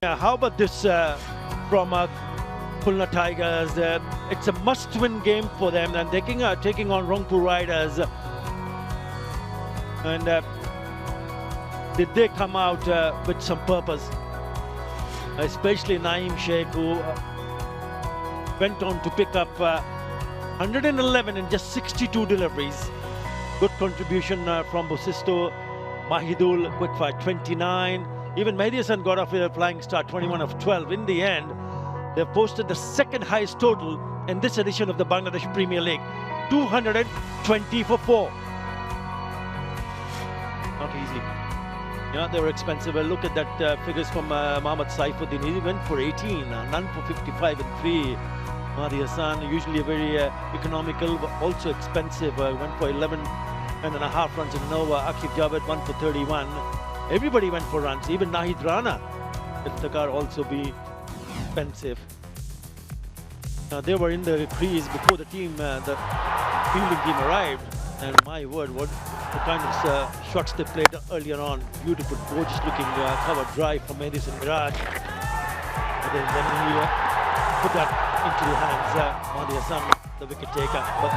How about this from Khulna Tigers? It's a must-win game for them, and they're taking on Rangpur Riders. And did they come out with some purpose? Especially Naeem Sheikh, who went on to pick up 111 in just 62 deliveries. Good contribution from Bosisto, Mahidul, quick fire 29. Even Mehdi Hasan got off with a flying start, 21 of 12. In the end, they've posted the second highest total in this edition of the Bangladesh Premier League, 220 for 4. not easy. Yeah, they were expensive. Well, look at that figures from Mohammad Saifuddin. He went for 18, none for 55 and 3. Mahdi Hassan, usually a very economical, but also expensive. Went for 11.5 runs in Nova. Aqib Javed went for 31. Everybody went for runs, even Nahid Rana. Let Dhaka also be expensive. They were in the crease before the team, the fielding team arrived. And my word, what the kind of shots they played earlier on. Beautiful, gorgeous looking cover drive from 𝗿𝗏𝗎. And then he put that into the hands, Mahdi Hassan, the wicket taker. But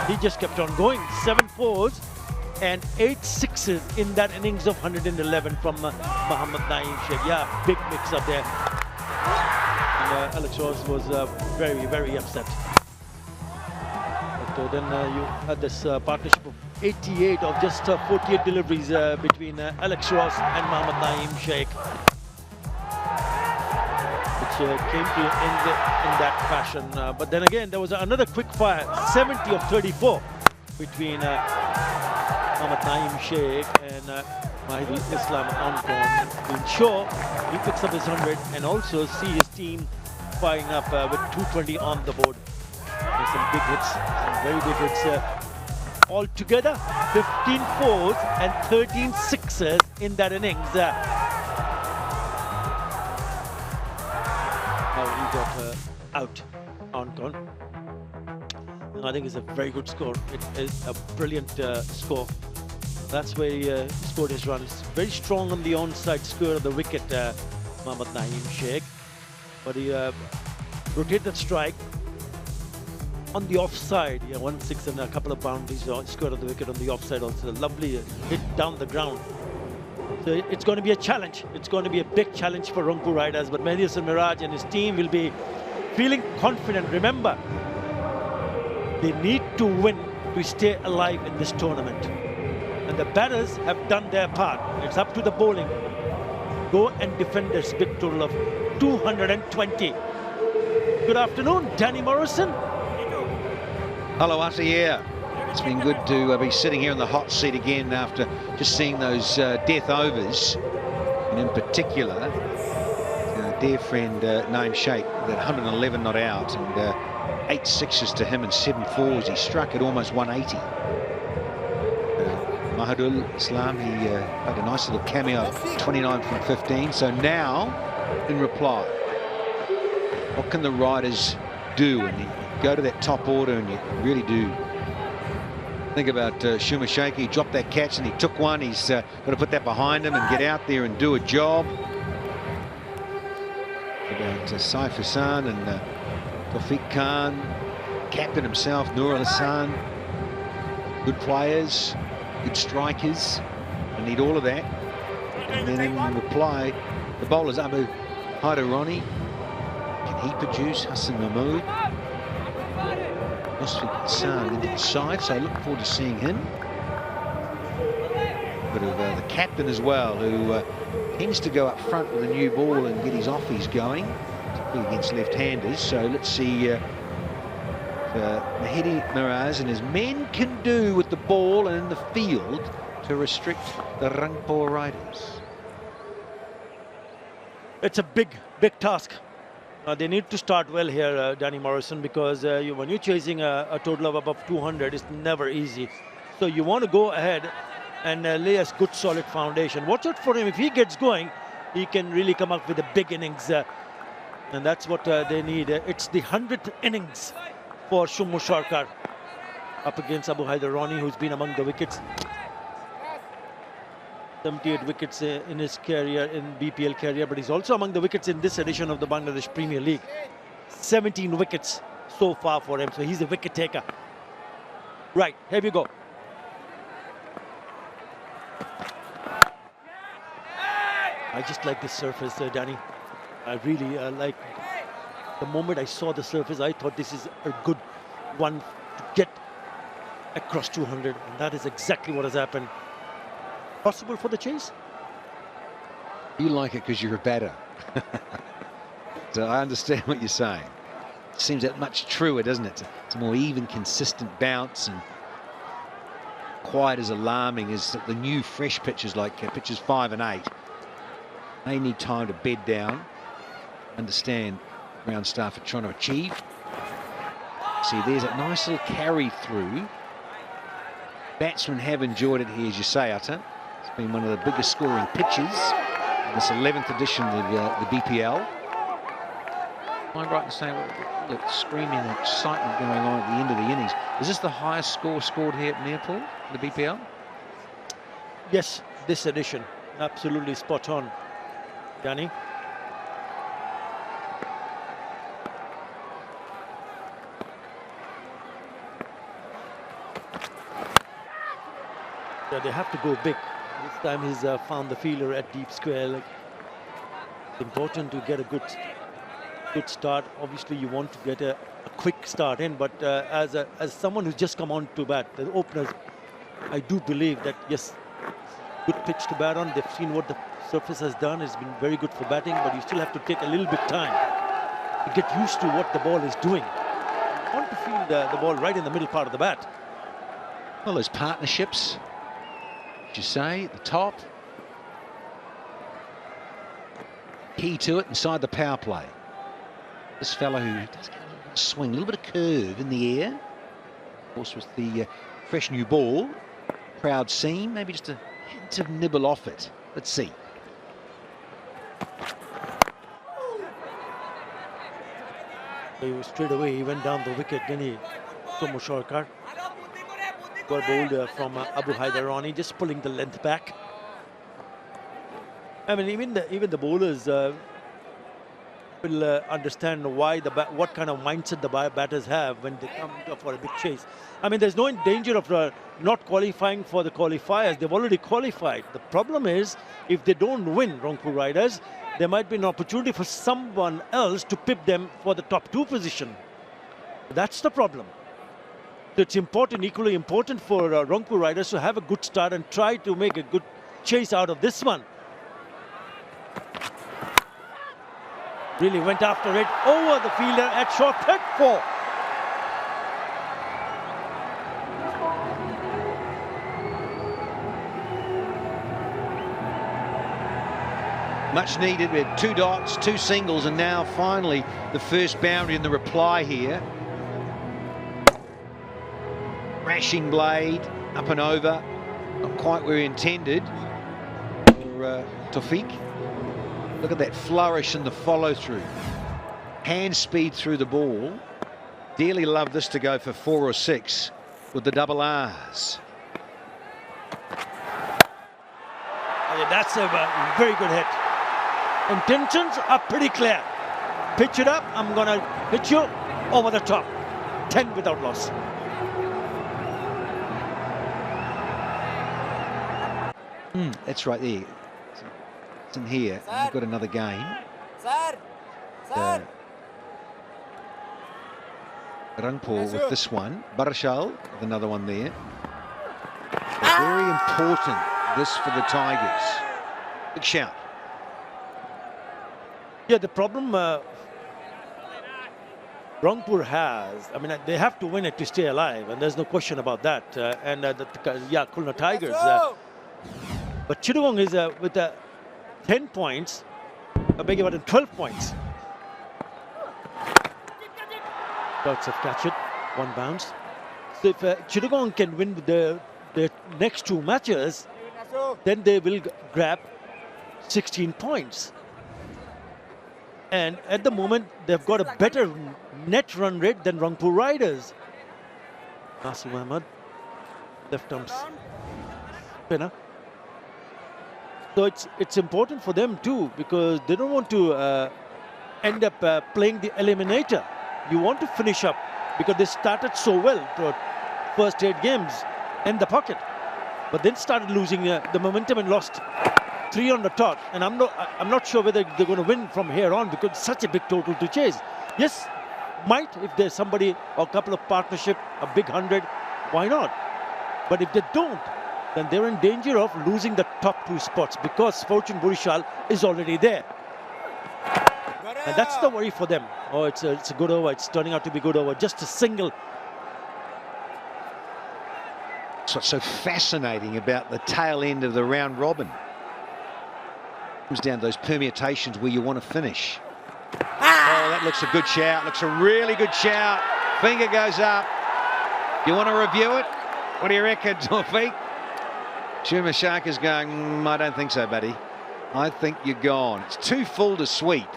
he just kept on going. 7 4s and 8 6s in that innings of 111 from Mohammad Naeem Sheikh. Yeah, big mix up there. And Alex Ross was very, very upset. But then you had this partnership of 88 of just 48 deliveries between Alex Ross and Mohammad Naeem Sheikh, which came to an end in that fashion. But then again, there was another quick fire, 70 of 34 between Mohammad Naeem Sheikh and Mahidul Islam Oncom to ensure he picks up his 100 and also see his team firing up with 220 on the board. There's some big hits, some very big hits. Altogether, 15 4s and 13 6s in that innings. Now he got out, Oncom. I think it's a very good score. It is a brilliant score. That's where he scored his runs. Very strong on the onside square of the wicket, Mohammad Naeem Sheikh. But he rotated that strike on the offside. Yeah, 1 6 and a couple of boundaries square of the wicket on the offside. Also, a lovely hit down the ground. So it's going to be a challenge. It's going to be a big challenge for Rangpur Riders. But Mehdi Hasan Miraj and his team will be feeling confident. Remember, they need to win to stay alive in this tournament. And the batters have done their part. It's up to the bowling. Go and defend this big total of 220. Good afternoon, Danny Morrison. Hello, Ate, yeah. It's been good to be sitting here in the hot seat again after just seeing those death overs. And in particular, dear friend Naeem Sheikh, that 111 not out and 8 6s to him and 7 4s. He struck at almost 180. Mahidul Islam, he had a nice little cameo, 29 from 15. So now, in reply, what can the Riders do? And you go to that top order and you really do think about Shumer Sheikh. He dropped that catch and he took one. He's got to put that behind him and get out there and do a job. About Saif Hassan and Tawfiq Khan, captain himself, Nur Hassan. Good players, good strikers. I need all of that. And then in reply, the bowlers Abu Haidarani. Can he produce? Hassan Mahmood. Musfiq Hassan into the side, so I look forward to seeing him. Bit of the captain as well, who tends to go up front with a new ball and get his offies going, particularly against left-handers. So let's see Mehdi Miraj and his men can do with the ball and in the field to restrict the Rangpur Riders. It's a big task. They need to start well here, Danny Morrison, because when you're chasing a total of above 200, it's never easy. So you want to go ahead and lay a good solid foundation. Watch out for him. If he gets going, he can really come up with a big innings. And that's what they need. It's the 100th innings for Shumo Sharkar up against Abu Haidarani, who's been among the wickets. 78 wickets in his career, in BPL career, but he's also among the wickets in this edition of the Bangladesh Premier League. 17 wickets so far for him, so he's a wicket taker. Right, here we go. I just like this surface, Danny. I really like. The moment I saw the surface, I thought this is a good one to get across 200, and that is exactly what has happened. Possible for the chase? You like it because you're a batter. So I understand what you're saying. It seems that much truer, doesn't it? It's a more even, consistent bounce, and quite as alarming as the new fresh pitches like pitches 5 and 8. They need time to bed down, understand ground staff are trying to achieve. See, there's a nice little carry through. Batsmen have enjoyed it here, as you say, Utter. It's been one of the biggest scoring pitches in this 11th edition of the BPL. Am I right in saying, look, screaming excitement going on at the end of the innings. Is this the highest score scored here at Mayapur, the BPL? Yes, this edition. Absolutely spot on, Danny. Yeah, they have to go big. This time he's found the fielder at deep square. Like, it's important to get a good start. Obviously, you want to get a quick start in, but as someone who's just come on to bat, the openers, I do believe that yes, good pitch to bat on. They've seen what the surface has done. It's been very good for batting, but you still have to take a little bit time to get used to what the ball is doing. You want to feel the ball right in the middle part of the bat. Well, there's partnerships, as you say, at the top. Key to it inside the power play. This fellow who does get a little bit of swing, a little bit of curve in the air. Of course, with the fresh new ball, proud seam, maybe just a hint of nibble off it. Let's see. Straight away, he went down the wicket, didn't he? Shorturl. Got bowled from Abu Haidarani, just pulling the length back. I mean, even the bowlers will understand why what kind of mindset the batters have when they come for a big chase. I mean, there's no danger of not qualifying for the qualifiers. They've already qualified. The problem is, if they don't win, Rangpur Riders, there might be an opportunity for someone else to pip them for the top 2 position. That's the problem. So it's important, equally important for Rangpur Riders to have a good start and try to make a good chase out of this one. Really went after it over the fielder at short 4. Much needed. We had 2 dots, 2 singles, and now finally the first boundary in the reply here. Crashing blade, up and over. Not quite where he intended for Tawfiq. Look at that flourish and the follow through. Hand speed through the ball. Dearly love this to go for 4 or 6 with the double R's. Yeah, that's a very good hit. Intentions are pretty clear. Pitch it up, I'm gonna hit you over the top. 10 without loss. That's right there. It's in here. We've got another game. Rangpur with this one. Barshal with another one there. Very important, this for the Tigers. Big shout. Yeah, the problem Rangpur has, I mean, they have to win it to stay alive, and there's no question about that. Khulna Tigers. But Chittagong is with 10 points, I beg your pardon, 12 points. Dots have catch it, 1 bounce. So if Chittagong can win the next 2 matches, then they will grab 16 points. And at the moment, they've got a better net run rate than Rangpur Riders. Nasir Ahmed, left arm spinner. So it's important for them too, because they don't want to end up playing the eliminator. You want to finish up because they started so well to first 8 games in the pocket, but then started losing the momentum and lost 3 on the trot. And I'm not sure whether they're going to win from here on, because it's such a big total to chase. Yes, might if there's somebody or a couple of partnership, a big 100, why not? But if they don't, then they're in danger of losing the top 2 spots, because Fortune Burishal is already there. And that's the worry for them. Oh, it's a good over. It's turning out to be good over. Just a single. That's what's so fascinating about the tail end of the round robin. It comes down to those permutations where you want to finish. Oh, that looks a good shout. Looks a really good shout. Finger goes up. You want to review it? What do you reckon, Tawfiq? 𝗂𝗃𝗃𝗃 is going, I don't think so, buddy. I think you're gone. It's too full to sweep.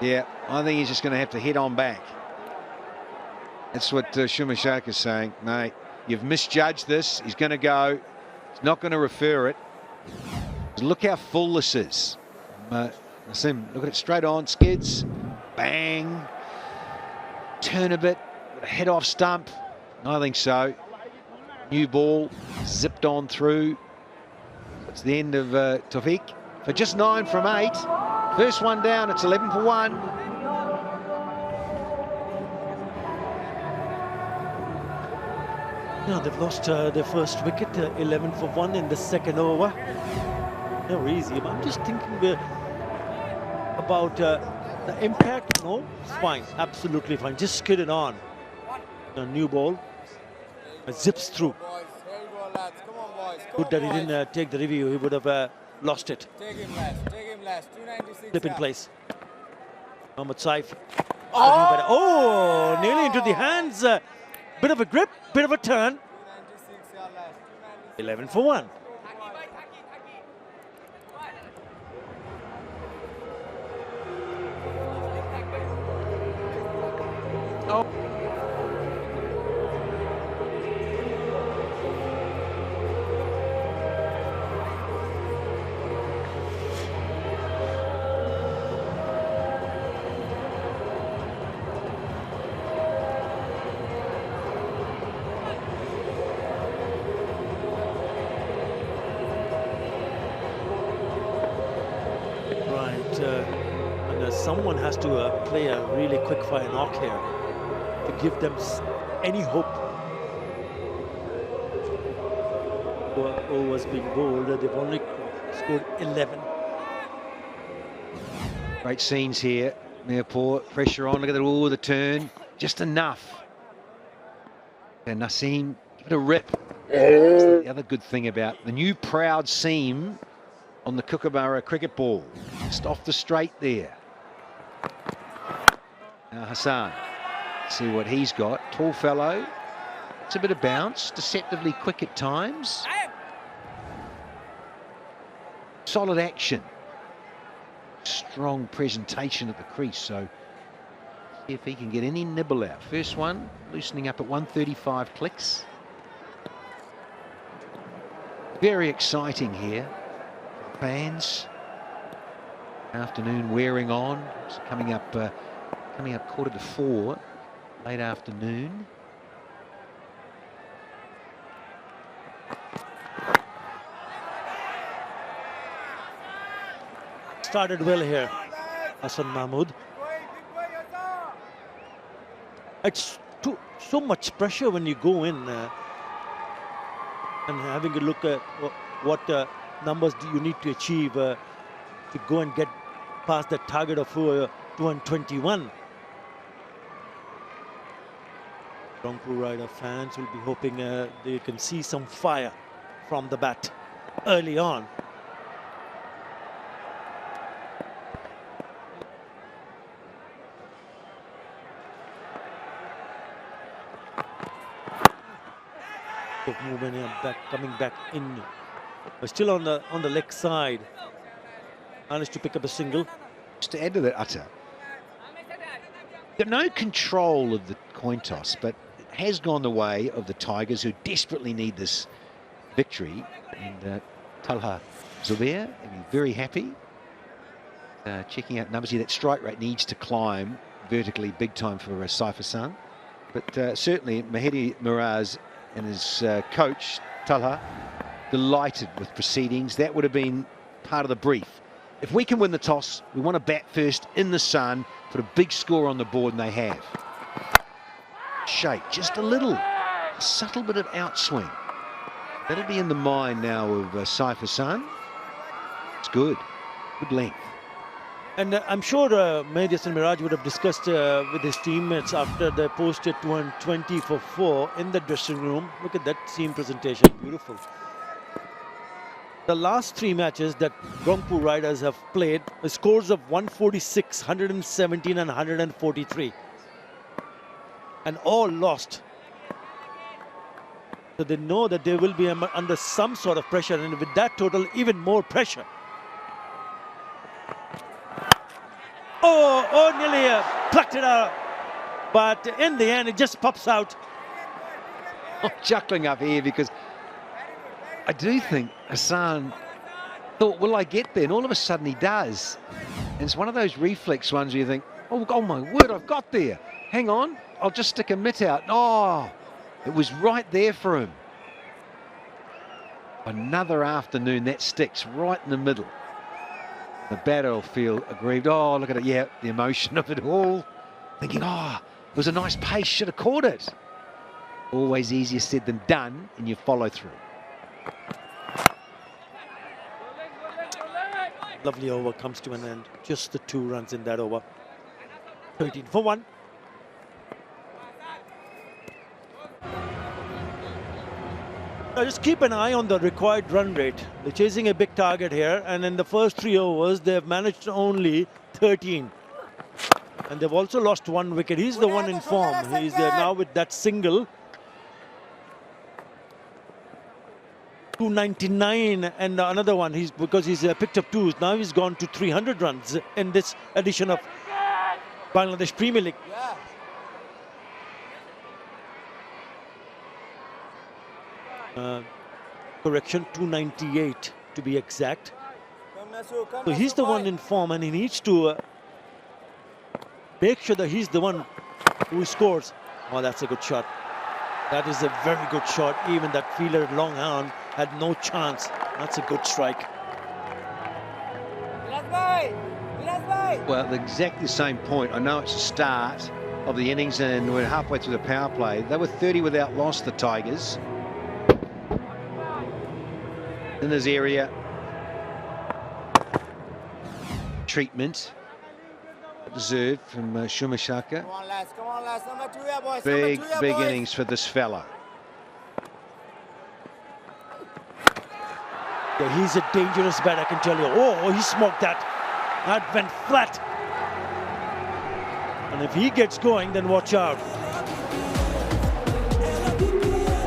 Yeah, I think he's just going to have to head on back. That's what 𝗂𝗃𝗃𝗃 is saying. Mate, you've misjudged this. He's going to go. He's not going to refer it. Look how full this is. Nassim, look at it straight on. Skids. Bang. Turn a bit. Head off stump. I think so. New ball. Zipped on through. It's the end of Tawfiq. For just 9 from 8. First one down. It's 11 for 1. No, they've lost their first wicket, 11 for 1 in the second over. They're easy. I'm just thinking about the impact. No, it's fine, absolutely fine. Just skid it on. A new ball. It zips through. Good that he didn't take the review. He would have lost it. Take him last. 296. Slip in place. Mohammad Saif. Oh, nearly into the hands. Bit of a grip, bit of a turn. 11 for 1. Oh. Someone has to play a really quick fire knock here to give them any hope. Overs being bowled, they've only scored 11. Great scenes here. Mayapur, pressure on. Look at the turn. Just enough. And Nassim, give it a rip. That's the other good thing about the new proud seam on the Kookaburra cricket ball. Just off the straight there. Now Hassan, see what he's got. Tall fellow. It's a bit of bounce. Deceptively quick at times. Solid action. Strong presentation at the crease. So see if he can get any nibble out. First one loosening up at 135 clicks. Very exciting here. Fans. Afternoon wearing on. It's coming up 3:45, late afternoon. Started well here, Hassan Mahmood. It's so much pressure when you go in and having a look at what numbers do you need to achieve to go and get past that target of 221. Rangpur Rider fans will be hoping they can see some fire from the bat early on. Movement coming back in, but still on the leg side. Managed to pick up a single. Just to add to that, Utter, got no control of the coin toss, but it has gone the way of the Tigers, who desperately need this victory. And Talha Zubair will be very happy. Checking out numbers here. That strike rate needs to climb vertically big time for Saif Hassan. But certainly Mahedi Miraz and his coach, Talha, delighted with proceedings. That would have been part of the brief. If we can win the toss, we want to bat first in the sun, put a big score on the board, and they have. Shake, just a little, subtle bit of outswing. That'll be in the mind now of Saif Hassan. It's good, good length. And I'm sure Mayhdi Miraj would have discussed with his teammates after they posted 20 for 4 in the dressing room. Look at that team presentation, beautiful. The last 3 matches that Rangpur Riders have played, the scores of 146, 117 and 143. And all lost. So they know that they will be under some sort of pressure, and with that total, even more pressure. Oh, nearly plucked it out. But in the end, it just pops out. I'm chuckling up here because I do think Hassan thought, will I get there? And all of a sudden he does. And it's one of those reflex ones where you think, oh my word, I've got there. Hang on, I'll just stick a mitt out. Oh, it was right there for him. Another afternoon that sticks right in the middle. The batter will feel aggrieved. Oh, look at it. Yeah, the emotion of it all. Thinking, oh, it was a nice pace, should have caught it. Always easier said than done, and you follow through. Lovely over comes to an end. Just the 2 runs in that over. 13 for 1. Now just keep an eye on the required run rate. They're chasing a big target here, and in the first 3 overs, they've managed only 13. And they've also lost 1 wicket. He's the one in form. He's now with that single. 299 and another one. Because he's picked up 2s. Now he's gone to 300 runs in this edition of Bangladesh Premier League. Correction, 298 to be exact. So he's the one in form, and he needs to make sure that he's the one who scores. Oh, that's a good shot. That is a very good shot. Even that fielder long on had no chance. That's a good strike. Well, exactly the same point. I know it's the start of the innings and we're halfway through the power play. They were 30 without loss, the Tigers. In this area, treatment deserved from 𝗂𝗎𝗂. Big innings for this fella. Yeah, he's a dangerous bat, I can tell you. Oh, he smoked that. That went flat. And if he gets going, then watch out.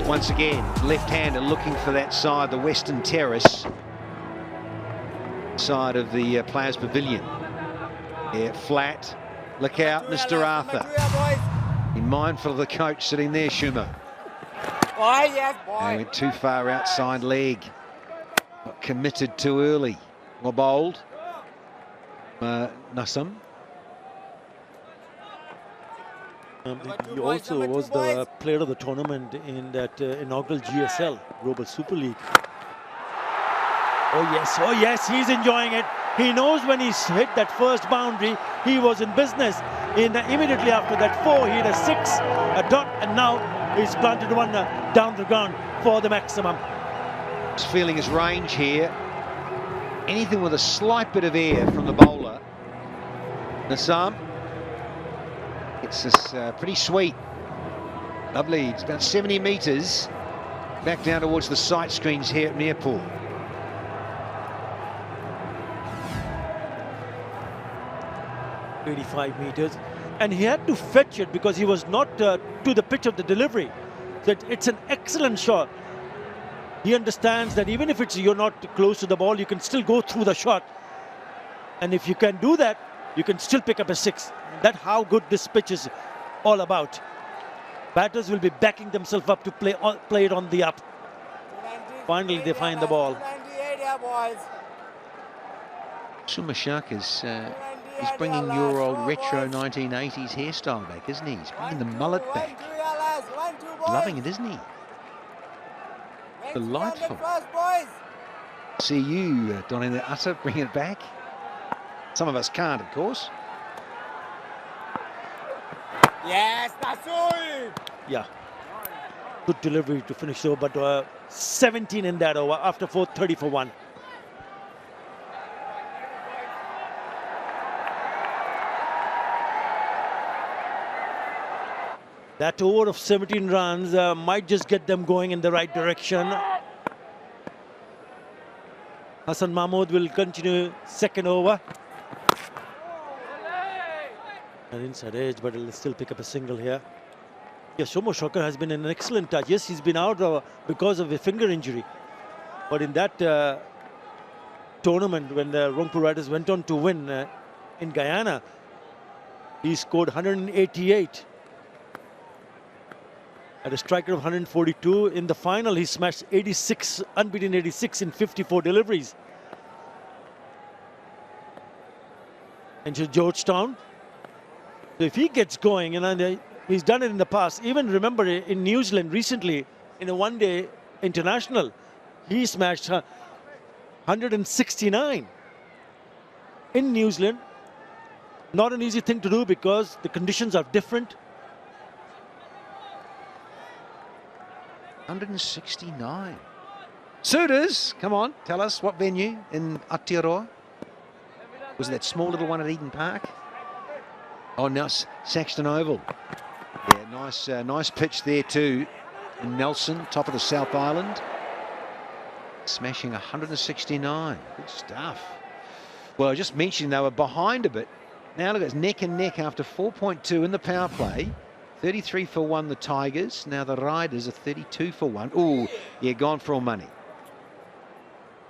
Once again, left-hander looking for that side, the western terrace side of the Players' Pavilion. Yeah, flat. Look out, Mr. Arthur. Be mindful of the coach sitting there, 𝗂𝗎. They went too far outside leg. Got committed too early. Well bowled. Nasim. He also was the player of the tournament in that inaugural GSL, Global Super League. Oh yes, he's enjoying it. He knows when he's hit that first boundary, he was in business. Immediately after that 4, he hit a 6, a dot, and now he's planted 1 down the ground for the maximum. He's feeling his range here. Anything with a slight bit of air from the bowler. Nasim. It's just pretty sweet. Lovely. It's about 70 metres back down towards the sight screens here at Mirpur. �85 meters, and he had to fetch it because he was not to the pitch of the delivery. So it's an excellent shot. He understands that even if you're not close to the ball, you can still go through the shot. And if you can do that, you can still pick up a 6. That's how good this pitch is all about. Batters will be backing themselves up to play it on the up. Finally, they find the ball. 𝗂𝗎𝗂 is bringing your old retro 1980s hairstyle back, isn't he? He's bringing the mullet back. Loving it, isn't he? Delightful. See you, Donny the Utter, bring it back. Some of us can't, of course. Yes, Nasul! Yeah. Good delivery to finish the over, but 17 in that over after 4, 30 for 1. That over of 17 runs might just get them going in the right direction. Hassan Mahmood will continue second over. An inside edge, but he'll still pick up a single here. Yeah, 𝗂𝗺𝗃𝗃 has been an excellent touch. Yes, he's been out because of a finger injury. But in that tournament, when the Rangpur Riders went on to win in Guyana, he scored 188. At a striker of 142. In the final, he smashed 86, unbeaten 86 in 54 deliveries. And to Georgetown. So if he gets going, and he's done it in the past. Even remember in New Zealand recently, in a one-day international, he smashed 169 in New Zealand. Not an easy thing to do because the conditions are different. 169. Suitors, come on, tell us what venue in Aotearoa? Was it that small little one at Eden Park? Oh, now Saxton Oval. Yeah, nice pitch there too. In Nelson, top of the South Island. Smashing 169. Good stuff. Well, I just mentioned they were behind a bit. Now look, it's neck and neck after 4.2 in the power play. 33 for 1, the Tigers. Now the Riders are 32 for 1. Ooh, yeah, gone for all money.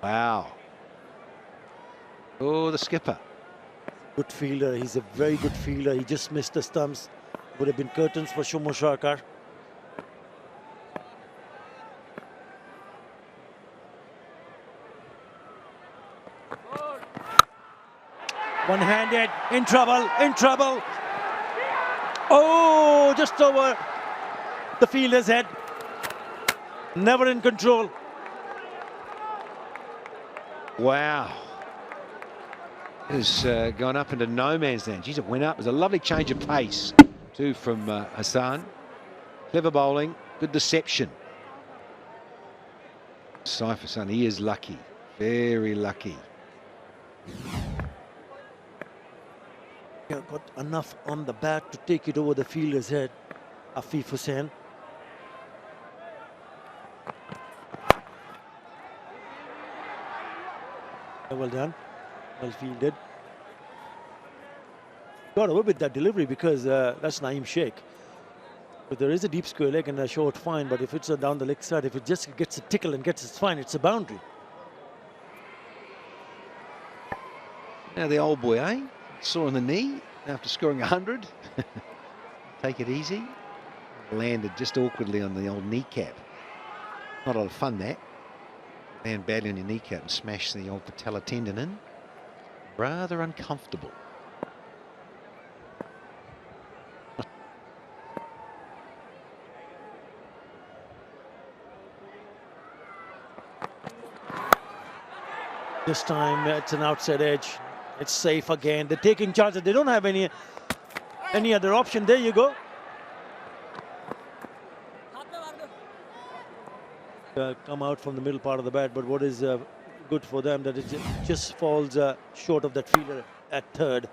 Wow. Oh, the skipper. Good fielder. He's a very good fielder. He just missed the stumps. Would have been curtains for 𝗂𝗺𝗃𝗃. One-handed, in trouble, in trouble. Oh, just over the fielder's head. Never in control. Wow. It has gone up into no man's land. Geez, it went up. It was a lovely change of pace, too, from Hassan. Clever bowling, good deception. Saif Hassan, he is lucky. Very lucky. Yeah, got enough on the bat to take it over the fielder's head. Afif Hussain. Well done. Well fielded. Got away with that delivery because that's Naeem Sheikh. But there is a deep square leg and a short fine, but if it's down the leg side, if it just gets a tickle and gets its fine, it's a boundary. Now the old boy, eh? Saw on the knee after scoring 100. Take it easy. Landed just awkwardly on the old kneecap. Not a lot of fun, that. Land badly on your kneecap and smash the old patella tendon in. Rather uncomfortable. This time it's an outside edge. It's safe again. They're taking chances. They don't have any other option. There you go. Come out from the middle part of the bat, but what is good for them that it just falls short of that fielder at third.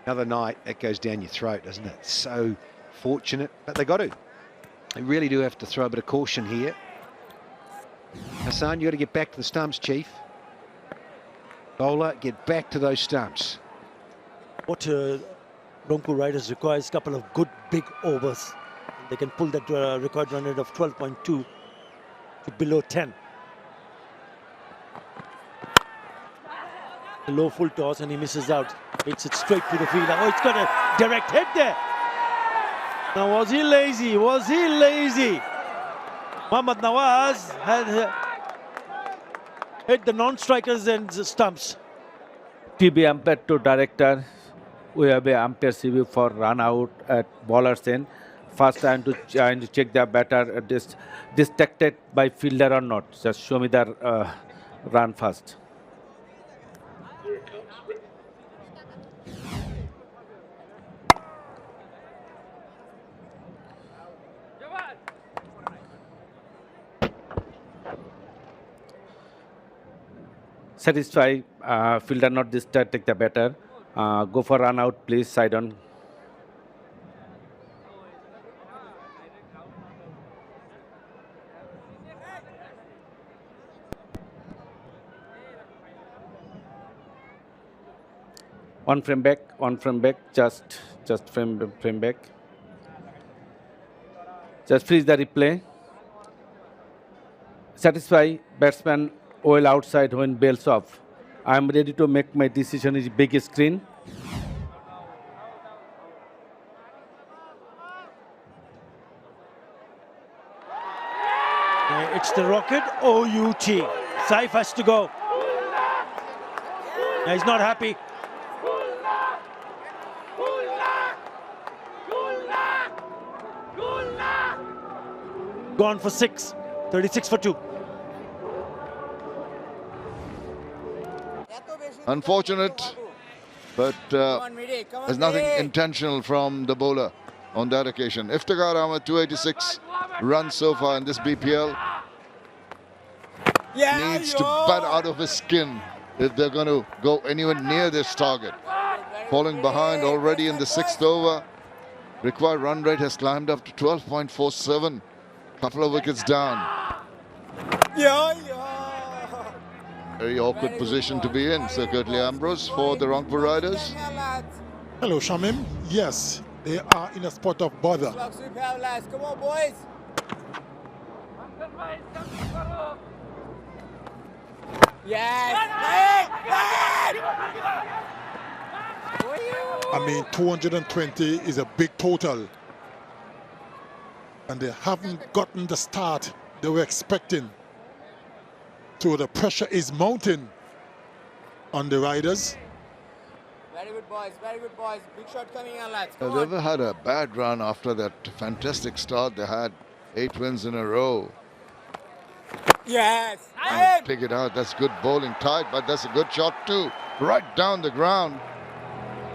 Another night, that goes down your throat, doesn't it? So fortunate, but they got to. They really do have to throw a bit of caution here. Hassan, you got to get back to the stumps, Chief. Bowler, get back to those stumps. What Rangpur Riders requires a couple of good big overs. They can pull that required run rate of 12.2 to below 10. A low full toss and he misses out. Hits it straight to the fielder. Oh, it's got a direct hit there. Now, was he lazy? Was he lazy? Mohammad Nawaz had hit the non-strikers and stumps. TV umpire to director. We have a umpire CV for run out at bowler's end. First time to check the batter distracted by fielder or not. Just show me the run first. Satisfy fielder not distracted, take the batter. Go for run out, please. Side on. 1 frame back, just frame back. Just freeze the replay. Satisfy batsman well outside when bells off. I am ready to make my decision in big screen. It's the rocket, OUT. Saif has to go. He's not happy. Gone for 6, 36 for 2. Unfortunate, but there's nothing intentional from the bowler on that occasion. 𝗃𝗃𝗃𝗃 286 runs so far in this BPL. Needs to bat out of his skin if they're going to go anywhere near this target. Falling behind already in the 6th over. Required run rate has climbed up to 12.47. Couple of wickets down. Very awkward position to be in, Sir Curtly Ambrose, for the Rangpur Riders. Hello, Shamim. Yes, they are in a spot of bother. Come on, boys. Yes. I mean, 220 is a big total. And they haven't gotten the start they were expecting. So the pressure is mounting on the Riders. Very good, boys. Very good, boys. Big shot coming on, lads. They've never had a bad run after that fantastic start. They had 8 wins in a row. Yes. And pick it out. That's good bowling, tight, but that's a good shot too. Right down the ground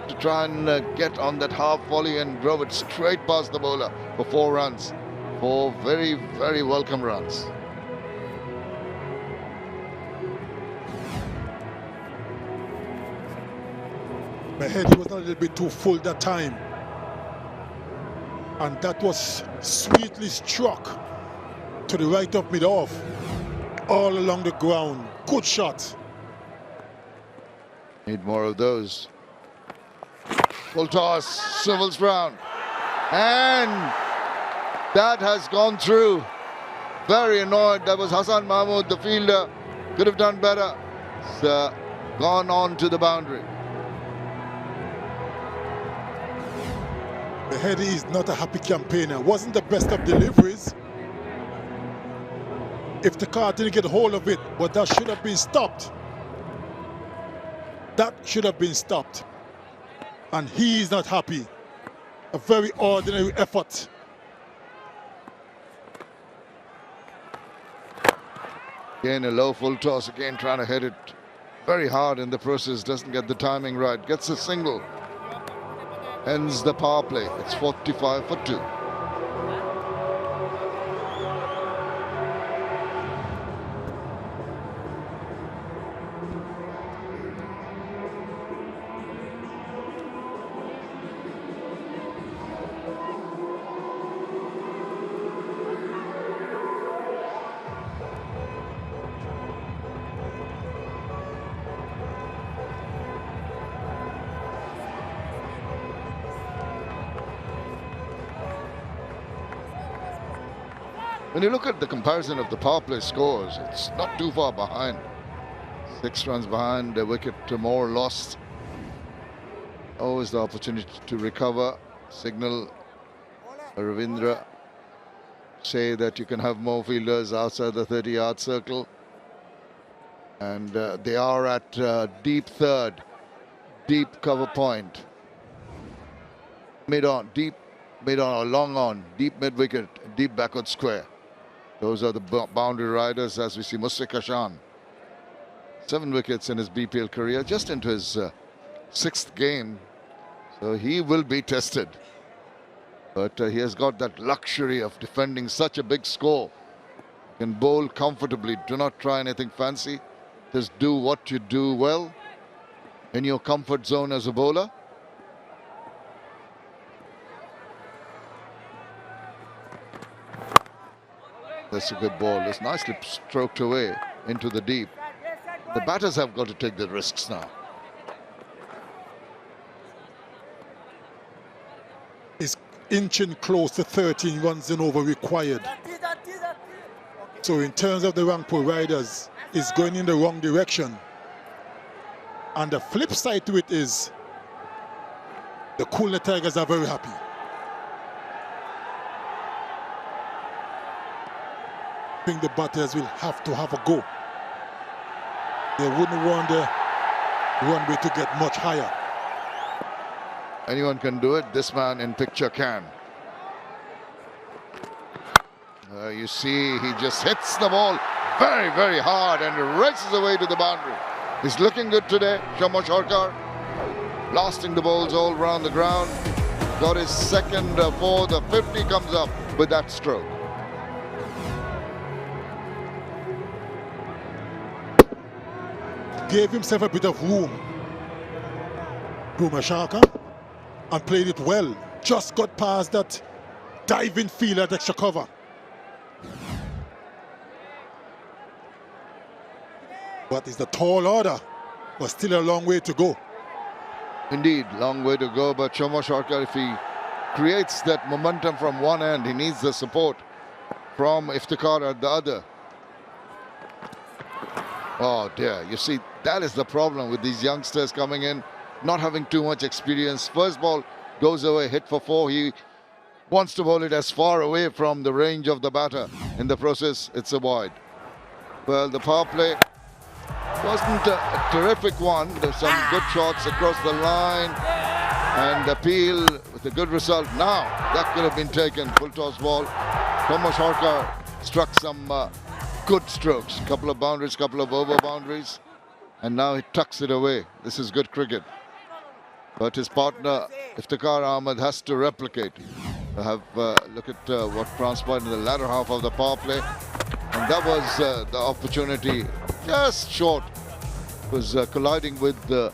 to try and get on that half volley and drove it straight past the bowler for 4 runs. 4 very, very welcome runs. My head was a little bit too full that time. And that was sweetly struck to the right of mid-off. All along the ground. Good shot. Need more of those. Full toss, swivels round. And that has gone through. Very annoyed. That was Hassan Mahmood, the fielder. Could have done better. It's gone on to the boundary. 𝗿𝗃𝗃𝗃 is not a happy campaigner. Wasn't the best of deliveries. 𝗃𝗃𝗃𝗃 didn't get hold of it, but that should have been stopped. That should have been stopped. And he is not happy. A very ordinary effort. Again, a low full toss. Again, trying to hit it very hard in the process. Doesn't get the timing right. Gets a single. Ends the power play. It's 45 for 2. When you look at the comparison of the power play scores, it's not too far behind. 6 runs behind, a wicket to more lost. Always the opportunity to recover. Signal Ravindra say that you can have more fielders outside the 30-yard circle. And they are at deep third, deep cover point. Mid on, deep mid on or long on, deep mid wicket, deep backward square. Those are the boundary riders as we see Mushfiq Hassan. 7 wickets in his BPL career, just into his 6th game. So he will be tested. But he has got that luxury of defending such a big score. Can bowl comfortably. Do not try anything fancy. Just do what you do well in your comfort zone as a bowler. That's a good ball. It's nicely stroked away into the deep. The batters have got to take the risks now. is inching close to 13 runs and over required. So in terms of the Rangpur Riders, it's going in the wrong direction. And the flip side to it is the Khulna Tigers are very happy. I think the batters will have to have a go. They wouldn't want the runway to get much higher. Anyone can do it. This man in picture can. You see, he just hits the ball very, very hard and races away to the boundary. He's looking good today, Shommo Sarkar. Blasting the balls all around the ground. Got his second, fourth, the 50 comes up with that stroke. Gave himself a bit of room, 𝗵𝗺, and played it well. Just got past that diving fielder, that extra cover. But it's the tall order, but still a long way to go. Indeed, long way to go, but Shommo Sarkar, if he creates that momentum from one end, he needs the support from Iftikhar at the other. Oh dear, you see, that is the problem with these youngsters coming in, not having too much experience. First ball goes away, hit for 4. He wants to bowl it as far away from the range of the batter. In the process, it's a wide. Well, the power play wasn't a terrific one. There's some good shots across the line. And the Peel with a good result. Now, that could have been taken. Full toss ball. Shommo Sarkar struck some good strokes. Couple of boundaries, couple of over boundaries. And now he tucks it away. This is good cricket. But his partner, Iftikhar Ahmed, has to replicate. Look at what transpired in the latter half of the power play. And that was the opportunity, just short. Was colliding with the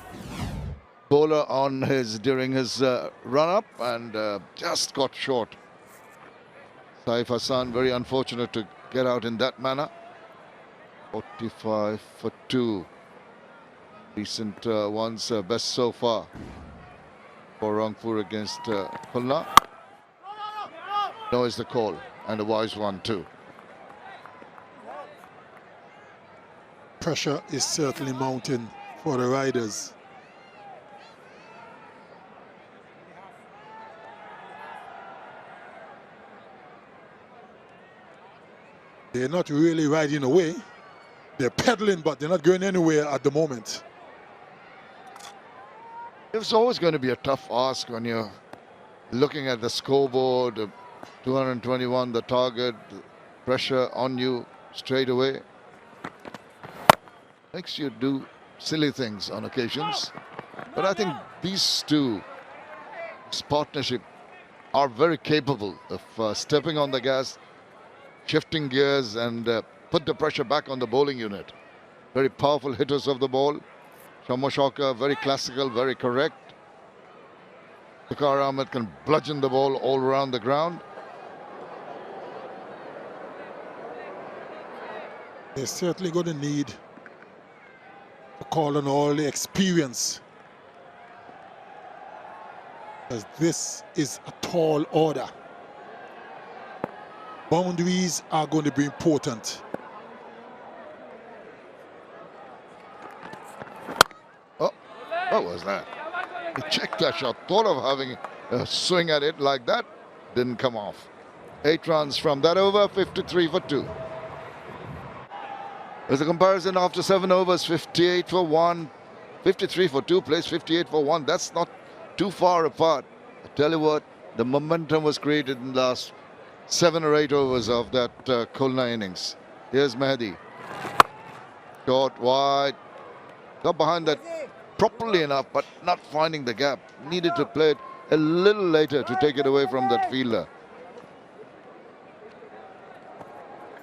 bowler on during his run-up and just got short. Saif Hassan, very unfortunate to get out in that manner. 45 for 2. Recent ones, best so far for Rangpur against Khulna. No is the call, and a wise one too. Pressure is certainly mounting for the Riders. They're not really riding away. They're pedaling, but they're not going anywhere at the moment. It's always going to be a tough ask when you're looking at the scoreboard. 221, the target, pressure on you straight away. Makes you do silly things on occasions. But I think these two, this partnership, are very capable of stepping on the gas, shifting gears and put the pressure back on the bowling unit. Very powerful hitters of the ball. Shommo Sarkar, very classical, very correct. Iftikhar Ahmed can bludgeon the ball all around the ground. They're certainly going to need to call on all the experience, as this is a tall order. Boundaries are going to be important. Oh, what was that? He checked that shot, thought of having a swing at it like that, didn't come off. 8 runs from that over, 53 for 2. There's a comparison after 7 overs, 58 for 1, 53 for 2, plays 58 for 1. That's not too far apart. I tell you what, the momentum was created in the last 7 or 8 overs of that Khulna innings. Here's Mehdi. Short, wide. Got behind that properly enough, but not finding the gap. Needed to play it a little later to take it away from that fielder.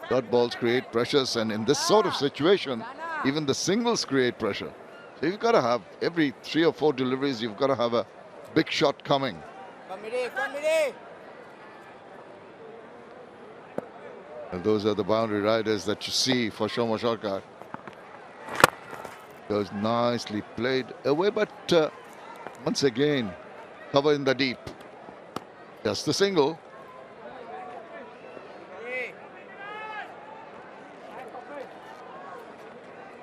Dot balls create pressures, and in this sort of situation, even the singles create pressure. So you've got to have, every 3 or 4 deliveries, you've got to have a big shot coming. And those are the boundary riders that you see for Shommo Sarkar. Goes nicely played away, but once again, cover in the deep. Just the single.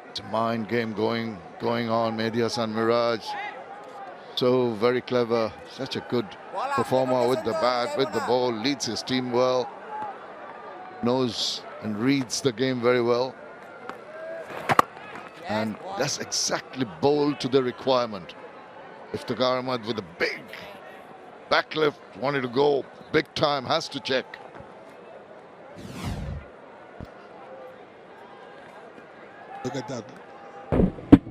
It's a mind game going on. Mehdi Hasan Miraj, so very clever, such a good performer with the bat, with the ball, leads his team well, knows and reads the game very well, and that's exactly bowled to the requirement. Iftikhar Ahmed with a big back lift, wanted to go big time, has to check. Look at that.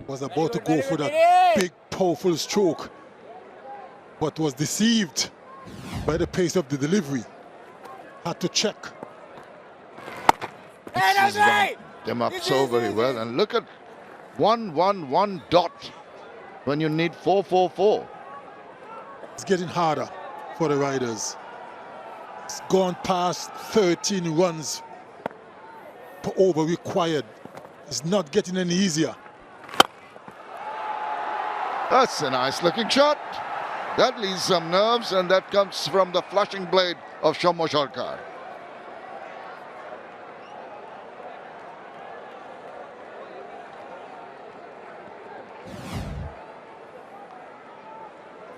Was about to go for that big, powerful stroke, but was deceived by the pace of the delivery. Had to check. He's run them up so very well. And look at 1-1-1 dot when you need 4-4-4. It's getting harder for the riders. It's gone past 13 runs per over required. It's not getting any easier. That's a nice looking shot. That leaves some nerves, and that comes from the flashing blade of Shommo Sarkar.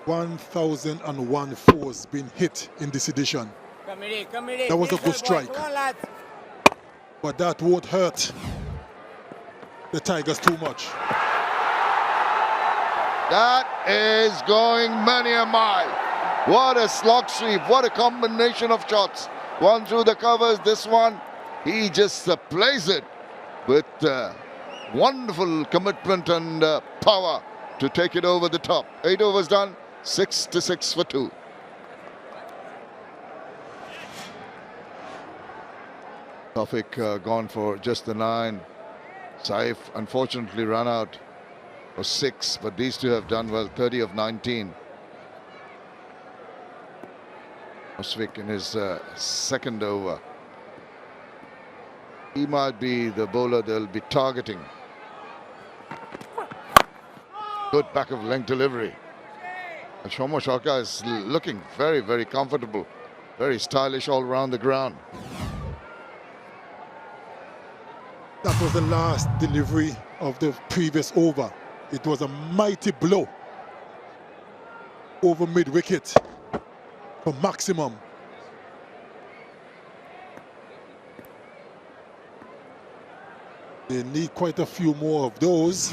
$1,001 been hit in this edition. That was a good strike, but that won't hurt the Tigers too much. That is going many a mile. What a slog sweep, what a combination of shots. One through the covers, this one, he just plays it with wonderful commitment and power to take it over the top. 8 overs done, 6 for 2. Tawfiq gone for just the 9. Saif unfortunately run out for 6, but these two have done well, 30 of 19. Mushfiq in his second over. He might be the bowler they'll be targeting. Good back of length delivery. And Shommo Sarkar is looking very, very comfortable, very stylish all around the ground. That was the last delivery of the previous over. It was a mighty blow over mid-wicket for maximum. They need quite a few more of those.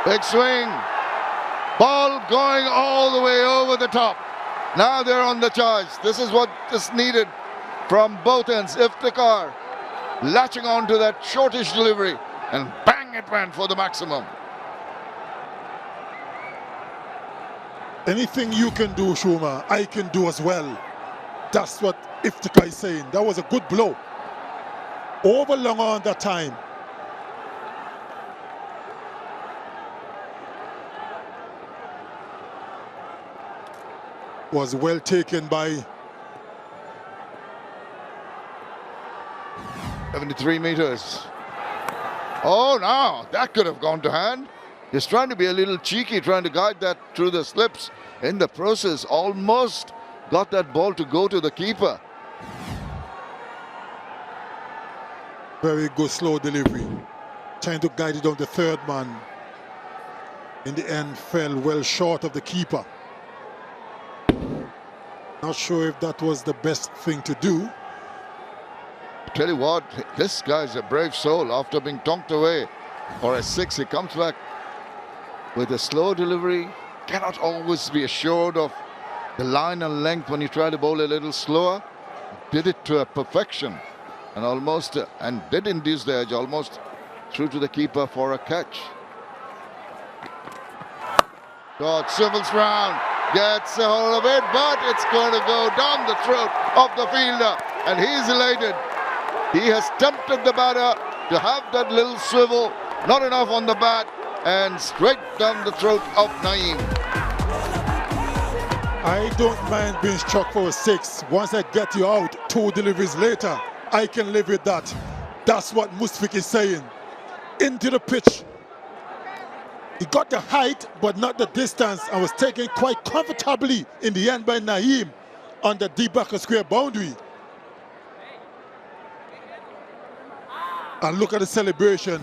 Big swing. Ball going all the way over the top. Now they're on the charge. This is what is needed from both ends. Iftikhar latching on to that shortish delivery, and bang, it went for the maximum. Anything you can do, Shuma, I can do as well. That's what Iftikhar is saying. That was a good blow. Over long on that time. Was well taken by 73 meters. Oh, now that could have gone to hand. He's trying to be a little cheeky, trying to guide that through the slips. In the process, almost got that ball to go to the keeper. Very good slow delivery. Trying to guide it on the third man. In the end, fell well short of the keeper. Not sure if that was the best thing to do. Tell you what, this guy's a brave soul. After being tonked away for a 6, he comes back with a slow delivery. Cannot always be assured of the line and length when you try to bowl a little slower. Did it to a perfection, and almost and did induce the edge, almost through to the keeper for a catch. God swivels round, gets a hold of it, but it's going to go down the throat of the fielder, and he's elated. He has tempted the batter to have that little swivel, not enough on the bat, and straight down the throat of Naeem. I don't mind being struck for a 6. Once I get you out 2 deliveries later, I can live with that. That's what Mushfiq is saying. Into the pitch. He got the height, but not the distance, and was taken quite comfortably in the end by Naeem on the deep back of square boundary. And look at the celebration.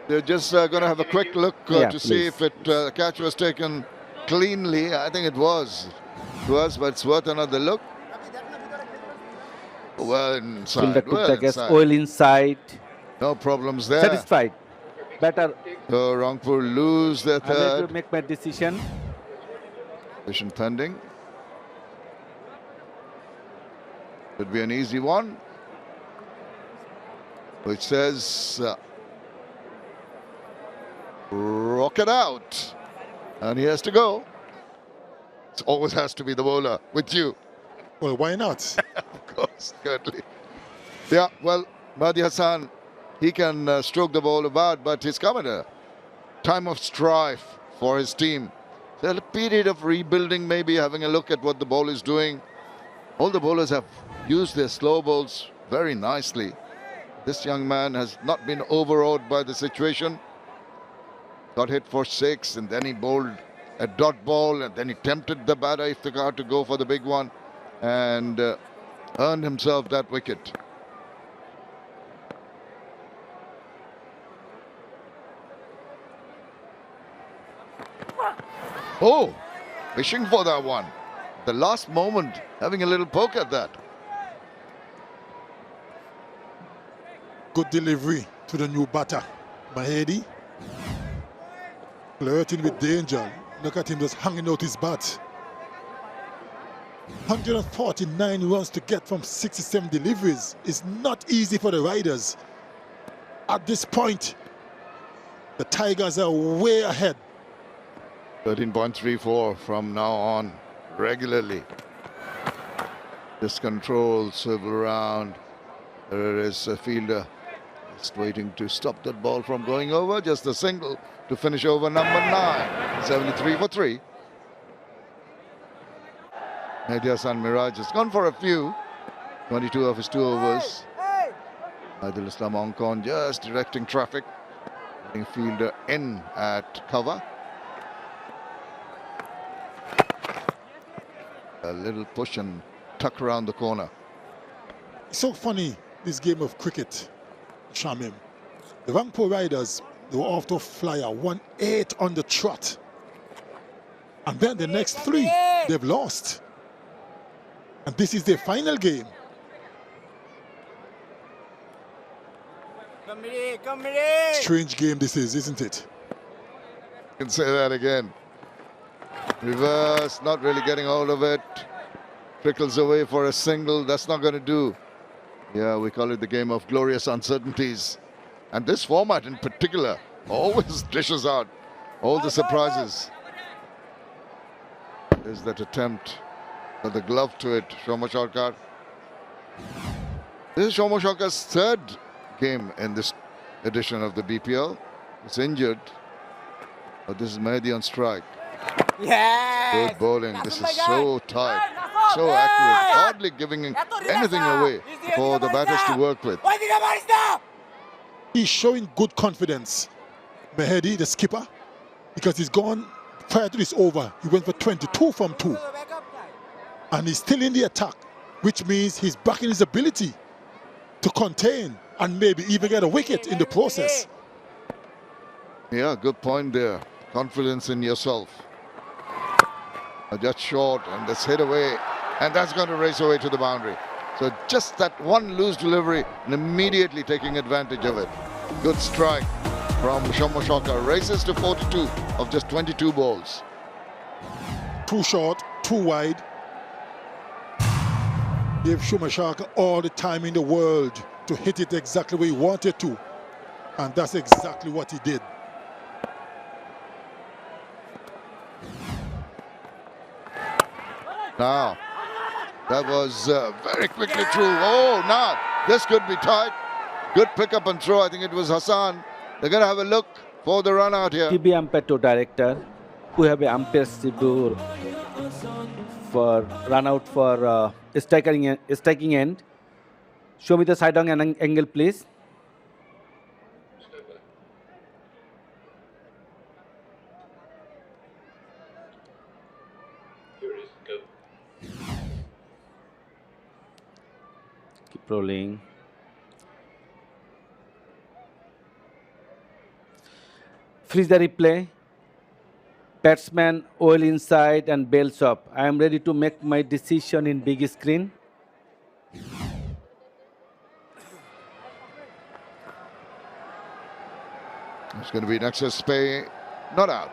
They're just going to have a quick look to see if the catch was taken cleanly. I think it was. It was, but it's worth another look. Well inside. Well inside. Oil inside. No problems there. Satisfied. Better. So Rangpur lose their I third. need to make my decision. Decision pending. Could be an easy one, which says rocket out, and he has to go. It always has to be the bowler with you. Well, why not? Of course, certainly. Yeah, well, Mahdi Hassan, he can stroke the ball about, but he's come at a time of strife for his team. So a period of rebuilding, maybe having a look at what the ball is doing. All the bowlers have used their slow balls very nicely. This young man has not been overawed by the situation. Got hit for 6, and then he bowled a dot ball, and then he tempted the batter Iftikhar to go for the big one, and earned himself that wicket. Oh, wishing for that one. The last moment, having a little poke at that. Good delivery to the new batter, Mahedi. Flirting with danger. Look at him just hanging out his bat. 149 runs to get from 67 deliveries is not easy for the Riders. At this point, the Tigers are way ahead. 13.34 from now on, regularly. This control, swivel around. There is a fielder just waiting to stop that ball from going over. Just a single to finish over number 9. 73 for 3. Mehdi Hasan Miraj has gone for a few. 22 of his 2 overs. Aidul Islam Ongkon just directing traffic. Getting fielder in at cover. A little push and tuck around the corner. It's so funny, this game of cricket, Shamim. The Rangpur Riders, they were off to a flyer, 1-8 on the trot. And then the next 3, they've lost. And this is their final game. Strange game this is, isn't it? You can say that again. Reverse, not really getting hold of it. Trickles away for a single. That's not going to do. Yeah, we call it the game of glorious uncertainties. And this format in particular always dishes out all the surprises. There's that attempt with the glove to it, Shomo Sharkar. This is Shomo Sharkar's 3rd game in this edition of the BPL. He's injured, but this is Mehdi on strike. Yes. Good bowling. This is so tight, so accurate, hardly giving anything away for the batters to work with. He's showing good confidence, Mahedi, the skipper, because he's gone prior to this over. He went for 22 from 2. And he's still in the attack, which means he's backing his ability to contain and maybe even get a wicket in the process. Yeah, good point there. Confidence in yourself. Just short, and that's hit away, and that's going to race away to the boundary. So just that one loose delivery and immediately taking advantage of it. Good strike from Shomo Sharkar. Races to 42 of just 22 balls. Too short, too wide. Gave Shomo Sharkar all the time in the world to hit it exactly where he wanted to. And that's exactly what he did. Now, that was very quickly through. Oh, now, this could be tight. Good pickup and throw. I think it was Hassan. They're going to have a look for the run out here. TB umpire to director. We have an umpire for run out for striking end. Show me the side on angle, please. Rolling. Freeze the replay. Batsman oil inside and bails up. I am ready to make my decision in big screen. It's going to be 𝗃𝗃𝗃𝗃, not out.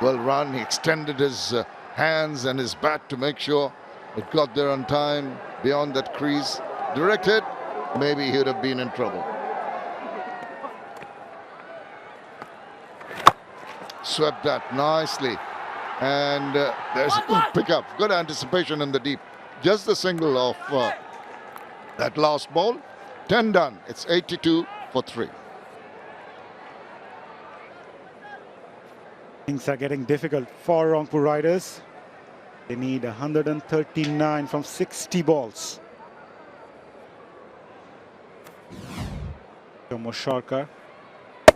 Well run. He extended his hands and his bat to make sure it got there on time, beyond that crease. Direct hit, maybe he would have been in trouble. Swept that nicely. And there's a good pickup. Good anticipation in the deep. Just the single of that last ball. 10 done. It's 82 for 3. Things are getting difficult for Rangpur Riders. They need 139 from 60 balls. Sharkar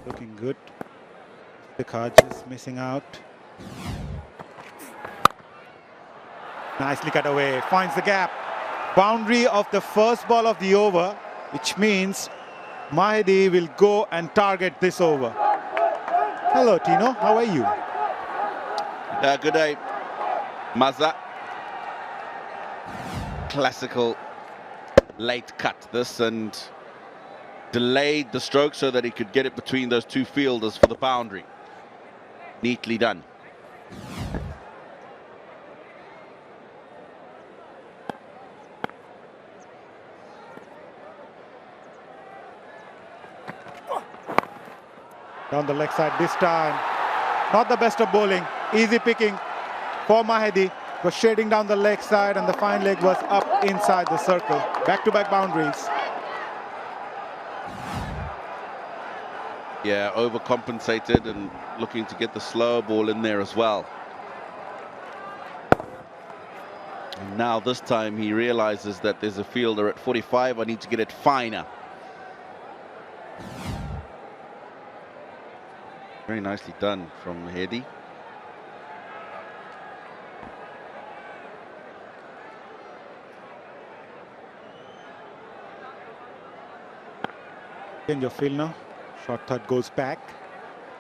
looking good. Dhaka just missing out. Nicely cut away, finds the gap. Boundary of the first ball of the over, which means Mahedi will go and target this over. Hello, Tino, how are you? Good day, Maza. Classical late cut this, and delayed the stroke so that he could get it between those two fielders for the boundary. Neatly done. Down the leg side this time. Not the best of bowling. Easy picking for Mahedi. Was shading down the leg side and the fine leg was up inside the circle. Back-to-back boundaries. Yeah, overcompensated and looking to get the slower ball in there as well. And now this time he realizes that there's a fielder at 45. I need to get it finer. Very nicely done from Mahedi. Change of field now. Short third goes back.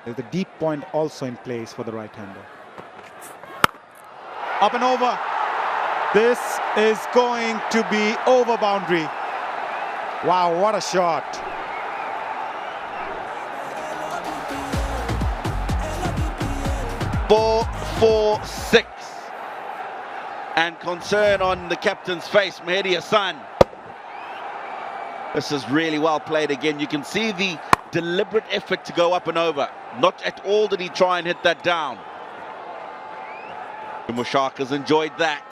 There's the deep point also in place for the right-hander. Up and over. This is going to be over boundary. Wow, what a shot. Ball 4-6. And concern on the captain's face, 𝗵𝗫𝗻 Hassan. This is really well played again. You can see the deliberate effort to go up and over. Not at all did he try and hit that down. The Musharkas enjoyed that.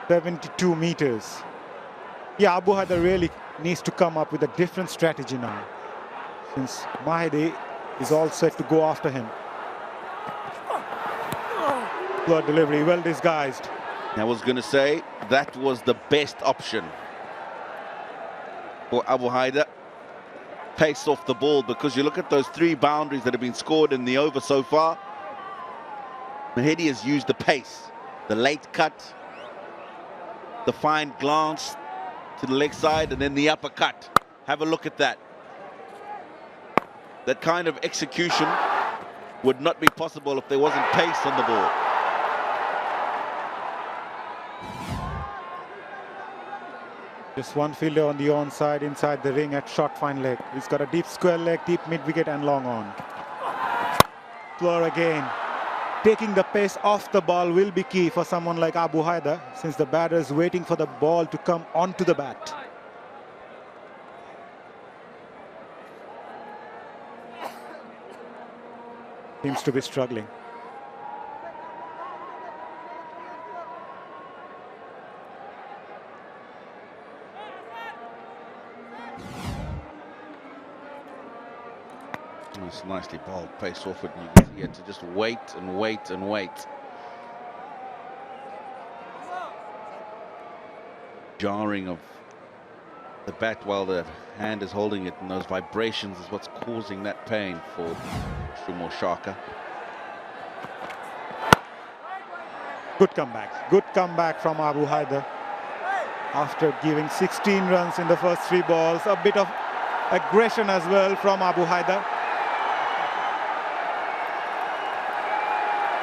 .72 meters. Yeah, Abu Haider really needs to come up with a different strategy now, since Mahedi is all set to go after him. Good delivery, well disguised. I was going to say that was the best option for Abu Haider. Pace off the ball, because you look at those 3 boundaries that have been scored in the over so far. Mahedi has used the pace, the late cut, the fine glance to the leg side, and then the uppercut. Have a look at that. That kind of execution would not be possible if there wasn't pace on the ball. Just one fielder on the onside inside the ring at short fine leg. He's got a deep square leg, deep mid wicket and long on. Floor again. Taking the pace off the ball will be key for someone like Abu Haider, since the batter is waiting for the ball to come onto the bat. Seems to be struggling. It's nicely bowled, pace off it, and you can see he had to just wait and wait and wait. Jarring of the bat while the hand is holding it, and those vibrations is what's causing that pain for Musharka. Good comeback from Abu Haider. After giving 16 runs in the first 3 balls, a bit of aggression as well from Abu Haider.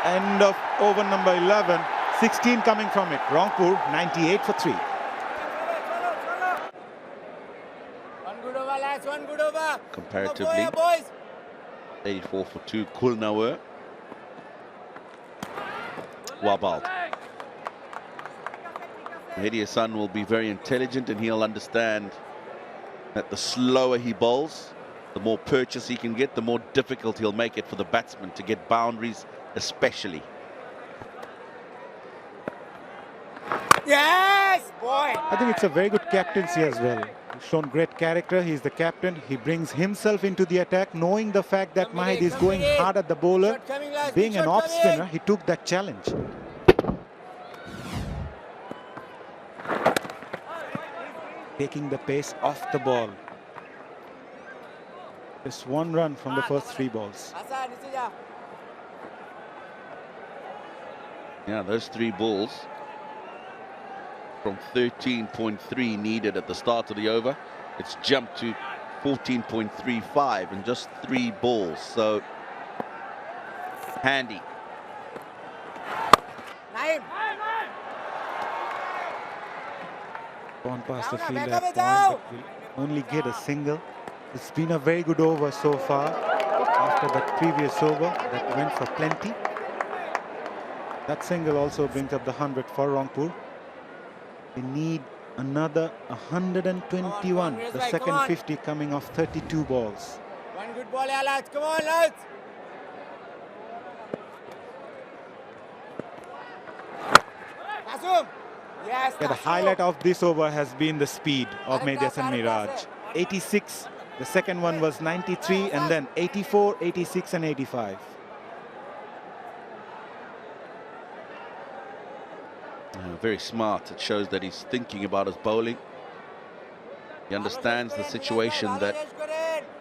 End of over number 11, 16 coming from it. Rangpur 98 for 3. One good over. Comparatively, 84 for 2, Kulnawer. Wabald. Mehdi Hassan will be very intelligent, and he'll understand that the slower he bowls, the more purchase he can get, the more difficult he'll make it for the batsman to get boundaries, especially. Yes, boy! I think it's a very good captaincy as well. He's shown great character. He's the captain. He brings himself into the attack, knowing the fact that Mahid is going hard at the bowler. Being an off spinner, he took that challenge. Taking the pace off the ball. Just 1 run from the first 3 balls. Yeah, those 3 balls from 13.3 needed at the start of the over. It's jumped to 14.35 in just 3 balls. So handy. Gone past the field at point, but will only get a single. It's been a very good over so far. After that previous over that went for plenty. That single also brings up the 100 for Rangpur. They need another 121. The second 50 coming off 32 balls. One good ball, yeah, lads. Come on, lads. Yes, Yeah, the highlight of this over has been the speed of Mehdi Hassan Miraj. 86, the second one was 93, and then 84, 86 and 85. Very smart. It shows that he's thinking about his bowling. He understands the situation that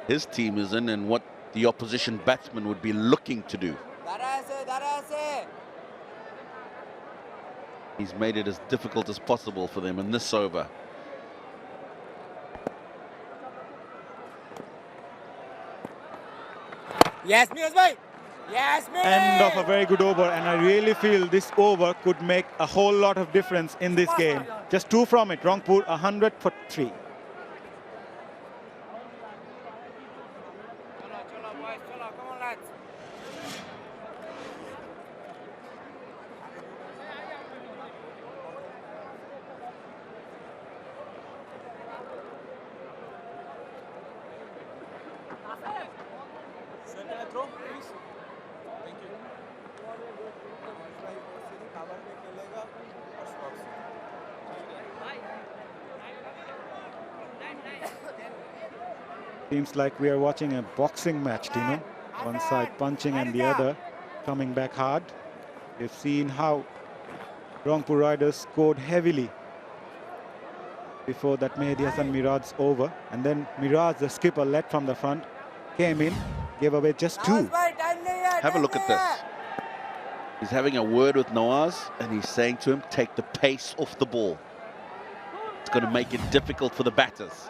his team is in and what the opposition batsman would be looking to do. He's made it as difficult as possible for them in this over. Yes, Miraj bhai. Yes, Miraj. End of a very good over, and I really feel this over could make a whole lot of difference in this game. Just 2 from it. Rangpur 100 for 3. Seems like we are watching a boxing match, you know. One side punching and the other coming back hard. We've seen how Rangpur Riders scored heavily before that Mehdi Hassan Miraj's over. And then Miraj, the skipper, led from the front, came in, gave away just 2. Have a look at this. He's having a word with Nawaz, and he's saying to him, take the pace off the ball. It's going to make it difficult for the batters.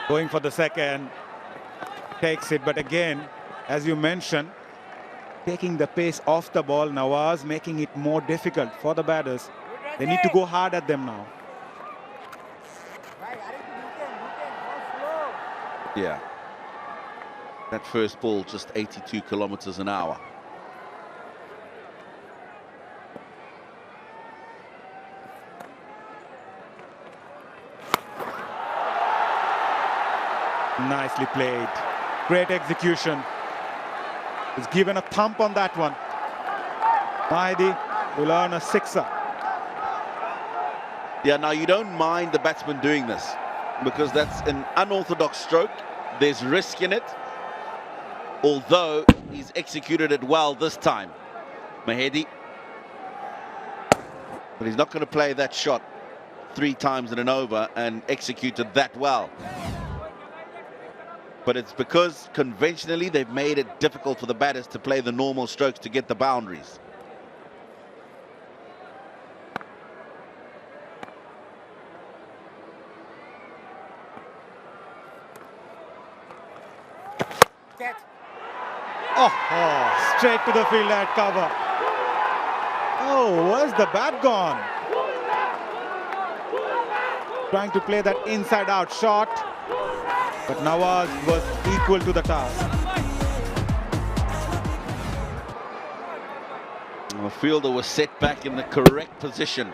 Going for the second, takes it, but again, as you mentioned, taking the pace off the ball, Nawaz making it more difficult for the batters. They need to go hard at them now. Yeah. That first ball, just 82 kilometers an hour. Nicely played. Great execution. He's given a thump on that one. Mahdi will earn a 6er. Yeah, now you don't mind the batsman doing this because that's an unorthodox stroke. There's risk in it. Although he's executed it well this time, Mahdi. But he's not going to play that shot 3 times in an over and execute it that well. but it's because conventionally they've made it difficult for the batters to play the normal strokes to get the boundaries. Oh, straight to the field at cover. Oh, where's the bat gone? Trying to play that inside-out shot, but Nawaz was equal to the task. The fielder was set back in the correct position,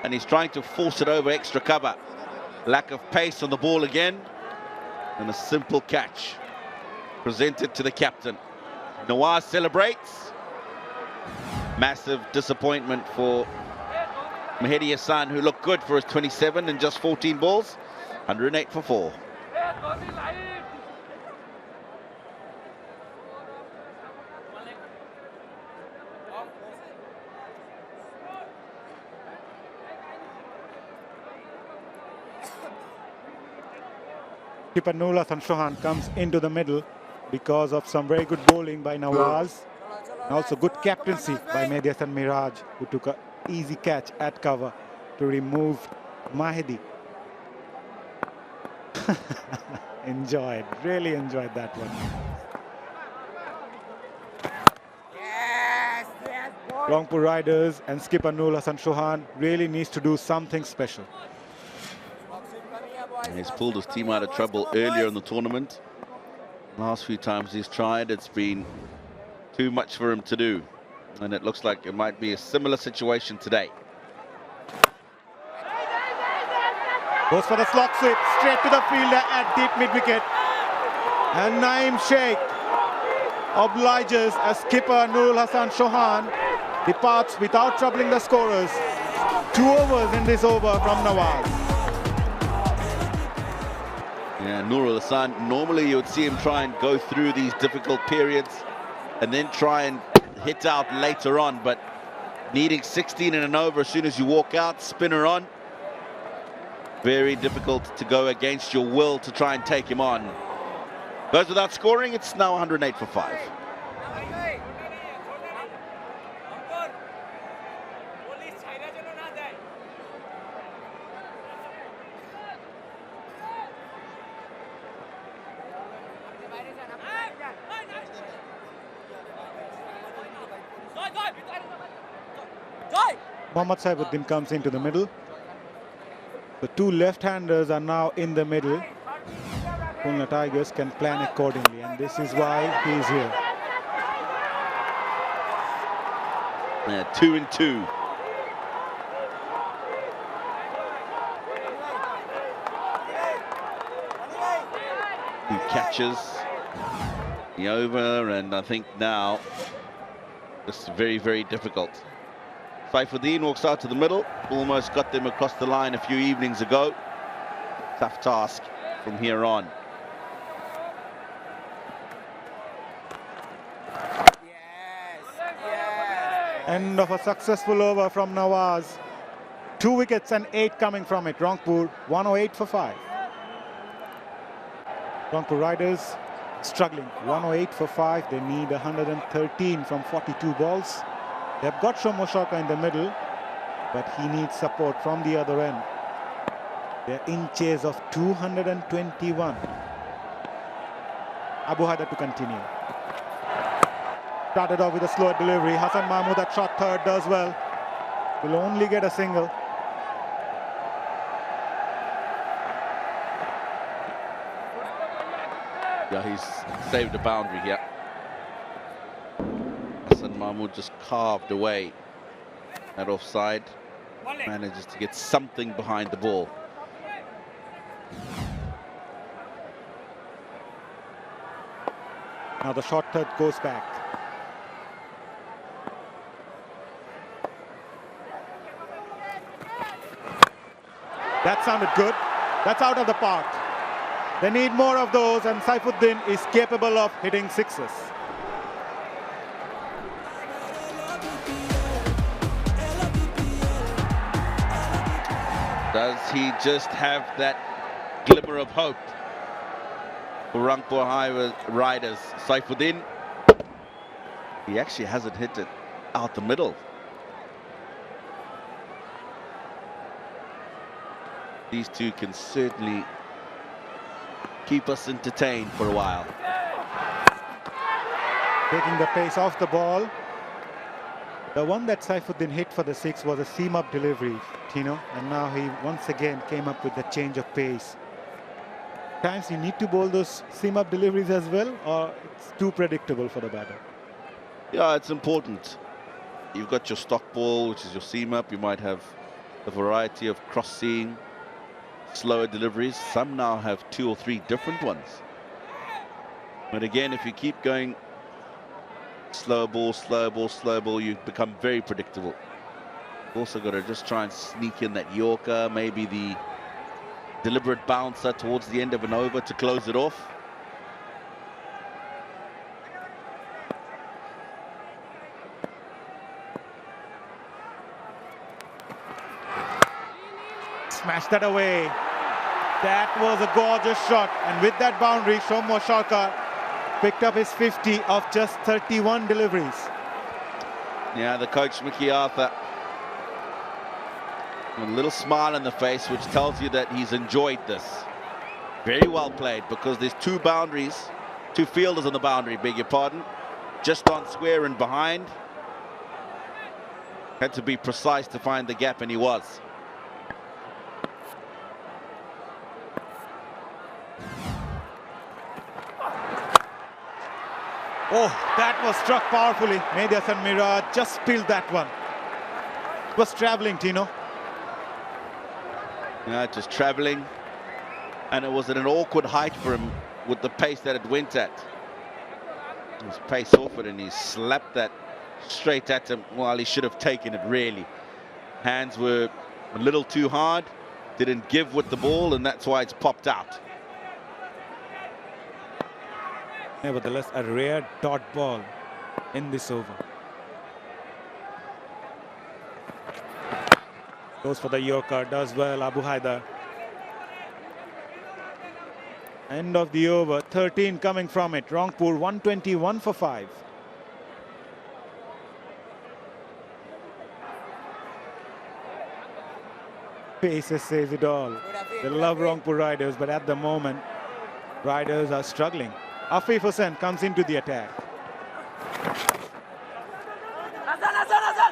and he's trying to force it over extra cover. Lack of pace on the ball again, and a simple catch presented to the captain. Nawaz celebrates. Massive disappointment for Mehedi Hassan, who looked good for his 27 in just 14 balls. 108 for 4. Keeper Nurul Hasan Chauhan comes into the middle because of some very good bowling by Nawaz. And also good captaincy by Mehdi Hasan Miraj, who took an easy catch at cover to remove Mahedi. Really enjoyed that one. Rangpur Riders and skipper Nurul Hasan Chauhan really needs to do something special. He's pulled his team out of trouble earlier in the tournament. Last few times he's tried, it's been too much for him to do. And it looks like it might be a similar situation today. Goes for the slot sweep, straight to the fielder at deep mid-wicket. And Naeem Sheikh obliges as skipper Nurul Hasan Chauhan departs without troubling the scorers. 2 overs in this over from Nawaz. Yeah, Nurul Hasan, normally you would see him try and go through these difficult periods and then try and hit out later on, but needing 16 in an over as soon as you walk out, spinner on. Very difficult to go against your will to try and take him on. Goes without scoring, it's now 108 for 5. Mohammad Saifuddin comes into the middle. The 2 left-handers are now in the middle. Khulna Tigers can plan accordingly, and this is why he is here. Yeah, 2 and 2. He catches the over, and I think now it's very, very difficult. Saifuddin walks out to the middle, almost got them across the line a few evenings ago. Tough task from here on. End of a successful over from Nawaz. 2 wickets and 8 coming from it. Rangpur 108 for 5. Rangpur Riders struggling. 108 for 5. They need 113 from 42 balls. They've got Shomo Sharka in the middle, but he needs support from the other end. They're in chase of 221. Abu Haider to continue. Started off with a slow delivery. Hassan Mahmood at shot third does well. Will only get a single. Yeah, he's saved a boundary here. Hassan Mahmood just carved away that offside. Manages to get something behind the ball. Now the shot third goes back. That sounded good. That's out of the park. They need more of those, and Saifuddin is capable of hitting sixes. Does he just have that glimmer of hope? 𝗵𝗺𝗽𝗲 riders. Saifuddin, he actually hasn't hit it out the middle. These two can certainly keep us entertained for a while. Taking the pace off the ball. The one that Saifuddin hit for the 6 was a seam-up delivery, Tino, and now he once again came up with the change of pace. Times you need to bowl those seam-up deliveries as well, or it's too predictable for the batter? Yeah, it's important. You've got your stock ball, which is your seam-up. You might have a variety of cross-seam, slower deliveries. Some now have 2 or 3 different ones. But again, if you keep going slow ball, slow ball, slow ball, you become very predictable. Also got to just try and sneak in that Yorker, maybe the deliberate bouncer towards the end of an over to close it off. Smash that away. That was a gorgeous shot, and with that boundary, 𝗁𝗺𝗃𝗃 picked up his 50 of just 31 deliveries. Yeah, the coach Mickey Arthur, a little smile on the face, which tells you that he's enjoyed this. Very well played, because there's 2 boundaries, 2 fielders on the boundary, beg your pardon, just on square and behind. Had to be precise to find the gap, and he was. Oh, that was struck powerfully. Mehdi Hasan Miraj just spilled that one. It was traveling, Tino. Yeah, just traveling, and it was at an awkward height for him with the pace that it went at. His pace off it, and he slapped that straight at him. Well, he should have taken it, really. Hands were a little too hard, didn't give with the ball, and that's why it's popped out. Nevertheless, a rare dot ball in this over. Goes for the Yorker, does well, Abu Haider. End of the over, 13 coming from it. Rangpur 121 for 5. Paces says it all. They love Rangpur Riders, but at the moment, Riders are struggling. Afif Hussain comes into the attack.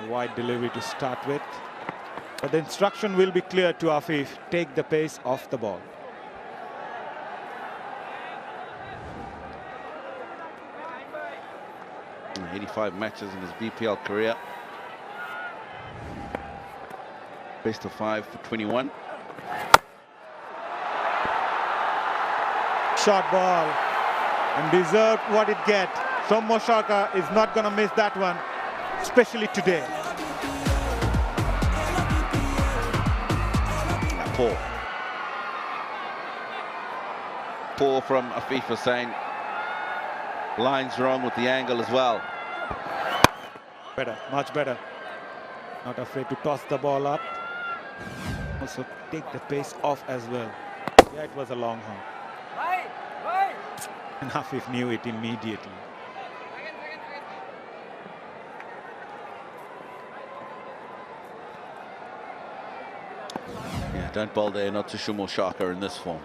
Wide delivery to start with. But the instruction will be clear to Afif. Take the pace off the ball. In 85 matches in his BPL career. Best of 5 for 21. Short ball. And deserved what it get. 𝗁𝗺𝗃𝗃 is not going to miss that one, especially today. Poor from Afif Hussain. Lines wrong with the angle as well. Better, much better. Not afraid to toss the ball up. Also take the pace off as well. Yeah, it was a long horn. And Afif knew it immediately. Yeah, don't bowl there, not to 𝗁𝗺𝗃𝗃 in this form.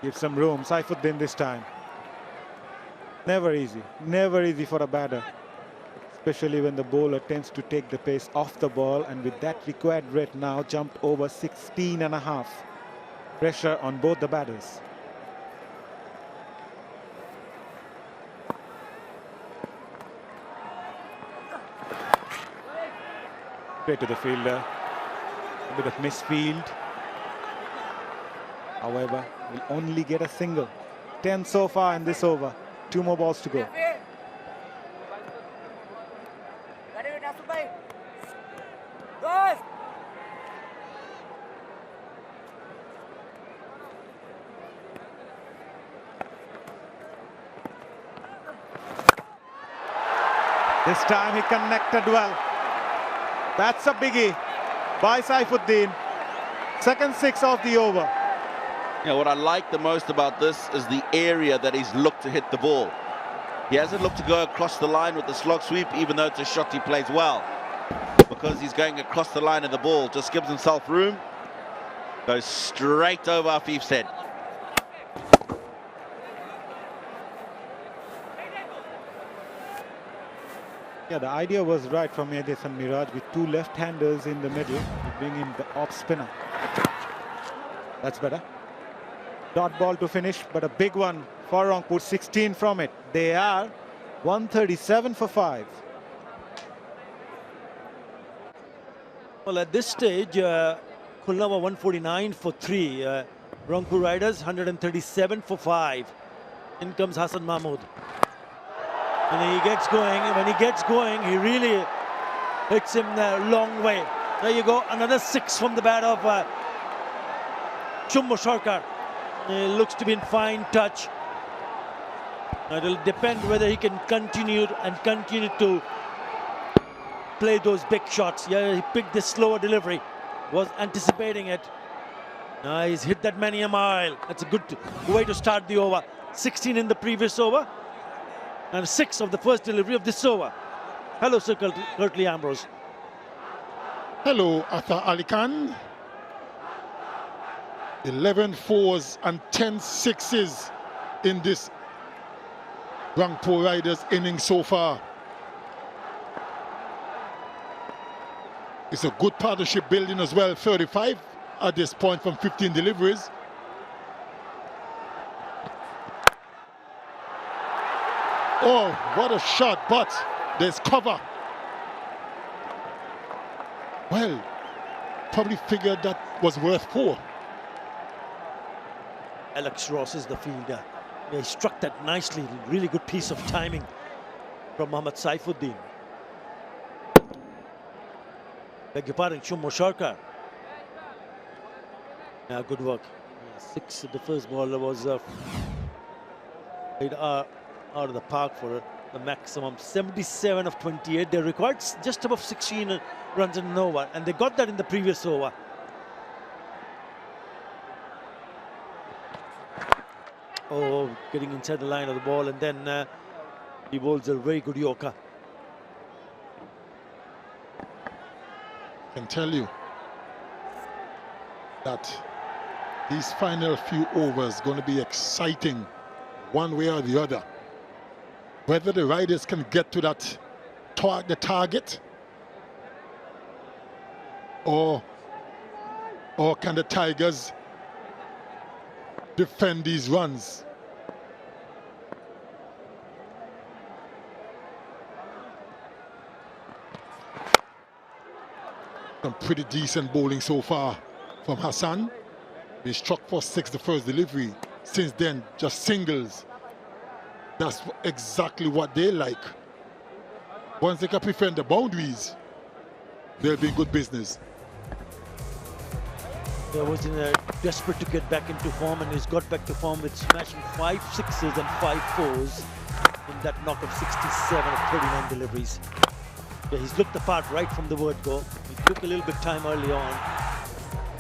Give some room, Saifuddin this time. Never easy for a batter. Especially when the bowler tends to take the pace off the ball, and with that required rate now jumped over 16.5. Pressure on both the batters. Straight to the fielder. A bit of misfield. However, will only get a single. 10 so far in this over. 2 more balls to go. This time he connected well. That's a biggie by Saifuddin. Second 6 of the over. Yeah, what I like the most about this is the area that he's looked to hit the ball. He hasn't looked to go across the line with the slog sweep, even though it's a shot he plays well. Because he's going across the line of the ball, just gives himself room. Goes straight over Afif's head. Yeah, the idea was right from Edison Miraj with two left-handers in the middle. You bring in the off spinner. That's better. Dot ball to finish, but a big one for Rangpur, 16 from it. They are 137 for 5. Well, at this stage, Khulna were 149 for 3. Rangpur Riders 137 for 5. In comes Hassan Mahmood. And he gets going. When he gets going, he really hits him the long way. There you go, another 6 from the bat of Shumbo Sarkar. He looks to be in fine touch. It'll depend whether he can continue to play those big shots. Yeah, he picked this slower delivery, was anticipating it. He's hit that many a mile. That's a good way to start the over. 16 in the previous over, and 6 of the first delivery of this over. Hello, Sir Curtly Ambrose. Hello, Atta Ali Khan. 11 fours and 10 sixes in this Rangpur Riders inning so far. It's a good partnership building as well. 35 at this point from 15 deliveries. Oh, what a shot, but there's cover. Well, probably figured that was worth 4. Alex Ross is the fielder. Yeah, he struck that nicely. Really good piece of timing from Mohammad Saifuddin. Beg your pardon, Shumbo Sarkar. Yeah, good work. 6 at the first ball was played out of the park for the maximum. 77 of 28. They required just above 16 runs in an over, and they got that in the previous over. Oh, getting inside the line of the ball, and then he bowls a very good Yorker. I can tell you that these final few overs going to be exciting one way or the other. Whether the Riders can get to that the target, or can the Tigers defend these runs. Some pretty decent bowling so far from Hassan. He struck for 6 the first delivery. Since then, just singles. That's exactly what they like. Once they can defend the boundaries, they'll be in good business. There was desperate to get back into form, and he's got back to form with smashing 5 sixes and 5 fours in that knock of 67 of 39 deliveries. Yeah, he's looked the part right from the word go. He took a little bit time early on.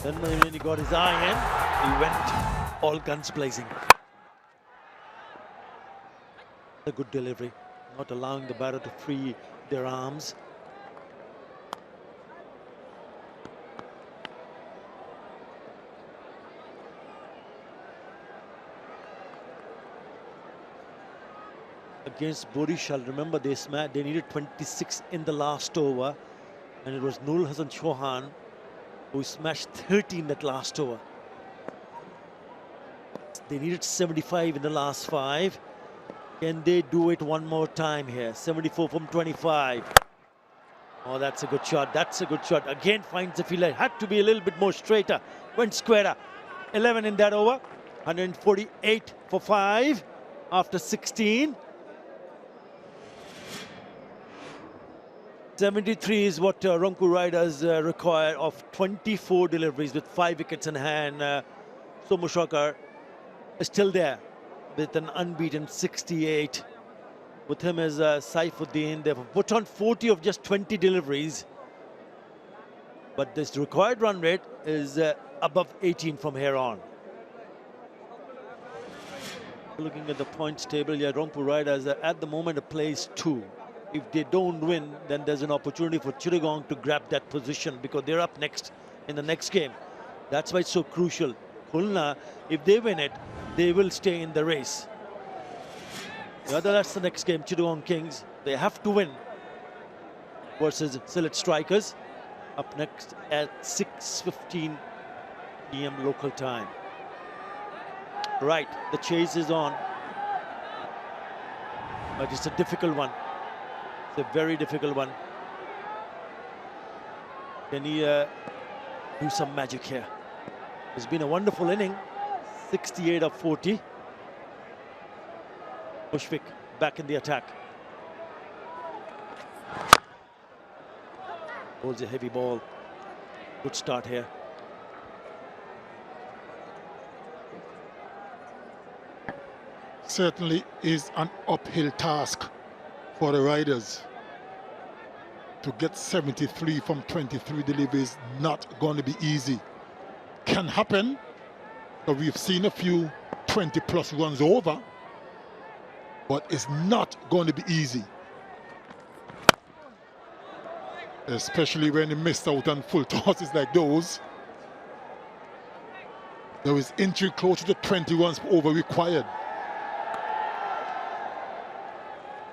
Then when he got his eye in, he went all guns blazing. A good delivery, not allowing the batter to free their arms. Against Borishal, remember they needed 26 in the last over, and it was Nurul Hasan Chauhan who smashed 30 in that last over. They needed 75 in the last 5. Can they do it one more time here? 74 from 25. Oh, that's a good shot. That's a good shot. Again finds the fielder. Had to be a little bit more straighter. Went squarer. 11 in that over. 148 for 5 after 16. 73 is what Rangpur Riders require of 24 deliveries with 5 wickets in hand. Shumbo Sarkar is still there with an unbeaten 68. With him as Saifuddin. They've put on 40 of just 20 deliveries. But this required run rate is above 18 from here on. Looking at the points table, yeah, 𝗃𝗺𝗽𝗲 at the moment plays 2. If they don't win, then there's an opportunity for Chittagong to grab that position because they're up next in the next game. That's why it's so crucial. Khulna, if they win it, they will stay in the race. That's the next game, Chittagong Kings. They have to win versus Sylhet Strikers. Up next at 6:15 p.m. local time. Right, the chase is on. But it's a difficult one. It's a very difficult one. Can he do some magic here? It's been a wonderful inning. 68 of 40. 𝗵𝗺 back in the attack. Holds a heavy ball. Good start here. Certainly is an uphill task for the riders. To get 73 from 23 deliveries not going to be easy. Can happen, but we've seen a few 20-plus runs over, but it's not going to be easy. Especially when they missed out on full tosses like those. There is intrigue closer to 20 runs per over required.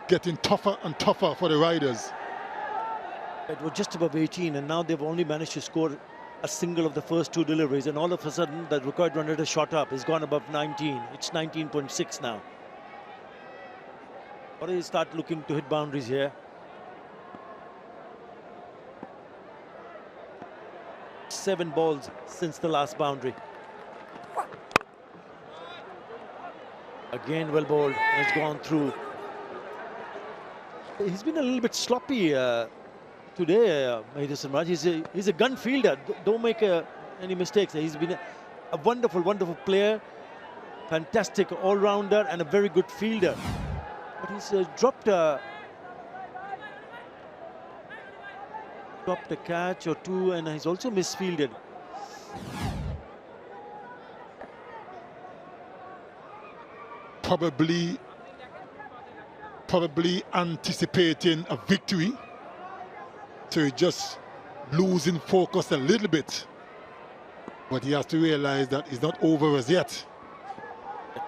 Getting tougher and tougher for the riders. It was just above 18, and now they've only managed to score a single of the first 2 deliveries, and all of a sudden the required run rate has shot up. It's gone above 19. It's 19.6 now. Or do you start looking to hit boundaries here? Seven balls since the last boundary. Again well bowled, has gone through. He's been a little bit sloppy today, Madison Raj. He's a gun fielder. Don't make any mistakes. He's been a wonderful, wonderful player. Fantastic all-rounder and a very good fielder. But he's dropped a catch or 2, and he's also misfielded. Probably anticipating a victory. So he's just losing focus a little bit. But he has to realize that it's not over as yet.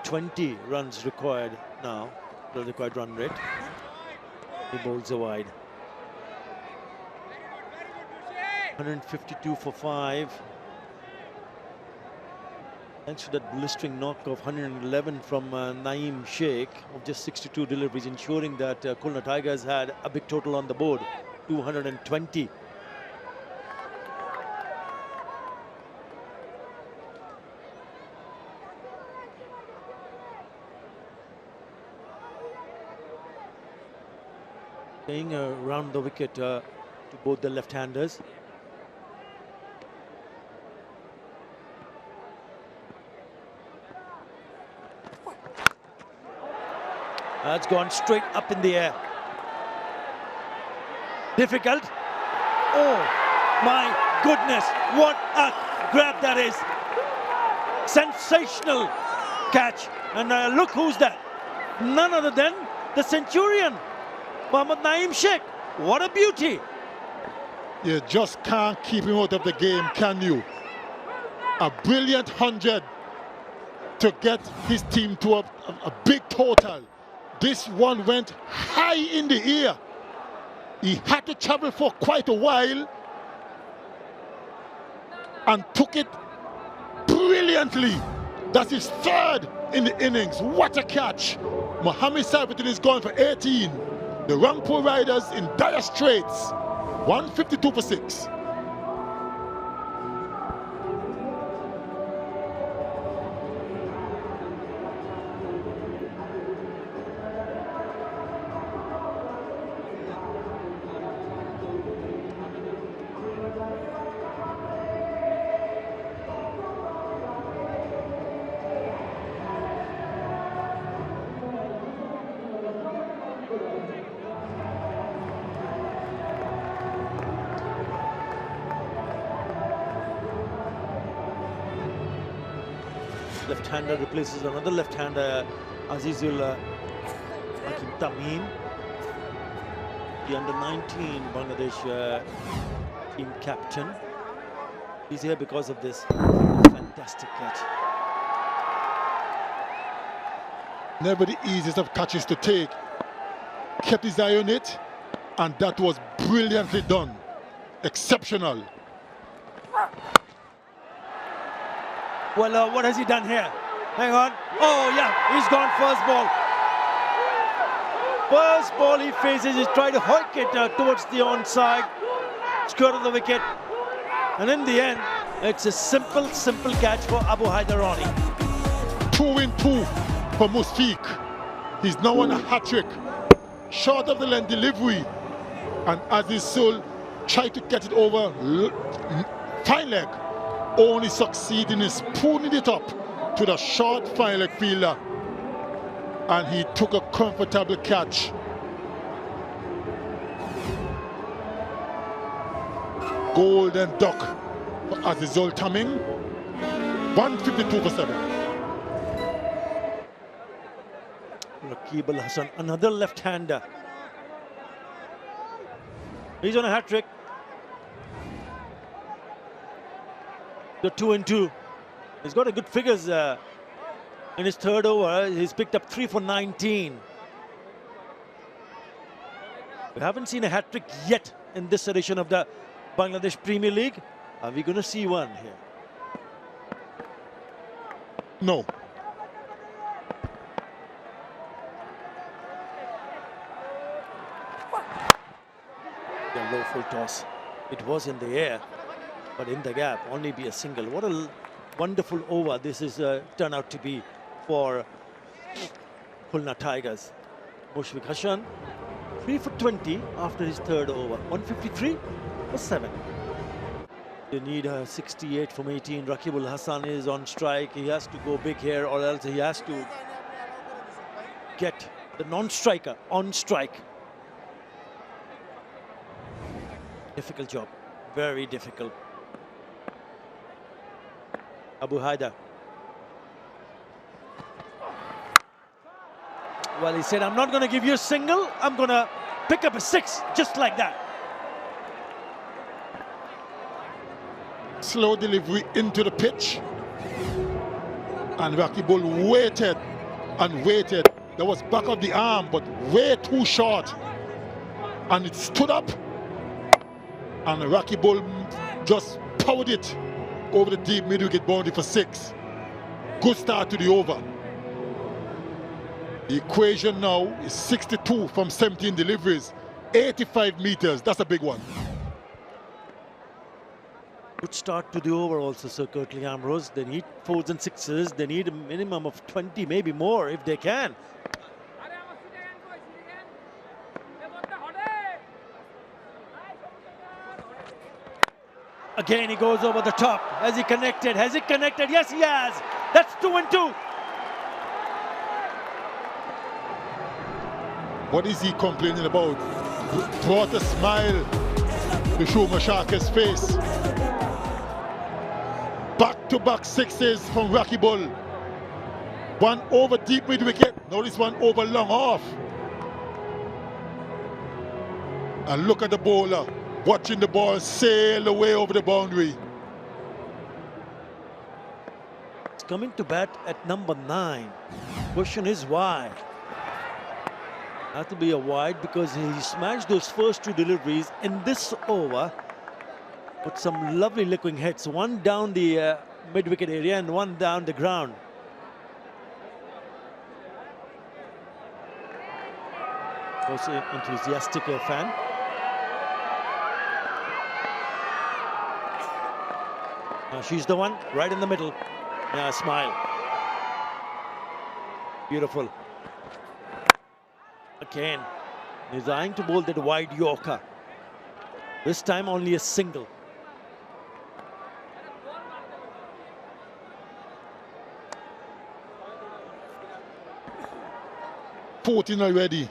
20 runs required now, the required run rate. He bowls a wide. 152 for 5. Thanks to that blistering knock of 111 from 𝗫𝗍𝒽 of just 62 deliveries, ensuring that Khulna Tigers had a big total on the board, 220. Playing around the wicket to both the left-handers. That's gone straight up in the air. Difficult. Oh my goodness, what a grab that is. Sensational catch. And look who's that. None other than the Centurion, Mohammad 𝗫𝗍𝒽. What a beauty. You just can't keep him out of the game, can you? A brilliant 100 to get his team to a big total. This one went high in the air. He had to travel for quite a while and took it brilliantly. That's his 3rd in the innings. What a catch. Mohamed Sabitin is going for 18. The Rangpur Riders in dire straits. 152 for 6. Left-hander replaces another left-hander, Azizul Hakim Tamim. The under-19 Bangladesh team captain. He's here because of this fantastic catch. Never the easiest of catches to take. Kept his eye on it, and that was brilliantly done. Exceptional. Well, what has he done here? Hang on. Oh, yeah, he's gone first ball. First ball he faces, he's trying to hoik it towards the onside, skirt of the wicket. And in the end, it's a simple catch for Abu Haidarani. 2-in-2 for Mushfiq. He's now on a hat-trick. Short of the length delivery. And Azizul tried to get it over fine leg. Only succeeding in spooning it up to the short fine leg fielder. And he took a comfortable catch. Golden duck for Azizul Tamim. 152 for 7. Raqib Al Hasan, another left-hander. He's on a hat-trick. The 2-in-2. He's got a good figures in his third over. He's picked up 3 for 19. We haven't seen a hat-trick yet in this edition of the Bangladesh Premier League. Are we going to see one here? No. The low full toss. It was in the air, but in the gap, only be a single. What a wonderful over this is turned out to be for Khulna Tigers. Mushfiq Hassan, 3 for 20 after his third over. 153 for 7. They need a 68 from 18. Raqib Al Hasan is on strike. He has to go big here, or else he has to get the non-striker on strike. Difficult job, very difficult. Abu Haidar. Well, he said, I'm not going to give you a single, I'm going to pick up a 6, just like that. Slow delivery into the pitch. And Raqibul waited and waited. That was back of the arm, but way too short. And it stood up. And Raqibul just powered it over the deep mid-wicket boundary for 6. Good start to the over. The equation now is 62 from 17 deliveries. 85 meters, that's a big one. Good start to the over also, Sir Kirtley Ambrose. They need 4s and 6s. They need a minimum of 20, maybe more if they can. Again, he goes over the top. Has he connected? Has he connected? Yes, he has. That's 2-in-2. What is he complaining about? Brought a smile to Shuma Sharka's face. Back-to-back 6s from Raqibul. One over deep mid-wicket. Now this one over long off. And look at the bowler, watching the ball sail away over the boundary. It's coming to bat at number 9. Question is why? Had to be a wide because he smashed those first 2 deliveries in this over with some lovely looking hits. One down the mid-wicket area and one down the ground. Also enthusiastic fan. She's the one right in the middle. Yeah, smile. Beautiful. Again, he's eyeing to bowl that wide Yorker. This time only a single. $14 already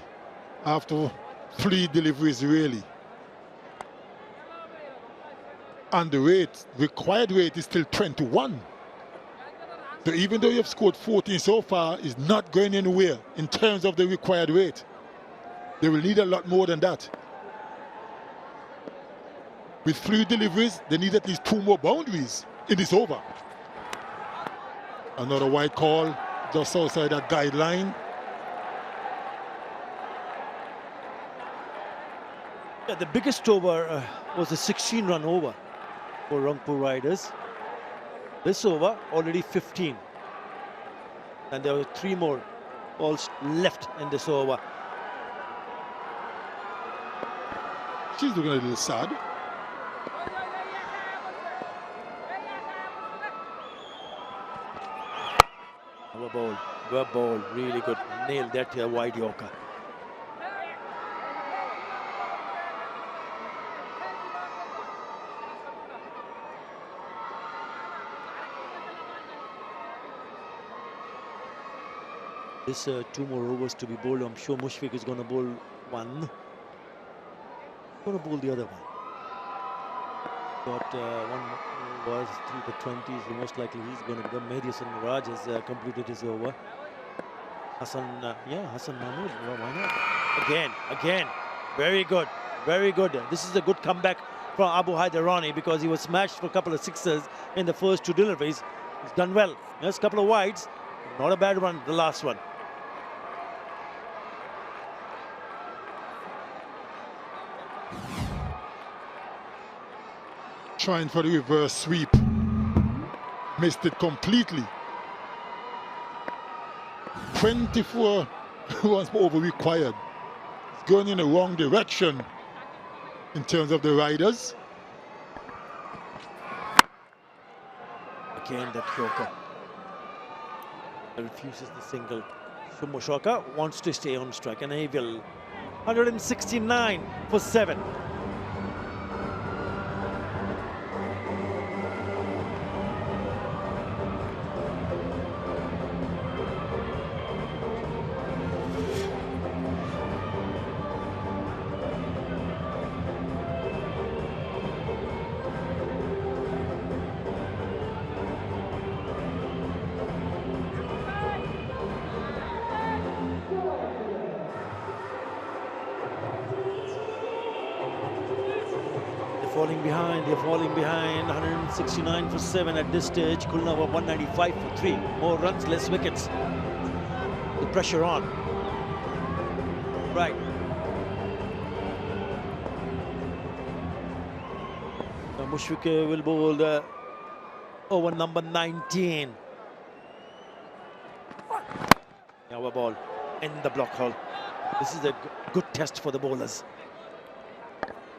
after 3 deliveries, really. And the rate, required rate is still 21. So even though you've scored 14 so far, it's not going anywhere in terms of the required rate. They will need a lot more than that. With 3 deliveries, they need at least 2 more boundaries in this over. Another white call just outside that guideline. Yeah, the biggest over was a 16-run over for Rangpur Riders. This over, already 15. And there were 3 more balls left in this over. She's looking a little sad. Good ball, really good. Nailed that here, wide Yorker. This 2 more overs to be bowled. I'm sure Mushfiq is going to bowl 1. Going to bowl the other one. Got 1 was through the 20s. Most likely he's going to go. Mayhdi Raj has completed his over. Hassan Mahmood. Why not? Again. Very good. Very good. This is a good comeback from Abu Haidarani because he was smashed for a couple of sixes in the first 2 deliveries. He's done well. There's a couple of wides. Not a bad one, the last one. Trying for the reverse sweep. Missed it completely. 24 runs per over required. It's going in the wrong direction in terms of the riders. Again, that Yorker refuses the single. Shumo Shoka wants to stay on strike, and he will. 169 for 7. They're falling behind. 169 for 7 at this stage. Khulna were 195 for 3. More runs, less wickets. The pressure on. Right. Mushfiq will bowl the over number 19. Our ball in the block hole. This is a good test for the bowlers.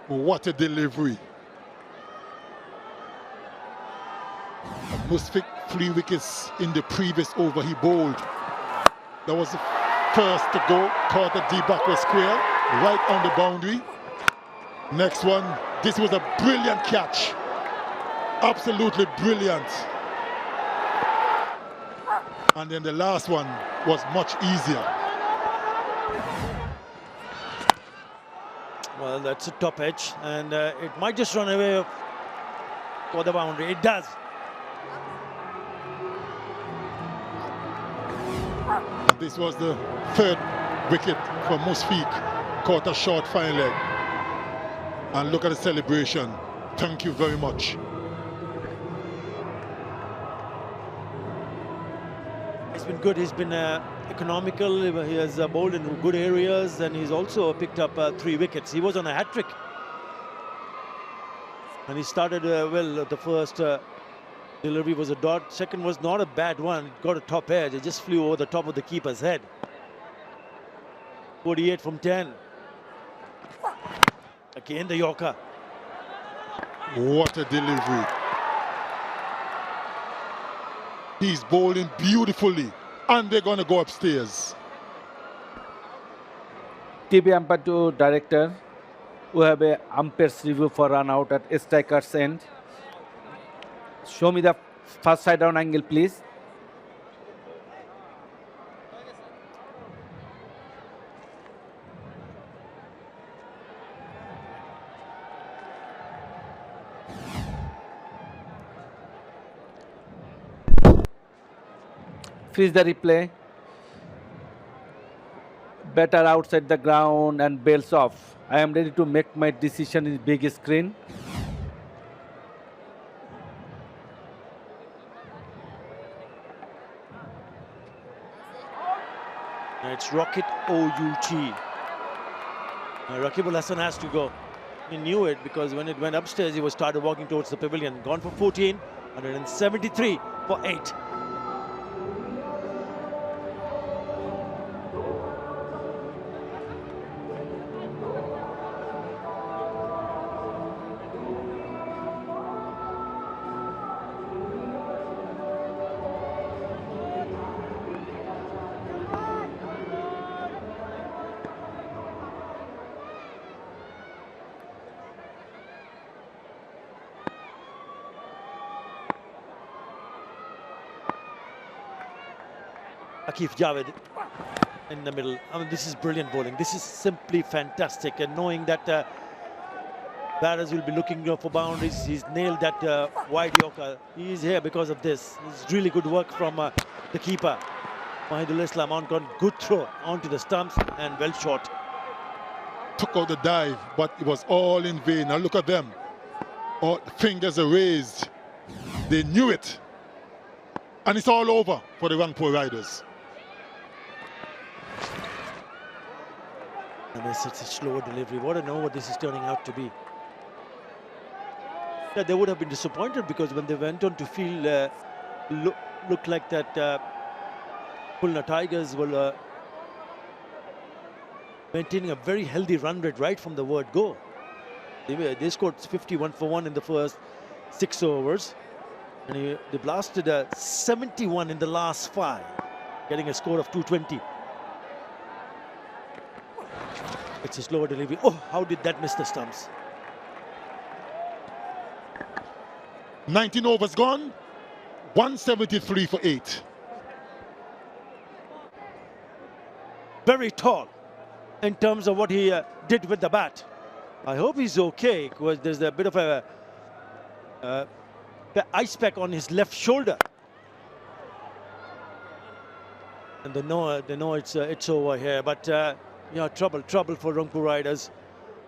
What a delivery. Mushfiq 3 wickets in the previous over he bowled. That was the first to go, caught the deep backward square, right on the boundary. Next one, this was a brilliant catch. Absolutely brilliant. And then the last one was much easier. Well, that's a top edge, and it might just run away for the boundary. It does. This was the 3rd wicket for Mushfiq. Caught a short fine leg. And look at the celebration. Thank you very much. He's been good. He's been economical. He has bowled in good areas, and he's also picked up 3 wickets. He was on a hat-trick. And he started well. The first delivery was a dot. Second was not a bad one. Got a top edge. It just flew over the top of the keeper's head. 48 from 10. Again, the Yorker. What a delivery. He's bowling beautifully, and they're going to go upstairs. TV umpire to director. We have a umpire's review for run out at striker's end. Show me the first side down angle, please. freeze the replay. Better outside the ground and bails off. I am ready to make my decision in big screen. It's Rocket OUG. Raqibul Hasan has to go. He knew it because when it went upstairs, he was started walking towards the pavilion. Gone for 14, 173 for 8. Akif Javed in the middle. I mean, this is brilliant bowling. This is simply fantastic. And knowing that batters will be looking for boundaries, he's nailed that wide Yorker. He is here because of this. It's really good work from the keeper, Mahidul Islam. On good throw onto the stumps and well shot. Took out the dive, but it was all in vain. Now look at them. All fingers are raised. They knew it. And it's all over for the Rangpur Riders. And it's a slower delivery. What an over this is turning out to be. Yeah, they would have been disappointed because when they went on to field, looked like that Khulna Tigers were maintaining a very healthy run rate right from the word go. They scored 51 for 1 in the first 6 overs. And they blasted 71 in the last 5, getting a score of 220. It's a slower delivery. Oh, how did that miss the stumps? 19 overs gone, 173 for 8. Very tall in terms of what he did with the bat. I hope he's okay because there's a bit of a the ice pack on his left shoulder, and they know it's over here. But yeah, trouble for Rangpur Riders.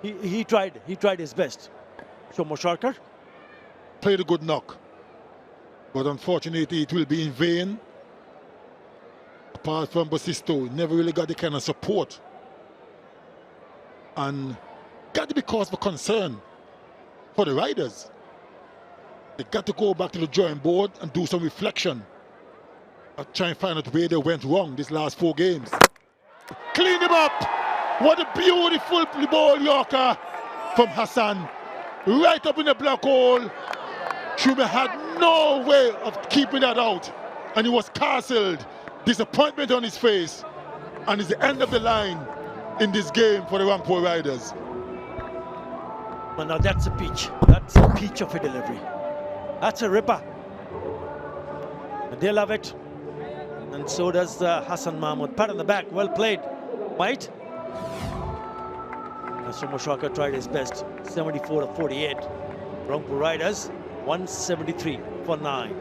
He tried his best. Shomo Sharkar played a good knock, but unfortunately it will be in vain. Apart from Basisto, never really got the kind of support, and got to be cause for concern for the Riders. They got to go back to the drawing board and do some reflection. Try and find out where they went wrong these last 4 games. Clean him up! What a beautiful ball Yorker from Hassan. Right up in the black hole. Q-May had no way of keeping that out. And he was castled. Disappointment on his face. And it's the end of the line in this game for the Rangpur Riders. Well, now that's a peach. That's a peach of a delivery. That's a ripper. They love it. And so does Hassan Mahmood. Pat on the back. Well played. White. Shomo Sharkar tried his best. 74 to 48. Rangpur Riders 173 for 9.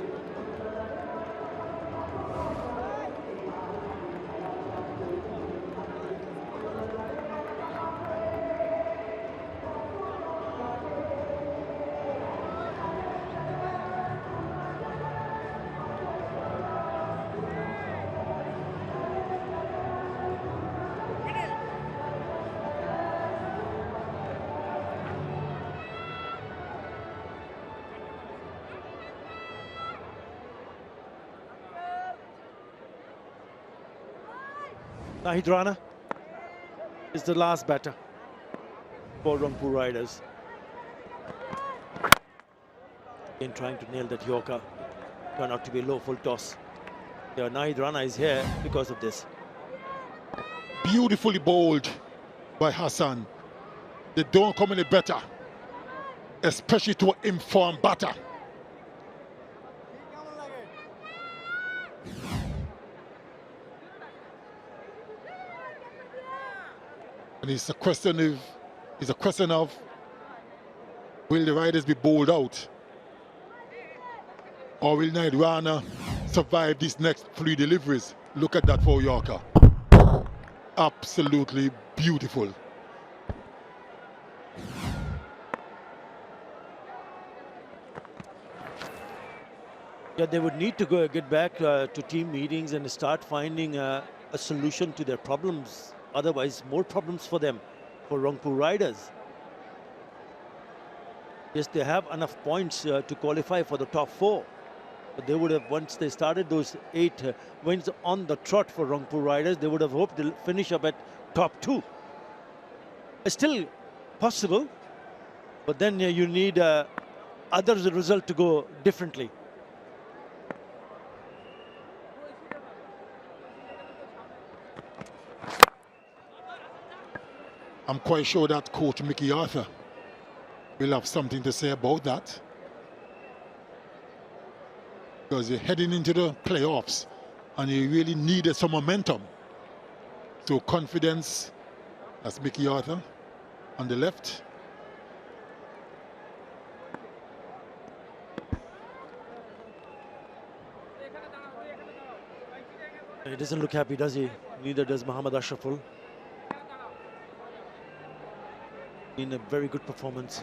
Nahid Rana is the last batter for Rangpur Riders. In trying to nail that Yorker, turned out to be a low full toss. Yeah, Nahid Rana is here because of this. Beautifully bowled by Hassan. They don't come any better, especially to an informed batter. And it's a question of will the Riders be bowled out, or will Nahid Rana survive these next 3 deliveries. Look at that for Yorker. Absolutely beautiful. Yeah, they would need to get back to team meetings and start finding a solution to their problems. Otherwise, more problems for them, for Rangpur Riders. Yes, they have enough points to qualify for the top 4. But they would have, once they started those 8 wins on the trot for Rangpur Riders, they would have hoped they'll finish up at top 2. It's still possible, but then you need other result to go differently. I'm quite sure that coach Mickey Arthur will have something to say about that. Because you're heading into the playoffs and you really needed some momentum. So confidence, that's Mickey Arthur on the left. He doesn't look happy, does he? Neither does Mohammad Ashraful. In a very good performance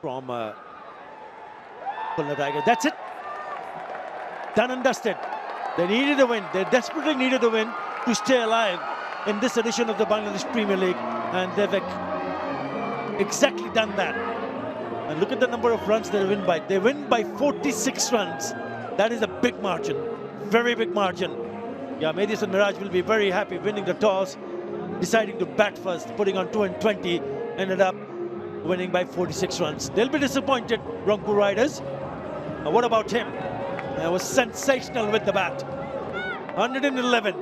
from Khulna Tigers. That's it. Done and dusted. They needed a win. They desperately needed a win to stay alive in this edition of the Bangladesh Premier League. And they've exactly done that. And look at the number of runs they win by. They win by 46 runs. That is a big margin. Very big margin. Yeah, 𝗵𝗫𝗻𝗄𝗃 Mirage will be very happy winning the toss, deciding to bat first, putting on 220, ended up winning by 46 runs. They'll be disappointed, Rangpur Riders. What about him? He was sensational with the bat. 111,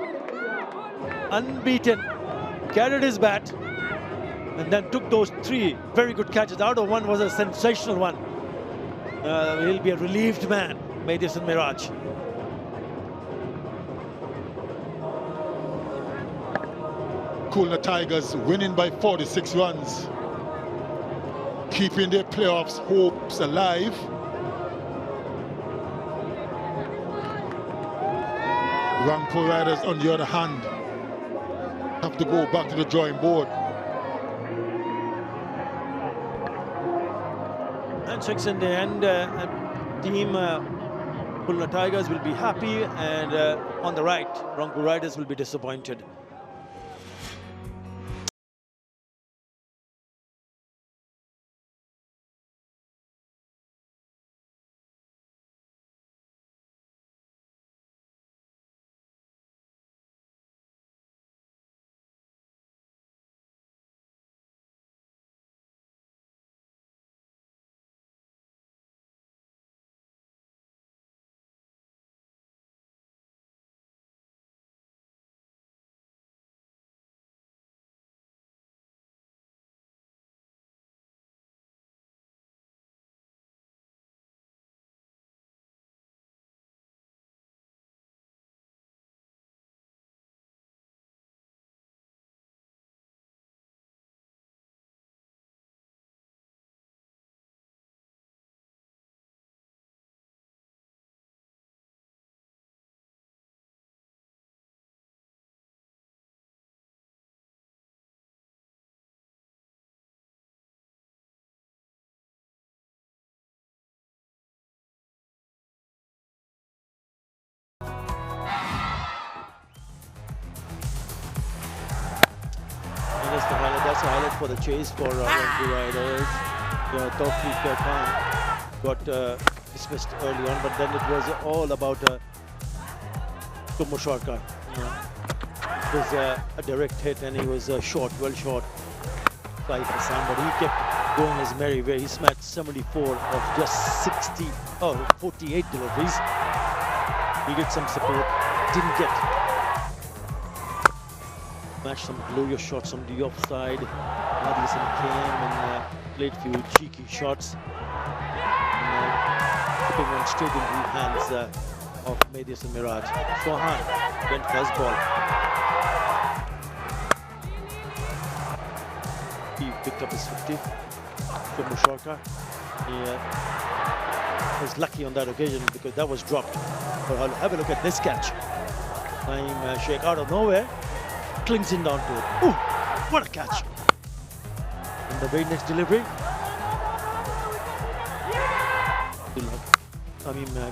unbeaten, carried his bat, and then took those 3 very good catches. Out of one was a sensational one. He'll be a relieved man, 𝗵𝗫𝗻𝗄𝗃 Mirage. Khulna Tigers winning by 46 runs, keeping their playoffs hopes alive. Rangpur Riders, on the other hand, have to go back to the drawing board. Handshakes in the end. Team Khulna Tigers will be happy, and on the right, Rangpur Riders will be disappointed. That's a highlight for the chase for Rangpur Riders. Tawfiq Khan got dismissed early on, but then it was all about 𝗃𝗵𝗃𝗃. It was a direct hit, and he was short, well short, 5%, but he kept going his merry way. He smashed 74 of just 48 deliveries. He did some support, didn't get. Smashed some glorious shots on the offside. Madison came and played a few cheeky shots, putting one straight into the hands of 𝗵𝗫𝗻𝗄𝗃 Mirage. Sohan went first ball. He picked up his 50. 𝗃𝗵𝗃𝗃. He was lucky on that occasion because that was dropped. But I'll have a look at this catch. Sheikh out of nowhere clings in down to it. Ooh, what a catch! And the very next delivery.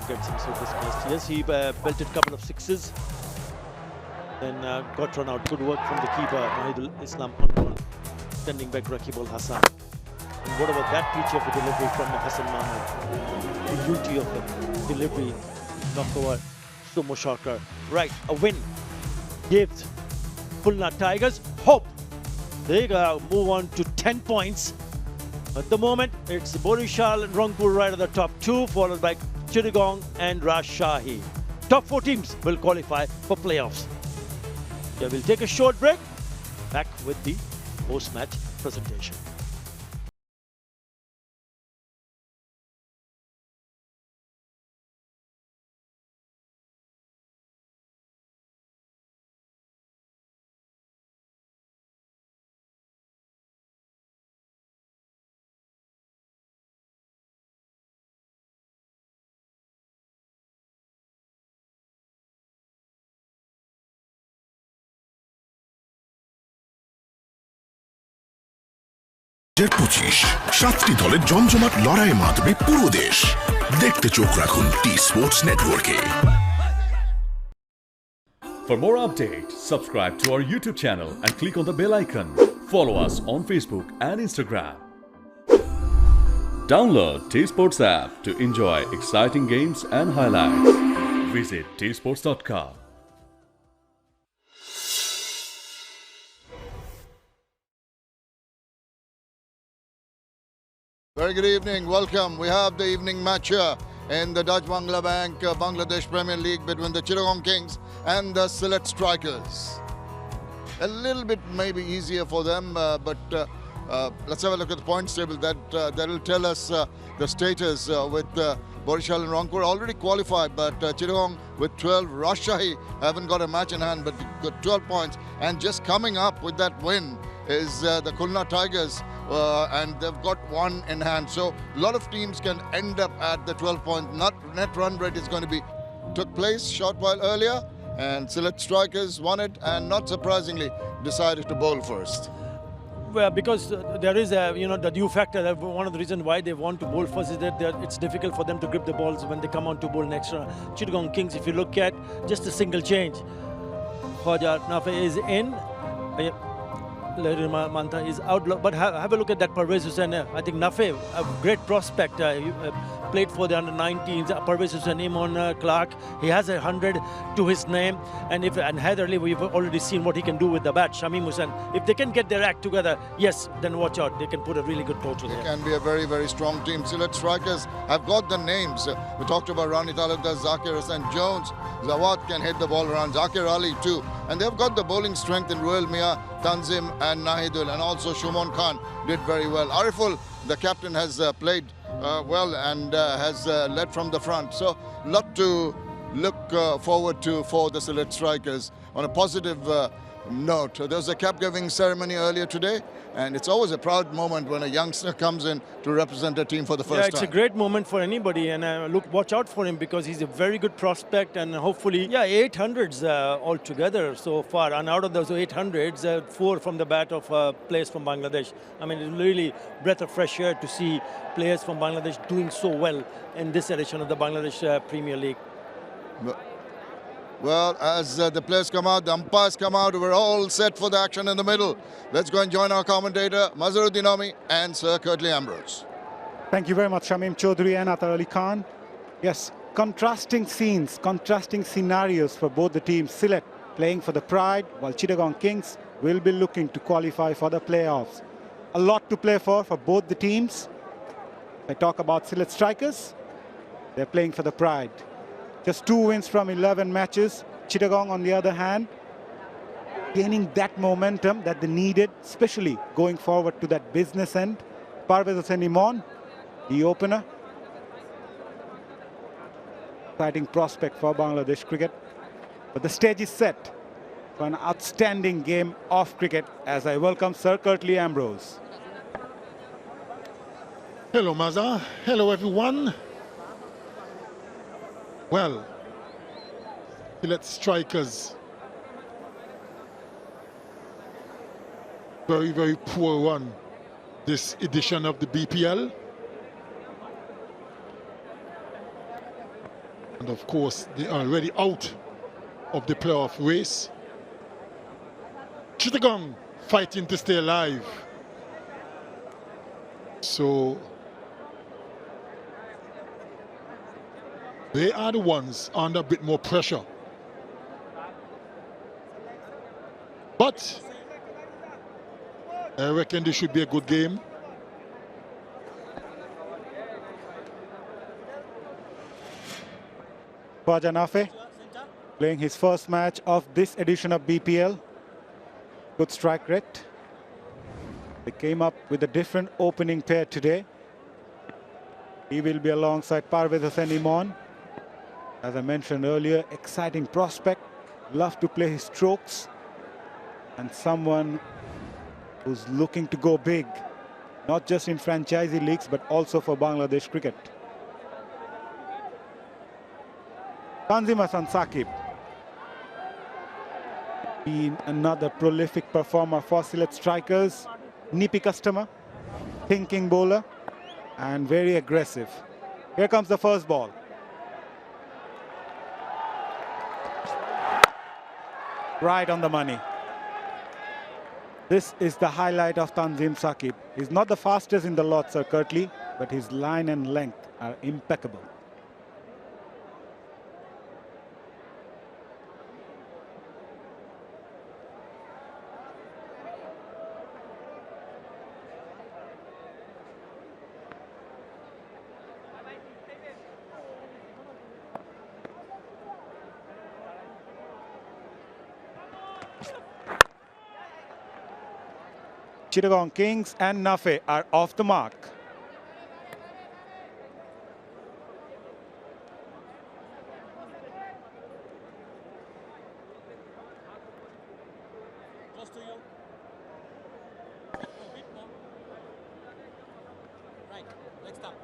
Gets himself dismissed. Yes, he belted a couple of sixes. Then got run out. Good work from the keeper, 𝗏𝗏 on one. Sending back 𝗃𝗶𝗀𝗏𝗂. And what about that pitch of a delivery from Hassan Mahmood? The beauty of the delivery knocked over Sumo Shorter. Right, a win gives Khulna Tigers hope. They move on to 10 points. At the moment, it's Borishal and Rangpur right at the top two, followed by Chittagong and Rajshahi. Top 4 teams will qualify for playoffs. Yeah, we'll take a short break. Back with the post-match presentation. 𝗬𝗫 7টি দলের জমজমাট লড়াইয়ে মাতবে পুরো দেশ। দেখতে চোখ রাখুন টি-স্পোর্টস নেটওয়ার্কে। For more updates, subscribe to our YouTube channel and click on the bell icon. Follow us on Facebook and Instagram. Download T-Sports app to enjoy exciting games and highlights. Visit 𝗃sports.com. Very good evening, welcome. We have the evening match here in the Dutch Bangla Bank Bangladesh Premier League between the Chittagong Kings and the Sylhet Strikers. A little bit maybe easier for them, but let's have a look at the points table. That will tell us the status with Borishal and Rangpur already qualified, but Chittagong with 12, Rajshahi haven't got a match in hand, but got 12 points. And just coming up with that win is the Khulna Tigers, and they've got 1 in hand. So a lot of teams can end up at the 12-point net run rate is going to be took place short while earlier, and Sylhet Strikers won it, and not surprisingly decided to bowl first. Well, because there is the new factor. One of the reasons why they want to bowl first is that it's difficult for them to grip the balls when they come on to bowl next round. Chittagong Kings, if you look at just a single change, Nafeh is in. Mantha is out, but have a look at that 𝗶𝗃𝗃 Hussain. I think Nafeh, a great prospect, played for the under-19s. 𝗶𝗃𝗃 Hussain, Imon Clark, he has 100 to his name. And Haidarli, we've already seen what he can do with the bat. Shamim Hussain, if they can get their act together, yes, then watch out. They can put a really good total there. It can be a very, very strong team. Sylhet Strikers have got the names. We talked about Rani Talukdar, Zakir Hassan Jones. Zawad can hit the ball around. Zakir Ali too. And they've got the bowling strength in Ruel Mia, Tanzim and Nahidul. And also Shumon Khan did very well. Ariful, the captain, has played well and has led from the front. So a lot to look forward to for the Sylhet Strikers. On a positive note, there was a cap giving ceremony earlier today, and it's always a proud moment when a youngster comes in to represent a team for the first time. Yeah, it's a great moment for anybody, and watch out for him because he's a very good prospect, and hopefully, 800s altogether so far. And out of those 800s, 4 from the bat of players from Bangladesh. I mean, it's really breath of fresh air to see players from Bangladesh doing so well in this edition of the Bangladesh Premier League. Well, as the players come out, the umpires come out, we're all set for the action in the middle. Let's go and join our commentator, Mazharuddin Ami and Sir Curtly Ambrose. Thank you very much, Shamim Chaudhary and Atar Ali Khan. Yes, contrasting scenes, contrasting scenarios for both the teams. Sylhet playing for the pride, while Chittagong Kings will be looking to qualify for the playoffs. A lot to play for both the teams. I talk about Sylhet Strikers. They're playing for the pride. Just 2 wins from 11 matches. Chittagong, on the other hand, gaining that momentum that they needed, especially going forward to that business end. 𝗶𝗃𝗃 Hussain Imon, the opener. Exciting prospect for Bangladesh cricket. But the stage is set for an outstanding game of cricket as I welcome Sir Curtly Ambrose. Hello, Maza. Hello, everyone. Well, Sylhet Strikers. Very, very poor run this edition of the BPL. And of course, they are already out of the playoff race. Chittagong fighting to stay alive. So they are the ones under a bit more pressure. But I reckon this should be a good game. 𝗂𝗄𝗃 playing his first match of this edition of BPL. Good strike rate. They came up with a different opening pair today. He will be alongside 𝗃𝗃𝗃 𝗃𝗃. As I mentioned earlier, exciting prospect. Love to play his strokes. And someone who's looking to go big, not just in franchisee leagues, but also for Bangladesh cricket. Tanzim Hassan Saqib, been another prolific performer for Sylhet Strikers. Nippy customer, thinking bowler, and very aggressive. Here comes the first ball. Right on the money. This is the highlight of Tanzim Saqib. He's not the fastest in the lot, Sir Curtly, but his line and length are impeccable. Chittagong Kings and 𝗏𝗃 are off the mark. Close to you. A bit more. Right, next up.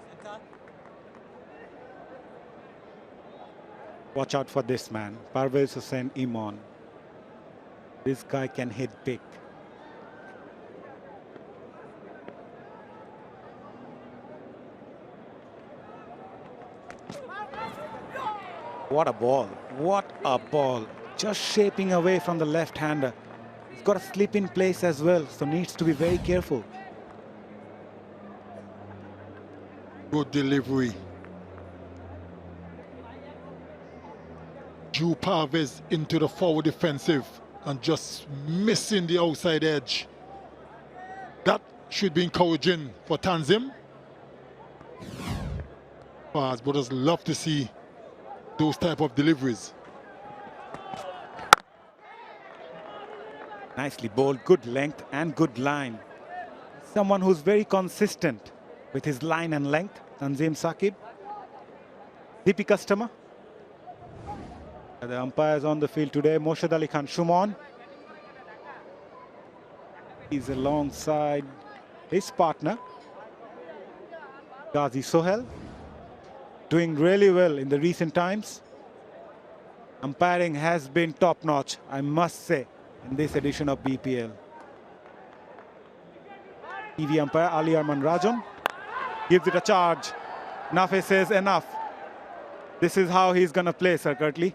Center. Watch out for this man, 𝗃𝗃𝗃𝗃 𝗃𝗃𝗃𝗃. This guy can hit big. What a ball, what a ball. Just shaping away from the left-hander. He's got a slip in place as well, so needs to be very careful. Good delivery. 𝗂𝗵𝗃𝗃 into the forward defensive and just missing the outside edge. That should be encouraging for Tanzim. Fast brothers love to see those type of deliveries. Nicely bowled, good length and good line. Someone who's very consistent with his line and length, Tanzim Saqib. Nippy customer. The umpires on the field today, Moshad Ali Khan Shumon. He's alongside his partner, Ghazi Sohail, doing really well in the recent times. Umpiring has been top-notch, I must say, in this edition of BPL. TV umpire Ali Arman Rajan gives it a charge. 𝗏𝗃𝗃 says enough. This is how he's going to play, Sir Curtly.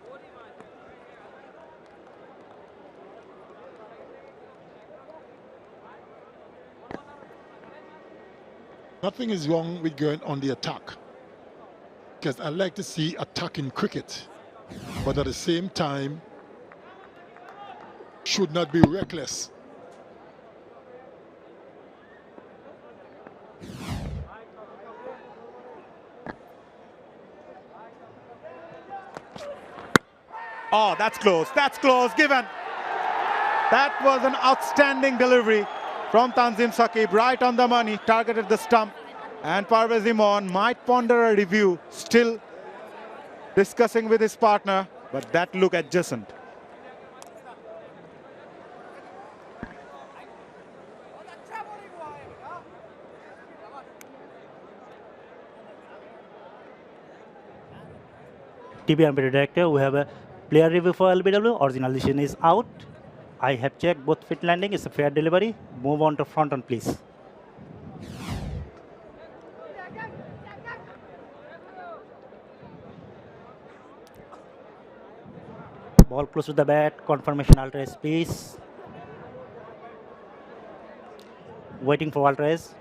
Nothing is wrong with going on the attack, because I like to see attack in cricket, but at the same time should not be reckless. Oh, that's close, given. That was an outstanding delivery from Tanzim Saqib, right on the money, targeted the stump. And Parvez Imran might ponder a review, still discussing with his partner, but that looked adjacent. 𝗵𝗵 director, we have a player review for LBW. Original decision is out. I have checked both fit landing. It's a fair delivery. Move on to front on, please. Ball close to the bat. Confirmation ultra-race, please. Waiting for ultra-race.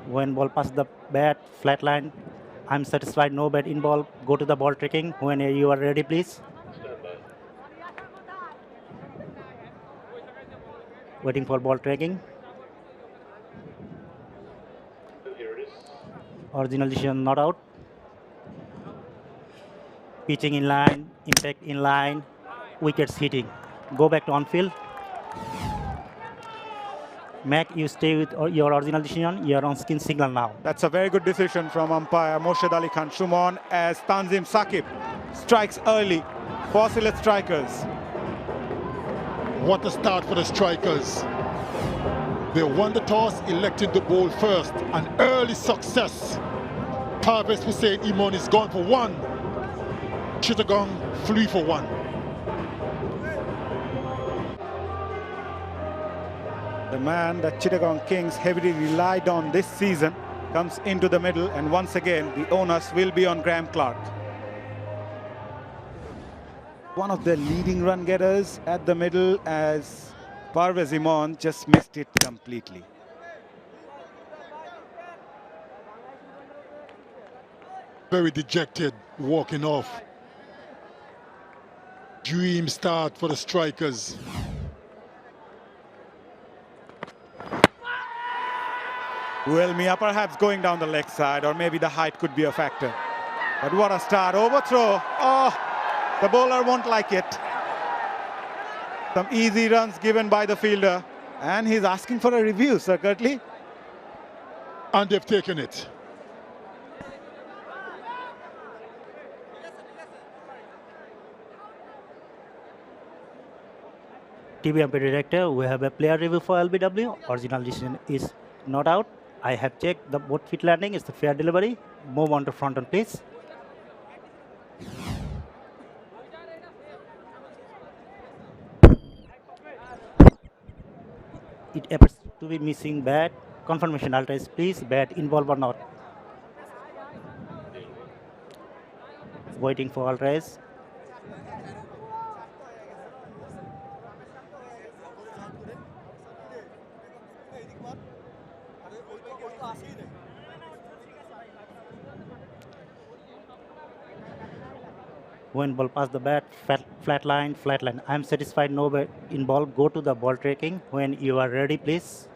When ball passes the bat, flat line, I'm satisfied, no bat in ball. Go to the ball tracking. When you are ready, please. Waiting for ball tracking. Original decision not out. Pitching in line, impact in line, wickets hitting. Go back to on field. Mac, you stay with your original decision. You are on skin signal now. That's a very good decision from umpire Morshed Ali Khan Shumon as Tanzim Saqib strikes early for Sylhet Strikers. What a start for the Strikers. They won the toss, elected to bowl first. An early success. 𝗃𝗃𝗃𝗃 𝗂𝗃 is gone for one. Chittagong flew for one. The man that Chittagong Kings heavily relied on this season comes into the middle, and once again the onus will be on Graham Clark. One of the leading run getters at the middle, as Pervez Imon just missed it completely. Very dejected, walking off. Dream start for the Strikers. 𝗂𝗃𝗃𝗃 perhaps going down the leg side, or maybe the height could be a factor. But what a start. Overthrow. Oh, the bowler won't like it. Some easy runs given by the fielder. And he's asking for a review, Sir Curtly. And they've taken it. 𝗵𝗵 director, we have a player review for LBW. Original decision is not out. I have checked the both fit landing. It's the fair delivery. Move on to front on, please. It appears to be missing bat. Confirmation ultra-race, please. Bat involved or not. Waiting for ultra-race. When ball pass the bat, flat line, flat line. I'm satisfied, no bat in ball. Go to the ball tracking. When you are ready, please.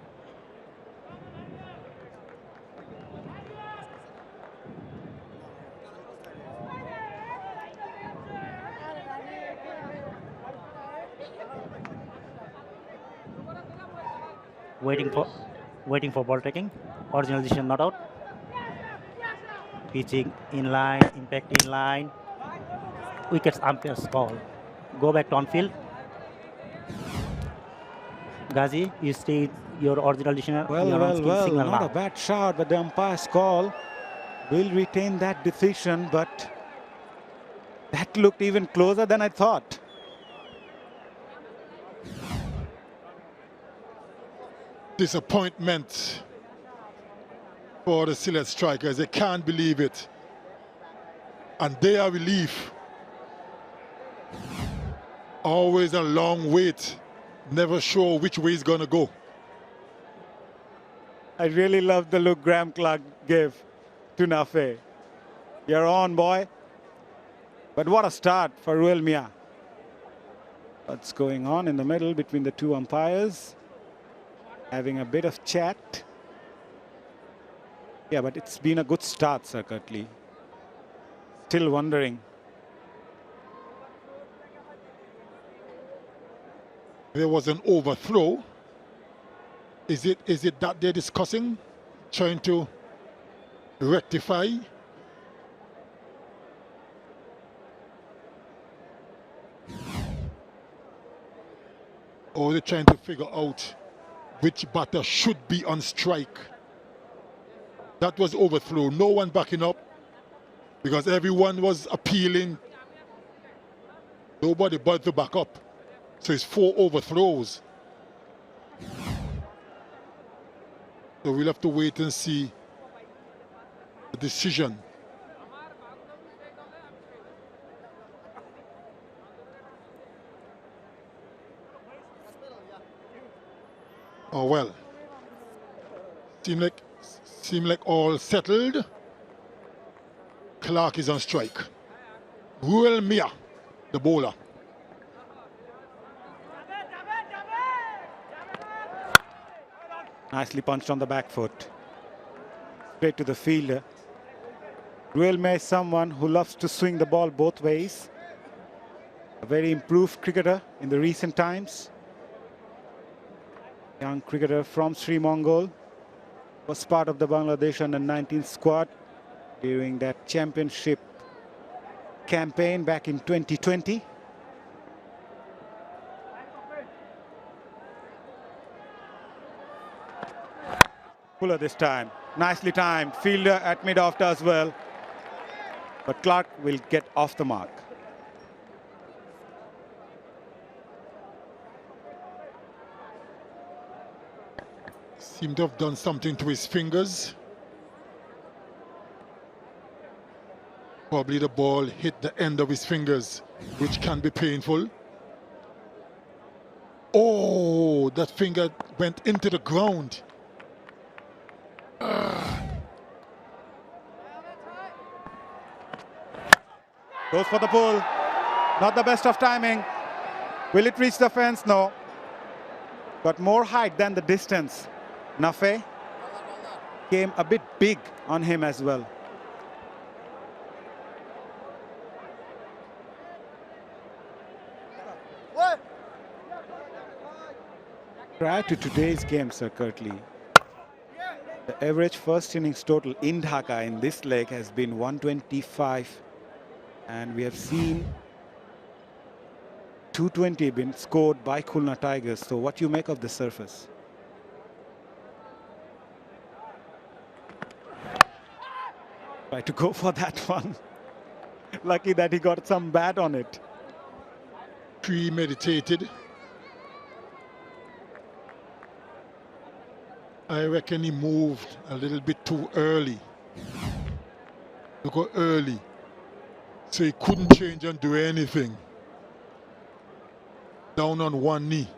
Waiting for ball tracking. Original decision not out. Pitching in line, impact in line. Wickets umpire's call. Go back to on field. Ghazi, you stay your original decision. Well, not a bad shot, but the umpire's call will retain that decision, but that looked even closer than I thought. Disappointment for the Sylhet Strikers. They can't believe it. And they are relief. Always a long wait. Never sure which way it's going to go. I really love the look Graham Clark gave to Nafe. You're on, boy. But what a start for 𝗂𝗃𝗃𝗃. What's going on in the middle between the two umpires? Having a bit of chat. Yeah, but it's been a good start, Sir Curtly. Still wondering. There was an overthrow. Is it that they're discussing, trying to rectify? Or they're trying to figure out which batter should be on strike? That was overthrow. No one backing up because everyone was appealing. Nobody bothered to back up. So it's 4 overthrows. So we'll have to wait and see the decision. Oh well. Seem like all settled. Clark is on strike. 𝗁𝗚, the bowler. Nicely punched on the back foot. Straight to the fielder. 𝗁𝗚 is someone who loves to swing the ball both ways. A very improved cricketer in the recent times. Young cricketer from Sri Mongol. Was part of the Bangladesh under-19 squad during that championship campaign back in 2020. Puller this time. Nicely timed. Fielder at mid-off does well. But Clark will get off the mark. Seemed to have done something to his fingers. Probably the ball hit the end of his fingers, which can be painful. Oh, that finger went into the ground. Goes for the pull. Not the best of timing. Will it reach the fence? No. Got more height than the distance. 𝗃𝗃 came a bit big on him as well. Prior to today's game, Sir Curtly, the average first innings total in Dhaka in this leg has been 125. And we have seen 220 been scored by Khulna Tigers. So what do you make of the surface? Try to go for that one. Lucky that he got some bat on it. Premeditated. I reckon he moved a little bit too early. To go early. So he couldn't change and do anything. Down on one knee.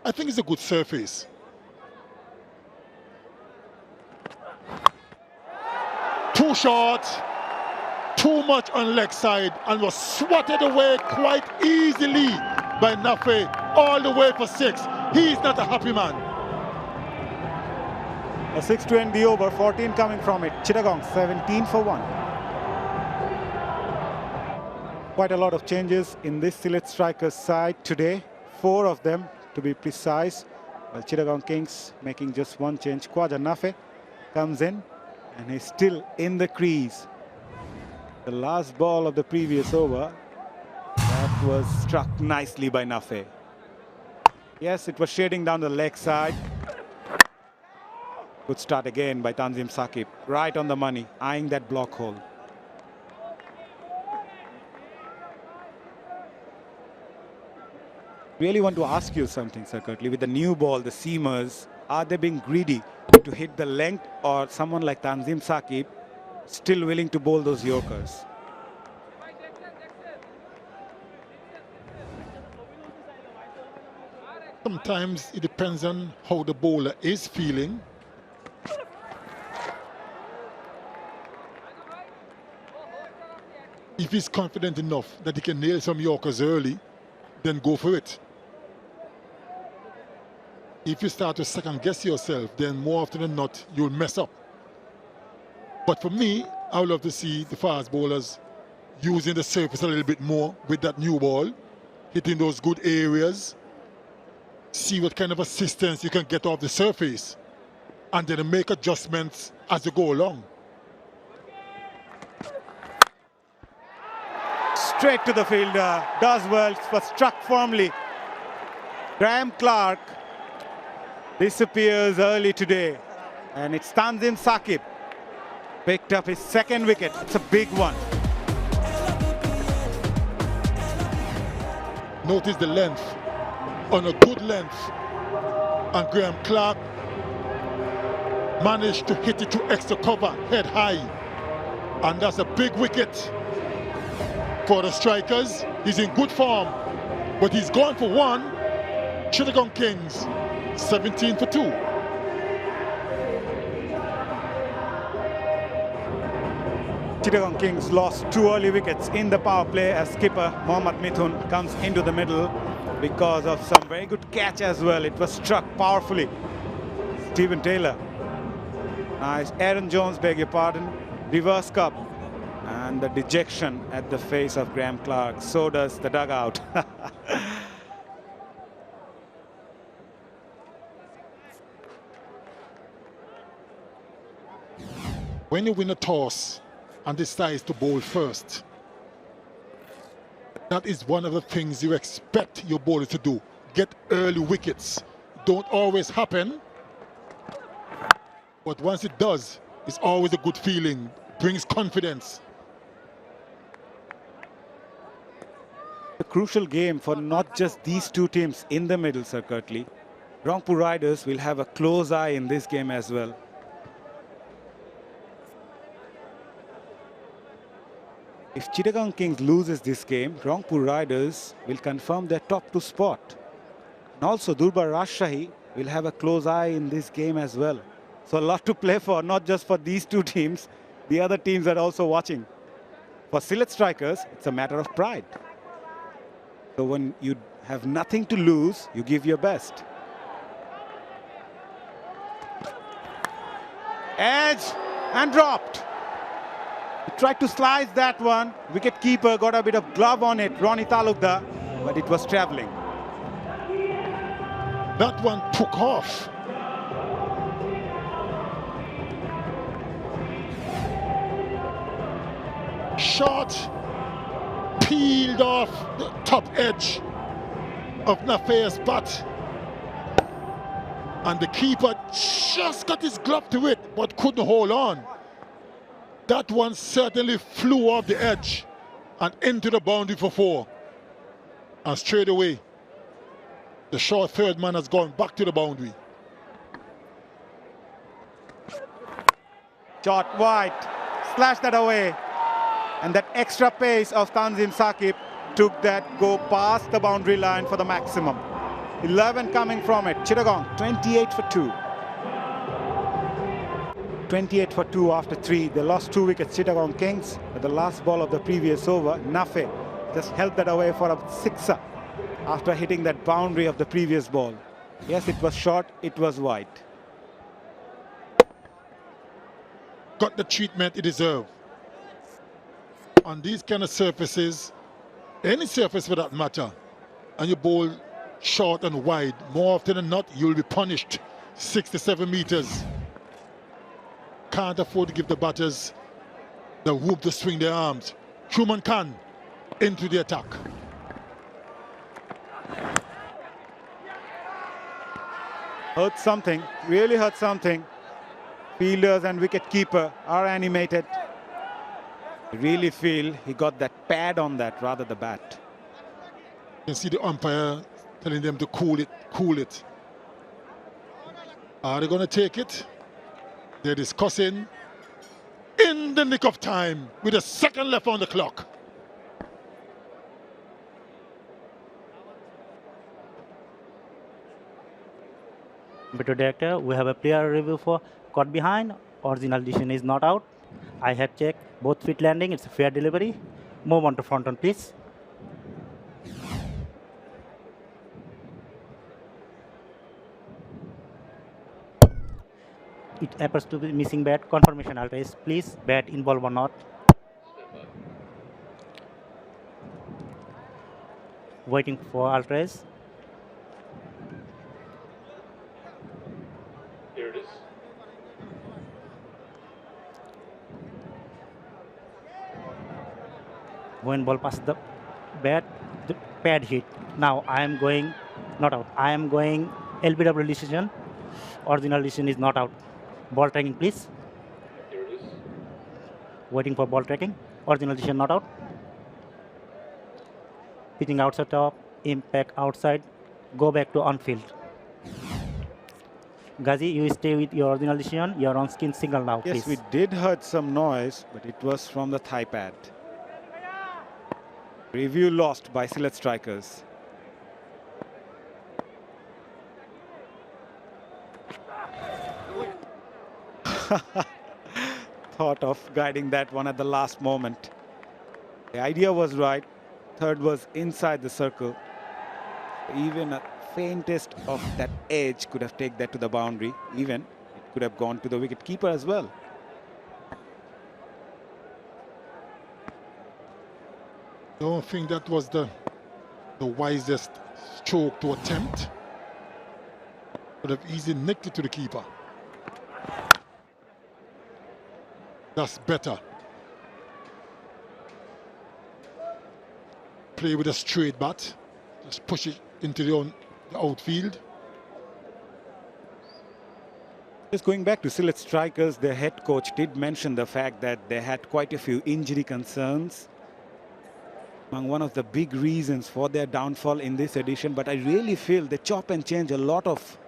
I think it's a good surface. Too short, too much on leg side, and was swatted away quite easily by 𝗃𝗃 all the way for 6. He's not a happy man. A 6 to end the over, 14 coming from it. Chittagong 17 for 1. Quite a lot of changes in this Sylhet Strikers side today. 4 of them to be precise. While Chittagong Kings making just 1 change. Khwaja 𝗃𝗃 comes in and he's still in the crease. The last ball of the previous over, that was struck nicely by 𝗃𝗃. Yes, it was shading down the leg side. Good start again by Tanzim Saqib, right on the money, eyeing that block hole. Really want to ask you something, Sir Curtly. With the new ball, the seamers, are they being greedy to hit the length, or someone like Tanzim Saqib still willing to bowl those Yorkers? Sometimes it depends on how the bowler is feeling. If he's confident enough that he can nail some Yorkers early, then go for it. If you start to second guess yourself, then more often than not, you'll mess up. But for me, I would love to see the fast bowlers using the surface a little bit more with that new ball, hitting those good areas, see what kind of assistance you can get off the surface, and then make adjustments as you go along. Straight to the fielder, does well, but struck firmly. Graham Clark disappears early today. And it's 𝗪𝗓𝗓 𝗂𝗃𝗃. Picked up his second wicket. It's a big one. Notice the length, on a good length. And Graeme Clark managed to hit it to extra cover, head high. And that's a big wicket for the Strikers. He's in good form, but he's gone for one. Chittagong Kings, 17 for 2. Chittagong Kings lost 2 early wickets in the power play as skipper Mohammad Mithun comes into the middle because of some very good catch as well. It was struck powerfully. Stephen Taylor. Nice. Aaron Jones, beg your pardon. Reverse cup. And the dejection at the face of Graeme Clark. So does the dugout. When you win a toss and decides to bowl first, that is one of the things you expect your bowler to do. Get early wickets. Don't always happen, but once it does, it's always a good feeling. Brings confidence. A crucial game for not just these two teams in the middle, Sir 𝗏𝗃. Rangpur Riders will have a close eye in this game as well. If Chittagong Kings loses this game, Rangpur Riders will confirm their top 2 spot. And also 𝗃𝗵𝗃 will have a close eye in this game as well. So a lot to play for, not just for these two teams. The other teams are also watching. For Sylhet Strikers, it's a matter of pride. So when you have nothing to lose, you give your best. Edge and dropped. He tried to slice that one. Wicket-keeper got a bit of glove on it, Ronnie Talukder, but it was travelling. That one took off. Shot peeled off the top edge of Nafea's bat. And the keeper just got his glove to it, but couldn't hold on. That one certainly flew off the edge and into the boundary for 4. And straight away, the short third man has gone back to the boundary. Shot wide, slashed that away. And that extra pace of 𝗪𝗓𝗓 𝗂𝗃𝗃 took that go past the boundary line for the maximum. 11 coming from it. Chittagong, 28 for 2. 28 for 2 after 3. They lost 2 wickets, Chittagong Kings. At the last ball of the previous over, Nafe just held that away for a 6er after hitting that boundary of the previous ball. Yes, it was short, it was wide. Got the treatment it deserved. On these kind of surfaces, any surface for that matter, and you bowl short and wide, more often than not, you'll be punished 6 to 7 meters. Can't afford to give the batters the whoop to swing their arms. Shubman Khan into the attack. Hurt something, really hurt something. Fielders and wicket-keeper are animated. I really feel he got that pad on that rather the bat. You can see the umpire telling them to cool it, cool it. Are they going to take it? They're discussing in the nick of time with a second left on the clock. Better director, we have a player review for caught behind. Original decision is not out. I have checked both feet landing. It's a fair delivery. Move on to front on, please. It appears to be missing bat. Confirmation 𝗪𝗓𝗓. Please, bat involved or not. Waiting for 𝗪𝗓𝗓. Here it is. When ball passes the bat, the pad hit. Now I am going not out. I am going LBW decision. Original decision is not out. Ball tracking, please. Waiting for ball tracking. Original decision not out. Pitching outside top. Impact outside. Go back to on field. Ghazi, you stay with your original decision. You're on skin signal now, Yes, please. we did heard some noise, but it was from the thigh pad. Review lost by Sylhet Strikers. Thought of guiding that one at the last moment. The idea was right. Third was inside the circle. Even a faintest of that edge could have taken that to the boundary. Even it could have gone to the wicket keeper as well. Don't think that was the wisest stroke to attempt. Would have easily nicked it to the keeper. That's better. Play with a straight bat. Just push it into the outfield. Just going back to Sylhet Strikers, their head coach did mention the fact that they had quite a few injury concerns. Among one of the big reasons for their downfall in this edition, but I really feel they chop and change a lot of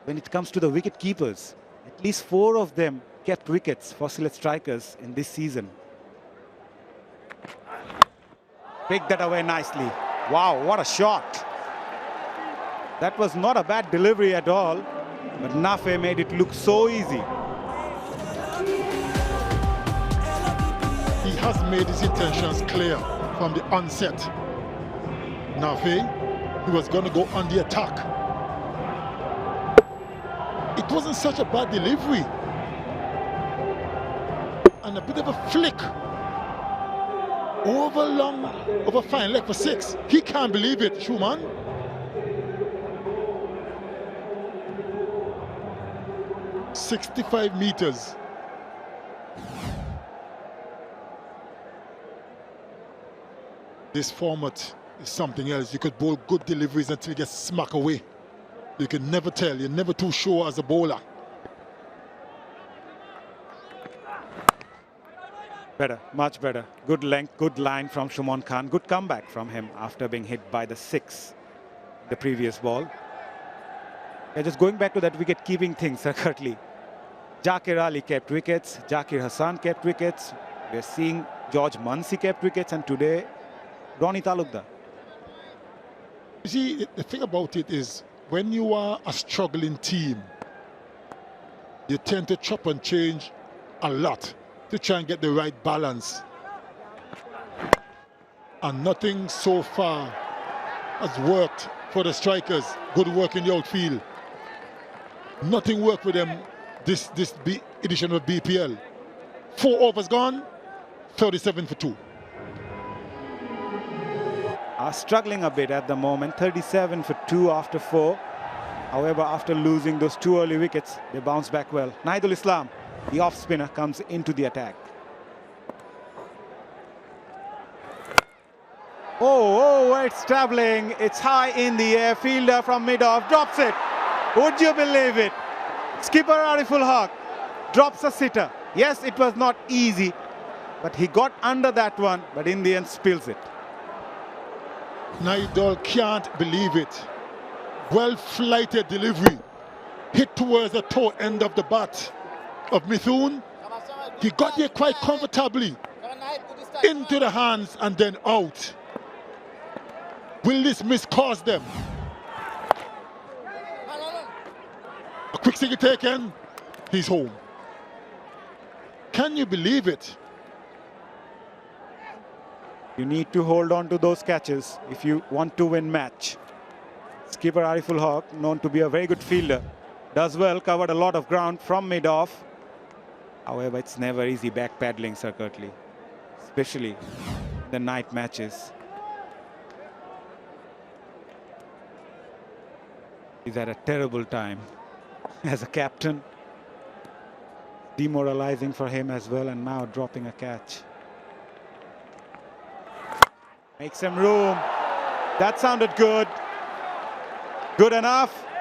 when it comes to the wicket keepers. At least 4 of them kept wickets for Sylhet Strikers in this season. Picked that away nicely. Wow, what a shot. That was not a bad delivery at all, but 𝗏𝗡 made it look so easy. He has made his intentions clear from the onset. 𝗏𝗡, he was going to go on the attack. It wasn't such a bad delivery. And a bit of a flick over fine leg for 6. He can't believe it, Schumann. 𝗪 meters. This format is something else. You could bowl good deliveries until you get smacked away. You can never tell. You're never too sure as a bowler. Better, much better. Good length, good line from Shumon Khan. Good comeback from him after being hit by the 6 the previous ball. Yeah, just going back to that wicket-keeping thing, Sir Curtly. Zakir Ali kept wickets. Zakir Hassan kept wickets. We're seeing George Munsey kept wickets. And today, Ronnie Talukder. You see, the thing about it is, when you are a struggling team, you tend to chop and change a lot to try and get the right balance. And nothing so far has worked for the Strikers. Good work in the outfield. Nothing worked with them this edition of BPL. 4 overs gone, 37 for 2. Are struggling a bit at the moment. 37 for 2 after 4. However, after losing those 2 early wickets, they bounce back well. Naidul Islam, the off spinner, comes into the attack. Oh, it's traveling. It's high in the air. Fielder from mid-off drops it. Would you believe it? Skipper 𝗬𝗏𝗃 drops a sitter. Yes, it was not easy, but he got under that one, but in the end spills it. Naidul can't believe it. Well-flighted delivery. Hit towards the toe end of the bat of Mithun. He got there quite comfortably. Into the hands and then out. Will this miss cost them? A quick single taken. He's home. Can you believe it? You need to hold on to those catches if you want to win match. Skipper 𝗬𝗏𝗃, known to be a very good fielder, does well, covered a lot of ground from mid-off. However, it's never easy back paddling, Sir Curtly, especially the night matches. He's had a terrible time as a captain. Demoralizing for him as well, and now dropping a catch. Make some room. That sounded good. Good enough.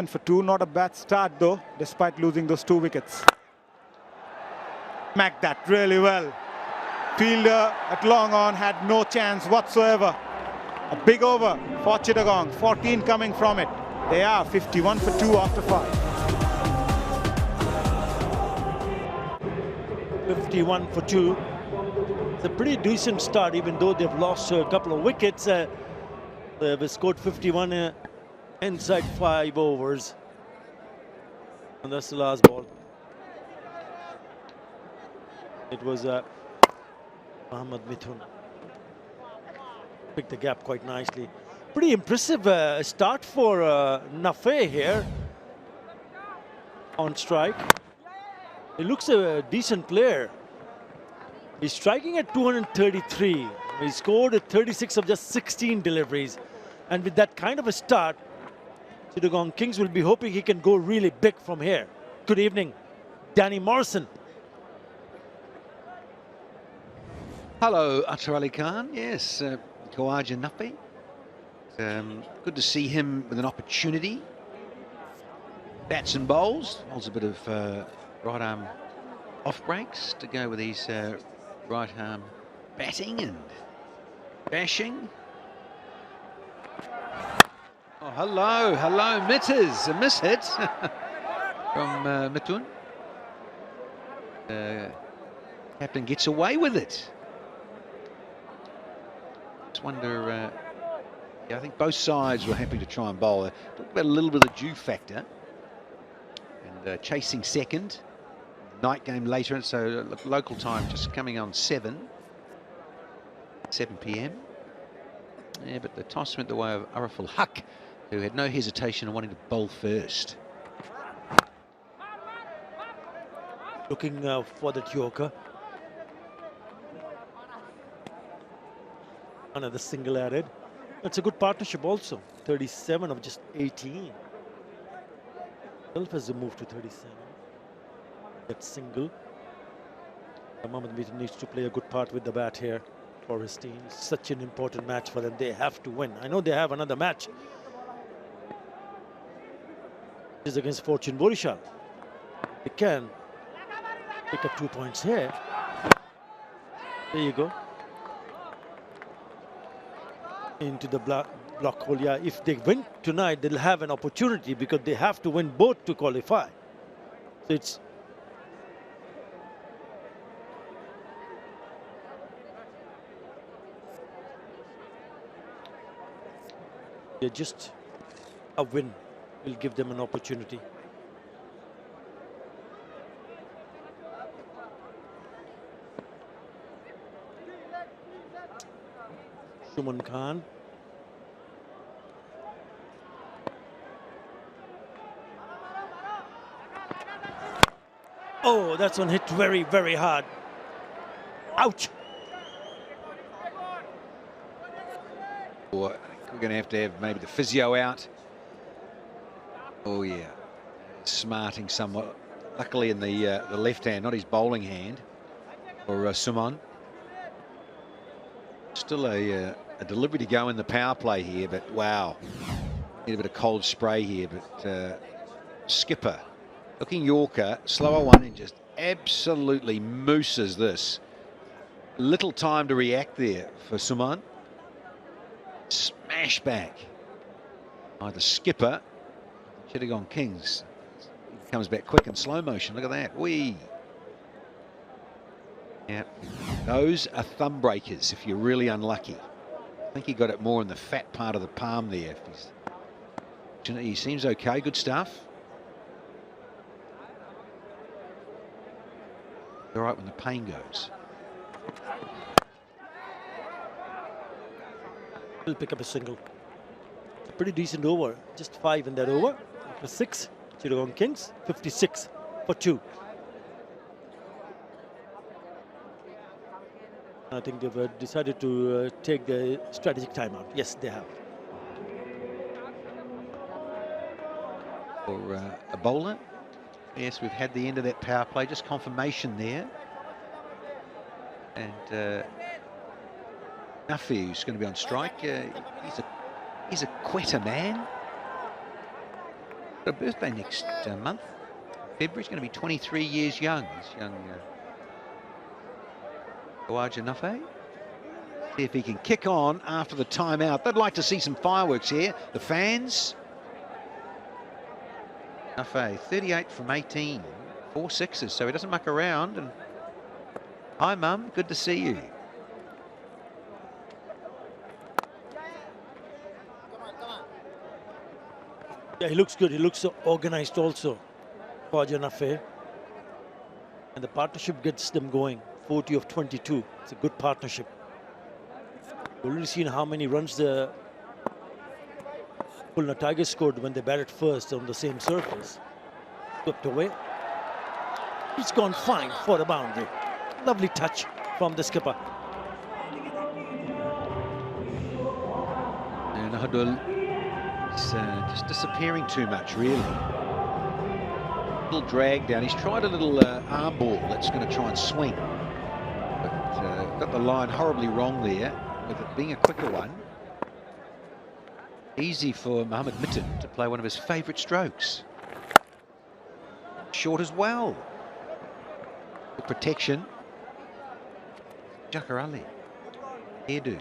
7 for 2. Not a bad start though, despite losing those 2 wickets. Smacked that really well. Fielder at long on had no chance whatsoever. A big over for Chittagong, 14 coming from it. They are 51 for 2 after 5. 51 for 2. It's a pretty decent start, even though they've lost a couple of wickets. They've scored 51 inside 5 overs. And that's the last ball. It was Mohammad Mithun. Picked the gap quite nicely. Pretty impressive start for Nafay here on strike. He looks a decent player. He's striking at 233. He scored at 36 of just 16 deliveries. And with that kind of a start, Chittagong Kings will be hoping he can go really big from here. Good evening, Danny Morrison. Hello, Atar Ali Khan. Yes, Khawaja Nafi. Good to see him with an opportunity. Bats and bowls. Bowls a bit of right arm off breaks to go with his right arm batting and bashing. Oh, hello, Mitters. A miss hit from Mithun. Captain gets away with it. Just wonder, yeah, I think both sides were happy to try and bowl. Talk about a little bit of the dew factor. And chasing second. Night game later, so local time just coming on 7 p.m. Yeah, but the toss went the way of 𝗂𝗏𝗃, who had no hesitation in wanting to bowl first. Looking for the Yorker. Another single added. That's a good partnership also. 37 of just 18. Sylhet has moved to 37. That single. Mohammad Mithun needs to play a good part with the bat here for his team. Such an important match for them. They have to win. I know they have another match. This is against Fortune Borishal. They can pick up 2 points here. There you go. Into the block hole. Yeah, if they win tonight, they'll have an opportunity because they have to win both to qualify. So it's just a win will give them an opportunity. Shuman Khan. Oh, that's one hit very, very hard. Ouch. We're going to have maybe the physio out. Oh yeah, smarting somewhat. Luckily in the left hand, not his bowling hand, for Suman. Still a delivery to go in the power play here, but wow, need a bit of cold spray here. But skipper, looking Yorker, slower one and just absolutely mooses this. Little time to react there for Suman. Smash back by the skipper, Chittagong Kings. Comes back quick in slow motion. Look at that. Whee! Yeah, those are thumb breakers if you're really unlucky. I think he got it more in the fat part of the palm there. He seems okay. Good stuff. All right when the pain goes. He'll pick up a single. A pretty decent over. Just 5 in that over. For 6. Chittagong Kings, 56 for 2. I think they've decided to take the strategic timeout. Yes, they have. For a bowler. Yes, we've had the end of that power play. Just confirmation there. And Nuffy, who's going to be on strike. He's a 𝗃𝗃𝗃𝗃 man. Got a birthday next month. February. He's going to be 23 years young. He's young. 𝗂𝗚𝗃𝗃𝗃. See if he can kick on after the timeout. They'd like to see some fireworks here. The fans. Nuffy, 38 from 18. 4 sixes, so he doesn't muck around. And hi, Mum. Good to see you. Yeah, he looks good. He looks so organized also, 𝗂𝗚𝗃𝗃. And the partnership gets them going. 40 of 22. It's a good partnership. We've already seen how many runs the Khulna Tigers scored when they batted first on the same surface. Swept away. It's gone fine for the boundary. Lovely touch from the skipper. And 𝗿𝗏𝗏 is just disappearing too much, really. Little drag down. He's tried a little arm ball that's going to try and swing. But got the line horribly wrong there, with it being a quicker one. Easy for Mohammed Mitten to play one of his favourite strokes. Short as well. Good protection. 𝗃𝗃𝗃𝗃. Hairdo.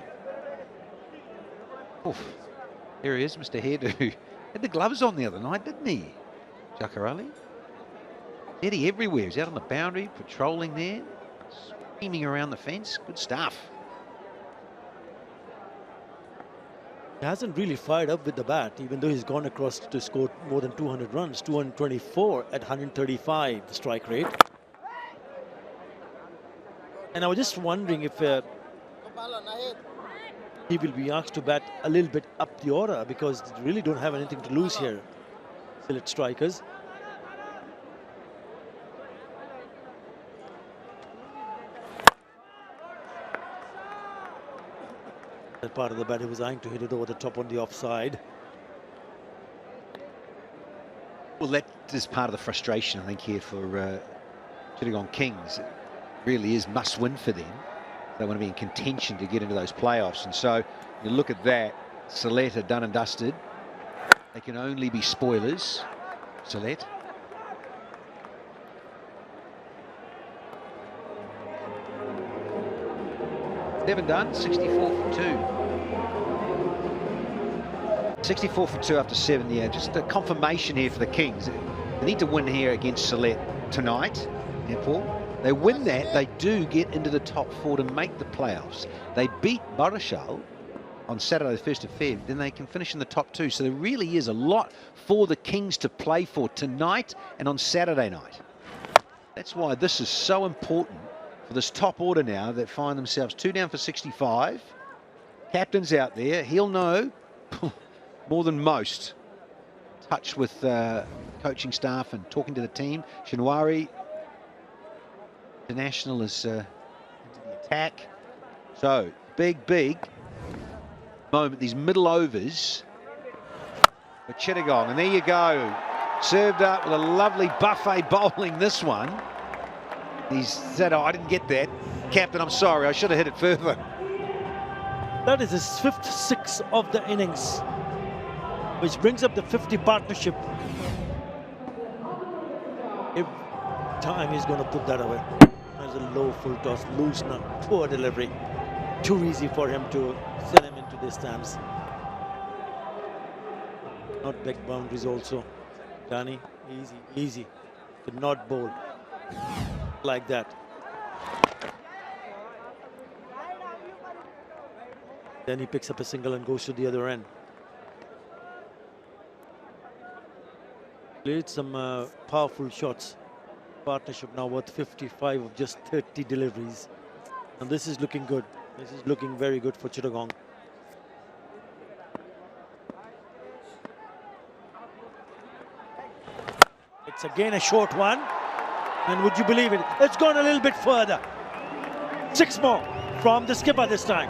Oof. There he is, Mr. Hairdo. Had the gloves on the other night, didn't he? 𝗃𝗃𝗃𝗃. Steady everywhere. He's out on the boundary, patrolling there. Screaming around the fence. Good stuff. He hasn't really fired up with the bat, even though he's gone across to score more than 200 runs. 224 at 135, the strike rate. And I was just wondering if he will be asked to bat a little bit up the order, because they really don't have anything to lose here, Sylhet Strikers. That part of the bat, he was eyeing to hit it over the top on the offside. Well, that is part of the frustration, I think, here for Chittagong Kings. It really is must-win for them. They want to be in contention to get into those playoffs. And so you look at that, Sylhet are done and dusted. They can only be spoilers, Sylhet. Seven done, 64 for 2. 64 for 2 after 7, yeah. Just a confirmation here for the Kings. They need to win here against Sylhet tonight, Paul. They win that, they do get into the top 4 to make the playoffs. They beat Barishal on Saturday, the 1st of Feb, then they can finish in the top 2. So there really is a lot for the Kings to play for tonight and on Saturday night. That's why this is so important for this top order now that find themselves 2 down for 65. Captain's out there. He'll know more than most. Touch with coaching staff and talking to the team. Shinwari, international, is into the attack. So big moment, these middle overs for Chittagong. And there you go. Served up with a lovely buffet bowling this one. He said, oh, I didn't get that. Captain, I'm sorry, I should have hit it further. That is his 5th 6 of the innings, which brings up the 50 partnership. Every time he's going to put that away. There's a low full toss, loose now, poor delivery. Too easy for him to send him into the stands. Not back boundaries also. Danny easy. Could not bowl like that. Then he picks up a single and goes to the other end. Played some powerful shots. Partnership now worth 55 of just 30 deliveries. And this is looking good. This is looking very good for Chittagong. It's again a short one. And would you believe it? It's gone a little bit further. 6 more from the skipper this time.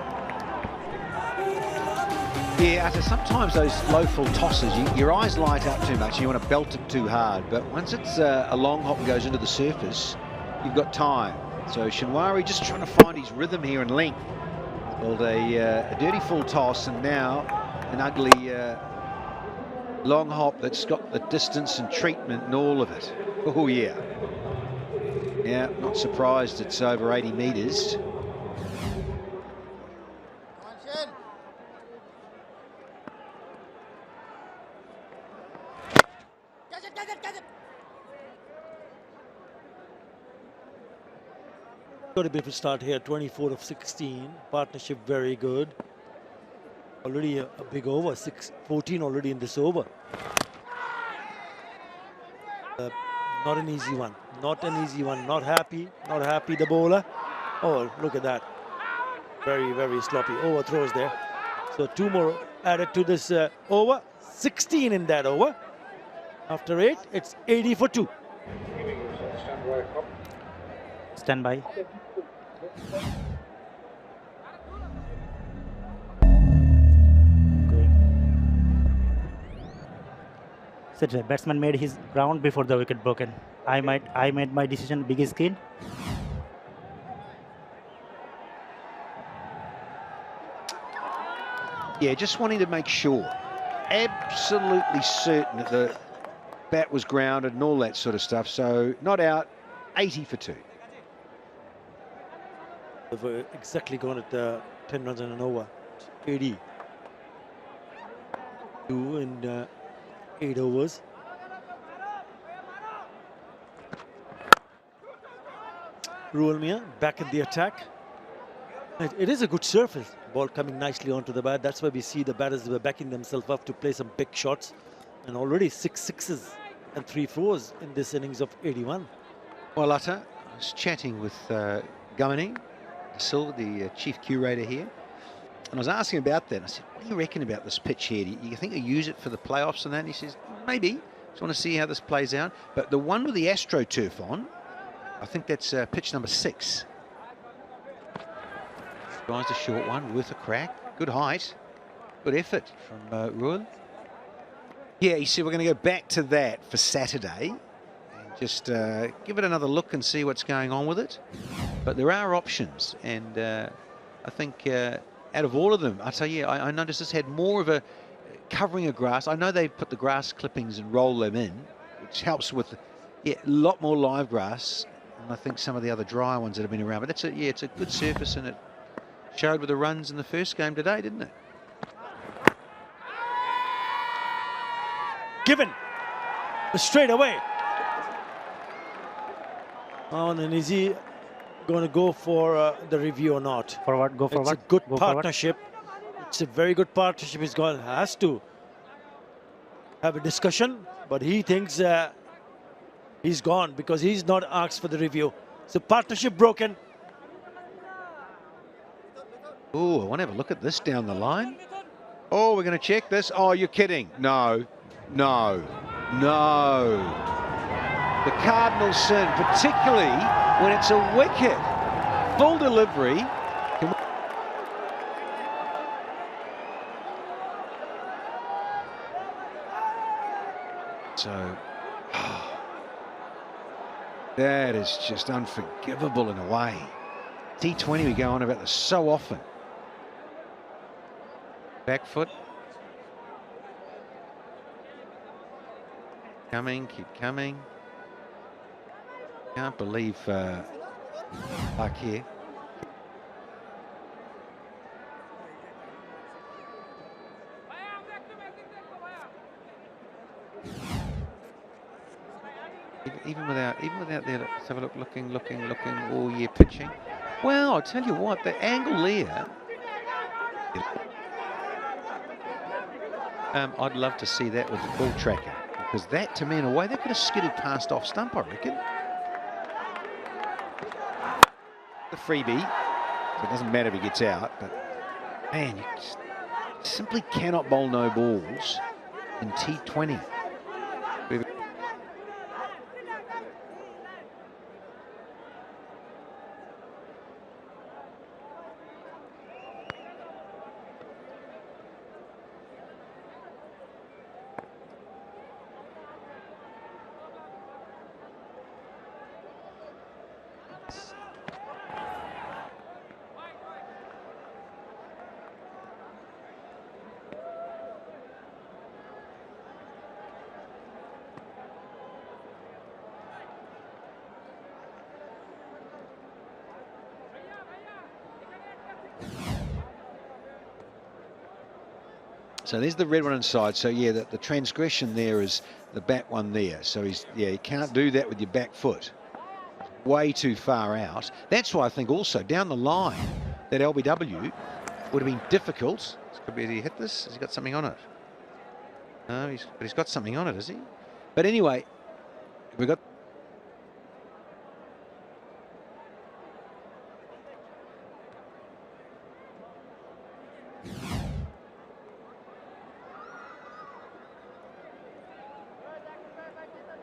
Yeah, after sometimes those low full tosses, your eyes light up too much and you want to belt it too hard. But once it's a long hop and goes into the surface, you've got time. So 𝗁𝗏𝗃 just trying to find his rhythm here and length. Called a dirty full toss, and now an ugly long hop that's got the distance and treatment and all of it. Oh yeah. Yeah, not surprised it's over 80 metres. Got a bit of a start here, 24 of 16. Partnership very good. Already a big over, 14 already in this over. Not an easy one, not an easy one. Not happy the bowler. Oh, look at that. Very, very sloppy overthrows there. So 2 more added to this over. 16 in that over. After 8, it's 80 for 2. Stand by. So the batsman made his round before the wicket broken. I made my decision big screen. Yeah, just wanting to make sure, absolutely certain that the bat was grounded and all that sort of stuff. So not out, 80 for 2. They've exactly gone at 10 runs and an over. 80. 2 in 8 overs. 𝗁𝗏𝗃𝗃 back in the attack. It is a good surface. Ball coming nicely onto the bat. That's why we see the batters were backing themselves up to play some big shots. And already 6 sixes and 3 fours in this innings of 81. Well, Utter, I was chatting with 𝗂𝗏𝗃𝗃 the chief curator here, and I was asking about that. I said, what do you reckon about this pitch here? Do you think they use it for the playoffs and that? And he says, maybe. Just want to see how this plays out. But the one with the AstroTurf on, I think that's pitch number 6. Tries the short one, worth a crack. Good height, good effort from 𝗁𝗏𝗃𝗃. Yeah, he said we're going to go back to that for Saturday. Just give it another look and see what's going on with it. But there are options, and I think out of all of them, I tell you, I noticed this had more of a covering of grass. I know they put the grass clippings and roll them in, which helps with a lot more live grass. And I think some of the other dry ones that have been around. But that's it's a good surface, and it showed with the runs in the first game today, didn't it? Given straight away. Oh, and is he going to go for the review or not? Forward, go forward. It's a good go partnership. Forward. It's a very good partnership. He's has to have a discussion, but he thinks he's gone because he's not asked for the review. So partnership broken. Oh, I want to have a look at this down the line. Oh, we're going to check this. Oh, you're kidding. No, no, no. The Cardinal sin, particularly when it's a wicket. Full delivery. So, that is just unforgivable in a way. T20, we go on about this so often. Back foot. Coming, keep coming. Can't believe luck here. Even without there, let's have a look, looking, all year pitching. Well, I'll tell you what, the angle there. I'd love to see that with the ball tracker, because that, to me, in a way, they could have skidded past off stump, I reckon. The freebie, so it doesn't matter if he gets out, but man, you just simply cannot bowl no balls in T20. So there's the red one inside. So yeah, the transgression there is the bat one there. So you can't do that with your back foot. Way too far out. That's why I think also down the line that LBW would have been difficult. Could be, did he hit this? Has he got something on it? No, but he's got something on it, has he? But anyway, we got.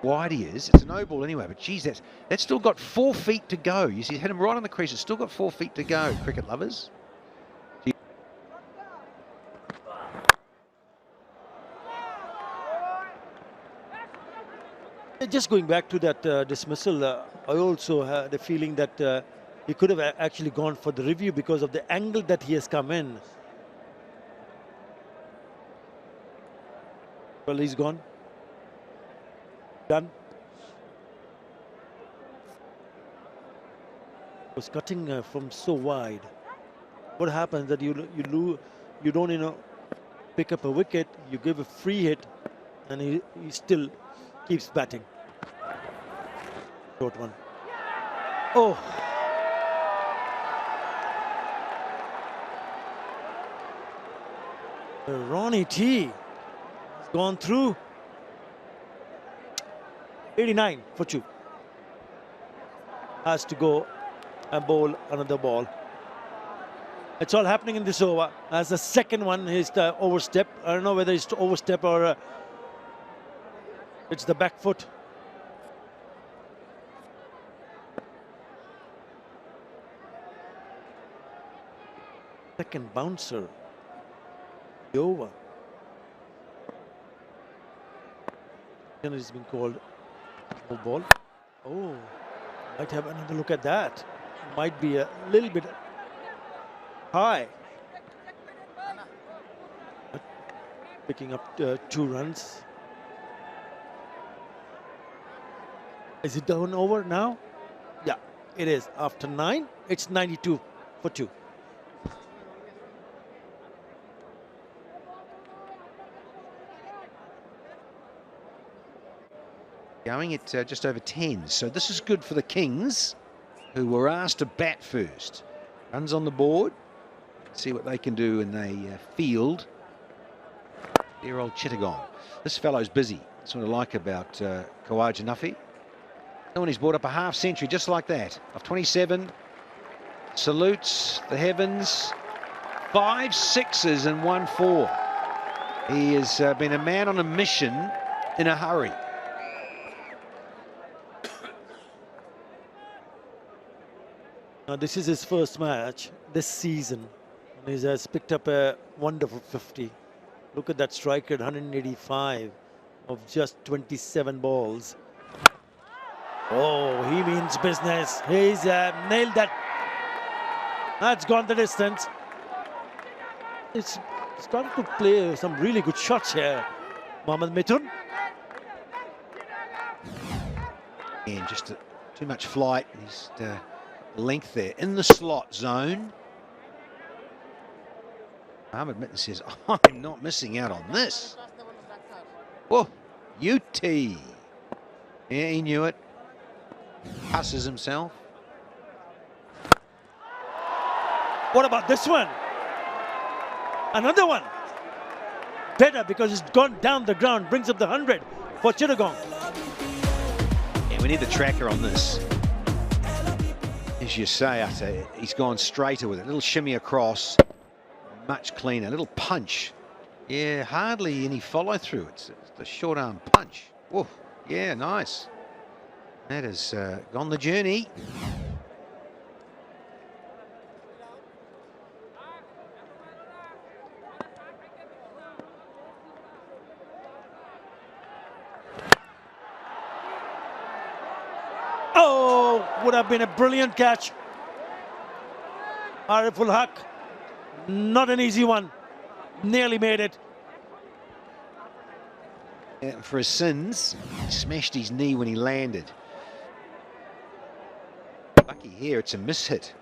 Wide he is. It's a no ball anyway, but geez, that's still got 4 feet to go. You see, hit him right on the crease. It's still got 4 feet to go, cricket lovers. Just going back to that dismissal, I also had a feeling that he could have actually gone for the review because of the angle that he has come in. Well, he's gone. Done. Was cutting from so wide. What happens that you don't pick up a wicket, you give a free hit, and he still keeps batting. Short one. Oh. Ronnie T has gone through. 89 for 2. Has to go and bowl another ball. It's all happening in this over. As the second one is the overstep. I don't know whether it's to overstep or it's the back foot. Second bouncer. The over. And it's been called no ball. Oh, might have another look at that. Might be a little bit high. Picking up 2 runs. Is it down over now? Yeah, it is. After 9, it's 92 for 2. Going at just over 10. So this is good for the Kings, who were asked to bat first. Runs on the board. See what they can do in the field. Dear old Chittagong. This fellow's busy. That's what I like about Khawaja. And he's brought up a half century just like that. Of 27. Salutes the heavens. 5 sixes and 1 4. He has been a man on a mission in a hurry. Now this is his first match this season. And he has picked up a wonderful 50. Look at that strike at 185 of just 27 balls. Oh, he means business. He's nailed that. That's gone the distance. It's starting to play some really good shots here, Mohammad Mithun. And just too much flight. He's length there in the slot zone. Mohammad Mithun says, I'm not missing out on this. Oh, UT. Yeah, he knew it. Passes himself. What about this one? Another one. Better because it's gone down the ground, brings up the 100 for Chittagong. Yeah, we need the tracker on this. As you say, he's gone straighter with it. Little shimmy across, much cleaner. Little punch. Yeah, hardly any follow through. It's the short arm punch. Whoa, yeah, nice. That has gone the journey. Oh, would have been a brilliant catch. 𝗂𝗃𝗃, not an easy one. Nearly made it. And for his sins, he smashed his knee when he landed. Lucky here, it's a mishit.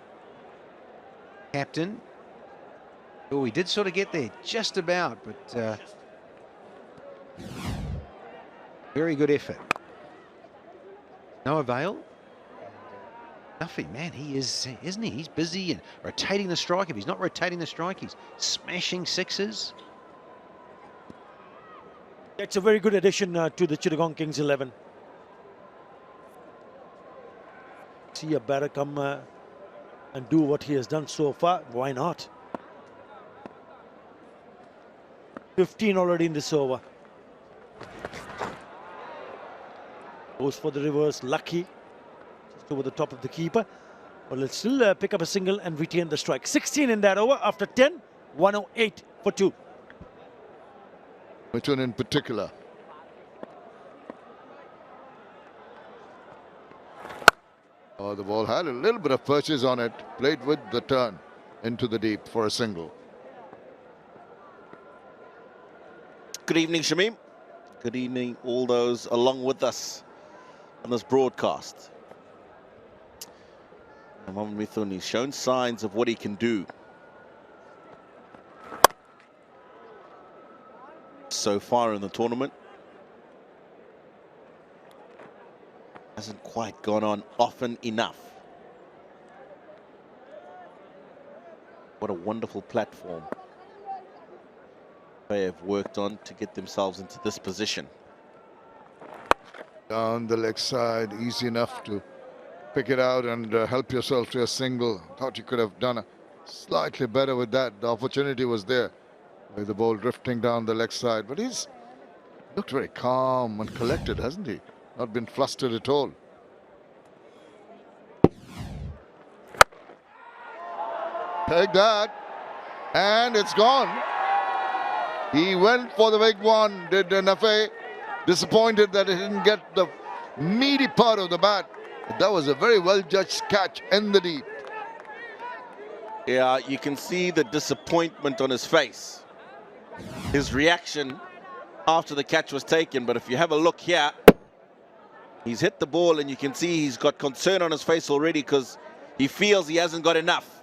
Captain. Oh, he did sort of get there, just about, but very good effort. No avail. Duffy, man, he is, isn't he? He's busy and rotating the strike. If he's not rotating the strike, he's smashing sixes. It's a very good addition to the Chittagong Kings 11. See a batter come and do what he has done so far. Why not? 15 already in this over. Goes for the reverse, lucky. Just over the top of the keeper. But let's still pick up a single and retain the strike. 16 in that over after 10, 108 for 2. Which one in particular? Oh, the ball had a little bit of purchase on it. Played with the turn into the deep for a single. Good evening, Shamim. Good evening, all those along with us on this broadcast. Mohamed Mithun, he's shown signs of what he can do so far in the tournament. Hasn't quite gone on often enough. What a wonderful platform they have worked on to get themselves into this position. Down the leg side, easy enough to pick it out and help yourself to a single. Thought you could have done a slightly better with that. The opportunity was there with the ball drifting down the leg side, but he's looked very calm and collected, hasn't he? Not been flustered at all. Take that, and it's gone. He went for the big one, did Nafe. Disappointed that he didn't get the meaty part of the bat. But that was a very well-judged catch in the deep. Yeah, you can see the disappointment on his face. His reaction after the catch was taken, but if you have a look here, he's hit the ball and you can see he's got concern on his face already because he feels he hasn't got enough.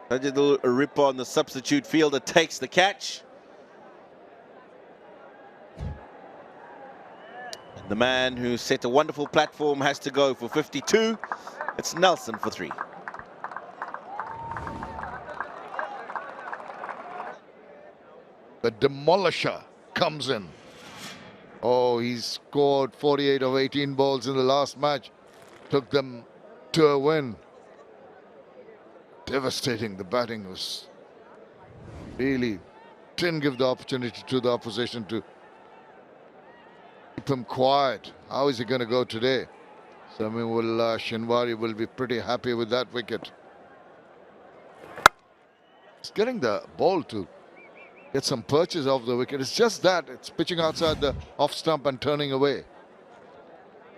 𝗃𝗃𝗃𝗃, the substitute fielder, takes the catch. The man who set a wonderful platform has to go for 52. It's Nelson for 3. The demolisher comes in. Oh, he's scored 48 of 18 balls in the last match. Took them to a win. Devastating. The batting was really didn't give the opportunity to the opposition to keep him quiet. How is he going to go today? So I mean, Shinwari will be pretty happy with that wicket. He's getting the ball to get some purchase off the wicket. It's just that it's pitching outside the off stump and turning away.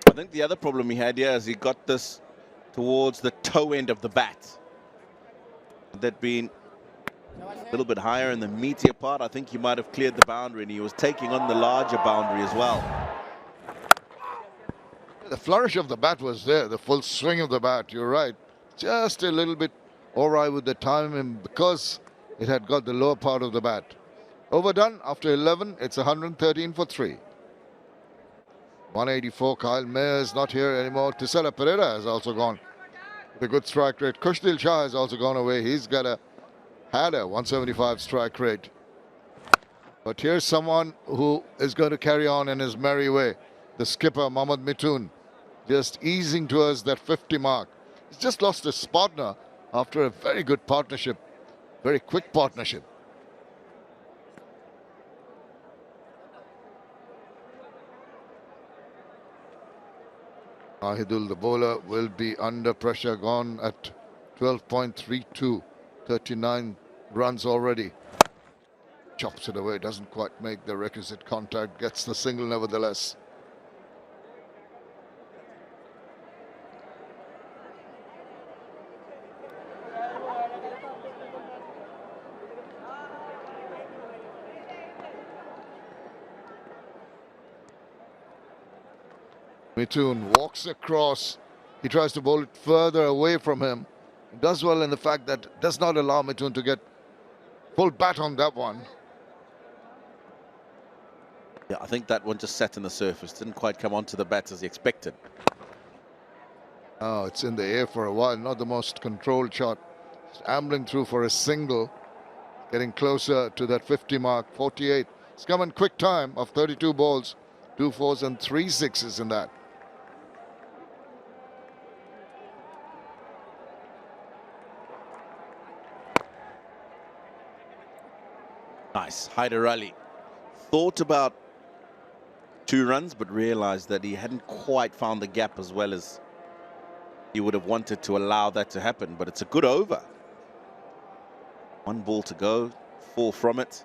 I think the other problem he had here is he got this towards the toe end of the bat. That being a little bit higher in the meatier part, I think he might have cleared the boundary, and he was taking on the larger boundary as well. The flourish of the bat was there, the full swing of the bat, you're right. Just a little bit awry with the timing because it had got the lower part of the bat. Overdone after 11, it's 113 for 3. 184. 𝗂𝗃𝗍 is not here anymore. 𝗃𝗶𝗃𝗃 has also gone. The good strike rate. 𝗂𝗁𝗃 𝗂𝗃 has also gone away. He's had a 175 strike rate. But here's someone who is going to carry on in his merry way. The skipper, Mohammad Mithun, just easing towards that 50 mark. He's just lost his partner after a very good partnership, very quick partnership. Ahidul, the bowler, will be under pressure, gone at 12.32, 39 runs already. Chops it away, doesn't quite make the requisite contact, gets the single nevertheless. Mithun walks across. He tries to bowl it further away from him. He does well in the fact that does not allow Mithun to get full bat on that one. Yeah, I think that one just sat in the surface. Didn't quite come onto the bat as he expected. Oh, it's in the air for a while. Not the most controlled shot. Just ambling through for a single. Getting closer to that 50 mark, 48. It's come in quick time of 32 balls. 2 4s and 3 6s in that. Nice. 𝗿𝗺 thought about 2 runs, but realized that he hadn't quite found the gap as well as he would have wanted to allow that to happen. But it's a good over. 1 ball to go, 4 from it.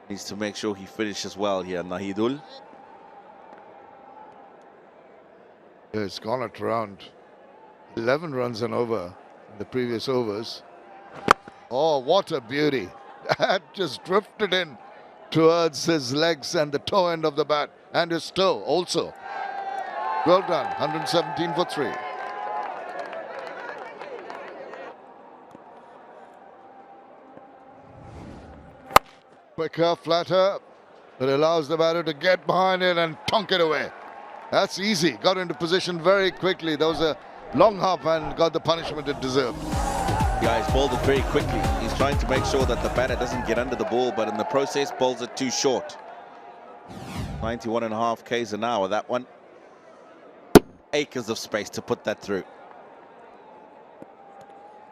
Needs to make sure he finishes well here, Nahidul. Yeah, it's gone at around 11 runs and over in the previous overs. Oh, what a beauty. That just drifted in towards his legs and the toe end of the bat and his toe also. Well done, 117 for 3. Quicker, flatter, that allows the batter to get behind it and tonk it away. That's easy. Got into position very quickly. That was a long hop and got the punishment it deserved. Yeah, he's bowled it very quickly. He's trying to make sure that the batter doesn't get under the ball, but in the process, bowls it too short. 91.5 Ks an hour, that one. Acres of space to put that through.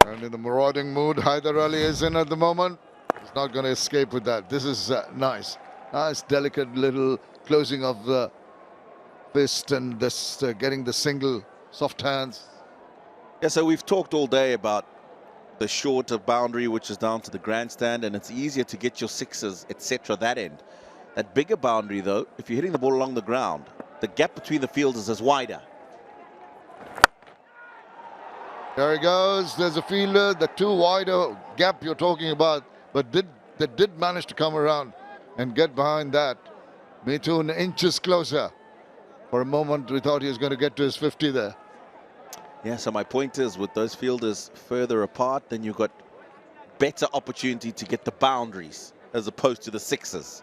And in the marauding mood, 𝗿𝗺 is in at the moment. He's not going to escape with that. This is nice. Nice, delicate little closing of the fist and this getting the single, soft hands. Yeah, so we've talked all day about the shorter boundary, which is down to the grandstand, and it's easier to get your 6s, etc. that end. That bigger boundary, though, if you're hitting the ball along the ground, the gap between the fielders is wider. There he goes. There's a fielder. The 2 wider gap you're talking about, but they did manage to come around and get behind that. Mithun inches closer. For a moment, we thought he was going to get to his 50 there. Yeah, so my point is, with those fielders further apart, then you've got better opportunity to get the boundaries as opposed to the 6s.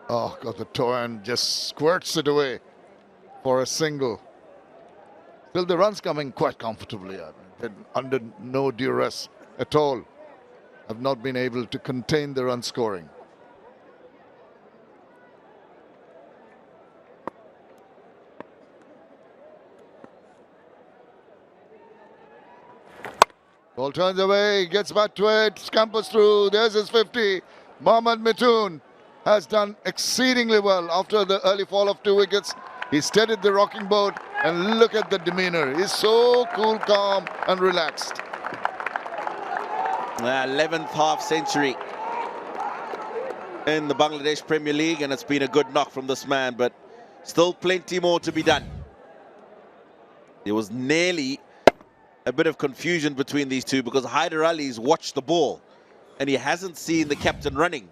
Oh, got the toe and just squirts it away for a single. Still, the run's coming quite comfortably. They're under no duress at all. Have not been able to contain the run scoring. Ball turns away, gets back to it, scampers through, there's his 50. Mohammad Mithun has done exceedingly well after the early fall of 2 wickets. He steadied the rocking boat and look at the demeanor. He's so cool, calm and relaxed. 11th half century in the Bangladesh Premier League, and it's been a good knock from this man, but still plenty more to be done. There was nearly a bit of confusion between these two because 𝗿𝗺's watched the ball and he hasn't seen the captain running.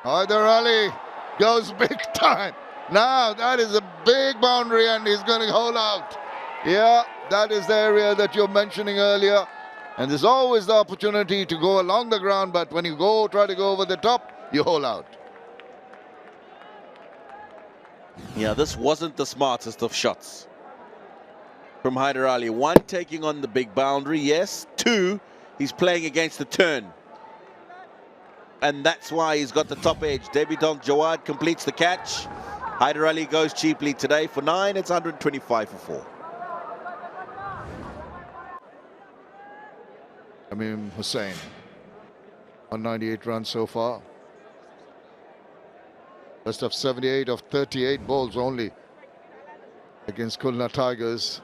𝗿𝗺 goes big time. Now that is a big boundary and he's going to hold out. Yeah, that is the area that you're mentioning earlier. And there's always the opportunity to go along the ground, but when you try to go over the top, you hold out. Yeah, this wasn't the smartest of shots from Hyder Ali. One, taking on the big boundary, yes. Two, he's playing against the turn. And that's why he's got the top edge. Debutant Jawad completes the catch. Hyder Ali goes cheaply today for 9. It's 125 for 4. Hussain, 198 runs so far. Best of 78 of 38 balls only against Khulna Tigers.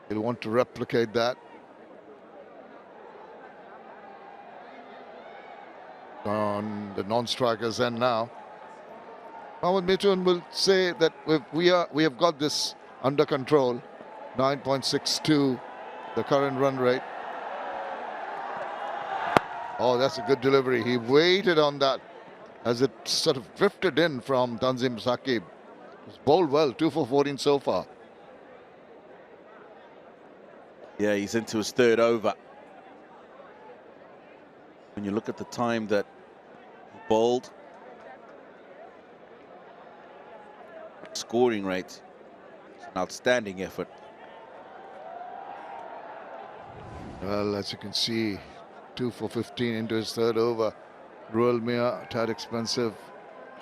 He'll want to replicate that. On the non-strikers end now. Mohammad Mithun will say that we have got this under control. 9.62, the current run rate. Oh, that's a good delivery. He waited on that as it sort of drifted in from Tanzim Saqib. It's bowled well, 2 for 14 so far. Yeah, he's into his third over. When you look at the time that he bowled, scoring rate, it's an outstanding effort. Well, as you can see, 2 for 15 into his third over. Rural Mia, tad expensive.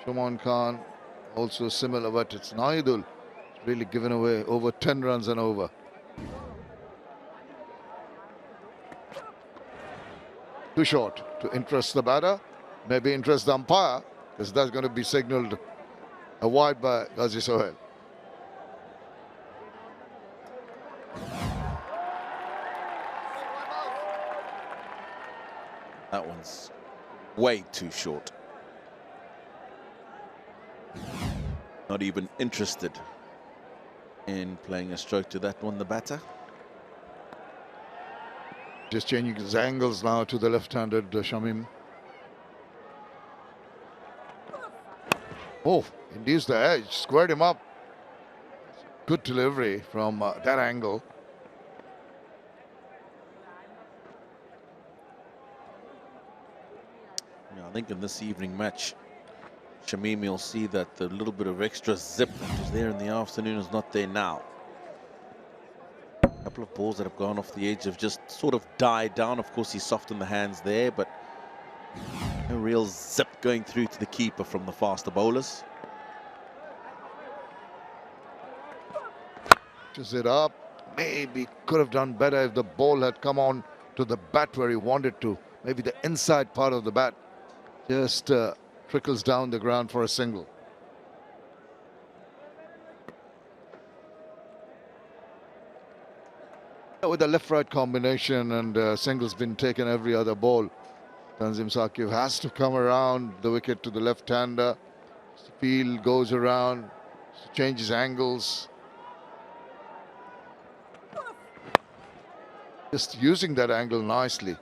Shuman Khan, also similar, but it's Naidul. It's really given away over 10 runs and over. Too short to interest the batter, maybe interest the umpire, because that's going to be signaled a wide by Ghazi Sohail. That one's way too short. Not even interested in playing a stroke to that one, the batter. Just changing his angles now to the left-handed Shamim. Oh, induced the edge, squared him up. Good delivery from that angle. Yeah, I think in this evening match, Shamim will see that the little bit of extra zip that was there in the afternoon is not there now. A couple of balls that have gone off the edge have just sort of died down. Of course, he softened the hands there, but no real zip going through to the keeper from the faster bowlers. Just it up. Maybe could have done better if the ball had come on to the bat where he wanted to. Maybe the inside part of the bat just trickles down the ground for a single. With the left-right combination and singles been taken every other ball, Tanzim Saqib has to come around the wicket to the left-hander. Field goes around, changes angles. Just using that angle nicely.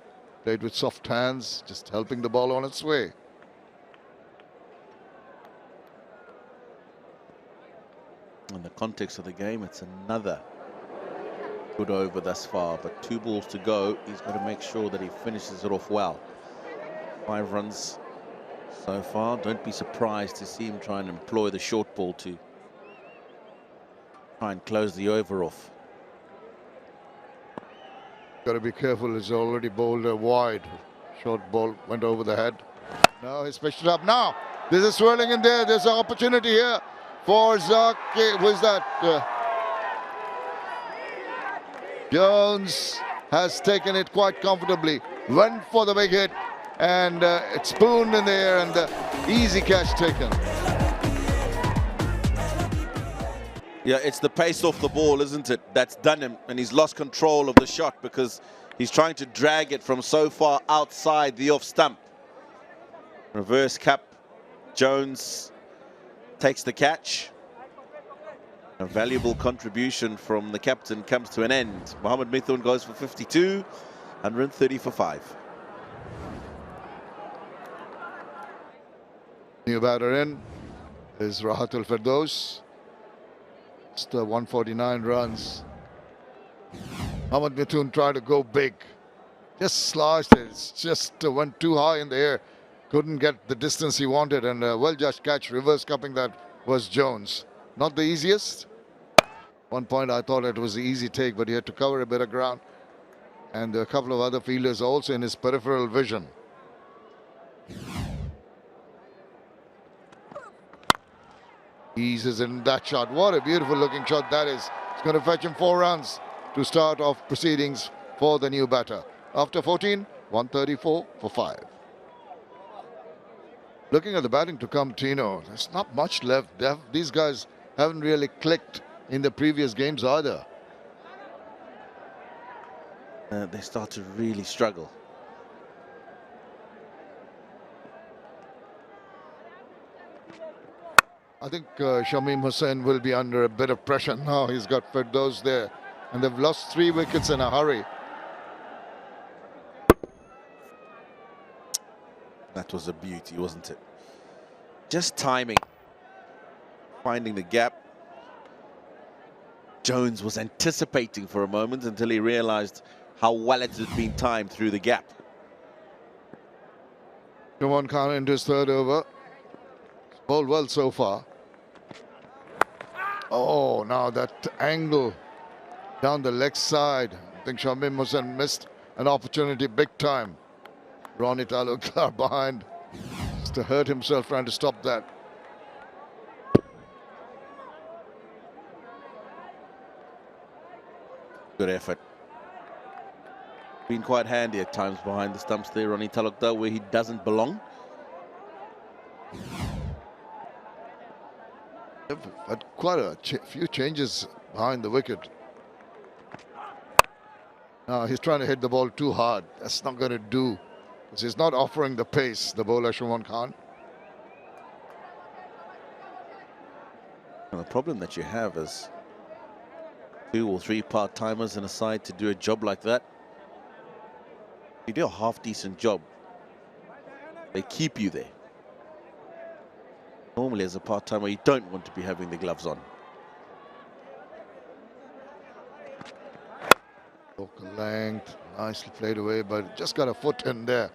Played with soft hands, just helping the ball on its way. In the context of the game, it's another good over thus far, but 2 balls to go. He's got to make sure that he finishes it off well. 5 runs so far. Don't be surprised to see him try and employ the short ball to try and close the over off. Got to be careful. He's already bowled a wide. Short ball went over the head. Now he's pitched it up. Now there's a swirling in there. There's an opportunity here for Zaki. Who is that? Jones has taken it quite comfortably. Went for the big hit, and it's spooned in the air, and the easy catch taken. Yeah, it's the pace off the ball, isn't it? That's done him, and he's lost control of the shot because he's trying to drag it from so far outside the off stump. Reverse cap. Jones takes the catch. A valuable contribution from the captain comes to an end. Mohammad Mithun goes for 52, 130 for 5. New batter in is Rahatul Firdaus. It's the 149 runs. Mohammad Mithun tried to go big. Just sliced it. It's just went too high in the air. Couldn't get the distance he wanted, and well-judged catch, reverse cupping that was Jones. Not the easiest. One point I thought it was an easy take, but he had to cover a bit of ground. And a couple of other fielders also in his peripheral vision. Eases in that shot. What a beautiful looking shot that is. It's going to fetch him 4 runs to start off proceedings for the new batter. After 14, 134 for 5. Looking at the batting to come, Tino, there's not much left. These guys haven't really clicked in the previous games either. They start to really struggle. I think Shamim Hussain will be under a bit of pressure now. He's got Firdaus there, and they've lost 3 wickets in a hurry. That was a beauty, wasn't it? Just timing, finding the gap. Jones was anticipating for a moment until he realized how well it had been timed through the gap. Shimon Khan into his 3rd over. Bowled well so far. Oh, now that angle down the leg side. I think Shamim Hussain missed an opportunity big time. Ronnie Talukdar behind. Just to hurt himself trying to stop that. Good effort. Been quite handy at times behind the stumps there, Ronnie Talukdar, where he doesn't belong. They've had quite a few changes behind the wicket. Now he's trying to hit the ball too hard. That's not going to do, because he's not offering the pace, the bowler Shimon Khan. And the problem that you have is 2 or 3 part-timers in a side to do a job like that. You do a half-decent job, they keep you there. Normally, as a part-timer, you don't want to be having the gloves on. Local length, nicely played away, but just got a foot in there,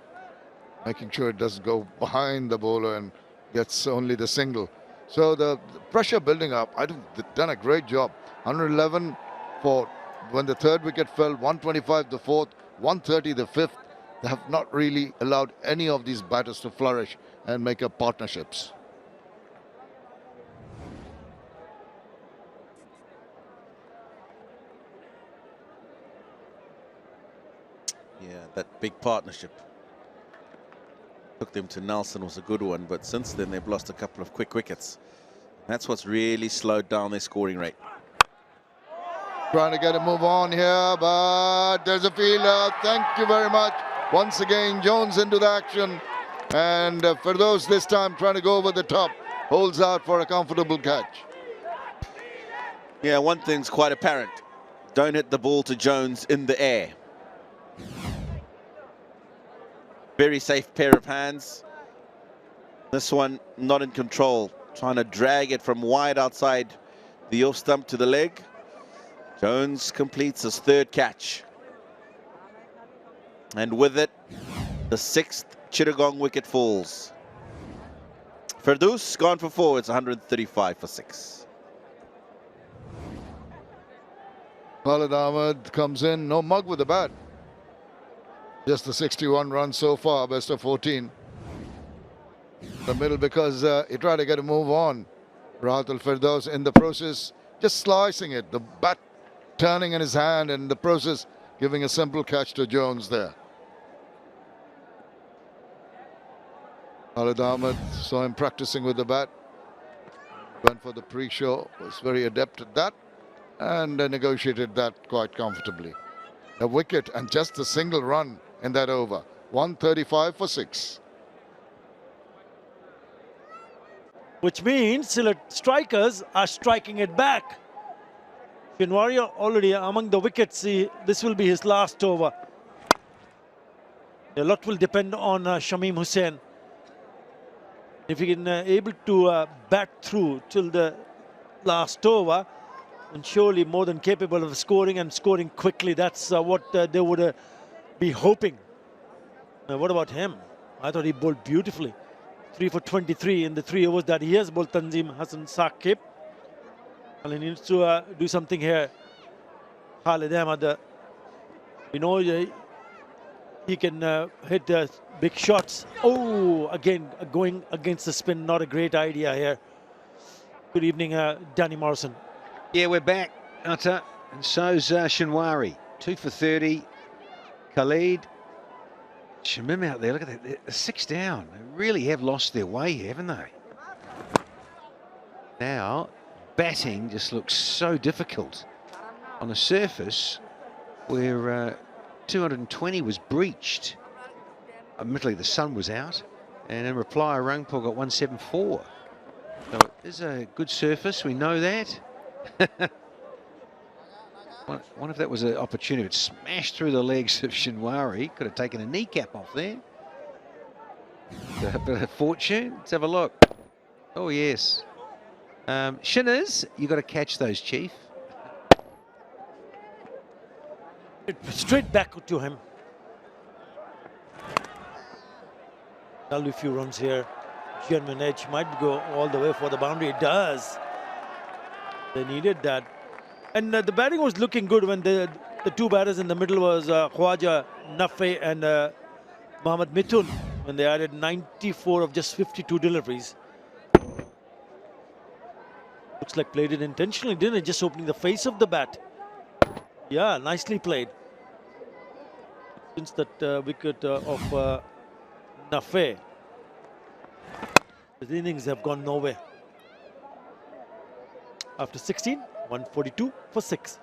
making sure it doesn't go behind the bowler and gets only the single. So the pressure building up, I think they've done a great job. 111 for when the 3rd wicket fell, 125 the 4th, 130 the 5th. They have not really allowed any of these batters to flourish and make up partnerships. Yeah, that big partnership took them to Nelson was a good one, but since then they've lost a couple of quick wickets. That's what's really slowed down their scoring rate. Trying to get a move on here, but there's a fielder. Thank you very much. Once again, Jones into the action. And Firdaus this time trying to go over the top. Holds out for a comfortable catch. Yeah, one thing's quite apparent. Don't hit the ball to Jones in the air. Very safe pair of hands. This one not in control. Trying to drag it from wide outside the off stump to the leg. Jones completes his 3rd catch. And with it, the 6th Chittagong wicket falls. Firdaus gone for 4. It's 135 for 6. Khalid Ahmed comes in, no mug with the bat. Just the 61 runs so far, best of 14. The middle because he tried to get a move on. Rahat al-Firdaus in the process, just slicing it. The bat turning in his hand, and in the process giving a simple catch to Jones there. Khalid Ahmed saw him practicing with the bat. Went for the pre-show, was very adept at that, and negotiated that quite comfortably. A wicket and just a single run in that over. 135 for 6. Which means Sylhet Strikers are striking it back. 𝗃𝗺𝗃𝗃 already among the wickets. This will be his last over. A lot will depend on Shamim Hussain. If he can able to bat through till the last over, and surely more than capable of scoring and scoring quickly. That's what they would be hoping. Now, what about him? I thought he bowled beautifully. 3 for 23 in the 3 overs that he has bowled Tanzim Hassan Saqib. And he needs to do something here. Khalid Ahmad, we know he can hit big shots. Oh, again, going against the spin, not a great idea here. Good evening, Danny Morrison. Yeah, we're back, Utter, and so's Shinwari. 2 for 30. Khalid. Shamim out there, look at that, they're 6 down. They really have lost their way here, haven't they? Now, batting just looks so difficult on a surface where 220 was breached. Admittedly, the sun was out, and in reply, Rangpur got 174. So it is a good surface, we know that. Wonder if that was an opportunity. It smashed through the legs of Shinwari. Could have taken a kneecap off there. A bit of fortune. Let's have a look. Oh, yes. Shinners, you got to catch those, Chief. Straight back to him. Only a few runs here. Genuine edge might go all the way for the boundary. It does. They needed that. And the batting was looking good when the two batters in the middle was Khwaja Nafe and Mohammad Mithun, when they added 94 of just 52 deliveries. Looks like played it intentionally, didn't it? Just opening the face of the bat. Yeah, nicely played. Since that wicket of Nafe, the innings have gone nowhere. After 16, 142 for 6.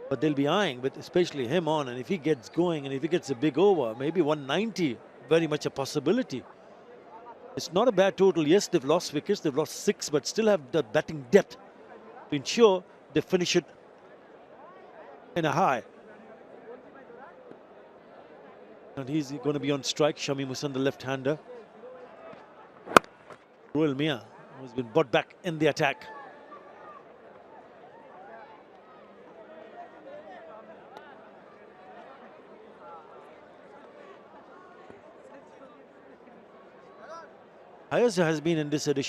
But they'll be eyeing with especially him on, and if he gets going and if he gets a big over, maybe 190, very much a possibility. It's not a bad total. Yes, they've lost wickets, they've lost 6, but still have the batting depth to ensure they finish it in a high. And he's going to be on strike. Shami Musan, the left-hander. Ruel Mia, who's been brought back in the attack. Ayaz has been in this edition